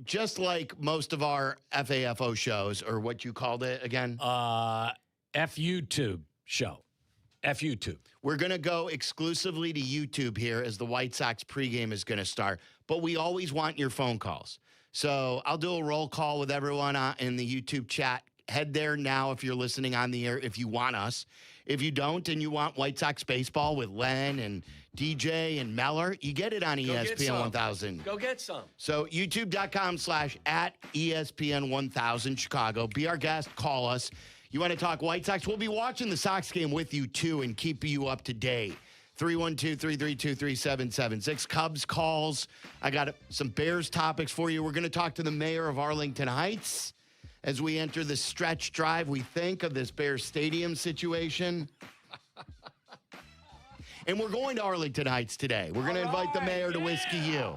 [SPEAKER 11] just like most of our FAFO shows, or what you called it again?
[SPEAKER 17] FUtube show. FUtube.
[SPEAKER 11] We're going to go exclusively to YouTube here as the White Sox pregame is going to start. But we always want your phone calls. So I'll do a roll call with everyone in the YouTube chat. Head there now if you're listening on the air, if you want us. If you don't and you want White Sox baseball with Len and DJ and Meller, you get it on ESPN 1000.
[SPEAKER 17] Go get some.
[SPEAKER 11] So youtube.com/@ESPN 1000 Chicago. Be our guest. Call us. You want to talk White Sox? We'll be watching the Sox game with you, too, and keep you up to date. 312-332-3776. Cubs calls. I got some Bears topics for you. We're going to talk to the mayor of Arlington Heights as we enter the stretch drive, we think, of this Bears Stadium situation. And we're going to Arlington Heights today. We're going to invite the mayor to Whiskey U.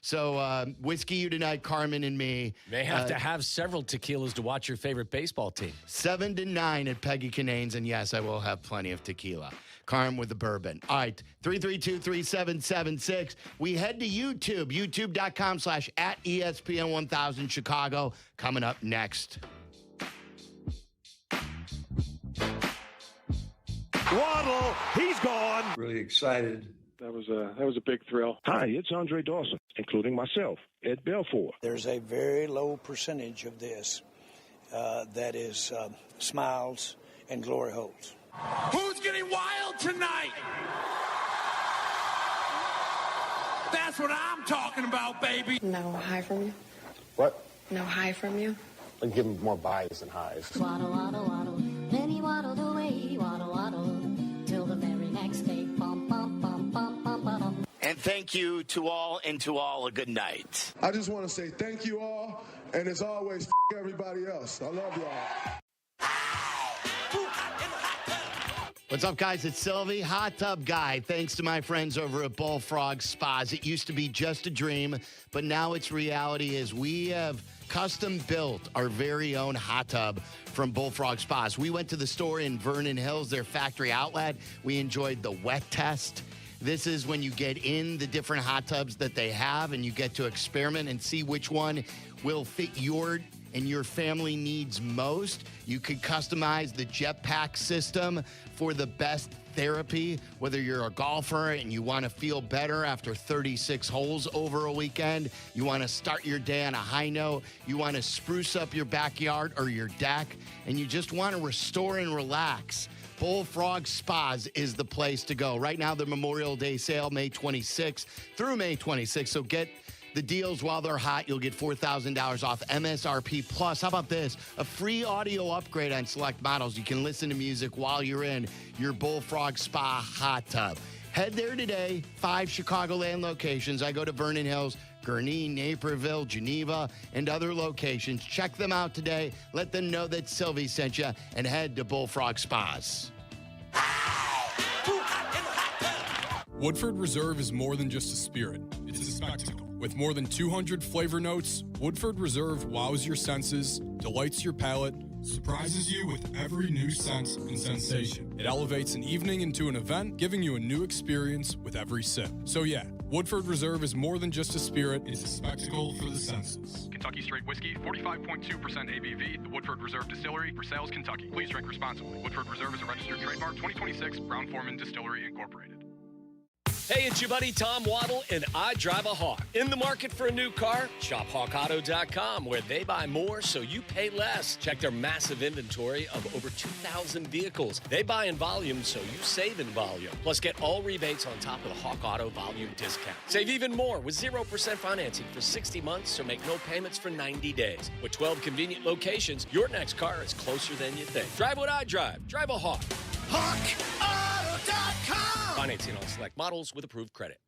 [SPEAKER 11] So Whiskey U tonight, Carmen and me.
[SPEAKER 17] May have to have several tequilas to watch your favorite baseball team.
[SPEAKER 11] 7 to 9 at Peggy Canane's, and yes, I will have plenty of tequila. Carm with the bourbon. All right, 332-3776. We head to YouTube, youtube.com/@ESPN1000 Chicago. Coming up next.
[SPEAKER 8] Waddle, he's gone.
[SPEAKER 21] Really excited.
[SPEAKER 8] That was a big thrill. Hi, it's Andre Dawson, including myself, Ed Belfour.
[SPEAKER 21] There's a very low percentage of this that is smiles and glory holes.
[SPEAKER 8] Who's getting wild tonight? That's what I'm talking about, baby.
[SPEAKER 22] No high from you?
[SPEAKER 23] What?
[SPEAKER 22] No high from you?
[SPEAKER 23] I'll give him more buys than highs.
[SPEAKER 24] Waddle, waddle, waddle. Then he waddled away, waddle, waddle, till the very next day. Bum, bum, bum, bum, bum, bum.
[SPEAKER 11] And thank you to all, and to all a good night.
[SPEAKER 25] I just want to say thank you all, and as always, everybody else. I love y'all.
[SPEAKER 11] What's up, guys? It's Silvy, Hot Tub Guy. Thanks to my friends over at Bullfrog Spas. It used to be just a dream, but now it's reality as we have custom built our very own hot tub from Bullfrog Spas. We went to the store in Vernon Hills, their factory outlet. We enjoyed the wet test. This is when you get in the different hot tubs that they have and you get to experiment and see which one will fit your and your family needs most. You could customize the jetpack system for the best therapy, whether you're a golfer and you want to feel better after 36 holes over a weekend, you want to start your day on a high note, you want to spruce up your backyard or your deck, and you just want to restore and relax. Bullfrog Spas is the place to go. Right now, the Memorial Day sale, May 26th through May 26th, so get the deals while they're hot. You'll get $4,000 off MSRP plus. How about this? A free audio upgrade on select models. You can listen to music while you're in your Bullfrog Spa hot tub. Head there today. 5 Chicagoland locations. I go to Vernon Hills, Gurnee, Naperville, Geneva, and other locations. Check them out today. Let them know that Silvy sent you, and head to Bullfrog Spas.
[SPEAKER 26] Woodford Reserve is more than just a spirit. It's a spectacle. With more than 200 flavor notes, Woodford Reserve wows your senses, delights your palate, surprises you with every new sense and sensation. It elevates an evening into an event, giving you a new experience with every sip. So yeah, Woodford Reserve is more than just a spirit, it's a spectacle for the senses.
[SPEAKER 27] Kentucky Straight Whiskey, 45.2% ABV, the Woodford Reserve Distillery, Versailles, Kentucky. Please drink responsibly. Woodford Reserve is a registered trademark, 2026, Brown-Forman Distillery, Incorporated.
[SPEAKER 17] Hey, it's your buddy Tom Waddle, and I drive a Hawk. In the market for a new car? Shop HawkAuto.com, where they buy more so you pay less. Check their massive inventory of over 2,000 vehicles. They buy in volume so you save in volume. Plus, get all rebates on top of the Hawk Auto volume discount. Save even more with 0% financing for 60 months, so make no payments for 90 days. With 12 convenient locations, your next car is closer than you think. Drive what I drive. Drive a Hawk.
[SPEAKER 11] HawkAuto.com.
[SPEAKER 17] Financing on select models with approved credit.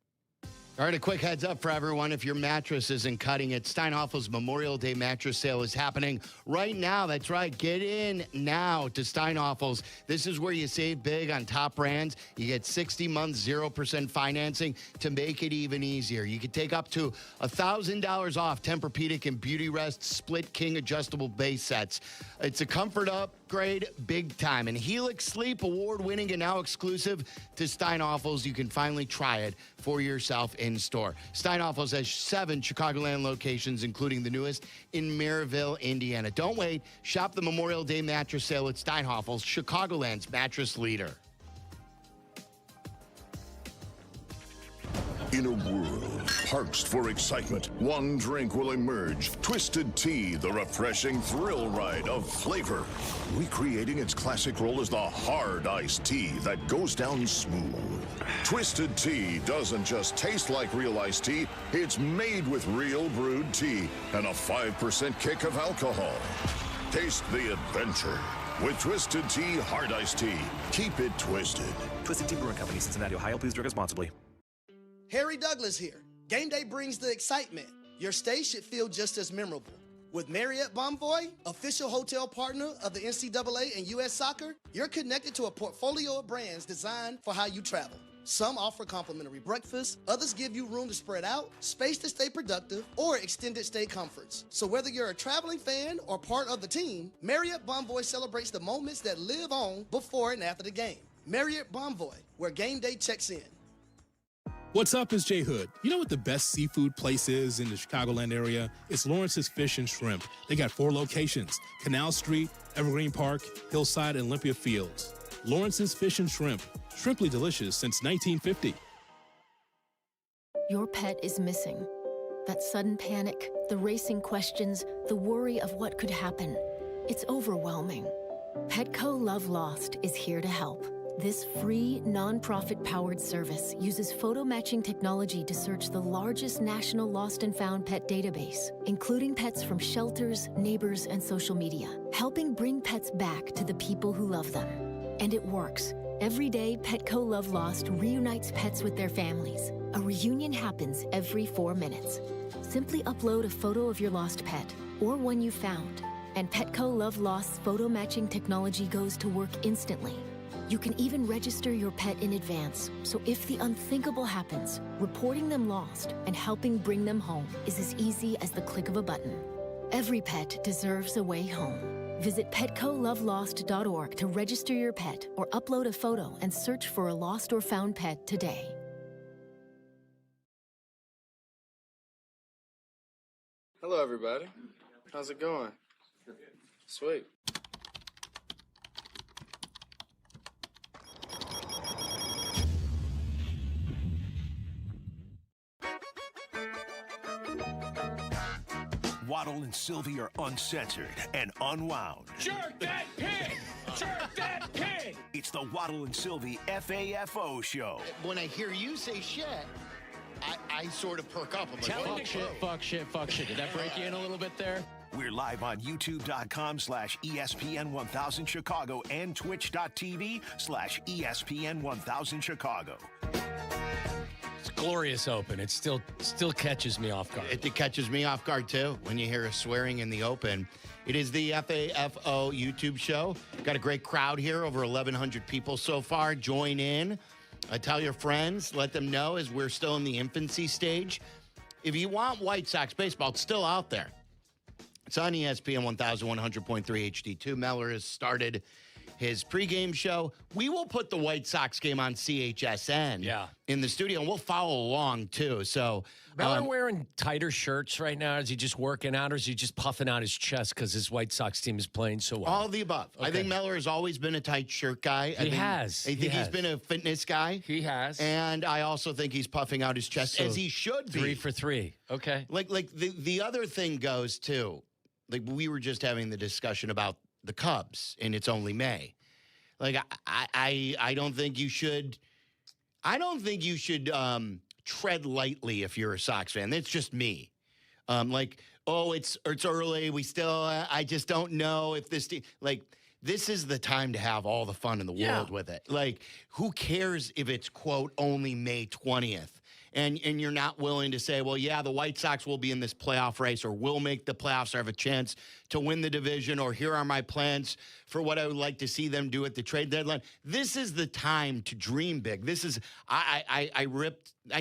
[SPEAKER 11] All right, a quick heads up for everyone. If your mattress isn't cutting it, Steinhoffel's Memorial Day mattress sale is happening right now. That's right. Get in now to Steinhoffel's. This is where you save big on top brands. You get 60 months, 0% financing to make it even easier. You can take up to $1,000 off Tempur-Pedic and Beauty Rest Split King adjustable base sets. It's a comfort upgrade big time. And Helix Sleep, award-winning and now exclusive to Steinhoffel's. You can finally try it for yourself in store. Steinhoffel's has 7 Chicagoland locations, including the newest in Maryville, Indiana. Don't wait. Shop the Memorial Day mattress sale at Steinhoffel's, Chicagoland's mattress leader.
[SPEAKER 28] In a world parched for excitement, one drink will emerge. Twisted Tea, the refreshing thrill ride of flavor. Recreating its classic role as the hard iced tea that goes down smooth. Twisted Tea doesn't just taste like real iced tea, it's made with real brewed tea and a 5% kick of alcohol. Taste the adventure with Twisted Tea Hard Iced Tea. Keep it twisted.
[SPEAKER 31] Twisted Tea Brewing Company, Cincinnati, Ohio. Please drink responsibly.
[SPEAKER 5] Harry Douglas here. Game day brings the excitement. Your stay should feel just as memorable. With Marriott Bonvoy, official hotel partner of the NCAA and U.S. Soccer, you're connected to a portfolio of brands designed for how you travel. Some offer complimentary breakfast, others give you room to spread out, space to stay productive, or extended stay comforts. So whether you're a traveling fan or part of the team, Marriott Bonvoy celebrates the moments that live on before and after the game. Marriott Bonvoy, where game day checks in.
[SPEAKER 1] What's up, it's J Hood. You know what the best seafood place is in the Chicagoland area? It's Lawrence's Fish and Shrimp. They got 4 locations: Canal Street, Evergreen Park, Hillside, and Olympia Fields. Lawrence's Fish and Shrimp. Shrimply delicious since 1950.
[SPEAKER 31] Your pet is missing. That sudden panic, the racing questions, the worry of what could happen. It's overwhelming. Petco Love Lost is here to help. This free, non-profit-powered service uses photo matching technology to search the largest national lost and found pet database, including pets from shelters, neighbors, and social media, helping bring pets back to the people who love them. And it works. Every day, Petco Love Lost reunites pets with their families. A reunion happens every 4 minutes. Simply upload a photo of your lost pet, or one you found, and Petco Love Lost's photo matching technology goes to work instantly. You can even register your pet in advance, so if the unthinkable happens, reporting them lost and helping bring them home is as easy as the click of a button. Every pet deserves a way home. Visit PetcoLoveLost.org to register your pet or upload a photo and search for a lost or found pet today.
[SPEAKER 10] Hello, everybody. How's it going? Sweet.
[SPEAKER 7] Waddle and Silvy are uncensored and unwound.
[SPEAKER 12] Jerk that pig! Jerk that pig!
[SPEAKER 7] It's the Waddle and Silvy FAFO show.
[SPEAKER 11] When I hear you say shit, I sort of perk up. I'm
[SPEAKER 17] Tell
[SPEAKER 11] like,
[SPEAKER 17] fuck shit. Did that break you in a little bit there?
[SPEAKER 7] We're live on YouTube.com/ESPN 1000 Chicago and Twitch.tv/ESPN 1000 Chicago.
[SPEAKER 17] It's glorious open. It still catches me off guard.
[SPEAKER 11] It catches me off guard, too, when you hear swearing in the open. It is the FAFO YouTube show. Got a great crowd here, over 1,100 people so far. Join in. Tell your friends. Let them know as we're still in the infancy stage. If you want White Sox baseball, it's still out there. It's on ESPN 1100.3 HD2. Meller has started his pregame show. We will put the White Sox game on CHSN in the studio, and we'll follow along, too. So,
[SPEAKER 17] Meller wearing tighter shirts right now? Is he just working out, or is he just puffing out his chest because his White Sox team is playing so well?
[SPEAKER 11] All of the above. Okay. I think Meller has always been a tight shirt guy.
[SPEAKER 17] He has.
[SPEAKER 11] I think he's been a fitness guy.
[SPEAKER 17] He has.
[SPEAKER 11] And I also think he's puffing out his chest, as he should be.
[SPEAKER 17] 3 for 3. Okay.
[SPEAKER 11] Like the other thing goes, too. Like, we were just having the discussion about the Cubs, and it's only May. Like, I don't think you should. I don't think you should tread lightly if you're a Sox fan. That's just me. It's early. We still. I just don't know if this team. Like, this is the time to have all the fun in the world with it. Like, who cares if it's quote only May 20th? And you're not willing to say, well, yeah, the White Sox will be in this playoff race or will make the playoffs or have a chance to win the division, or here are my plans for what I would like to see them do at the trade deadline. This is the time to dream big. This is, I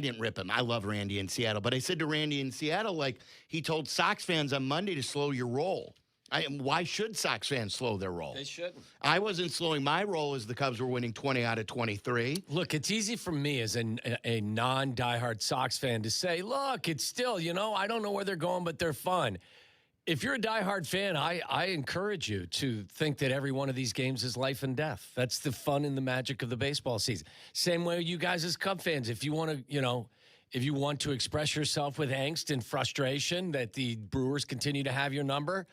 [SPEAKER 11] didn't rip him. I love Randy in Seattle. But I said to Randy in Seattle, like, he told Sox fans on Monday to slow your roll. Why should Sox fans slow their roll?
[SPEAKER 17] They shouldn't.
[SPEAKER 11] I wasn't slowing my roll as the Cubs were winning 20 out of 23.
[SPEAKER 17] Look, it's easy for me as a non-diehard Sox fan to say, look, it's still, I don't know where they're going, but they're fun. If you're a diehard fan, I encourage you to think that every one of these games is life and death. That's the fun and the magic of the baseball season. Same way you guys as Cub fans, if you want to, if you want to express yourself with angst and frustration that the Brewers continue to have your number,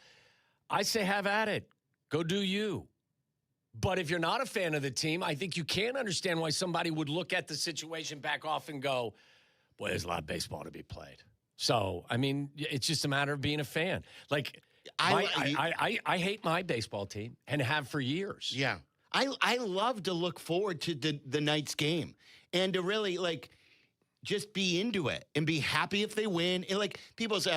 [SPEAKER 17] I say have at it. Go do you. But if you're not a fan of the team, I think you can understand why somebody would look at the situation, back off, and go, boy, there's a lot of baseball to be played. So, I mean, it's just a matter of being a fan. Like, I hate my baseball team and have for years.
[SPEAKER 11] Yeah. I love to look forward to the night's game and to really, like, just be into it and be happy if they win. And, like, people say,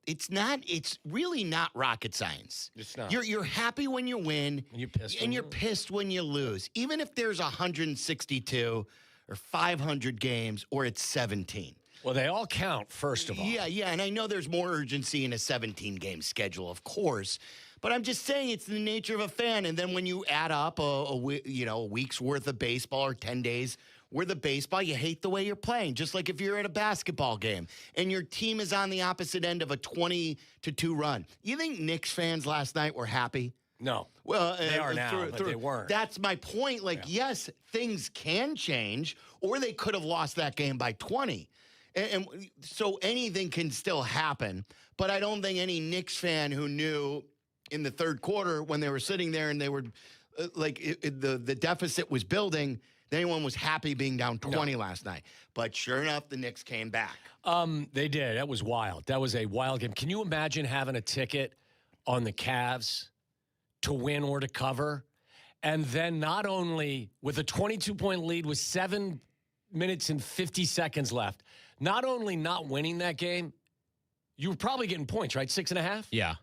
[SPEAKER 11] it's really not rocket science.
[SPEAKER 17] It's not.
[SPEAKER 11] You're happy when you win.
[SPEAKER 17] And you're pissed.
[SPEAKER 11] And you're pissed when you lose. Even if there's 162 or 500 games or it's 17.
[SPEAKER 17] Well, they all count, first of all.
[SPEAKER 11] Yeah. And I know there's more urgency in a 17-game schedule, of course. But I'm just saying it's the nature of a fan. And then when you add up a week's worth of baseball or 10 days worth of baseball, you hate the way you're playing. Just like if you're at a basketball game and your team is on the opposite end of a 20-2 run. You think Knicks fans last night were happy?
[SPEAKER 17] No.
[SPEAKER 11] Well,
[SPEAKER 17] they are now, but they weren't.
[SPEAKER 11] That's my point. Yes, things can change, or they could have lost that game by 20. And so anything can still happen. But I don't think any Knicks fan who knew in the third quarter when they were sitting there and they were the deficit was building, anyone was happy being down 20 last night. But sure enough, the Knicks came back.
[SPEAKER 17] They did. That was wild. That was a wild game. Can you imagine having a ticket on the Cavs to win or to cover? And then not only with a 22-point lead with 7 minutes and 50 seconds left, not only not winning that game, you were probably getting points, right? 6.5?
[SPEAKER 4] Yeah.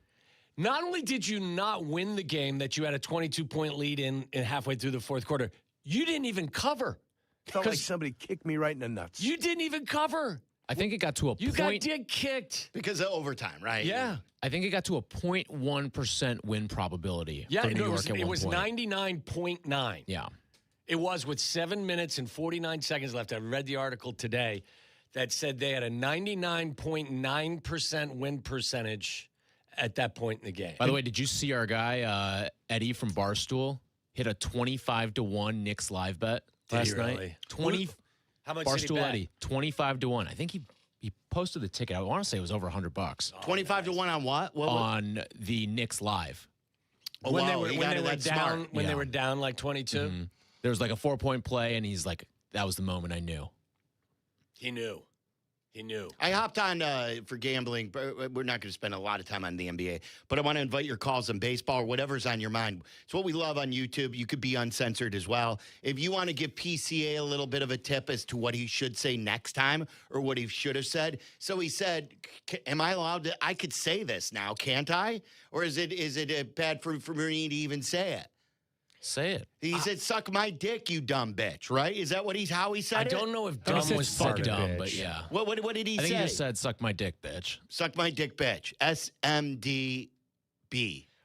[SPEAKER 17] Not only did you not win the game that you had a 22-point lead in halfway through the fourth quarter, you didn't even cover.
[SPEAKER 3] Felt like somebody kicked me right in the nuts.
[SPEAKER 17] You didn't even cover.
[SPEAKER 4] I think it got to a
[SPEAKER 17] You
[SPEAKER 4] point.
[SPEAKER 17] got dick kicked.
[SPEAKER 11] Because of overtime, right?
[SPEAKER 17] Yeah.
[SPEAKER 4] I think it got to a 0.1% win probability
[SPEAKER 17] Yeah,
[SPEAKER 4] for New York
[SPEAKER 17] it was
[SPEAKER 4] at one point.
[SPEAKER 17] 99.9.
[SPEAKER 4] Yeah.
[SPEAKER 17] It was with 7 minutes and 49 seconds left. I read the article today that said they had a 99.9% win percentage at that point in the game.
[SPEAKER 4] By the way, did you see our guy, Eddie from Barstool, hit a 25-1 Knicks live bet last night? 20.
[SPEAKER 17] How much
[SPEAKER 4] Barstool
[SPEAKER 17] did he bet?
[SPEAKER 4] Eddie, 25-1. I think he posted the ticket. I want to say it was over $100.
[SPEAKER 11] 25-1 on what?
[SPEAKER 4] On the Knicks live.
[SPEAKER 11] Oh,
[SPEAKER 17] when
[SPEAKER 11] wow,
[SPEAKER 17] they were,
[SPEAKER 11] he
[SPEAKER 17] when
[SPEAKER 11] got
[SPEAKER 17] they
[SPEAKER 11] it
[SPEAKER 17] were
[SPEAKER 11] that
[SPEAKER 17] down,
[SPEAKER 11] smart.
[SPEAKER 17] when they
[SPEAKER 4] Yeah.
[SPEAKER 17] were down like 22,
[SPEAKER 4] Mhm. There was like a 4-point play, and he's like, that was the moment I knew.
[SPEAKER 17] he knew. He knew.
[SPEAKER 11] I hopped on for gambling. But we're not going to spend a lot of time on the NBA, but I want to invite your calls on baseball or whatever's on your mind. It's what we love on YouTube. You could be uncensored as well. If you want to give PCA a little bit of a tip as to what he should say next time or what he should have said. So he said, am I allowed to? I could say this now, can't I? Or is it bad for me to even say it?
[SPEAKER 4] Say it.
[SPEAKER 11] He said, suck my dick, you dumb bitch, right? Is that how he said
[SPEAKER 17] I
[SPEAKER 11] it?
[SPEAKER 17] don't know if
[SPEAKER 4] I
[SPEAKER 17] dumb
[SPEAKER 4] said
[SPEAKER 17] was
[SPEAKER 4] fuck
[SPEAKER 17] part of
[SPEAKER 4] dumb,
[SPEAKER 17] it.
[SPEAKER 4] but yeah.
[SPEAKER 11] What did he
[SPEAKER 4] I
[SPEAKER 11] say?
[SPEAKER 4] think he just said, suck my dick, bitch.
[SPEAKER 11] Suck my dick, bitch. SMDB.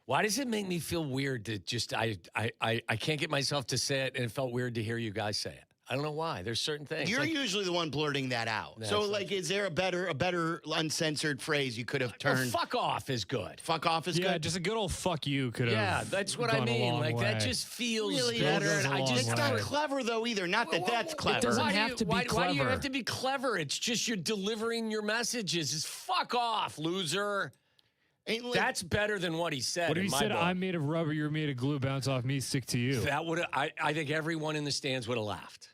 [SPEAKER 17] Why does it make me feel weird to just I can't get myself to say it, and it felt weird to hear you guys say it. I don't know why. There's certain things.
[SPEAKER 11] You're usually the one blurting that out.
[SPEAKER 17] That's
[SPEAKER 11] So,
[SPEAKER 17] like-
[SPEAKER 11] is there a better uncensored phrase you could have
[SPEAKER 17] Well,
[SPEAKER 11] turned?
[SPEAKER 17] fuck off is good.
[SPEAKER 11] Fuck off is
[SPEAKER 2] Yeah,
[SPEAKER 11] good.
[SPEAKER 2] just a good old fuck you could have.
[SPEAKER 17] Yeah, that's what I
[SPEAKER 2] gone a
[SPEAKER 17] mean.
[SPEAKER 2] long
[SPEAKER 17] Like that
[SPEAKER 2] way.
[SPEAKER 17] just feels
[SPEAKER 11] Really
[SPEAKER 17] better.
[SPEAKER 2] goes
[SPEAKER 17] And
[SPEAKER 2] a
[SPEAKER 17] I
[SPEAKER 2] long
[SPEAKER 17] just
[SPEAKER 11] It's
[SPEAKER 2] way.
[SPEAKER 11] not clever though either. Not that that's clever.
[SPEAKER 4] It doesn't
[SPEAKER 17] Why do
[SPEAKER 4] have
[SPEAKER 17] you-
[SPEAKER 4] to be
[SPEAKER 17] why do you
[SPEAKER 4] clever.
[SPEAKER 17] have to be clever? It's just you're delivering your messages. It's fuck off, loser. That's better than what he said.
[SPEAKER 2] What if
[SPEAKER 17] in
[SPEAKER 2] he
[SPEAKER 17] my
[SPEAKER 2] said,
[SPEAKER 17] book.
[SPEAKER 2] I'm made of rubber, you're made of glue, bounce off me, stick to you?
[SPEAKER 17] That would I think everyone in the stands would have laughed.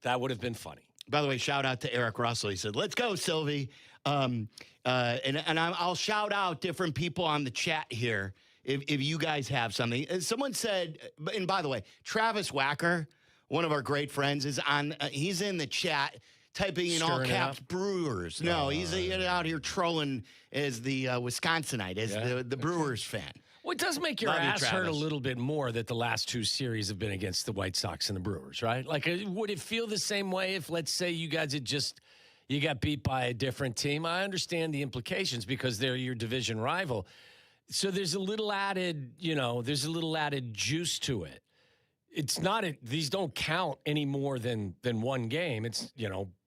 [SPEAKER 17] That would have been funny.
[SPEAKER 11] By the way, shout out to Eric Russell. He said, "Let's go, Sylvie." And I'll shout out different people on the chat here if you guys have something. Someone said, and by the way, Travis Wacker, one of our great friends, is on. He's in the chat typing in all
[SPEAKER 17] Stirring it
[SPEAKER 11] caps
[SPEAKER 17] up?
[SPEAKER 11] Brewers. No, he's out here trolling as the Wisconsinite, as the Brewers fan.
[SPEAKER 17] Well, it does make your
[SPEAKER 11] Love you,
[SPEAKER 17] ass hurt a
[SPEAKER 11] Travis.
[SPEAKER 17] little bit more that the last two series have been against the White Sox and the Brewers, right? Like, would it feel the same way if, let's say, you guys you got beat by a different team? I understand the implications because they're your division rival. So there's a little added, juice to it. It's not, these don't count any more than one game. It's,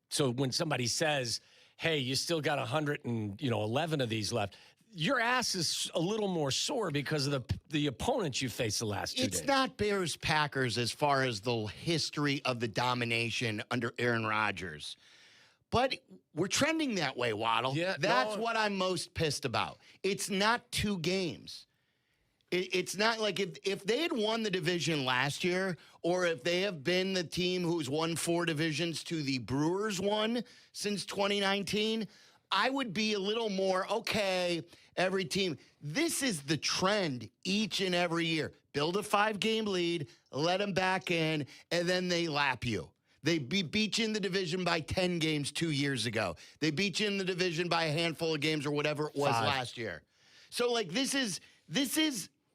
[SPEAKER 17] so when somebody says, hey, you still got 111 of these left, your ass is a little more sore because of the opponents you faced the last 2 days.
[SPEAKER 11] It's not Bears-Packers as far as the history of the domination under Aaron Rodgers. But we're trending that way, Waddle.
[SPEAKER 17] Yeah,
[SPEAKER 11] That's
[SPEAKER 17] no.
[SPEAKER 11] what I'm most pissed about. It's not 2 games. It's not like if they had won the division last year, or if they have been the team who's won 4 divisions to the Brewers won since 2019, I would be a little more, okay, every team. This is the trend each and every year. Build a 5-game lead, let them back in, and then they lap you. They beat you in the division by 10 games 2 years ago. They beat you in the division by a handful of games or whatever it was
[SPEAKER 17] 5.
[SPEAKER 11] last year. So, this is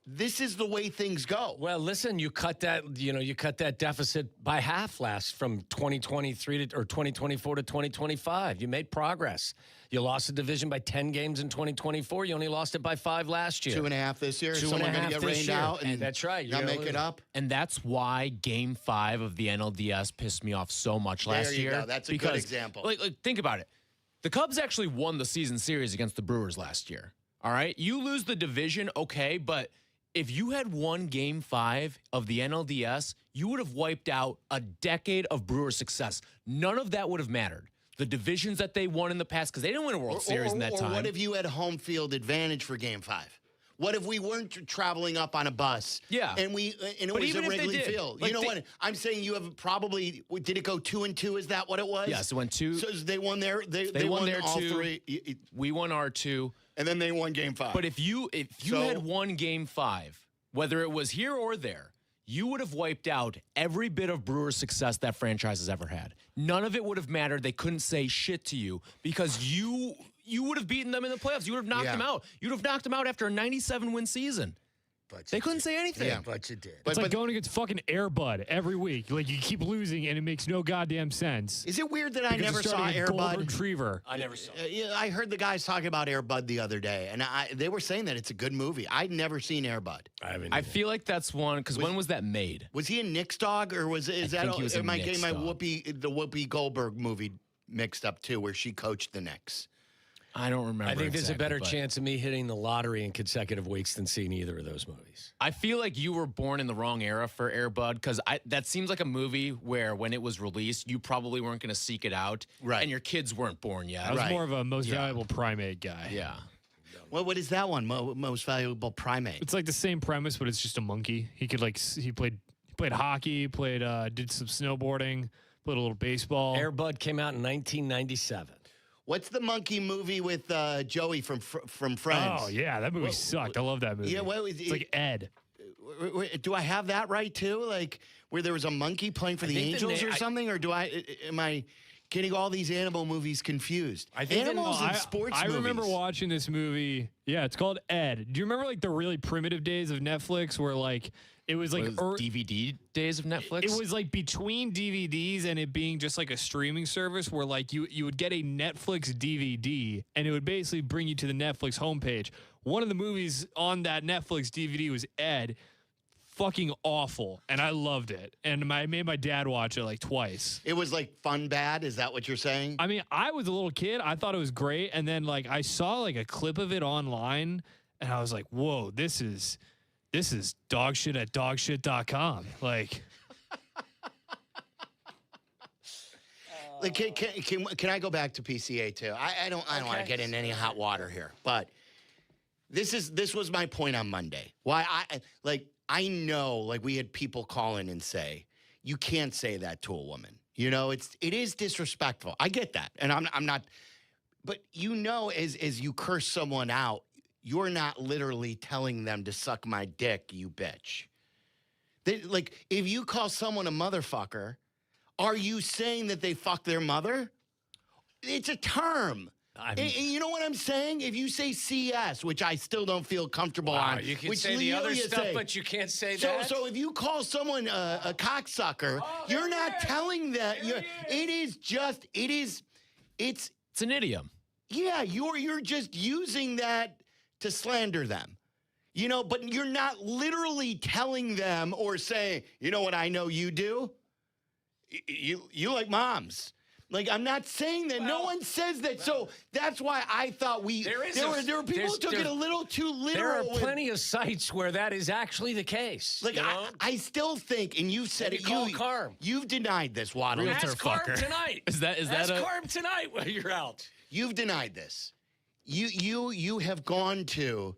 [SPEAKER 11] this is the way things go.
[SPEAKER 17] Well, listen, you cut that deficit by half from 2023 or 2024 to 2025. You made progress. You lost the division by 10 games in 2024. You only lost it by 5 last year.
[SPEAKER 11] 2.5 this year.
[SPEAKER 17] Two
[SPEAKER 11] Someone
[SPEAKER 17] and a
[SPEAKER 11] going to
[SPEAKER 17] half
[SPEAKER 11] get
[SPEAKER 17] this
[SPEAKER 11] rained
[SPEAKER 17] year.
[SPEAKER 11] out, and
[SPEAKER 17] that's right.
[SPEAKER 11] You're make it up.
[SPEAKER 4] And that's why Game 5 of the NLDS pissed me off so much last year.
[SPEAKER 11] There you go. That's a good example.
[SPEAKER 4] Like, think about it. The Cubs actually won the season series against the Brewers last year. All right? You lose the division, okay, but if you had won Game 5 of the NLDS, you would have wiped out a decade of Brewers success. None of that would have mattered. The divisions that they won in the past, because they didn't win a World Series in that time.
[SPEAKER 11] Or what if you had home field advantage for Game 5? What if we weren't traveling up on a bus?
[SPEAKER 4] Yeah.
[SPEAKER 11] And it was at Wrigley Field.
[SPEAKER 4] Like
[SPEAKER 11] you know what? I'm saying you have probably, did it go 2-2? Is that what it was?
[SPEAKER 4] Yes, it went 2.
[SPEAKER 11] So they won their, they
[SPEAKER 4] won their
[SPEAKER 11] all
[SPEAKER 4] 2.
[SPEAKER 11] 3.
[SPEAKER 4] We won our 2.
[SPEAKER 11] And then they won Game 5.
[SPEAKER 4] But if you had won Game 5, whether it was here or there, you would have wiped out every bit of Brewers' success that franchise has ever had. None of it would have mattered. They couldn't say shit to you because you would have beaten them in the playoffs. You would have knocked them out. You'd have knocked them out after a 97-win season.
[SPEAKER 17] But
[SPEAKER 4] they couldn't say anything.
[SPEAKER 17] Yeah, but you did.
[SPEAKER 2] It's like going against fucking Air Bud every week. Like, you keep losing, and it makes no goddamn sense.
[SPEAKER 11] Is it weird that I never saw Air Bud?
[SPEAKER 2] Retriever.
[SPEAKER 17] I never saw it.
[SPEAKER 11] Yeah, I heard the guys talking about Air Bud the other day, and they were saying that it's a good movie. I'd never seen Air Bud.
[SPEAKER 4] I feel like that's one, because when was that made?
[SPEAKER 11] Was he in Nick's Dog, or was it? Am I getting the Whoopi Goldberg movie mixed up too, where she coached the Knicks?
[SPEAKER 4] I don't remember.
[SPEAKER 17] I think there's a better chance of me hitting the lottery in consecutive weeks than seeing either of those movies.
[SPEAKER 4] I feel like you were born in the wrong era for Air Bud, because that seems like a movie where when it was released, you probably weren't going to seek it out.
[SPEAKER 11] Right.
[SPEAKER 4] And your kids weren't born yet.
[SPEAKER 2] I was more of a most valuable primate guy.
[SPEAKER 4] Yeah.
[SPEAKER 11] Well, what is that one? Most valuable primate?
[SPEAKER 2] It's like the same premise, but it's just a monkey. He could he played hockey, did some snowboarding, played a little baseball.
[SPEAKER 17] Air Bud came out in 1997.
[SPEAKER 11] What's the monkey movie with Joey from Friends?
[SPEAKER 2] Oh, yeah, that movie sucked. I love that movie.
[SPEAKER 11] Yeah,
[SPEAKER 2] it's like Ed.
[SPEAKER 11] Do I have that right, too? Like, where there was a monkey playing for the Angels or something? Or am I getting all these animal movies confused?
[SPEAKER 2] I think
[SPEAKER 11] Animals and sports movies.
[SPEAKER 2] I remember watching this movie. Yeah, it's called Ed. Do you remember, like, the really primitive days of Netflix where, like, it was like
[SPEAKER 4] DVD days of Netflix?
[SPEAKER 2] It was like between DVDs and it being just like a streaming service where like you would get a Netflix DVD and it would basically bring you to the Netflix homepage. One of the movies on that Netflix DVD was Ed. Fucking awful. And I loved it. And I made my dad watch it like twice.
[SPEAKER 11] It was like fun bad? Is that what you're saying?
[SPEAKER 2] I mean, I was a little kid. I thought it was great. And then like I saw like a clip of it online and I was like, whoa, this is dog shit at dogshit.com. Like,
[SPEAKER 11] can I go back to PCA too? I don't want to get in any hot water here, but this was my point on Monday. Why I know like we had people call in and say you can't say that to a woman. You know, it is disrespectful. I get that, and I'm not. But you know, as you curse someone out, you're not literally telling them to suck my dick, you bitch. Like, if you call someone a motherfucker, are you saying that they fuck their mother? It's a term. You know what I'm saying? If you say CS, which I still don't feel comfortable on.
[SPEAKER 17] You can
[SPEAKER 11] which
[SPEAKER 17] say the other stuff,
[SPEAKER 11] say,
[SPEAKER 17] but you can't say that.
[SPEAKER 11] So if you call someone a cocksucker, you're not telling that. It's
[SPEAKER 4] an idiom.
[SPEAKER 11] Yeah, you're just using that to slander them. You know, but you're not literally telling them or saying, you know what I know you do? You like moms. Like, I'm not saying that. No one says that. So that's why I thought there were people who took it a little too literal.
[SPEAKER 17] There are plenty of sites where that is actually the case.
[SPEAKER 11] Like, I still think, and you've said it.
[SPEAKER 17] Carm.
[SPEAKER 11] You've denied this, Waddle.
[SPEAKER 17] Ask Carm tonight.
[SPEAKER 4] Ask
[SPEAKER 17] Carm tonight while you're out.
[SPEAKER 11] You've denied this. You have gone to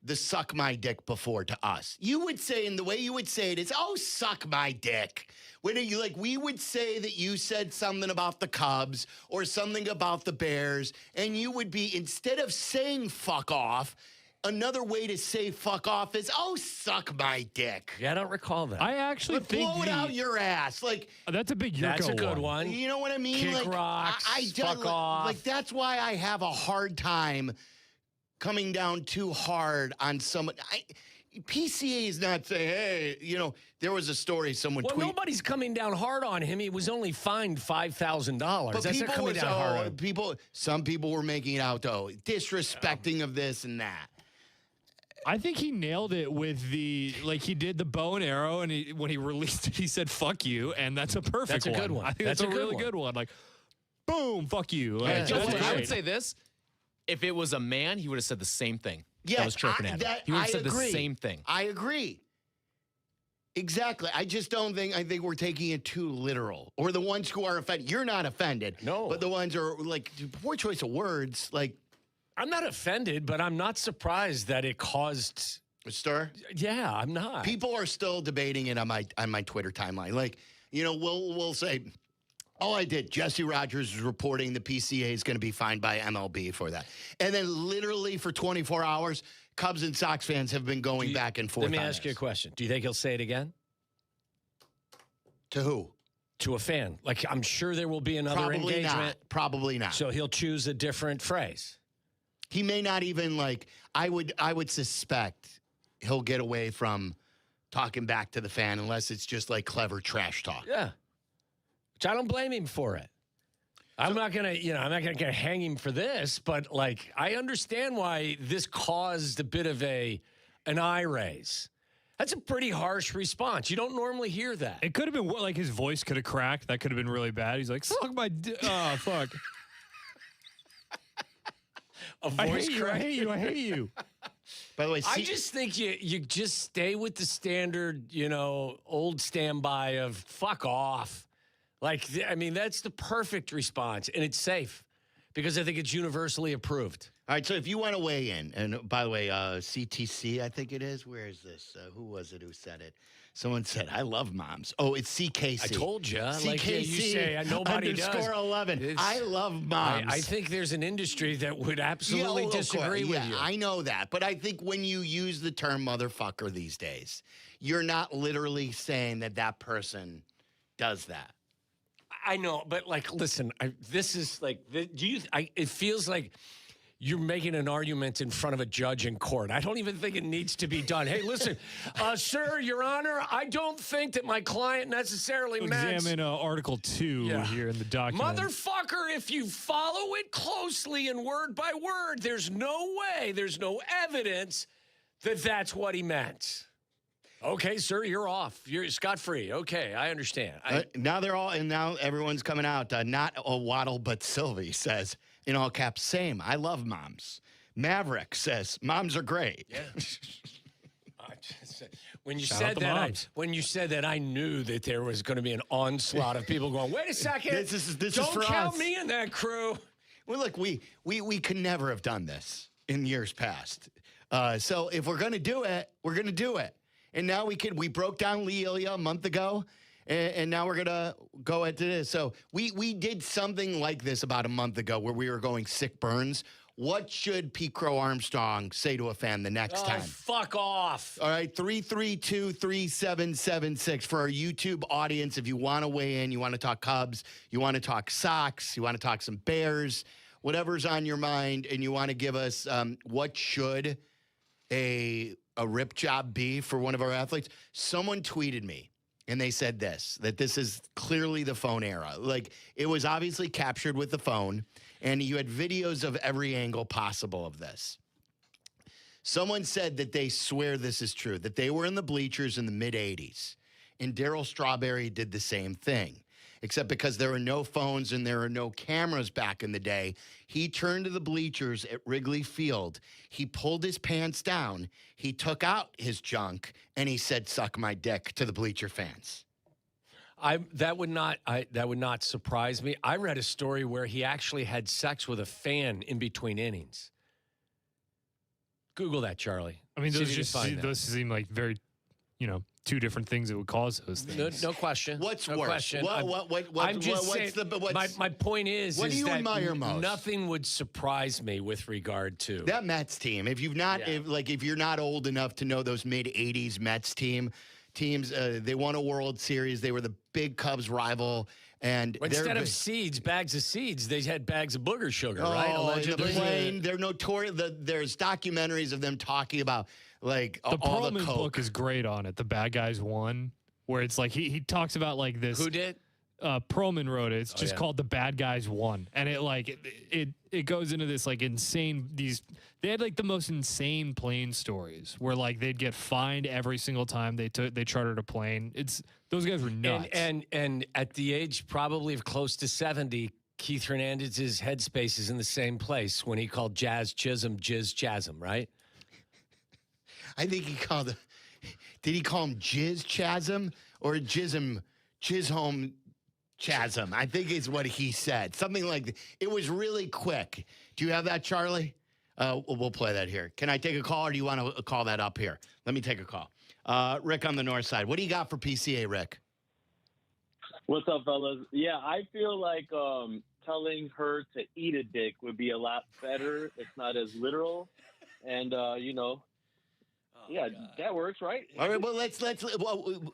[SPEAKER 11] the suck my dick before to us. You would say, and the way you would say it is, oh, suck my dick. When are you like, we would say that you said something about the Cubs or something about the Bears, and you would be, instead of saying fuck off, another way to say fuck off is, oh, suck my dick.
[SPEAKER 17] Yeah, I don't recall that.
[SPEAKER 2] I actually think
[SPEAKER 11] blow it out your ass. Like,
[SPEAKER 2] that's a big Yurko
[SPEAKER 17] That's a good one.
[SPEAKER 11] You know what I mean?
[SPEAKER 17] Kick
[SPEAKER 11] like,
[SPEAKER 17] rocks, fuck off.
[SPEAKER 11] Like, that's why I have a hard time coming down too hard on someone. PCA is not saying, hey, there was a story someone tweeted.
[SPEAKER 17] Nobody's coming down hard on him. He was only fined $5,000.
[SPEAKER 11] But
[SPEAKER 17] That's not coming down hard on him.
[SPEAKER 11] Some people were making it out, though, disrespecting of this and that.
[SPEAKER 2] I think he nailed it with he did the bow and arrow, and when he released it, he said, fuck you, and that's a perfect one.
[SPEAKER 17] That's a good one.
[SPEAKER 2] I think that's a really good one. Like, boom, fuck you. Like,
[SPEAKER 4] I would say this. If it was a man, he would have said the same thing. That was chirping at him. He would have said the same thing.
[SPEAKER 11] I agree. Exactly. I just don't think, I think we're taking it too literal. Or the ones who are offended. You're not offended.
[SPEAKER 17] No.
[SPEAKER 11] But the ones who are, like, poor choice of words, like.
[SPEAKER 17] I'm not offended, but I'm not surprised that it caused
[SPEAKER 11] a stir.
[SPEAKER 17] Yeah, I'm not.
[SPEAKER 11] People are still debating it on my Twitter timeline. Like, we'll say, oh, I did. Jesse Rogers is reporting the PCA is going to be fined by MLB for that. And then literally for 24 hours, Cubs and Sox fans have been going back and forth.
[SPEAKER 17] Let me ask you a question. Do you think he'll say it again?
[SPEAKER 11] To who?
[SPEAKER 17] To a fan. Like, I'm sure there will be another engagement.
[SPEAKER 11] Probably not.
[SPEAKER 17] So he'll choose a different phrase.
[SPEAKER 11] He may not even, like, I would suspect he'll get away from talking back to the fan unless it's just like clever trash talk.
[SPEAKER 17] Yeah. Which I don't blame him for it. I'm not gonna hang him for this, but like I understand why this caused a bit of an eye raise. That's a pretty harsh response. You don't normally hear that.
[SPEAKER 2] It could have been like his voice could have cracked. That could have been really bad. He's like, suck my oh fuck.
[SPEAKER 17] A voice crack.
[SPEAKER 2] I hate you.
[SPEAKER 11] By the way,
[SPEAKER 17] I just think you just stay with the standard, old standby of fuck off. Like, I mean, that's the perfect response, and it's safe because I think it's universally approved.
[SPEAKER 11] All right, so if you want to weigh in, and by the way, CTC, I think it is. Where is this? Who was it who said it? Someone said, I love moms. Oh, it's CKC.
[SPEAKER 17] I told you.
[SPEAKER 11] CKC,
[SPEAKER 17] like you say, nobody does.
[SPEAKER 11] _11. I love moms.
[SPEAKER 17] I think there's an industry that would absolutely disagree with you.
[SPEAKER 11] I know that. But I think when you use the term motherfucker these days, you're not literally saying that person does that.
[SPEAKER 17] I know, but like, listen, this is like, it feels like you're making an argument in front of a judge in court. I don't even think it needs to be done. Hey, listen, sir, Your Honor, I don't think that my client necessarily meant...
[SPEAKER 2] Examine Article 2 here in the document.
[SPEAKER 17] Motherfucker, if you follow it closely and word by word, there's no evidence that that's what he meant. Okay, sir, you're off. You're scot-free. Okay, I understand.
[SPEAKER 11] Now everyone's coming out. Not a Waddle, but Silvy says, in all caps, same. I love moms. Maverick says, moms are great.
[SPEAKER 17] Yeah. When you said that, I knew that there was going to be an onslaught of people going, wait a second.
[SPEAKER 11] This
[SPEAKER 17] don't
[SPEAKER 11] is
[SPEAKER 17] count me in that crew.
[SPEAKER 11] Well, look, we could never have done this in years past. So if we're going to do it, we're going to do it. And now we broke down Lee Ilya a month ago, and now we're going to go into this. So we did something like this about a month ago where we were going sick burns. What should Pete Crow Armstrong say to a fan the next time?
[SPEAKER 17] Fuck off.
[SPEAKER 11] All right, 332-3776 for our YouTube audience. If you want to weigh in, you want to talk Cubs, you want to talk Sox, you want to talk some Bears, whatever's on your mind, and you want to give us what should a rip job be for one of our athletes. Someone tweeted me and they said that this is clearly the phone era. Like, it was obviously captured with the phone and you had videos of every angle possible of this. Someone said that they swear this is true, that they were in the bleachers in the mid 80s and Darryl Strawberry did the same thing. Except because there were no phones and there were no cameras back in the day, he turned to the bleachers at Wrigley Field. He pulled his pants down, he took out his junk, and he said, suck my dick to the bleacher fans.
[SPEAKER 17] That would not surprise me. I read a story where he actually had sex with a fan in between innings. Google that, Charlie.
[SPEAKER 2] I mean, those seem like very, two different things that would cause those things.
[SPEAKER 17] No question.
[SPEAKER 11] What's
[SPEAKER 17] no
[SPEAKER 11] worse?
[SPEAKER 17] Question. My point is,
[SPEAKER 11] what do you
[SPEAKER 17] that
[SPEAKER 11] admire most?
[SPEAKER 17] Nothing would surprise me with regard to
[SPEAKER 11] that Mets team. If you've not, if you're not old enough to know those mid '80s Mets teams, they won a World Series. They were the big Cubs rival. And
[SPEAKER 17] instead of bags of seeds, they had bags of booger sugar,
[SPEAKER 11] right?
[SPEAKER 17] Allegedly.
[SPEAKER 11] They're notorious. There's documentaries of them talking about like
[SPEAKER 2] The
[SPEAKER 11] all the
[SPEAKER 2] Perlman
[SPEAKER 11] coke.
[SPEAKER 2] book is great on it. The Bad Guys Won, where it's like he talks about like this.
[SPEAKER 17] Who did?
[SPEAKER 2] Perlman wrote it. It's just
[SPEAKER 17] yeah.
[SPEAKER 2] called The Bad Guys Won, and it goes into this like insane. They had like the most insane plane stories where like they'd get fined every single time they chartered a plane. Those guys were nuts.
[SPEAKER 17] And at the age probably of close to 70, Keith Hernandez's headspace is in the same place when he called Jazz Chisholm Jizz Chasm, right?
[SPEAKER 11] I think he called. Did he call him Jizz Chasm or Jism Chisholm Chasm? I think is what he said. Something like that. It was really quick. Do you have that, Charlie? We'll play that here. Can I take a call, or do you want to call that up here? Let me take a call. Rick on the north side. What do you got for PCA, Rick?
[SPEAKER 6] What's up, fellas? Yeah, I feel like telling her to eat a dick would be a lot better. It's not as literal, and that works, right?
[SPEAKER 11] All right. Well, let's.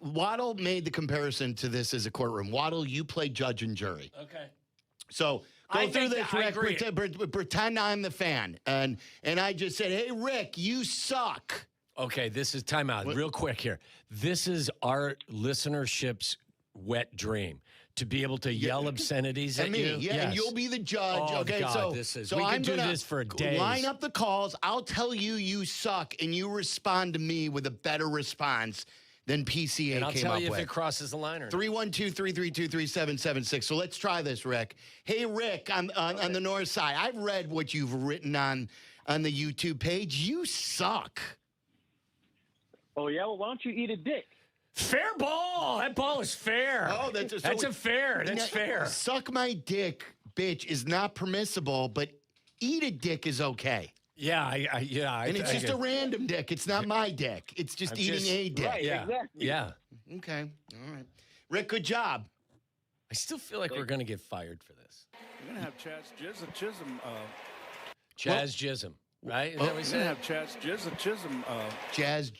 [SPEAKER 11] Waddle made the comparison to this as a courtroom. Waddle, you play judge and jury.
[SPEAKER 17] Okay.
[SPEAKER 11] So go through this, Rick. Pretend I'm the fan, and I just said, "Hey, Rick, you suck."
[SPEAKER 17] Okay, this is timeout. Real quick here. This is our listenership's wet dream to be able to yell obscenities at
[SPEAKER 11] me,
[SPEAKER 17] you.
[SPEAKER 11] Yeah, and you'll be the judge.
[SPEAKER 17] Oh,
[SPEAKER 11] okay,
[SPEAKER 17] God,
[SPEAKER 11] so
[SPEAKER 17] we
[SPEAKER 11] I'm
[SPEAKER 17] can do
[SPEAKER 11] gonna
[SPEAKER 17] this for days.
[SPEAKER 11] Line up the calls. I'll tell you suck, and you respond to me with a better response than PCA
[SPEAKER 17] and I'll
[SPEAKER 11] came
[SPEAKER 17] tell
[SPEAKER 11] up
[SPEAKER 17] you
[SPEAKER 11] with.
[SPEAKER 17] if it crosses the line or not.
[SPEAKER 11] 312-332-3776. So let's try this, Rick. Hey, Rick, on the north side, I've read what you've written on the YouTube page. You suck.
[SPEAKER 6] Oh, yeah? Well, why don't you eat a dick?
[SPEAKER 17] Fair ball. That ball is fair.
[SPEAKER 11] Oh, that's
[SPEAKER 17] fair. That's fair.
[SPEAKER 11] Suck my dick, bitch, is not permissible, but eat a dick is okay.
[SPEAKER 17] Yeah,
[SPEAKER 11] and it's just a random dick. It's not my dick. It's just eating a dick.
[SPEAKER 6] Right,
[SPEAKER 17] yeah.
[SPEAKER 6] exactly.
[SPEAKER 17] Yeah.
[SPEAKER 11] Okay. All right. Rick, good job.
[SPEAKER 17] I still feel like we're going to get fired for this.
[SPEAKER 9] We're going to have Chaz Chisholm.
[SPEAKER 17] Chaz Chisholm, right? Is that what we said?
[SPEAKER 9] We're going to have Chaz Chisholm.
[SPEAKER 17] Chaz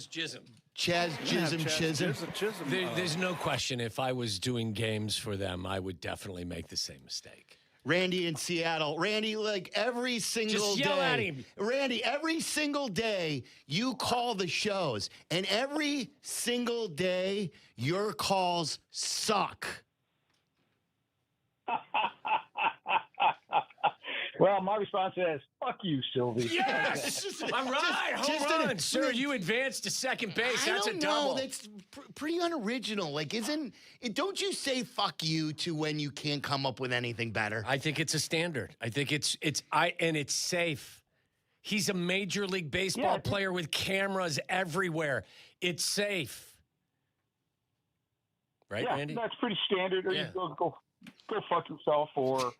[SPEAKER 17] Chisholm.
[SPEAKER 11] Chaz Chisholm.
[SPEAKER 17] There's no question. If I was doing games for them, I would definitely make the same mistake.
[SPEAKER 11] Randy in Seattle. Randy, like every single
[SPEAKER 17] Just
[SPEAKER 11] day.
[SPEAKER 17] yell at him.
[SPEAKER 11] Randy, every single day you call the shows, and every single day your calls suck.
[SPEAKER 6] Well, my response is, fuck you, Sylvie.
[SPEAKER 17] Yes! All right, home run. Sir, you advanced to second base. That's a double.
[SPEAKER 11] That's pretty unoriginal. Like, don't you say fuck you to when you can't come up with anything better?
[SPEAKER 17] I think it's a standard. I think it's safe. He's a Major League Baseball player with cameras everywhere. It's safe. Right,
[SPEAKER 6] yeah,
[SPEAKER 17] Randy?
[SPEAKER 6] That's pretty standard. Or you go fuck yourself, or,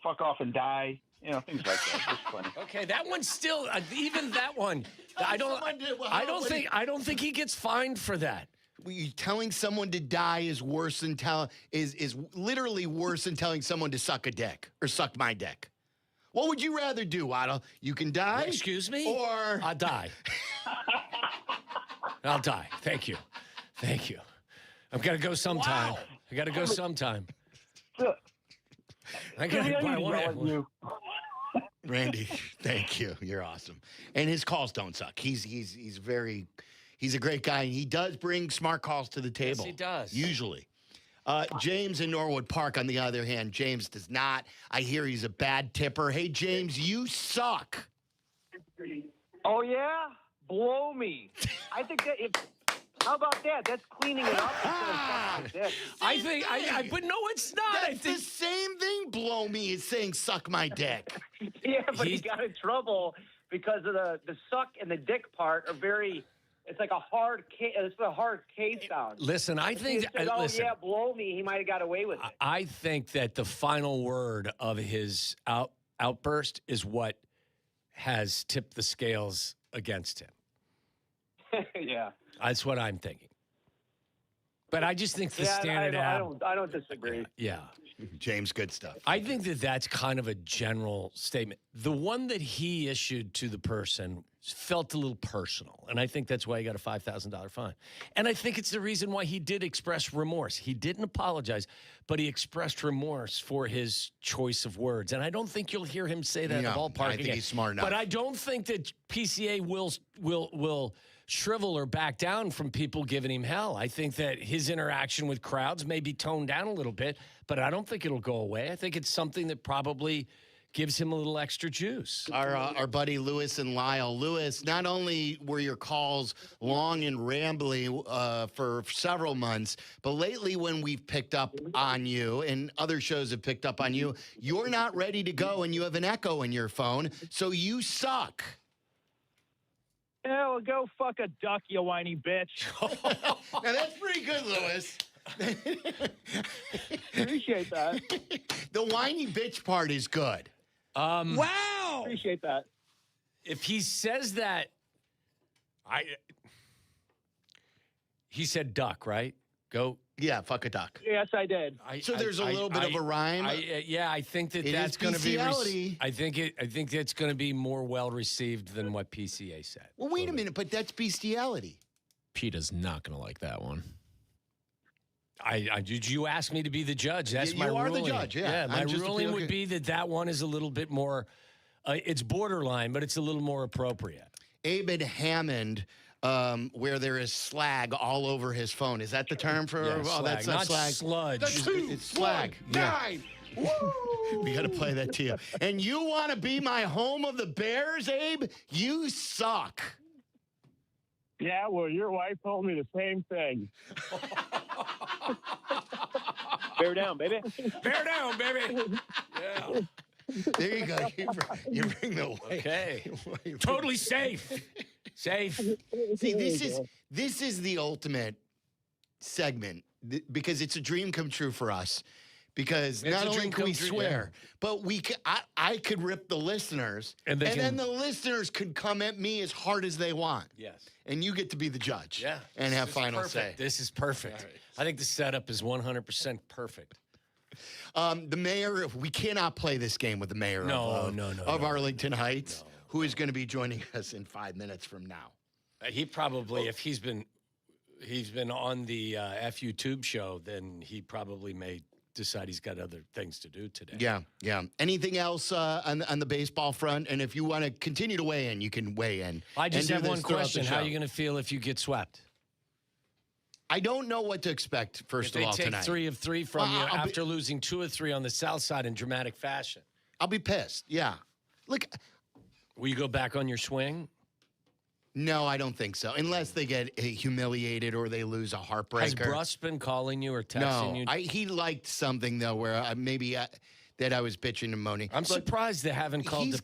[SPEAKER 6] fuck off and die. Things like that. It's funny.
[SPEAKER 17] Okay, that one's still even that one. I don't think he gets fined for that.
[SPEAKER 11] Telling someone to die is worse than is literally worse than telling someone to suck a dick or suck my dick. What would you rather do, Waddle? You can die.
[SPEAKER 17] Excuse me?
[SPEAKER 11] Or
[SPEAKER 17] I'll die. I'll die. Thank you. I've got to go sometime.
[SPEAKER 6] Wow.
[SPEAKER 17] I got to go sometime.
[SPEAKER 11] Randy, thank you. You're awesome. And his calls don't suck. He's a great guy. And he does bring smart calls to the table.
[SPEAKER 17] Yes, he does.
[SPEAKER 11] Usually. James in Norwood Park, on the other hand, James does not. I hear he's a bad tipper. Hey, James, you suck.
[SPEAKER 6] Oh, yeah? Blow me. I think that how about that? That's cleaning it up.
[SPEAKER 17] I think, but no, it's not.
[SPEAKER 11] That's the same thing. Blow me is saying suck my dick.
[SPEAKER 6] Yeah, but he got in trouble because of the suck and the dick part are very. It's like a hard K. It's a hard K sound.
[SPEAKER 17] Listen, I think.
[SPEAKER 6] Listen, yeah, blow me. He might have got away with it.
[SPEAKER 17] I think that the final word of his outburst is what has tipped the scales against him.
[SPEAKER 6] Yeah.
[SPEAKER 17] That's what I'm thinking. But I just think the standard
[SPEAKER 6] I don't disagree.
[SPEAKER 17] Yeah.
[SPEAKER 11] James, good stuff.
[SPEAKER 17] I think that that's kind of a general statement. The one that he issued to the person felt a little personal, and I think that's why he got a $5,000 fine. And I think it's the reason why he did express remorse. He didn't apologize, but he expressed remorse for his choice of words. And I don't think you'll hear him say that in the ballpark
[SPEAKER 11] I think he's smart enough.
[SPEAKER 17] But I don't think that PCA will shrivel or back down from people giving him hell. I think that his interaction with crowds may be toned down a little bit, but I don't think it'll go away. I think it's something that probably gives him a little extra juice.
[SPEAKER 11] Our buddy Lewis and Lyle. Lewis, not only were your calls long and rambling for several months, but lately when we've picked up on you and other shows have picked up on you, you're not ready to go and you have an echo in your phone, so you suck.
[SPEAKER 6] Yeah, well, go fuck a duck, you whiny bitch.
[SPEAKER 11] Now that's pretty good, Lewis.
[SPEAKER 6] Appreciate that.
[SPEAKER 11] The whiny bitch part is good.
[SPEAKER 17] Wow.
[SPEAKER 6] Appreciate that.
[SPEAKER 17] If he says that, he said duck, right? Go.
[SPEAKER 11] Yeah, fuck a duck.
[SPEAKER 6] Yes, I did.
[SPEAKER 11] So there's a little bit of a rhyme.
[SPEAKER 17] I think
[SPEAKER 11] It
[SPEAKER 17] that's
[SPEAKER 11] is
[SPEAKER 17] going to be.
[SPEAKER 11] bestiality.
[SPEAKER 17] I think that's going to be more well received than what PCA said.
[SPEAKER 11] Well, wait a minute, but that's bestiality.
[SPEAKER 4] PETA's not going to like that one.
[SPEAKER 17] Did you ask me to be the judge? That's
[SPEAKER 11] You
[SPEAKER 17] my ruling.
[SPEAKER 11] are the judge, yeah.
[SPEAKER 17] my
[SPEAKER 11] I'm just
[SPEAKER 17] ruling would
[SPEAKER 11] appealing-
[SPEAKER 17] be that one is a little bit more. It's borderline, but it's a little more appropriate.
[SPEAKER 11] Abed Hammond, where there is slag all over his phone. Is that the term for?
[SPEAKER 17] Yeah,
[SPEAKER 11] oh,
[SPEAKER 17] slag.
[SPEAKER 11] that's not slag.
[SPEAKER 17] Sludge.
[SPEAKER 11] It's slag.
[SPEAKER 6] Nine.
[SPEAKER 11] We got to play that to you. And you want to be my home of the Bears, Abe? You suck.
[SPEAKER 6] Yeah, well, your wife told me the same thing. Bear down, baby.
[SPEAKER 17] Bear down, baby. Yeah.
[SPEAKER 11] There you go. You bring the weight.
[SPEAKER 17] Okay. Totally safe. Safe.
[SPEAKER 11] See, this is the ultimate segment because it's a dream come true for us. Because
[SPEAKER 17] It's
[SPEAKER 11] not
[SPEAKER 17] a
[SPEAKER 11] only
[SPEAKER 17] dream
[SPEAKER 11] can we
[SPEAKER 17] come true,
[SPEAKER 11] swear, but I could rip the listeners,
[SPEAKER 17] And
[SPEAKER 11] then the listeners could come at me as hard as they want.
[SPEAKER 17] Yes.
[SPEAKER 11] And you get to be the judge.
[SPEAKER 17] Yeah.
[SPEAKER 11] And have
[SPEAKER 17] This is
[SPEAKER 11] final say.
[SPEAKER 17] perfect. This is perfect. I think the setup is 100% perfect.
[SPEAKER 11] The mayor, we cannot play this game with the mayor of Arlington Heights, who is going to be joining us in 5 minutes from now.
[SPEAKER 17] He probably, if he's been on the FU Tube show, then he probably may decide he's got other things to do today.
[SPEAKER 11] Yeah. Anything else on the baseball front? And if you want to continue to weigh in, you can weigh in.
[SPEAKER 17] I just
[SPEAKER 11] and do
[SPEAKER 17] have one
[SPEAKER 11] this throughout the
[SPEAKER 17] question. How
[SPEAKER 11] show.
[SPEAKER 17] are you going to feel if you get swept?
[SPEAKER 11] I don't know what to expect, first
[SPEAKER 17] If
[SPEAKER 11] of all,
[SPEAKER 17] they take
[SPEAKER 11] tonight.
[SPEAKER 17] 3 of 3 from you
[SPEAKER 11] I'll be-
[SPEAKER 17] after losing 2 of 3 on the South Side in dramatic fashion.
[SPEAKER 11] I'll be pissed, yeah. Look,
[SPEAKER 17] Will you go back on your swing?
[SPEAKER 11] no, I don't think so. Unless they get humiliated or they lose a heartbreaker.
[SPEAKER 17] Has Bruss been calling you or texting you?
[SPEAKER 11] He liked something, though, where that I was bitching and moaning.
[SPEAKER 17] I'm surprised they haven't called
[SPEAKER 11] He's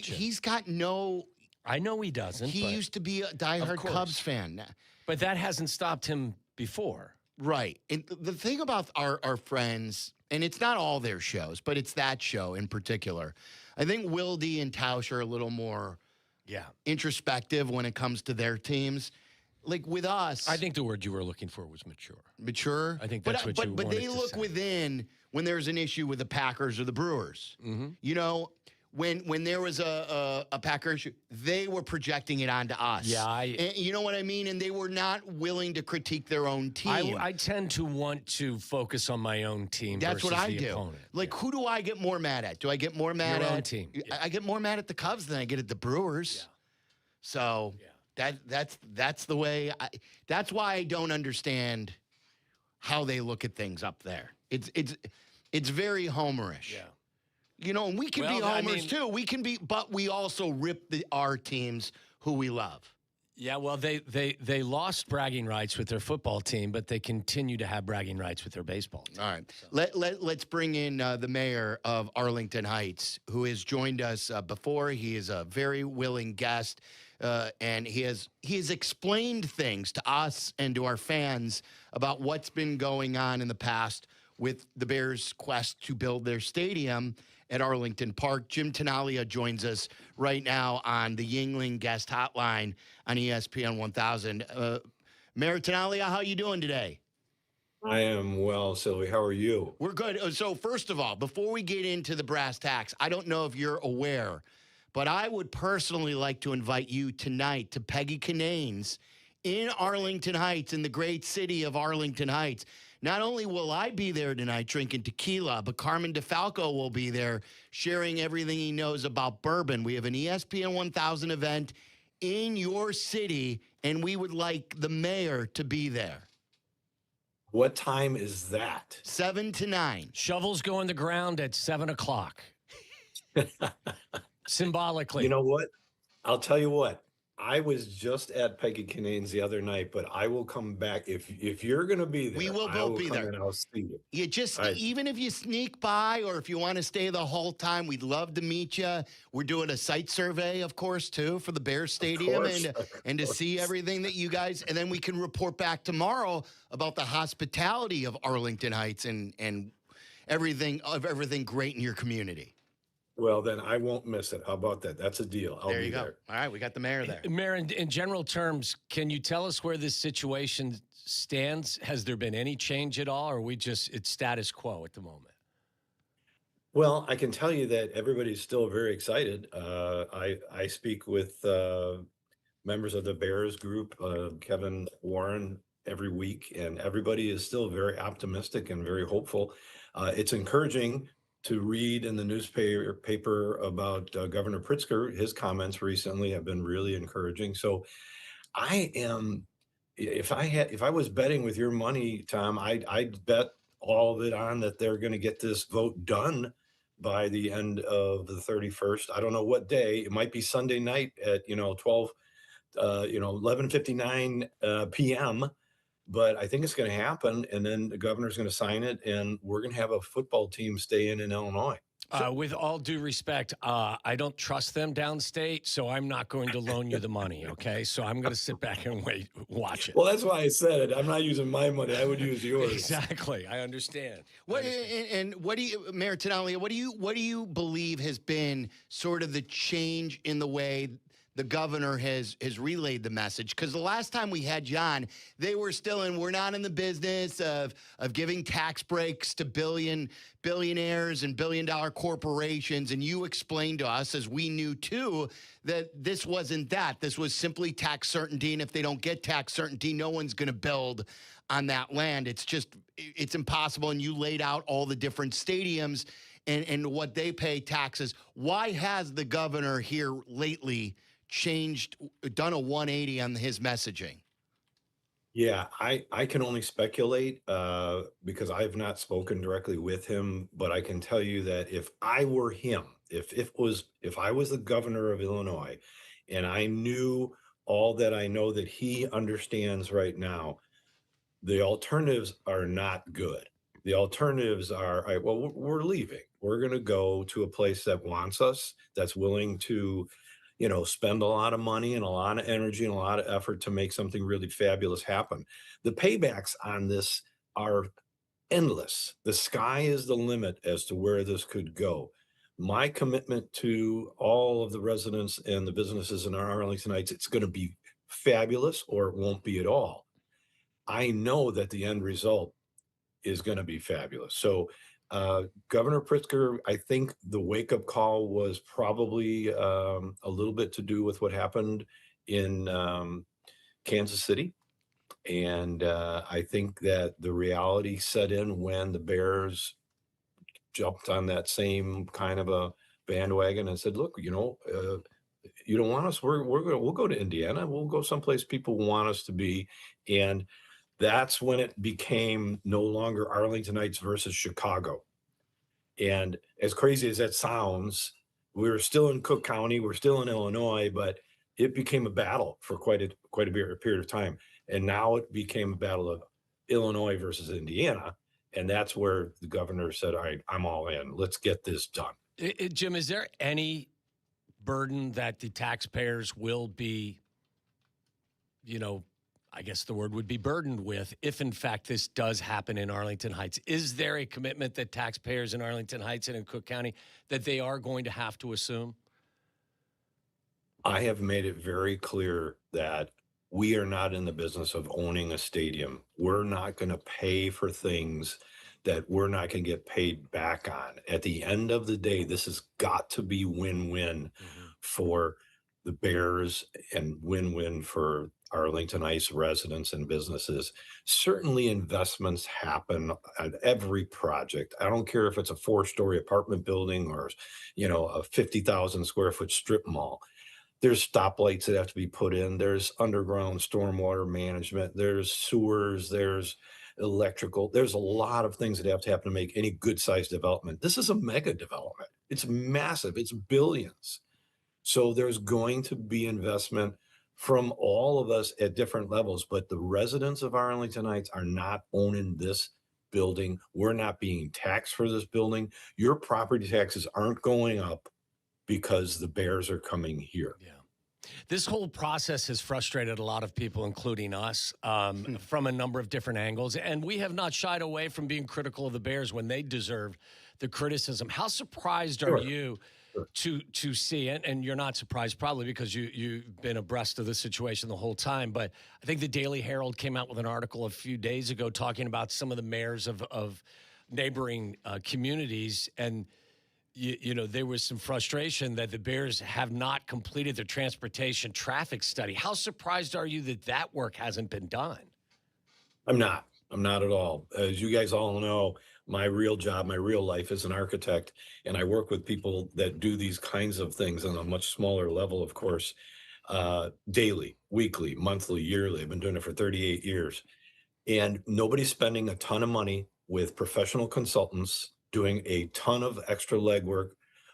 [SPEAKER 17] he's
[SPEAKER 11] got no...
[SPEAKER 17] I know he doesn't.
[SPEAKER 11] He
[SPEAKER 17] but-
[SPEAKER 11] used to be a diehard
[SPEAKER 17] Of course.
[SPEAKER 11] Cubs fan.
[SPEAKER 17] But that hasn't stopped him before.
[SPEAKER 11] Right. And the thing about our friends, and it's not all their shows, but it's that show in particular. I think Wilde and Tausch are a little more introspective when it comes to their teams. Like with us.
[SPEAKER 17] I think the word you were looking for was mature.
[SPEAKER 11] Mature?
[SPEAKER 17] I think that's what you
[SPEAKER 11] But
[SPEAKER 17] wanted
[SPEAKER 11] they
[SPEAKER 17] to
[SPEAKER 11] look
[SPEAKER 17] say.
[SPEAKER 11] within when there's an issue with the Packers or the Brewers.
[SPEAKER 17] Mm-hmm.
[SPEAKER 11] You know, when there was a Packer issue, they were projecting it onto us.
[SPEAKER 17] Yeah,
[SPEAKER 11] and you know what I mean? And they were not willing to critique their own team.
[SPEAKER 17] I tend to want to focus on my own team.
[SPEAKER 11] That's what
[SPEAKER 17] versus
[SPEAKER 11] I
[SPEAKER 17] the
[SPEAKER 11] do.
[SPEAKER 17] Opponent.
[SPEAKER 11] Like, who do I get more mad at? Do I get more mad
[SPEAKER 17] Your
[SPEAKER 11] at
[SPEAKER 17] own team.
[SPEAKER 11] I get more mad at the Cubs than I get at the Brewers.
[SPEAKER 17] Yeah.
[SPEAKER 11] So that's the way. That's why I don't understand how they look at things up there. It's very homerish.
[SPEAKER 17] Yeah.
[SPEAKER 11] You know, and we can be homers too. We can be, but we also rip our teams who we love.
[SPEAKER 17] Yeah, well, they lost bragging rights with their football team, but they continue to have bragging rights with their baseball team.
[SPEAKER 11] All right. Let's bring in the mayor of Arlington Heights, who has joined us before. He is a very willing guest, and he has explained things to us and to our fans about what's been going on in the past with the Bears' quest to build their stadium at Arlington Park. Jim Tenalia joins us right now on the Yingling guest hotline on ESPN 1000. Mayor Tenalia, how you doing today?
[SPEAKER 8] I am well, Sylvie. How are you?
[SPEAKER 11] We're good. So first of all, before we get into the brass tacks, I don't know if you're aware, but I would personally like to invite you tonight to Peggy Canane's in Arlington Heights, in the great city of Arlington Heights. Not only will I be there tonight drinking tequila, but Carmen DeFalco will be there sharing everything he knows about bourbon. We have an ESPN 1000 event in your city, and we would like the mayor to be there.
[SPEAKER 8] What time is that?
[SPEAKER 11] 7 to 9.
[SPEAKER 17] Shovels go in the ground at 7 o'clock. Symbolically.
[SPEAKER 8] You know what? I'll tell you what. I was just at Peggy Canane's the other night, but I will come back. If you're going to be there,
[SPEAKER 11] We will
[SPEAKER 8] I
[SPEAKER 11] both be
[SPEAKER 8] come
[SPEAKER 11] there.
[SPEAKER 8] and I'll see you.
[SPEAKER 11] You just,
[SPEAKER 8] All right.
[SPEAKER 11] even if you sneak by or if you want to stay the whole time, we'd love to meet you. We're doing a site survey, of course, too, for the Bears Stadium and to see everything that you guys, and then we can report back tomorrow about the hospitality of Arlington Heights and everything great in your community.
[SPEAKER 8] Well, then I won't miss it. How about that? That's a deal. I'll
[SPEAKER 11] There
[SPEAKER 8] be
[SPEAKER 11] you go.
[SPEAKER 8] there.
[SPEAKER 11] All right, we got the mayor there.
[SPEAKER 17] Mayor, in general terms, can you tell us where this situation stands? Has there been any change at all, or it's status quo at the moment?
[SPEAKER 8] Well, I can tell you that everybody's still very excited. I speak with members of the Bears group, Kevin Warren, every week, and everybody is still very optimistic and very hopeful. It's encouraging to read in the newspaper about Governor Pritzker. His comments recently have been really encouraging. So if I was betting with your money, Tom, I'd bet all of it on that they're going to get this vote done by the end of the 31st. I don't know what day. It might be Sunday night at 11:59 p.m. But I think it's going to happen, and then the governor's going to sign it, and we're going to have a football team stay in Illinois.
[SPEAKER 17] With all due respect, I don't trust them downstate, so I'm not going to loan you the money, okay? So I'm going to sit back and watch it.
[SPEAKER 8] Well, that's why I said it. I'm not using my money. I would use yours.
[SPEAKER 17] Exactly. I understand.
[SPEAKER 11] What do you, Mayor Tenalia, what do you believe has been sort of the change in the way the governor has relayed the message? Because the last time we had John, they were still we're not in the business of giving tax breaks to billionaires and billion-dollar corporations. And you explained to us, as we knew too, that this wasn't that. This was simply tax certainty. And if they don't get tax certainty, no one's going to build on that land. It's impossible. And you laid out all the different stadiums and what they pay taxes. Why has the governor here lately done a 180 on his messaging?
[SPEAKER 8] Yeah, I can only speculate because I've not spoken directly with him, but I can tell you that if I were him, if I was the governor of Illinois and I knew all that I know that he understands right now, the alternatives are not good. The alternatives are, all right, well, we're leaving. We're going to go to a place that wants us, that's willing to spend a lot of money and a lot of energy and a lot of effort to make something really fabulous happen. The paybacks on this are endless. The sky is the limit as to where this could go. My commitment to all of the residents and the businesses in our Arlington Heights, it's going to be fabulous or it won't be at all. I know that the end result is going to be fabulous. So Governor Pritzker, I think the wake-up call was probably a little bit to do with what happened in Kansas City. And I think that the reality set in when the Bears jumped on that same kind of a bandwagon and said, look, you don't want us, we'll go to Indiana. We'll go someplace people want us to be. And that's when it became no longer Arlington Heights versus Chicago. And as crazy as that sounds, we were still in Cook County, we're still in Illinois, but it became a battle for quite a period of time. And now it became a battle of Illinois versus Indiana. And that's where the governor said, all right, I'm all in. Let's get this done.
[SPEAKER 17] Jim, is there any burden that the taxpayers will be, I guess the word would be burdened with if, in fact, this does happen in Arlington Heights? Is there a commitment that taxpayers in Arlington Heights and in Cook County that they are going to have to assume?
[SPEAKER 8] I have made it very clear that we are not in the business of owning a stadium. We're not going to pay for things that we're not going to get paid back on. At the end of the day, this has got to be win-win for the Bears and win-win for Arlington Heights residents and businesses. Certainly investments happen at every project. I don't care if it's a 4-story apartment building or, a 50,000 square foot strip mall. There's stoplights that have to be put in. There's underground stormwater management. There's sewers. There's electrical. There's a lot of things that have to happen to make any good sized development. This is a mega development. It's massive. It's billions. So there's going to be investment from all of us at different levels, but the residents of Arlington Heights are not owning this building. We're not being taxed for this building. Your property taxes aren't going up because the Bears are coming here.
[SPEAKER 17] Yeah. This whole process has frustrated a lot of people, including us, from a number of different angles. And we have not shied away from being critical of the Bears when they deserve the criticism. How surprised are you to see it? And you're not surprised probably because you've been abreast of the situation the whole time. But I think the Daily Herald came out with an article a few days ago talking about some of the mayors of neighboring communities. And there was some frustration that the Bears have not completed their transportation traffic study. How surprised are you that work hasn't been done?
[SPEAKER 8] I'm not at all. As you guys all know, my real job, my real life is an architect, and I work with people that do these kinds of things on a much smaller level, of course, daily, weekly, monthly, yearly. I've been doing it for 38 years. And nobody's spending a ton of money with professional consultants doing a ton of extra legwork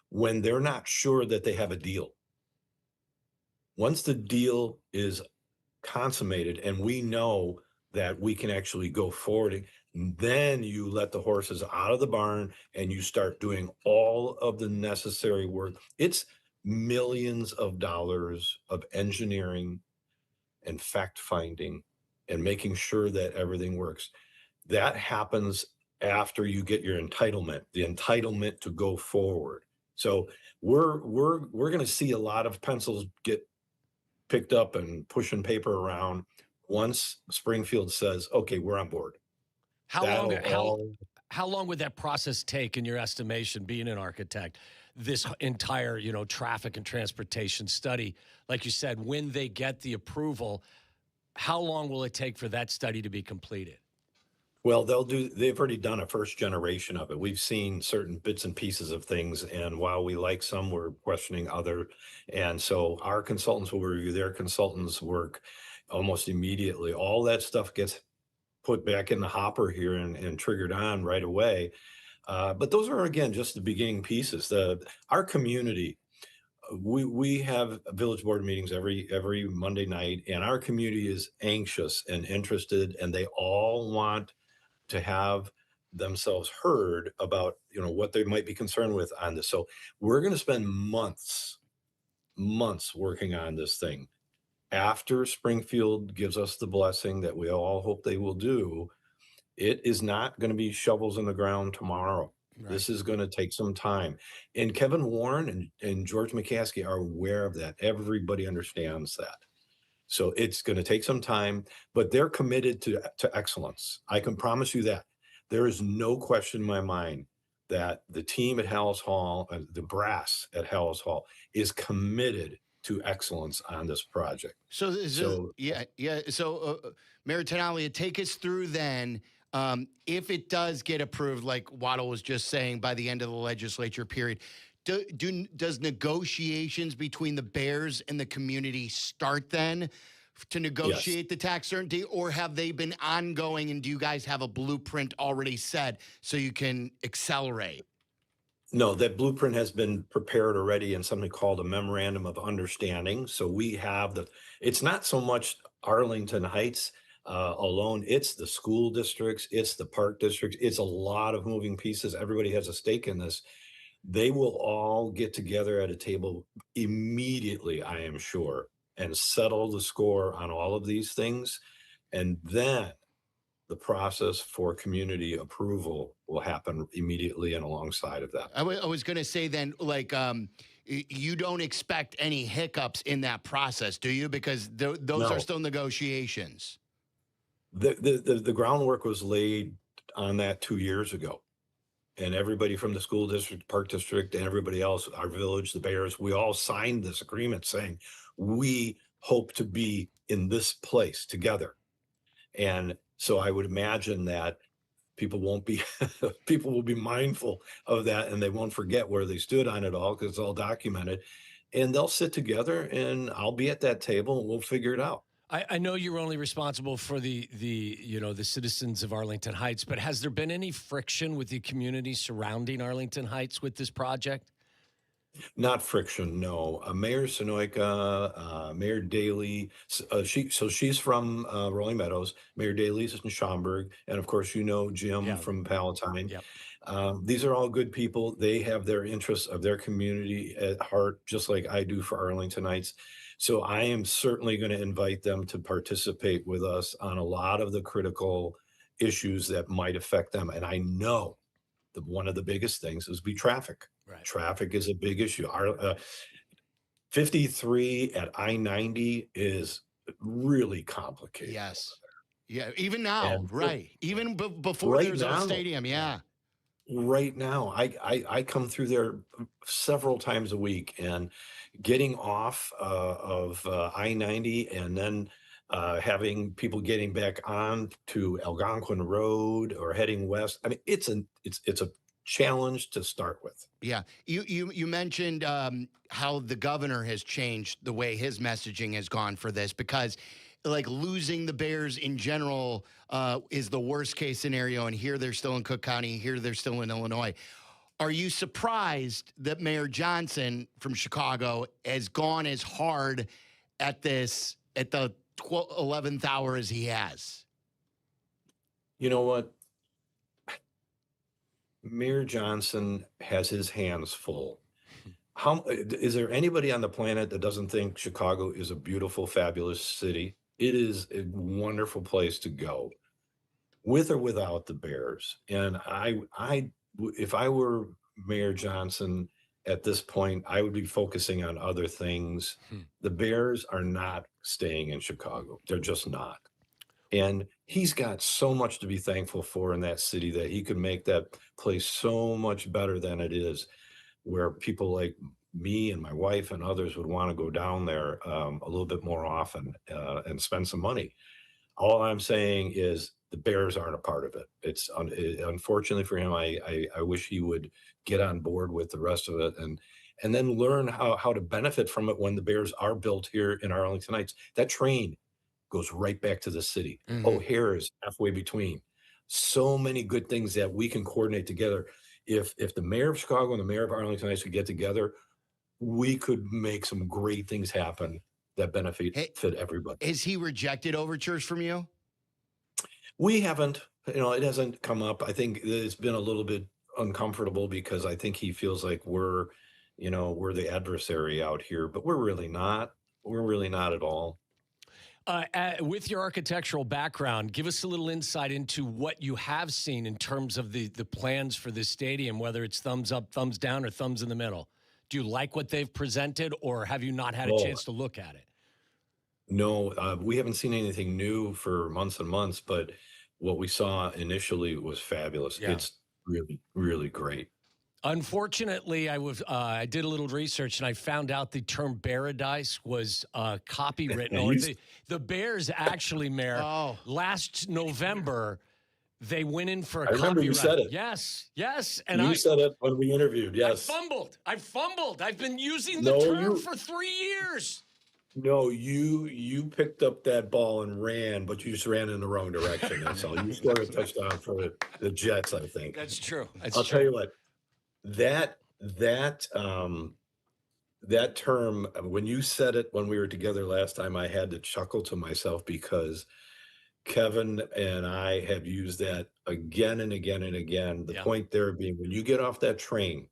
[SPEAKER 8] when they're not sure that they have a deal. Once the deal is consummated and we know that we can actually go forward, then you let the horses out of the barn and you start doing all of the necessary work. It's millions of dollars of engineering and fact-finding and making sure that everything works. That happens after you get your entitlement, the entitlement to go forward. So we're going to see a lot of pencils get picked up and pushing paper around once Springfield says, okay, we're on board.
[SPEAKER 17] How long would that process take in your estimation, being an architect, this entire, traffic and transportation study? Like you said, when they get the approval, how long will it take for that study to be completed?
[SPEAKER 8] Well, they've already done a first generation of it. We've seen certain bits and pieces of things, and while we like some, we're questioning other. And so our consultants will review their consultants' work almost immediately. All that stuff gets put back in the hopper here and triggered on right away. But those are, again, just the beginning pieces. Our community, we have village board meetings every Monday night, and our community is anxious and interested, and they all want to have themselves heard about, what they might be concerned with on this. So we're going to spend months working on this thing. After Springfield gives us the blessing that we all hope they will do, it is not going to be shovels in the ground tomorrow. Right. This is going to take some time. And Kevin Warren and George McCaskey are aware of that. Everybody understands that. So it's going to take some time, but they're committed to excellence. I can promise you that. There is no question in my mind that the team at Hallis Hall, the brass at Hallis Hall, is committed to excellence on this project.
[SPEAKER 11] So Mayor Tenali, take us through then. If it does get approved, like Waddle was just saying, by the end of the legislature period, does negotiations between the Bears and the community start then to negotiate the tax certainty, or have they been ongoing, and do you guys have a blueprint already set so you can accelerate?
[SPEAKER 8] No, that blueprint has been prepared already in something called a memorandum of understanding. So we have it's not so much Arlington Heights alone, it's the school districts, it's the park districts, it's a lot of moving pieces. Everybody has a stake in this. They will all get together at a table immediately, I am sure, and settle the score on all of these things. And then the process for community approval will happen immediately and alongside of that.
[SPEAKER 11] I was going to say then, you don't expect any hiccups in that process, do you? Because those
[SPEAKER 8] No.
[SPEAKER 11] are still negotiations.
[SPEAKER 8] The groundwork was laid on that 2 years ago. And everybody from the school district, park district, and everybody else, our village, the Bears, we all signed this agreement saying we hope to be in this place together. And so I would imagine that people won't be people will be mindful of that, and they won't forget where they stood on it all because it's all documented. And they'll sit together, and I'll be at that table, and we'll figure it out.
[SPEAKER 17] I know you're only responsible for the citizens of Arlington Heights, but has there been any friction with the community surrounding Arlington Heights with this project?
[SPEAKER 8] Not friction, no. Mayor Sonoyka, Mayor Daley, she's from Rolling Meadows. Mayor Daley's in Schaumburg, and of course, Jim from Palatine.
[SPEAKER 17] Yep.
[SPEAKER 8] These are all good people. They have their interests of their community at heart, just like I do for Arlington Heights. So I am certainly going to invite them to participate with us on a lot of the critical issues that might affect them. And I know that one of the biggest things is traffic.
[SPEAKER 17] Right.
[SPEAKER 8] Traffic is a big issue. Our 53 at I-90 is really complicated.
[SPEAKER 11] Yes. Yeah. Even now,
[SPEAKER 8] And
[SPEAKER 11] right. Even before
[SPEAKER 8] right
[SPEAKER 11] there's a
[SPEAKER 8] now,
[SPEAKER 11] stadium. Yeah.
[SPEAKER 8] Right now, I come through there several times a week, and getting off of I-90 and then having people getting back on to Algonquin Road or heading west. I mean, it's a challenge to start with.
[SPEAKER 11] Yeah. You mentioned how the governor has changed the way his messaging has gone for this, because like losing the Bears in general is the worst case scenario. And here they're still in Cook County. Here they're still in Illinois. Are you surprised that Mayor Johnson from Chicago has gone as hard at this at the 11th hour as he has?
[SPEAKER 8] You know what? Mayor Johnson has his hands full. Is there anybody on the planet that doesn't think Chicago is a beautiful, fabulous city? It is a wonderful place to go, with or without the Bears. And if I were Mayor Johnson at this point, I would be focusing on other things. The Bears are not staying in Chicago. They're just not. And he's got so much to be thankful for in that city, that he could make that place so much better than it is, where people like me and my wife and others would want to go down there a little bit more often and spend some money. All I'm saying is the Bears aren't a part of it. It's unfortunately for him. I wish he would get on board with the rest of it and then learn how to benefit from it when the Bears are built here in Arlington Heights. That train goes right back to the city.
[SPEAKER 11] Mhm.
[SPEAKER 8] O'Hare is halfway between. So many good things that we can coordinate together. If the mayor of Chicago and the mayor of Arlington Heights could get together, we could make some great things happen that fit everybody.
[SPEAKER 11] Has he rejected overtures from you?
[SPEAKER 8] We haven't. It hasn't come up. I think it's been a little bit uncomfortable because I think he feels like we're the adversary out here, but we're really not. We're really not at all.
[SPEAKER 17] With your architectural background, give us a little insight into what you have seen in terms of the plans for this stadium, whether it's thumbs up, thumbs down, or thumbs in the middle. Do you like what they've presented, or have you not had a chance to look at it?
[SPEAKER 8] No, we haven't seen anything new for months and months, but what we saw initially was fabulous.
[SPEAKER 17] Yeah.
[SPEAKER 8] It's really, really great.
[SPEAKER 17] Unfortunately, I did a little research and I found out the term paradise was copywritten. Or the Bears actually, Mayor, last November, they went in for a copyright.
[SPEAKER 8] I remember you said it.
[SPEAKER 17] Yes.
[SPEAKER 8] And you said it when we interviewed, yes.
[SPEAKER 17] I fumbled. I've been using the term for 3 years.
[SPEAKER 8] No, you picked up that ball and ran, but you just ran in the wrong direction. That's all. You scored a touchdown for the Jets, I think.
[SPEAKER 17] That's true.
[SPEAKER 8] I'll tell you what. That term, when you said it when we were together last time, I had to chuckle to myself because Kevin and I have used that again and again and again. The point there being, when you get off that train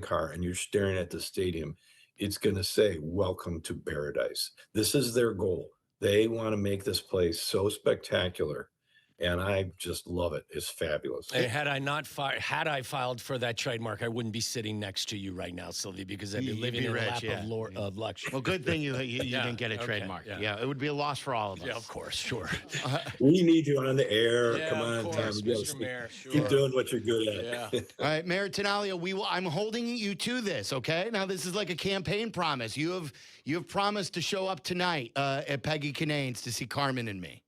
[SPEAKER 8] car and you're staring at the stadium, it's going to say, "Welcome to paradise." This is their goal. They want to make this place so spectacular and I just love it. It's fabulous.
[SPEAKER 17] And had I filed for that trademark, I wouldn't be sitting next to you right now, Sylvie, because I'd be living in a lap of luxury.
[SPEAKER 11] Well, good thing you didn't get a trademark. Yeah, it would be a loss for all of us.
[SPEAKER 17] Yeah, of course, sure.
[SPEAKER 8] We need you on the air.
[SPEAKER 17] Yeah,
[SPEAKER 8] Come on,
[SPEAKER 17] of course,
[SPEAKER 8] Tom.
[SPEAKER 17] Mr. Mayor,
[SPEAKER 8] Keep doing what you're good at.
[SPEAKER 17] Yeah.
[SPEAKER 11] All right, Mayor Tenalia, I'm holding you to this, okay? Now, this is like a campaign promise. You have promised to show up tonight at Peggy Canane's to see Carmen and me.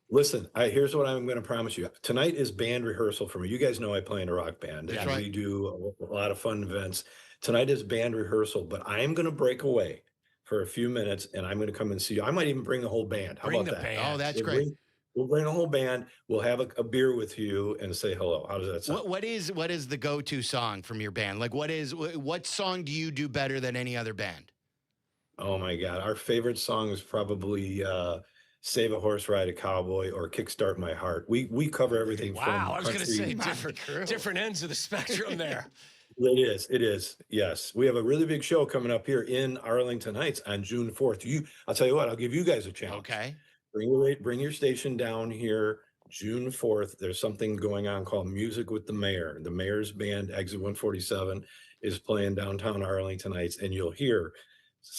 [SPEAKER 8] Listen, here's what I'm going to promise you. Tonight is band rehearsal for me. You guys know I play in a rock band, and we do a lot of fun events. Tonight is band rehearsal, but I am going to break away for a few minutes, and I'm going to come and see you. I might even bring the whole band. How about that?
[SPEAKER 11] Band. Oh, that's great.
[SPEAKER 8] We'll bring the whole band. We'll have a beer with you and say hello. How does that sound?
[SPEAKER 11] What is the go-to song from your band? Like, what song do you do better than any other band?
[SPEAKER 8] Oh my God, our favorite song is probably "Save a Horse, Ride a Cowboy" or "Kickstart My Heart." We cover everything.
[SPEAKER 17] Wow,
[SPEAKER 8] from
[SPEAKER 17] I was going to say
[SPEAKER 8] country-
[SPEAKER 17] different ends of the spectrum there.
[SPEAKER 8] It is. Yes, we have a really big show coming up here in Arlington Heights on June 4th. I'll tell you what. I'll give you guys a challenge.
[SPEAKER 11] Okay.
[SPEAKER 8] Bring your station down here June 4th. There's something going on called Music with the Mayor. The Mayor's band, Exit 147, is playing downtown Arlington Heights, and you'll hear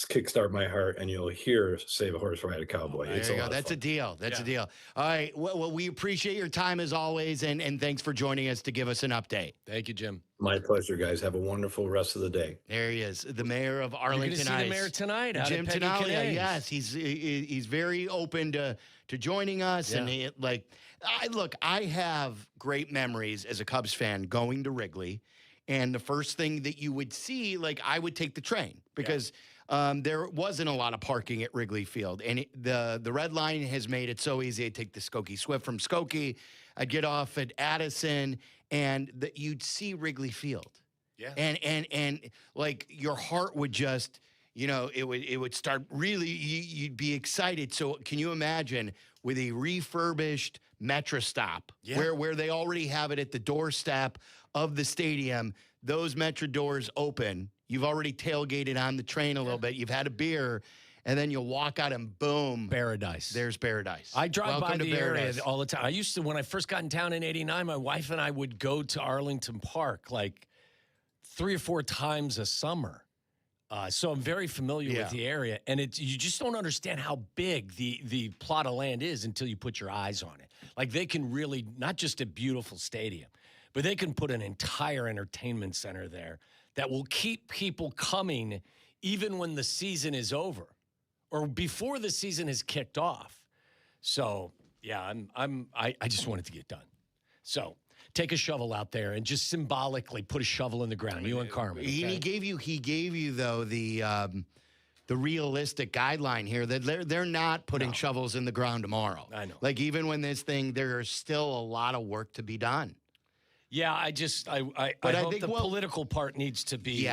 [SPEAKER 8] "Kickstart My Heart" and you'll hear "Save a Horse, Ride a Cowboy."
[SPEAKER 11] There you go. That's a deal. That's a deal. All right. Well, we appreciate your time as always, and thanks for joining us to give us an update.
[SPEAKER 17] Thank you, Jim.
[SPEAKER 8] My pleasure, guys. Have a wonderful rest of the day.
[SPEAKER 11] There he is, the mayor of Arlington
[SPEAKER 17] You're
[SPEAKER 11] Heights.
[SPEAKER 17] see the mayor tonight,
[SPEAKER 11] Jim Tenalia. Yes, he's very open to joining us, and I have great memories as a Cubs fan going to Wrigley, and the first thing that you would see, I would take the train because. There wasn't a lot of parking at Wrigley Field, and the Red Line has made it so easy. I'd take the Skokie Swift from Skokie. I'd get off at Addison, and you'd see Wrigley Field.
[SPEAKER 17] Yeah.
[SPEAKER 11] And your heart would just, it would start really, you'd be excited. So can you imagine with a refurbished Metro stop where they already have it at the doorstep of the stadium, those Metro doors open. You've already tailgated on the train a little bit. You've had a beer, and then you'll walk out and boom.
[SPEAKER 17] Paradise.
[SPEAKER 11] There's paradise.
[SPEAKER 17] I drive
[SPEAKER 11] Welcome
[SPEAKER 17] by
[SPEAKER 11] to
[SPEAKER 17] the area
[SPEAKER 11] paradise.
[SPEAKER 17] all the time. I used to, when I first got in town in '89, my wife and I would go to Arlington Park 3 or 4 times a summer. So I'm very familiar with the area. And you just don't understand how big the plot of land is until you put your eyes on it. They can really, not just a beautiful stadium, but they can put an entire entertainment center there that will keep people coming even when the season is over or before the season has kicked off. So, yeah, I just want it to get done. So take a shovel out there and just symbolically put a shovel in the ground, you and Carmen. Okay?
[SPEAKER 11] He gave you though the realistic guideline here that they're not putting shovels in the ground tomorrow.
[SPEAKER 17] I know.
[SPEAKER 11] Even when this thing, there's still a lot of work to be done.
[SPEAKER 17] Yeah, I hope the political part needs to be,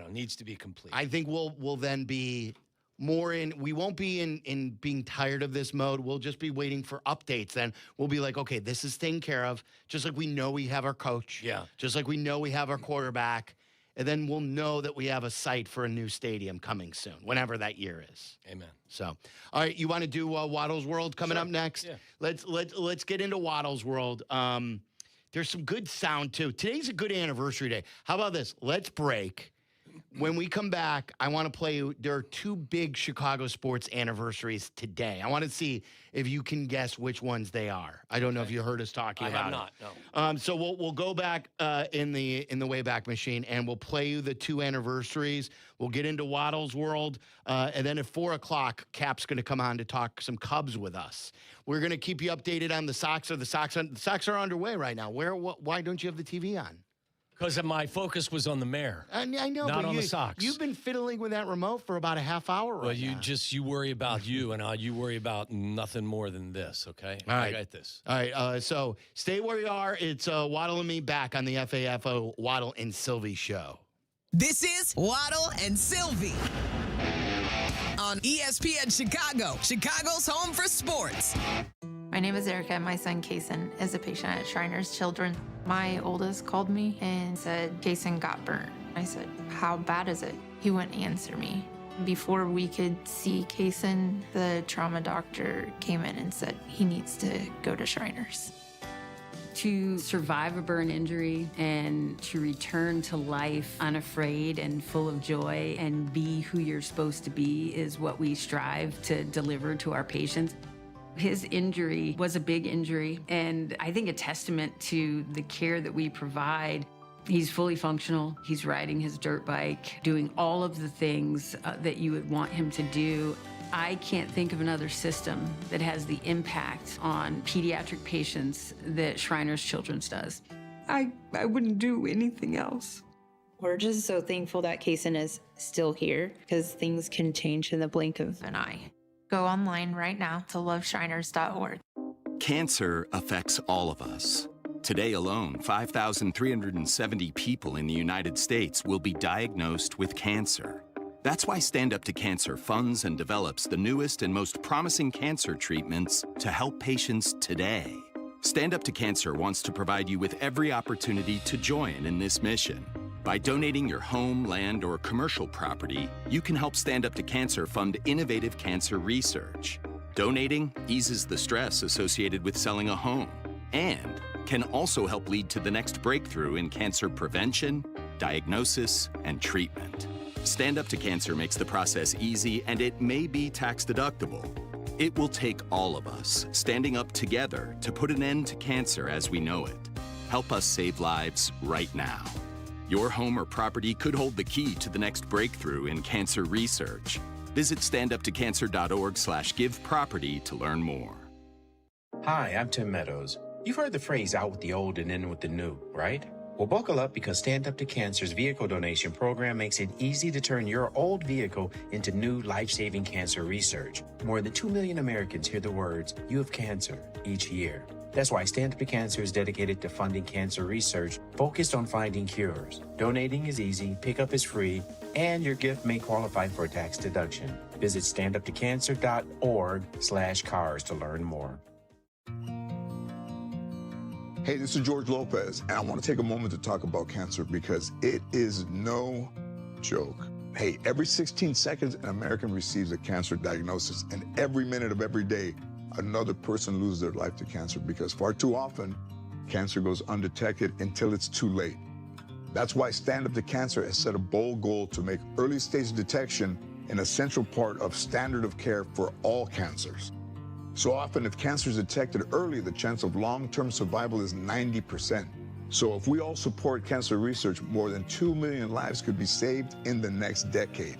[SPEAKER 17] needs to be complete.
[SPEAKER 11] I think we'll then be more we won't be in being tired of this mode. We'll just be waiting for updates. Then we'll be like, okay, this is taken care of. Just like we know we have our coach.
[SPEAKER 17] Yeah.
[SPEAKER 11] Just like we know we have our quarterback. And then we'll know that we have a site for a new stadium coming soon, whenever that year is.
[SPEAKER 17] Amen.
[SPEAKER 11] So, all right, you want to do Waddle's World coming up next?
[SPEAKER 17] Yeah.
[SPEAKER 11] Let's get into Waddle's World. There's some good sound, too. Today's a good anniversary day. How about this? Let's break. When we come back, I want to play. There are 2 big Chicago sports anniversaries today. I want to see if you can guess which ones they are. I don't know if you heard us talking about it.
[SPEAKER 17] I have not, no.
[SPEAKER 11] So we'll go back in the Wayback Machine, and we'll play you the 2 anniversaries. We'll get into Waddle's World, and then at 4 o'clock, Kap's going to come on to talk some Cubs with us. We're going to keep you updated on the Sox. The Sox are underway right now. Why don't you have the TV on?
[SPEAKER 17] Because my focus was on the mayor.
[SPEAKER 11] I know,
[SPEAKER 17] not
[SPEAKER 11] but
[SPEAKER 17] on the Sox.
[SPEAKER 11] You've been fiddling with that remote for about a half hour right now.
[SPEAKER 17] You worry about you, and you worry about nothing more than this, okay?
[SPEAKER 11] All right.
[SPEAKER 17] I got this.
[SPEAKER 11] All right, so stay where you are. It's Waddle and me back on the FAFO Waddle and Silvy show.
[SPEAKER 13] This is Waddle and Silvy on ESPN Chicago, Chicago's home for sports.
[SPEAKER 14] My name is Erica. My son, Kason, is a patient at Shriners Children. My oldest called me and said, Kason got burnt. I said, how bad is it? He wouldn't answer me. Before we could see Kaysen, the trauma doctor came in and said he needs to go to Shriners.
[SPEAKER 15] To survive a burn injury and to return to life unafraid and full of joy and be who you're supposed to be is what we strive to deliver to our patients. His injury was a big injury, and I think a testament to the care that we provide. He's fully functional. He's riding his dirt bike, doing all of the things that you would want him to do. I can't think of another system that has the impact on pediatric patients that Shriners Children's does.
[SPEAKER 16] I wouldn't do anything else.
[SPEAKER 14] We're just so thankful that Kaysen is still here because things can change in the blink of an eye. Go online right now to loveshriners.org.
[SPEAKER 18] Cancer affects all of us. Today alone, 5,370 people in the United States will be diagnosed with cancer. That's why Stand Up to Cancer funds and develops the newest and most promising cancer treatments to help patients today. Stand Up to Cancer wants to provide you with every opportunity to join in this mission. By donating your home, land, or commercial property, you can help Stand Up to Cancer fund innovative cancer research. Donating eases the stress associated with selling a home and can also help lead to the next breakthrough in cancer prevention, diagnosis, and treatment. Stand Up to Cancer makes the process easy, and it may be tax deductible. It will take all of us standing up together to put an end to cancer as we know it. Help us save lives right now. Your home or property could hold the key to the next breakthrough in cancer research. Visit standuptocancer.org/giveproperty to learn more.
[SPEAKER 19] Hi, I'm Tim Meadows. You've heard the phrase out with the old and in with the new, right? Well, buckle up because Stand Up to Cancer's vehicle donation program makes it easy to turn your old vehicle into new life-saving cancer research. More than 2 million Americans hear the words, "You have cancer," each year. That's why Stand Up to Cancer is dedicated to funding cancer research focused on finding cures. Donating is easy, pickup is free, and your gift may qualify for a tax deduction. Visit standuptocancer.org/cars to learn more.
[SPEAKER 25] Hey, this is George Lopez, and I want to take a moment to talk about cancer because it is no joke. Hey, every 16 seconds, an American receives a cancer diagnosis, and every minute of every day, another person loses their life to cancer because far too often, cancer goes undetected until it's too late. That's why Stand Up to Cancer has set a bold goal to make early stage detection an essential part of standard of care for all cancers. So often, if cancer is detected early, the chance of long-term survival is 90%. So if we all support cancer research, more than 2 million lives could be saved in the next decade.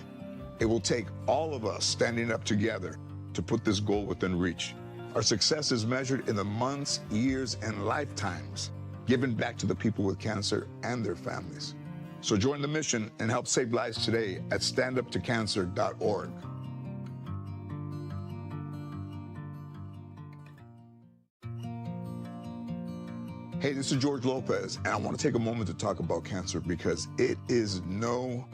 [SPEAKER 25] It will take all of us standing up together to put this goal within reach. Our success is measured in the months, years, and lifetimes given back to the people with cancer and their families. So join the mission and help save lives today at standuptocancer.org. Hey, this is George Lopez, and I want to take a moment to talk about cancer because it is no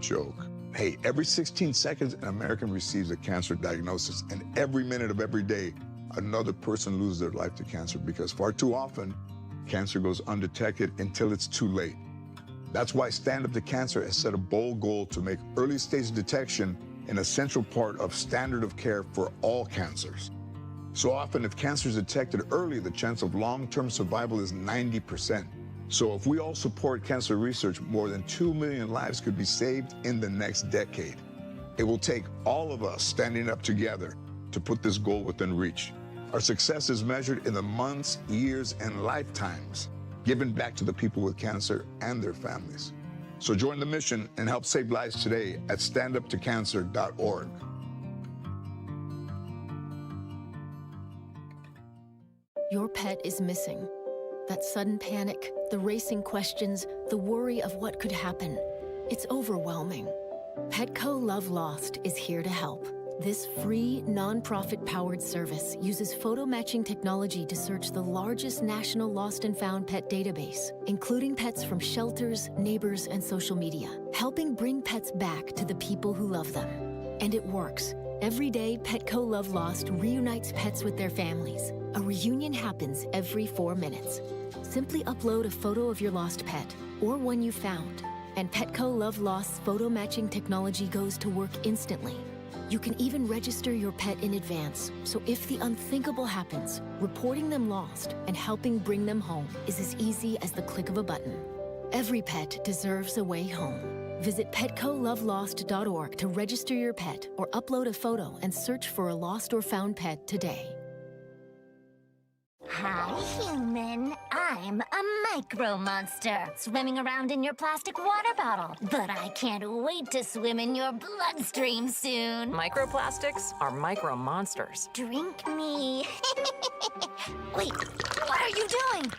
[SPEAKER 25] joke. Hey, every 16 seconds, an American receives a cancer diagnosis, and every minute of every day, another person loses their life to cancer because far too often, cancer goes undetected until it's too late. That's why Stand Up to Cancer has set a bold goal to make early stage detection an essential part of standard of care for all cancers. So often, if cancer is detected early, the chance of long-term survival is 90%. So if we all support cancer research, more than 2 million lives could be saved in the next decade. It will take all of us standing up together to put this goal within reach. Our success is measured in the months, years, and lifetimes given back to the people with cancer and their families. So join the mission and help save lives today at standuptocancer.org.
[SPEAKER 31] Your pet is missing. That sudden panic, the racing questions, the worry of what could happen. It's overwhelming. Petco Love Lost is here to help. This free, non-profit-powered service uses photo matching technology to search the largest national lost and found pet database, including pets from shelters, neighbors, and social media, helping bring pets back to the people who love them. And it works. Every day, Petco Love Lost reunites pets with their families. A reunion happens every 4 minutes. Simply upload a photo of your lost pet or one you found, And Petco Love Lost's photo matching technology goes to work instantly. You can even register your pet in advance, so if the unthinkable happens, reporting them lost and helping bring them home is as easy as the click of a button. Every pet deserves a way home. Visit PetcoLoveLost.org to register your pet or upload a photo and search for a lost or found pet today.
[SPEAKER 5] Hi, human. I'm a micro monster swimming around in your plastic water bottle. But I can't wait to swim in your bloodstream soon.
[SPEAKER 20] Microplastics are micro monsters.
[SPEAKER 5] Drink me. Wait, what are you doing?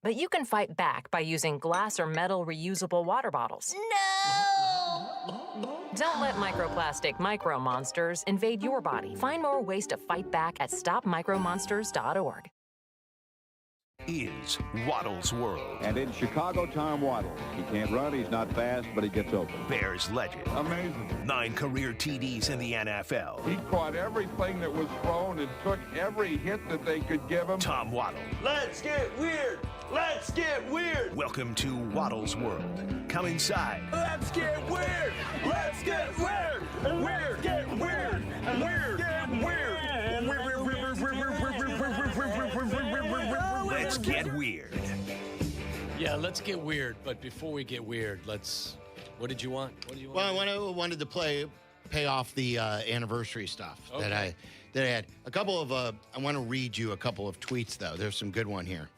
[SPEAKER 20] But you can fight back by using glass or metal reusable water bottles.
[SPEAKER 5] No!
[SPEAKER 20] Don't let microplastic micro monsters invade your body. Find more ways to fight back at stopmicromonsters.org.
[SPEAKER 7] Is Waddle's World.
[SPEAKER 21] And in Chicago, Tom Waddle. He can't run, he's not fast, but he gets open.
[SPEAKER 7] Bears legend.
[SPEAKER 21] Amazing.
[SPEAKER 7] 9 career TDs in the NFL.
[SPEAKER 21] He caught everything that was thrown and took every hit that they could give him.
[SPEAKER 7] Tom Waddle.
[SPEAKER 12] Let's get weird. Let's get weird.
[SPEAKER 7] Welcome to Waddle's World. Come inside.
[SPEAKER 12] Let's get weird. Let's get weird. Weird. Get weird. Weird. Get weird.
[SPEAKER 7] Let's get weird.
[SPEAKER 17] Yeah, let's get weird. But before we get weird, what did you want? What do you want?
[SPEAKER 11] Well, I wanted to pay off the anniversary stuff that I had. A couple of I want to read you a couple of tweets though. There's some good one here.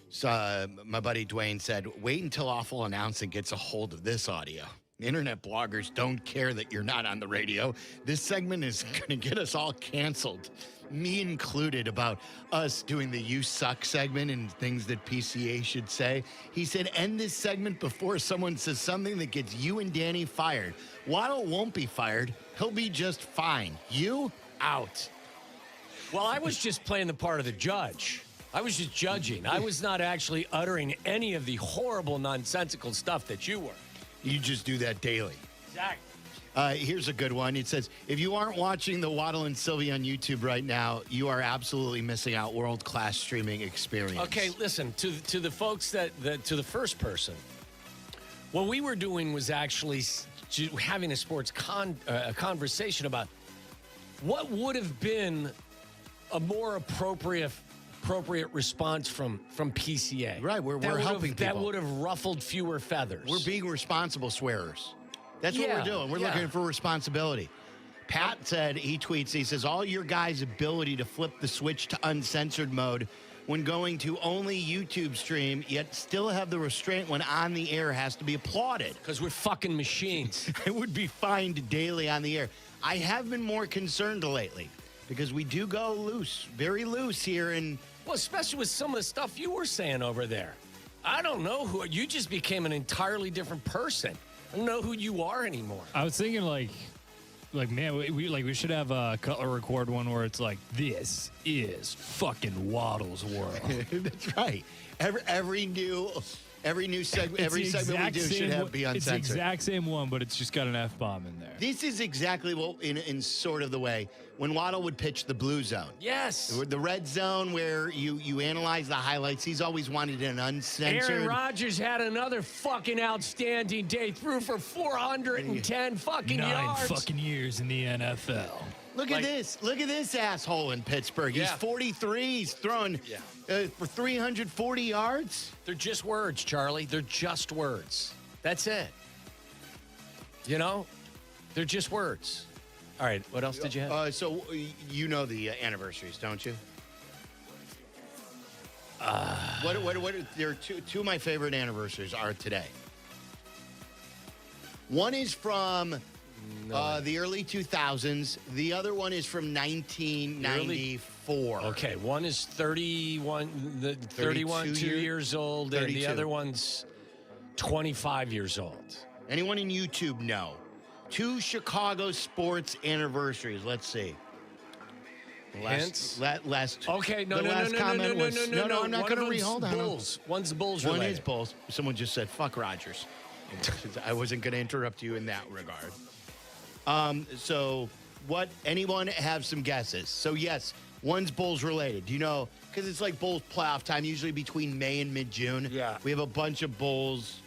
[SPEAKER 11] So my buddy Dwayne said, "Wait until Awful Announcing gets a hold of this audio. Internet bloggers don't care that you're not on the radio. This segment is going to get us all canceled." Me included, about us doing the You Suck segment and things that PCA should say. He said, end this segment before someone says something that gets you and Danny fired. Waddle won't be fired. He'll be just fine. You, out.
[SPEAKER 17] Well, I was just playing the part of the judge. I was just judging. I was not actually uttering any of the horrible, nonsensical stuff that you were.
[SPEAKER 11] You just do that daily.
[SPEAKER 17] Exactly.
[SPEAKER 11] Here's a good one. It says, if you aren't watching the Waddle and Silvy on YouTube right now, you are absolutely missing out world-class streaming experience.
[SPEAKER 17] Okay, listen, to the folks to the first person, what we were doing was actually having a sports conversation about what would have been a more appropriate response from PCA.
[SPEAKER 11] Right, we're helping people.
[SPEAKER 17] That would have ruffled fewer feathers.
[SPEAKER 11] We're being responsible swearers. That's what we're doing. We're looking for responsibility. Pat said, he tweets, he says, all your guys' ability to flip the switch to uncensored mode when going to only YouTube stream, yet still have the restraint when on the air has to be applauded.
[SPEAKER 17] Because we're fucking machines.
[SPEAKER 11] It would be fined daily on the air. I have been more concerned lately because we do go loose, very loose here.
[SPEAKER 17] Well, especially with some of the stuff you were saying over there. I don't know who, you just became an entirely different person. I don't know who you are anymore.
[SPEAKER 2] I was thinking like man, we should have a Cutler record one where it's like, this is fucking Waddle's World.
[SPEAKER 11] That's right. Every new segment, every segment we do should be uncensored.
[SPEAKER 2] It's the exact same one, but it's just got an F-bomb in there.
[SPEAKER 11] This is exactly what, in sort of the way, when Waddle would pitch the blue zone.
[SPEAKER 17] Yes.
[SPEAKER 11] The red zone where you analyze the highlights. He's always wanted an uncensored.
[SPEAKER 17] Aaron Rodgers had another fucking outstanding day. Threw for 410 fucking yards.
[SPEAKER 2] 9 fucking years in the NFL.
[SPEAKER 11] Look at this. Look at this asshole in Pittsburgh. He's 43. He's throwing for 340 yards.
[SPEAKER 17] They're just words, Charlie. They're just words. That's it. You know? They're just words. All right, what else did you have?
[SPEAKER 11] So you know the anniversaries, don't you? There are two of my favorite anniversaries are today. One is from the early 2000s. The other one is from 1994.
[SPEAKER 17] Okay, one is 32 years old, 32. And the other one's 25 years old.
[SPEAKER 11] Anyone in YouTube know? 2 Chicago sports anniversaries. Let's see.
[SPEAKER 17] Last. Okay, no.
[SPEAKER 11] I'm not going to rehold on.
[SPEAKER 17] Bulls. One's the Bulls.
[SPEAKER 11] One is Bulls. Someone just said, fuck Rodgers. I wasn't going to interrupt you in that regard. So anyone have some guesses? So yes, one's Bulls related. Do you know, because it's like Bulls playoff time, usually between May and mid-June.
[SPEAKER 17] Yeah.
[SPEAKER 11] We have a bunch of Bulls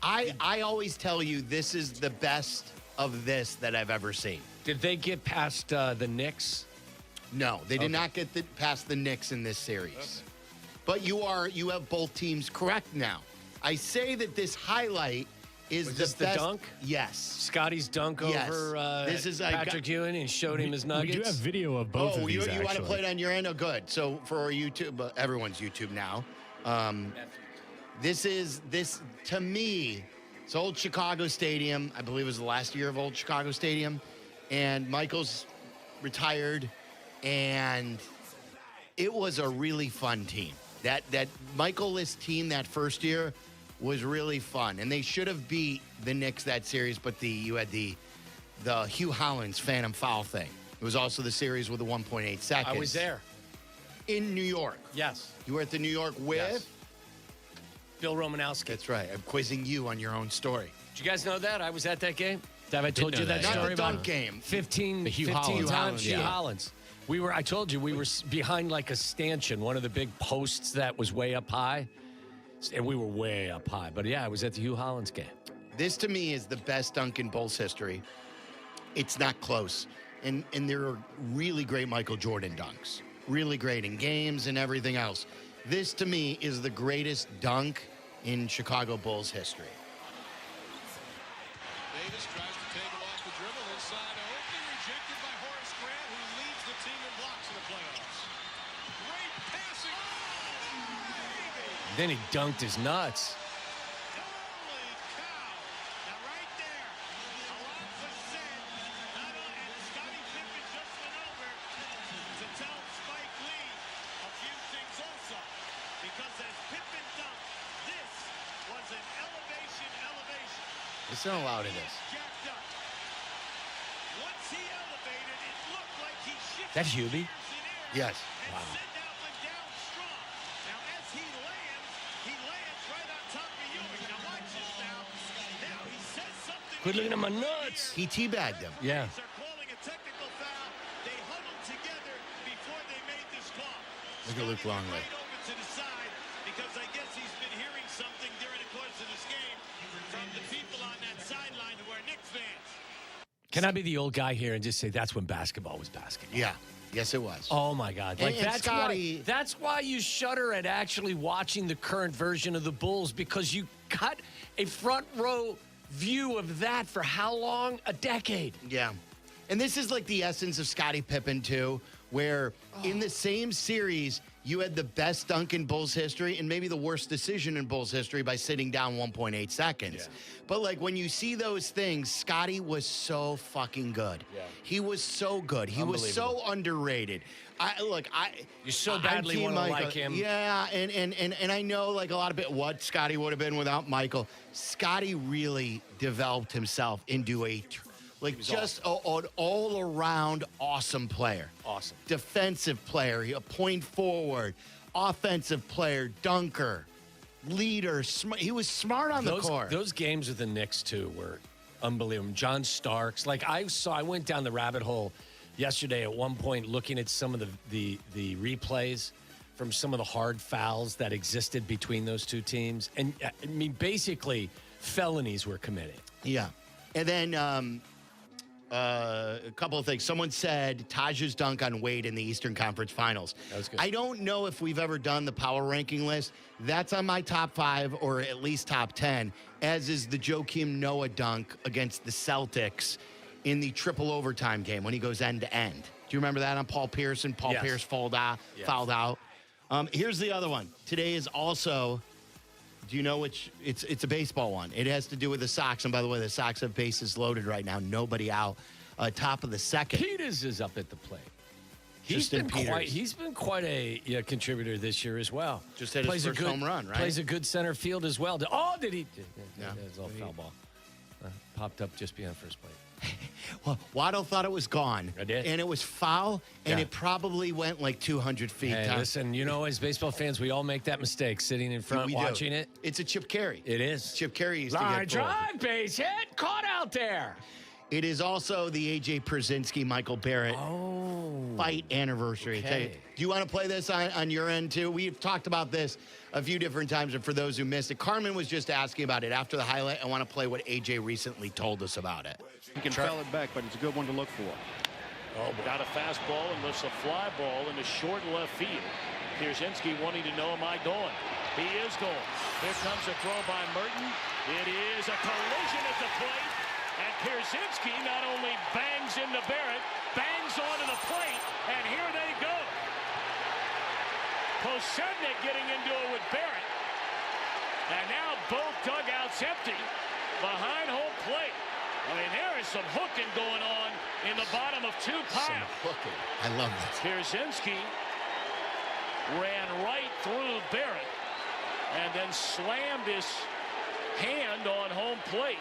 [SPEAKER 11] I always tell you this is the best of this that I've ever seen.
[SPEAKER 17] Did they get past the Knicks?
[SPEAKER 11] No, they did not get past the Knicks in this series.
[SPEAKER 17] Okay.
[SPEAKER 11] But you have both teams correct now. I say that this highlight is
[SPEAKER 17] Was
[SPEAKER 11] the
[SPEAKER 17] this
[SPEAKER 11] best.
[SPEAKER 17] the dunk?
[SPEAKER 11] Yes.
[SPEAKER 17] Scotty's dunk
[SPEAKER 11] Yes.
[SPEAKER 17] over
[SPEAKER 11] This is
[SPEAKER 17] Patrick Ewing and showed him his nuggets.
[SPEAKER 2] We do have video of both of these,
[SPEAKER 11] you want to
[SPEAKER 2] actually.
[SPEAKER 11] play it on your end? Oh, good. So for our YouTube, everyone's YouTube now. This to me, it's old Chicago Stadium. I believe it was the last year of old Chicago Stadium. And Michael's retired. And it was a really fun team. That Michael-less team that first year was really fun. And they should have beat the Knicks that series, but you had the Hugh Hollins phantom foul thing. It was also the series with the 1.8 seconds.
[SPEAKER 17] I was there.
[SPEAKER 11] In New York.
[SPEAKER 17] Yes.
[SPEAKER 11] You were at the New York with?
[SPEAKER 17] Yes. Bill Romanowski.
[SPEAKER 11] That's right. I'm quizzing you on your own story.
[SPEAKER 17] Did you guys know that? I was at that game. Have I told you that
[SPEAKER 11] Not
[SPEAKER 17] story
[SPEAKER 11] the
[SPEAKER 17] about
[SPEAKER 11] dunk game.
[SPEAKER 17] 15
[SPEAKER 11] Hugh
[SPEAKER 17] times?
[SPEAKER 11] Hollins,
[SPEAKER 17] Hugh
[SPEAKER 11] yeah.
[SPEAKER 17] Hollins. I told you, we were behind like a stanchion, one of the big posts that was way up high. And we were way up high. But yeah, I was at the Hugh Hollins game.
[SPEAKER 11] This to me is the best dunk in Bulls history. It's not close. And there are really great Michael Jordan dunks. Really great in games and everything else. This to me is the greatest dunk in Chicago Bulls history.
[SPEAKER 12] Davis tries to take it off the dribble inside Oakley, rejected by Horace Grant, who leads the team in blocks in the playoffs. Great passing.
[SPEAKER 17] Then he dunked his nuts.
[SPEAKER 12] Holy cow. Now right there, a lot was said. And Scottie Pippen just went over to tell Spike Lee a few things also. Because as Pippen dunked, this was an elevation.
[SPEAKER 11] Listen how loud it is.
[SPEAKER 12] Jacked up. Once he elevated, it looked like he shifted.
[SPEAKER 17] That Hubie?
[SPEAKER 11] Yes.
[SPEAKER 17] Wow.
[SPEAKER 12] Went down strong. Now as he lands right on top of Ewing. Now watch this now. Now he says something.
[SPEAKER 17] Quit looking at my nuts.
[SPEAKER 11] He teabagged him.
[SPEAKER 17] Yeah.
[SPEAKER 12] They're calling a technical foul. They huddled together before they made this call.
[SPEAKER 11] Look at Luke Longley.
[SPEAKER 12] Right over to the side because I guess he's been hearing something during the course of this game from the people on that sideline who are Knicks fans.
[SPEAKER 17] Can I be the old guy here and just say that's when basketball was basketball?
[SPEAKER 11] Yeah. Yes, it was.
[SPEAKER 17] Oh my God! Like
[SPEAKER 11] And
[SPEAKER 17] that's
[SPEAKER 11] Scotty-
[SPEAKER 17] that's why you shudder at actually watching the current version of the Bulls, because you got a front row view of that for how long? A decade.
[SPEAKER 11] Yeah. And this is like the essence of Scottie Pippen, too, where in the same series, you had the best dunk in Bulls history and maybe the worst decision in Bulls history by sitting down 1.8 seconds.
[SPEAKER 17] Yeah.
[SPEAKER 11] But, like, when you see those things, Scottie was so fucking good.
[SPEAKER 17] Yeah.
[SPEAKER 11] He was so good. He was so underrated.
[SPEAKER 17] You so
[SPEAKER 11] I'm
[SPEAKER 17] badly
[SPEAKER 11] Team
[SPEAKER 17] want to
[SPEAKER 11] Michael.
[SPEAKER 17] like him.
[SPEAKER 11] Yeah, and I know, like, a lot of what Scottie would have been without Michael. Scottie really developed himself into an all-around awesome player.
[SPEAKER 17] Awesome.
[SPEAKER 11] Defensive player, a point forward, offensive player, dunker, leader. He was smart on the court.
[SPEAKER 17] Those games with the Knicks, too, were unbelievable. John Starks. Like, I went down the rabbit hole yesterday at one point looking at some of the replays from some of the hard fouls that existed between those two teams. And, I mean, basically, felonies were committed.
[SPEAKER 11] Yeah. And then a couple of things. Someone said Taj's dunk on Wade in the Eastern Conference Finals.
[SPEAKER 17] That was good.
[SPEAKER 11] I don't know if we've ever done the power ranking list. That's on my top 5 or at least top 10, as is the Joakim Noah dunk against the Celtics in the triple overtime game when he goes end to end. Do you remember that on Paul Pierce? And Paul
[SPEAKER 17] Yes.
[SPEAKER 11] Pierce fouled out. Here's the other one. Today is also, do you know which? It's a baseball one. It has to do with the Sox. And by the way, the Sox have bases loaded right now. Nobody out. Top of the second.
[SPEAKER 17] Peters is up at the plate. He's
[SPEAKER 11] Justin
[SPEAKER 17] been quite a contributor this year as well.
[SPEAKER 11] Just hit his first home run, right?
[SPEAKER 17] Plays a good center field as well. Oh, did he?
[SPEAKER 11] Yeah.
[SPEAKER 17] That was all foul ball. Popped up just beyond first plate.
[SPEAKER 11] Well, Waddle thought it was gone.
[SPEAKER 17] I did.
[SPEAKER 11] And it was foul, and
[SPEAKER 17] Yeah.
[SPEAKER 11] it probably went like 200 feet.
[SPEAKER 17] Hey,
[SPEAKER 11] down.
[SPEAKER 17] listen, as baseball fans, we all make that mistake sitting in front
[SPEAKER 11] We do.
[SPEAKER 17] watching it.
[SPEAKER 11] It's a Chip Carey.
[SPEAKER 17] It is.
[SPEAKER 11] Chip Carey used to
[SPEAKER 17] Line
[SPEAKER 11] get pulled.
[SPEAKER 17] drive, base hit, caught out there.
[SPEAKER 11] It is also the A.J. Przinsky, Michael Barrett fight anniversary.
[SPEAKER 4] Okay.
[SPEAKER 11] Do you want to play this on your end, too? We've talked about this a few different times, and for those who missed it, Carmen was just asking about it. After the highlight, I want to play what A.J. recently told us about it.
[SPEAKER 9] He can foul it back, but it's a good one to look for.
[SPEAKER 1] Oh, got a fastball and lifts a fly ball into short left field. Pierzynski wanting to know, am I going? He is going. Here comes a throw by Merton. It is a collision at the plate. And Pierzynski not only bangs into Barrett, bangs onto the plate, and here they go. Posednik getting into it with Barrett. And now both dugouts empty behind home plate. I mean, there is some hooking going on in the bottom of two piles.
[SPEAKER 11] I love this.
[SPEAKER 1] Pierzynski ran right through Barrett and then slammed his hand on home plate.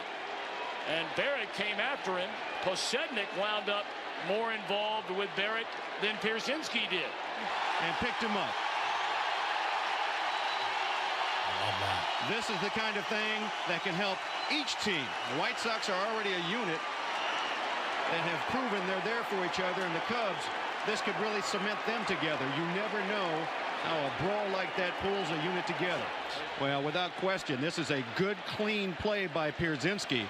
[SPEAKER 1] And Barrett came after him. Posednik wound up more involved with Barrett than Pierzynski did.
[SPEAKER 9] And picked him up. This is the kind of thing that can help each team. The White Sox are already a unit that have proven they're there for each other, and the Cubs, this could really cement them together. You never know how a brawl like that pulls a unit together. Well, without question, this is a good, clean play by Pierzynski.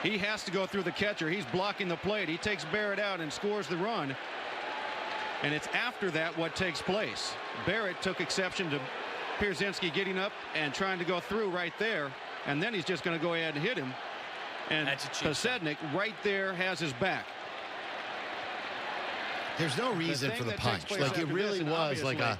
[SPEAKER 9] He has to go through the catcher. He's blocking the plate. He takes Barrett out and scores the run. And it's after that what takes place. Barrett took exception to Pierzynski getting up and trying to go through right there. And then he's just going to go ahead and hit him. And Posednik right there has his back.
[SPEAKER 11] There's no reason for the punch. Like, it really was like a...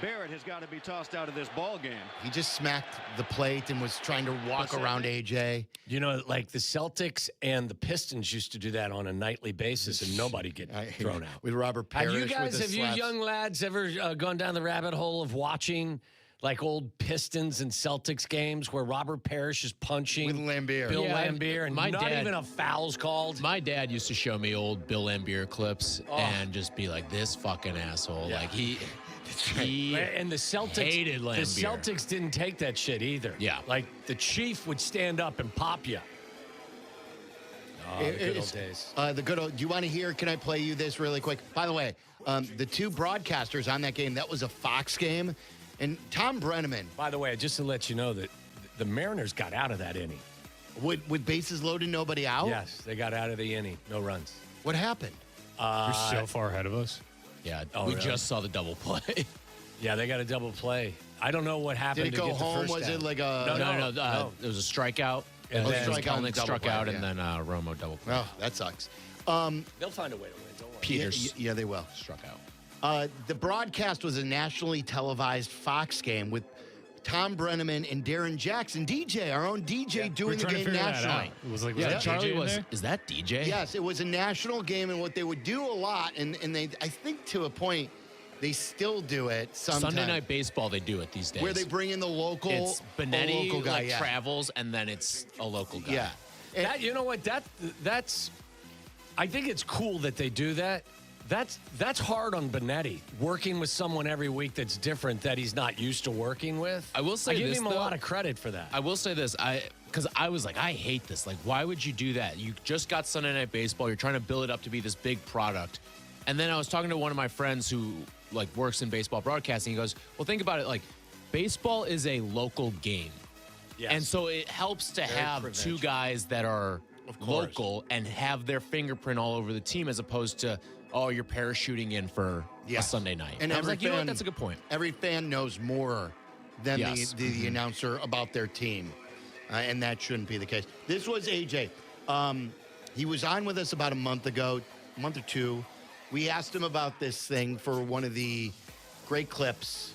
[SPEAKER 9] Barrett has got to be tossed out of this ball game.
[SPEAKER 11] He just smacked the plate and was trying to walk around AJ.
[SPEAKER 17] You know, like the Celtics and the Pistons used to do that on a nightly basis, and nobody get thrown out.
[SPEAKER 11] With Robert Parrish.
[SPEAKER 17] Have you young lads ever gone down the rabbit hole of watching like old Pistons and Celtics games where Robert Parrish is punching
[SPEAKER 11] with Lambier.
[SPEAKER 17] Bill Lambier, and not even a foul's called?
[SPEAKER 4] My dad used to show me old Bill Lambier clips and just be like, this fucking asshole.
[SPEAKER 17] Yeah.
[SPEAKER 4] Like he
[SPEAKER 17] and the Celtics
[SPEAKER 4] hated Lambier.
[SPEAKER 17] The Celtics didn't take that shit either.
[SPEAKER 4] Yeah.
[SPEAKER 17] Like the Chief would stand up and pop you. Oh, the good old days.
[SPEAKER 11] Do you want to hear? Can I play you this really quick? By the way, the two broadcasters on that game, that was a Fox game. And Tom Brenneman.
[SPEAKER 17] By the way, just to let you know that the Mariners got out of that inning.
[SPEAKER 11] With bases loaded, nobody out?
[SPEAKER 17] Yes, they got out of the inning. No runs.
[SPEAKER 11] What happened?
[SPEAKER 2] You're so far ahead of us.
[SPEAKER 4] Yeah,
[SPEAKER 17] we
[SPEAKER 4] just saw the double play.
[SPEAKER 17] Yeah, they got a double play. I don't know what happened.
[SPEAKER 11] Did it go home? Was it like a...
[SPEAKER 4] No. It was a strikeout.
[SPEAKER 11] And then
[SPEAKER 4] Kelnick struck out, and then Romo double play.
[SPEAKER 11] Oh, that sucks.
[SPEAKER 17] They'll find a way to win. Don't worry.
[SPEAKER 4] Peters.
[SPEAKER 11] Yeah, they will.
[SPEAKER 4] Struck out.
[SPEAKER 11] The broadcast was a nationally televised Fox game with Tom Brenneman and Darren Jackson, DJ, our own DJ, doing the game nationally.
[SPEAKER 2] It was like,
[SPEAKER 4] Charlie was. Is that DJ?
[SPEAKER 11] Yes, it was a national game, and what they would do a lot, and they, I think to a point, they still do it sometimes.
[SPEAKER 4] Sunday Night Baseball, they do it these days.
[SPEAKER 11] Where they bring in the local,
[SPEAKER 4] it's Benetti,
[SPEAKER 11] local guy,
[SPEAKER 4] travels, and then it's a local guy.
[SPEAKER 11] Yeah.
[SPEAKER 17] That, you know what? That's. I think it's cool that they do that. That's hard on Benetti, working with someone every week that's different that he's not used to working with.
[SPEAKER 4] I will say
[SPEAKER 17] I give
[SPEAKER 4] this,
[SPEAKER 17] him a lot of credit for that.
[SPEAKER 4] I will say this, because I was like, I hate this. Like, why would you do that? You just got Sunday Night Baseball. You're trying to build it up to be this big product. And then I was talking to one of my friends who like works in baseball broadcasting. He goes, well, think about it. Like, baseball is a local game.
[SPEAKER 17] Yes.
[SPEAKER 4] And so it helps to have two guys that are local and have their fingerprint all over the team as opposed to, oh, you're parachuting in for a Sunday night.
[SPEAKER 11] And
[SPEAKER 4] I was like, you know what?
[SPEAKER 11] fan-
[SPEAKER 4] That's a good point.
[SPEAKER 11] Every fan knows more than
[SPEAKER 4] Yes.
[SPEAKER 11] the announcer about their team, and that shouldn't be the case. This was AJ. He was on with us about a month ago, a month or two. We asked him about this thing for one of the great clips.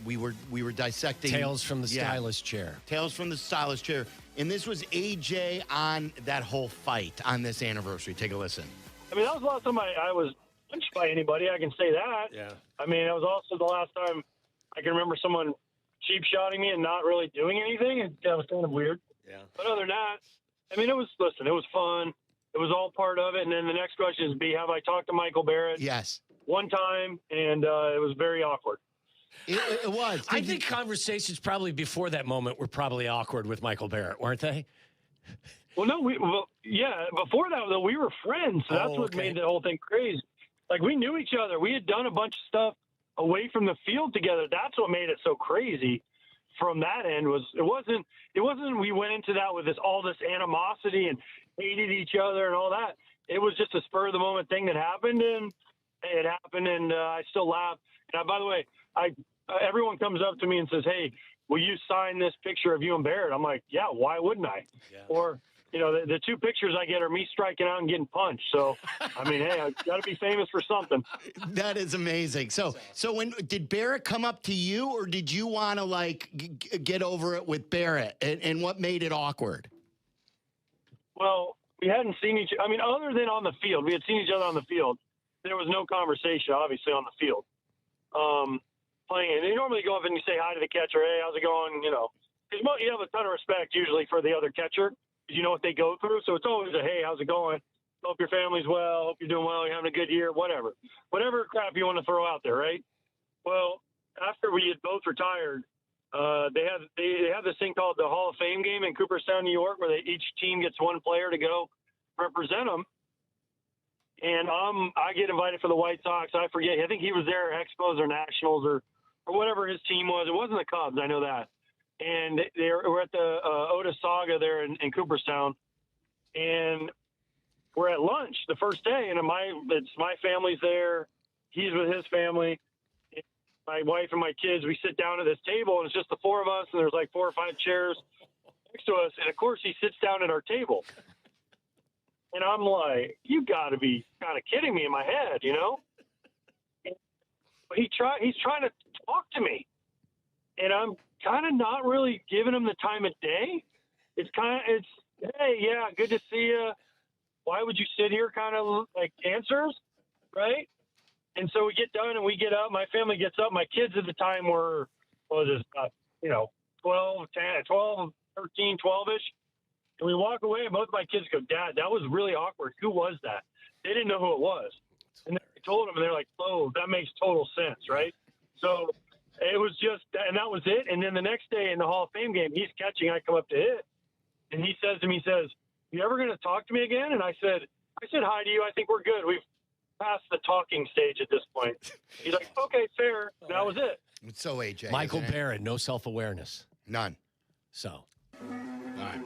[SPEAKER 11] We were dissecting
[SPEAKER 17] Tales from the stylist chair.
[SPEAKER 11] Tales from the stylist chair. And this was AJ on that whole fight on this anniversary. Take a listen.
[SPEAKER 3] I mean, that was the last time I was punched by anybody. I can say that.
[SPEAKER 17] Yeah.
[SPEAKER 3] I mean, it was also the last time I can remember someone cheap-shotting me and not really doing anything. That was kind of weird.
[SPEAKER 17] Yeah.
[SPEAKER 3] But other than that, I mean, it was fun. It was all part of it. And then the next question is, have I talked to Michael Barrett?
[SPEAKER 11] Yes.
[SPEAKER 3] One time, and it was very awkward.
[SPEAKER 11] It was.
[SPEAKER 17] I think conversations probably before that moment were probably awkward with Michael Barrett, weren't they?
[SPEAKER 3] Well, no, before that, though, we were friends. So that's what made the whole thing crazy. Like, we knew each other. We had done a bunch of stuff away from the field together. That's what made it so crazy from that end. It wasn't we went into that with all this animosity and hated each other and all that. It was just a spur of the moment thing that happened, and it happened, and I still laugh. And by the way, everyone comes up to me and says, "Hey, will you sign this picture of you and Barrett?" I'm like, "Yeah, why wouldn't I?" Yeah. Or, the two pictures I get are me striking out and getting punched. So, I mean, hey, I've got to be famous for something.
[SPEAKER 11] That is amazing. So when did Barrett come up to you, or did you want to get over it with Barrett? And what made it awkward?
[SPEAKER 3] Well, we hadn't seen other than on the field. We had seen each other on the field. There was no conversation, obviously, on the field. Playing, and you normally go up and you say hi to the catcher. Hey, how's it going? Because you have a ton of respect usually for the other catcher. You know what they go through, so it's always a hey, how's it going? Hope your family's well. Hope you're doing well. You're having a good year. Whatever crap you want to throw out there, right? Well, after we had both retired, they have this thing called the Hall of Fame game in Cooperstown, New York, where each team gets one player to go represent them. And I get invited for the White Sox. I forget. I think he was there, Expos or Nationals or whatever his team was. It wasn't the Cubs. I know that. And we're at the Otis Saga there in Cooperstown, and we're at lunch the first day, and it's my family's there. He's with his family. My wife and my kids, we sit down at this table, and it's just the four of us, and there's 4 or 5 chairs next to us, and of course he sits down at our table. And I'm like, you got to be kind of kidding me in my head, He's trying to talk to me, and I'm kind of not really giving him the time of day. It's hey, yeah, good to see you. Why would you sit here? Kind of answers, right? And so we get done and we get up. My family gets up. My kids at the time were, 12, 13, 12-ish. And we walk away, and both of my kids go, "Dad, that was really awkward. Who was that?" They didn't know who it was. And I told them, and they're like, "Oh, that makes total sense," right? So it was just, and that was it. And then the next day in the Hall of Fame game, he's catching. I come up to hit, and he says to me, "You ever going to talk to me again?" And I said hi to you. I think we're good. We've passed the talking stage at this point. He's like, "Okay, fair." That was it.
[SPEAKER 11] It's so AJ.
[SPEAKER 17] Michael Barrett, no self-awareness.
[SPEAKER 11] None.
[SPEAKER 17] So, all right.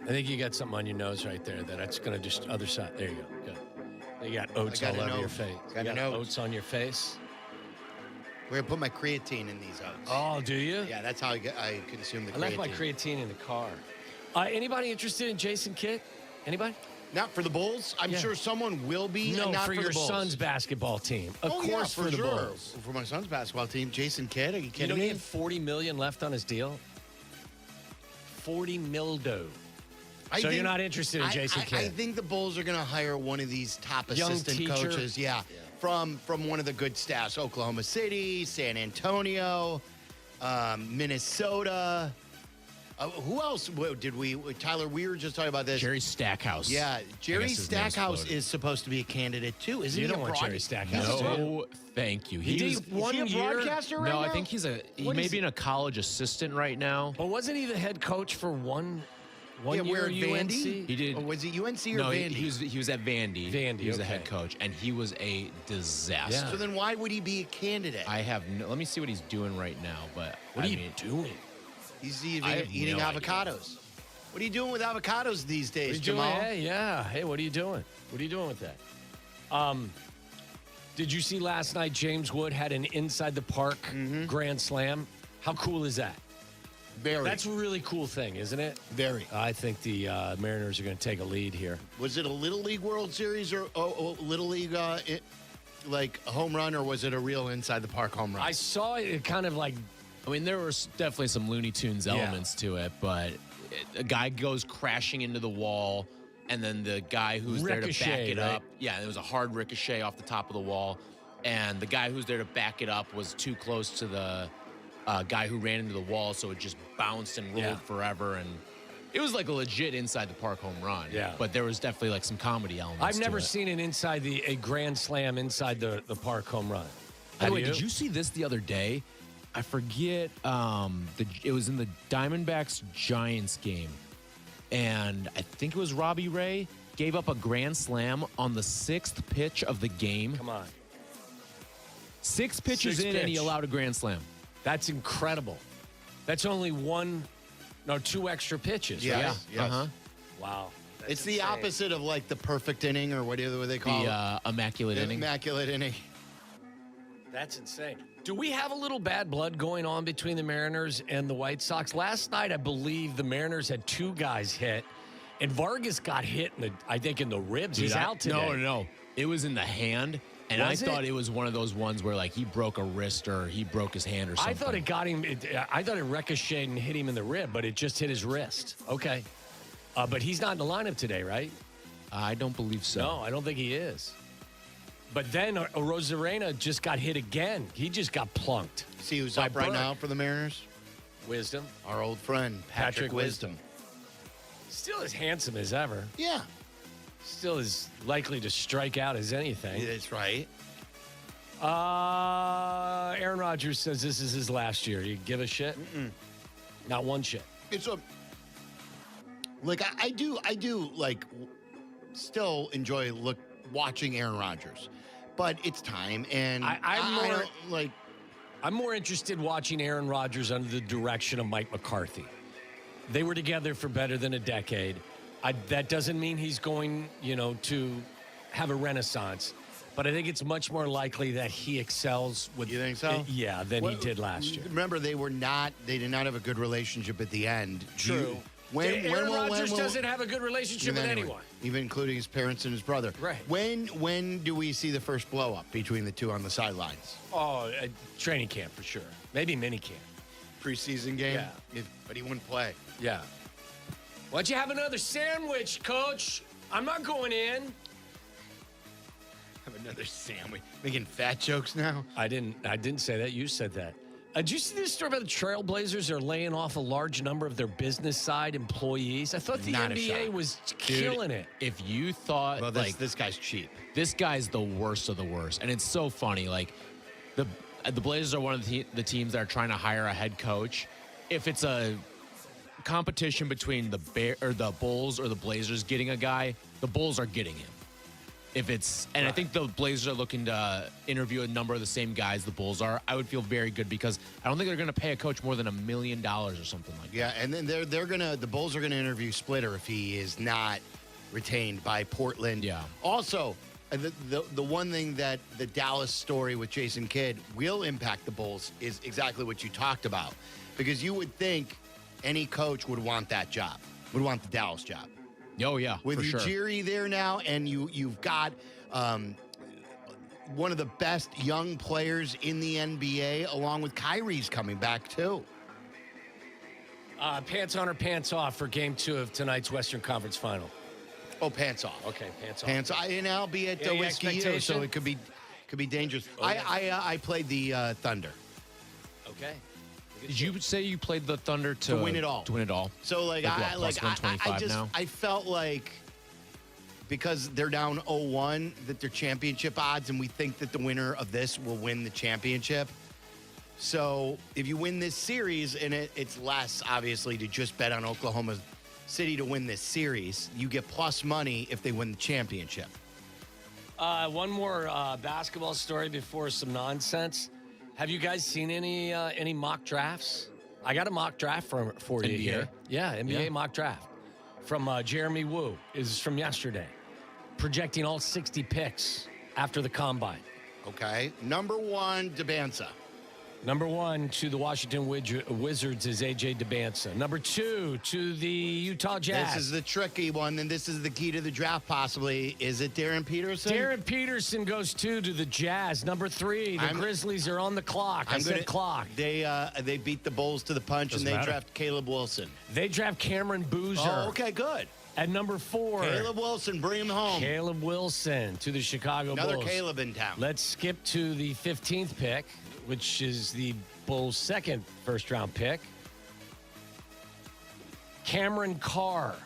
[SPEAKER 17] I think you got something on your nose right there that's going to just other side. There you go. Good. You got oats all over your face. You got oats on your face.
[SPEAKER 11] We're going to put my creatine in these oats.
[SPEAKER 17] Oh, do you?
[SPEAKER 11] Yeah, that's how I consume the creatine.
[SPEAKER 17] I left my creatine in the car. Anybody interested in Jason Kidd? Anybody?
[SPEAKER 11] Not for the Bulls. I'm sure someone will be.
[SPEAKER 17] No,
[SPEAKER 11] not
[SPEAKER 17] for your
[SPEAKER 11] the Bulls.
[SPEAKER 17] son's basketball team. Of course,
[SPEAKER 11] for
[SPEAKER 17] the
[SPEAKER 11] sure.
[SPEAKER 17] Bulls.
[SPEAKER 11] For my son's basketball team, Jason Kidd. Are you kidding me?
[SPEAKER 17] He had $40 million left on his deal. $40 million. So you're not interested in Jason Kidd?
[SPEAKER 11] I think the Bulls are going to hire one of these top
[SPEAKER 17] Young
[SPEAKER 11] assistant
[SPEAKER 17] teacher.
[SPEAKER 11] coaches. Yeah, from one of the good staffs: Oklahoma City, San Antonio, Minnesota. Who else did we? Tyler, we were just talking about this.
[SPEAKER 4] Jerry Stackhouse.
[SPEAKER 11] Yeah, Jerry Stackhouse is supposed to be a candidate too, isn't he?
[SPEAKER 17] You don't want Jerry Stackhouse.
[SPEAKER 4] No, thank you.
[SPEAKER 11] Is he a broadcaster right now?
[SPEAKER 4] No, I think he may be a college assistant right now.
[SPEAKER 17] But wasn't he the head coach for one year at
[SPEAKER 11] Vandy?
[SPEAKER 17] UNC?
[SPEAKER 4] He did.
[SPEAKER 11] Or was it UNC or
[SPEAKER 4] no,
[SPEAKER 11] Vandy?
[SPEAKER 4] he was at Vandy.
[SPEAKER 17] Vandy,
[SPEAKER 4] He was the head coach, and he was a disaster.
[SPEAKER 11] So then why would he be a candidate?
[SPEAKER 4] I have no. Let me see what he's doing right now. But
[SPEAKER 17] what are you doing?
[SPEAKER 11] He's eating avocados. What are you doing with avocados these days, Jamal?
[SPEAKER 17] Hey, what are you doing? What are you doing with that? Did you see last night James Wood had an inside the park grand slam? How cool is that?
[SPEAKER 11] Very.
[SPEAKER 17] That's a really cool thing, isn't it?
[SPEAKER 11] Very.
[SPEAKER 17] I think the Mariners are going to take a lead here.
[SPEAKER 11] Was it a Little League World Series or Little League like a home run, or was it a real inside the park home run?
[SPEAKER 17] I saw it kind of like.
[SPEAKER 4] I mean, there was definitely some Looney Tunes elements to it, but a guy goes crashing into the wall, and then the guy who's there to back it up. Yeah, there was a hard ricochet off the top of the wall, and the guy who's there to back it up was too close to the guy who ran into the wall, so it just bounced and rolled forever, and it was like a legit inside the park home run.
[SPEAKER 17] Yeah.
[SPEAKER 4] But there was definitely like some comedy elements.
[SPEAKER 17] I've never
[SPEAKER 4] to it.
[SPEAKER 17] seen a grand slam inside the park home run.
[SPEAKER 4] By the way, did you see this the other day? I forget. It was in the Diamondbacks Giants game, and I think it was Robbie Ray, gave up a grand slam on the 6th pitch of the game.
[SPEAKER 17] Come on.
[SPEAKER 4] 6 pitches
[SPEAKER 17] Sixth
[SPEAKER 4] in, and he
[SPEAKER 17] pitch.
[SPEAKER 4] allowed a grand slam.
[SPEAKER 17] That's incredible. That's only 2 extra pitches,
[SPEAKER 11] Yes,
[SPEAKER 17] right?
[SPEAKER 11] yes.
[SPEAKER 4] Uh-huh.
[SPEAKER 17] Wow. That's
[SPEAKER 11] It's the
[SPEAKER 17] insane.
[SPEAKER 11] opposite of like the perfect inning or whatever they call it.
[SPEAKER 4] The immaculate inning.
[SPEAKER 11] Immaculate inning.
[SPEAKER 17] That's insane. Do we have a little bad blood going on between the Mariners and the White Sox? Last night, I believe the Mariners had 2 guys hit, and Vargas got hit, I think, in the ribs. He's out today.
[SPEAKER 4] No. It was in the hand, and
[SPEAKER 17] Was
[SPEAKER 4] I
[SPEAKER 17] it?
[SPEAKER 4] thought it was one of those ones where, like, he broke a wrist or he broke his hand or something.
[SPEAKER 17] I thought it got him. I thought it ricocheted and hit him in the rib, but it just hit his wrist. Okay. But he's not in the lineup today, right?
[SPEAKER 4] I don't believe so.
[SPEAKER 17] No, I don't think he is. But then Rosarena just got hit again. He just got plunked.
[SPEAKER 11] See who's
[SPEAKER 17] by
[SPEAKER 11] up right
[SPEAKER 17] Burke.
[SPEAKER 11] now for the Mariners?
[SPEAKER 17] Wisdom.
[SPEAKER 11] Our old friend, Patrick Wisdom.
[SPEAKER 17] Still as handsome as ever.
[SPEAKER 11] Yeah.
[SPEAKER 17] Still as likely to strike out as anything.
[SPEAKER 11] That's right.
[SPEAKER 17] Aaron Rodgers says this is his last year. You give a shit? Not one shit.
[SPEAKER 11] It's a like I do like still enjoy watching Aaron Rodgers, but it's time, and
[SPEAKER 17] I'm more interested watching Aaron Rodgers under the direction of Mike McCarthy. They were together for better than a decade. That doesn't mean he's going, to have a renaissance. But I think it's much more likely that he excels with.
[SPEAKER 11] You think so?
[SPEAKER 17] Than he did last year.
[SPEAKER 11] Remember, they did not have a good relationship at the end.
[SPEAKER 17] True. Aaron Rodgers doesn't have a anyone,
[SPEAKER 11] even including his parents and his brother.
[SPEAKER 17] Right.
[SPEAKER 11] When do we see the first blow up between the two on the sidelines?
[SPEAKER 17] Oh, training camp for sure. Maybe mini camp.
[SPEAKER 11] Preseason game?
[SPEAKER 17] Yeah.
[SPEAKER 11] But he wouldn't play.
[SPEAKER 17] Yeah. Why'd you have another sandwich, Coach? I'm not going in.
[SPEAKER 11] Have another sandwich. Making fat jokes now?
[SPEAKER 17] I didn't say that. You said that. Did you see this story about the Trailblazers are laying off a large number of their business side employees? I thought the NBA was killing it.
[SPEAKER 4] If you thought
[SPEAKER 11] this guy's cheap.
[SPEAKER 4] This guy's the worst of the worst. And it's so funny. Like the Blazers are one of the teams that are trying to hire a head coach. If it's a competition between the Bulls or the Blazers getting a guy, the Bulls are getting him. I think the Blazers are looking to interview a number of the same guys the Bulls are. I would feel very good because I don't think they're going to pay a coach more than $1 million or something like that.
[SPEAKER 11] Yeah, and then the Bulls are gonna interview Splitter if he is not retained by Portland.
[SPEAKER 4] Yeah.
[SPEAKER 11] Also, the one thing that the Dallas story with Jason Kidd will impact the Bulls is exactly what you talked about, because you would think any coach would want that job, would want the Dallas job.
[SPEAKER 4] Oh, yeah,
[SPEAKER 11] with
[SPEAKER 4] for sure.
[SPEAKER 11] Ujiri there now, and you've got one of the best young players in the NBA, along with Kyrie's coming back too.
[SPEAKER 17] Pants on or pants off for Game 2 of tonight's Western Conference Final?
[SPEAKER 11] Oh, pants off.
[SPEAKER 17] Okay, pants off.
[SPEAKER 11] Pants off. And I'll be at
[SPEAKER 17] Any
[SPEAKER 11] Whiskey U, so
[SPEAKER 17] expectation?
[SPEAKER 11] it could be dangerous.
[SPEAKER 17] Oh, yeah.
[SPEAKER 11] I played the Thunder.
[SPEAKER 17] Okay.
[SPEAKER 4] Did you say you played the Thunder
[SPEAKER 11] To win it all.
[SPEAKER 4] To win it all.
[SPEAKER 11] So
[SPEAKER 4] plus 125 now?
[SPEAKER 11] I felt like because they're down 0-1 that they're championship odds, and we think that the winner of this will win the championship. So if you win this series, and it's less obviously to just bet on Oklahoma City to win this series, you get plus money if they win the championship.
[SPEAKER 17] One more basketball story before some nonsense. Have you guys seen any mock drafts? I got a mock draft for you
[SPEAKER 4] NBA?
[SPEAKER 17] here. Yeah, NBA mock draft from Jeremy Wu. Is from yesterday, projecting all 60 picks after the combine.
[SPEAKER 11] Okay, number 1, Debanza.
[SPEAKER 17] Number 1 to the Washington Wizards is A.J. Debanza. Number 2 to the Utah Jazz.
[SPEAKER 11] This is the tricky one, and this is the key to the draft possibly. Is it Darren Peterson?
[SPEAKER 17] Darren Peterson goes 2 to the Jazz. Number 3, the Grizzlies are on the clock. I said clock.
[SPEAKER 11] They beat the Bulls to the punch,
[SPEAKER 17] Doesn't
[SPEAKER 11] and they
[SPEAKER 17] matter.
[SPEAKER 11] draft Caleb Wilson.
[SPEAKER 17] They draft Cameron Boozer.
[SPEAKER 11] Oh, okay, good.
[SPEAKER 17] At number 4.
[SPEAKER 11] Caleb Wilson, bring him home.
[SPEAKER 17] Caleb Wilson to the Chicago
[SPEAKER 11] Another
[SPEAKER 17] Bulls.
[SPEAKER 11] Caleb in town.
[SPEAKER 17] Let's skip to the 15th pick, which is the Bulls' second first-round pick. Cameron Carr,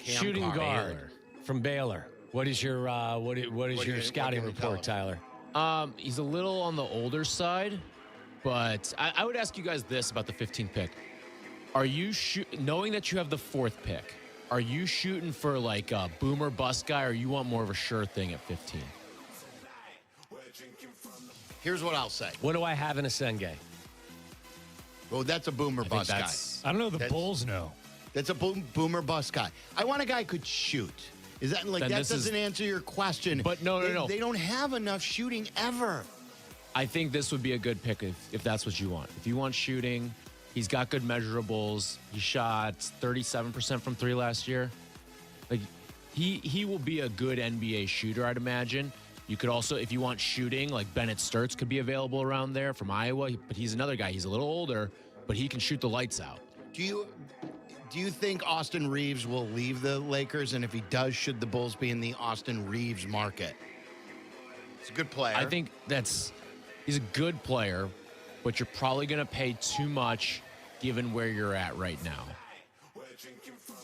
[SPEAKER 17] shooting guard from Baylor. What is your scouting report, Tyler?
[SPEAKER 4] He's a little on the older side, but I would ask you guys this about the 15th pick. Are you knowing that you have the 4th pick? Are you shooting for like a boomer bust guy, or you want more of a sure thing at 15?
[SPEAKER 11] Here's what I'll say.
[SPEAKER 17] What do I have in a Senge?
[SPEAKER 11] Well, that's a boomer bust guy.
[SPEAKER 2] I don't know. The Bulls know.
[SPEAKER 11] That's a boomer bust guy. I want a guy who could shoot. Is that like, that doesn't answer your question?
[SPEAKER 4] But no.
[SPEAKER 11] They don't have enough shooting ever.
[SPEAKER 4] I think this would be a good pick if that's what you want. If you want shooting, he's got good measurables. He shot 37% from 3 last year. Like he will be a good NBA shooter, I'd imagine. You could also, if you want shooting, like Bennett Sturts could be available around there from Iowa, but he's another guy. He's a little older, but he can shoot the lights out.
[SPEAKER 11] Do you think Austin Reeves will leave the Lakers? And if he does, should the Bulls be in the Austin Reeves market? He's a good player.
[SPEAKER 4] I think he's a good player, but you're probably going to pay too much given where you're at right now.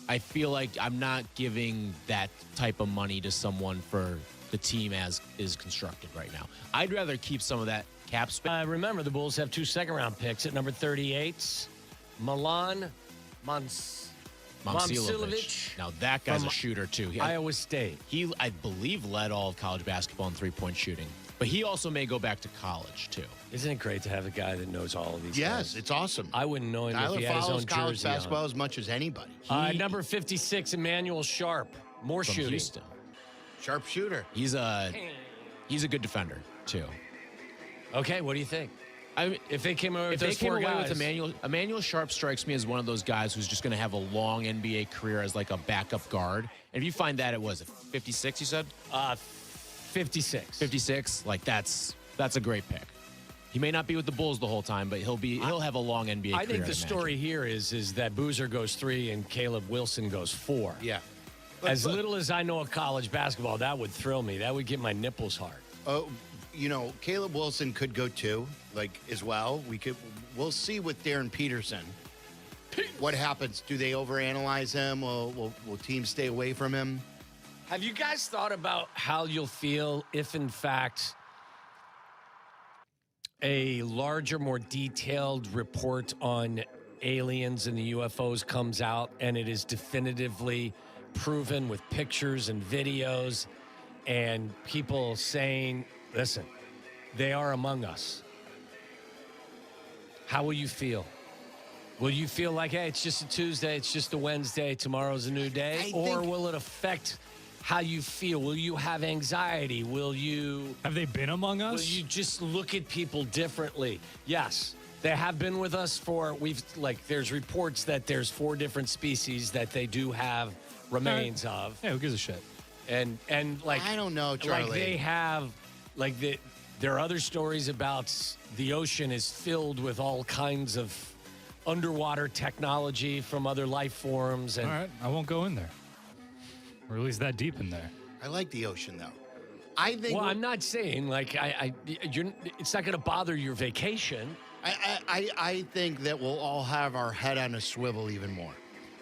[SPEAKER 4] I feel like I'm not giving that type of money to someone for the team as is constructed right now. I'd rather keep some of that cap space.
[SPEAKER 17] Remember, the Bulls have 2 second-round picks at number 38. Milan Momcilovic.
[SPEAKER 4] Now that guy's a shooter too.
[SPEAKER 17] Iowa State.
[SPEAKER 4] He, I believe, led all of college basketball in 3-point shooting. But he also may go back to college too.
[SPEAKER 17] Isn't it great to have a guy that knows all of these guys?
[SPEAKER 11] Yes, it's awesome.
[SPEAKER 17] I wouldn't know him
[SPEAKER 11] Tyler
[SPEAKER 17] if he had his
[SPEAKER 11] follows
[SPEAKER 17] own
[SPEAKER 11] college
[SPEAKER 17] jersey
[SPEAKER 11] basketball
[SPEAKER 17] on.
[SPEAKER 11] as much as anybody.
[SPEAKER 17] Number 56, Emmanuel Sharp. More
[SPEAKER 4] From
[SPEAKER 17] shooting.
[SPEAKER 4] Houston.
[SPEAKER 11] Sharp shooter.
[SPEAKER 4] He's a good defender too.
[SPEAKER 17] Okay, what do you think?
[SPEAKER 4] I mean,
[SPEAKER 17] if they came away with
[SPEAKER 4] if
[SPEAKER 17] those
[SPEAKER 4] they came
[SPEAKER 17] four
[SPEAKER 4] away
[SPEAKER 17] guys,
[SPEAKER 4] with Emmanuel Sharp strikes me as one of those guys who's just going to have a long NBA career as like a backup guard. And if you find that, it was 56, you said?
[SPEAKER 17] 56.
[SPEAKER 4] 56. Like that's a great pick. He may not be with the Bulls the whole time, but he'll have a long NBA career.
[SPEAKER 17] I think the story here is that Boozer goes 3 and Caleb Wilson goes 4.
[SPEAKER 11] Yeah.
[SPEAKER 17] As little as I know of college basketball, that would thrill me. That would get my nipples hard.
[SPEAKER 11] Oh, Caleb Wilson could go 2, as well. We'll see with Darren Peterson. What happens? Do they overanalyze him? Will teams stay away from him?
[SPEAKER 17] Have you guys thought about how you'll feel if, in fact, a larger, more detailed report on aliens and the UFOs comes out and it is definitively proven with pictures and videos and people saying, listen, they are among us? How will you feel? Will you feel like, hey, it's just a Tuesday, it's just a Wednesday, tomorrow's a new day? Or will it affect how you feel? Will you have anxiety? Have
[SPEAKER 2] they been among us?
[SPEAKER 17] Will you just look at people differently? Yes, they have been with us there's reports that there's 4 different species that they do have remains of.
[SPEAKER 2] Yeah, who gives a shit?
[SPEAKER 17] And
[SPEAKER 11] I don't know, Charlie.
[SPEAKER 17] Like they have, there are other stories about the ocean is filled with all kinds of underwater technology from other life forms. And
[SPEAKER 2] all right, I won't go in there. Or at least that deep in there.
[SPEAKER 11] I like the ocean, though. I think.
[SPEAKER 17] Well, I'm not saying it's not going to bother your vacation.
[SPEAKER 11] I think that we'll all have our head on a swivel even more.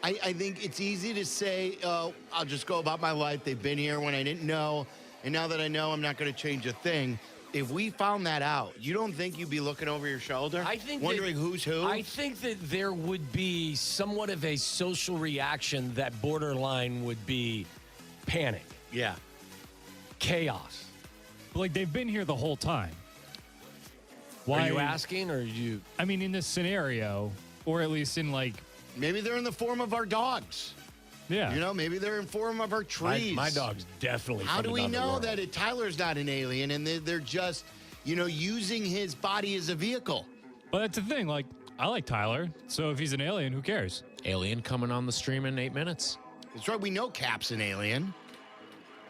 [SPEAKER 11] I think it's easy to say, I'll just go about my life. They've been here when I didn't know. And now that I know, I'm not going to change a thing. If we found that out, you don't think you'd be looking over your shoulder? Wondering who's who?
[SPEAKER 17] I think that there would be somewhat of a social reaction that borderline would be panic.
[SPEAKER 11] Yeah.
[SPEAKER 17] Chaos.
[SPEAKER 2] But they've been here the whole time.
[SPEAKER 17] Why are you asking, or you?
[SPEAKER 2] I mean, in this scenario, or at least in
[SPEAKER 11] maybe they're in the form of our dogs.
[SPEAKER 2] Yeah.
[SPEAKER 11] Maybe they're in form of our trees.
[SPEAKER 17] My dog's definitely.
[SPEAKER 11] How do we know
[SPEAKER 17] world.
[SPEAKER 11] that Tyler's not an alien and they're just, using his body as a vehicle?
[SPEAKER 2] Well, that's the thing. I like Tyler, so if he's an alien, who cares?
[SPEAKER 4] Alien coming on the stream in 8 minutes.
[SPEAKER 11] That's right. We know Kap's an alien.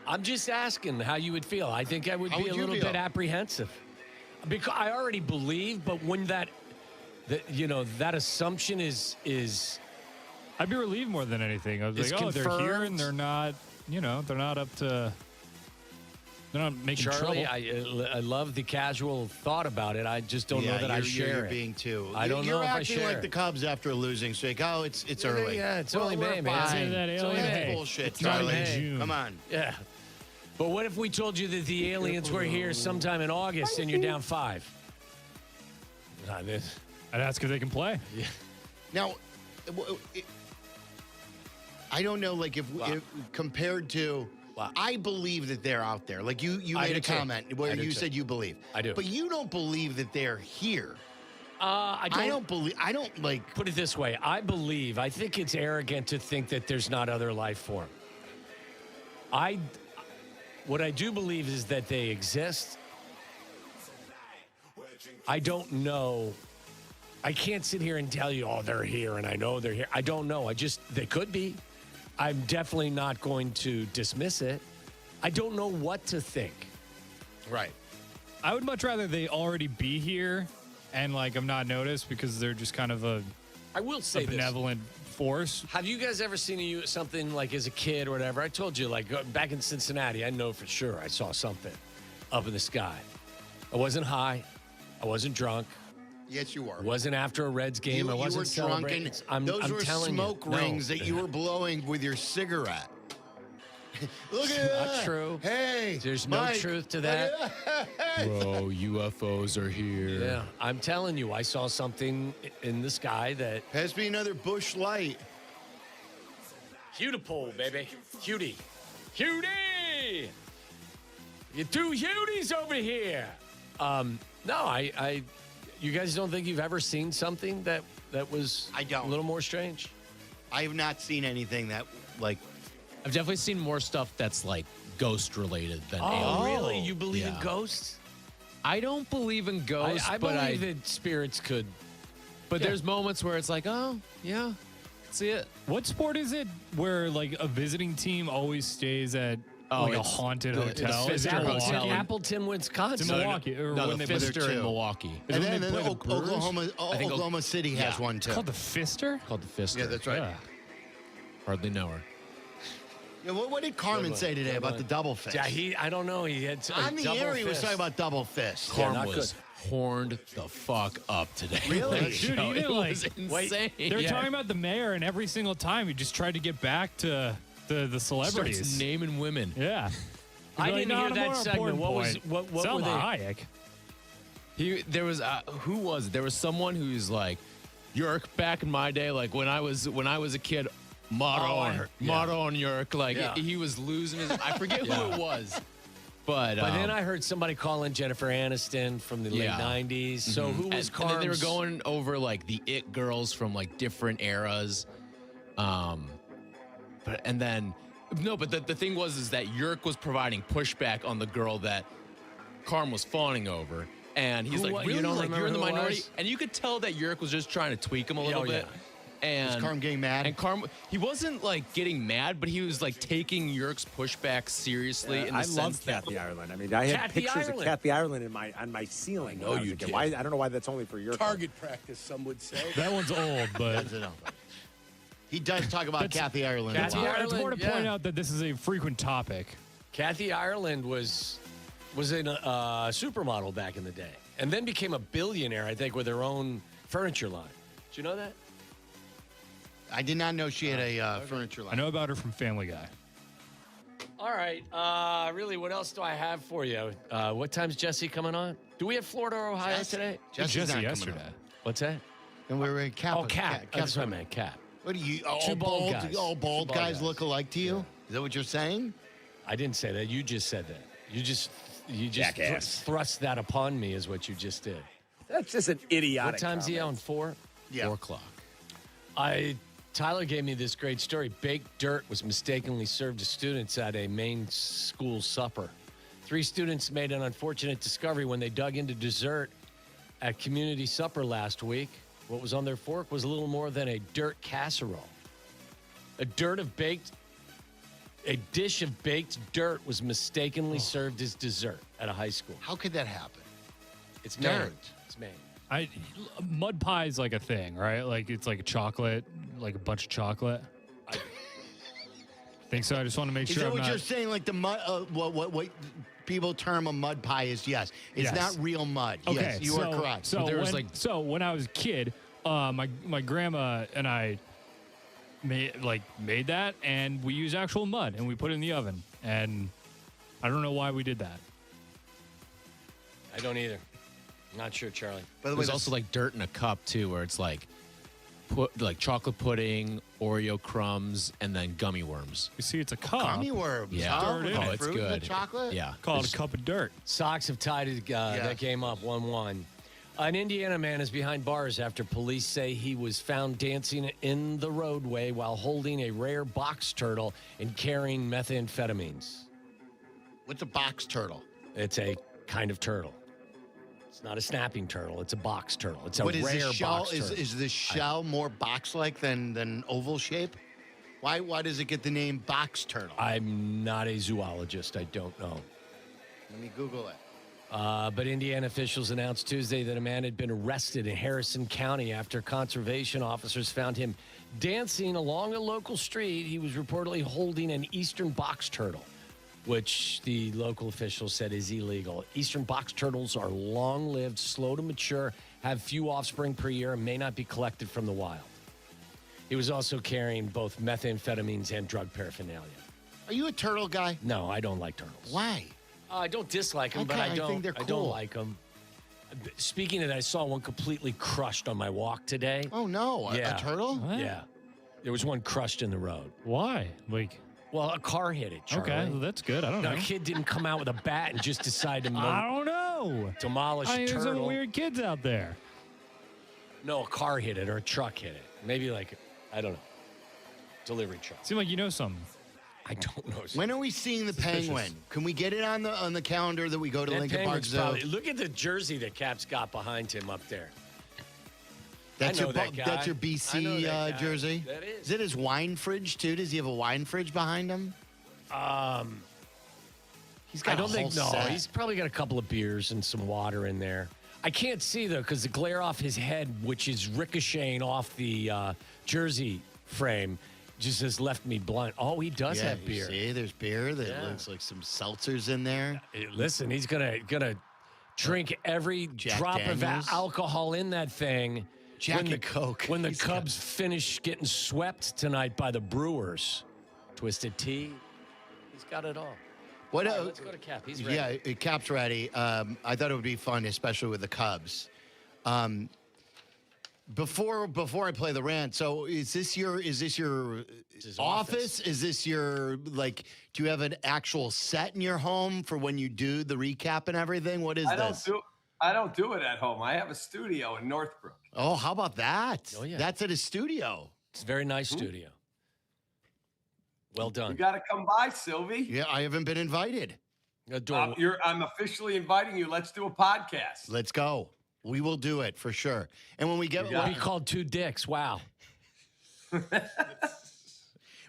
[SPEAKER 17] I'm just asking how you would feel. I think I would be a little bit apprehensive. Because I already believe, but when that assumption is
[SPEAKER 2] I'd be relieved more than anything. I was like, they're here and they're not, they're not up to, they're not making
[SPEAKER 17] Charlie,
[SPEAKER 2] trouble.
[SPEAKER 17] I love the casual thought about it. I just don't know that I share
[SPEAKER 11] you're
[SPEAKER 17] it.
[SPEAKER 11] being too.
[SPEAKER 17] I don't know if I share
[SPEAKER 11] You're acting like the Cubs after a losing streak. Oh, it's early.
[SPEAKER 17] Yeah, it's only May, man.
[SPEAKER 11] It's only May. Bullshit, Charlie. Come on.
[SPEAKER 17] Yeah. But what if we told you that the aliens were here sometime in August and you're down 5?
[SPEAKER 2] I'd ask if they can play.
[SPEAKER 17] Yeah.
[SPEAKER 11] Now, I don't know, like if compared to. I believe that they're out there. Like you made a comment where you said you believe.
[SPEAKER 17] I do.
[SPEAKER 11] But you don't believe that they're here.
[SPEAKER 17] I don't
[SPEAKER 11] believe. I don't like.
[SPEAKER 17] Put it this way. I think it's arrogant to think that there's not other life form. What I do believe is that they exist. I don't know. I can't sit here and tell you, oh, they're here, and I know they're here. I don't know. They could be. I'm definitely not going to dismiss it. I don't know what to think.
[SPEAKER 11] Right.
[SPEAKER 2] I would much rather they already be here and like I'm not noticed because they're just kind of a benevolent force.
[SPEAKER 17] Have you guys ever seen something like as a kid or whatever? I told you, like back in Cincinnati, I know for sure I saw something up in the sky. I wasn't high. I wasn't drunk.
[SPEAKER 11] Yes, you were.
[SPEAKER 17] It wasn't after a Reds game. I wasn't celebrating.
[SPEAKER 11] Those were smoke rings that you were blowing with your cigarette. Look at that.
[SPEAKER 17] Not true.
[SPEAKER 11] Hey,
[SPEAKER 17] there's
[SPEAKER 11] Mike,
[SPEAKER 17] no truth to that.
[SPEAKER 4] Bro, UFOs are here.
[SPEAKER 17] Yeah, I'm telling you, I saw something in the sky that
[SPEAKER 11] has me another bush light.
[SPEAKER 17] Hudipole, baby. Hudy. Hudy! You two Hudies over here. No, you guys don't think you've ever seen something that was a little more strange?
[SPEAKER 11] I have not seen anything that, like...
[SPEAKER 4] I've definitely seen more stuff that's, like, ghost-related than
[SPEAKER 17] Oh, really? You believe in ghosts?
[SPEAKER 4] I don't believe in ghosts,
[SPEAKER 17] I believe that spirits could...
[SPEAKER 4] But there's moments where it's like, oh, yeah, see it.
[SPEAKER 2] What sport is it where, like, a visiting team always stays at... like a haunted hotel.
[SPEAKER 17] Is Appleton, Wisconsin.
[SPEAKER 2] In Milwaukee. Or
[SPEAKER 4] No,
[SPEAKER 2] when
[SPEAKER 4] the
[SPEAKER 2] they play
[SPEAKER 4] Pfister in Milwaukee.
[SPEAKER 11] And then Oklahoma City has one, too.
[SPEAKER 2] Called the Pfister?
[SPEAKER 4] Called the Pfister.
[SPEAKER 11] Yeah, that's right.
[SPEAKER 2] Yeah.
[SPEAKER 4] Hardly know her.
[SPEAKER 11] Yeah, what did Carmen say today about the double fist?
[SPEAKER 17] Yeah, I don't know. He had
[SPEAKER 11] on the air. He was talking about double fist.
[SPEAKER 4] Carmen was horned the fuck up today.
[SPEAKER 11] Really?
[SPEAKER 2] Dude,
[SPEAKER 4] it
[SPEAKER 2] even
[SPEAKER 4] was
[SPEAKER 2] like,
[SPEAKER 4] insane.
[SPEAKER 2] They're talking about the mayor, and every single time he just tried to get back to the celebrities.
[SPEAKER 4] Starts naming women.
[SPEAKER 2] Yeah.
[SPEAKER 17] I didn't hear that segment. What were they?
[SPEAKER 2] Hayek.
[SPEAKER 4] There was who was it? There was someone who's like, Yerk back in my day, like when I was a kid, motto on Yerk, like he was losing his. I forget who it was, but
[SPEAKER 17] then I heard somebody calling Jennifer Aniston from the late '90s. So who was?
[SPEAKER 4] And then they were going over like the it girls from like different eras, but the thing was that Yerk was providing pushback on the girl that Carm was fawning over. And he's like, really? You're in the minority? And you could tell that Yerk was just trying to tweak him a little bit. And
[SPEAKER 11] was Carm getting mad?
[SPEAKER 4] And Carm, he wasn't like getting mad, but he was like taking Yerk's pushback seriously.
[SPEAKER 6] I love Kathy Ireland. I mean, I had pictures of Kathy Ireland on my ceiling.
[SPEAKER 4] I know you did.
[SPEAKER 6] I don't know why that's only for Yerk.
[SPEAKER 8] Target practice, some would say.
[SPEAKER 2] That one's old, but
[SPEAKER 11] he does talk about Kathy Ireland.
[SPEAKER 2] It's important to point out that this is a frequent topic.
[SPEAKER 17] Kathy Ireland was a supermodel back in the day, and then became a billionaire, I think, with her own furniture line. Did you know that?
[SPEAKER 11] I did not know she had a furniture line.
[SPEAKER 2] I know about her from Family Guy.
[SPEAKER 17] All right. Really, what else do I have for you? What time's Jesse coming on? Do we have Florida or Ohio today?
[SPEAKER 2] Jesse yesterday.
[SPEAKER 17] What's that?
[SPEAKER 11] And we were in Kap.
[SPEAKER 17] Oh, Kap. That's what I meant, Kap.
[SPEAKER 11] What are you?
[SPEAKER 17] Two bald guys.
[SPEAKER 11] All bald guys look alike to you? Is that what you're saying?
[SPEAKER 17] I didn't say that. You just said that. You just thrust that upon me is what you just did.
[SPEAKER 6] That's just an idiotic
[SPEAKER 17] What time's he on? 4?
[SPEAKER 11] Yeah.
[SPEAKER 4] 4 o'clock.
[SPEAKER 17] Tyler gave me this great story. Baked dirt was mistakenly served to students at a Maine school supper. 3 students made an unfortunate discovery when they dug into dessert at community supper last week. What was on their fork was a little more than a dirt casserole. A dish of baked dirt was mistakenly served as dessert at a high school.
[SPEAKER 11] How could that happen?
[SPEAKER 17] It's
[SPEAKER 11] dirt.
[SPEAKER 17] Maine. It's Maine.
[SPEAKER 2] Mud pie is like a thing, right? Like it's like a chocolate, like a bunch of chocolate. I think so. I just want to make sure.
[SPEAKER 11] Is that what you're saying? Like the mud? What people term a mud pie is yes. It's not real mud.
[SPEAKER 2] Okay,
[SPEAKER 11] yes, you are correct.
[SPEAKER 2] So when I was a kid, my grandma and I made that, and we used actual mud, and we put it in the oven, and I don't know why we did that.
[SPEAKER 17] I don't either. Not sure, Charlie.
[SPEAKER 11] By the way,
[SPEAKER 4] there's also like dirt in a cup too, where it's like chocolate pudding, Oreo crumbs, and then gummy worms.
[SPEAKER 2] You see, it's a cup.
[SPEAKER 11] Gummy worms.
[SPEAKER 4] Yeah.
[SPEAKER 11] Oh,
[SPEAKER 4] Oh, it's
[SPEAKER 11] fruit and
[SPEAKER 4] good.
[SPEAKER 11] the chocolate?
[SPEAKER 4] Yeah.
[SPEAKER 2] Call it a cup of dirt.
[SPEAKER 17] Sox have tied that game up 1-1. An Indiana man is behind bars after police say he was found dancing in the roadway while holding a rare box turtle and carrying methamphetamines.
[SPEAKER 11] What's a box turtle?
[SPEAKER 17] It's a kind of turtle. It's not a snapping turtle. It's a box turtle. It's a
[SPEAKER 11] What is
[SPEAKER 17] rare
[SPEAKER 11] the shell?
[SPEAKER 17] box turtle.
[SPEAKER 11] Is the shell more box-like than oval shape? Why does it get the name box turtle?
[SPEAKER 17] I'm not a zoologist. I don't know.
[SPEAKER 11] Let me Google it.
[SPEAKER 17] But Indiana officials announced Tuesday that a man had been arrested in Harrison County after conservation officers found him dancing along a local street. He was reportedly holding an eastern box turtle, which the local officials said is illegal. Eastern box turtles are long-lived, slow to mature, have few offspring per year, and may not be collected from the wild. He was also carrying both methamphetamines and drug paraphernalia.
[SPEAKER 11] Are you a turtle guy?
[SPEAKER 17] No, I don't like turtles.
[SPEAKER 11] Why?
[SPEAKER 17] I don't dislike them, but I
[SPEAKER 11] think they're cool.
[SPEAKER 17] I don't like them. Speaking of that, I saw one completely crushed on my walk today.
[SPEAKER 11] Oh, no. A turtle?
[SPEAKER 2] What?
[SPEAKER 17] Yeah. There was one crushed in the road.
[SPEAKER 2] Why? Like,
[SPEAKER 17] well, a car hit it, Charlie.
[SPEAKER 2] okay, well, that's good. I don't know.
[SPEAKER 17] A kid didn't come out with a bat and just decide to
[SPEAKER 2] I don't know.
[SPEAKER 17] demolish a
[SPEAKER 2] There's some
[SPEAKER 17] turtle.
[SPEAKER 2] weird kids out there.
[SPEAKER 17] No, a car hit it or a truck hit it. Maybe like, I don't know, delivery truck.
[SPEAKER 2] Seems like you know something.
[SPEAKER 17] I don't know.
[SPEAKER 11] When are we seeing the penguin? Can we get it on the calendar that we go to
[SPEAKER 17] That
[SPEAKER 11] Lincoln Park
[SPEAKER 17] penguin's
[SPEAKER 11] Zoo?
[SPEAKER 17] probably, look at the jersey that Cap's got behind him up there.
[SPEAKER 11] That's
[SPEAKER 17] I know
[SPEAKER 11] your
[SPEAKER 17] that guy.
[SPEAKER 11] that's your
[SPEAKER 17] I know
[SPEAKER 11] BC
[SPEAKER 17] that guy.
[SPEAKER 11] jersey.
[SPEAKER 17] That is.
[SPEAKER 11] Is it his wine fridge too? Does he have a wine fridge behind him? He's got
[SPEAKER 17] I don't
[SPEAKER 11] a whole
[SPEAKER 17] think, no,
[SPEAKER 11] set.
[SPEAKER 17] he's probably got a couple of beers and some water in there. I can't see, though, because the glare off his head, which is ricocheting off the jersey frame, just has left me blind. Oh, he does have
[SPEAKER 11] you
[SPEAKER 17] beer.
[SPEAKER 11] See, there's beer. There
[SPEAKER 17] Yeah.
[SPEAKER 11] looks like some seltzers in there.
[SPEAKER 17] Listen, he's gonna drink every
[SPEAKER 11] Jack
[SPEAKER 17] drop
[SPEAKER 11] Daniels.
[SPEAKER 17] of alcohol in that thing.
[SPEAKER 11] Jack
[SPEAKER 17] when
[SPEAKER 11] and Coke.
[SPEAKER 17] When the
[SPEAKER 11] He's
[SPEAKER 17] Cubs finish getting swept tonight by the Brewers. Twisted Tea. He's got it all.
[SPEAKER 11] What?
[SPEAKER 17] All right, let's go to Cap. He's ready.
[SPEAKER 11] Yeah, Cap's ready. I thought it would be fun, especially with the Cubs. Before I play the rant, so is this your office? Is this your do you have an actual set in your home for when you do the recap and everything? What is this?
[SPEAKER 8] I don't do it at home. I have a studio in Northbrook.
[SPEAKER 11] Oh, how about that?
[SPEAKER 17] Oh, yeah.
[SPEAKER 11] That's at his studio.
[SPEAKER 17] It's a very nice studio. Well done.
[SPEAKER 8] You got to come by, Sylvie.
[SPEAKER 11] Yeah, I haven't been invited.
[SPEAKER 8] I'm officially inviting you. Let's do a podcast.
[SPEAKER 11] Let's go. We will do it for sure. And when we get,
[SPEAKER 17] We'll be called Two Dicks. Wow.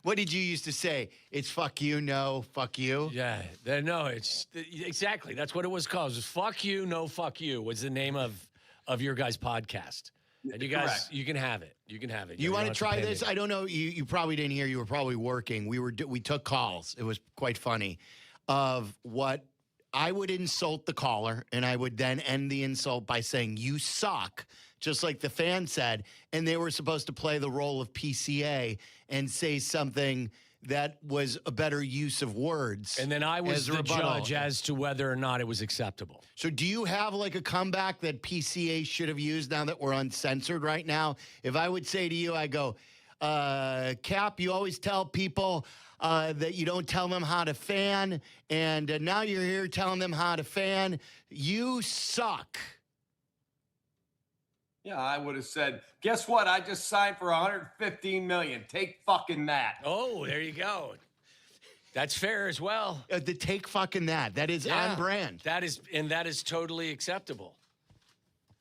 [SPEAKER 11] What did you used to say? It's fuck you, no, fuck you.
[SPEAKER 17] Yeah, no, it's exactly. That's what it was called. It was Fuck You, No Fuck You was the name of your guys' podcast. And you guys,
[SPEAKER 8] Correct.
[SPEAKER 17] You can have it. You can have it.
[SPEAKER 11] You want to
[SPEAKER 17] don't
[SPEAKER 11] try
[SPEAKER 17] have pay
[SPEAKER 11] this?
[SPEAKER 17] me.
[SPEAKER 11] I don't know. You probably didn't hear. You were probably working. We took calls. It was quite funny of what I would insult the caller, and I would then end the insult by saying, "You suck," just like the fan said. And they were supposed to play the role of PCA and say something that was a better use of words.
[SPEAKER 17] And then I was
[SPEAKER 11] as a
[SPEAKER 17] the
[SPEAKER 11] rebuttal.
[SPEAKER 17] judge as to whether or not it was acceptable.
[SPEAKER 11] So do you have like a comeback that PCA should have used now that we're uncensored right now? If I would say to you, I go, Cap, you always tell people that you don't tell them how to fan, and now you're here telling them how to fan. You suck.
[SPEAKER 8] Yeah, I would have said, guess what? I just signed for $115 million. Take fucking that.
[SPEAKER 17] Oh, there you go. That's fair as well.
[SPEAKER 11] The take fucking that. That is on brand.
[SPEAKER 17] That is totally acceptable.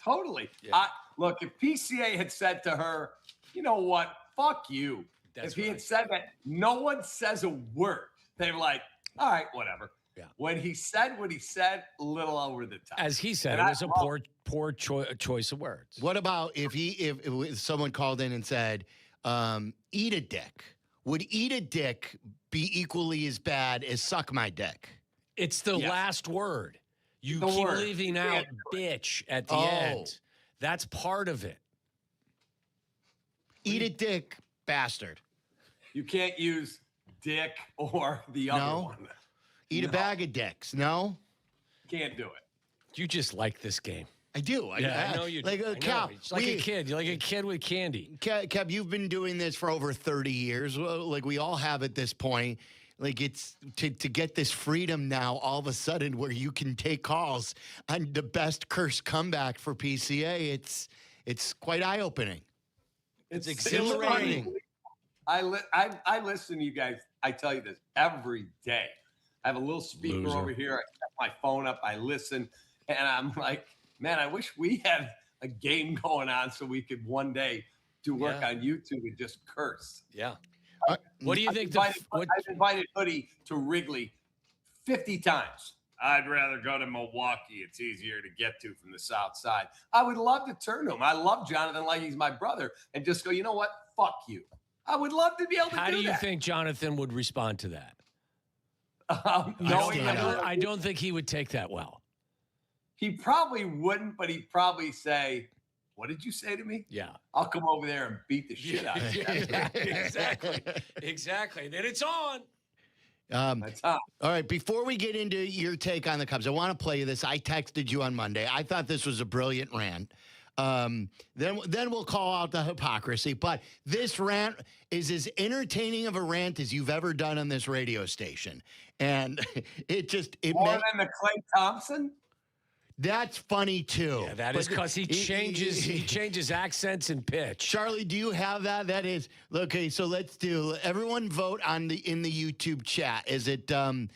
[SPEAKER 8] Totally.
[SPEAKER 17] Yeah.
[SPEAKER 8] Look, if PCA had said to her, you know what? Fuck you.
[SPEAKER 17] That's
[SPEAKER 8] if he had
[SPEAKER 17] right.
[SPEAKER 8] said that, no one says a word. They were like, all right, whatever.
[SPEAKER 17] Yeah.
[SPEAKER 8] When he said what he said, a little over the top.
[SPEAKER 17] As he said,
[SPEAKER 8] And
[SPEAKER 17] it was a poor choice of words.
[SPEAKER 11] What about if someone called in and said, eat a dick? Would eat a dick be equally as bad as suck my dick?
[SPEAKER 17] It's the last word. You
[SPEAKER 8] The
[SPEAKER 17] keep
[SPEAKER 8] word.
[SPEAKER 17] leaving out bitch at the
[SPEAKER 11] Oh.
[SPEAKER 17] end. That's part of it.
[SPEAKER 11] Eat a dick, bastard.
[SPEAKER 8] You can't use dick or the other
[SPEAKER 11] No?
[SPEAKER 8] one.
[SPEAKER 11] Eat a bag of dicks. No?
[SPEAKER 8] Can't do it.
[SPEAKER 17] You just like this game.
[SPEAKER 11] I do.
[SPEAKER 17] I know you do.
[SPEAKER 11] Like Kap,
[SPEAKER 17] it's like a kid. You're like a kid with candy.
[SPEAKER 11] Kap, you've been doing this for over 30 years. Like we all have at this point. Like it's to get this freedom now all of a sudden where you can take calls on the best curse comeback for PCA. It's quite eye-opening.
[SPEAKER 17] It's exhilarating.
[SPEAKER 8] I listen to you guys. I tell you this every day. I have a little speaker over here. I set my phone up. I listen, and I'm like, man, I wish we had a game going on so we could one day do work on YouTube and just curse.
[SPEAKER 17] Yeah. What do you think?
[SPEAKER 8] I've invited Hoodie to Wrigley 50 times. I'd rather go to Milwaukee. It's easier to get to from the south side. I would love to turn to him. I love Jonathan like he's my brother and just go, you know what? Fuck you. I would love to be able to do that.
[SPEAKER 17] How do you think Jonathan would respond to that? I don't think he would take that well.
[SPEAKER 8] He probably wouldn't, but he'd probably say, what did you say to me?
[SPEAKER 17] Yeah.
[SPEAKER 8] I'll come over there and beat the shit out of you.
[SPEAKER 17] Exactly. Then it's on.
[SPEAKER 8] That's hot.
[SPEAKER 11] All right, before we get into your take on the Cubs, I want to play you this. I texted you on Monday. I thought this was a brilliant rant. Then we'll call out the hypocrisy. But this rant is as entertaining of a rant as you've ever done on this radio station. And
[SPEAKER 8] more than the Clay Thompson?
[SPEAKER 11] That's funny too.
[SPEAKER 17] Yeah, that is because he changes accents and pitch.
[SPEAKER 11] Charlie, do you have that? That is okay. So let's do. Everyone vote in the YouTube chat. Is it the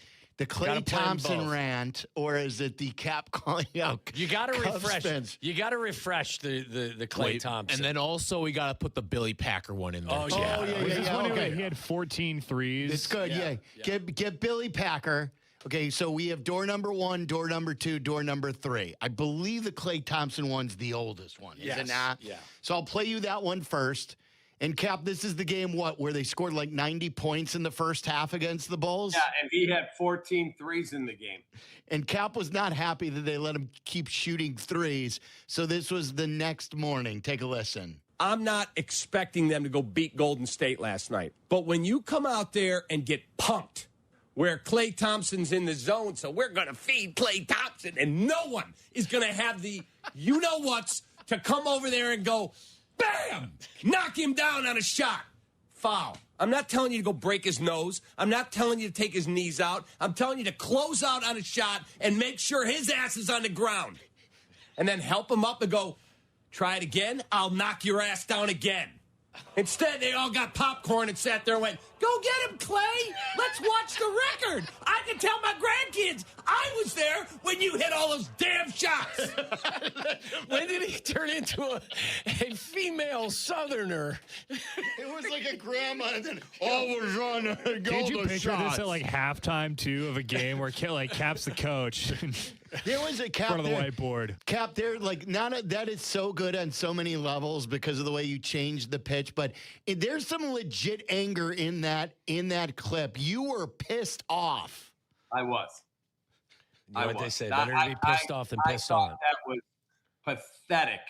[SPEAKER 11] Clay Thompson rant or is it the Kap calling out?
[SPEAKER 17] You got to refresh.
[SPEAKER 11] Fans?
[SPEAKER 17] You got to refresh the Clay Thompson,
[SPEAKER 4] and then also we got to put the Billy Packer one in there.
[SPEAKER 17] Oh yeah.
[SPEAKER 11] Okay.
[SPEAKER 2] He had 14 threes.
[SPEAKER 11] It's good. Yeah. Get Billy Packer. Okay, so we have door number 1, door number 2, door number 3. I believe the Clay Thompson one's the oldest one, is it not?
[SPEAKER 17] Yeah.
[SPEAKER 11] So I'll play you that one first. And Kap, this is the game, where they scored like 90 points in the first half against the Bulls?
[SPEAKER 8] Yeah, and he had 14 threes in the game.
[SPEAKER 11] And Kap was not happy that they let him keep shooting threes. So this was the next morning. Take a listen.
[SPEAKER 10] I'm not expecting them to go beat Golden State last night. But when you come out there and get punked, where Clay Thompson's in the zone, so we're going to feed Clay Thompson, and no one is going to have the you-know-whats to come over there and go, bam, knock him down on a shot. Foul. I'm not telling you to go break his nose. I'm not telling you to take his knees out. I'm telling you to close out on a shot and make sure his ass is on the ground. And then help him up and go, try it again, I'll knock your ass down again. Instead, they all got popcorn and sat there and went, go get him, Clay. Let's watch the record. I can tell my grandkids I was there when you hit all those damn shots.
[SPEAKER 17] When did he turn into a female Southerner?
[SPEAKER 11] It was like a grandma and then all was on a goal.
[SPEAKER 2] Did you picture this at like halftime, too, of a game where Kap's the coach?
[SPEAKER 11] There was a Kap
[SPEAKER 2] front of the whiteboard.
[SPEAKER 11] Kap, there, like, that is so good on so many levels because of the way you changed the pitch. But there's some legit anger in that clip. You were pissed off.
[SPEAKER 8] I was.
[SPEAKER 17] You know what they say? Better to be pissed off than pissed on.
[SPEAKER 8] That was pathetic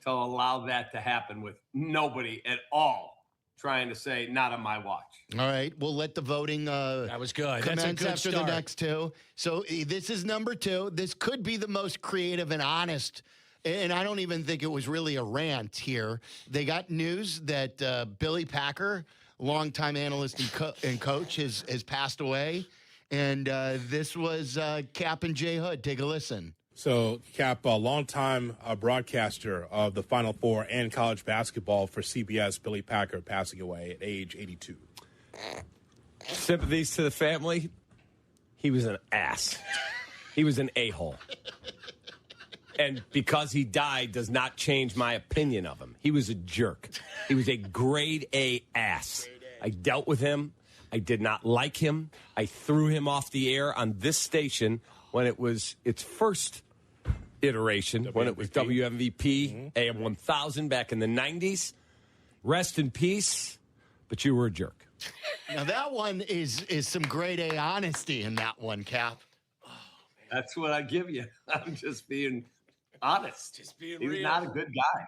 [SPEAKER 8] to allow that to happen with nobody at all trying to say, not on my watch.
[SPEAKER 11] All right, we'll let the voting
[SPEAKER 17] that was good.
[SPEAKER 11] commence
[SPEAKER 17] That's a good
[SPEAKER 11] after
[SPEAKER 17] start.
[SPEAKER 11] the next two. So this is number 2. This could be the most creative and honest, and I don't even think it was really a rant here. They got news that Billy Packer, longtime analyst and coach, has passed away, and this was Kap and J Hood. Take a listen.
[SPEAKER 13] So, Kap, a longtime broadcaster of the Final Four and college basketball for CBS, Billy Packer, passing away at age 82.
[SPEAKER 10] Sympathies to the family. He was an ass. He was an a-hole. And because he died does not change my opinion of him. He was a jerk. He was a grade A ass. I dealt with him. I did not like him. I threw him off the air on this station when it was its first iteration, when it was WMVP, AM 1000 back in the 90s. Rest in peace, but you were a jerk.
[SPEAKER 11] Now, that one is some grade A honesty in that one, Kap.
[SPEAKER 8] That's what I give you. I'm just being honest.
[SPEAKER 17] Just being
[SPEAKER 8] He's
[SPEAKER 17] real.
[SPEAKER 8] not a good guy.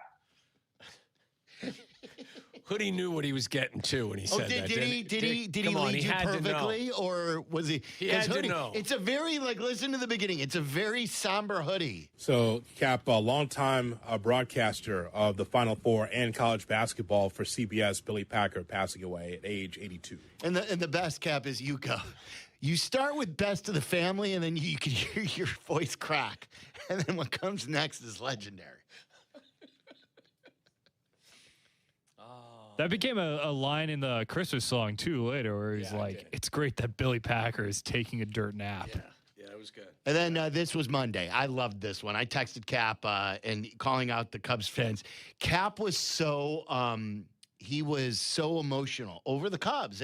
[SPEAKER 17] Hoodie knew what he was getting to when he said that.
[SPEAKER 11] Did he lead you perfectly, or was he?
[SPEAKER 17] He had
[SPEAKER 11] Hoodie,
[SPEAKER 17] to know.
[SPEAKER 11] It's a very listen to the beginning. It's a very somber hoodie.
[SPEAKER 13] So, Kap, a longtime broadcaster of the Final Four and college basketball for CBS, Billy Packer, passing away at age 82.
[SPEAKER 11] And the best, Kap, is you go. You start with best of the family, and then you can hear your voice crack. And then what comes next is legendary.
[SPEAKER 2] That became a line in the Christmas song, too, later, where he's like, it's great that Billy Packer is taking a dirt nap.
[SPEAKER 17] Yeah, it was good.
[SPEAKER 11] And then this was Monday. I loved this one. I texted Kap and calling out the Cubs fans. Kap was he was so emotional over the Cubs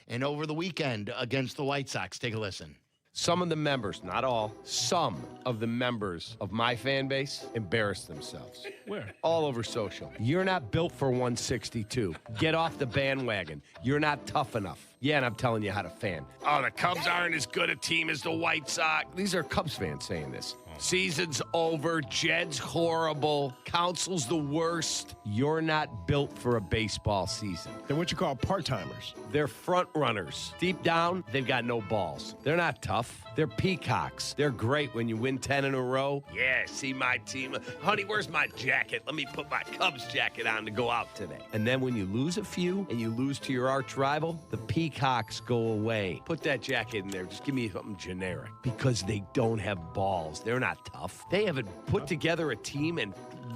[SPEAKER 11] and over the weekend against the White Sox. Take a listen.
[SPEAKER 10] Some of the members, not all, some of the members of my fan base embarrass themselves.
[SPEAKER 2] Where?
[SPEAKER 10] All over social. You're not built for 162. Get off the bandwagon. You're not tough enough. Yeah, and I'm telling you how to fan. Oh, the Cubs aren't as good a team as the White Sox. These are Cubs fans saying this. Season's over. Jed's horrible. Council's the worst. You're not built for a baseball season.
[SPEAKER 14] They're what you call part-timers.
[SPEAKER 10] They're front runners. Deep down, they've got no balls. They're not tough. They're peacocks. They're great when you win 10 in a row. Yeah, see my team. Honey, where's my jacket? Let me put my Cubs jacket on to go out today. And then when you lose a few and you lose to your arch rival, the peacocks go away. Put that jacket in there. Just give me something generic. Because they don't have balls. They're not tough. They haven't put together a team and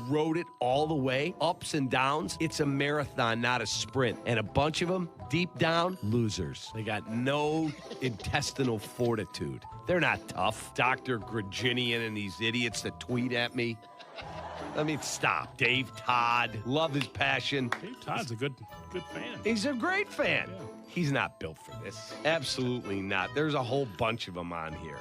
[SPEAKER 10] rode it all the way, ups and downs. It's a marathon, not a sprint. And a bunch of them, deep down, losers. They got no intestinal fortitude. They're not tough. Dr. Griginian and these idiots that tweet at me. I mean, stop. Dave Todd, love his passion.
[SPEAKER 2] Dave Todd's a good fan.
[SPEAKER 10] He's a great fan. Yeah. He's not built for this. Absolutely not. There's a whole bunch of them on here.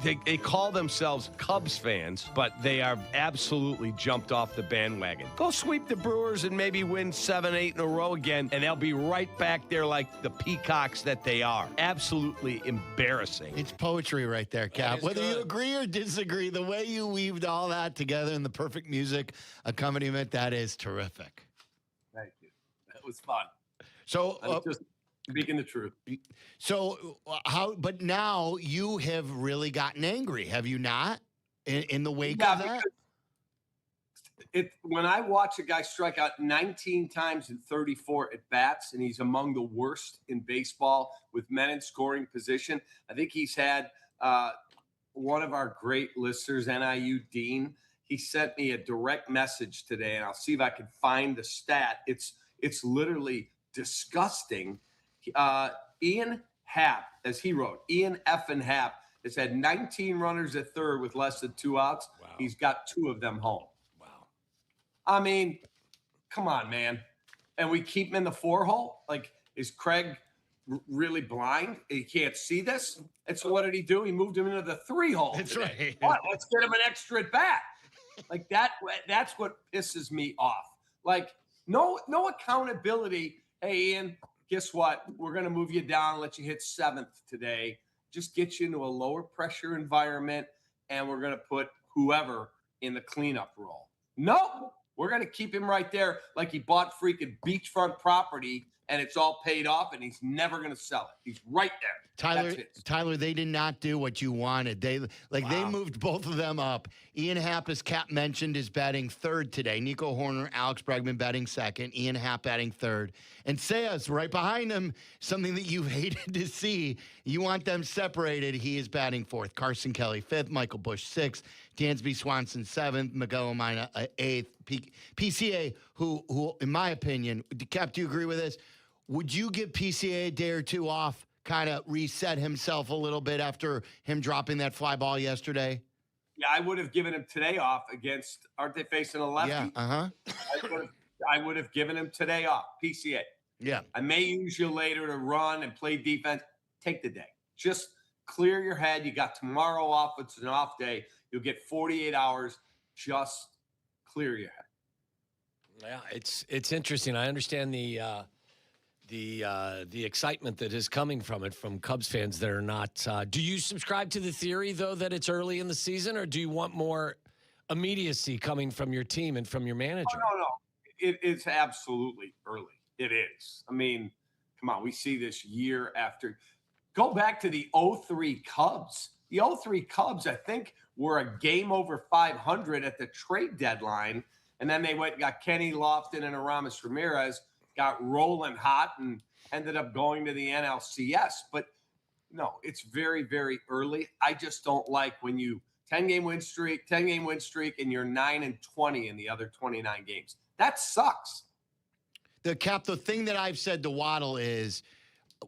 [SPEAKER 10] They call themselves Cubs fans, but they are absolutely jumped off the bandwagon. Go sweep the Brewers and maybe win 7, 8 in a row again, and they'll be right back there like the peacocks that they are. Absolutely embarrassing.
[SPEAKER 11] It's poetry right there, Kap. Whether you agree or disagree, the way you weaved all that together in the perfect music accompaniment, that is terrific.
[SPEAKER 8] Thank you. That was fun.
[SPEAKER 11] So
[SPEAKER 8] just speaking the truth.
[SPEAKER 11] So but now you have really gotten angry, have you not? In the wake of that?
[SPEAKER 8] When I watch a guy strike out 19 times in 34 at bats, and he's among the worst in baseball with men in scoring position, I think he's had one of our great listeners, NIU Dean. He sent me a direct message today, and I'll see if I can find the stat. It's literally disgusting. Ian Happ, as he wrote, Ian F. Happ has had 19 runners at third with less than 2 outs. Wow. He's got 2 of them home.
[SPEAKER 17] Wow.
[SPEAKER 8] I mean, come on, man. And we keep him in the 4-hole? Like, is Craig really blind? He can't see this? And so what did he do? He moved him into the 3-hole.
[SPEAKER 11] That's
[SPEAKER 8] today.
[SPEAKER 11] right.
[SPEAKER 8] What? Let's get him an extra at bat. Like that's what pisses me off. Like, no accountability. Hey, Ian, guess what? We're going to move you down, let you hit 7th today. Just get you into a lower pressure environment, and we're going to put whoever in the cleanup role. Nope. We're going to keep him right there like he bought freaking beachfront property, and it's all paid off, and he's never going to sell it. He's right there.
[SPEAKER 11] Tyler, they did not do what you wanted. They moved both of them up. Ian Happ, as Kap mentioned, is batting third today. Nico Horner, Alex Bregman batting second. Ian Happ batting third. And Sayas right behind him, something that you hated to see. You want them separated. He is batting fourth. Carson Kelly fifth. Michael Busch sixth. Dansby Swanson seventh. Miguel Amina eighth. PCA, who in my opinion, Kap, do you agree with this? Would you give PCA a day or two off? Kind of reset himself a little bit after him dropping that fly ball yesterday?
[SPEAKER 8] Yeah, I would have given him today off against, aren't they facing a lefty?
[SPEAKER 11] Yeah,
[SPEAKER 8] I would have given him today off, PCA.
[SPEAKER 11] Yeah.
[SPEAKER 8] I may use you later to run and play defense. Take the day. Just clear your head. You got tomorrow off. It's an off day. You'll get 48 hours. Just clear your head.
[SPEAKER 17] Yeah, it's interesting. I understand the excitement that is coming from it from Cubs fans that are not. Do you subscribe to the theory, though, that it's early in the season, or do you want more immediacy coming from your team and from your manager?
[SPEAKER 8] No. It's absolutely early. It is. I mean, come on, we see this year after. Go back to the 03 Cubs. The 03 Cubs, I think, were a game over 500 at the trade deadline. And then they went and got Kenny Lofton and Aramis Ramirez, got rolling hot, and ended up going to the NLCS. But no, it's very, very early. I just don't like when you 10-game win streak, and you're 9-20 in the other 29 games. That sucks.
[SPEAKER 11] The thing that I've said to Waddle is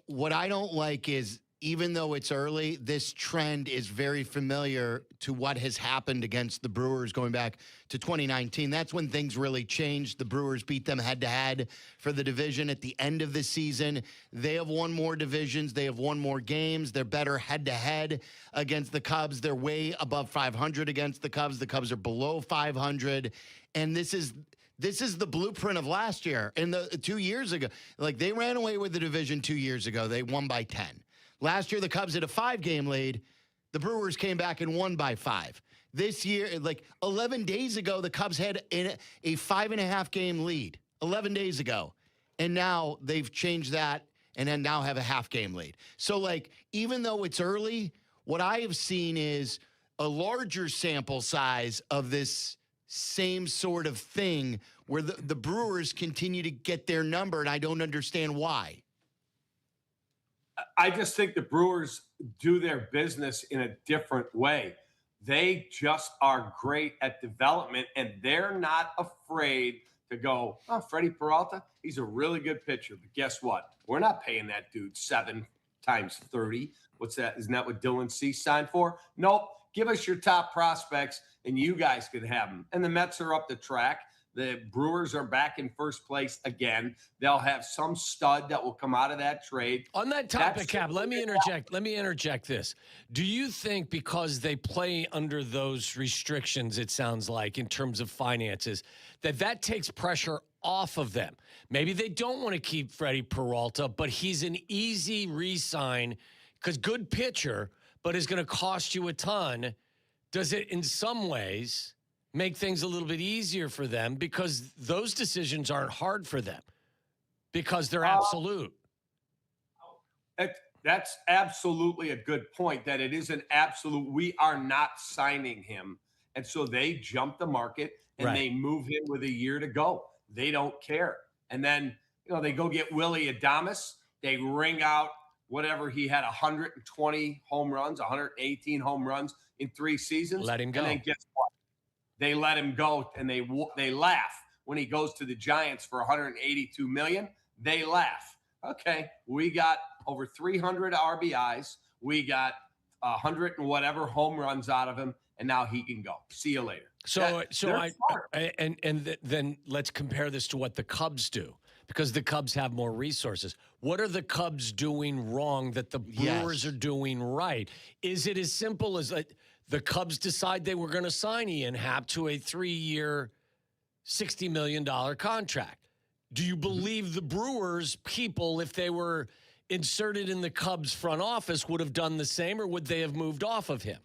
[SPEAKER 11] what I don't like is, even though it's early, this trend is very familiar to what has happened against the Brewers going back to 2019. That's when things really changed. The Brewers beat them head-to-head for the division at the end of the season. They have won more divisions. They have won more games. They're better head-to-head against the Cubs. They're way above 500 against the Cubs. The Cubs are below 500. And this is the blueprint of last year and 2 years ago. Like, they ran away with the division 2 years ago. They won by 10. Last year, the Cubs had a 5-game lead. The Brewers came back and won by 5. This year, like 11 days ago, the Cubs had a 5.5-game lead 11 days ago. And now they've changed that and then now have a half-game lead. So, like, even though it's early, what I have seen is a larger sample size of this same sort of thing where the Brewers continue to get their number, and I don't understand why.
[SPEAKER 8] I just think the Brewers do their business in a different way. They just are great at development, and they're not afraid to go, oh, Freddie Peralta, he's a really good pitcher. But guess what? We're not paying that dude 7 times 30. What's that? Isn't that what Dylan Cease signed for? Nope. Give us your top prospects, and you guys can have them. And the Mets are up the track. The Brewers are back in first place again. They'll have some stud that will come out of that trade.
[SPEAKER 17] On that topic, Cap, let me interject this. Do you think because they play under those restrictions, it sounds like, in terms of finances, that takes pressure off of them? Maybe they don't want to keep Freddie Peralta, but he's an easy re-sign because good pitcher, but is going to cost you a ton. Does it, in some ways, make things a little bit easier for them because those decisions aren't hard for them because they're absolute?
[SPEAKER 8] That's absolutely a good point, that it is an absolute. We are not signing him. And so they jump the market and they move him with a year to go. They don't care. And then, they go get Willie Adames. They ring out whatever he had, 120 home runs, 118 home runs in 3 seasons.
[SPEAKER 17] Let him go.
[SPEAKER 8] And then guess what? They let him go, and they laugh when he goes to the Giants for $182 million. They laugh. Okay, we got over 300 RBIs. We got 100 and whatever home runs out of him, and now he can go. See you later.
[SPEAKER 17] Then let's compare this to what the Cubs do, because the Cubs have more resources. What are the Cubs doing wrong that the Brewers are doing right? Is it as simple as the Cubs decide they were going to sign Ian Happ to a 3-year, $60 million contract? Do you believe the Brewers people, if they were inserted in the Cubs front office, would have done the same, or would they have moved off of him?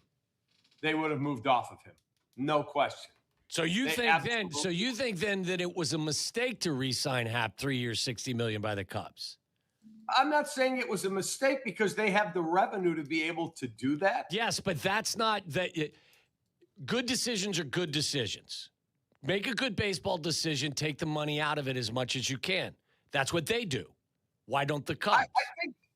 [SPEAKER 8] They would have moved off of him. No question.
[SPEAKER 17] So you think then that it was a mistake to re-sign Happ 3 years, $60 million by the Cubs?
[SPEAKER 8] I'm not saying it was a mistake because they have the revenue to be able to do that.
[SPEAKER 17] Yes, but that's not that. Good decisions are good decisions. Make a good baseball decision. Take the money out of it as much as you can. That's what they do. Why don't the Cubs?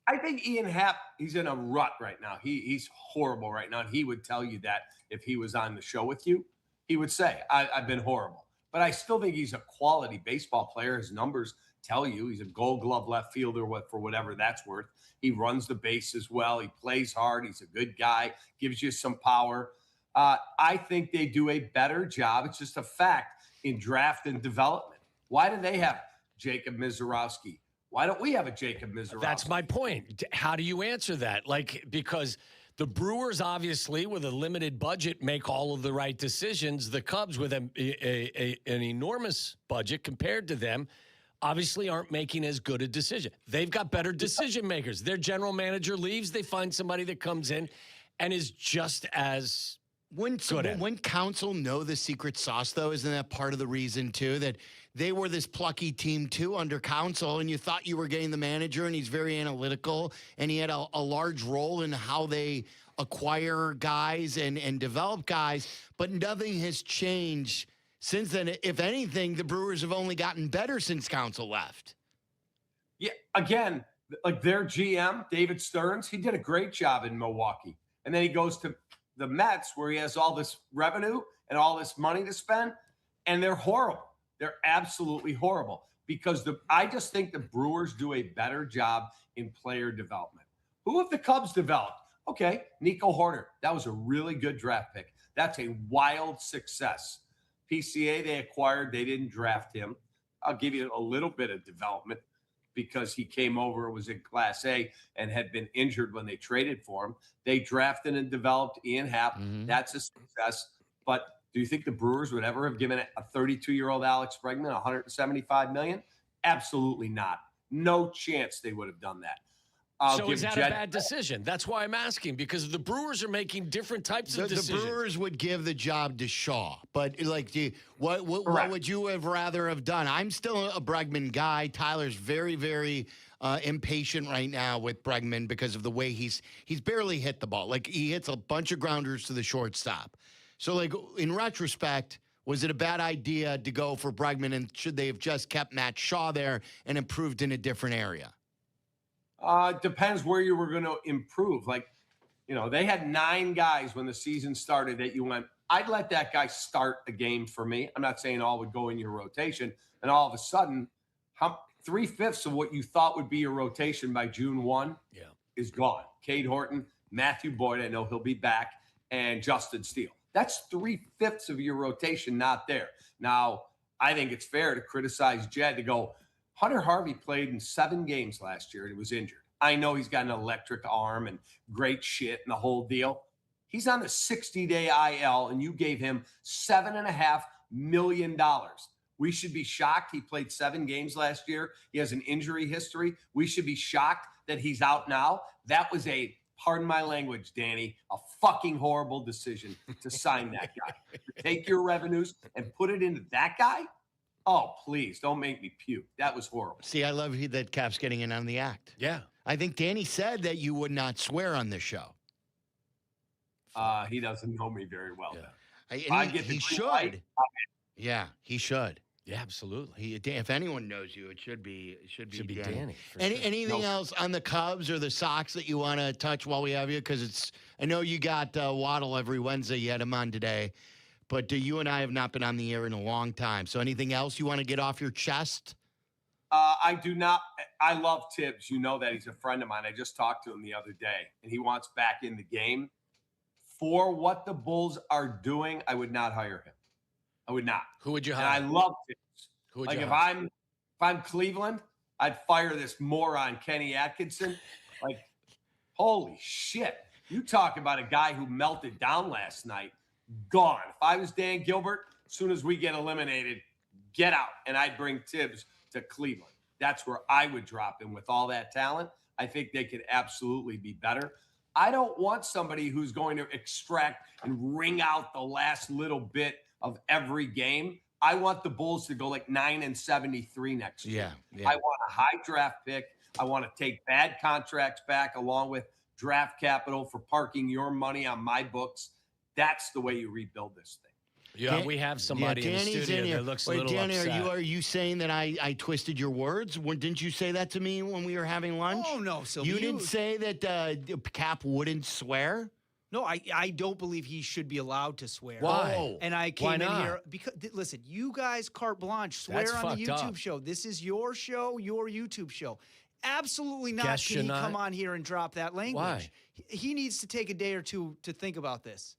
[SPEAKER 8] I think Ian Happ, he's in a rut right now. He's horrible right now. And he would tell you that if he was on the show with you. He would say, I've been horrible. But I still think he's a quality baseball player. His numbers tell you he's a Gold Glove left fielder for whatever that's worth. He runs the bases well. He plays hard. He's a good guy, gives you some power. I think they do a better job. It's just a fact in draft and development. Why do they have Jacob Mizorowski? Why don't we have a Jacob Mizorowski?
[SPEAKER 17] That's my point. How do you answer that? Because the Brewers, obviously, with a limited budget, make all of the right decisions. The Cubs, with an enormous budget compared to them, obviously aren't making as good a decision. They've got better decision makers. Their general manager leaves. They find somebody that comes in and is just as good at it.
[SPEAKER 11] Wouldn't counsel know the secret sauce, though? Isn't that part of the reason, too, that they were this plucky team too under Counsell, and you thought you were getting the manager, and he's very analytical, and he had a large role in how they acquire guys and develop guys, but nothing has changed since then. If anything, the Brewers have only gotten better since Counsell left.
[SPEAKER 8] Yeah, again, like their GM, David Stearns, he did a great job in Milwaukee. And then he goes to the Mets where he has all this revenue and all this money to spend, and they're horrible. They're absolutely horrible because I just think the Brewers do a better job in player development. Who have the Cubs developed? Okay, Nico Horner. That was a really good draft pick. That's a wild success. PCA they acquired. They didn't draft him. I'll give you a little bit of development because he came over, was in Class A, and had been injured when they traded for him. They drafted and developed Ian Happ. That's a success. But do you think the Brewers would ever have given a 32-year-old Alex Bregman $175 million? Absolutely not. No chance they would have done that.
[SPEAKER 17] So is that a bad decision? That's why I'm asking, because the Brewers are making different types of decisions.
[SPEAKER 11] The Brewers would give the job to Shaw, but like, what would you have rather have done? I'm still a Bregman guy. Tyler's very, very impatient right now with Bregman because of the way he's barely hit the ball. Like, he hits a bunch of grounders to the shortstop. So, like, in retrospect, was it a bad idea to go for Bregman, and should they have just kept Matt Shaw there and improved in a different area?
[SPEAKER 8] Depends where you were going to improve. Like, they had 9 guys when the season started that you went, I'd let that guy start a game for me. I'm not saying all would go in your rotation. And all of a sudden, 3/5 of what you thought would be your rotation by June 1 is gone. Cade Horton, Matthew Boyd, I know he'll be back, and Justin Steele. That's 3/5 of your rotation not there. Now, I think it's fair to criticize Jed to go, Hunter Harvey played in 7 games last year and he was injured. I know he's got an electric arm and great shit and the whole deal. He's on the 60-day IL and you gave him $7.5 million. We should be shocked he played 7 games last year. He has an injury history. We should be shocked that he's out now. That was pardon my language, Danny, a fucking horrible decision to sign that guy. Take your revenues and put it into that guy? Oh, please, don't make me puke. That was horrible.
[SPEAKER 11] See, I love that Cap's getting in on the act.
[SPEAKER 17] Yeah.
[SPEAKER 11] I think Danny said that you would not swear on this show.
[SPEAKER 8] He doesn't know me very well.
[SPEAKER 11] Yeah. He should. Yeah, he should.
[SPEAKER 17] Yeah, absolutely.
[SPEAKER 11] If anyone knows you, it should be Danny.
[SPEAKER 17] For
[SPEAKER 11] anything else on the Cubs or the Sox that you want to touch while we have you? Because I know you got Waddle every Wednesday. You had him on today. But you and I have not been on the air in a long time. So anything else you want to get off your chest?
[SPEAKER 8] I do not. I love Tibbs. You know that. He's a friend of mine. I just talked to him the other day, and he wants back in the game. For what the Bulls are doing, I would not hire him. I would not.
[SPEAKER 17] Who would you hire?
[SPEAKER 8] And I love Tibbs.
[SPEAKER 17] Who would
[SPEAKER 8] like
[SPEAKER 17] you
[SPEAKER 8] if
[SPEAKER 17] hire?
[SPEAKER 8] I'm Cleveland, I'd fire this moron Kenny Atkinson. Like, holy shit! You talk about a guy who melted down last night. Gone. If I was Dan Gilbert, as soon as we get eliminated, get out. And I'd bring Tibbs to Cleveland. That's where I would drop him with all that talent. I think they could absolutely be better. I don't want somebody who's going to extract and wring out the last little bit of every game. I want the Bulls to go like 9-73 next year.
[SPEAKER 11] Yeah.
[SPEAKER 8] I want a high draft pick. I want to take bad contracts back along with draft capital for parking your money on my books. That's the way you rebuild this thing.
[SPEAKER 17] Yeah, we have somebody in the studio that looks a little
[SPEAKER 11] Danny,
[SPEAKER 17] upset.
[SPEAKER 11] Are you saying that I twisted your words? Didn't you say that to me when we were having lunch?
[SPEAKER 14] Oh, no, Silvy.
[SPEAKER 11] You didn't say that Cap wouldn't swear?
[SPEAKER 14] No, I don't believe he should be allowed to swear.
[SPEAKER 17] Why?
[SPEAKER 14] And I came in here because, listen, you guys carte blanche, swear on the YouTube show. This is your show, your YouTube show. Absolutely not can he come on here and drop that language.
[SPEAKER 17] Why?
[SPEAKER 14] He needs to take a day or two to think about this.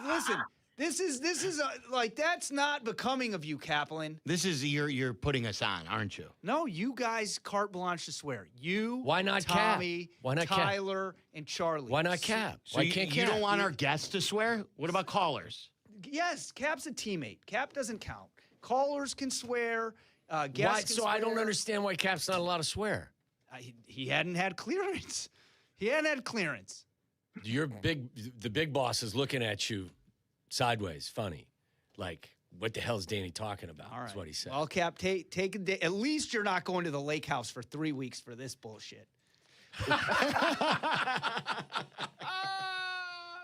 [SPEAKER 14] Listen, this is like, that's not becoming of you, Kaplan.
[SPEAKER 11] This is you're putting us on, aren't you?
[SPEAKER 14] No, you guys carte blanche to swear. You,
[SPEAKER 17] why not
[SPEAKER 14] Tommy,
[SPEAKER 17] Cap? Why not
[SPEAKER 14] Tyler, and Charlie.
[SPEAKER 17] Why not Cap?
[SPEAKER 11] So
[SPEAKER 17] why can't Cap?
[SPEAKER 11] You don't want our guests to swear? What about callers?
[SPEAKER 14] Yes, Cap's a teammate. Cap doesn't count. Callers can swear. Guests can swear.
[SPEAKER 17] I don't understand why Cap's not allowed to swear.
[SPEAKER 14] He hadn't had clearance.
[SPEAKER 17] The big boss is looking at you sideways, funny. Like, what the hell is Danny talking about?
[SPEAKER 14] All right.
[SPEAKER 17] Is what he said.
[SPEAKER 14] Well, Cap, take a day. At least you're not going to the lake house for 3 weeks for this bullshit.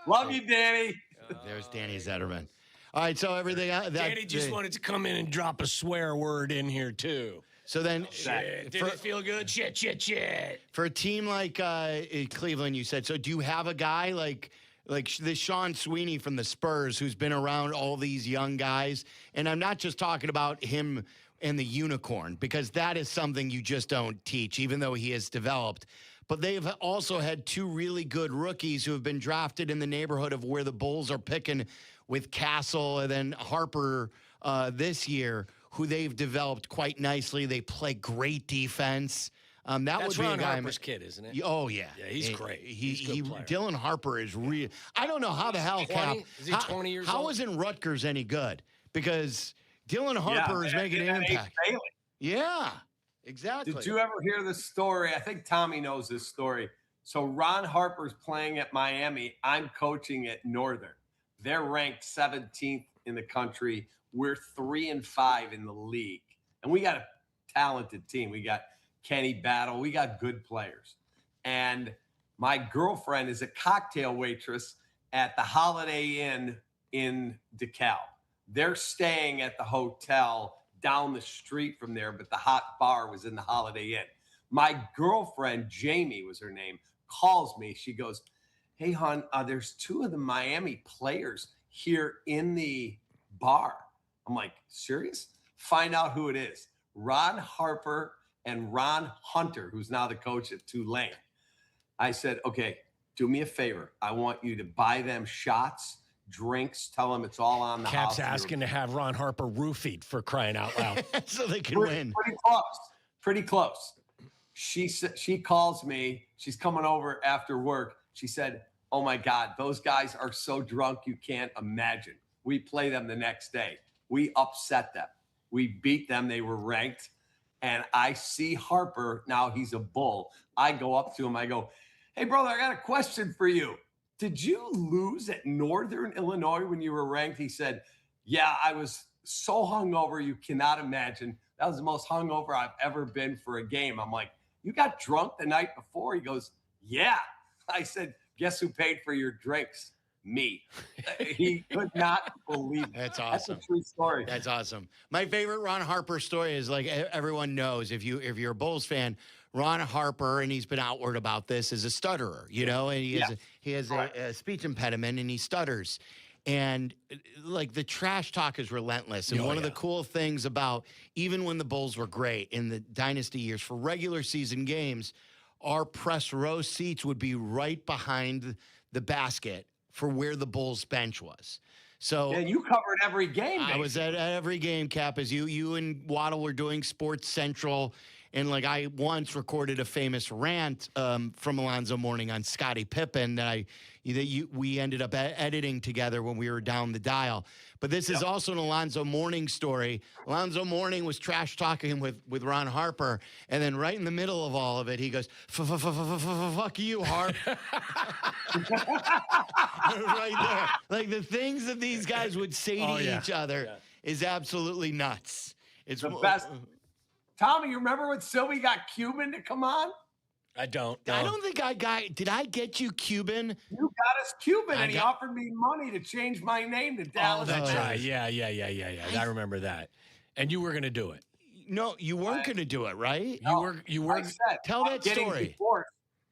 [SPEAKER 8] Love you, Danny.
[SPEAKER 11] There's Danny Zetterman. All right, so everything.
[SPEAKER 17] Danny just wanted to come in and drop a swear word in here, too.
[SPEAKER 11] So then,
[SPEAKER 17] Shit. Did it feel good? Shit.
[SPEAKER 11] For a team like Cleveland, you said, so do you have a guy like this Sean Sweeney from the Spurs who's been around all these young guys? And I'm not just talking about him and the unicorn, because that is something you just don't teach, even though he has developed. But they've also had 2 really good rookies who have been drafted in the neighborhood of where the Bulls are picking, with Castle and then Harper this year, who they've developed quite nicely. They play great defense.
[SPEAKER 17] That's Ron Harper's kid, isn't it?
[SPEAKER 11] Oh, yeah.
[SPEAKER 17] Yeah, he's great. He's a good player.
[SPEAKER 11] Dylan Harper is real. I don't know how the hell,
[SPEAKER 17] 20?
[SPEAKER 11] Cap.
[SPEAKER 17] Is he 20 years
[SPEAKER 11] How
[SPEAKER 17] old?
[SPEAKER 11] isn't Rutgers any good? Because Dylan Harper is making an impact. Yeah, exactly.
[SPEAKER 8] Did you ever hear this story? I think Tommy knows this story. So Ron Harper's playing at Miami. I'm coaching at Northern. They're ranked 17th in the country. We're 3-5 in the league. And we got a talented team. We got Kenny Battle. We got good players. And my girlfriend is a cocktail waitress at the Holiday Inn in DeKalb. They're staying at the hotel down the street from there, but the hot bar was in the Holiday Inn. My girlfriend, Jamie was her name, calls me. She goes, "Hey, hon, there's 2 of the Miami players here in the bar." I'm like, serious? Find out who it is. Ron Harper and Ron Hunter, who's now the coach at Tulane. I said, okay, do me a favor. I want you to buy them shots, drinks, tell them it's all on the house.
[SPEAKER 17] Cap's asking to have Ron Harper roofied, for crying out loud.
[SPEAKER 11] So they can win.
[SPEAKER 8] Pretty close. She calls me. She's coming over after work. She said, "Oh my God, those guys are so drunk you can't imagine." We play them the next day. We upset them. We beat them. They were ranked. And I see Harper. Now he's a Bull. I go up to him. I go, "Hey, brother, I got a question for you. Did you lose at Northern Illinois when you were ranked?" He said, "Yeah, I was so hungover you cannot imagine. That was the most hungover I've ever been for a game." I'm like, "You got drunk the night before?" He goes, "Yeah." I said, "Guess who paid for your drinks?" Me. He could not believe it.
[SPEAKER 11] That's awesome.
[SPEAKER 8] That's a true story.
[SPEAKER 11] That's awesome. My favorite Ron Harper story is, like, everyone knows, if you're a Bulls fan, Ron Harper, and he's been outward about this, is a stutterer, you know, and he has a speech impediment, and he stutters. And like, the trash talk is relentless. And one of the cool things about, even when the Bulls were great in the dynasty years, for regular season games, our press row seats would be right behind the basket for where the Bulls bench was. So
[SPEAKER 8] yeah, you covered every game.
[SPEAKER 11] I was at every game, Cap, as you and Waddle were doing Sports Central. And like, I once recorded a famous rant from Alonzo Mourning on Scottie Pippen that we ended up editing together when we were down the dial. But this is also an Alonzo Mourning story. Alonzo Mourning was trash talking with Ron Harper, and then right in the middle of all of it, he goes, "Fuck you, Harp." Right there. Like, the things that these guys would say to each other is absolutely nuts. It's
[SPEAKER 8] the best. Tommy, you remember when Silvy got Cuban to come on?
[SPEAKER 17] I don't.
[SPEAKER 11] I don't think did I get you Cuban?
[SPEAKER 8] You got us Cuban, and he offered me money to change my name to Dallas.
[SPEAKER 17] Oh, that's right. Yeah. I remember that. And you were going to do it.
[SPEAKER 11] No, you weren't going to do it, right?
[SPEAKER 17] You were.
[SPEAKER 11] Tell that story.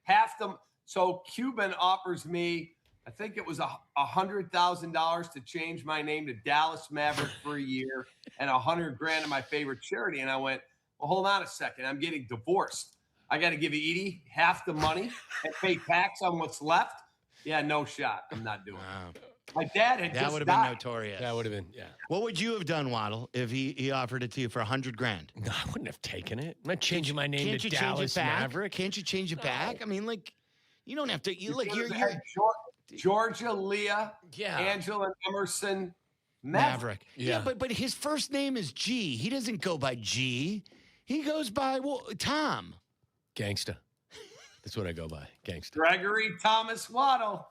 [SPEAKER 8] Half them. So Cuban offers me, I think it was $100,000 to change my name to Dallas Maverick for a year, and $100,000 to my favorite charity. And I went, well, hold on a second. I'm getting divorced. I got to give Edie half the money and pay tax on what's left. Yeah, no shot. I'm not doing it. My dad had
[SPEAKER 11] that
[SPEAKER 8] just
[SPEAKER 11] would have
[SPEAKER 8] died.
[SPEAKER 11] been notorious.
[SPEAKER 17] That would have been, yeah.
[SPEAKER 11] What would you have done, Waddle, if he offered it to you for $100,000?
[SPEAKER 17] No, I wouldn't have taken it. I'm not changing my name to Dallas Maverick.
[SPEAKER 11] Can't you change it back? I mean, like, you don't have to. You're
[SPEAKER 8] Georgia, Leah, Angela, Emerson, Maverick.
[SPEAKER 11] Yeah, but his first name is G. He doesn't go by G. He goes by Tom.
[SPEAKER 17] Gangsta. That's what I go by. Gangsta.
[SPEAKER 8] Gregory Thomas Waddle.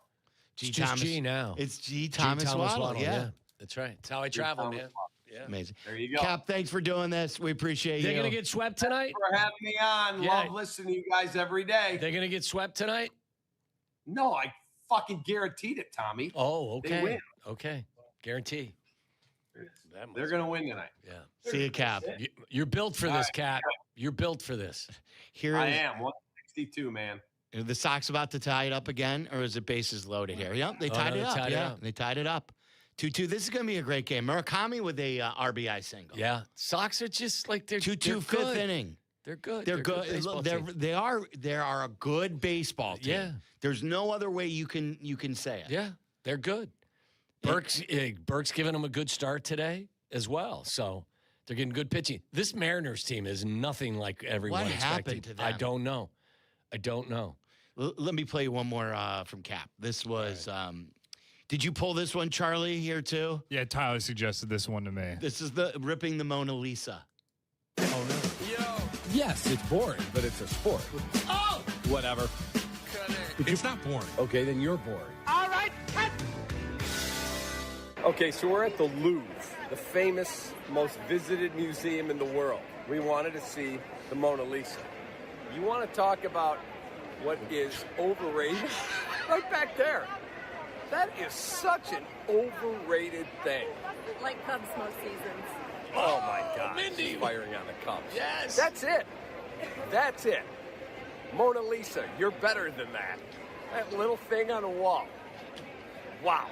[SPEAKER 17] It's just G now.
[SPEAKER 11] It's G Thomas Waddle. Yeah.
[SPEAKER 17] That's right. That's how I travel, man. Yeah.
[SPEAKER 11] Amazing.
[SPEAKER 8] There you go.
[SPEAKER 11] Cap, thanks for doing this. We appreciate you.
[SPEAKER 17] They're going to get swept tonight?
[SPEAKER 8] For having me on.
[SPEAKER 17] Yeah.
[SPEAKER 8] Love listening to you guys every day.
[SPEAKER 17] They're going to get swept tonight?
[SPEAKER 8] No, I fucking guaranteed it, Tommy.
[SPEAKER 17] Oh, okay.
[SPEAKER 8] They win.
[SPEAKER 17] Okay. Guarantee.
[SPEAKER 8] They're going to win tonight.
[SPEAKER 17] Yeah.
[SPEAKER 11] See you, Cap.
[SPEAKER 17] You're built for this, Cap. You're built for this.
[SPEAKER 8] I am. 162, man.
[SPEAKER 11] Are the Sox about to tie it up again, or is it bases loaded here? Yep, they tied it up. They tied it up. 2-2. This is going to be a great game. Murakami with a RBI single.
[SPEAKER 17] Yeah. Sox are just like they're
[SPEAKER 11] 2-2 fifth inning.
[SPEAKER 17] They're good.
[SPEAKER 11] They're good. They are a good baseball team.
[SPEAKER 17] Yeah.
[SPEAKER 11] There's no other way you can say it.
[SPEAKER 17] Yeah, they're good. Burke's giving them a good start today as well. So they're getting good pitching. This Mariners team is nothing like everyone expected.
[SPEAKER 11] What happened to them?
[SPEAKER 17] I don't know.
[SPEAKER 11] Let me play you one more from Cap. This was. Did you pull this one, Charlie, here too?
[SPEAKER 2] Yeah, Tyler suggested this one to me.
[SPEAKER 11] This is the ripping the Mona Lisa.
[SPEAKER 10] Oh no. Yes, it's boring, but it's a sport.
[SPEAKER 11] Oh!
[SPEAKER 10] Whatever. It's not boring. Okay, then you're boring.
[SPEAKER 12] All right, cut.
[SPEAKER 10] Okay, so we're at the Louvre, the famous, most visited museum in the world. We wanted to see the Mona Lisa. You want to talk about what is overrated? Right back there. That is such an overrated thing.
[SPEAKER 15] Like Cubs most seasons.
[SPEAKER 10] Oh my God.
[SPEAKER 17] Mindy.
[SPEAKER 10] She's firing on the Cubs.
[SPEAKER 17] Yes.
[SPEAKER 10] That's it. That's it. Mona Lisa, you're better than that. That little thing on the wall. Wow.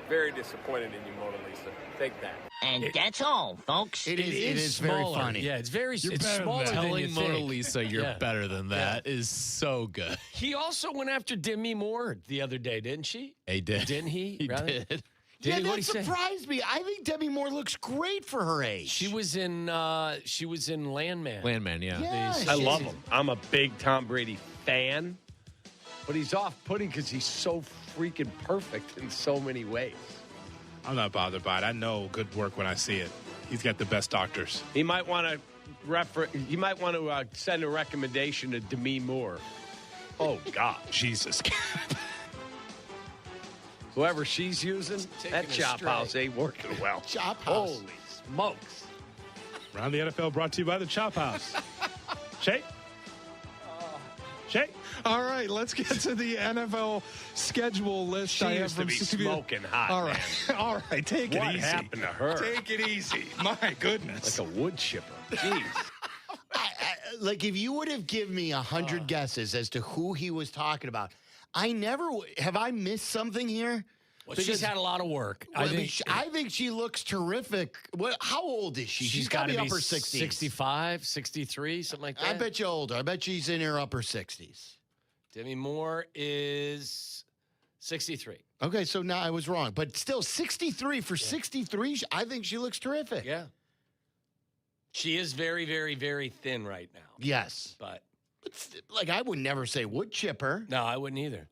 [SPEAKER 10] Very disappointed in you, Mona Lisa. Take that.
[SPEAKER 16] And that's all, folks.
[SPEAKER 11] It is very
[SPEAKER 17] smaller.
[SPEAKER 11] funny.
[SPEAKER 17] Yeah, it's smaller than
[SPEAKER 4] Telling
[SPEAKER 17] you
[SPEAKER 4] Mona
[SPEAKER 17] think.
[SPEAKER 4] Lisa you're better than that is so good.
[SPEAKER 17] He also went after Demi Moore the other day, didn't she?
[SPEAKER 4] He did.
[SPEAKER 17] Didn't he?
[SPEAKER 4] He
[SPEAKER 17] Rather?
[SPEAKER 4] did.
[SPEAKER 11] Yeah,
[SPEAKER 17] What'd
[SPEAKER 11] that
[SPEAKER 17] he say?
[SPEAKER 11] surprised me. I think Demi Moore looks great for her age.
[SPEAKER 17] She was in Landman.
[SPEAKER 4] Landman, yeah.
[SPEAKER 11] Yeah,
[SPEAKER 10] I love him. I'm a big Tom Brady fan, but he's off-putting because he's so freaking perfect in so many ways.
[SPEAKER 13] I'm not bothered by it. I know good work when I see it. He's got the best doctors.
[SPEAKER 10] He might want to send a recommendation to Demi Moore. Oh God,
[SPEAKER 13] Jesus.
[SPEAKER 10] whoever she's using, that
[SPEAKER 17] a
[SPEAKER 10] chop
[SPEAKER 17] straight.
[SPEAKER 10] house ain't working well.
[SPEAKER 11] Chop House.
[SPEAKER 10] Holy smokes!
[SPEAKER 13] Round the NFL brought to you by the Chop House. Shake. Shake.
[SPEAKER 18] All right, let's get to the NFL schedule list.
[SPEAKER 10] She used to be smoking hot.
[SPEAKER 18] All right, all right, take it
[SPEAKER 10] What
[SPEAKER 18] easy.
[SPEAKER 10] happened to her?
[SPEAKER 18] Take it easy. My goodness.
[SPEAKER 10] Like a wood chipper. Jeez.
[SPEAKER 11] Like if you would have given me 100 guesses as to who he was talking about, have I missed something here?
[SPEAKER 17] Well, she's had a lot of work.
[SPEAKER 11] I think she looks terrific. How old is she? She's
[SPEAKER 17] got
[SPEAKER 11] got
[SPEAKER 17] to
[SPEAKER 11] to
[SPEAKER 17] be
[SPEAKER 11] be upper 60s.
[SPEAKER 17] 65, 63, something like that.
[SPEAKER 11] I bet you older. I bet she's in her upper 60s.
[SPEAKER 17] Demi Moore is 63.
[SPEAKER 11] Okay, so now I was wrong. But still, 63 for 63, I think she looks terrific.
[SPEAKER 17] Yeah. She is very, very, very thin right now.
[SPEAKER 11] Yes.
[SPEAKER 17] But
[SPEAKER 11] like, I would never say wood chipper.
[SPEAKER 17] No, I wouldn't either.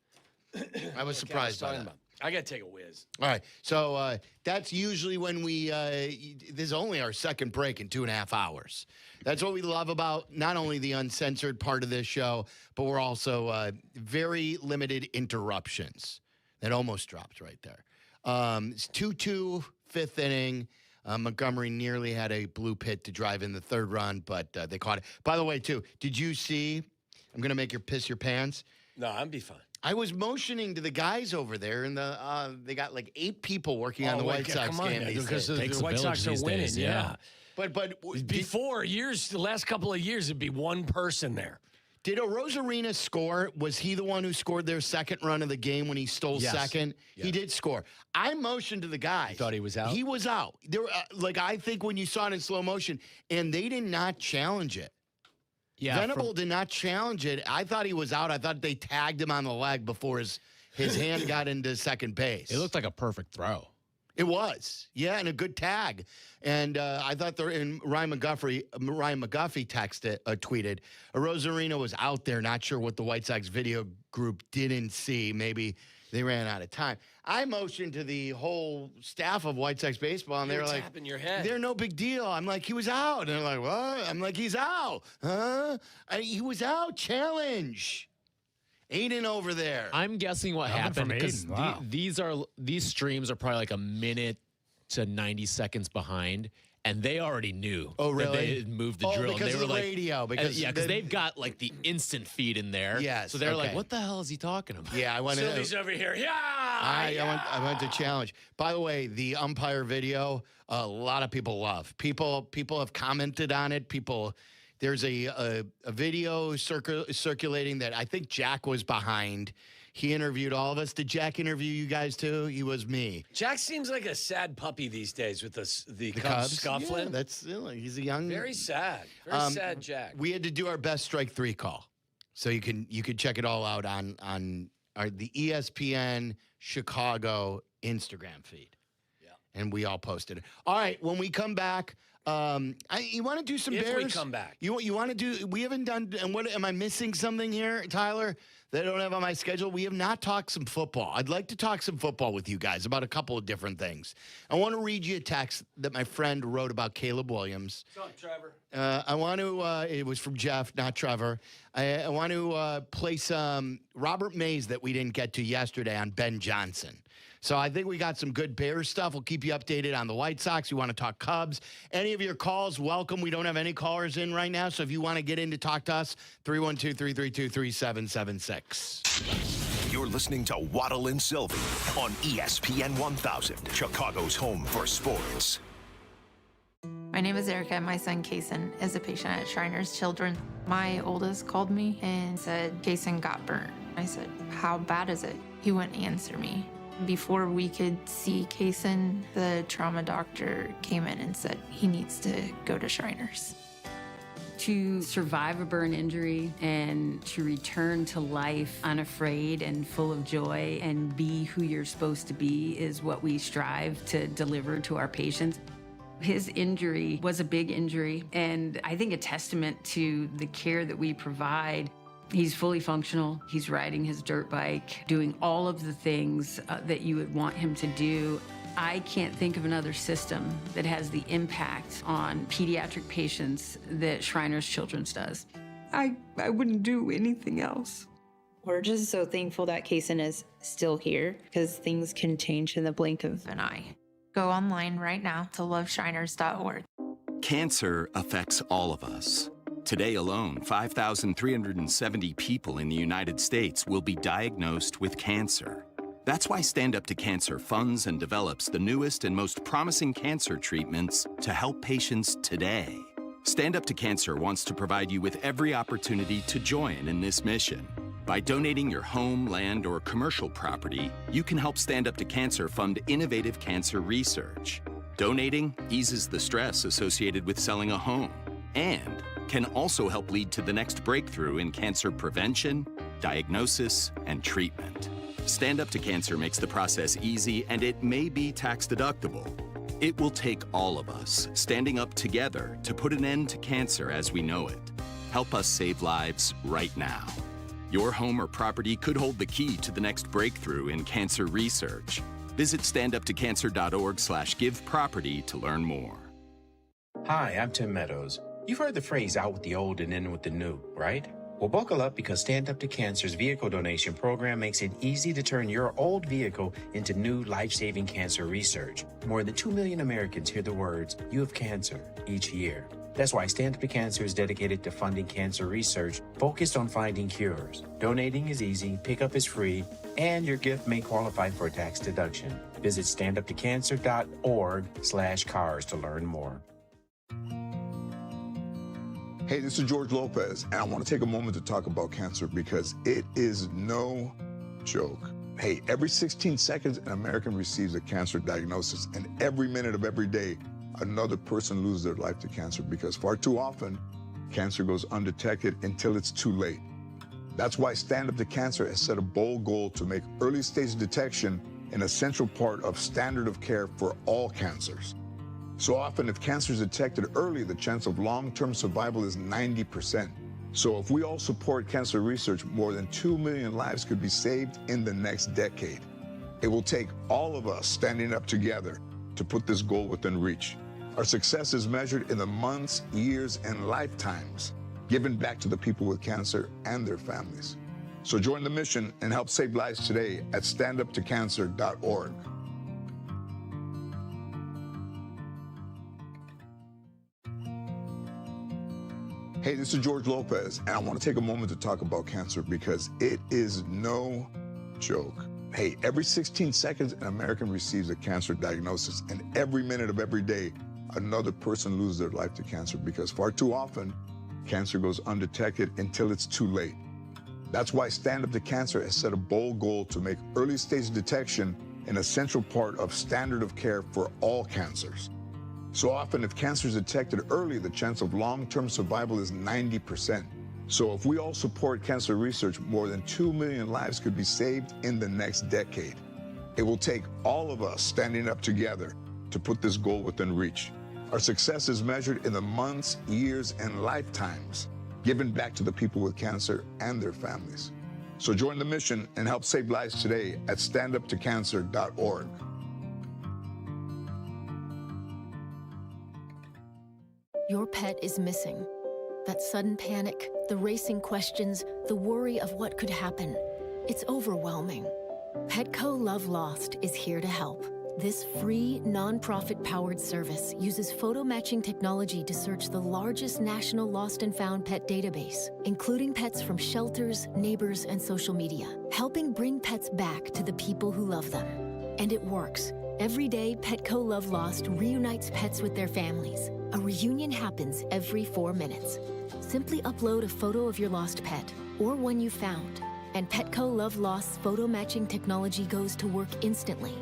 [SPEAKER 11] I was surprised by that.
[SPEAKER 17] About. I got to take a whiz.
[SPEAKER 11] All right. So that's usually when we, this is only our second break in 2.5 hours. That's what we love about not only the uncensored part of this show, but we're also very limited interruptions. That almost dropped right there. It's 2-2, fifth inning. Montgomery nearly had a blue pit to drive in the third run, but they caught it. By the way, too, did you see, I'm going to make you piss your pants.
[SPEAKER 17] No, I'd be fine.
[SPEAKER 11] I was motioning to the guys over there, and they got like 8 people working on the White Sox game.
[SPEAKER 17] Because the White Sox are winning, yeah.
[SPEAKER 11] But
[SPEAKER 17] before the last couple of years, it'd be one person there.
[SPEAKER 11] Did Rosarina score? Was he the one who scored their second run of the game when he stole second? Yes. He did score. I motioned to the guys.
[SPEAKER 17] You thought he was out?
[SPEAKER 11] He was out. There, I think when you saw it in slow motion, and they did not challenge it. Yeah, Venable did not challenge it. I thought he was out. I thought they tagged him on the leg before his hand got into second base.
[SPEAKER 4] It looked like a perfect throw.
[SPEAKER 11] It was, yeah, and a good tag. And I thought Ryan McGuffey tweeted, Rosarina was out there, not sure what the White Sox video group didn't see. Maybe they ran out of time. I motioned to the whole staff of White Sox baseball, and they're like,
[SPEAKER 17] tapping your head.
[SPEAKER 11] They're no big deal. I'm like, he was out. And they're like, what? I'm like, he's out. Huh? He was out. Challenge. Aiden over there.
[SPEAKER 4] I'm guessing what happened because these streams are probably like a minute to 90 seconds behind. And they already knew
[SPEAKER 11] Oh, really?
[SPEAKER 4] that they had moved the drill.
[SPEAKER 11] Because
[SPEAKER 4] and they
[SPEAKER 11] of
[SPEAKER 4] were
[SPEAKER 11] the
[SPEAKER 4] like,
[SPEAKER 11] radio. Because
[SPEAKER 4] they've got like the instant feed in there.
[SPEAKER 11] Yes,
[SPEAKER 4] So they're like,
[SPEAKER 11] okay.
[SPEAKER 4] what the hell is he talking about?
[SPEAKER 11] Yeah, I went to.
[SPEAKER 17] Sylvy's over here. Yeah.
[SPEAKER 11] I went to challenge. By the way, the umpire video, a lot of people love. People have commented on it. There's a video circulating that I think Jack was behind. He interviewed all of us. Did Jack interview you guys too? He was me.
[SPEAKER 17] Jack seems like a sad puppy these days with the Cubs
[SPEAKER 11] Cubs
[SPEAKER 17] scuffling.
[SPEAKER 11] Yeah, that's he's a young.
[SPEAKER 17] Very sad. Very sad, Jack.
[SPEAKER 11] We had to do our best strike 3 call, so you could check it all out on the ESPN Chicago Instagram feed. Yeah, and we all posted it. All right, when we come back. You want to do some
[SPEAKER 17] If
[SPEAKER 11] Bears?
[SPEAKER 17] we come back.
[SPEAKER 11] You want to do? We haven't done. And what am I missing something here, Tyler? That I don't have on my schedule. We have not talked some football. I'd like to talk some football with you guys about a couple of different things. I want to read you a text that my friend wrote about Caleb Williams.
[SPEAKER 17] What's up, Trevor?
[SPEAKER 11] I want to. It was from Jeff, not Trevor. I want to play some Robert Mays that we didn't get to yesterday on Ben Johnson. So I think we got some good Bears stuff. We'll keep you updated on the White Sox. You want to talk Cubs. Any of your calls, welcome. We don't have any callers in right now. So if you want to get in to talk to us, 312-332-3776.
[SPEAKER 7] You're listening to Waddle and Silvy on ESPN 1000, Chicago's home for sports.
[SPEAKER 19] My name is Erica, and my son, Kason, is a patient at Shriners Children. My oldest called me and said, Kason got burnt. I said, how bad is it? He wouldn't answer me. Before we could see Kason, the trauma doctor came in and said he needs to go to Shriners.
[SPEAKER 22] To survive a burn injury and to return to life unafraid and full of joy and be who you're supposed to be is what we strive to deliver to our patients. His injury was a big injury, and I think a testament to the care that we provide. He's fully functional. He's riding his dirt bike, doing all of the things that you would want him to do. I can't think of another system that has the impact on pediatric patients that Shriners Children's does. I wouldn't do anything else.
[SPEAKER 19] We're just so thankful that Kason is still here because things can change in the blink of an eye. Go online right now to loveshriners.org.
[SPEAKER 23] Cancer affects all of us. Today alone, 5,370 people in the United States will be diagnosed with cancer. That's why Stand Up to Cancer funds and develops the newest and most promising cancer treatments to help patients today. Stand Up to Cancer wants to provide you with every opportunity to join in this mission. By donating your home, land, or commercial property, you can help Stand Up to Cancer fund innovative cancer research. Donating eases the stress associated with selling a home and can also help lead to the next breakthrough in cancer prevention, diagnosis, and treatment. Stand Up to Cancer makes the process easy, and it may be tax deductible. It will take all of us standing up together to put an end to cancer as we know it. Help us save lives right now. Your home or property could hold the key to the next breakthrough in cancer research. Visit standuptocancer.org/giveproperty to learn more.
[SPEAKER 24] Hi, I'm Tim Meadows. You've heard the phrase out with the old and in with the new, right? Well, buckle up because Stand Up to Cancer's vehicle donation program makes it easy to turn your old vehicle into new life-saving cancer research. More than 2 million Americans hear the words, "You have cancer," each year. That's why Stand Up to Cancer is dedicated to funding cancer research focused on finding cures. Donating is easy, pickup is free, and your gift may qualify for a tax deduction. Visit standuptocancer.org/cars to learn more.
[SPEAKER 21] Hey, this is George Lopez, and I want to take a moment to talk about cancer because it is no joke. Hey, every 16 seconds, an American receives a cancer diagnosis, and every minute of every day, another person loses their life to cancer because far too often, cancer goes undetected until it's too late. That's why Stand Up to Cancer has set a bold goal to make early stage detection an essential part of standard of care for all cancers. So often, if cancer is detected early, the chance of long-term survival is 90%. So if we all support cancer research, more than 2 million lives could be saved in the next decade. It will take all of us standing up together to put this goal within reach. Our success is measured in the months, years, and lifetimes given back to the people with cancer and their families. So join the mission and help save lives today at standuptocancer.org. Hey, this is George Lopez, and I want to take a moment to talk about cancer because it is no joke. Hey, every 16 seconds, an American receives a cancer diagnosis, and every minute of every day, another person loses their life to cancer because far too often, cancer goes undetected until it's too late. That's why Stand Up to Cancer has set a bold goal to make early stage detection an essential part of standard of care for all cancers. So often, if cancer is detected early, the chance of long-term survival is 90%. So if we all support cancer research, more than 2 million lives could be saved in the next decade. It will take all of us standing up together to put this goal within reach. Our success is measured in the months, years, and lifetimes given back to the people with cancer and their families. So join the mission and help save lives today at standuptocancer.org.
[SPEAKER 1] Your pet is missing. That sudden panic, the racing questions, the worry of what could happen. It's overwhelming. Petco Love Lost is here to help. This free, non-profit-powered service uses photo matching technology to search the largest national lost and found pet database, including pets from shelters, neighbors, and social media, helping bring pets back to the people who love them. And it works. Every day, Petco Love Lost reunites pets with their families. A reunion happens every 4 minutes. Simply upload a photo of your lost pet, or one you found, and Petco Love Lost's photo matching technology goes to work instantly.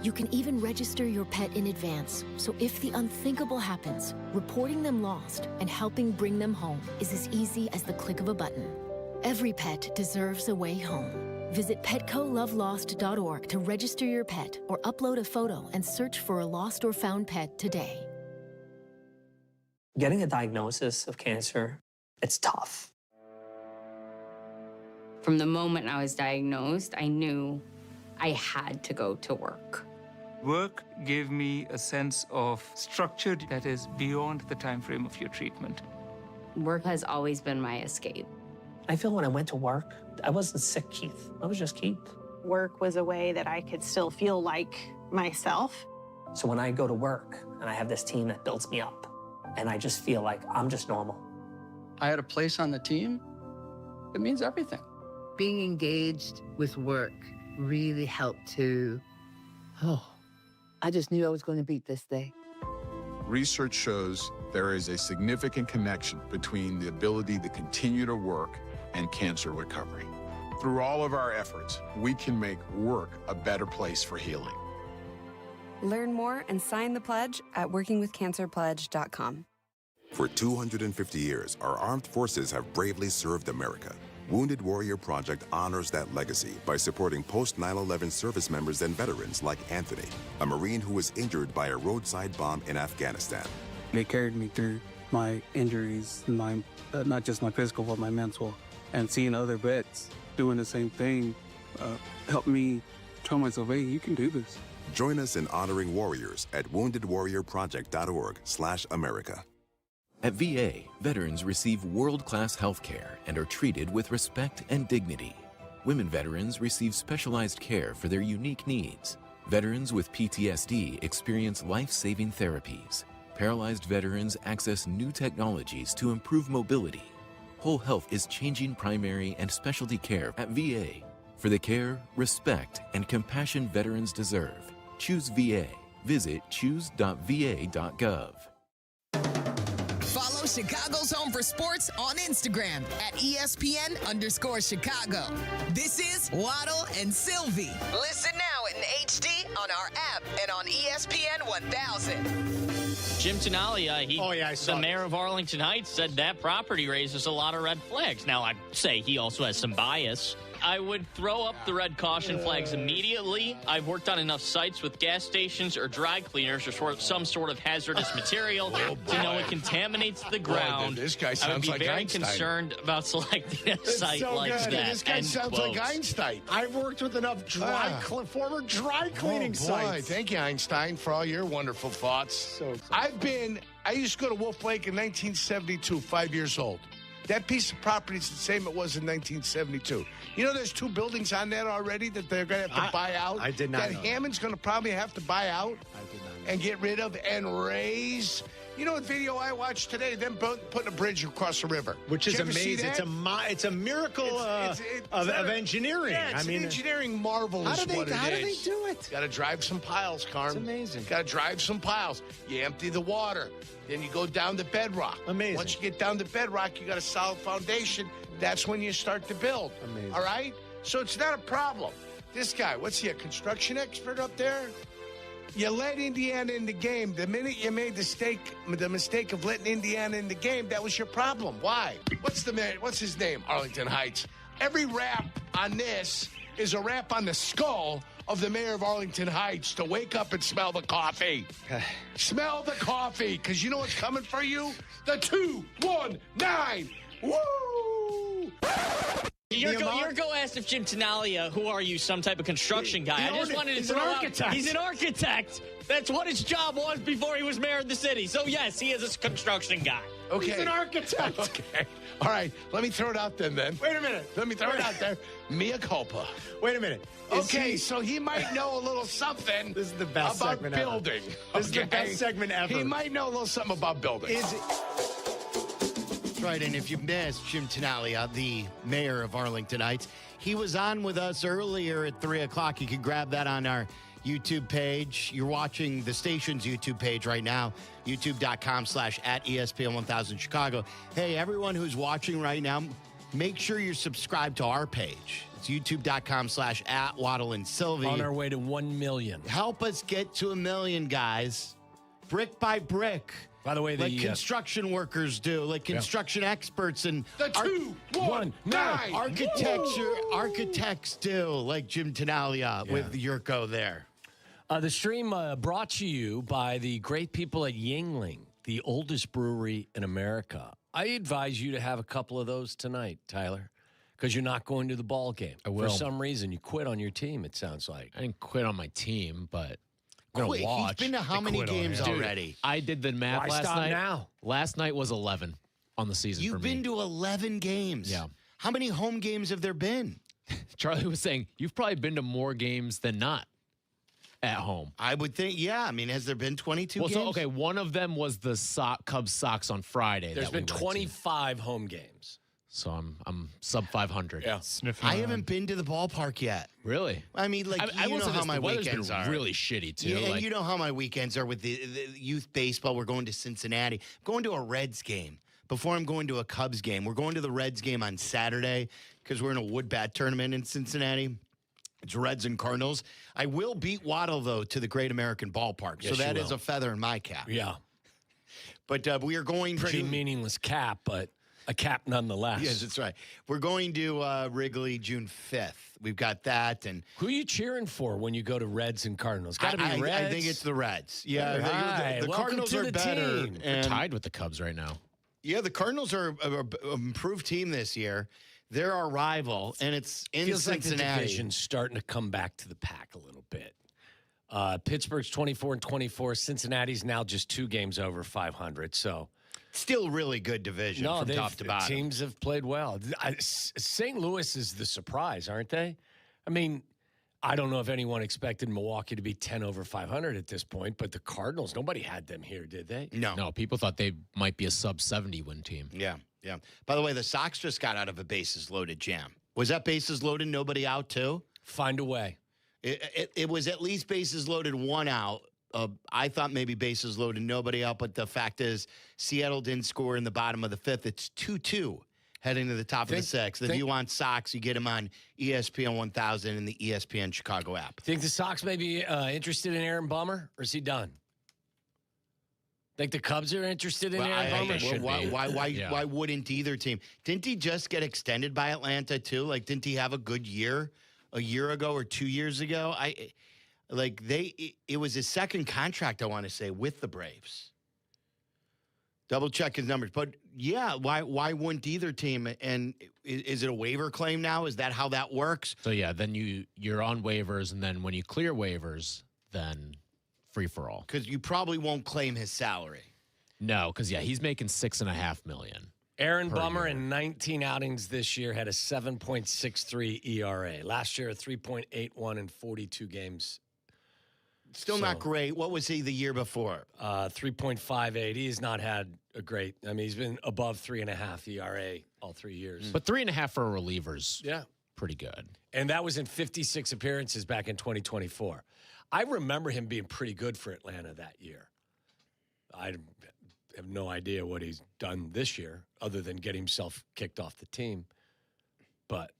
[SPEAKER 1] You can even register your pet in advance, so if the unthinkable happens, reporting them lost and helping bring them home is as easy as the click of a button. Every pet deserves a way home. Visit PetcoLoveLost.org to register your pet or upload a photo and search for a lost or found pet today.
[SPEAKER 5] Getting a diagnosis of cancer, it's tough.
[SPEAKER 22] From the moment I was diagnosed, I knew I had to go to work.
[SPEAKER 9] Work gave me a sense of structure that is beyond the time frame of your treatment.
[SPEAKER 22] Work has always been my escape.
[SPEAKER 5] I feel when I went to work, I wasn't sick, Keith. I was just Keith.
[SPEAKER 15] Work was a way that I could still feel like myself.
[SPEAKER 5] So when I go to work and I have this team that builds me up, and I just feel like I'm just normal.
[SPEAKER 20] I had a place on the team. It means everything.
[SPEAKER 25] Being engaged with work really helped to, I just knew I was going to beat this day.
[SPEAKER 26] Research shows there is a significant connection between the ability to continue to work and cancer recovery. Through all of our efforts, we can make work a better place for healing.
[SPEAKER 27] Learn more and sign the pledge at workingwithcancerpledge.com.
[SPEAKER 28] For 250 years, our armed forces have bravely served America. Wounded Warrior Project honors that legacy by supporting post-9/11 service members and veterans like Anthony, a Marine who was injured by a roadside bomb in Afghanistan.
[SPEAKER 29] They carried me through my injuries, not just my physical, but my mental. And seeing other vets doing the same thing helped me tell myself, hey, you can do this.
[SPEAKER 28] Join us in honoring warriors at woundedwarriorproject.org/America.
[SPEAKER 30] At VA, veterans receive world-class health care and are treated with respect and dignity. Women veterans receive specialized care for their unique needs. Veterans with PTSD experience life-saving therapies. Paralyzed veterans access new technologies to improve mobility. Whole Health is changing primary and specialty care at VA for the care, respect, and compassion veterans deserve. Choose VA. Visit choose.va.gov.
[SPEAKER 31] Follow Chicago's Home for Sports on Instagram at ESPN_Chicago. This is Waddle and Silvy. Listen now in HD on our app and on ESPN 1000.
[SPEAKER 32] Jim Tenali, the mayor of Arlington Heights, said that property raises a lot of red flags. Now, I'd say he also has some bias. I would throw up the red caution flags immediately. I've worked on enough sites with gas stations or dry cleaners or some sort of hazardous material to know it contaminates the ground.
[SPEAKER 33] This guy sounds
[SPEAKER 32] I would be
[SPEAKER 33] like
[SPEAKER 32] very
[SPEAKER 33] Einstein.
[SPEAKER 32] concerned about selecting a site like that.
[SPEAKER 33] This guy sounds like Einstein.
[SPEAKER 34] I've worked with enough former dry cleaning sites.
[SPEAKER 33] Thank you, Einstein, for all your wonderful thoughts. I used to go to Wolf Lake in 1972, 5 years old. That piece of property is the same it was in 1972. You know, there's 2 buildings on that already that they're going to have to buy out.
[SPEAKER 6] I did not know
[SPEAKER 33] Hammond's going to probably have to buy out and get rid of and raise You know what video I watched today? Them putting a bridge across the river.
[SPEAKER 6] Which is amazing. It's a miracle of engineering.
[SPEAKER 33] Yeah, it's an engineering marvel.
[SPEAKER 6] How do they
[SPEAKER 33] is.
[SPEAKER 6] do it?
[SPEAKER 33] Got to drive some piles, Carm.
[SPEAKER 6] It's amazing.
[SPEAKER 33] Got to drive some piles. You empty the water. Then you go down to bedrock.
[SPEAKER 6] Amazing.
[SPEAKER 33] Once you get down to bedrock, you got a solid foundation. That's when you start to build.
[SPEAKER 6] Amazing.
[SPEAKER 33] All right? So it's not a problem. This guy, what's he, a construction expert up there? You let Indiana in the game. The minute you made the mistake of letting Indiana in the game, that was your problem. Why? What's his name? Arlington Heights. Every rap on this is a rap on the skull of the mayor of Arlington Heights to wake up and smell the coffee. Smell the coffee, because you know what's coming for you? The 219. Woo!
[SPEAKER 32] Jurko asked if Jim Tenalia, who are you, some type of construction guy? I just wanted to throw out. He's an architect. That's what his job was before he was mayor of the city. So, yes, he is a construction guy.
[SPEAKER 33] Okay.
[SPEAKER 34] He's an architect.
[SPEAKER 33] Okay. All right. Let me throw it out then.
[SPEAKER 34] Wait a minute.
[SPEAKER 33] Let me throw it out there. Mea culpa.
[SPEAKER 6] Wait a minute.
[SPEAKER 33] Okay, so he might know a little something
[SPEAKER 6] This is the best
[SPEAKER 33] about
[SPEAKER 6] segment
[SPEAKER 33] building.
[SPEAKER 6] This is the best segment ever.
[SPEAKER 33] He might know a little something about building.
[SPEAKER 2] That's right, and if you missed Jim Tenalia, the mayor of Arlington Heights, he was on with us earlier at 3 o'clock. You can grab that on our YouTube page. You're watching the station's YouTube page right now, youtube.com/@ESPN1000 Chicago. Hey, everyone who's watching right now, make sure you're subscribed to our page. It's youtube.com/@Waddle and Silvy.
[SPEAKER 3] On our way to 1 million.
[SPEAKER 2] Help us get to 1 million, guys. Brick by brick.
[SPEAKER 3] By the way,
[SPEAKER 2] like construction workers do, like construction experts and
[SPEAKER 33] the 219
[SPEAKER 2] architects do, like Jim Tenalia with Jurko there.
[SPEAKER 3] The stream brought to you by the great people at Yingling, the oldest brewery in America. I advise you to have a couple of those tonight, Tyler, because you're not going to the ball game.
[SPEAKER 4] I will.
[SPEAKER 3] For some reason, you quit on your team, it sounds like.
[SPEAKER 4] I didn't quit on my team, but I'm going to watch.
[SPEAKER 2] He's been to how many games already?
[SPEAKER 4] Dude, I did the math last night.
[SPEAKER 3] Now?
[SPEAKER 4] Last night was 11 on the season for me.
[SPEAKER 2] You've been to 11 games.
[SPEAKER 4] Yeah.
[SPEAKER 2] How many home games have there been?
[SPEAKER 4] Charlie was saying, you've probably been to more games than not at home.
[SPEAKER 2] I would think, yeah. I mean, has there been 22 games?
[SPEAKER 4] So, okay, one of them was the Cubs Sox on Friday.
[SPEAKER 3] There's been 25 home games.
[SPEAKER 4] So I'm sub 500.
[SPEAKER 3] Yeah.
[SPEAKER 2] I haven't been to the ballpark yet.
[SPEAKER 4] Really?
[SPEAKER 2] I mean, like, you know how my weekends are.
[SPEAKER 4] Really shitty, too.
[SPEAKER 2] Yeah, and you know how my weekends are with the youth baseball. We're going to Cincinnati. I'm going to a Reds game before I'm going to a Cubs game. We're going to the Reds game on Saturday because we're in a wood bat tournament in Cincinnati. It's Reds and Cardinals. I will beat Waddle, though, to the Great American Ballpark.
[SPEAKER 3] Yes,
[SPEAKER 2] so that is a feather in my cap.
[SPEAKER 3] Yeah.
[SPEAKER 2] But we are going
[SPEAKER 3] Pretty meaningless cap, but a cap nonetheless.
[SPEAKER 2] Yes, that's right. We're going to Wrigley June 5th. We've got that. And
[SPEAKER 3] who are you cheering for when you go to Reds and Cardinals? Got to be Reds.
[SPEAKER 2] I think it's the Reds. Yeah,
[SPEAKER 3] right.
[SPEAKER 2] the Cardinals are better.
[SPEAKER 4] They're tied with the Cubs right now.
[SPEAKER 2] Yeah, the Cardinals are an improved team this year. They're our rival, and it's in
[SPEAKER 3] Feels
[SPEAKER 2] Cincinnati.
[SPEAKER 3] Like the division's starting to come back to the pack a little bit. Pittsburgh's 24-24. Cincinnati's now just 2 games over 500. So
[SPEAKER 2] still really good division from top to bottom.
[SPEAKER 3] Teams have played well. St. Louis is the surprise, aren't they? I mean, I don't know if anyone expected Milwaukee to be 10 over 500 at this point, but the Cardinals, nobody had them here, did they?
[SPEAKER 4] No, people thought they might be a sub 70 win team.
[SPEAKER 2] Yeah. By the way, the Sox just got out of a bases loaded jam. Was that bases loaded, nobody out too?
[SPEAKER 3] Find a way.
[SPEAKER 2] It was at least bases loaded, 1 out. I thought maybe bases loaded, nobody out, but the fact is Seattle didn't score in the bottom of the 5th. It's 2-2 heading to the top of the 6th. If you want Sox, you get them on ESPN 1000 and the ESPN Chicago app.
[SPEAKER 3] Think the Sox may be interested in Aaron Bummer, or is he done? Think the Cubs are interested in Aaron Bummer?
[SPEAKER 2] Why wouldn't either team? Didn't he just get extended by Atlanta too? Like, didn't he have a good year a year ago or 2 years ago? It was his second contract, I want to say, with the Braves. Double check his numbers. But yeah, why wouldn't either team? And is it a waiver claim now? Is that how that works?
[SPEAKER 4] So yeah, then you're on waivers, and then when you clear waivers, then free for all.
[SPEAKER 2] Because you probably won't claim his salary.
[SPEAKER 4] No, because he's making $6.5 million.
[SPEAKER 3] Aaron Bummer in 19 outings this year had a 7.63 ERA. Last year, a 3.81 in 42 games.
[SPEAKER 2] Still not great. What was he the year before?
[SPEAKER 3] 3.58. He has not had a great. I mean, he's been above 3.5 ERA all 3 years.
[SPEAKER 4] But 3.5 for relievers.
[SPEAKER 3] Yeah.
[SPEAKER 4] Pretty good.
[SPEAKER 3] And that was in 56 appearances back in 2024. I remember him being pretty good for Atlanta that year. I have no idea what he's done this year other than get himself kicked off the team. But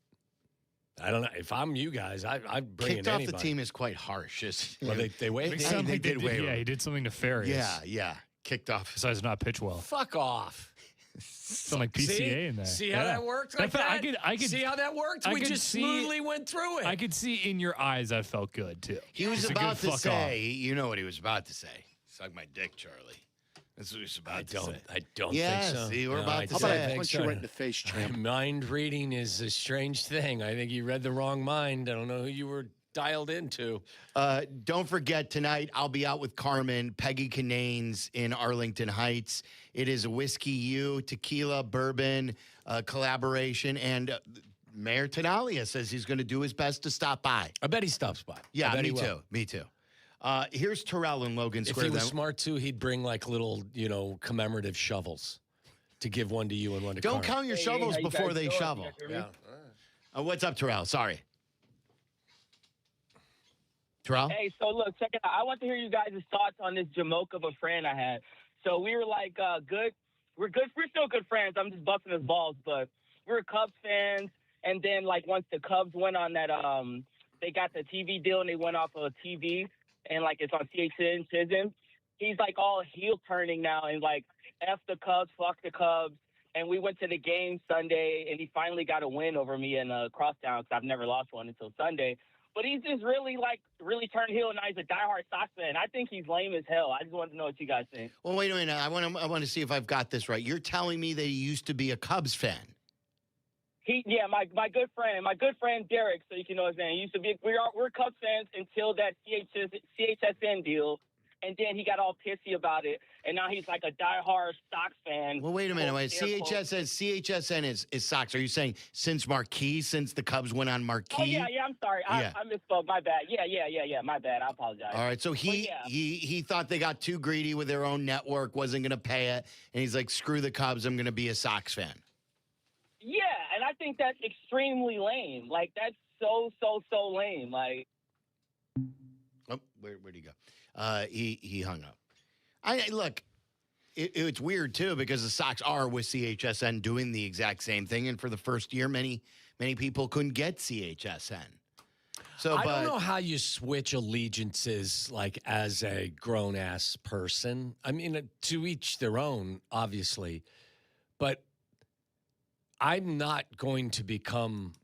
[SPEAKER 3] I don't know. If I'm you guys, I'd bring
[SPEAKER 2] Kicked
[SPEAKER 3] in
[SPEAKER 2] off
[SPEAKER 3] anybody.
[SPEAKER 2] the team is quite harsh.
[SPEAKER 3] Well, they waived him.
[SPEAKER 7] Sounded like
[SPEAKER 2] did waive
[SPEAKER 7] yeah,
[SPEAKER 2] him.
[SPEAKER 7] he did something nefarious.
[SPEAKER 2] Yeah. Kicked off.
[SPEAKER 7] Besides not pitch well.
[SPEAKER 3] Fuck off.
[SPEAKER 7] Some like PCA in there.
[SPEAKER 3] See how that worked? Like
[SPEAKER 7] I could
[SPEAKER 3] see how that worked? We just smoothly went through it.
[SPEAKER 7] I could see in your eyes that felt good too.
[SPEAKER 2] He was
[SPEAKER 7] It's a
[SPEAKER 2] about
[SPEAKER 7] good
[SPEAKER 2] to
[SPEAKER 7] fuck
[SPEAKER 2] say, you know what he was about to say. Suck my dick, Charlie. That's what he was about to say.
[SPEAKER 3] I don't
[SPEAKER 2] Yes,
[SPEAKER 3] think so.
[SPEAKER 2] see, we're about to
[SPEAKER 33] How about
[SPEAKER 2] say.
[SPEAKER 33] I punch you right in the face, champ?
[SPEAKER 3] Mind reading is a strange thing. I think you read the wrong mind. I don't know who you were dialed into.
[SPEAKER 2] Don't forget, tonight I'll be out with Carmen, Peggy Cananes in Arlington Heights. It is a Whiskey U, tequila, bourbon collaboration, and Mayor Tenalia says he's going to do his best to stop by.
[SPEAKER 3] I bet he stops by.
[SPEAKER 2] Yeah,
[SPEAKER 3] I bet
[SPEAKER 2] me
[SPEAKER 3] he will.
[SPEAKER 2] too. Me too. Here's Terrell in Logan
[SPEAKER 3] If
[SPEAKER 2] Square.
[SPEAKER 3] he was smart too, he'd bring like little, commemorative shovels to give one to you and one to
[SPEAKER 2] Don't
[SPEAKER 3] Carmen.
[SPEAKER 2] count your shovels before they shovel.
[SPEAKER 3] Yeah.
[SPEAKER 2] What's up, Terrell? Sorry. Terrell?
[SPEAKER 8] Hey, so look, check it out. I want to hear you guys' thoughts on this jamoke of a friend I had. So we were like good. We're good. We're still good friends. I'm just busting his balls, but we were Cubs fans. And then like once the Cubs went on that, they got the TV deal and they went off of TV and like it's on CHN. He's like all heel turning now and like F the Cubs, fuck the Cubs. And we went to the game Sunday and he finally got a win over me in Crosstown because I've never lost one until Sunday. But he's just really turned heel, and now he's a diehard Sox fan. I think he's lame as hell. I just wanted to know what you guys think.
[SPEAKER 2] Well, wait a minute. I want to see if I've got this right. You're telling me that he used to be a Cubs fan.
[SPEAKER 8] My good friend Derek, so you can know his name. He used to be. We're Cubs fans until that CHSN deal, and then he got all pissy about it, and now he's like a diehard Sox fan.
[SPEAKER 2] Well, wait a minute. Wait. CHSN is Sox. Are you saying since Marquee, since the Cubs went on Marquee?
[SPEAKER 8] Oh yeah. I'm sorry. I misspoke. My bad. Yeah. My bad. I apologize.
[SPEAKER 2] All right. So he thought they got too greedy with their own network, wasn't going to pay it, and he's like, screw the Cubs. I'm going to be a Sox fan.
[SPEAKER 8] Yeah, and I think that's extremely lame. Like that's so lame. Like,
[SPEAKER 2] oh, where'd he go? He hung up. Look. It's weird too because the Sox are with CHSN doing the exact same thing, and for the first year, many people couldn't get CHSN. So
[SPEAKER 3] I don't know how you switch allegiances like as a grown ass person. I mean, to each their own, obviously, but I'm not going to become,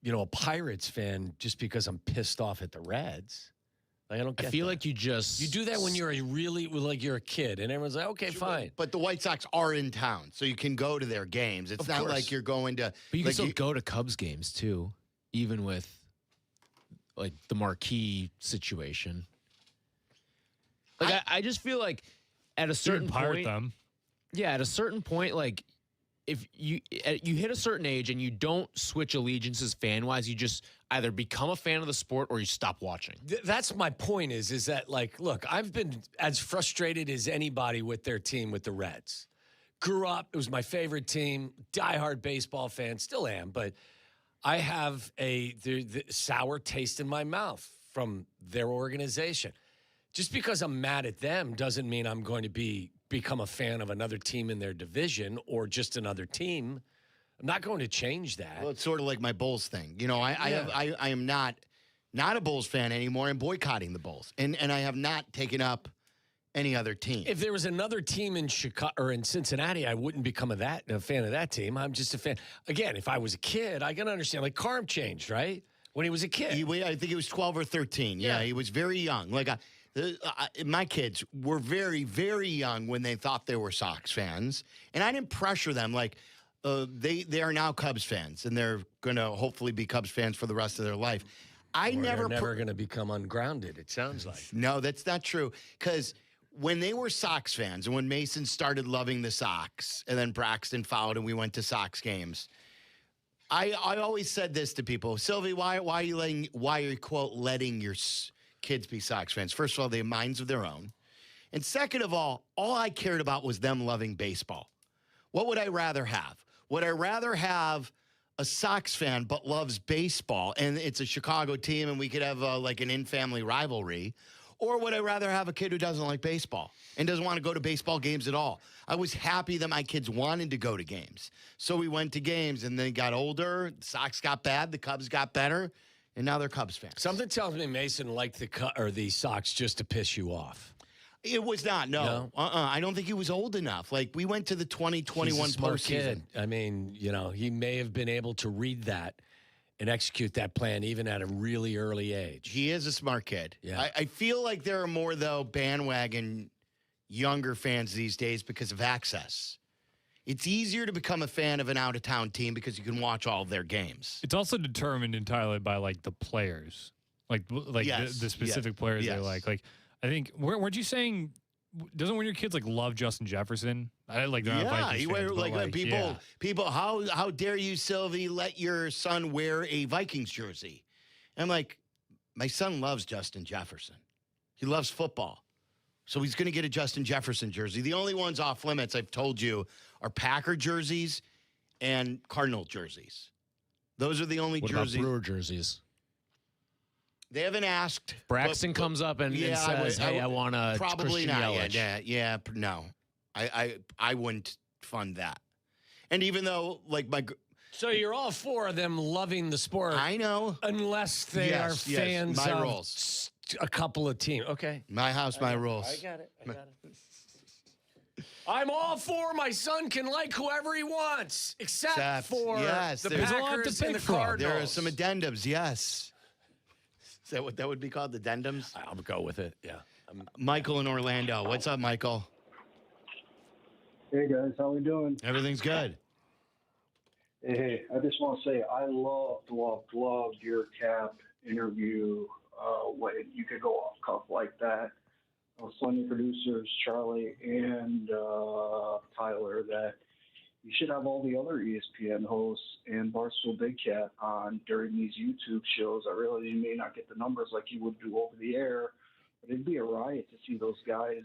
[SPEAKER 3] a Pirates fan just because I'm pissed off at the Reds. Like, I don't get
[SPEAKER 4] I feel
[SPEAKER 3] that.
[SPEAKER 4] like you do
[SPEAKER 3] that when you're you're a kid, and everyone's like, okay, fine.
[SPEAKER 2] But the White Sox are in town, so you can go to their games. It's not like you're going to.
[SPEAKER 4] But you can still go to Cubs games too, even with like the marquee situation. Like I just feel like at a certain point, at a certain point, like if you hit a certain age and you don't switch allegiances fan wise, you just either become a fan of the sport or you stop watching.
[SPEAKER 3] That's my point is that like, look, I've been as frustrated as anybody with their team with the Reds. Grew up, it was my favorite team, diehard baseball fan, still am, but I have the sour taste in my mouth from their organization. Just because I'm mad at them doesn't mean I'm going to become a fan of another team in their division or just another team. I'm not going to change that.
[SPEAKER 2] Well, it's sort of like my Bulls thing. I am not a Bulls fan anymore. I'm boycotting the Bulls, and I have not taken up any other team.
[SPEAKER 3] If there was another team in Chicago or in Cincinnati, I wouldn't become a fan of that team. I'm just a fan. Again, if I was a kid, I can understand. Like Carm changed, right? When he was a kid.
[SPEAKER 2] I think he was 12 or 13. Yeah, he was very young. Like my kids were very, very young when they thought they were Sox fans, and I didn't pressure them. Like they are now Cubs fans, and they're going to hopefully be Cubs fans for the rest of their life.
[SPEAKER 3] They're never going to become ungrounded, it sounds like.
[SPEAKER 2] No, that's not true. Because when they were Sox fans, and when Mason started loving the Sox, and then Braxton followed, and we went to Sox games, I always said this to people: Silvy, why are you quote letting your kids be Sox fans. First of all, they have minds of their own. And second of all I cared about was them loving baseball. What would I rather have? Would I rather have a Sox fan but loves baseball and it's a Chicago team and we could have like an in-family rivalry? Or would I rather have a kid who doesn't like baseball and doesn't want to go to baseball games at all? I was happy that my kids wanted to go to games. So we went to games and they got older. The Sox got bad. The Cubs got better. And now they're Cubs fans.
[SPEAKER 3] Something tells me Mason liked the Sox just to piss you off.
[SPEAKER 2] It was not, no. I don't think he was old enough. Like, we went to the 2021
[SPEAKER 3] He's a smart
[SPEAKER 2] postseason.
[SPEAKER 3] kid. I mean, he may have been able to read that and execute that plan even at a really early age.
[SPEAKER 2] He is a smart kid.
[SPEAKER 3] Yeah.
[SPEAKER 2] I feel like there are more, though, bandwagon younger fans these days because of access. It's easier to become a fan of an out-of-town team because you can watch all of their games.
[SPEAKER 7] It's also determined entirely by, like, the players. Like
[SPEAKER 2] Yes.
[SPEAKER 7] the specific players they like. Like, I think, weren't you saying, doesn't one of your kids, like, love Justin Jefferson? I like, they're not Vikings fans, but,
[SPEAKER 2] people, how dare you, Silvy, let your son wear a Vikings jersey? And I'm like, my son loves Justin Jefferson. He loves football. So he's going to get a Justin Jefferson jersey. The only ones off limits, I've told you, are Packer jerseys and Cardinal jerseys. Those are the only
[SPEAKER 4] What
[SPEAKER 2] jerseys.
[SPEAKER 4] about Brewer jerseys?
[SPEAKER 2] They haven't asked.
[SPEAKER 4] Braxton comes up and says, "Hey, I want a
[SPEAKER 2] probably
[SPEAKER 4] Christian
[SPEAKER 2] not.
[SPEAKER 4] Yelich."
[SPEAKER 2] Yeah, no. I wouldn't fund that. And even though, like,
[SPEAKER 3] So you're all for them loving the sport.
[SPEAKER 2] I know.
[SPEAKER 3] Unless they are fans
[SPEAKER 2] my
[SPEAKER 3] of
[SPEAKER 2] rules.
[SPEAKER 3] A couple of teams. Okay.
[SPEAKER 2] My house, my rules.
[SPEAKER 3] I got it. I'm all for my son can like whoever he wants, except for
[SPEAKER 2] yes,
[SPEAKER 3] the
[SPEAKER 2] there's a lot to
[SPEAKER 3] Packers
[SPEAKER 2] pick
[SPEAKER 3] and the
[SPEAKER 2] from.
[SPEAKER 3] Cardinals.
[SPEAKER 2] There are some addendums, yes. Is that what that would be called, addendums?
[SPEAKER 3] I'll go with it, yeah.
[SPEAKER 2] Michael in Orlando. What's up, Michael?
[SPEAKER 1] Hey, guys. How we doing?
[SPEAKER 2] Everything's good.
[SPEAKER 1] Hey, I just want to say I loved your Kap interview when you could go off cuff like that. I was telling your producers, Charlie and Tyler, that you should have all the other ESPN hosts and Barstool Big Cat on during these YouTube shows. I realize you may not get the numbers like you would do over the air, but it'd be a riot to see those guys,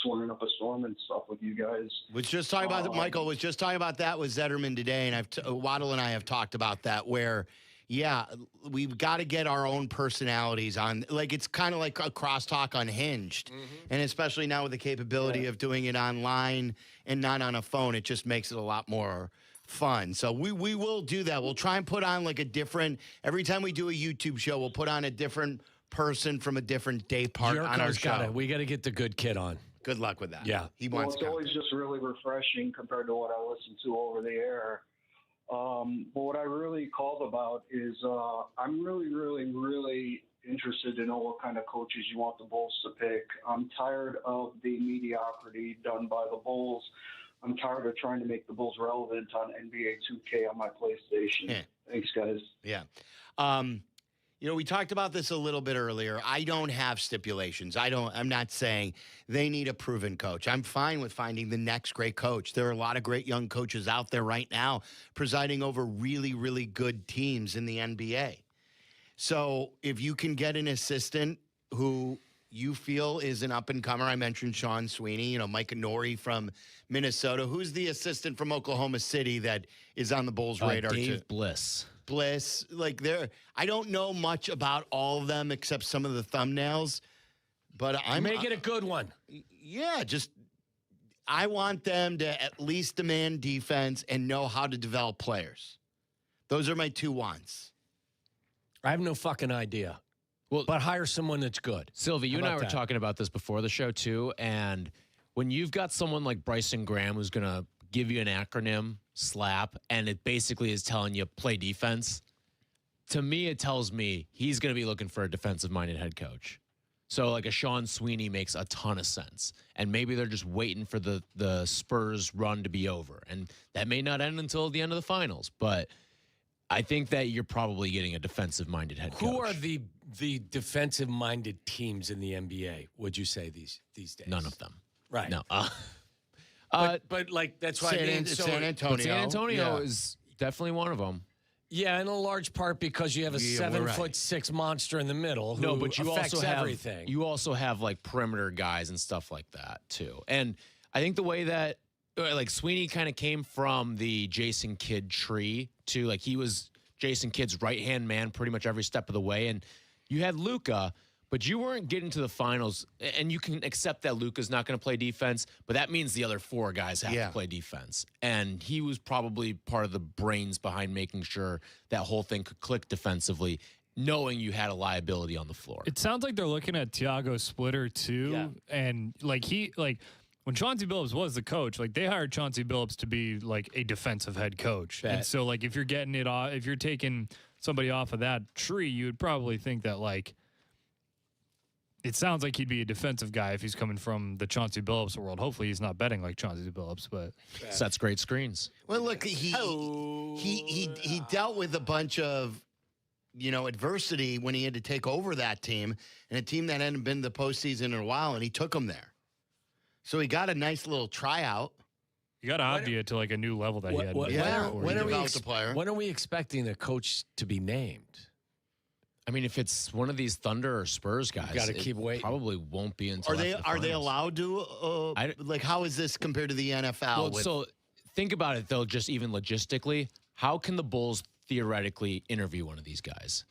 [SPEAKER 1] swearing up a storm and stuff with you guys.
[SPEAKER 2] Was just talking about Michael was just talking about that with Zetterman today, and Waddle and I have talked about that. Where, yeah, we've got to get our own personalities on. Like, it's kind of like a crosstalk unhinged, and especially now with the capability of doing it online and not on a phone, it just makes it a lot more fun. So we will do that. We'll try and put on like a different. Every time we do a YouTube show, we'll put on a different person from a different day part on our show.
[SPEAKER 3] We got to get the good kid on.
[SPEAKER 2] Good luck with that.
[SPEAKER 3] Yeah.
[SPEAKER 2] He wants
[SPEAKER 1] it's always just really refreshing compared to what I listen to over the air. But what I really called about is I'm really, really, really interested to know what kind of coaches you want the Bulls to pick. I'm tired of the mediocrity done by the Bulls. I'm tired of trying to make the Bulls relevant on NBA 2K on my PlayStation.
[SPEAKER 2] Yeah.
[SPEAKER 1] Thanks, guys.
[SPEAKER 2] Yeah. We talked about this a little bit earlier. I don't have stipulations. I'm not saying they need a proven coach. I'm fine with finding the next great coach. There are a lot of great young coaches out there right now presiding over really, really good teams in the NBA. So if you can get an assistant who you feel is an up-and-comer, I mentioned Sean Sweeney, Mike Nori from Minnesota. Who's the assistant from Oklahoma City that is on the Bulls' radar?
[SPEAKER 4] Dave Bliss.
[SPEAKER 2] I don't know much about all of them except some of the thumbnails, but
[SPEAKER 3] Make it a good one.
[SPEAKER 2] Yeah, I want them to at least demand defense and know how to develop players. Those are my two wants.
[SPEAKER 3] I have no fucking idea. Well, but hire someone that's good.
[SPEAKER 4] Sylvie, you and I were talking about this before the show too, and when you've got someone like Bryson Graham who's going to give you an acronym, SLAP, and it basically is telling you play defense, to me it tells me he's going to be looking for a defensive-minded head coach. So like a Sean Sweeney makes a ton of sense, and maybe they're just waiting for the Spurs run to be over, and that may not end until the end of the finals, but I think that you're probably getting a defensive-minded head coach.
[SPEAKER 3] Who are the defensive-minded teams in the NBA, would you say, these days?
[SPEAKER 4] None of them.
[SPEAKER 3] Right.
[SPEAKER 4] No.
[SPEAKER 3] But like, that's why
[SPEAKER 2] San Antonio.
[SPEAKER 4] San Antonio is definitely one of them.
[SPEAKER 3] Yeah, in a large part because you have a 7'6" monster in the middle who
[SPEAKER 4] but you
[SPEAKER 3] affects
[SPEAKER 4] also have
[SPEAKER 3] everything.
[SPEAKER 4] You also have like perimeter guys and stuff like that too. And I think the way that like Sweeney kind of came from the Jason Kidd tree to like he was Jason Kidd's right-hand man pretty much every step of the way. And you had Luka, but you weren't getting to the finals. And you can accept that Luka's not going to play defense, but that means the other four guys have to play defense. And he was probably part of the brains behind making sure that whole thing could click defensively, knowing you had a liability on the floor.
[SPEAKER 7] It sounds like they're looking at Thiago Splitter too. And when Chauncey Billups was the coach, like they hired Chauncey Billups to be like a defensive head coach. And so like if you're getting it off, if you're taking somebody off of that tree, you would probably think that like it sounds like he'd be a defensive guy if he's coming from the Chauncey Billups world. Hopefully he's not betting like Chauncey Billups, but
[SPEAKER 4] sets great screens.
[SPEAKER 2] Well, look, he dealt with a bunch of adversity when he had to take over that team, and a team that hadn't been to the postseason in a while, and he took them there. So he got a nice little tryout.
[SPEAKER 7] You got Avdia to like a new level that he had.
[SPEAKER 3] When are we expecting a coach to be named?
[SPEAKER 4] I mean, if it's one of these Thunder or Spurs guys,
[SPEAKER 3] got to keep waiting.
[SPEAKER 4] Probably won't be until
[SPEAKER 2] Are they allowed to? Like, how is this compared to the NFL?
[SPEAKER 4] Well, so think about it though, just even logistically, how can the Bulls theoretically interview one of these guys?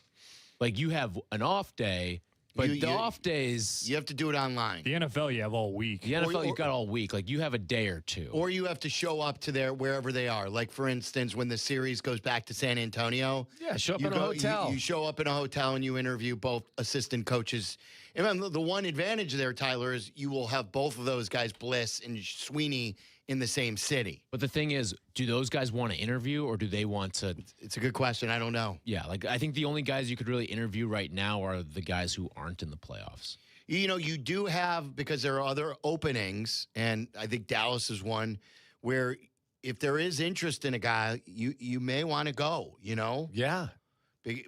[SPEAKER 4] Like, you have an off day. But the off days,
[SPEAKER 2] you have to do it online.
[SPEAKER 7] The NFL, you have all week.
[SPEAKER 4] The NFL, you've got all week. Like, you have a day or two.
[SPEAKER 2] Or you have to show up to wherever they are. Like, for instance, when the series goes back to San Antonio.
[SPEAKER 3] Yeah, show up in a hotel.
[SPEAKER 2] You show up in a hotel and you interview both assistant coaches. And the one advantage there, Tyler, is you will have both of those guys, Bliss and Sweeney, in the same city.
[SPEAKER 4] But the thing is, do those guys want to interview or do they want to?
[SPEAKER 2] It's a good question. I don't know.
[SPEAKER 4] Yeah, like I think the only guys you could really interview right now are the guys who aren't in the playoffs.
[SPEAKER 2] You do have, because there are other openings, and I think Dallas is one where if there is interest in a guy, you may want to go,
[SPEAKER 3] Yeah.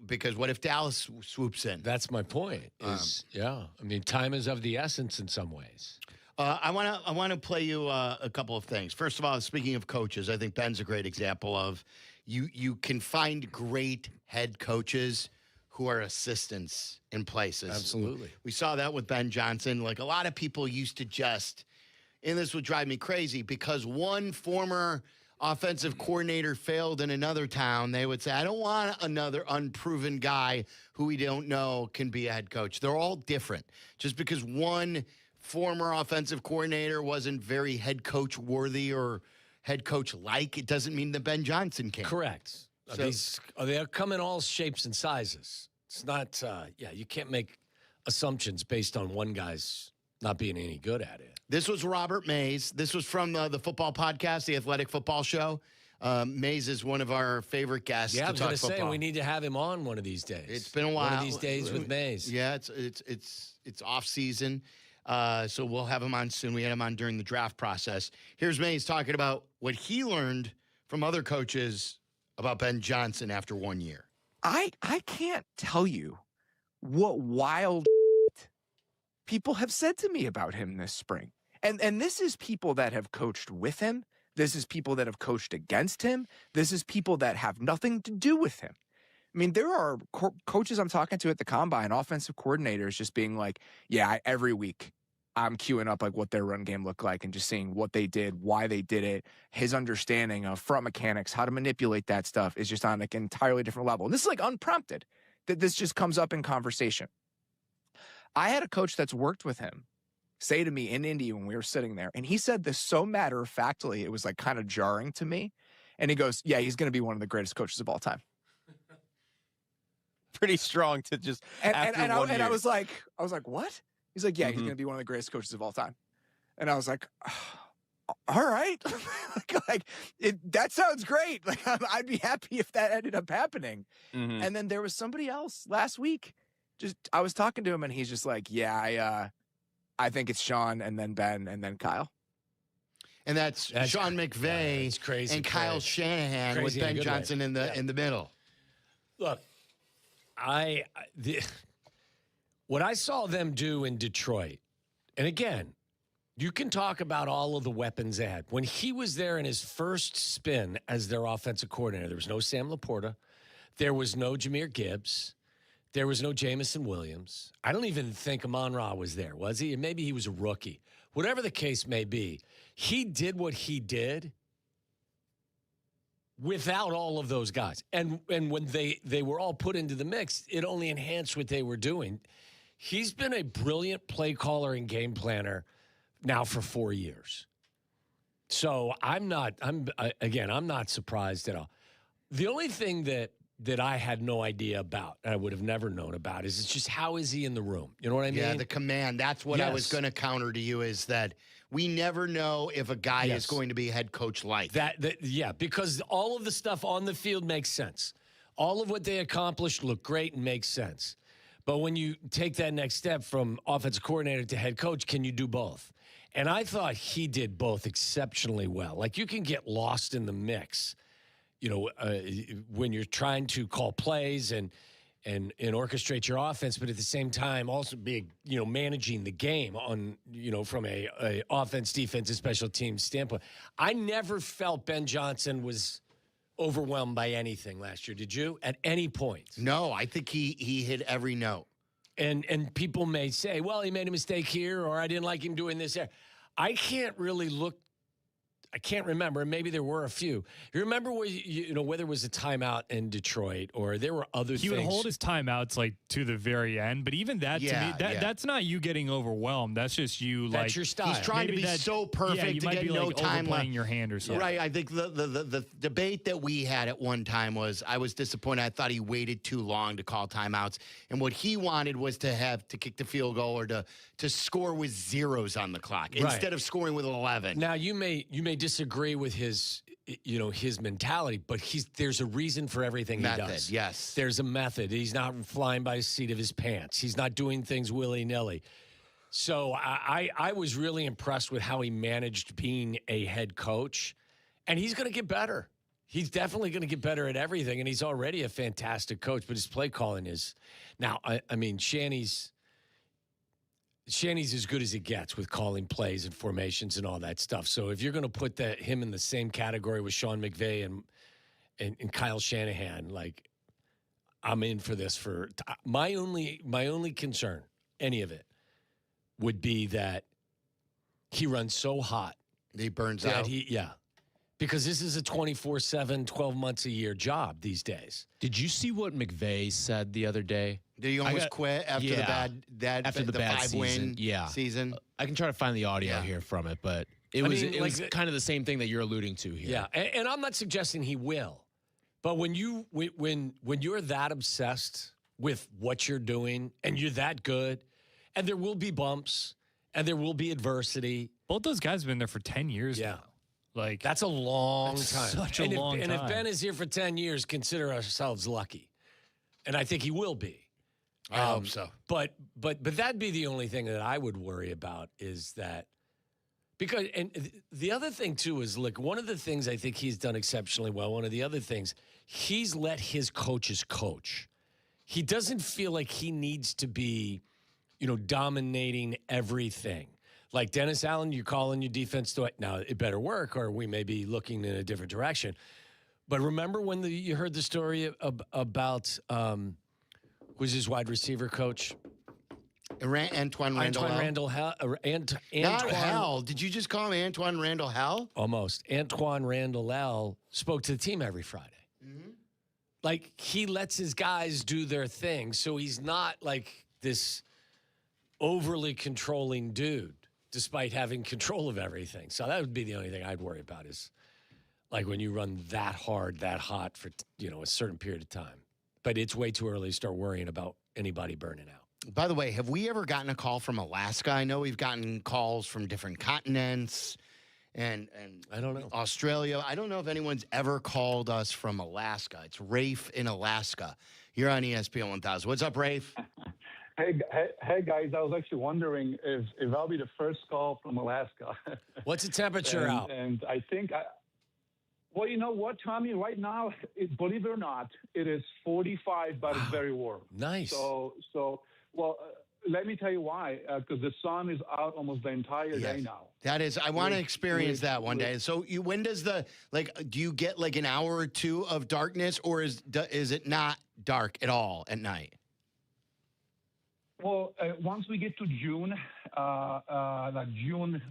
[SPEAKER 2] Because what if Dallas swoops in?
[SPEAKER 3] That's my point. I mean, time is of the essence in some ways.
[SPEAKER 2] I want to play you a couple of things. First of all, speaking of coaches, I think Ben's a great example of you can find great head coaches who are assistants in places.
[SPEAKER 3] Absolutely.
[SPEAKER 2] We saw that with Ben Johnson. Like, a lot of people used to just, and this would drive me crazy, because one former offensive coordinator failed in another town, they would say, I don't want another unproven guy who we don't know can be a head coach. They're all different. Just because one former offensive coordinator wasn't very head coach worthy or head coach like, it doesn't mean that Ben Johnson can.
[SPEAKER 3] Correct. They come in all shapes and sizes. It's not, you can't make assumptions based on one guy's not being any good at it.
[SPEAKER 2] This was Robert Mays. This was from the football podcast, the Athletic Football Show. Mays is one of our favorite guests.
[SPEAKER 3] Yeah,
[SPEAKER 2] to
[SPEAKER 3] I was going to
[SPEAKER 2] talk
[SPEAKER 3] say
[SPEAKER 2] football.
[SPEAKER 3] we need to have him on one of these days.
[SPEAKER 2] It's been a while.
[SPEAKER 3] One of these days with Mays.
[SPEAKER 2] Yeah, it's off season, so we'll have him on soon. We had him on during the draft process. Here's Mays talking about what he learned from other coaches about Ben Johnson after 1 year.
[SPEAKER 9] I can't tell you what wild people have said to me about him this spring. And this is people that have coached with him. This is people that have coached against him. This is people that have nothing to do with him. I mean, there are coaches I'm talking to at the Combine, offensive coordinators just being like, yeah, every week I'm queuing up like what their run game looked like and just seeing what they did, why they did it. His understanding of front mechanics, how to manipulate that stuff is just on like an entirely different level. And this is like unprompted, that this just comes up in conversation. I had a coach that's worked with him say to me in Indy when we were sitting there, and he said this so matter-of-factly, it was like kind of jarring to me. And he goes, yeah, he's going to be one of the greatest coaches of all time.
[SPEAKER 10] Pretty strong to just
[SPEAKER 9] I was like, what? He's like, yeah, he's going to be one of the greatest coaches of all time. And I was like, oh, all right. That sounds great. Like, I'd be happy if that ended up happening. Mm-hmm. And then there was somebody else last week. I was talking to him and he's just like, yeah, I think it's Sean and then Ben and then Kyle.
[SPEAKER 2] And that's Sean McVay
[SPEAKER 3] crazy,
[SPEAKER 2] and Kyle Shanahan with Ben Johnson in the middle.
[SPEAKER 3] Look, what I saw them do in Detroit, and again, you can talk about all of the weapons they had. When he was there in his first spin as their offensive coordinator, there was no Sam Laporta. There was no Jahmyr Gibbs. There was no Jamison Williams. I don't even think Amon-Ra was there, was he? And maybe he was a rookie. Whatever the case may be, he did what he did without all of those guys. And when they were all put into the mix, it only enhanced what they were doing. He's been a brilliant play caller and game planner now for 4 years. So I'm not surprised at all. The only thing that I had no idea about, and I would have never known about, is it's just how is he in the room? You know what I mean?
[SPEAKER 2] Yeah, the command. That's what I was going to counter to you is that we never know if a guy is going to be head coach like.
[SPEAKER 3] Yeah, because all of the stuff on the field makes sense. All of what they accomplished looked great and makes sense. But when you take that next step from offensive coordinator to head coach, can you do both? And I thought he did both exceptionally well. Like, you can get lost in the mix, when you're trying to call plays and orchestrate your offense, but at the same time also be, managing the game on, from a offense, defense, and special teams standpoint. I never felt Ben Johnson was overwhelmed by anything last year. Did you? At any point?
[SPEAKER 2] No, I think he hit every note.
[SPEAKER 3] And people may say, well, he made a mistake here, or I didn't like him doing this there. I can't remember, and maybe there were a few. You remember whether it was a timeout in Detroit or there were other things?
[SPEAKER 7] He would hold his timeouts like to the very end, but even that to me, that's not you getting overwhelmed. That's just you
[SPEAKER 3] that's your style.
[SPEAKER 2] He's trying to be so perfect
[SPEAKER 7] you
[SPEAKER 2] to
[SPEAKER 7] might
[SPEAKER 2] get
[SPEAKER 7] be
[SPEAKER 2] no
[SPEAKER 7] like
[SPEAKER 2] time left.
[SPEAKER 7] your hand or something.
[SPEAKER 2] Right. I think the debate that we had at one time was I was disappointed. I thought he waited too long to call timeouts, and what he wanted was to kick the field goal or to score with zeros on the clock instead of scoring with 11.
[SPEAKER 3] Now you may disagree with his mentality, but there's a reason for everything he does.
[SPEAKER 2] Yes.
[SPEAKER 3] There's a method. He's not flying by the seat of his pants. He's not doing things willy-nilly. So I was really impressed with how he managed being a head coach, and he's going to get better. He's definitely going to get better at everything, and he's already a fantastic coach, but his play calling is now, I mean, Shanny's as good as it gets with calling plays and formations and all that stuff. So if you're going to put him in the same category with Sean McVay and Kyle Shanahan, like, I'm in for this. For my only concern, any of it, would be that he runs so hot.
[SPEAKER 2] He burns out.
[SPEAKER 3] Because this is a 24/7, 12 months a year job these days.
[SPEAKER 4] Did you see what McVay said the other day?
[SPEAKER 2] Did he almost quit after the bad 5-win season?
[SPEAKER 4] I can try to find the audio here from it, but it was kind of the same thing that you're alluding to here.
[SPEAKER 3] Yeah, and I'm not suggesting he will, but when you're that obsessed with what you're doing and you're that good, and there will be bumps and there will be adversity.
[SPEAKER 7] Both those guys have been there for 10 years now. Like,
[SPEAKER 3] that's a long time.
[SPEAKER 7] Such a long time.
[SPEAKER 3] And if Ben is here for 10 years, consider ourselves lucky. And I think he will be.
[SPEAKER 2] I hope so.
[SPEAKER 3] But that'd be the only thing that I would worry about is that because the other thing too is, look, one of the things I think he's done exceptionally well, one of the other things, he's let his coaches coach. He doesn't feel like he needs to be, dominating everything. Like Dennis Allen, you're calling your defense to it. Now, it better work or we may be looking in a different direction. But remember when you heard the story about who's his wide receiver coach?
[SPEAKER 2] Antoine Randall
[SPEAKER 3] Not
[SPEAKER 2] Hell. Did you just call him Antoine Randall Hell?
[SPEAKER 3] Almost. Antoine Randall spoke to the team every Friday. Mm-hmm. Like, he lets his guys do their thing. So he's not like this overly controlling dude, despite having control of everything. So that would be the only thing I'd worry about is, like, when you run that hard, that hot for, a certain period of time. But it's way too early to start worrying about anybody burning out.
[SPEAKER 2] By the way, have we ever gotten a call from Alaska? I know we've gotten calls from different continents and
[SPEAKER 3] I don't know.
[SPEAKER 2] Australia. I don't know if anyone's ever called us from Alaska. It's Rafe in Alaska. You're on ESPN 1000. What's up, Rafe?
[SPEAKER 10] Hey, guys, I was actually wondering if I'll be the first call from Alaska.
[SPEAKER 3] What's the temperature out?
[SPEAKER 10] And I think, well, you know what, Tommy? Right now, believe it or not, it is 45, but it's very warm.
[SPEAKER 3] Nice.
[SPEAKER 10] So, let me tell you why. Because the sun is out almost the entire day now.
[SPEAKER 2] That is, I want to experience that one day. So when does do you get like an hour or two of darkness, or is it not dark at all at night?
[SPEAKER 10] Well, once we get to June, like June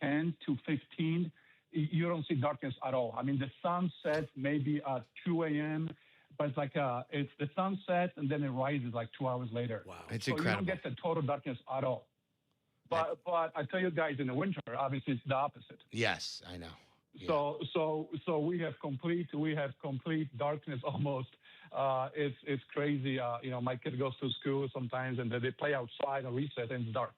[SPEAKER 10] 10th to 15th, you don't see darkness at all. I mean, the sun sets maybe at 2 a.m., but it's like it's the sun sets and then it rises like 2 hours later. Wow,
[SPEAKER 2] it's
[SPEAKER 10] so
[SPEAKER 2] incredible.
[SPEAKER 10] You don't get the total darkness at all. But I tell you guys, in the winter, obviously it's the opposite.
[SPEAKER 2] Yes, I know. Yeah.
[SPEAKER 10] So we have complete darkness almost. It's crazy. My kid goes to school sometimes and they play outside on recess and it's dark.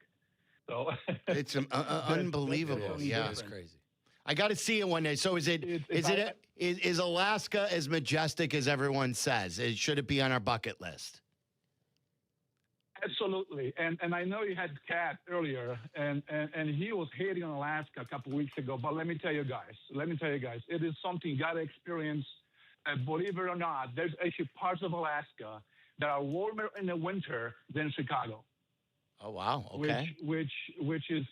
[SPEAKER 10] So
[SPEAKER 2] it's unbelievable. Yeah,
[SPEAKER 3] it's crazy.
[SPEAKER 2] I got to see it one day. So is Alaska as majestic as everyone says? Should it be on our bucket list?
[SPEAKER 10] Absolutely. And I know you had Kap earlier, and he was hating on Alaska a couple of weeks ago. But let me tell you guys, it is something you got to experience. Believe it or not, there's actually parts of Alaska that are warmer in the winter than Chicago.
[SPEAKER 2] Oh, wow. Okay.
[SPEAKER 10] Which is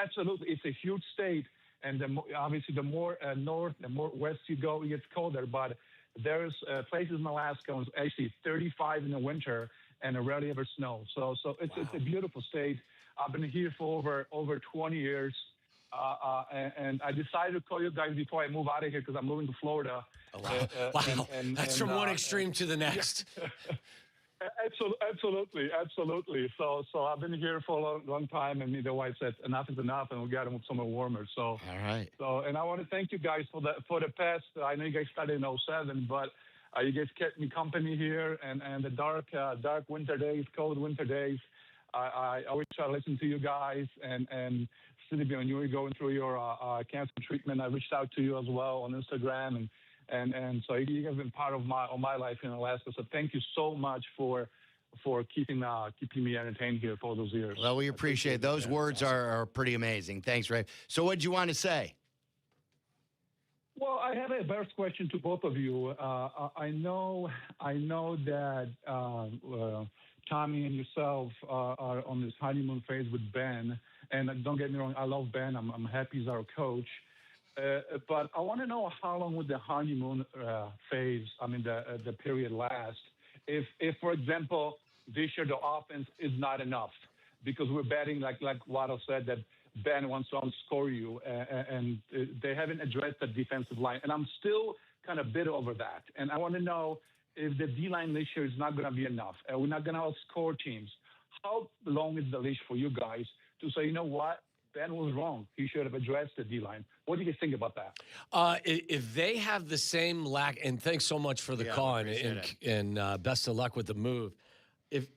[SPEAKER 10] absolutely, it's a huge state. And obviously, the more north, the more west you go, it gets colder. But there's places in Alaska where it's actually 35 in the winter and it rarely ever snows. So it's a beautiful state. I've been here for over 20 years. And I decided to call you guys before I move out of here because I'm moving to Florida.
[SPEAKER 3] Oh, wow. That's from one extreme to the next.
[SPEAKER 10] Yeah. Absolutely. So I've been here for a long time, and the wife said enough is enough, and we got to move somewhere warmer. So
[SPEAKER 2] all right.
[SPEAKER 10] So, and I want to thank you guys for the past. I know you guys started in 2007, but you guys kept me company here, and the dark winter days, cold winter days. I always try to listen to you guys, and Cindy, when you were going through your cancer treatment, I reached out to you as well on Instagram, and so you have been part of my life in Alaska. So thank you so much for keeping me entertained here for all those years.
[SPEAKER 2] Well, we appreciate those words are pretty amazing. Thanks, Ray. So what did you want to say?
[SPEAKER 10] Well, I have a first question to both of you. I know that Tommy and yourself are on this honeymoon phase with Ben, and don't get me wrong, I love Ben. I'm happy he's our coach. But I want to know how long would the honeymoon phase, the period last? If for example, this year the offense is not enough because we're betting, like Waddle said, that Ben wants to outscore you, and they haven't addressed the defensive line. And I'm still kind of bitter over that. And I want to know if the D-line this year is not going to be enough, and we're not going to outscore teams. How long is the leash for you guys to say, you know what? Ben was wrong. He should have addressed the D-line. What do you think about that?
[SPEAKER 3] If they have the same lack, and thanks so much for the call, and best of luck with the move. If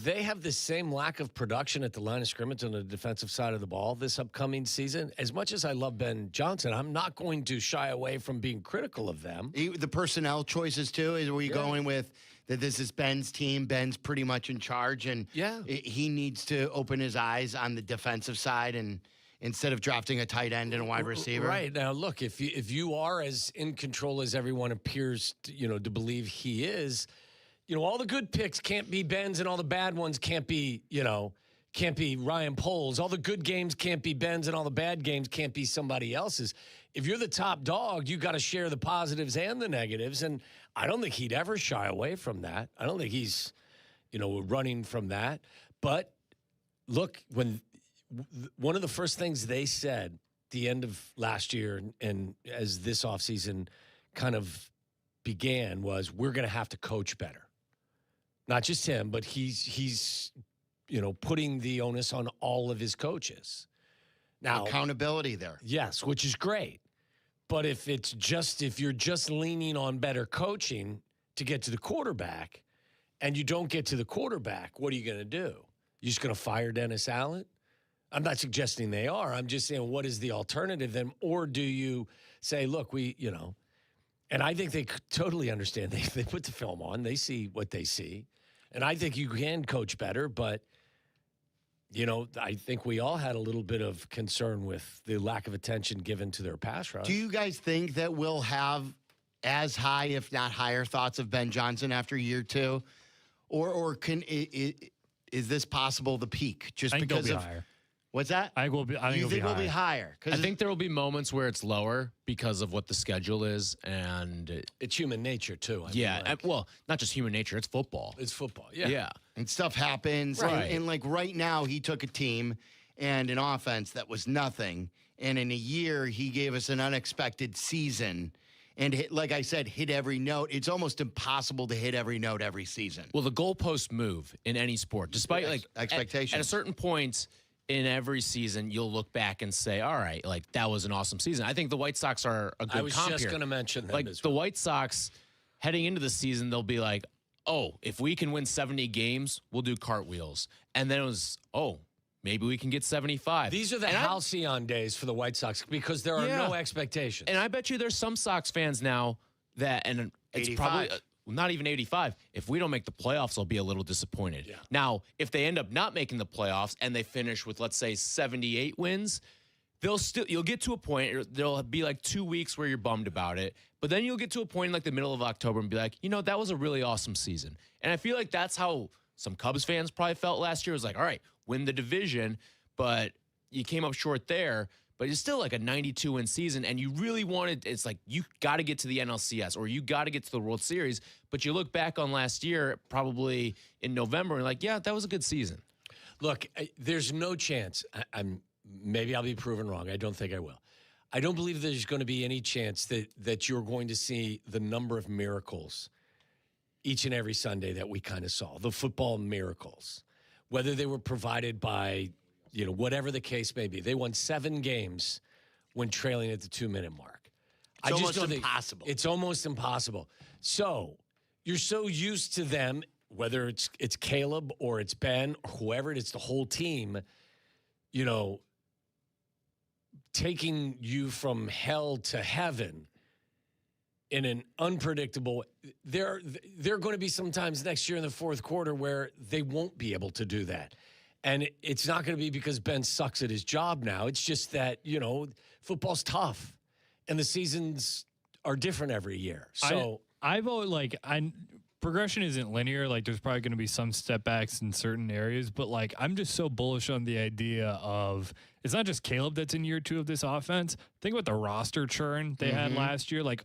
[SPEAKER 3] they have the same lack of production at the line of scrimmage on the defensive side of the ball this upcoming season, as much as I love Ben Johnson, I'm not going to shy away from being critical of them.
[SPEAKER 2] The personnel choices, too, are you going with that this is Ben's team, Ben's pretty much in charge, and he needs to open his eyes on the defensive side and instead of drafting a tight end and a wide receiver?
[SPEAKER 3] Right. Now, look, if you are as in control as everyone appears to believe he is, all the good picks can't be Ben's and all the bad ones can't be Ryan Poles. All the good games can't be Ben's and all the bad games can't be somebody else's. If you're the top dog, you got to share the positives and the negatives. And I don't think he'd ever shy away from that. I don't think he's, running from that. But look, when one of the first things they said the end of last year and as this offseason kind of began was we're going to have to coach better. Not just him, but he's putting the onus on all of his coaches. Now,
[SPEAKER 2] accountability there.
[SPEAKER 3] Yes, which is great. But if you're just leaning on better coaching to get to the quarterback and you don't get to the quarterback, what are you going to do? You're just going to fire Dennis Allen? I'm not suggesting they are. I'm just saying, what is the alternative then? Or do you say, look, and I think they totally understand. They put the film on. They see what they see. And I think you can coach better, but, I think we all had a little bit of concern with the lack of attention given to their pass rush.
[SPEAKER 2] Do you guys think that we'll have as high, if not higher, thoughts of Ben Johnson after year two? Or is this possible the peak? Just
[SPEAKER 7] I think
[SPEAKER 2] because
[SPEAKER 7] they'll
[SPEAKER 2] of
[SPEAKER 7] be higher.
[SPEAKER 2] What's that?
[SPEAKER 7] I think
[SPEAKER 2] you think
[SPEAKER 7] it'll
[SPEAKER 2] will be higher?
[SPEAKER 4] I think there will be moments where it's lower because of what the schedule is, and
[SPEAKER 3] it's human nature too.
[SPEAKER 4] Well, not just human nature; it's football.
[SPEAKER 3] It's football. Yeah.
[SPEAKER 2] And stuff happens.
[SPEAKER 4] Right.
[SPEAKER 2] And like right now, he took a team and an offense that was nothing, and in a year, he gave us an unexpected season. And like I said, hit every note. It's almost impossible to hit every note every season.
[SPEAKER 4] Well, the goalposts move in any sport, despite like
[SPEAKER 2] expectations.
[SPEAKER 4] At a certain point in every season, you'll look back and say, all right, like that was an awesome season. I think the White Sox are a good comp here.
[SPEAKER 3] I was just going to mention them
[SPEAKER 4] like
[SPEAKER 3] as
[SPEAKER 4] the White Sox heading into the season, they'll be like, oh, if we can win 70 games, we'll do cartwheels. And then it was, oh, maybe we can get 75.
[SPEAKER 3] These are the halcyon days for the White Sox because there are no expectations.
[SPEAKER 4] And I bet you there's some Sox fans now that, and it's
[SPEAKER 2] 85.
[SPEAKER 4] probably not even 85. If we don't make the playoffs, I'll be a little disappointed.
[SPEAKER 3] Yeah.
[SPEAKER 4] Now, if they end up not making the playoffs and they finish with, let's say, 78 wins, you'll get to a point, there'll be like 2 weeks where you're bummed about it, but then you'll get to a point in like the middle of October and be like, that was a really awesome season. And I feel like that's how some Cubs fans probably felt last year. It was like, all right, win the division, but you came up short there. But it's still like a 92-win season, and you really wanted – it's like you got to get to the NLCS or you got to get to the World Series. But you look back on last year, probably in November, and like, yeah, that was a good season.
[SPEAKER 3] Look, there's no chance. Maybe I'll be proven wrong. I don't think I will. I don't believe there's going to be any chance that you're going to see the number of miracles each and every Sunday that we kind of saw, the football miracles, whether they were provided by – whatever the case may be. They won 7 games when trailing at the 2-minute mark.
[SPEAKER 2] It's almost impossible.
[SPEAKER 3] It's almost impossible. So you're so used to them, whether it's Caleb or it's Ben or whoever it is, the whole team, taking you from hell to heaven in an unpredictable. There are going to be some times next year in the fourth quarter where they won't be able to do that. And it's not going to be because Ben sucks at his job now. It's just that, football's tough and the seasons are different every year. So
[SPEAKER 7] I've always progression isn't linear. Like there's probably going to be some step backs in certain areas, but like I'm just so bullish on the idea of it's not just Caleb that's in year 2 of this offense. Think about the roster churn they had last year. Like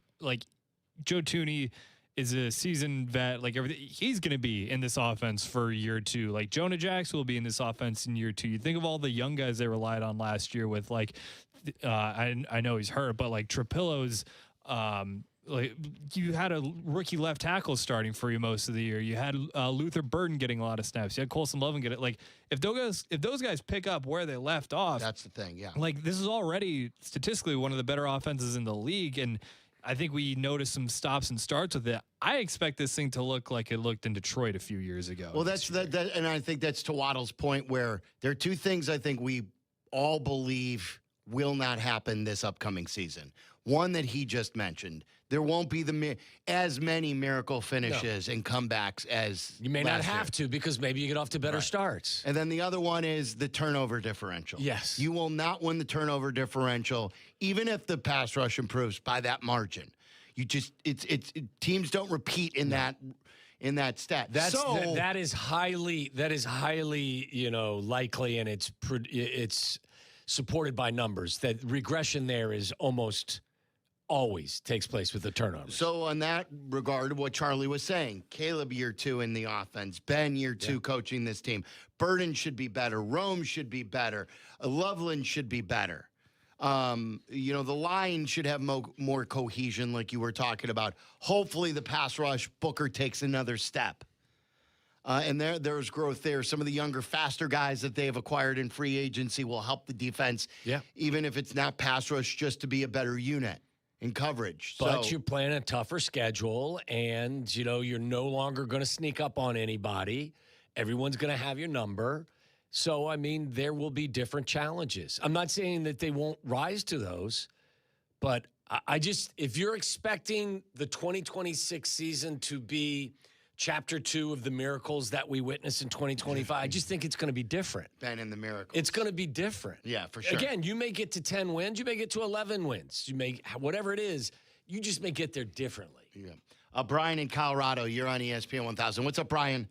[SPEAKER 7] Joe Tooney is a seasoned vet, like everything. He's going to be in this offense for year 2. Like Jonah Jackson will be in this offense in year 2. You think of all the young guys they relied on last year with I know he's hurt, but like Trapillo's, like you had a rookie left tackle starting for you most of the year. You had Luther Burden getting a lot of snaps. You had Colson Lovin get it. Like if those guys pick up where they left off,
[SPEAKER 2] that's the thing. Yeah.
[SPEAKER 7] Like this is already statistically one of the better offenses in the league, and I think we noticed some stops and starts with it. I expect this thing to look like it looked in Detroit a few years ago.
[SPEAKER 2] Well, that's that, and I think that's to Waddle's point where there are 2 things I think we all believe will not happen this upcoming season. One that he just mentioned. There won't be as many miracle finishes and comebacks as
[SPEAKER 3] you may not have to because maybe you get off to better starts.
[SPEAKER 2] And then the other one is the turnover differential.
[SPEAKER 3] Yes.
[SPEAKER 2] You will not win the turnover differential, even if the pass rush improves by that margin. You just teams don't repeat in that stat.
[SPEAKER 3] That is highly likely, and it's supported by numbers. That regression there is almost always takes place with the turnovers.
[SPEAKER 2] So in that regard, what Charlie was saying, Caleb year 2 in the offense, Ben year 2 coaching this team, Burden should be better, Rome should be better, Loveland should be better. The line should have more cohesion like you were talking about. Hopefully the pass rush, Booker takes another step. And there's growth there. Some of the younger, faster guys that they have acquired in free agency will help the defense, even if it's not pass rush, just to be a better unit in coverage.
[SPEAKER 3] But you're playing a tougher schedule, and, you're no longer going to sneak up on anybody. Everyone's going to have your number. So, there will be different challenges. I'm not saying that they won't rise to those, but if you're expecting the 2026 season to be chapter 2 of the miracles that we witnessed in 2025, I just think it's going to be different.
[SPEAKER 2] Ben and the miracles.
[SPEAKER 3] It's going to be different.
[SPEAKER 2] Yeah, for sure.
[SPEAKER 3] Again, you may get to 10 wins. You may get to 11 wins. You may, whatever it is, you just may get there differently.
[SPEAKER 2] Yeah. Brian in Colorado, you're on ESPN 1000. What's up, Brian?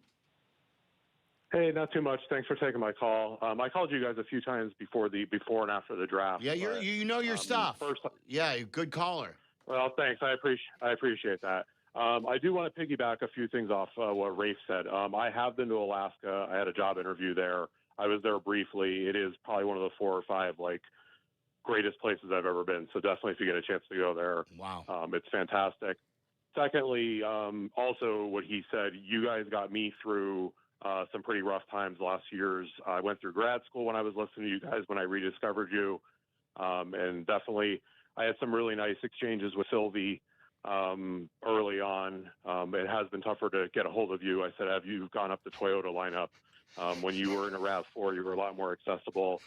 [SPEAKER 5] Hey, not too much. Thanks for taking my call. I called you guys a few times before and after the draft.
[SPEAKER 2] Yeah, you know your stuff. Yeah, good caller.
[SPEAKER 5] Well, thanks. I appreciate that. I do want to piggyback a few things off what Rafe said. I have been to Alaska. I had a job interview there. I was there briefly. It is probably one of the 4 or 5 greatest places I've ever been. So definitely, if you get a chance to go there,
[SPEAKER 2] wow,
[SPEAKER 5] it's fantastic. Secondly, also what he said, you guys got me through some pretty rough times last years. I went through grad school when I was listening to you guys when I rediscovered you, and definitely I had some really nice exchanges with Silvy early on. It has been tougher to get a hold of you. I said, have you gone up the Toyota lineup? When you were in a RAV4, you were a lot more accessible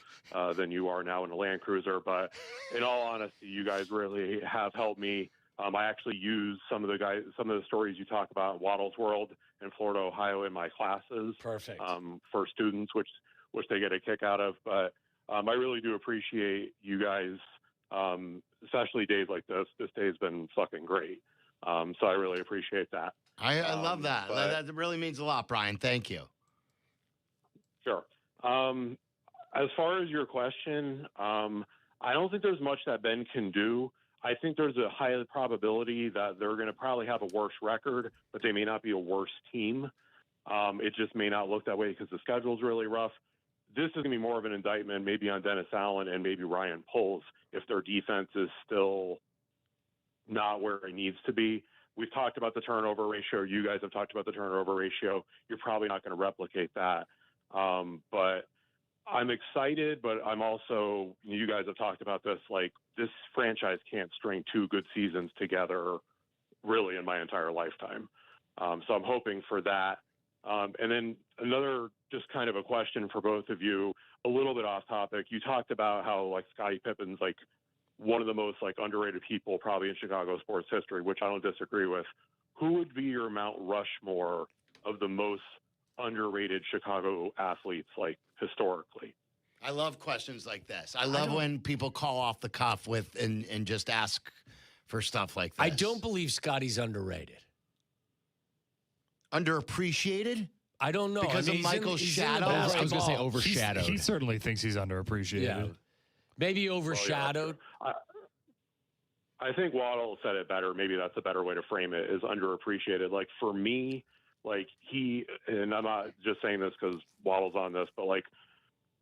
[SPEAKER 5] than you are now in a Land Cruiser. But in all honesty, you guys really have helped me. I actually use some of the stories you talk about in Waddle's World in Florida, Ohio in my classes.
[SPEAKER 3] Perfect.
[SPEAKER 5] For students, which they get a kick out of. But I really do appreciate you guys, especially days like this. This day's been fucking great. So I really appreciate that.
[SPEAKER 2] I love that. That really means a lot, Brian. Thank you.
[SPEAKER 5] Sure. As far as your question, I don't think there's much that Ben can do. I think there's a high probability that they're going to probably have a worse record, but they may not be a worse team. It just may not look that way because the schedule's really rough. This is going to be more of an indictment maybe on Dennis Allen and maybe Ryan Poles if their defense is still not where it needs to be. We've talked about the turnover ratio. You guys have talked about the turnover ratio. You're probably not going to replicate that. But I'm excited, but I'm also, you guys have talked about this, this franchise can't string 2 good seasons together really in my entire lifetime. So I'm hoping for that. And then another just kind of a question for both of you, a little bit off topic. You talked about how Scottie Pippen's one of the most underrated people probably in Chicago sports history, which I don't disagree with. Who would be your Mount Rushmore of the most underrated Chicago athletes historically?
[SPEAKER 2] I love questions like this. I love when people call off the cuff with and just ask for stuff like this.
[SPEAKER 3] I don't believe Scotty's underrated.
[SPEAKER 2] Underappreciated?
[SPEAKER 3] I don't know.
[SPEAKER 2] Because of Michael's shadow? I was
[SPEAKER 4] going to say overshadowed.
[SPEAKER 7] He certainly thinks he's underappreciated.
[SPEAKER 3] Yeah. Maybe overshadowed.
[SPEAKER 5] Well, yeah. I think Waddle said it better. Maybe that's a better way to frame it, is underappreciated. For me, he, and I'm not just saying this because Waddle's on this, but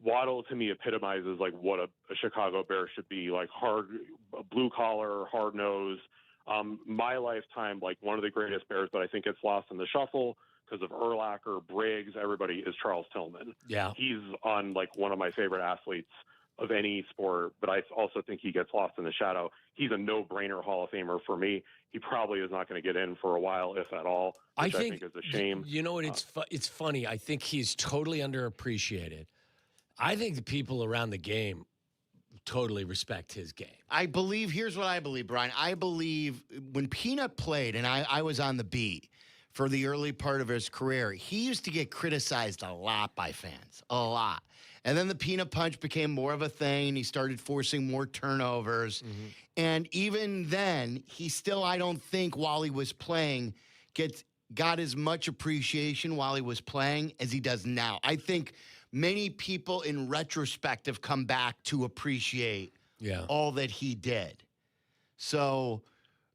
[SPEAKER 5] Waddle to me epitomizes what a Chicago Bear should be, hard, blue collar, hard nose. My lifetime, one of the greatest Bears, but I think it's lost in the shuffle because of Urlacher, Briggs, everybody, is Charles Tillman.
[SPEAKER 3] Yeah.
[SPEAKER 5] He's on one of my favorite athletes of any sport, but I also think he gets lost in the shadow. He's a no-brainer Hall of Famer for me. He probably is not going to get in for a while, if at all, which I think is a shame.
[SPEAKER 3] You know what? It's funny. I think he's totally underappreciated. I think the people around the game totally respect his game.
[SPEAKER 2] Here's what I believe, Brian. I believe when Peanut played, and I was on the beat for the early part of his career, he used to get criticized a lot by fans, a lot. And then the Peanut Punch became more of a thing. He started forcing more turnovers. Mm-hmm. And even then, he still, I don't think, while he was playing, got as much appreciation while he was playing as he does now. I think many people in retrospect have come back to appreciate all that he did. So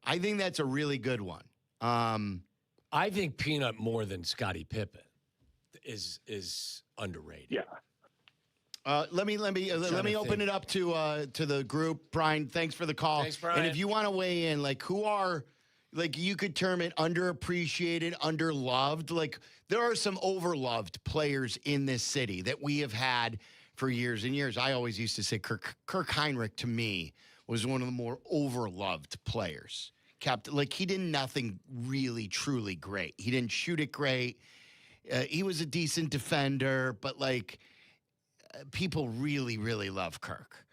[SPEAKER 2] I think that's a really good one.
[SPEAKER 3] I think Peanut more than Scottie Pippen is underrated.
[SPEAKER 5] Yeah.
[SPEAKER 2] Let me open it up to the group. Brian, thanks for the call.
[SPEAKER 3] Thanks, Brian.
[SPEAKER 2] And if you want to weigh in, who are, you could term it underappreciated, underloved. There are some overloved players in this city that we have had for years and years. I always used to say Kirk Heinrich, to me, was one of the more overloved players. He did nothing really, truly great. He didn't shoot it great. He was a decent defender, but people really, really love Kirk.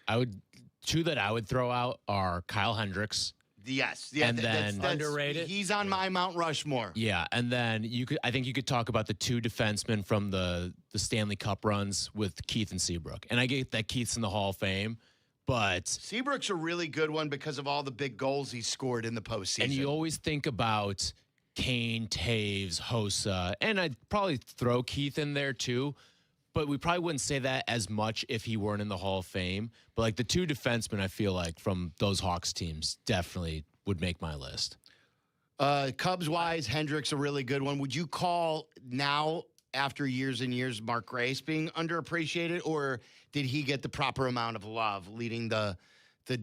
[SPEAKER 4] Two that I would throw out are Kyle Hendricks.
[SPEAKER 2] Yes,
[SPEAKER 4] and then
[SPEAKER 2] that's
[SPEAKER 3] underrated.
[SPEAKER 2] He's on my Mount Rushmore.
[SPEAKER 4] Yeah, and then I think you could talk about the 2 defensemen from the Stanley Cup runs with Keith and Seabrook. And I get that Keith's in the Hall of Fame, but
[SPEAKER 2] Seabrook's a really good one because of all the big goals he scored in the postseason.
[SPEAKER 4] And you always think about Kane, Taves, Hossa, and I'd probably throw Keith in there too. But we probably wouldn't say that as much if he weren't in the Hall of Fame. But like the two defensemen, I feel like from those Hawks teams definitely would make my list.
[SPEAKER 2] Cubs-wise, Hendricks a really good one. Would you call now, after years and years, Mark Grace being underappreciated, or did he get the proper amount of love, leading the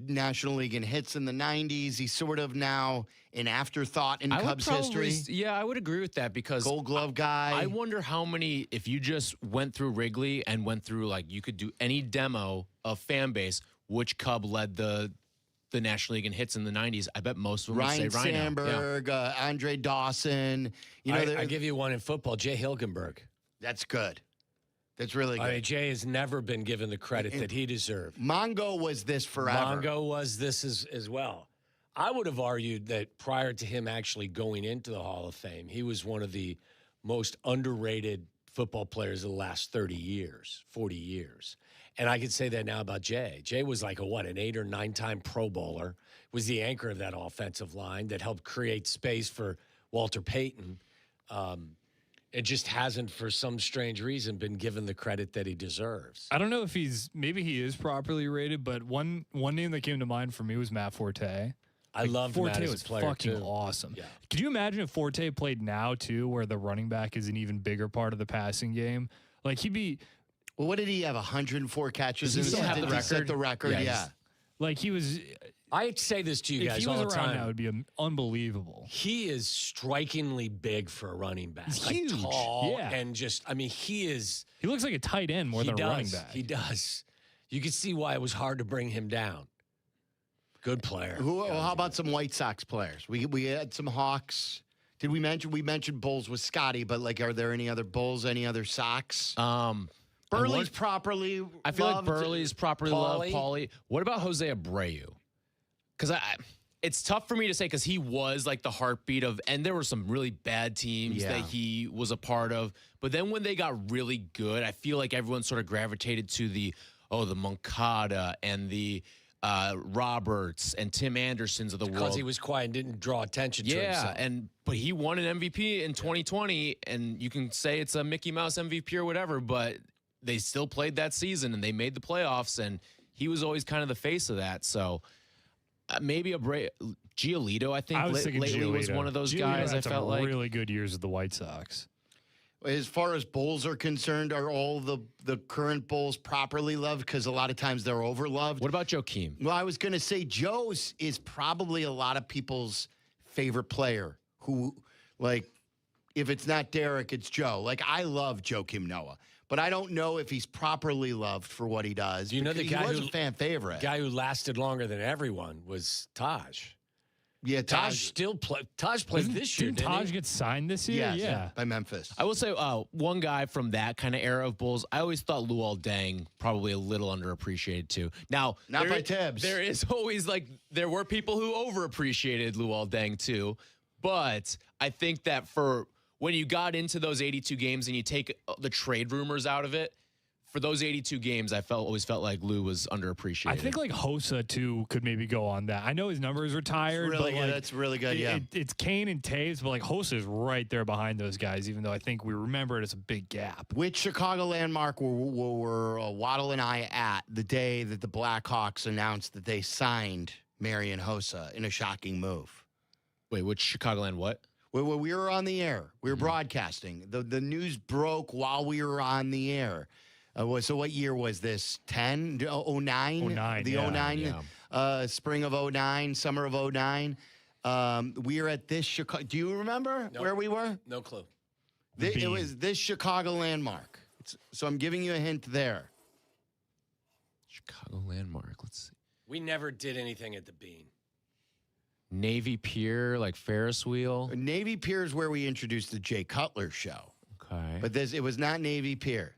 [SPEAKER 2] National League in hits in the 90s? He's sort of now an afterthought in Cubs history.
[SPEAKER 4] Yeah, I would agree with that because
[SPEAKER 2] Gold Glove guy.
[SPEAKER 4] I wonder how many, if you just went through Wrigley and went through, like, you could do any demo of fan base, which Cub led the National League in hits in the 90s. I bet most of them
[SPEAKER 2] Ryan
[SPEAKER 4] would say Rhino.
[SPEAKER 2] Sandberg, Andre Dawson. You know,
[SPEAKER 3] I give you one in football, Jay Hilgenberg.
[SPEAKER 2] That's good. That's really good.
[SPEAKER 3] I mean, Jay has never been given the credit that he deserved.
[SPEAKER 2] Mongo was this forever.
[SPEAKER 3] Mongo was this as well. I would have argued that prior to him actually going into the Hall of Fame, he was one of the most underrated football players of the last 30 years, 40 years. And I could say that now about Jay. Jay was like an 8 or 9 time Pro Bowler, was the anchor of that offensive line that helped create space for Walter Payton. It just hasn't, for some strange reason, been given the credit that he deserves.
[SPEAKER 7] I don't know if maybe he is properly rated, but one name that came to mind for me was Matt Forte.
[SPEAKER 3] I loved
[SPEAKER 7] Forte
[SPEAKER 3] Matt as a
[SPEAKER 7] was
[SPEAKER 3] player,
[SPEAKER 7] fucking
[SPEAKER 3] too.
[SPEAKER 7] awesome.
[SPEAKER 3] Yeah.
[SPEAKER 7] Could you imagine if Forte played now too, where the running back is an even bigger part of the passing game? Like he'd be.
[SPEAKER 2] Well, what did he have? 104 catches.
[SPEAKER 4] Does he still have the record?
[SPEAKER 2] Set the record. Yeah.
[SPEAKER 7] Like he was.
[SPEAKER 3] I'd say this to you guys
[SPEAKER 7] if he
[SPEAKER 3] all
[SPEAKER 7] was
[SPEAKER 3] the
[SPEAKER 7] around
[SPEAKER 3] time.
[SPEAKER 7] now, it would be unbelievable.
[SPEAKER 3] He is strikingly big for a running back.
[SPEAKER 7] He's
[SPEAKER 3] like
[SPEAKER 7] huge.
[SPEAKER 3] Tall
[SPEAKER 7] Yeah.
[SPEAKER 3] and just, I mean, he is.
[SPEAKER 7] He looks like a tight end more than a running back.
[SPEAKER 3] He does. You can see why it was hard to bring him down. Good player.
[SPEAKER 2] How about some White Sox players? We had some Hawks. Did we mentioned Bulls with Scotty, but like, are there any other Bulls, any other Sox? Burley's properly
[SPEAKER 4] I feel
[SPEAKER 2] loved.
[SPEAKER 4] like Burley's properly loved. Paulie. What about Jose Abreu? Because it's tough for me to say because he was like the heartbeat of, and there were some really bad teams that he was a part of. But then when they got really good, I feel like everyone sort of gravitated to the Moncada and the Roberts and Tim Andersons of the world.
[SPEAKER 3] Because he was quiet and didn't draw attention to himself.
[SPEAKER 4] But he won an MVP in 2020, and you can say it's a Mickey Mouse MVP or whatever, but they still played that season and they made the playoffs, and he was always kind of the face of that. So maybe Giolito, I think, lately was one of those guys. I felt like
[SPEAKER 7] really good years with the White Sox.
[SPEAKER 2] As far as Bulls are concerned, are all the current Bulls properly loved? Because a lot of times they're overloved.
[SPEAKER 4] What about Joakim?
[SPEAKER 2] Well, I was going to say Joe's is probably a lot of people's favorite player. Who, like, if it's not Derek, it's Joe. Like, I love Joakim Noah, but I don't know if he's properly loved for what he does.
[SPEAKER 3] Do you know the guy
[SPEAKER 2] he was
[SPEAKER 3] who
[SPEAKER 2] a fan favorite?
[SPEAKER 3] Guy who lasted longer than everyone was Taj.
[SPEAKER 2] Yeah,
[SPEAKER 3] Taj still Taj played this year.
[SPEAKER 7] Didn't Taj get signed this year?
[SPEAKER 2] Yeah, by Memphis.
[SPEAKER 4] I will say one guy from that kind of era of Bulls, I always thought Luol Deng probably a little underappreciated too. Now,
[SPEAKER 2] not by Tibbs.
[SPEAKER 4] There is always there were people who overappreciated Luol Deng too, but I think that for when you got into those 82 games and you take the trade rumors out of it, for those 82 games, I always felt like Lou was underappreciated.
[SPEAKER 7] I think like Hossa too could maybe go on that. I know his numbers are tired,
[SPEAKER 2] really
[SPEAKER 7] but
[SPEAKER 2] good. That's really good. Yeah,
[SPEAKER 7] it's Kane and Taves, but like Hossa is right there behind those guys. Even though I think we remember it as a big gap.
[SPEAKER 2] Which Chicago landmark were Waddle and I at the day that the Blackhawks announced that they signed Marian Hossa in a shocking move?
[SPEAKER 4] Wait, which Chicagoland what?
[SPEAKER 2] Well, we were on the air. We were broadcasting. The news broke while we were on the air. So what year was this? 10? 09?
[SPEAKER 7] 09,
[SPEAKER 2] the
[SPEAKER 7] yeah,
[SPEAKER 2] 09, spring of 09, summer of 09. We were at this Chicago. Do you remember where we were?
[SPEAKER 3] No clue.
[SPEAKER 2] It was this Chicago landmark. So I'm giving you a hint there.
[SPEAKER 4] Chicago landmark. Let's see.
[SPEAKER 3] We never did anything at the Bean.
[SPEAKER 4] Navy Pier, like Ferris wheel.
[SPEAKER 2] Navy Pier is where we introduced the Jay Cutler show.
[SPEAKER 4] Okay.
[SPEAKER 2] But it was not Navy Pier.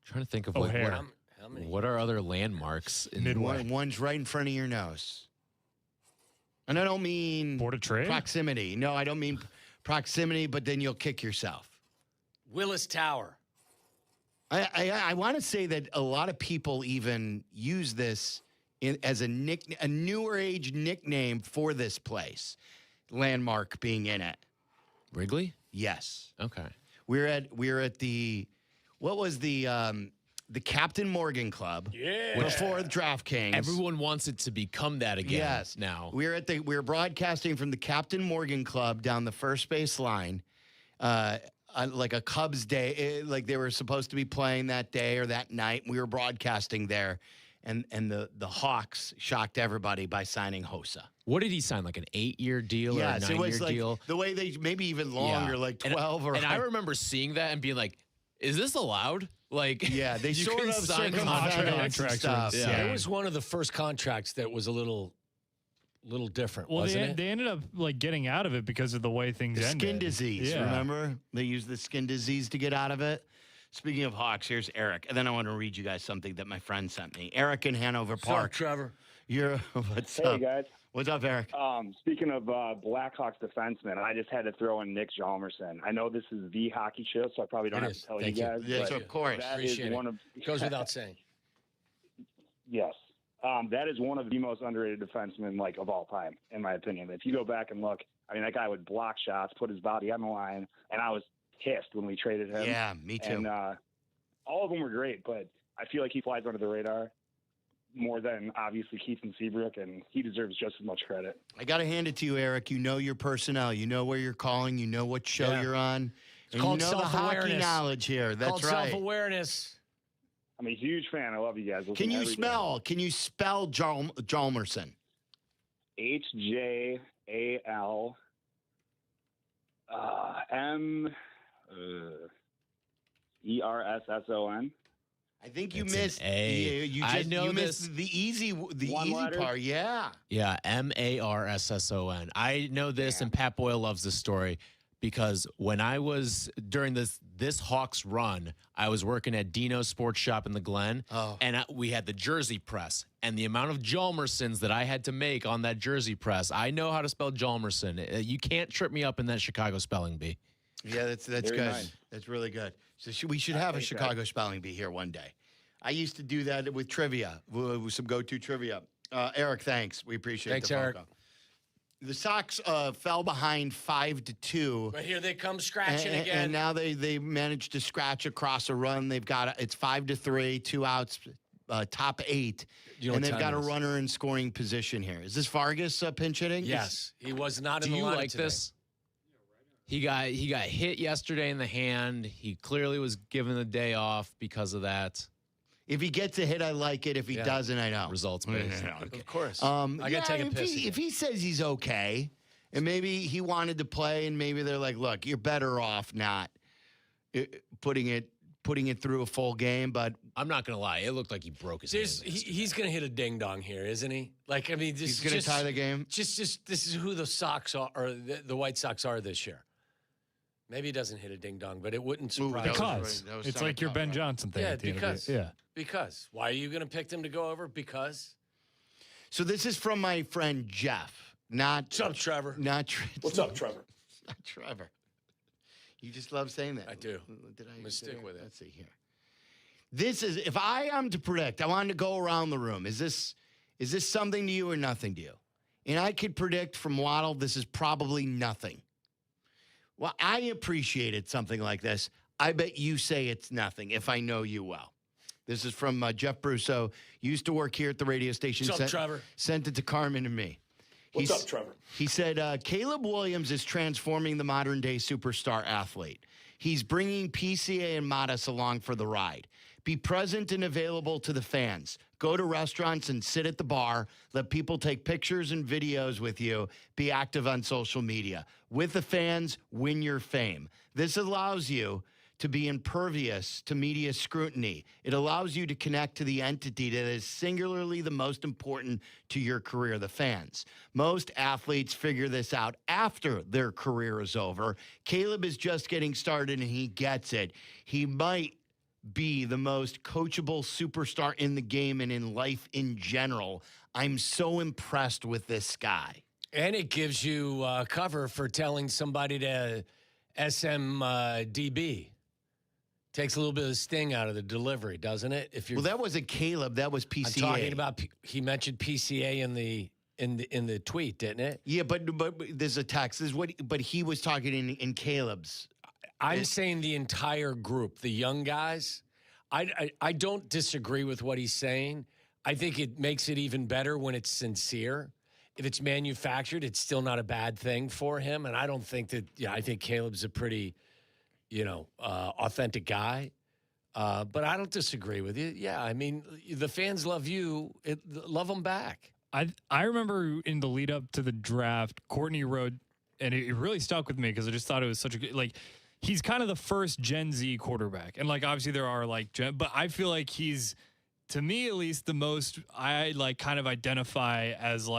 [SPEAKER 4] Trying to think of
[SPEAKER 3] what
[SPEAKER 4] are other landmarks in
[SPEAKER 2] Midway. One's right in front of your nose. And I don't mean
[SPEAKER 7] Board of Trade?
[SPEAKER 2] Proximity. No, I don't mean proximity, but then you'll kick yourself.
[SPEAKER 3] Willis Tower.
[SPEAKER 2] I want to say that a lot of people even use this as a newer age nickname for this place, landmark being in it.
[SPEAKER 4] Wrigley?
[SPEAKER 2] Yes.
[SPEAKER 4] Okay.
[SPEAKER 2] We're at the what was the Captain Morgan Club?
[SPEAKER 3] Yeah.
[SPEAKER 2] Before DraftKings.
[SPEAKER 4] Everyone wants it to become that again.
[SPEAKER 2] Yes.
[SPEAKER 4] Now
[SPEAKER 2] We're broadcasting from the Captain Morgan Club down the first base line. Like a Cubs day, like they were supposed to be playing that day or that night. We were broadcasting there, and the Hawks shocked everybody by signing Hossa.
[SPEAKER 4] What did he sign? Like an 8-year deal or a 9-year deal?
[SPEAKER 2] The way they maybe even longer, like 12
[SPEAKER 4] and I remember seeing that and being like, "Is this allowed?" Like,
[SPEAKER 2] yeah, they
[SPEAKER 4] you
[SPEAKER 2] sort
[SPEAKER 4] can
[SPEAKER 2] of
[SPEAKER 4] sign
[SPEAKER 2] contracts and stuff.
[SPEAKER 3] Yeah. It was one of the first contracts that was a little different.
[SPEAKER 7] Well,
[SPEAKER 3] wasn't
[SPEAKER 7] they ended up like getting out of it because of the way things ended.
[SPEAKER 2] Skin disease,
[SPEAKER 7] Yeah.
[SPEAKER 2] remember? They used the skin disease to get out of it. Speaking of Hawks, here's Eric. And then I want to read you guys something that my friend sent me. Eric in Hanover Park.
[SPEAKER 3] Trevor.
[SPEAKER 2] What's
[SPEAKER 11] Hey,
[SPEAKER 2] up?
[SPEAKER 11] guys.
[SPEAKER 2] What's up, Eric?
[SPEAKER 11] Speaking of Blackhawks defensemen, I just had to throw in Nick Hjalmarsson. I know this is the hockey show, so I probably don't have to tell you guys.
[SPEAKER 2] Yes,
[SPEAKER 11] but
[SPEAKER 2] of course.
[SPEAKER 11] that is one of
[SPEAKER 3] Goes without saying.
[SPEAKER 11] Yes. That is one of the most underrated defensemen, like, of all time, in my opinion. If you go back and look, I mean, that guy would block shots, put his body on the line, and I was pissed when we traded him.
[SPEAKER 2] Yeah, me too.
[SPEAKER 11] And all of them were great, but I feel like he flies under the radar more than, obviously, Keith and Seabrook, and he deserves just as much credit.
[SPEAKER 2] I got to hand it to you, Eric. You know your personnel. You know where you're calling. You know what show you're on.
[SPEAKER 3] It's
[SPEAKER 2] and
[SPEAKER 3] called
[SPEAKER 2] you know the hockey
[SPEAKER 3] self-awareness.
[SPEAKER 2] knowledge here. That's
[SPEAKER 3] called
[SPEAKER 2] right.
[SPEAKER 3] self-awareness.
[SPEAKER 11] I'm a huge fan. I love you guys.
[SPEAKER 2] Can you spell Hjalmarsson?
[SPEAKER 11] HJAL MERSSON.
[SPEAKER 2] I think you
[SPEAKER 4] It's an
[SPEAKER 2] missed.
[SPEAKER 4] A.
[SPEAKER 2] You
[SPEAKER 4] I
[SPEAKER 2] just
[SPEAKER 4] know
[SPEAKER 2] you
[SPEAKER 4] this.
[SPEAKER 2] missed the easy
[SPEAKER 11] One
[SPEAKER 2] part. Yeah.
[SPEAKER 4] Yeah, MARSSON. I know this, and Pat Boyle loves this story because when I was during this Hawks run, I was working at Dino's Sports Shop in the Glen, and we had the jersey press. And the amount of Hjalmarssons that I had to make on that jersey press, I know how to spell Hjalmarsson. You can't trip me up in that Chicago spelling bee.
[SPEAKER 2] Yeah, that's
[SPEAKER 11] Very
[SPEAKER 2] good.
[SPEAKER 11] nice.
[SPEAKER 2] That's really good. So we should have a Chicago spelling bee here one day. I used to do that with trivia, with some go-to trivia. Eric, thanks. We appreciate
[SPEAKER 3] Thanks,
[SPEAKER 2] the phone
[SPEAKER 3] Eric.
[SPEAKER 2] call. The Sox fell behind 5-2.
[SPEAKER 3] But here they come scratching again.
[SPEAKER 2] And now they managed to scratch across a run. They've got it's 5-3, 2 outs, top 8,
[SPEAKER 3] You know
[SPEAKER 2] and
[SPEAKER 3] what
[SPEAKER 2] they've
[SPEAKER 3] time
[SPEAKER 2] got
[SPEAKER 3] it
[SPEAKER 2] a
[SPEAKER 3] is.
[SPEAKER 2] runner in scoring position here. Is this Vargas pinch hitting?
[SPEAKER 3] Yes, he was not in
[SPEAKER 4] Do
[SPEAKER 3] the
[SPEAKER 4] you
[SPEAKER 3] lineup
[SPEAKER 4] like
[SPEAKER 3] today.
[SPEAKER 4] this? He got hit yesterday in the hand. He clearly was given the day off because of that.
[SPEAKER 2] If he gets a hit, I like it. If he doesn't, I don't.
[SPEAKER 4] Results based.
[SPEAKER 3] Of course.
[SPEAKER 2] I
[SPEAKER 3] I got to take a piss.
[SPEAKER 2] If he says he's okay, and maybe he wanted to play, and maybe they're like, look, you're better off not putting it through a full game. But
[SPEAKER 4] I'm not gonna lie, it looked like he broke his hand.
[SPEAKER 3] He's going to hit a ding dong here, isn't he? Like, I mean,
[SPEAKER 2] he's going to tie the game.
[SPEAKER 3] Just this is who the Sox are, or the White Sox are this year. Maybe he doesn't hit a ding dong, but it wouldn't surprise me.
[SPEAKER 7] Because it's like your Ben Johnson thing.
[SPEAKER 3] Yeah,
[SPEAKER 7] at the end of
[SPEAKER 3] because
[SPEAKER 7] it. Yeah.
[SPEAKER 3] because why are you going to pick them to go over? Because
[SPEAKER 2] So this is from my friend Jeff. Not
[SPEAKER 3] what's up, Trevor?
[SPEAKER 2] Not
[SPEAKER 3] What's up, Trevor?
[SPEAKER 2] Not Trevor. You just love saying that.
[SPEAKER 3] I do.
[SPEAKER 2] Did I
[SPEAKER 3] I'm gonna stick with it.
[SPEAKER 2] Let's see here. This is if I am to predict. I wanted to go around the room. Is this something to you or nothing to you? And I could predict from Waddle. This is probably nothing. Well, I appreciated something like this. I bet you say it's nothing if I know you well. This is from Jeff Brusso. Used to work here at the radio station.
[SPEAKER 3] What's up, Trevor?
[SPEAKER 2] Sent it to Carmen and me.
[SPEAKER 3] What's up, Trevor?
[SPEAKER 2] He said, Caleb Williams is transforming the modern-day superstar athlete. He's bringing PCA and Modest along for the ride. Be present and available to the fans. Go to restaurants and sit at the bar. Let people take pictures and videos with you. Be active on social media. With the fans, win your fame. This allows you to be impervious to media scrutiny. It allows you to connect to the entity that is singularly the most important to your career, the fans. Most athletes figure this out after their career is over. Caleb is just getting started and he gets it. He might be the most coachable superstar in the game and in life in general. I'm so impressed with this guy.
[SPEAKER 3] And it gives you cover for telling somebody to SMDB. Takes a little bit of the sting out of the delivery, doesn't it? If you're
[SPEAKER 2] Well, that wasn't Caleb. That was PCA.
[SPEAKER 3] I'm talking about he mentioned PCA in the in the tweet, didn't it?
[SPEAKER 2] Yeah, but there's a text. This is what. But he was talking in Caleb's.
[SPEAKER 3] I'm saying the entire group, the young guys. I don't disagree with what he's saying. I think it makes it even better when it's sincere. If it's manufactured, it's still not a bad thing for him. And I don't think that. Yeah, I think Caleb's a pretty, authentic guy. But I don't disagree with you. Yeah, I mean, the fans love you. Love them back.
[SPEAKER 7] I remember in the lead up to the draft, Courtney wrote, and it really stuck with me because I just thought it was such a good, he's kind of the first Gen Z quarterback. And obviously there are but I feel like he's, to me at least, the most I kind of identify as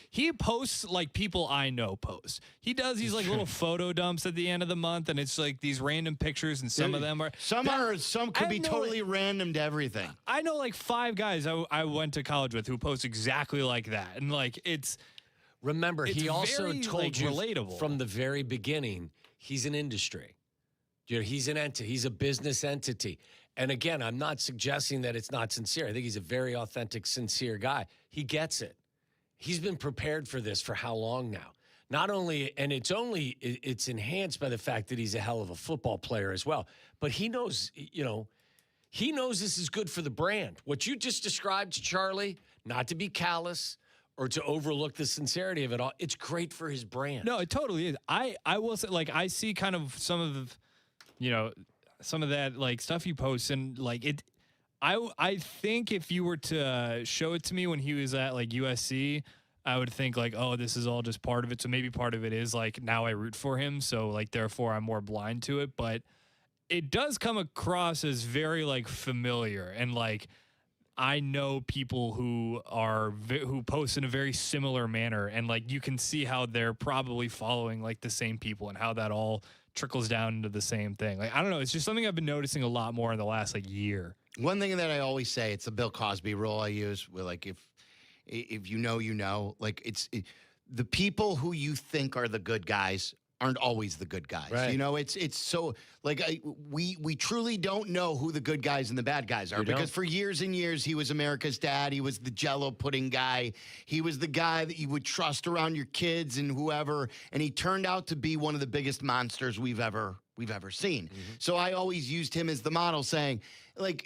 [SPEAKER 7] he posts people I know post. He does these little photo dumps at the end of the month, and it's these random pictures, and some of them are
[SPEAKER 2] some could be totally random to everything.
[SPEAKER 7] I know 5 guys I went to college with who post exactly like that, and it's.
[SPEAKER 3] Remember, he also
[SPEAKER 7] very,
[SPEAKER 3] told you
[SPEAKER 7] relatable
[SPEAKER 3] from the very beginning. He's an industry. He's an entity. He's a business entity. And again, I'm not suggesting that it's not sincere. I think he's a very authentic, sincere guy. He gets it. He's been prepared for this for how long now? Not only, and it's enhanced by the fact that he's a hell of a football player as well. But he knows, he knows this is good for the brand. What you just described, Charlie, not to be callous or to overlook the sincerity of it all, it's great for his brand.
[SPEAKER 7] No, it totally is. I will say, I see kind of some of, some of that stuff he posts, and it. I think if you were to show it to me when he was at USC, I would think oh, this is all just part of it. So maybe part of it is now I root for him, so therefore I'm more blind to it. But it does come across as very familiar, and I know people who who post in a very similar manner, and you can see how they're probably following the same people, and how that all trickles down into the same thing. I don't know. It's just something I've been noticing a lot more in the last year.
[SPEAKER 2] One thing that I always say, it's the Bill Cosby rule I use, where if you know, the people who you think are the good guys aren't always the good guys.
[SPEAKER 3] Right.
[SPEAKER 2] It's so we truly don't know who the good guys and the bad guys are, because for years and years he was America's dad. He was the Jell-O pudding guy. He was the guy that you would trust around your kids and whoever, and he turned out to be one of the biggest monsters we've ever seen. Mm-hmm. So I always used him as the model, saying,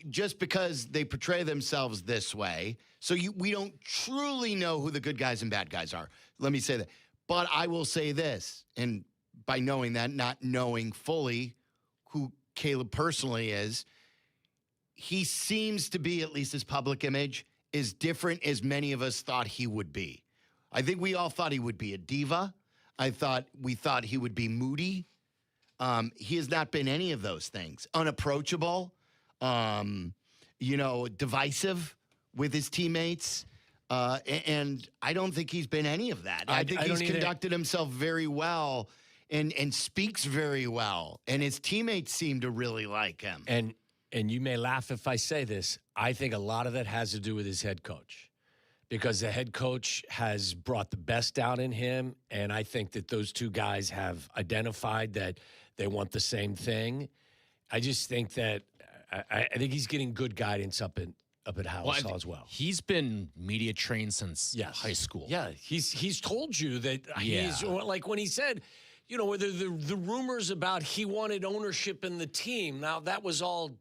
[SPEAKER 2] just because they portray themselves this way, so we don't truly know who the good guys and bad guys are. Let me say that. But I will say this, and by knowing that, not knowing fully who Caleb personally is, he seems to be, at least his public image, as different as many of us thought he would be. I think we all thought he would be a diva. We thought he would be moody. He has not been any of those things. Unapproachable, divisive with his teammates. And I don't think he's been any of that. I think he's conducted himself very well and speaks very well. And his teammates seem to really like him.
[SPEAKER 3] And you may laugh if I say this, I think a lot of that has to do with his head coach. Because the head coach has brought the best out in him, and I think that those two guys have identified that they want the same thing. I just think that I think he's getting good guidance up at House Hall as well.
[SPEAKER 4] He's been media trained since high school.
[SPEAKER 3] Yeah, he's told you that he's when he said, whether the rumors about he wanted ownership in the team. Now that was all,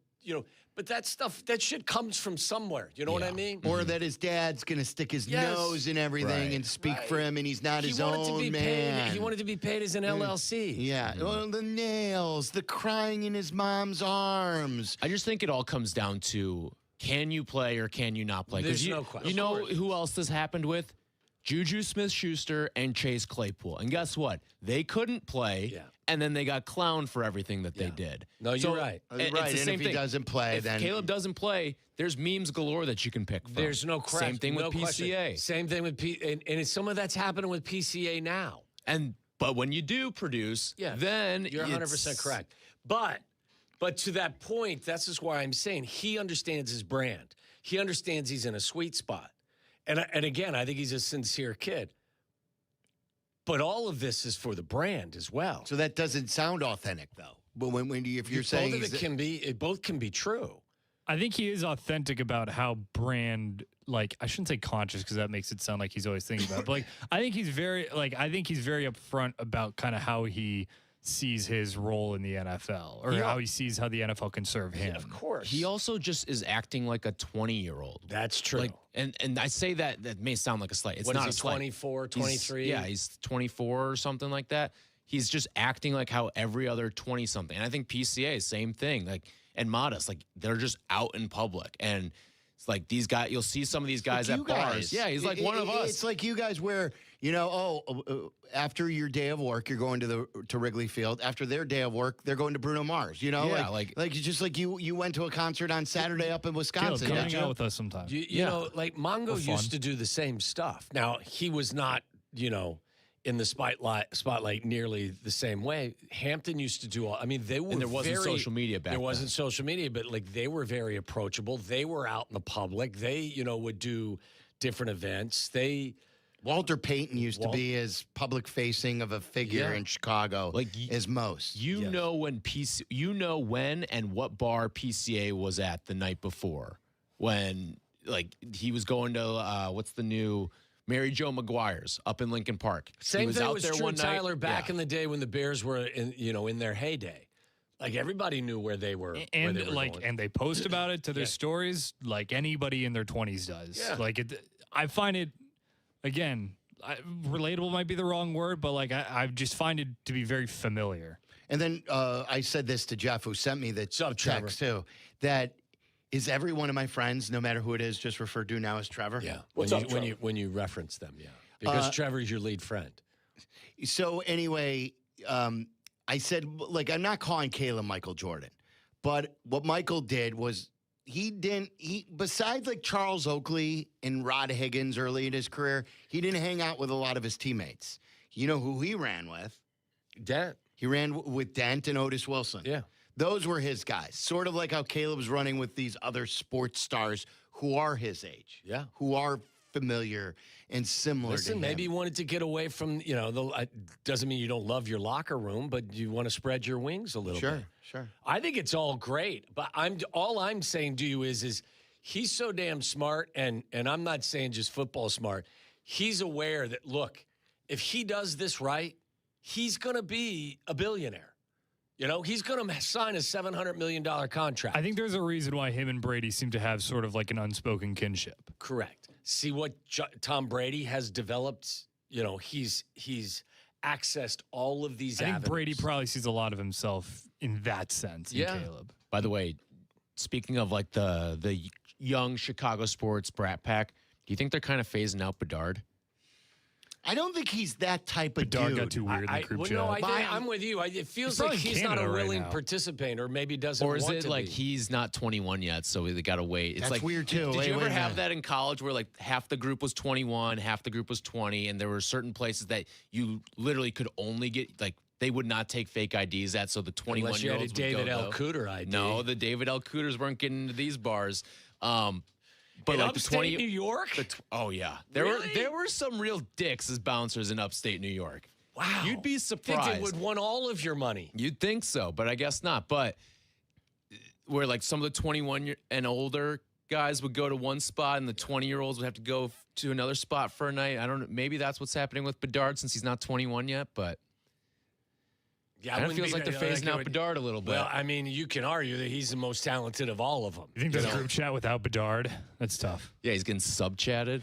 [SPEAKER 3] but that shit comes from somewhere. You know what I mean?
[SPEAKER 2] Or that his dad's going to stick his nose in everything and speak for him, and he's not his own man.
[SPEAKER 3] He wanted to be paid as an LLC.
[SPEAKER 2] Yeah. Well, the nails, the crying in his mom's arms.
[SPEAKER 4] I just think it all comes down to, can you play or can you not play?
[SPEAKER 3] There's no question.
[SPEAKER 4] You know who else this happened with? Juju Smith-Schuster and Chase Claypool. And guess what? They couldn't play, and then they got clowned for everything that they did.
[SPEAKER 3] No, you're right.
[SPEAKER 2] It's the same thing. If he doesn't play,
[SPEAKER 4] if Caleb doesn't play, there's memes galore that you can pick from.
[SPEAKER 3] There's no question.
[SPEAKER 4] Same thing with PCA.
[SPEAKER 3] Same thing with and some of that's happening with PCA now.
[SPEAKER 4] But when you do produce, then
[SPEAKER 3] you're 100% correct. But to that point, that's just why I'm saying he understands his brand. He understands he's in a sweet spot. And again, I think he's a sincere kid. But all of this is for the brand as well.
[SPEAKER 2] So that doesn't sound authentic, though. But if you're saying
[SPEAKER 3] both can be true.
[SPEAKER 7] I think he is authentic about how brand like, I shouldn't say conscious because that makes it sound like he's always thinking about it. But like, I think he's very upfront about kind of how he sees his role in the NFL or how he sees how the NFL can serve him.
[SPEAKER 3] Yeah, of course.
[SPEAKER 4] He also just is acting like a 20-year-old.
[SPEAKER 3] That's true.
[SPEAKER 4] Like, and I say that may sound like a slight. It's
[SPEAKER 3] What
[SPEAKER 4] not
[SPEAKER 3] is
[SPEAKER 4] a
[SPEAKER 3] he,
[SPEAKER 4] slight.
[SPEAKER 3] 24, 23?
[SPEAKER 4] He's 24 or something like that. He's just acting like how every other 20-something. And I think PCA, same thing. Like, and Modest, like, they're just out in public. And it's like these guys, you'll see some of these guys at bars. Yeah, he's like one of us.
[SPEAKER 2] It's like you guys where, after your day of work, you're going to Wrigley Field. After their day of work, they're going to Bruno Mars.
[SPEAKER 4] Yeah,
[SPEAKER 2] like just like you went to a concert on Saturday up in Wisconsin.
[SPEAKER 7] Come hang out with us sometime.
[SPEAKER 3] You know, like Mongo used to do the same stuff. Now, he was not, in the spotlight nearly the same way. Hampton used to do all. I mean, they were.
[SPEAKER 4] And there wasn't social media back then.
[SPEAKER 3] There wasn't social media, but like they were very approachable. They were out in the public. They, would do different events.
[SPEAKER 2] Walter Payton used to be as public facing of a figure in Chicago as most.
[SPEAKER 4] You know when and what bar PCA was at the night before when he was going to what's the new Mary Jo Maguire's up in Lincoln Park.
[SPEAKER 3] Same thing was true,
[SPEAKER 4] one
[SPEAKER 3] Tyler,
[SPEAKER 4] night.
[SPEAKER 3] back in the day when the Bears were in their heyday. Like everybody knew where they were.
[SPEAKER 7] And
[SPEAKER 3] going.
[SPEAKER 7] and they post about it to their stories like anybody in their 20s does.
[SPEAKER 3] Yeah.
[SPEAKER 7] I find it, again, relatable might be the wrong word, but like I just find it to be very familiar.
[SPEAKER 2] And then I said this to Jeff, who sent me the text too, that is every one of my friends, no matter who it is, just referred to now as Trevor.
[SPEAKER 3] Yeah. When you reference them, because Trevor's your lead friend.
[SPEAKER 2] So anyway, I said, I'm not calling Caleb Michael Jordan, but what Michael did was besides like Charles Oakley and Rod Higgins early in his career, he didn't hang out with a lot of his teammates. You know who he ran with?
[SPEAKER 3] Dent.
[SPEAKER 2] He ran with Dent and Otis Wilson.
[SPEAKER 3] Yeah.
[SPEAKER 2] Those were his guys. Sort of like how Caleb's running with these other sports stars who are his age.
[SPEAKER 3] Yeah.
[SPEAKER 2] Who are familiar and similar to him.
[SPEAKER 3] Maybe he wanted to get away from, doesn't mean you don't love your locker room, but you want to spread your wings a little bit.
[SPEAKER 2] Sure.
[SPEAKER 3] I think it's all great, but all I'm saying to you is he's so damn smart, and I'm not saying just football smart. He's aware that, look, if he does this right, he's going to be a billionaire. He's going to sign a $700 million contract.
[SPEAKER 7] I think there's a reason why him and Brady seem to have sort of like an unspoken kinship.
[SPEAKER 3] Correct. See what Tom Brady has developed. He's accessed all of these avenues.
[SPEAKER 7] I think Brady probably sees a lot of himself in that sense in Caleb.
[SPEAKER 4] By the way, speaking of like the young Chicago sports brat pack, do you think they're kind of phasing out Bedard?
[SPEAKER 2] I don't think he's that type of
[SPEAKER 7] Bedard
[SPEAKER 2] dude.
[SPEAKER 7] got too weird in the group chat.
[SPEAKER 3] No, I'm with you. It feels like he's not a willing participant, or maybe doesn't want to be.
[SPEAKER 4] Or is it like he's not 21 yet, so they got to wait? It's
[SPEAKER 2] That's
[SPEAKER 4] like
[SPEAKER 2] weird, too.
[SPEAKER 4] Did you ever have that in college where like half the group was 21, half the group was 20, and there were certain places that you literally could only get, like, they would not take fake IDs at, so the 21-year-olds
[SPEAKER 3] Unless you had a David L. Cooter ID.
[SPEAKER 4] No, the David L. Cooters weren't getting into these bars. But
[SPEAKER 3] in
[SPEAKER 4] like
[SPEAKER 3] upstate New York?
[SPEAKER 4] Oh yeah,
[SPEAKER 3] Really?
[SPEAKER 4] there were some real dicks as bouncers in upstate New York.
[SPEAKER 3] Wow,
[SPEAKER 4] you'd be surprised.
[SPEAKER 3] They would want all of your money.
[SPEAKER 4] You'd think so, but I guess not. But where like some of the 21 and older guys would go to one spot, and the 20-year-olds would have to go to another spot for a night. I don't know. Maybe that's what's happening with Bedard since he's not 21 yet, but.
[SPEAKER 3] Yeah,
[SPEAKER 4] kind of feels like they're phasing out Bedard a little bit.
[SPEAKER 3] Well, I mean, you can argue that he's the most talented of all of them.
[SPEAKER 7] You think there's a group chat without Bedard? That's tough.
[SPEAKER 4] Yeah, he's getting sub-chatted.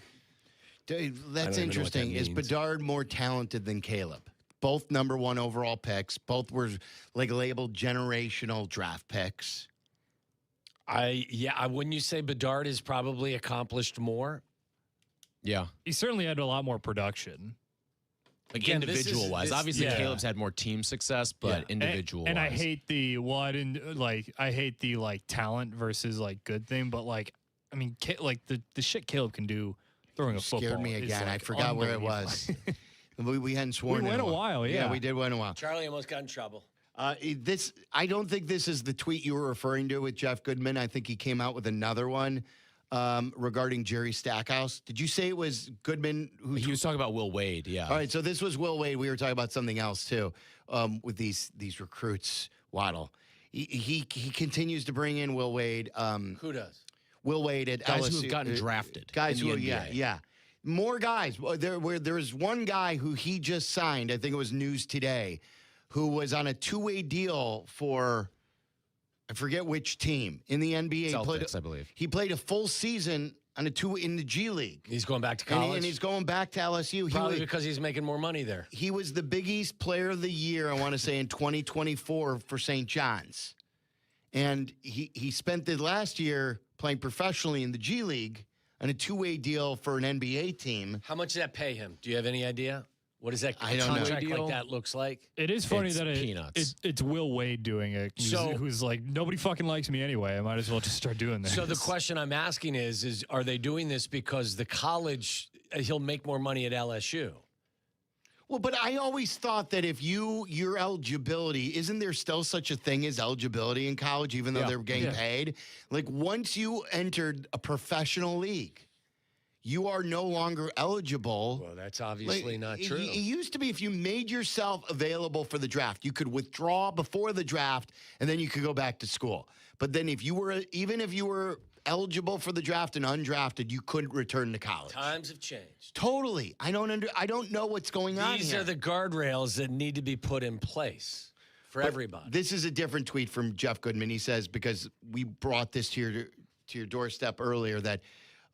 [SPEAKER 2] That's interesting. Is Bedard more talented than Caleb? Both number 1 overall picks. Both were like labeled generational draft picks.
[SPEAKER 3] Wouldn't you say Bedard has probably accomplished more?
[SPEAKER 4] Yeah.
[SPEAKER 7] He certainly had a lot more production.
[SPEAKER 4] Like individual-wise. Obviously, Caleb's had more team success, but individual-wise.
[SPEAKER 7] And I hate the talent versus like good thing, but like, I mean, like the shit Caleb can do throwing a football.
[SPEAKER 2] Scared me again.
[SPEAKER 7] Like
[SPEAKER 2] I forgot where it was. we hadn't sworn.
[SPEAKER 7] We went a while. Yeah,
[SPEAKER 2] we did win a while.
[SPEAKER 3] Charlie almost got in trouble.
[SPEAKER 2] I don't think this is the tweet you were referring to with Jeff Goodman. I think he came out with another one. Regarding Jerry Stackhouse. Did you say it was Goodman?
[SPEAKER 4] He was talking about Will Wade, yeah.
[SPEAKER 2] All right, so this was Will Wade. We were talking about something else, too, with these recruits, Waddle. He continues to bring in Will Wade.
[SPEAKER 3] Who does?
[SPEAKER 2] Will Wade at
[SPEAKER 4] Guys
[SPEAKER 2] LSU.
[SPEAKER 4] who have gotten drafted.
[SPEAKER 2] Guys
[SPEAKER 4] in
[SPEAKER 2] who,
[SPEAKER 4] the
[SPEAKER 2] yeah.
[SPEAKER 4] NBA.
[SPEAKER 2] More guys. There's one guy who he just signed, I think it was news today, who was on a two-way deal for, I forget which team, in the NBA.
[SPEAKER 4] Celtics, I believe.
[SPEAKER 2] He played a full season on in the G League.
[SPEAKER 3] He's going back to college?
[SPEAKER 2] And he's going back to LSU.
[SPEAKER 3] Probably because he's making more money there.
[SPEAKER 2] He was the Big East Player of the Year, I want to say, in 2024 for St. John's. And he spent the last year playing professionally in the G League on a two-way deal for an NBA team.
[SPEAKER 3] How much does that pay him? Do you have any idea? What does that
[SPEAKER 2] I don't know.
[SPEAKER 3] contract like that looks like?
[SPEAKER 7] It is funny
[SPEAKER 3] It's
[SPEAKER 7] that
[SPEAKER 3] peanuts.
[SPEAKER 7] it's Will Wade doing it. Who's like, nobody fucking likes me anyway. I might as well just start doing this.
[SPEAKER 3] So the question I'm asking is are they doing this because the college, he'll make more money at LSU?
[SPEAKER 2] Well, but I always thought that if your eligibility, isn't there still such a thing as eligibility in college, even though they're getting paid? Like once you entered a professional league, you are no longer eligible.
[SPEAKER 3] Well, that's obviously not true.
[SPEAKER 2] It used to be if you made yourself available for the draft, you could withdraw before the draft, and then you could go back to school. But then if you were eligible for the draft and undrafted, you couldn't return to college.
[SPEAKER 3] Times have changed.
[SPEAKER 2] Totally. I don't know what's going on
[SPEAKER 3] These
[SPEAKER 2] here.
[SPEAKER 3] are the guardrails that need to be put in place for everybody.
[SPEAKER 2] This is a different tweet from Jeff Goodman. He says, because we brought this to your doorstep earlier, that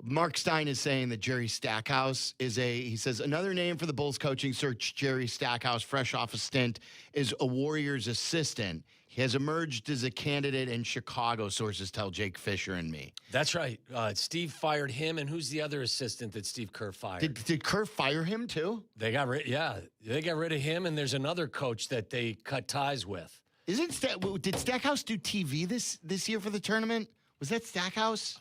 [SPEAKER 2] Mark Stein is saying that Jerry Stackhouse he says, another name for the Bulls coaching search, Jerry Stackhouse, fresh off a stint, is a Warriors assistant. He has emerged as a candidate in Chicago, sources tell Jake Fisher and me.
[SPEAKER 3] That's right. Steve fired him, and who's the other assistant that Steve Kerr fired?
[SPEAKER 2] Did Kerr fire him too?
[SPEAKER 3] They got rid of him, and there's another coach that they cut ties with.
[SPEAKER 2] Did Stackhouse do TV this year for the tournament? Was that Stackhouse?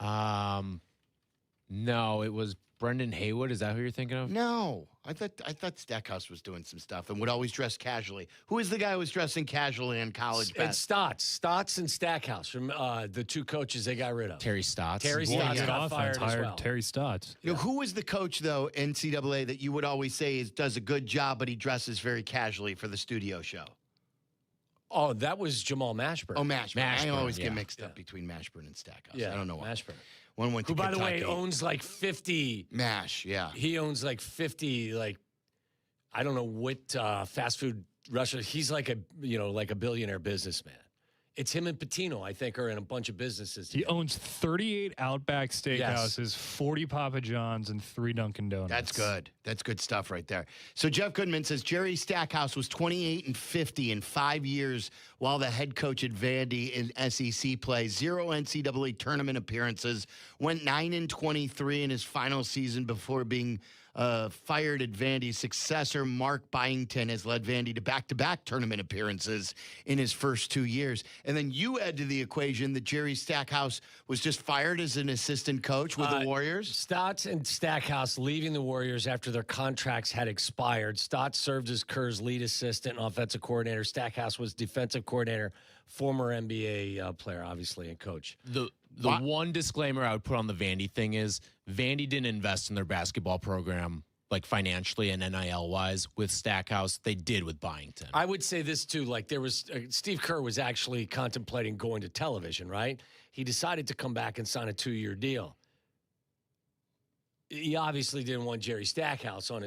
[SPEAKER 4] No, it was Brendan Haywood. Is that who you're thinking of?
[SPEAKER 2] No, I thought Stackhouse was doing some stuff and would always dress casually. Who is the guy who was dressing casually in college?
[SPEAKER 3] It's Stotts and Stackhouse from the two coaches they got rid of.
[SPEAKER 4] Terry Stotts.
[SPEAKER 3] Terry Stotts got fired as well.
[SPEAKER 7] Terry Stotts.
[SPEAKER 2] You know, who was the coach though, NCAA, that you would always say does a good job, but he dresses very casually for the studio show?
[SPEAKER 3] Oh, that was Jamal Mashburn.
[SPEAKER 2] Oh, Mashburn. I always get mixed up between Mashburn and Stackhouse.
[SPEAKER 3] Yeah,
[SPEAKER 2] I don't know why.
[SPEAKER 3] Mashburn.
[SPEAKER 2] One went to
[SPEAKER 3] Who, by the way,
[SPEAKER 2] Kentucky.
[SPEAKER 3] owns like 50.
[SPEAKER 2] Mash, yeah.
[SPEAKER 3] He owns like 50, I don't know what fast food restaurant. He's like a billionaire businessman. It's him and Patino, I think, are in a bunch of businesses
[SPEAKER 7] He
[SPEAKER 3] together.
[SPEAKER 7] owns 38 Outback Steakhouses, 40 Papa John's, and 3 Dunkin' Donuts.
[SPEAKER 2] That's good. That's good stuff right there. So Jeff Goodman says Jerry Stackhouse was 28-50 in 5 years while the head coach at Vandy in SEC play. 0 NCAA tournament appearances. Went 9-23 in his final season before being fired at Vandy's successor. Mark Byington has led Vandy to back-to-back tournament appearances in his first 2 years. And then you add to the equation that Jerry Stackhouse was just fired as an assistant coach with the Warriors.
[SPEAKER 3] Stotts and Stackhouse leaving the Warriors after their contracts had expired. Stotts served as Kerr's lead assistant and offensive coordinator. Stackhouse was defensive coordinator, former NBA player, obviously, and coach.
[SPEAKER 4] The one disclaimer I would put on the Vandy thing is Vandy didn't invest in their basketball program like financially and NIL wise with Stackhouse. They did with Byington.
[SPEAKER 3] I would say this too, like there was Steve Kerr was actually contemplating going to television, right? He decided to come back and sign a 2-year deal. He obviously didn't want Jerry Stackhouse on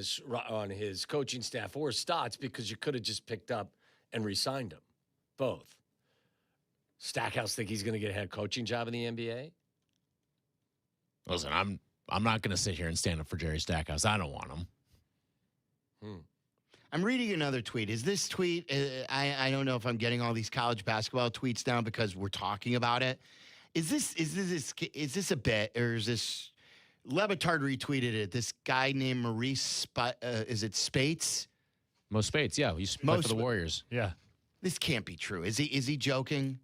[SPEAKER 3] his coaching staff or Stotts because you could have just picked up and re-signed him, both. Stackhouse think he's going to get a head coaching job in the NBA?
[SPEAKER 4] Listen, I'm not going to sit here and stand up for Jerry Stackhouse. I don't want him.
[SPEAKER 2] I'm reading another tweet. Is this tweet? I don't know if I'm getting all these college basketball tweets down because we're talking about it. Is this a bit, or is this Levitard retweeted it? This guy named Maurice, is it Spates?
[SPEAKER 4] Mo Spates, yeah, he's played for the Warriors.
[SPEAKER 7] Yeah,
[SPEAKER 2] this can't be true. Is he joking?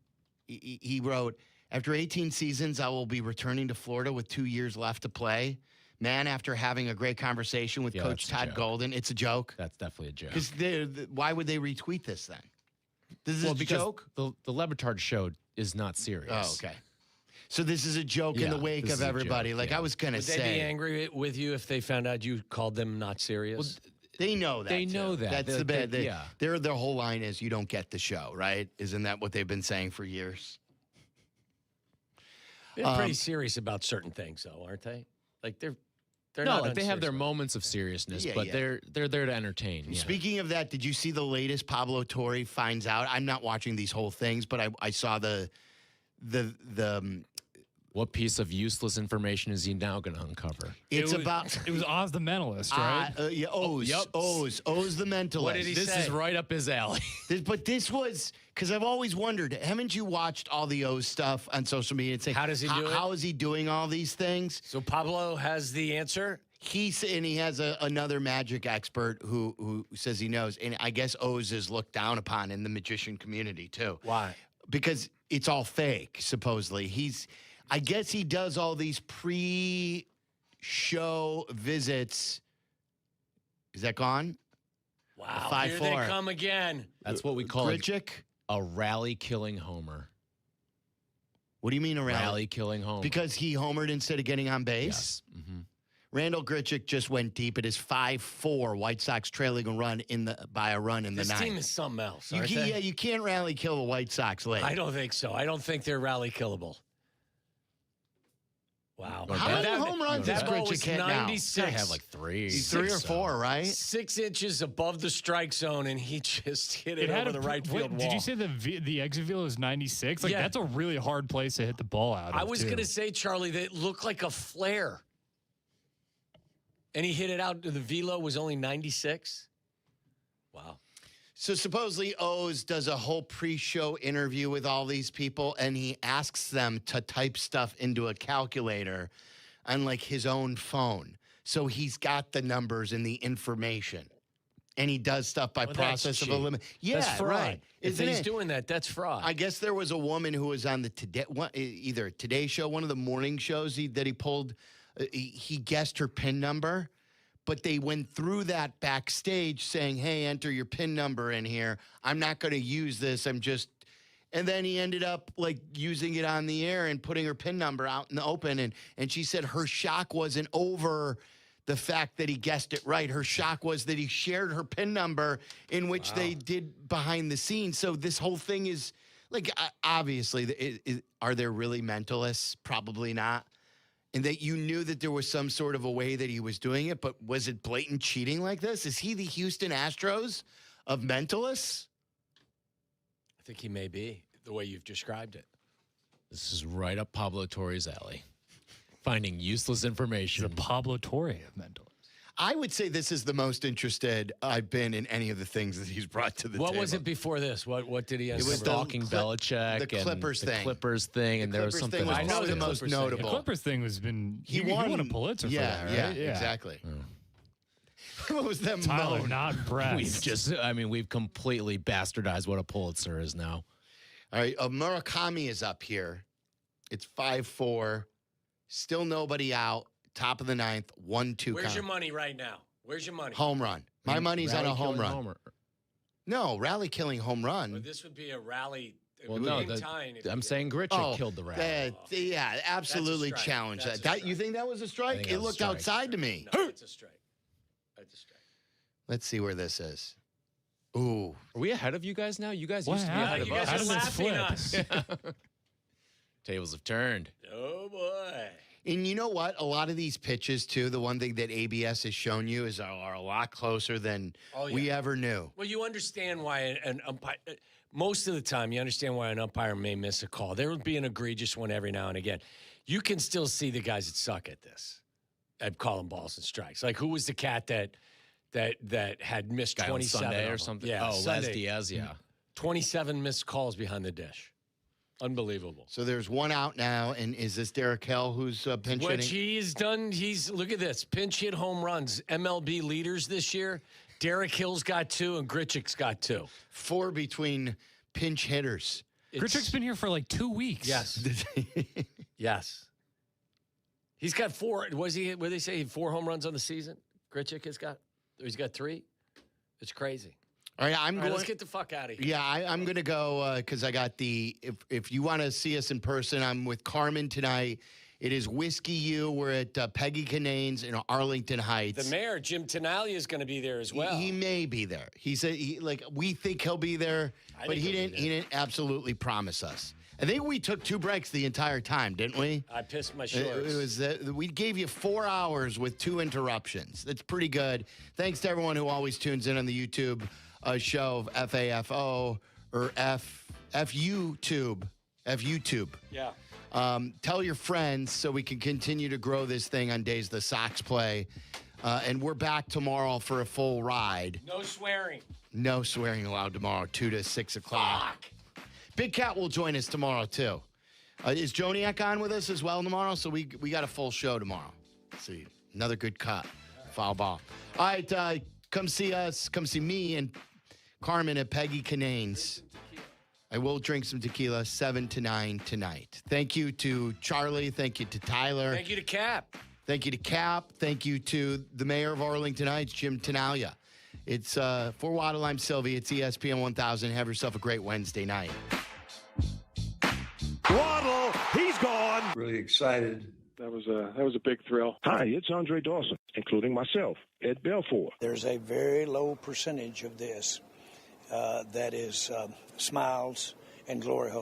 [SPEAKER 2] He wrote, after 18 seasons, I will be returning to Florida with 2 years left to play. Man, after having a great conversation with Coach Todd Golden, it's a joke.
[SPEAKER 4] That's definitely a joke.
[SPEAKER 2] Because why would they retweet this then? This is a joke?
[SPEAKER 4] The Levitard show is not serious.
[SPEAKER 2] Oh, okay. So this is a joke in the wake of everybody. I was going to say.
[SPEAKER 3] Would they be angry with you if they found out you called them not serious?
[SPEAKER 2] Well, they know that.
[SPEAKER 4] They know that.
[SPEAKER 2] That's the bad. Their whole line is, you don't get the show, right? Isn't that what they've been saying for years?
[SPEAKER 3] They're pretty serious about certain things, though, aren't they? Like they're
[SPEAKER 4] no,
[SPEAKER 3] not
[SPEAKER 4] like they have their
[SPEAKER 3] unserious.
[SPEAKER 4] moments of seriousness,
[SPEAKER 2] Yeah,
[SPEAKER 4] but
[SPEAKER 2] yeah.
[SPEAKER 4] they're there to entertain. Yeah.
[SPEAKER 2] Speaking of that, did you see the latest Pablo Torre finds out? I'm not watching these whole things, but I saw the
[SPEAKER 4] What piece of useless information is he now going to uncover?
[SPEAKER 7] It was Oz the Mentalist, right?
[SPEAKER 2] Yeah, Oz the Mentalist.
[SPEAKER 3] What did he
[SPEAKER 4] This
[SPEAKER 3] say?
[SPEAKER 4] is right up his alley.
[SPEAKER 2] But this was because I've always wondered, haven't you watched all the Oz stuff on social media and say,
[SPEAKER 3] How does he do it?
[SPEAKER 2] How is he doing all these things?
[SPEAKER 3] So Pablo has the answer?
[SPEAKER 2] He has another magic expert who says he knows. And I guess Oz is looked down upon in the magician community too.
[SPEAKER 3] Why?
[SPEAKER 2] Because it's all fake, supposedly. I guess he does all these pre-show visits. Is that gone?
[SPEAKER 3] Wow.
[SPEAKER 2] 5-4.
[SPEAKER 3] Here they come again.
[SPEAKER 4] That's what we call
[SPEAKER 2] Grichuk?
[SPEAKER 4] a rally-killing homer.
[SPEAKER 2] What do you mean a rally?
[SPEAKER 4] Rally-killing homer.
[SPEAKER 2] Because he homered instead of getting on base?
[SPEAKER 4] Yes. Mm-hmm.
[SPEAKER 2] Randall Grichuk just went deep. It is 5-4. White Sox trailing a run by a run in the ninth.
[SPEAKER 3] This team is something else,
[SPEAKER 2] You
[SPEAKER 3] aren't
[SPEAKER 2] can,
[SPEAKER 3] they?
[SPEAKER 2] yeah, you can't rally kill the White Sox late.
[SPEAKER 3] I don't think so. I don't think they're rally killable. Wow.
[SPEAKER 2] How many home runs does
[SPEAKER 3] that ball
[SPEAKER 2] Grichuk
[SPEAKER 3] was
[SPEAKER 2] hit now?
[SPEAKER 3] 96.
[SPEAKER 4] They have like three.
[SPEAKER 2] Three or four, right?
[SPEAKER 3] 6 inches above the strike zone, and he just hit it
[SPEAKER 7] had
[SPEAKER 3] over the right field wall.
[SPEAKER 7] Did you say the exit field was 96? Like,
[SPEAKER 3] Yeah.
[SPEAKER 7] that's a really hard place to hit the ball out of,
[SPEAKER 3] I was going to say, Charlie, that it looked like a flare. And he hit it out. The velo was only 96. Wow.
[SPEAKER 2] So supposedly Oz does a whole pre-show interview with all these people, and he asks them to type stuff into a calculator on like his own phone. So he's got the numbers and the information. And he does stuff by process of elimination. Yeah,
[SPEAKER 3] that's fraud.
[SPEAKER 2] right.
[SPEAKER 3] If
[SPEAKER 2] Isn't
[SPEAKER 3] he's
[SPEAKER 2] it?
[SPEAKER 3] doing that, that's fraud.
[SPEAKER 2] I guess there was a woman who was on the either Today Show, one of the morning shows that he pulled. He guessed her PIN number, but they went through that backstage saying, "Hey, enter your PIN number in here. I'm not going to use this. I'm just." And then he ended up like using it on the air and putting her PIN number out in the open. And she said her shock wasn't over the fact that he guessed it right. Her shock was that he shared her PIN number, in which they did behind the scenes. So this whole thing is like, obviously, are there really mentalists? Probably not. And that you knew that there was some sort of a way that he was doing it, but was it blatant cheating like this? Is he the Houston Astros of mentalists?
[SPEAKER 3] I think he may be, the way you've described it.
[SPEAKER 4] This is right up Pablo Torre's alley. Finding useless information.
[SPEAKER 7] The Pablo Torre of mentalists.
[SPEAKER 2] I would say this is the most interested I've been in any of the things that he's brought to the table.
[SPEAKER 3] What was it before this? What did he
[SPEAKER 4] It
[SPEAKER 3] uncover?
[SPEAKER 4] was stalking Belichick.
[SPEAKER 2] the Clippers
[SPEAKER 4] and
[SPEAKER 2] thing.
[SPEAKER 4] The Clippers thing, and there was
[SPEAKER 2] Clippers
[SPEAKER 4] something
[SPEAKER 2] thing was
[SPEAKER 4] else.
[SPEAKER 2] probably the most notable.
[SPEAKER 7] The Clippers thing was been
[SPEAKER 2] He
[SPEAKER 7] he
[SPEAKER 2] won
[SPEAKER 7] a Pulitzer for
[SPEAKER 2] yeah,
[SPEAKER 7] that, right?
[SPEAKER 2] Yeah, exactly. What was that?
[SPEAKER 7] Tyler,
[SPEAKER 2] moan?
[SPEAKER 7] not Brett.
[SPEAKER 4] We've completely bastardized what a Pulitzer is now.
[SPEAKER 2] All right, Murakami is up here. It's 5-4. Still nobody out. Top of the ninth. 1-2
[SPEAKER 3] Where's
[SPEAKER 2] count.
[SPEAKER 3] your money right now? Where's your money?
[SPEAKER 2] Home run. My money's on a home run.
[SPEAKER 4] Homer.
[SPEAKER 2] No, rally killing home run.
[SPEAKER 3] Well, this would be a rally.
[SPEAKER 4] Well, no, I'm saying Grichuk killed the rally.
[SPEAKER 2] Yeah, absolutely
[SPEAKER 3] That's a strike.
[SPEAKER 2] challenge
[SPEAKER 3] That's
[SPEAKER 2] that.
[SPEAKER 3] a
[SPEAKER 2] You think that was a
[SPEAKER 4] I
[SPEAKER 2] strike?
[SPEAKER 4] think
[SPEAKER 2] It
[SPEAKER 4] that was a
[SPEAKER 2] looked
[SPEAKER 4] strike.
[SPEAKER 2] outside to me.
[SPEAKER 3] No, it's a strike. That's a strike.
[SPEAKER 2] Let's see where this is. Ooh.
[SPEAKER 4] Are we ahead of you guys now? You guys
[SPEAKER 7] What
[SPEAKER 4] used to be ahead
[SPEAKER 3] You
[SPEAKER 4] of
[SPEAKER 3] guys
[SPEAKER 4] us.
[SPEAKER 3] are laughing us.
[SPEAKER 4] Tables have turned.
[SPEAKER 3] Oh, boy.
[SPEAKER 2] And you know what? A lot of these pitches, too, the one thing that ABS has shown you is are a lot closer than we ever knew.
[SPEAKER 3] Well, you understand why an umpire, most of the time, you understand why an umpire may miss a call. There will be an egregious one every now and again. You can still see the guys that suck at this, at calling balls and strikes. Like, who was the cat that had missed
[SPEAKER 4] Guy on
[SPEAKER 3] 27
[SPEAKER 4] Sunday
[SPEAKER 3] of
[SPEAKER 4] or
[SPEAKER 3] them?
[SPEAKER 4] something?
[SPEAKER 3] Yeah,
[SPEAKER 4] Oh, Les
[SPEAKER 3] Sunday.
[SPEAKER 4] Diaz, yeah.
[SPEAKER 3] 27 missed calls behind the dish. Unbelievable.
[SPEAKER 2] So there's one out now, and is this Derek Hill who's pinch
[SPEAKER 3] What
[SPEAKER 2] hitting?
[SPEAKER 3] he's done, look at this, pinch hit home runs. MLB leaders this year. Derek Hill's got 2 and Grichuk's got 2.
[SPEAKER 2] 4 between pinch hitters.
[SPEAKER 7] Grichuk's been here for like 2 weeks.
[SPEAKER 3] Yes. Yes. He's got 4. What did they say? 4 home runs on the season? Grichuk has got? Or he's got 3? It's crazy.
[SPEAKER 2] All right, I'm going.
[SPEAKER 3] Let's get the fuck out of here.
[SPEAKER 2] Yeah, I'm going to go because I got the. If you want to see us in person, I'm with Carmen tonight. It is Whiskey U. We're at Peggy Canane's in Arlington Heights.
[SPEAKER 3] The mayor, Jim Tenaglia, is going to be there as well.
[SPEAKER 2] He may be there. He said we think he'll be there, but he didn't absolutely promise us. I think we took 2 breaks the entire time, didn't we?
[SPEAKER 3] I pissed my shorts.
[SPEAKER 2] It was we gave you 4 hours with 2 interruptions. That's pretty good. Thanks to everyone who always tunes in on the YouTube show of FAFO or FUTube.
[SPEAKER 3] Yeah.
[SPEAKER 2] Tell your friends so we can continue to grow this thing on days the Sox play. And we're back tomorrow for a full ride.
[SPEAKER 3] No swearing.
[SPEAKER 2] No swearing allowed tomorrow, 2 to 6 o'clock. Big Cat will join us tomorrow, too. Is Joniak on with us as well tomorrow? So we got a full show tomorrow. Let's see, another good cut. Foul ball. All right, come see us. Come see me and Carmen at Peggy Canane's. I will drink some tequila 7 to 9 tonight. Thank you to Charlie. Thank you to Tyler.
[SPEAKER 3] Thank you to Kap.
[SPEAKER 2] Thank you to Kap. Thank you to the mayor of Arlington Heights, Jim Tenalia. It's for Waddle, I'm Silvy. It's ESPN 1000. Have yourself a great Wednesday night.
[SPEAKER 12] Waddle, he's gone.
[SPEAKER 13] Really excited.
[SPEAKER 5] That was a big thrill.
[SPEAKER 12] Hi, it's Andre Dawson, including myself, Ed Belfour.
[SPEAKER 14] There's a very low percentage of this that is smiles and glory holes.